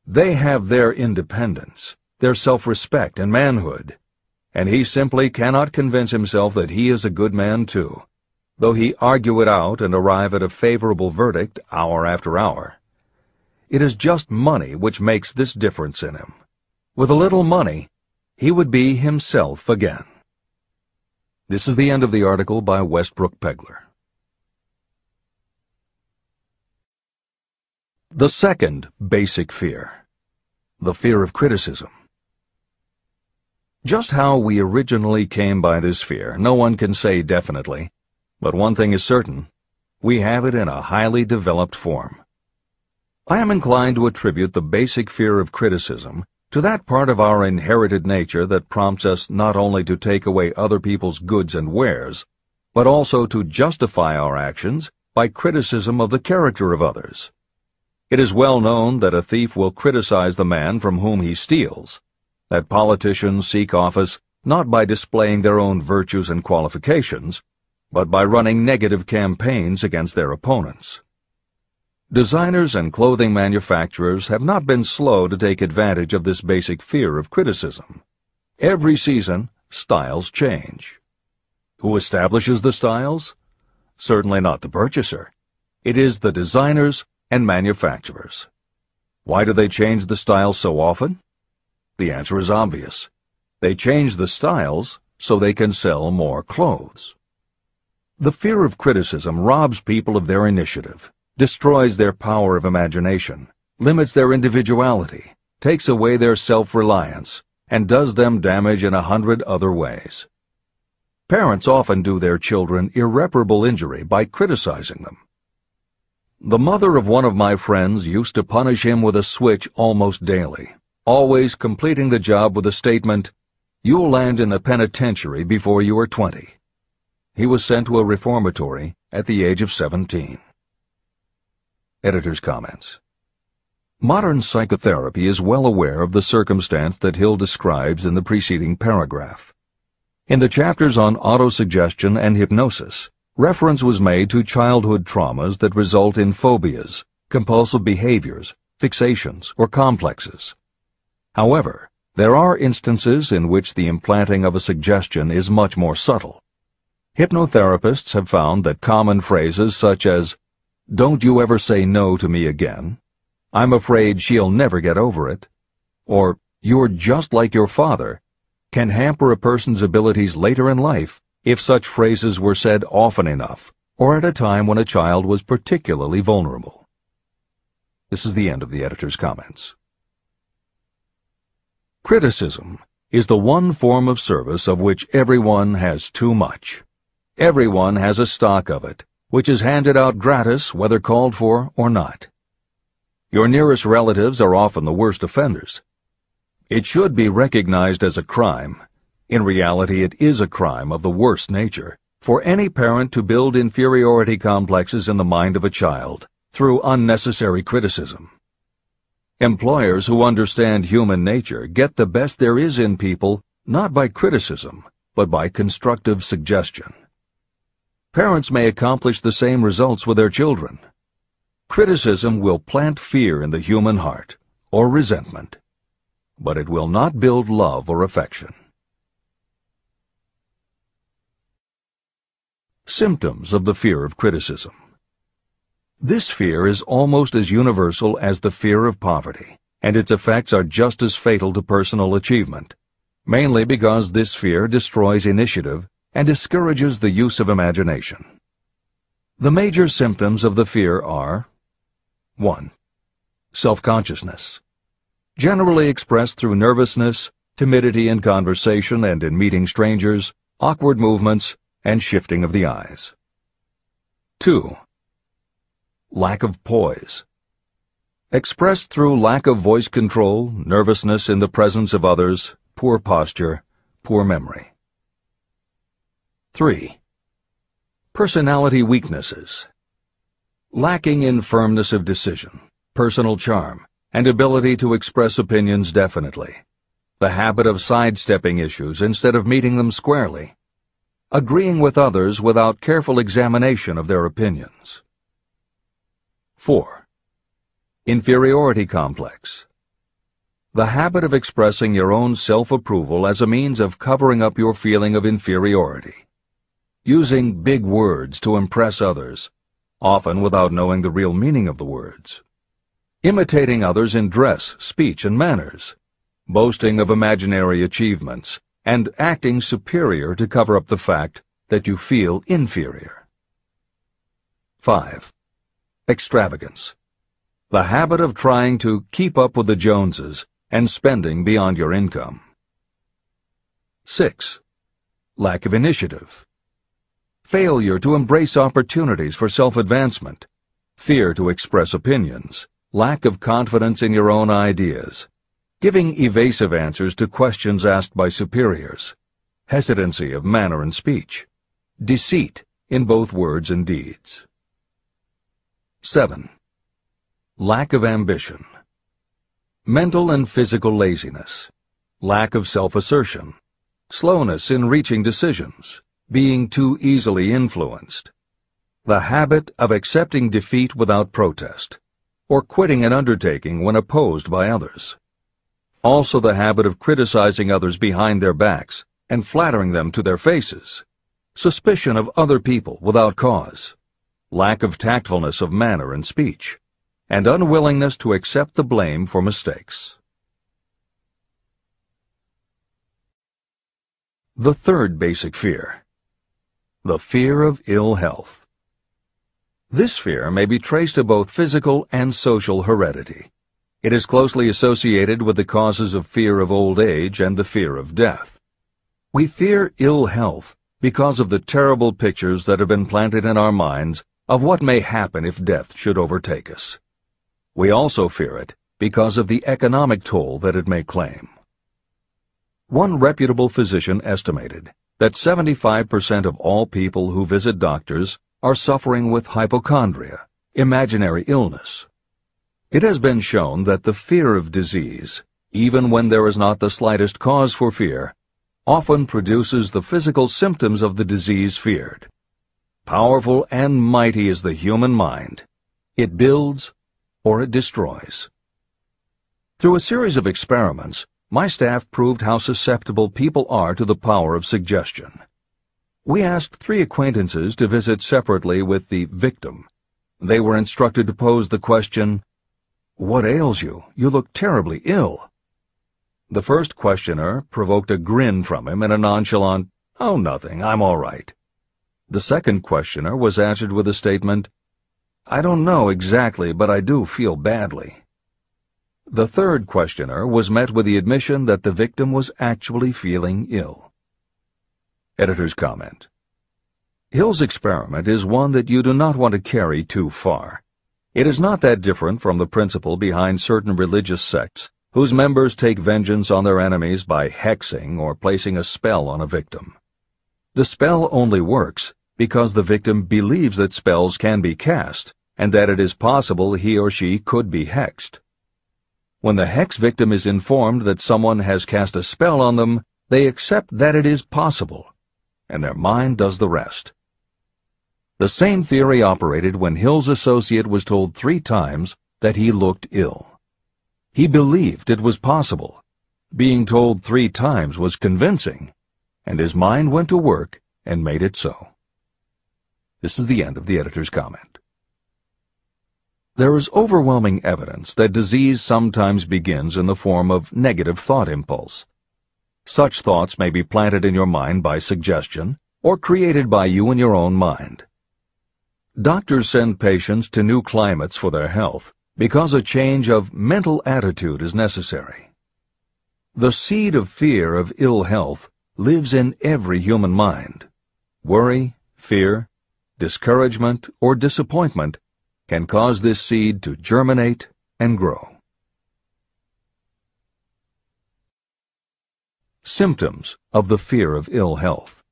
They have their independence, their self-respect and manhood, and he simply cannot convince himself that he is a good man too, though he argue it out and arrive at a favorable verdict hour after hour. It is just money which makes this difference in him. With a little money, he would be himself again. This is the end of the article by Westbrook Pegler. The second basic fear, the fear of criticism. Just how we originally came by this fear, no one can say definitely, but one thing is certain: we have it in a highly developed form. I am inclined to attribute the basic fear of criticism to that part of our inherited nature that prompts us not only to take away other people's goods and wares, but also to justify our actions by criticism of the character of others. It is well known that a thief will criticize the man from whom he steals, that politicians seek office not by displaying their own virtues and qualifications, but by running negative campaigns against their opponents. Designers and clothing manufacturers have not been slow to take advantage of this basic fear of criticism. Every season, styles change. Who establishes the styles? Certainly not the purchaser. It is the designers and manufacturers. Why do they change the styles so often? The answer is obvious. They change the styles so they can sell more clothes. The fear of criticism robs people of their initiative, destroys their power of imagination, limits their individuality, takes away their self-reliance, and does them damage in 100 other ways. Parents often do their children irreparable injury by criticizing them. The mother of one of my friends used to punish him with a switch almost daily, always completing the job with the statement, "You'll land in the penitentiary before you are 20. He was sent to a reformatory at the age of 17. Editor's comments. Modern psychotherapy is well aware of the circumstance that Hill describes in the preceding paragraph. In the chapters on autosuggestion and hypnosis, reference was made to childhood traumas that result in phobias, compulsive behaviors, fixations, or complexes. However, there are instances in which the implanting of a suggestion is much more subtle. Hypnotherapists have found that common phrases such as, "Don't you ever say no to me again," "I'm afraid she'll never get over it," or "You're just like your father," can hamper a person's abilities later in life if such phrases were said often enough, or at a time when a child was particularly vulnerable. This is the end of the editor's comments. Criticism is the one form of service of which everyone has too much. Everyone has a stock of it, which is handed out gratis whether called for or not. Your nearest relatives are often the worst offenders. It should be recognized as a crime. In reality, it is a crime of the worst nature for any parent to build inferiority complexes in the mind of a child through unnecessary criticism. Employers who understand human nature get the best there is in people not by criticism, but by constructive suggestion. Parents may accomplish the same results with their children. Criticism will plant fear in the human heart, or resentment, but it will not build love or affection. Symptoms of the fear of criticism. This fear is almost as universal as the fear of poverty, and its effects are just as fatal to personal achievement. mainly because this fear destroys initiative and discourages the use of imagination. The major symptoms of the fear are: 1. Self-consciousness, generally expressed through nervousness, timidity in conversation and in meeting strangers, awkward movements, and shifting of the eyes. 2. Lack of poise, expressed through lack of voice control, nervousness in the presence of others, poor posture, poor memory. 3. Personality weaknesses, lacking in firmness of decision, personal charm, and ability to express opinions definitely. The habit of sidestepping issues instead of meeting them squarely. Agreeing with others without careful examination of their opinions. 4. Inferiority complex, the habit of expressing your own self-approval as a means of covering up your feeling of inferiority. Using big words to impress others, often without knowing the real meaning of the words. Imitating others in dress, speech, and manners. Boasting of imaginary achievements, and acting superior to cover up the fact that you feel inferior. 5. Extravagance, the habit of trying to keep up with the Joneses and spending beyond your income. 6. Lack of initiative, failure to embrace opportunities for self-advancement, fear to express opinions, lack of confidence in your own ideas, giving evasive answers to questions asked by superiors, hesitancy of manner and speech, deceit in both words and deeds. 7. Lack of ambition, mental and physical laziness, lack of self-assertion, slowness in reaching decisions, being too easily influenced, the habit of accepting defeat without protest, or quitting an undertaking when opposed by others. Also the habit of criticizing others behind their backs and flattering them to their faces, suspicion of other people without cause, lack of tactfulness of manner and speech, and unwillingness to accept the blame for mistakes. The third basic fear, the fear of ill health. This fear may be traced to both physical and social heredity. It is closely associated with the causes of fear of old age and the fear of death. We fear ill health because of the terrible pictures that have been planted in our minds of what may happen if death should overtake us. We also fear it because of the economic toll that it may claim. One reputable physician estimated that 75% of all people who visit doctors are suffering with hypochondria, imaginary illness. It has been shown that the fear of disease, even when there is not the slightest cause for fear, often produces the physical symptoms of the disease feared. Powerful and mighty is the human mind. It builds or it destroys. Through a series of experiments, my staff proved how susceptible people are to the power of suggestion. We asked 3 acquaintances to visit separately with the victim. They were instructed to pose the question, "What ails you? You look terribly ill." The first questioner provoked a grin from him and a nonchalant, "Oh, nothing, I'm all right." The second questioner was answered with a statement, "I don't know exactly, but I do feel badly." The third questioner was met with the admission that the victim was actually feeling ill. Editor's comment. Hill's experiment is one that you do not want to carry too far. It is not that different from the principle behind certain religious sects whose members take vengeance on their enemies by hexing or placing a spell on a victim. The spell only works because the victim believes that spells can be cast and that it is possible he or she could be hexed. When the hex victim is informed that someone has cast a spell on them, they accept that it is possible, and their mind does the rest. The same theory operated when Hill's associate was told 3 times that he looked ill. He believed it was possible. Being told 3 times was convincing, and his mind went to work and made it so. This is the end of the editor's comment. There is overwhelming evidence that disease sometimes begins in the form of negative thought impulse. Such thoughts may be planted in your mind by suggestion or created by you in your own mind. Doctors send patients to new climates for their health because a change of mental attitude is necessary. The seed of fear of ill health lives in every human mind. Worry, fear, discouragement, or disappointment can cause this seed to germinate and grow. Symptoms of the fear of ill health.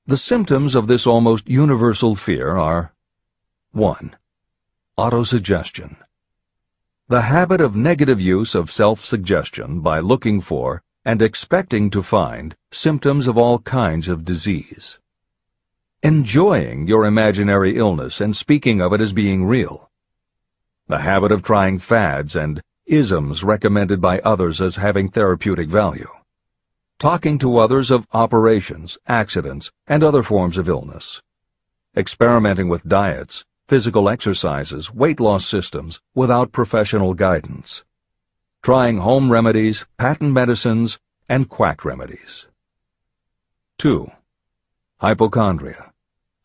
The symptoms of this almost universal fear are: 1. Autosuggestion. The habit of negative use of self-suggestion by looking for and expecting to find symptoms of all kinds of disease. Enjoying your imaginary illness and speaking of it as being real. The habit of trying fads and isms recommended by others as having therapeutic value. Talking to others of operations, accidents, and other forms of illness. Experimenting with diets, physical exercises, weight loss systems without professional guidance. Trying home remedies, patent medicines, and quack remedies. 2. Hypochondria,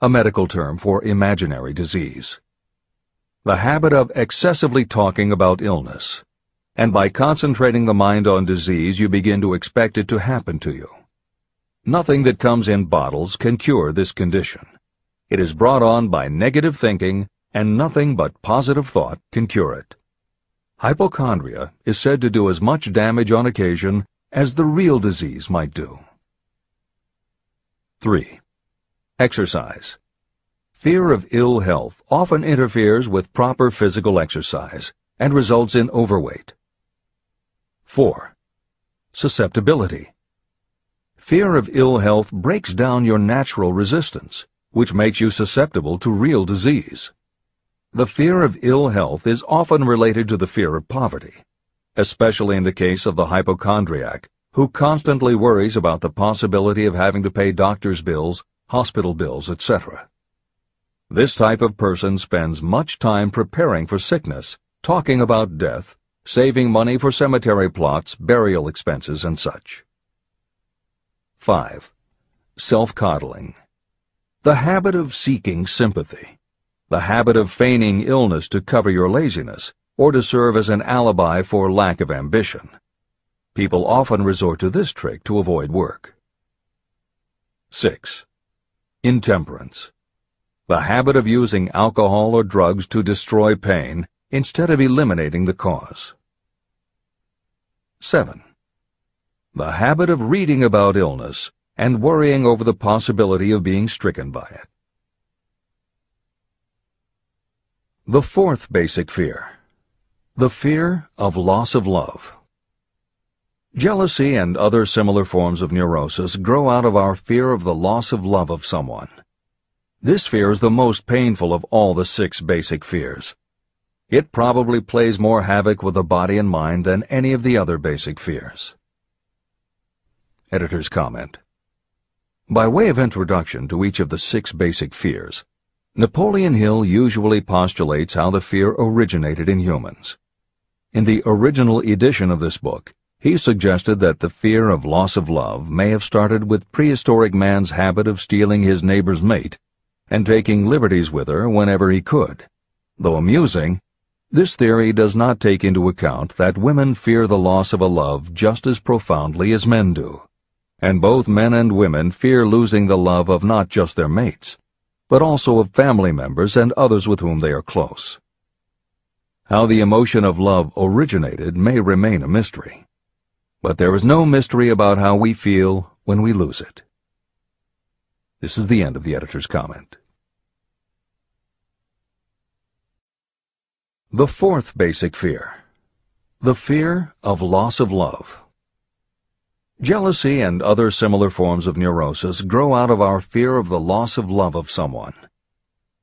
a medical term for imaginary disease. The habit of excessively talking about illness, and by concentrating the mind on disease you begin to expect it to happen to you. Nothing that comes in bottles can cure this condition. It is brought on by negative thinking, and nothing but positive thought can cure it. Hypochondria is said to do as much damage on occasion as the real disease might do. 3. Exercise. Fear of ill health often interferes with proper physical exercise and results in overweight. 4. Susceptibility. Fear of ill health breaks down your natural resistance, which makes you susceptible to real disease. The fear of ill health is often related to the fear of poverty, especially in the case of the hypochondriac, who constantly worries about the possibility of having to pay doctor's bills, hospital bills, etc. This type of person spends much time preparing for sickness, talking about death, saving money for cemetery plots, burial expenses, and such. 5. Self-coddling. The habit of seeking sympathy. The habit of feigning illness to cover your laziness, or to serve as an alibi for lack of ambition. People often resort to this trick to avoid work. 6. Intemperance. The habit of using alcohol or drugs to destroy pain instead of eliminating the cause. 7. The habit of reading about illness and worrying over the possibility of being stricken by it. The fourth basic fear. The fear of loss of love. Jealousy and other similar forms of neurosis grow out of our fear of the loss of love of someone. This fear is the most painful of all the 6 basic fears. It probably plays more havoc with the body and mind than any of the other basic fears. Editor's comment. By way of introduction to each of the 6 basic fears, Napoleon Hill usually postulates how the fear originated in humans. In the original edition of this book, he suggested that the fear of loss of love may have started with prehistoric man's habit of stealing his neighbor's mate and taking liberties with her whenever he could. Though amusing, this theory does not take into account that women fear the loss of a love just as profoundly as men do, and both men and women fear losing the love of not just their mates, but also of family members and others with whom they are close. How the emotion of love originated may remain a mystery, but there is no mystery about how we feel when we lose it. This is the end of the editor's comment. The fourth basic fear. The fear of loss of love. Jealousy and other similar forms of neurosis grow out of our fear of the loss of love of someone.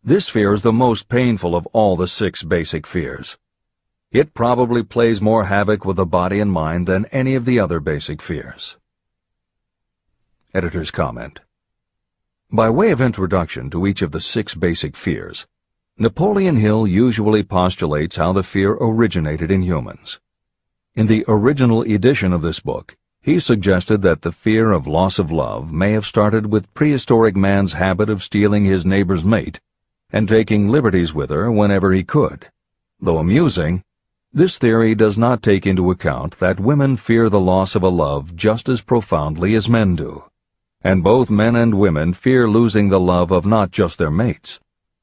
This fear is the most painful of all the 6 basic fears. It probably plays more havoc with the body and mind than any of the other basic fears. Editor's comment. By way of introduction to each of the 6 basic fears, Napoleon Hill usually postulates how the fear originated in humans. In the original edition of this book, He suggested that the fear of loss of love may have started with prehistoric man's habit of stealing his neighbor's mate and taking liberties with her whenever he could. Though amusing, this theory does not take into account that women fear the loss of a love just as profoundly as men do, and both men and women fear losing the love of not just their mates,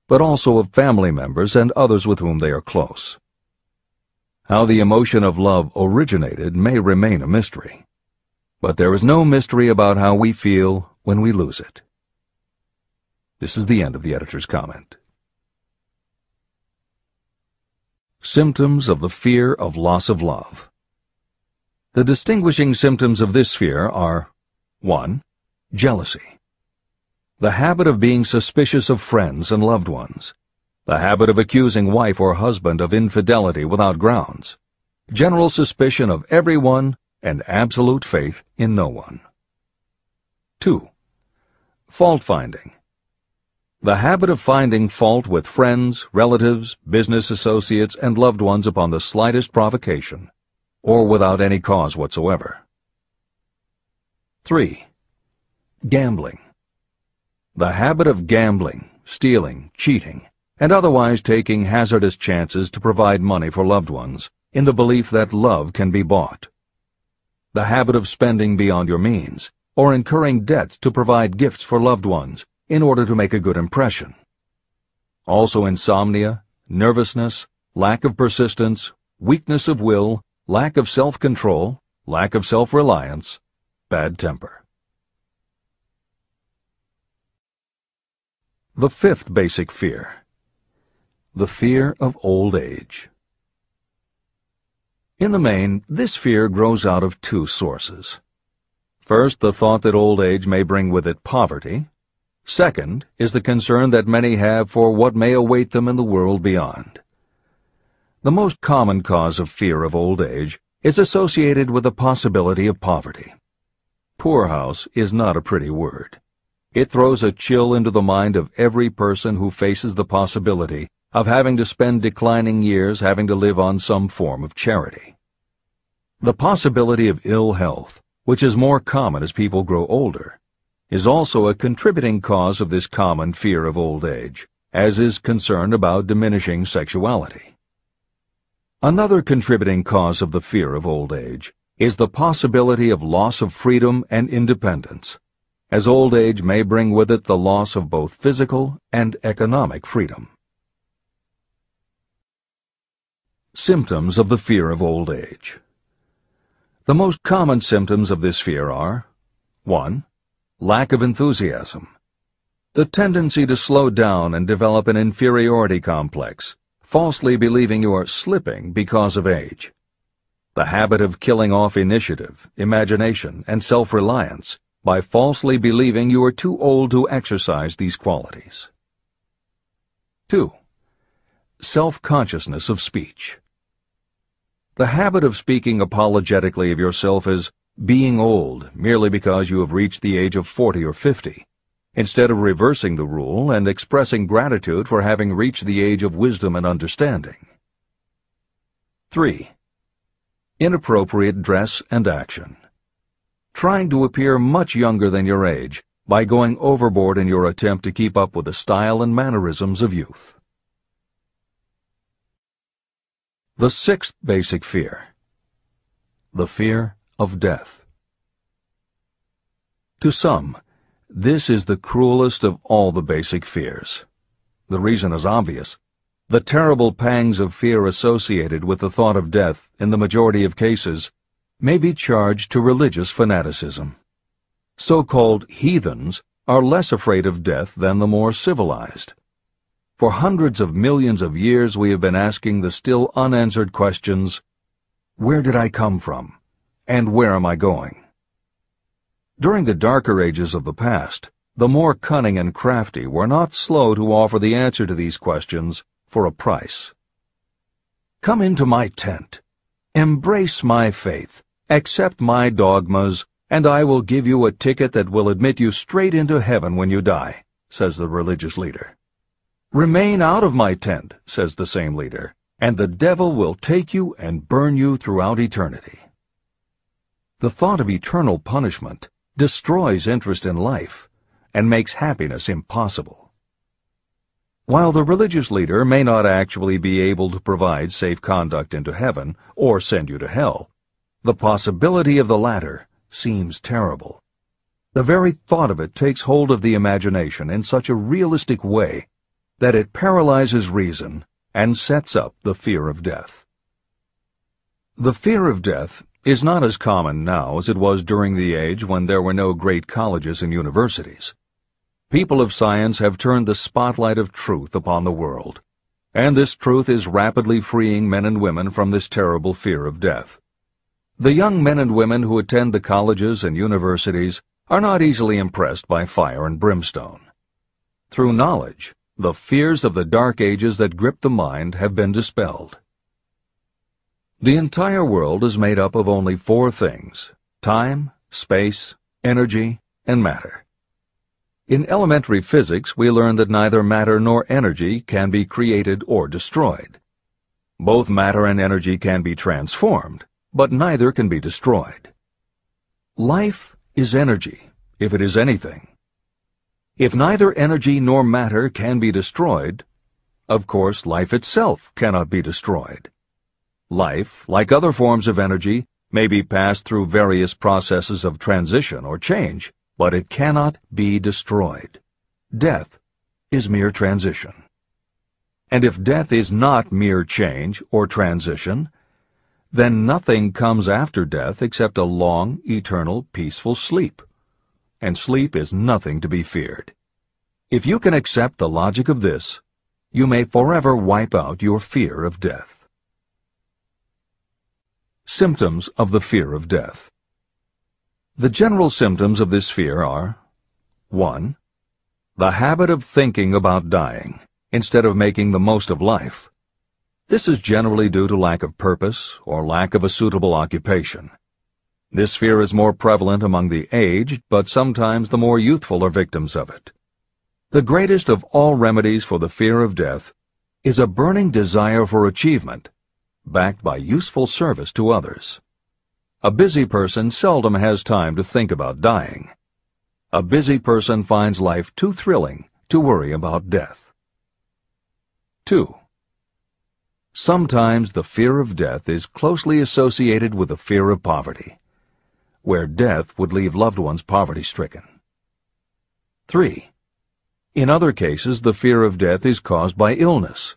but also of family members and others with whom they are close. How the emotion of love originated may remain a mystery, but there is no mystery about how we feel when we lose it. This is the end of the editor's comment. Symptoms of the fear of loss of love. The distinguishing symptoms of this fear are 1. Jealousy. The habit of being suspicious of friends and loved ones. The habit of accusing wife or husband of infidelity without grounds. General suspicion of everyone and absolute faith in no one. 2. Fault-finding. The habit of finding fault with friends, relatives, business associates, and loved ones upon the slightest provocation, or without any cause whatsoever. 3. Gambling. The habit of gambling, stealing, cheating, and otherwise taking hazardous chances to provide money for loved ones, in the belief that love can be bought. The habit of spending beyond your means, or incurring debts to provide gifts for loved ones, in order to make a good impression. Also insomnia, nervousness, lack of persistence, weakness of will, lack of self-control, lack of self-reliance, bad temper. The fifth basic fear. The fear of old age. In the main, this fear grows out of two sources. First, the thought that old age may bring with it poverty. Second is the concern that many have for what may await them in the world beyond. The most common cause of fear of old age is associated with the possibility of poverty. Poorhouse is not a pretty word. It throws a chill into the mind of every person who faces the possibility of having to spend declining years having to live on some form of charity. The possibility of ill health, which is more common as people grow older, is also a contributing cause of this common fear of old age, as is concern about diminishing sexuality. Another contributing cause of the fear of old age is the possibility of loss of freedom and independence, as old age may bring with it the loss of both physical and economic freedom. Symptoms of the fear of old age. The most common symptoms of this fear are 1. Lack of enthusiasm. The tendency to slow down and develop an inferiority complex, falsely believing you are slipping because of age. The habit of killing off initiative, imagination, and self-reliance by falsely believing you are too old to exercise these qualities. 2. Self-consciousness of speech. The habit of speaking apologetically of yourself as being old merely because you have reached the age of 40 or 50, instead of reversing the rule and expressing gratitude for having reached the age of wisdom and understanding. 3. Inappropriate dress and action. Trying to appear much younger than your age by going overboard in your attempt to keep up with the style and mannerisms of youth. The sixth basic fear. The fear of death. To some, this is the cruelest of all the basic fears. The reason is obvious. The terrible pangs of fear associated with the thought of death, in the majority of cases, may be charged to religious fanaticism. So-called heathens are less afraid of death than the more civilized. For hundreds of millions of years we have been asking the still unanswered questions, where did I come from, and where am I going? During the darker ages of the past, the more cunning and crafty were not slow to offer the answer to these questions for a price. Come into my tent, embrace my faith, accept my dogmas, and I will give you a ticket that will admit you straight into heaven when you die, says the religious leader. Remain out of my tent, says the same leader, and the devil will take you and burn you throughout eternity. The thought of eternal punishment destroys interest in life and makes happiness impossible. While the religious leader may not actually be able to provide safe conduct into heaven or send you to hell, the possibility of the latter seems terrible. The very thought of it takes hold of the imagination in such a realistic way that it paralyzes reason and sets up the fear of death. The fear of death is not as common now as it was during the age when there were no great colleges and universities. People of science have turned the spotlight of truth upon the world, and this truth is rapidly freeing men and women from this terrible fear of death. The young men and women who attend the colleges and universities are not easily impressed by fire and brimstone. Through knowledge, the fears of the dark ages that grip the mind have been dispelled. The entire world is made up of only four things: time, space, energy, and matter. In elementary physics, we learn that neither matter nor energy can be created or destroyed. Both matter and energy can be transformed, but neither can be destroyed. Life is energy, if it is anything. If neither energy nor matter can be destroyed, of course life itself cannot be destroyed. Life, like other forms of energy, may be passed through various processes of transition or change, but it cannot be destroyed. Death is mere transition. And if death is not mere change or transition, then nothing comes after death except a long, eternal, peaceful sleep. And sleep is nothing to be feared. If you can accept the logic of this, you may forever wipe out your fear of death. Symptoms of the fear of death. The general symptoms of this fear are: 1. The habit of thinking about dying instead of making the most of life. This is generally due to lack of purpose or lack of a suitable occupation. This fear is more prevalent among the aged, but sometimes the more youthful are victims of it. The greatest of all remedies for the fear of death is a burning desire for achievement, backed by useful service to others. A busy person seldom has time to think about dying. A busy person finds life too thrilling to worry about death. 2. Sometimes the fear of death is closely associated with the fear of poverty, where death would leave loved ones poverty-stricken. 3. In other cases, the fear of death is caused by illness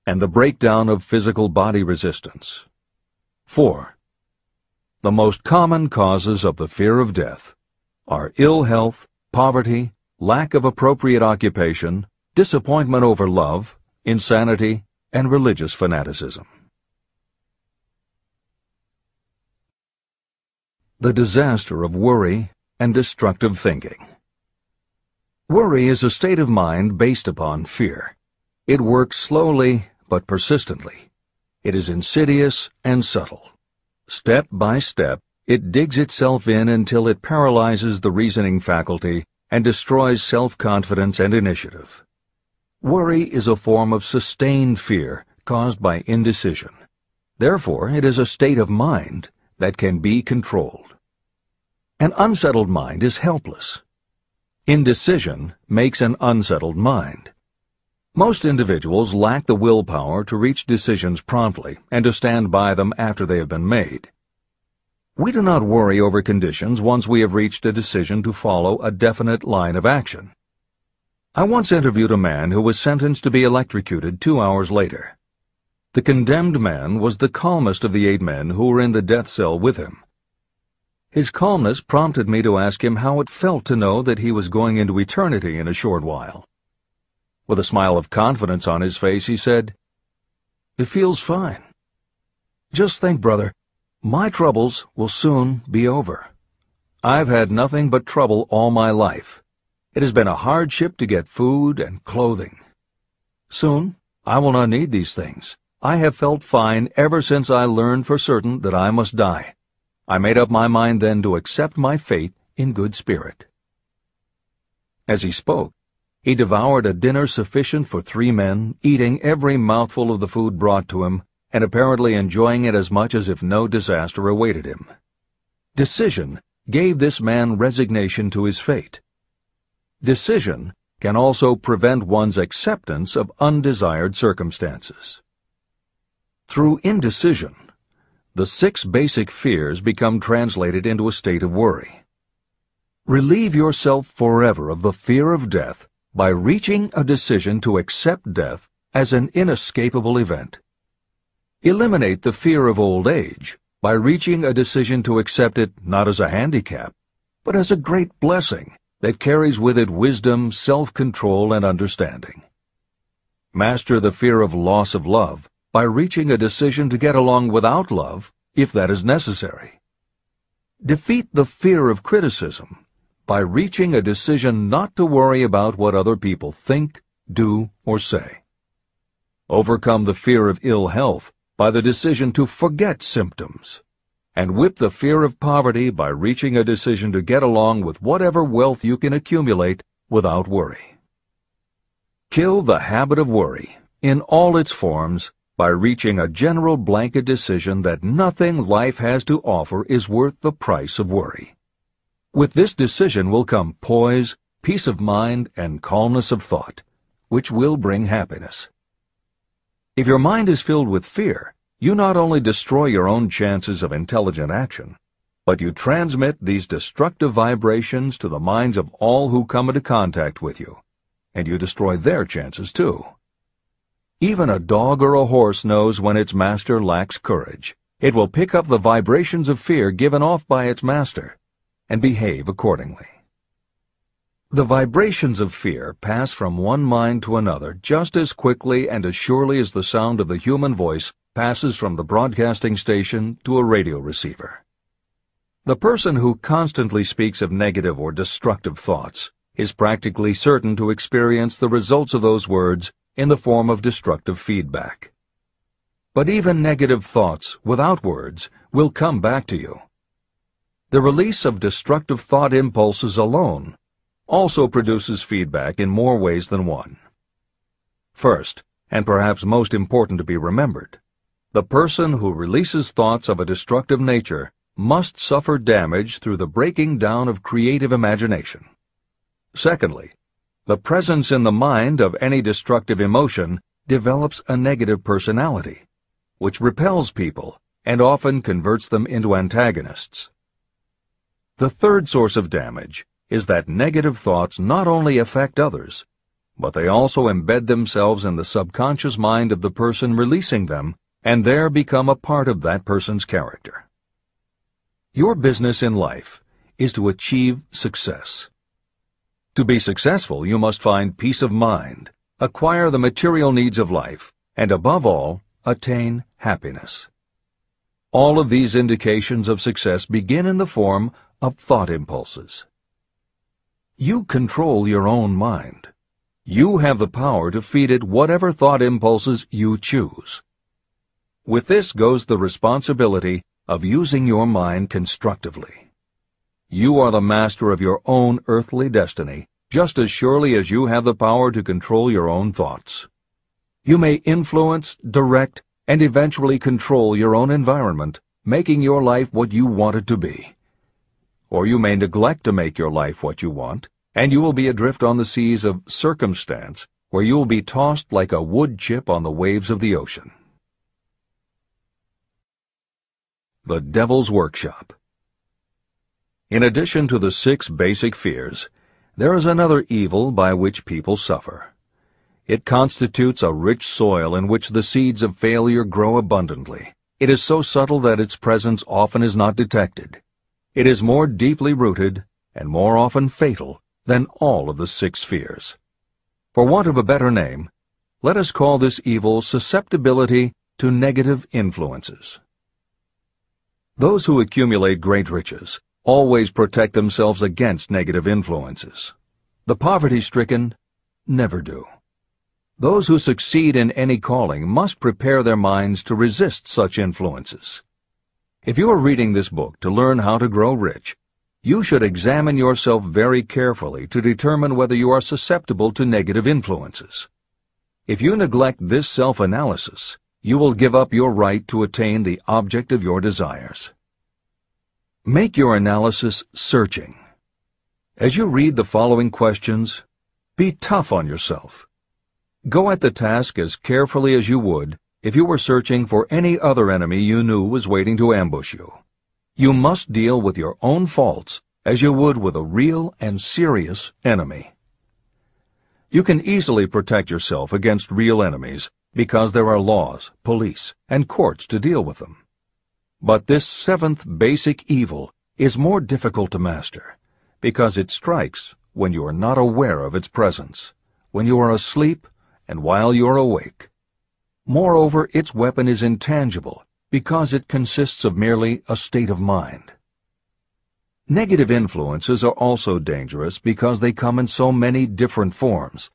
and the breakdown of physical body resistance. 4. The most common causes of the fear of death are ill health, poverty, lack of appropriate occupation, disappointment over love, insanity, and religious fanaticism. The disaster of worry and destructive thinking. Worry is a state of mind based upon fear. It works slowly but persistently. It is insidious and subtle. Step by step, it digs itself in until it paralyzes the reasoning faculty and destroys self-confidence and initiative. Worry is a form of sustained fear caused by indecision. Therefore, it is a state of mind that can be controlled. An unsettled mind is helpless. Indecision makes an unsettled mind. Most individuals lack the willpower to reach decisions promptly and to stand by them after they have been made. We do not worry over conditions once we have reached a decision to follow a definite line of action. I once interviewed a man who was sentenced to be electrocuted 2 hours later. The condemned man was the calmest of the 8 men who were in the death cell with him. His calmness prompted me to ask him how it felt to know that he was going into eternity in a short while. With a smile of confidence on his face, he said, "It feels fine. Just think, brother, my troubles will soon be over. I've had nothing but trouble all my life. It has been a hardship to get food and clothing. Soon, I will not need these things. I have felt fine ever since I learned for certain that I must die. I made up my mind then to accept my fate in good spirit." As he spoke, he devoured a dinner sufficient for 3 men, eating every mouthful of the food brought to him, and apparently enjoying it as much as if no disaster awaited him. Decision gave this man resignation to his fate. Decision can also prevent one's acceptance of undesired circumstances. Through indecision, the 6 basic fears become translated into a state of worry. Relieve yourself forever of the fear of death by reaching a decision to accept death as an inescapable event. Eliminate the fear of old age by reaching a decision to accept it not as a handicap, but as a great blessing that carries with it wisdom, self-control, and understanding. Master the fear of loss of love by reaching a decision to get along without love, if that is necessary. Defeat the fear of criticism by reaching a decision not to worry about what other people think, do, or say. Overcome the fear of ill health by the decision to forget symptoms, and whip the fear of poverty by reaching a decision to get along with whatever wealth you can accumulate without worry. Kill the habit of worry in all its forms by reaching a general blanket decision that nothing life has to offer is worth the price of worry. With this decision will come poise, peace of mind, and calmness of thought, which will bring happiness. If your mind is filled with fear, you not only destroy your own chances of intelligent action, but you transmit these destructive vibrations to the minds of all who come into contact with you, and you destroy their chances too. Even a dog or a horse knows when its master lacks courage. It will pick up the vibrations of fear given off by its master and behave accordingly. The vibrations of fear pass from one mind to another just as quickly and as surely as the sound of the human voice passes from the broadcasting station to a radio receiver. The person who constantly speaks of negative or destructive thoughts is practically certain to experience the results of those words in the form of destructive feedback. But even negative thoughts without words will come back to you. The release of destructive thought impulses alone also produces feedback in more ways than one. First, and perhaps most important to be remembered, the person who releases thoughts of a destructive nature must suffer damage through the breaking down of creative imagination. Secondly, the presence in the mind of any destructive emotion develops a negative personality, which repels people and often converts them into antagonists. The third source of damage is that negative thoughts not only affect others, but they also embed themselves in the subconscious mind of the person releasing them and there become a part of that person's character. Your business in life is to achieve success. To be successful, you must find peace of mind, acquire the material needs of life, and above all, attain happiness. All of these indications of success begin in the form of thought impulses. You control your own mind. You have the power to feed it whatever thought impulses you choose. With this goes the responsibility of using your mind constructively. You are the master of your own earthly destiny, just as surely as you have the power to control your own thoughts. You may influence, direct, and eventually control your own environment, making your life what you want it to be. Or you may neglect to make your life what you want, and you will be adrift on the seas of circumstance, where you will be tossed like a wood chip on the waves of the ocean. The Devil's Workshop. In addition to the 6 basic fears, there is another evil by which people suffer. It constitutes a rich soil in which the seeds of failure grow abundantly. It is so subtle that its presence often is not detected. It is more deeply rooted and more often fatal than all of the 6 fears. For want of a better name, let us call this evil susceptibility to negative influences. Those who accumulate great riches always protect themselves against negative influences. The poverty-stricken never do. Those who succeed in any calling must prepare their minds to resist such influences. If you are reading this book to learn how to grow rich, you should examine yourself very carefully to determine whether you are susceptible to negative influences. If you neglect this self-analysis, you will give up your right to attain the object of your desires. Make your analysis searching. As you read the following questions, be tough on yourself. Go at the task as carefully as you would if you were searching for any other enemy you knew was waiting to ambush you. You must deal with your own faults as you would with a real and serious enemy. You can easily protect yourself against real enemies because there are laws, police, and courts to deal with them. But this seventh basic evil is more difficult to master because it strikes when you are not aware of its presence, when you are asleep and while you are awake. Moreover, its weapon is intangible because it consists of merely a state of mind. Negative influences are also dangerous because they come in so many different forms.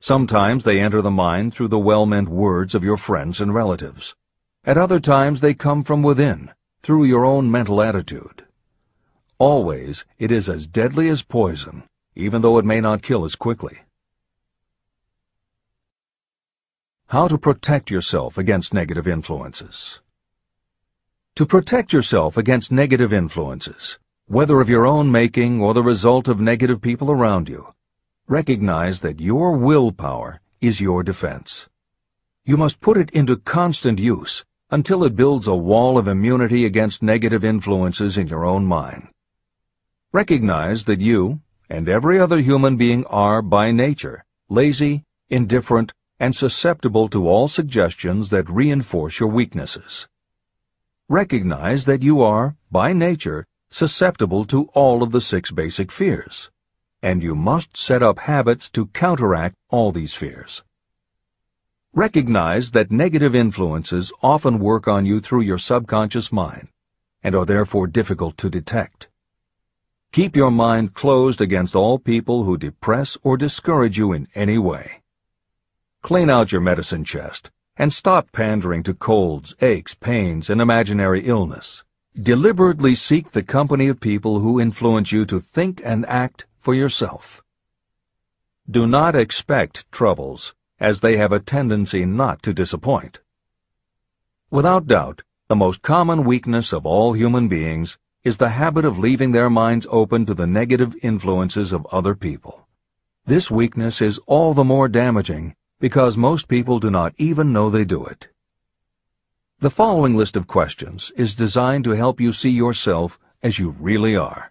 Sometimes they enter the mind through the well-meant words of your friends and relatives. At other times they come from within, through your own mental attitude. Always, it is as deadly as poison, even though it may not kill as quickly. How to protect yourself against negative influences. To protect yourself against negative influences, whether of your own making or the result of negative people around you, recognize that your willpower is your defense. You must put it into constant use until it builds a wall of immunity against negative influences in your own mind. Recognize that you and every other human being are, by nature, lazy, indifferent, and susceptible to all suggestions that reinforce your weaknesses. Recognize that you are, by nature, susceptible to all of the 6 basic fears, and you must set up habits to counteract all these fears. Recognize that negative influences often work on you through your subconscious mind, and are therefore difficult to detect. Keep your mind closed against all people who depress or discourage you in any way. Clean out your medicine chest, and stop pandering to colds, aches, pains, and imaginary illness. Deliberately seek the company of people who influence you to think and act for yourself. Do not expect troubles, as they have a tendency not to disappoint. Without doubt, the most common weakness of all human beings is the habit of leaving their minds open to the negative influences of other people. This weakness is all the more damaging because most people do not even know they do it. The following list of questions is designed to help you see yourself as you really are.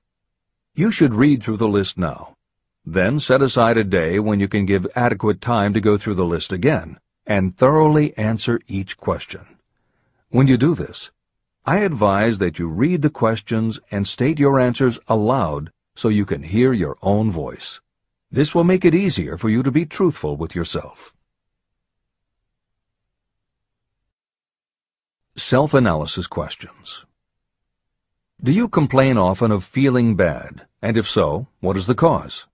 You should read through the list now. Then set aside a day when you can give adequate time to go through the list again and thoroughly answer each question. When you do this, I advise that you read the questions and state your answers aloud so you can hear your own voice. This will make it easier for you to be truthful with yourself. Self-analysis questions. Do you complain often of feeling bad, and if so, what is the cause?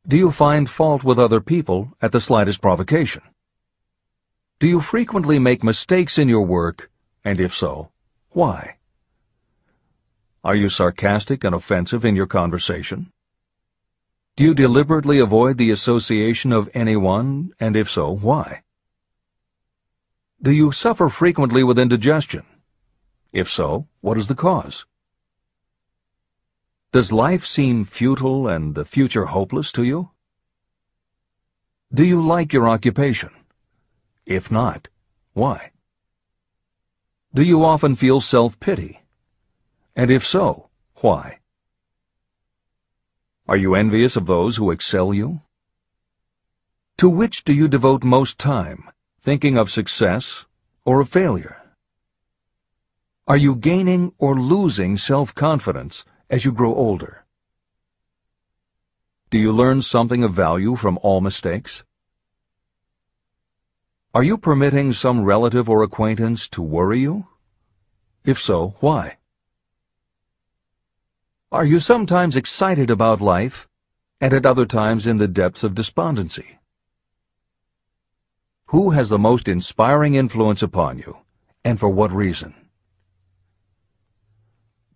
Do you find fault with other people at the slightest provocation? Do you frequently make mistakes in your work, and if so, why? Are you sarcastic and offensive in your conversation? Do you deliberately avoid the association of anyone, and if so, why? Do you suffer frequently with indigestion? If so, what is the cause? Does life seem futile and the future hopeless to you? Do you like your occupation? If not, why? Do you often feel self-pity? And if so, why? Are you envious of those who excel you? To which do you devote most time? Thinking of success or of failure? Are you gaining or losing self-confidence as you grow older? Do you learn something of value from all mistakes? Are you permitting some relative or acquaintance to worry you? If so, why? Are you sometimes excited about life, and at other times in the depths of despondency? Who has the most inspiring influence upon you, and for what reason?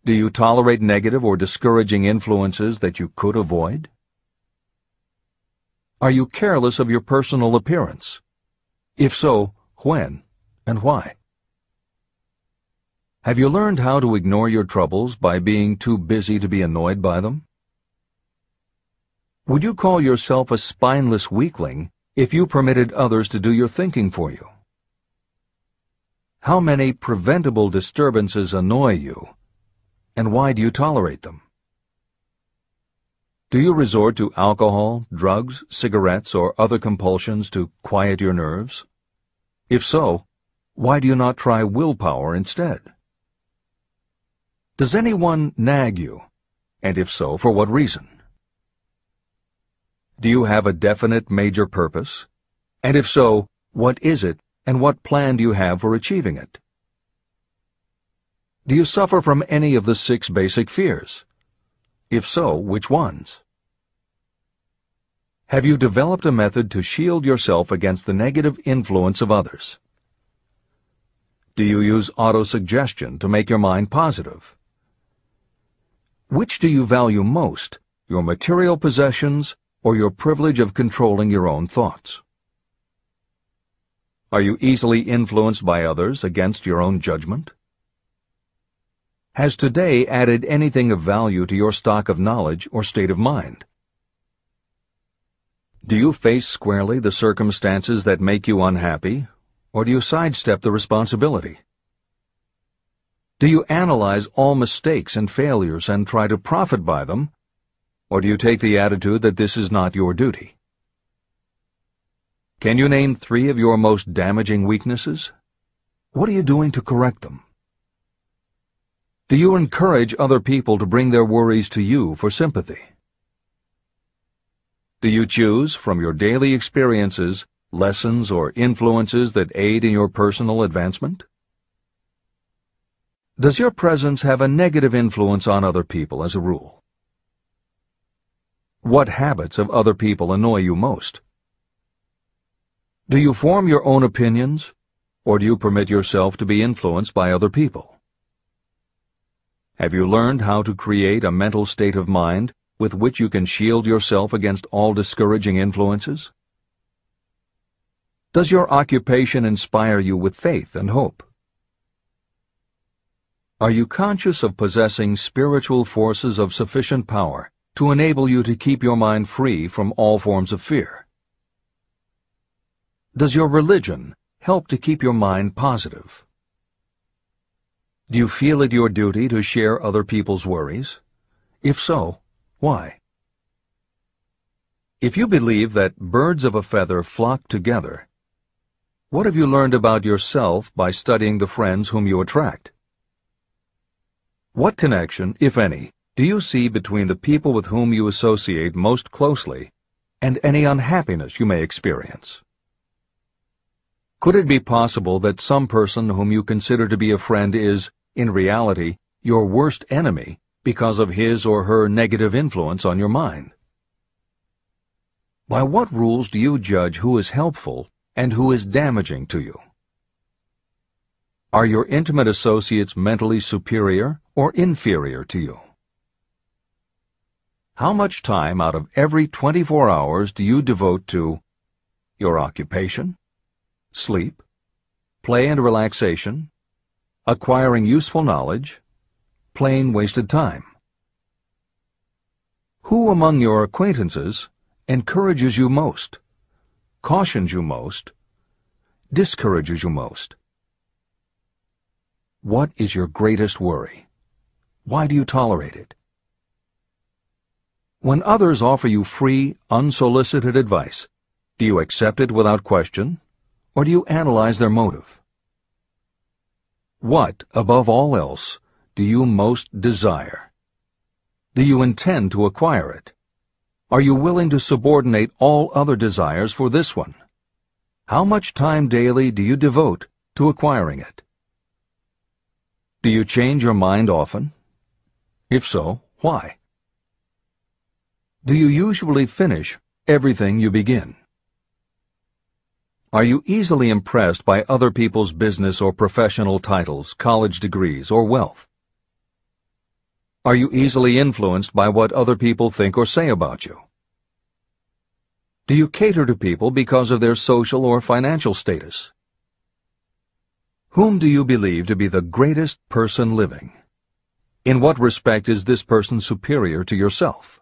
Do you tolerate negative or discouraging influences that you could avoid? Are you careless of your personal appearance? If so, when and why? Have you learned how to ignore your troubles by being too busy to be annoyed by them? Would you call yourself a spineless weakling if you permitted others to do your thinking for you? How many preventable disturbances annoy you, and why do you tolerate them? Do you resort to alcohol, drugs, cigarettes, or other compulsions to quiet your nerves? If so, why do you not try willpower instead? Does anyone nag you, and if so, for what reason? Do you have a definite major purpose? And if so, what is it, and what plan do you have for achieving it? Do you suffer from any of the 6 basic fears? If so, which ones? Have you developed a method to shield yourself against the negative influence of others? Do you use autosuggestion to make your mind positive? Which do you value most, your material possessions or your privilege of controlling your own thoughts? Are you easily influenced by others against your own judgment? Has today added anything of value to your stock of knowledge or state of mind? Do you face squarely the circumstances that make you unhappy, or do you sidestep the responsibility? Do you analyze all mistakes and failures and try to profit by them, or do you take the attitude that this is not your duty? Can you name 3 of your most damaging weaknesses? What are you doing to correct them? Do you encourage other people to bring their worries to you for sympathy? Do you choose, from your daily experiences, lessons or influences that aid in your personal advancement? Does your presence have a negative influence on other people as a rule? What habits of other people annoy you most? Do you form your own opinions, or do you permit yourself to be influenced by other people? Have you learned how to create a mental state of mind with which you can shield yourself against all discouraging influences? Does your occupation inspire you with faith and hope? Are you conscious of possessing spiritual forces of sufficient power to enable you to keep your mind free from all forms of fear? Does your religion help to keep your mind positive? Do you feel it your duty to share other people's worries? If so, why? If you believe that birds of a feather flock together, what have you learned about yourself by studying the friends whom you attract? What connection, if any, do you see between the people with whom you associate most closely and any unhappiness you may experience? Could it be possible that some person whom you consider to be a friend is, in reality, your worst enemy because of his or her negative influence on your mind? By what rules do you judge who is helpful and who is damaging to you? Are your intimate associates mentally superior or inferior to you? How much time out of every 24 hours do you devote to your occupation, sleep, play and relaxation, acquiring useful knowledge, plain wasted time? Who among your acquaintances encourages you most, cautions you most, discourages you most? What is your greatest worry? Why do you tolerate it? When others offer you free, unsolicited advice, do you accept it without question, or do you analyze their motive? What, above all else, do you most desire? Do you intend to acquire it? Are you willing to subordinate all other desires for this one? How much time daily do you devote to acquiring it? Do you change your mind often? If so, why? Do you usually finish everything you begin? Are you easily impressed by other people's business or professional titles, college degrees, or wealth? Are you easily influenced by what other people think or say about you? Do you cater to people because of their social or financial status? Whom do you believe to be the greatest person living? In what respect is this person superior to yourself?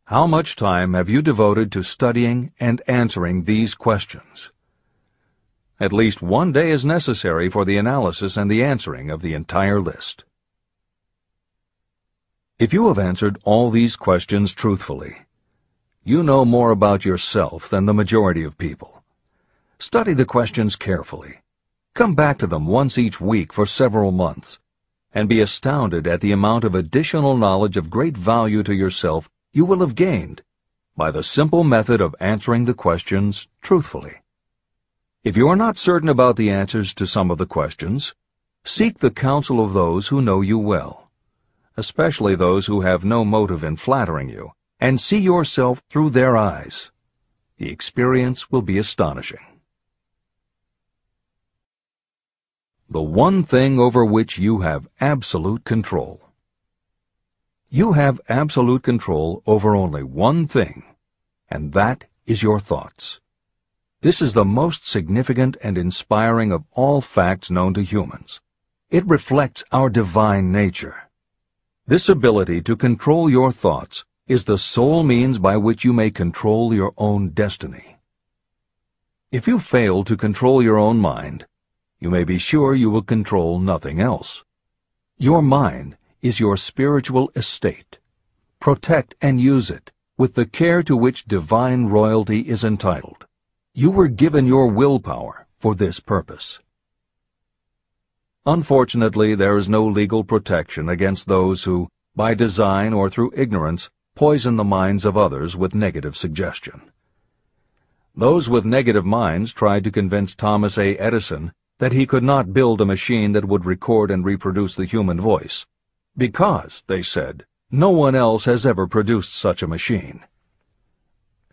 How much time have you devoted to studying and answering these questions? At least one day is necessary for the analysis and the answering of the entire list. If you have answered all these questions truthfully, you know more about yourself than the majority of people. Study the questions carefully. Come back to them once each week for several months, and be astounded at the amount of additional knowledge of great value to yourself you will have gained by the simple method of answering the questions truthfully. If you are not certain about the answers to some of the questions, seek the counsel of those who know you well, especially those who have no motive in flattering you, and see yourself through their eyes. The experience will be astonishing. The one thing over which you have absolute control. You have absolute control over only one thing, and that is your thoughts. This is the most significant and inspiring of all facts known to humans. It reflects our divine nature. This ability to control your thoughts is the sole means by which you may control your own destiny. If you fail to control your own mind, you may be sure you will control nothing else. Your mind is your spiritual estate. Protect and use it with the care to which divine royalty is entitled. You were given your willpower for this purpose. Unfortunately, there is no legal protection against those who, by design or through ignorance, poison the minds of others with negative suggestion. Those with negative minds tried to convince Thomas A. Edison that he could not build a machine that would record and reproduce the human voice, because, they said, no one else has ever produced such a machine.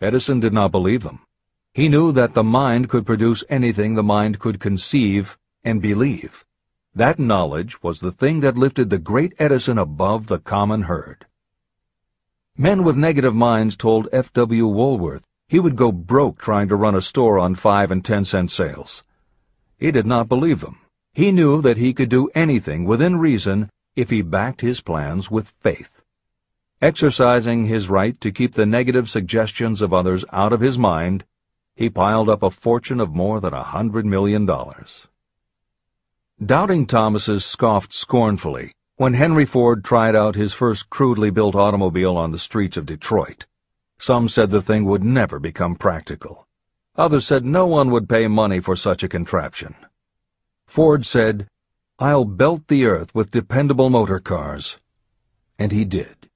Edison did not believe them. He knew that the mind could produce anything the mind could conceive and believe. That knowledge was the thing that lifted the great Edison above the common herd. Men with negative minds told F.W. Woolworth he would go broke trying to run a store on 5 and 10-cent sales. He did not believe them. He knew that he could do anything within reason if he backed his plans with faith. Exercising his right to keep the negative suggestions of others out of his mind, he piled up a fortune of more than $100 million. Doubting Thomas's scoffed scornfully when Henry Ford tried out his first crudely built automobile on the streets of Detroit. Some said the thing would never become practical. Others said no one would pay money for such a contraption. Ford said, "I'll belt the earth with dependable motor cars." And he did.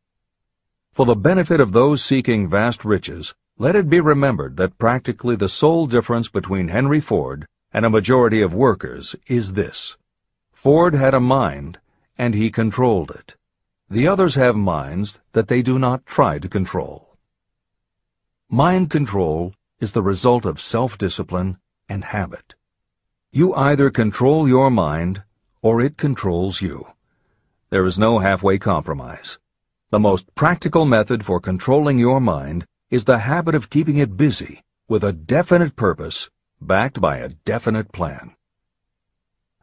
For the benefit of those seeking vast riches, let it be remembered that practically the sole difference between Henry Ford and a majority of workers is this: Ford had a mind, and he controlled it. The others have minds that they do not try to control. Mind control is the result of self-discipline and habit. You either control your mind, or it controls you. There is no halfway compromise. The most practical method for controlling your mind is the habit of keeping it busy with a definite purpose, backed by a definite plan.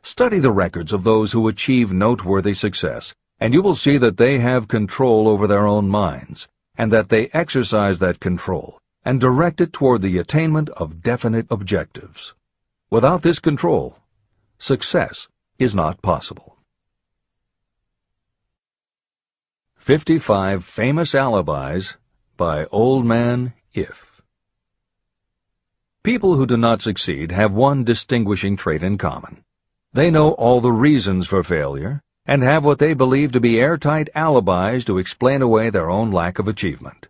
Study the records of those who achieve noteworthy success, and you will see that they have control over their own minds, and that they exercise that control and direct it toward the attainment of definite objectives. Without this control, success is not possible. 55 Famous Alibis by Old Man If. People who do not succeed have one distinguishing trait in common. They know all the reasons for failure and have what they believe to be airtight alibis to explain away their own lack of achievement.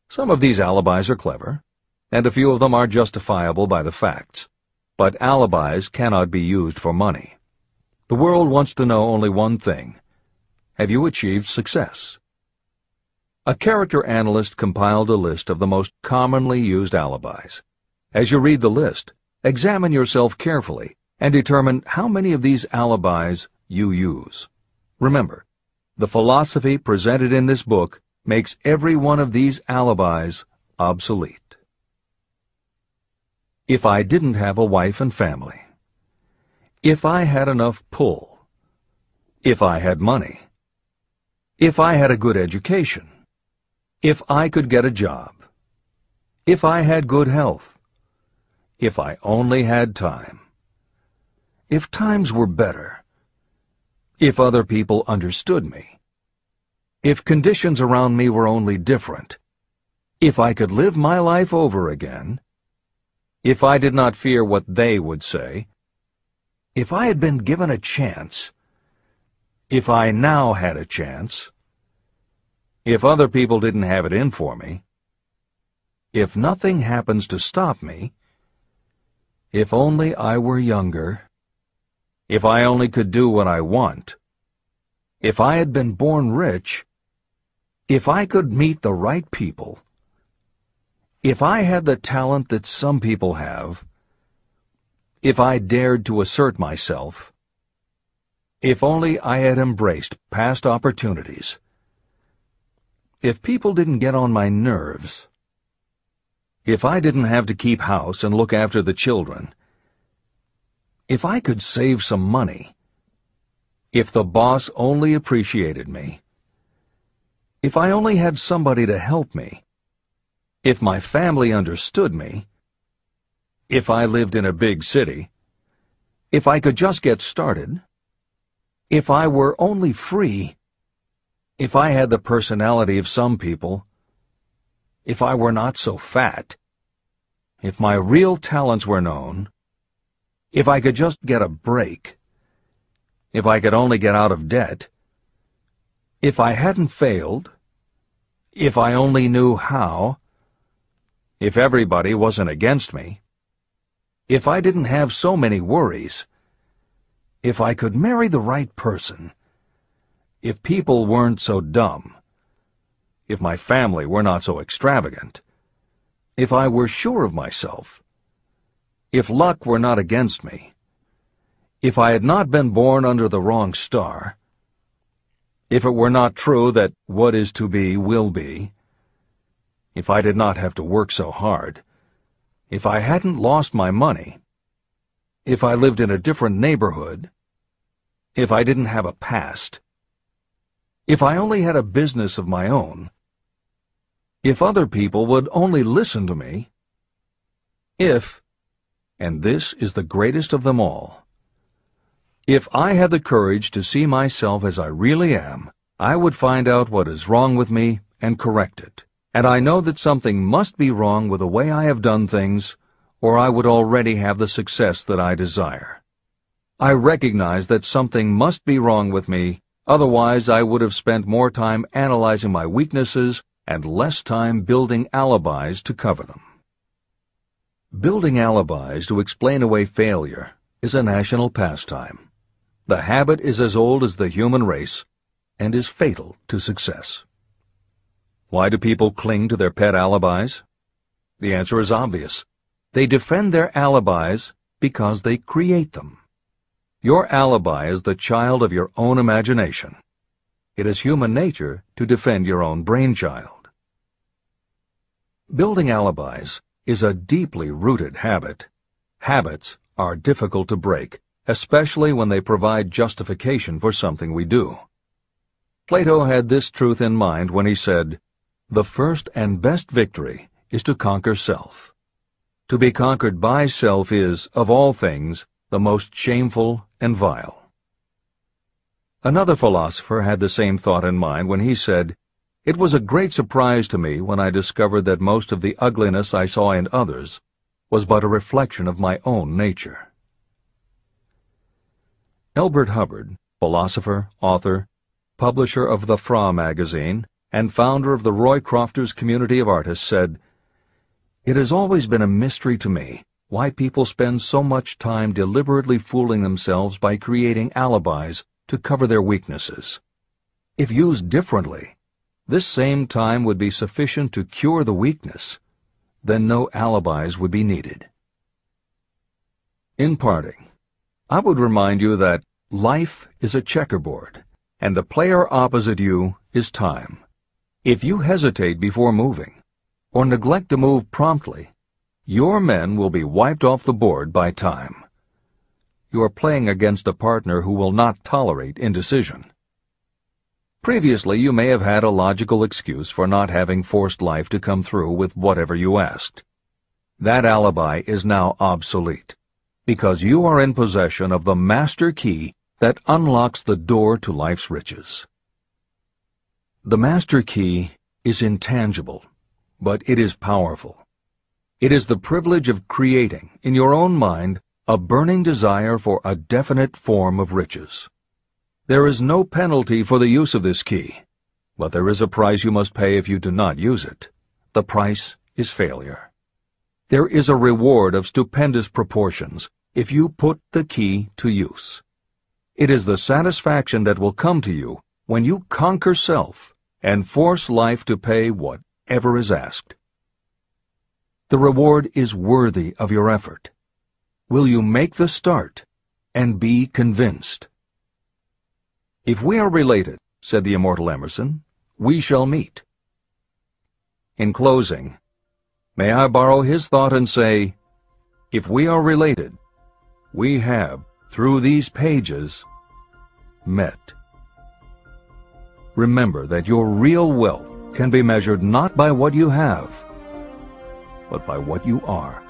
Some of these alibis are clever, and a few of them are justifiable by the facts. But alibis cannot be used for money. The world wants to know only one thing: have you achieved success? A character analyst compiled a list of the most commonly used alibis. As you read the list, examine yourself carefully and determine how many of these alibis you use. Remember, the philosophy presented in this book makes every one of these alibis obsolete. If I didn't have a wife and family. If I had enough pull. If I had money. If I had a good education. If I could get a job. If I had good health. If I only had time. If times were better. If other people understood me. If conditions around me were only different. If I could live my life over again. If I did not fear what they would say. If I had been given a chance. If I now had a chance. If other people didn't have it in for me. If nothing happens to stop me. If only I were younger. If I only could do what I want. If I had been born rich. If I could meet the right people. If I had the talent that some people have. If I dared to assert myself. If only I had embraced past opportunities. If people didn't get on my nerves. If I didn't have to keep house and look after the children. If I could save some money. If the boss only appreciated me. If I only had somebody to help me. If my family understood me. If I lived in a big city. If I could just get started. If I were only free. If I had the personality of some people. If I were not so fat. If my real talents were known. If I could just get a break. If I could only get out of debt. If I hadn't failed. If I only knew how. If everybody wasn't against me. If I didn't have so many worries. If I could marry the right person. If people weren't so dumb. If my family were not so extravagant. If I were sure of myself. If luck were not against me. If I had not been born under the wrong star. If it were not true that what is to be will be. If I did not have to work so hard. If I hadn't lost my money. If I lived in a different neighborhood. If I didn't have a past. If I only had a business of my own. If other people would only listen to me. If, and this is the greatest of them all, if I had the courage to see myself as I really am, I would find out what is wrong with me and correct it. And I know that something must be wrong with the way I have done things, or I would already have the success that I desire. I recognize that something must be wrong with me, otherwise I would have spent more time analyzing my weaknesses and less time building alibis to cover them. Building alibis to explain away failure is a national pastime. The habit is as old as the human race and is fatal to success. Why do people cling to their pet alibis? The answer is obvious. They defend their alibis because they create them. Your alibi is the child of your own imagination. It is human nature to defend your own brainchild. Building alibis is a deeply rooted habit. Habits are difficult to break, especially when they provide justification for something we do. Plato had this truth in mind when he said, "The first and best victory is to conquer self. To be conquered by self is, of all things, the most shameful and vile." Another philosopher had the same thought in mind when he said, "It was a great surprise to me when I discovered that most of the ugliness I saw in others was but a reflection of my own nature." Elbert Hubbard, philosopher, author, publisher of the Fra magazine, and founder of the Roy Crofters Community of Artists, said, "It has always been a mystery to me why people spend so much time deliberately fooling themselves by creating alibis to cover their weaknesses. If used differently, this same time would be sufficient to cure the weakness. Then no alibis would be needed." In parting, I would remind you that life is a checkerboard, and the player opposite you is time. If you hesitate before moving, or neglect to move promptly, your men will be wiped off the board by time. you are playing against a partner who will not tolerate indecision. Previously, you may have had a logical excuse for not having forced life to come through with whatever you asked. That alibi is now obsolete, because you are in possession of the master key that unlocks the door to life's riches. The master key is intangible, but it is powerful. It is the privilege of creating, in your own mind, a burning desire for a definite form of riches. There is no penalty for the use of this key, but there is a price you must pay if you do not use it. The price is failure. There is a reward of stupendous proportions if you put the key to use. It is the satisfaction that will come to you when you conquer self and force life to pay whatever is asked. The reward is worthy of your effort. Will you make the start and be convinced? "If we are related," said the immortal Emerson, "we shall meet." In closing, may I borrow his thought and say, if we are related, we have, through these pages, met. Remember that your real wealth can be measured not by what you have, but by what you are.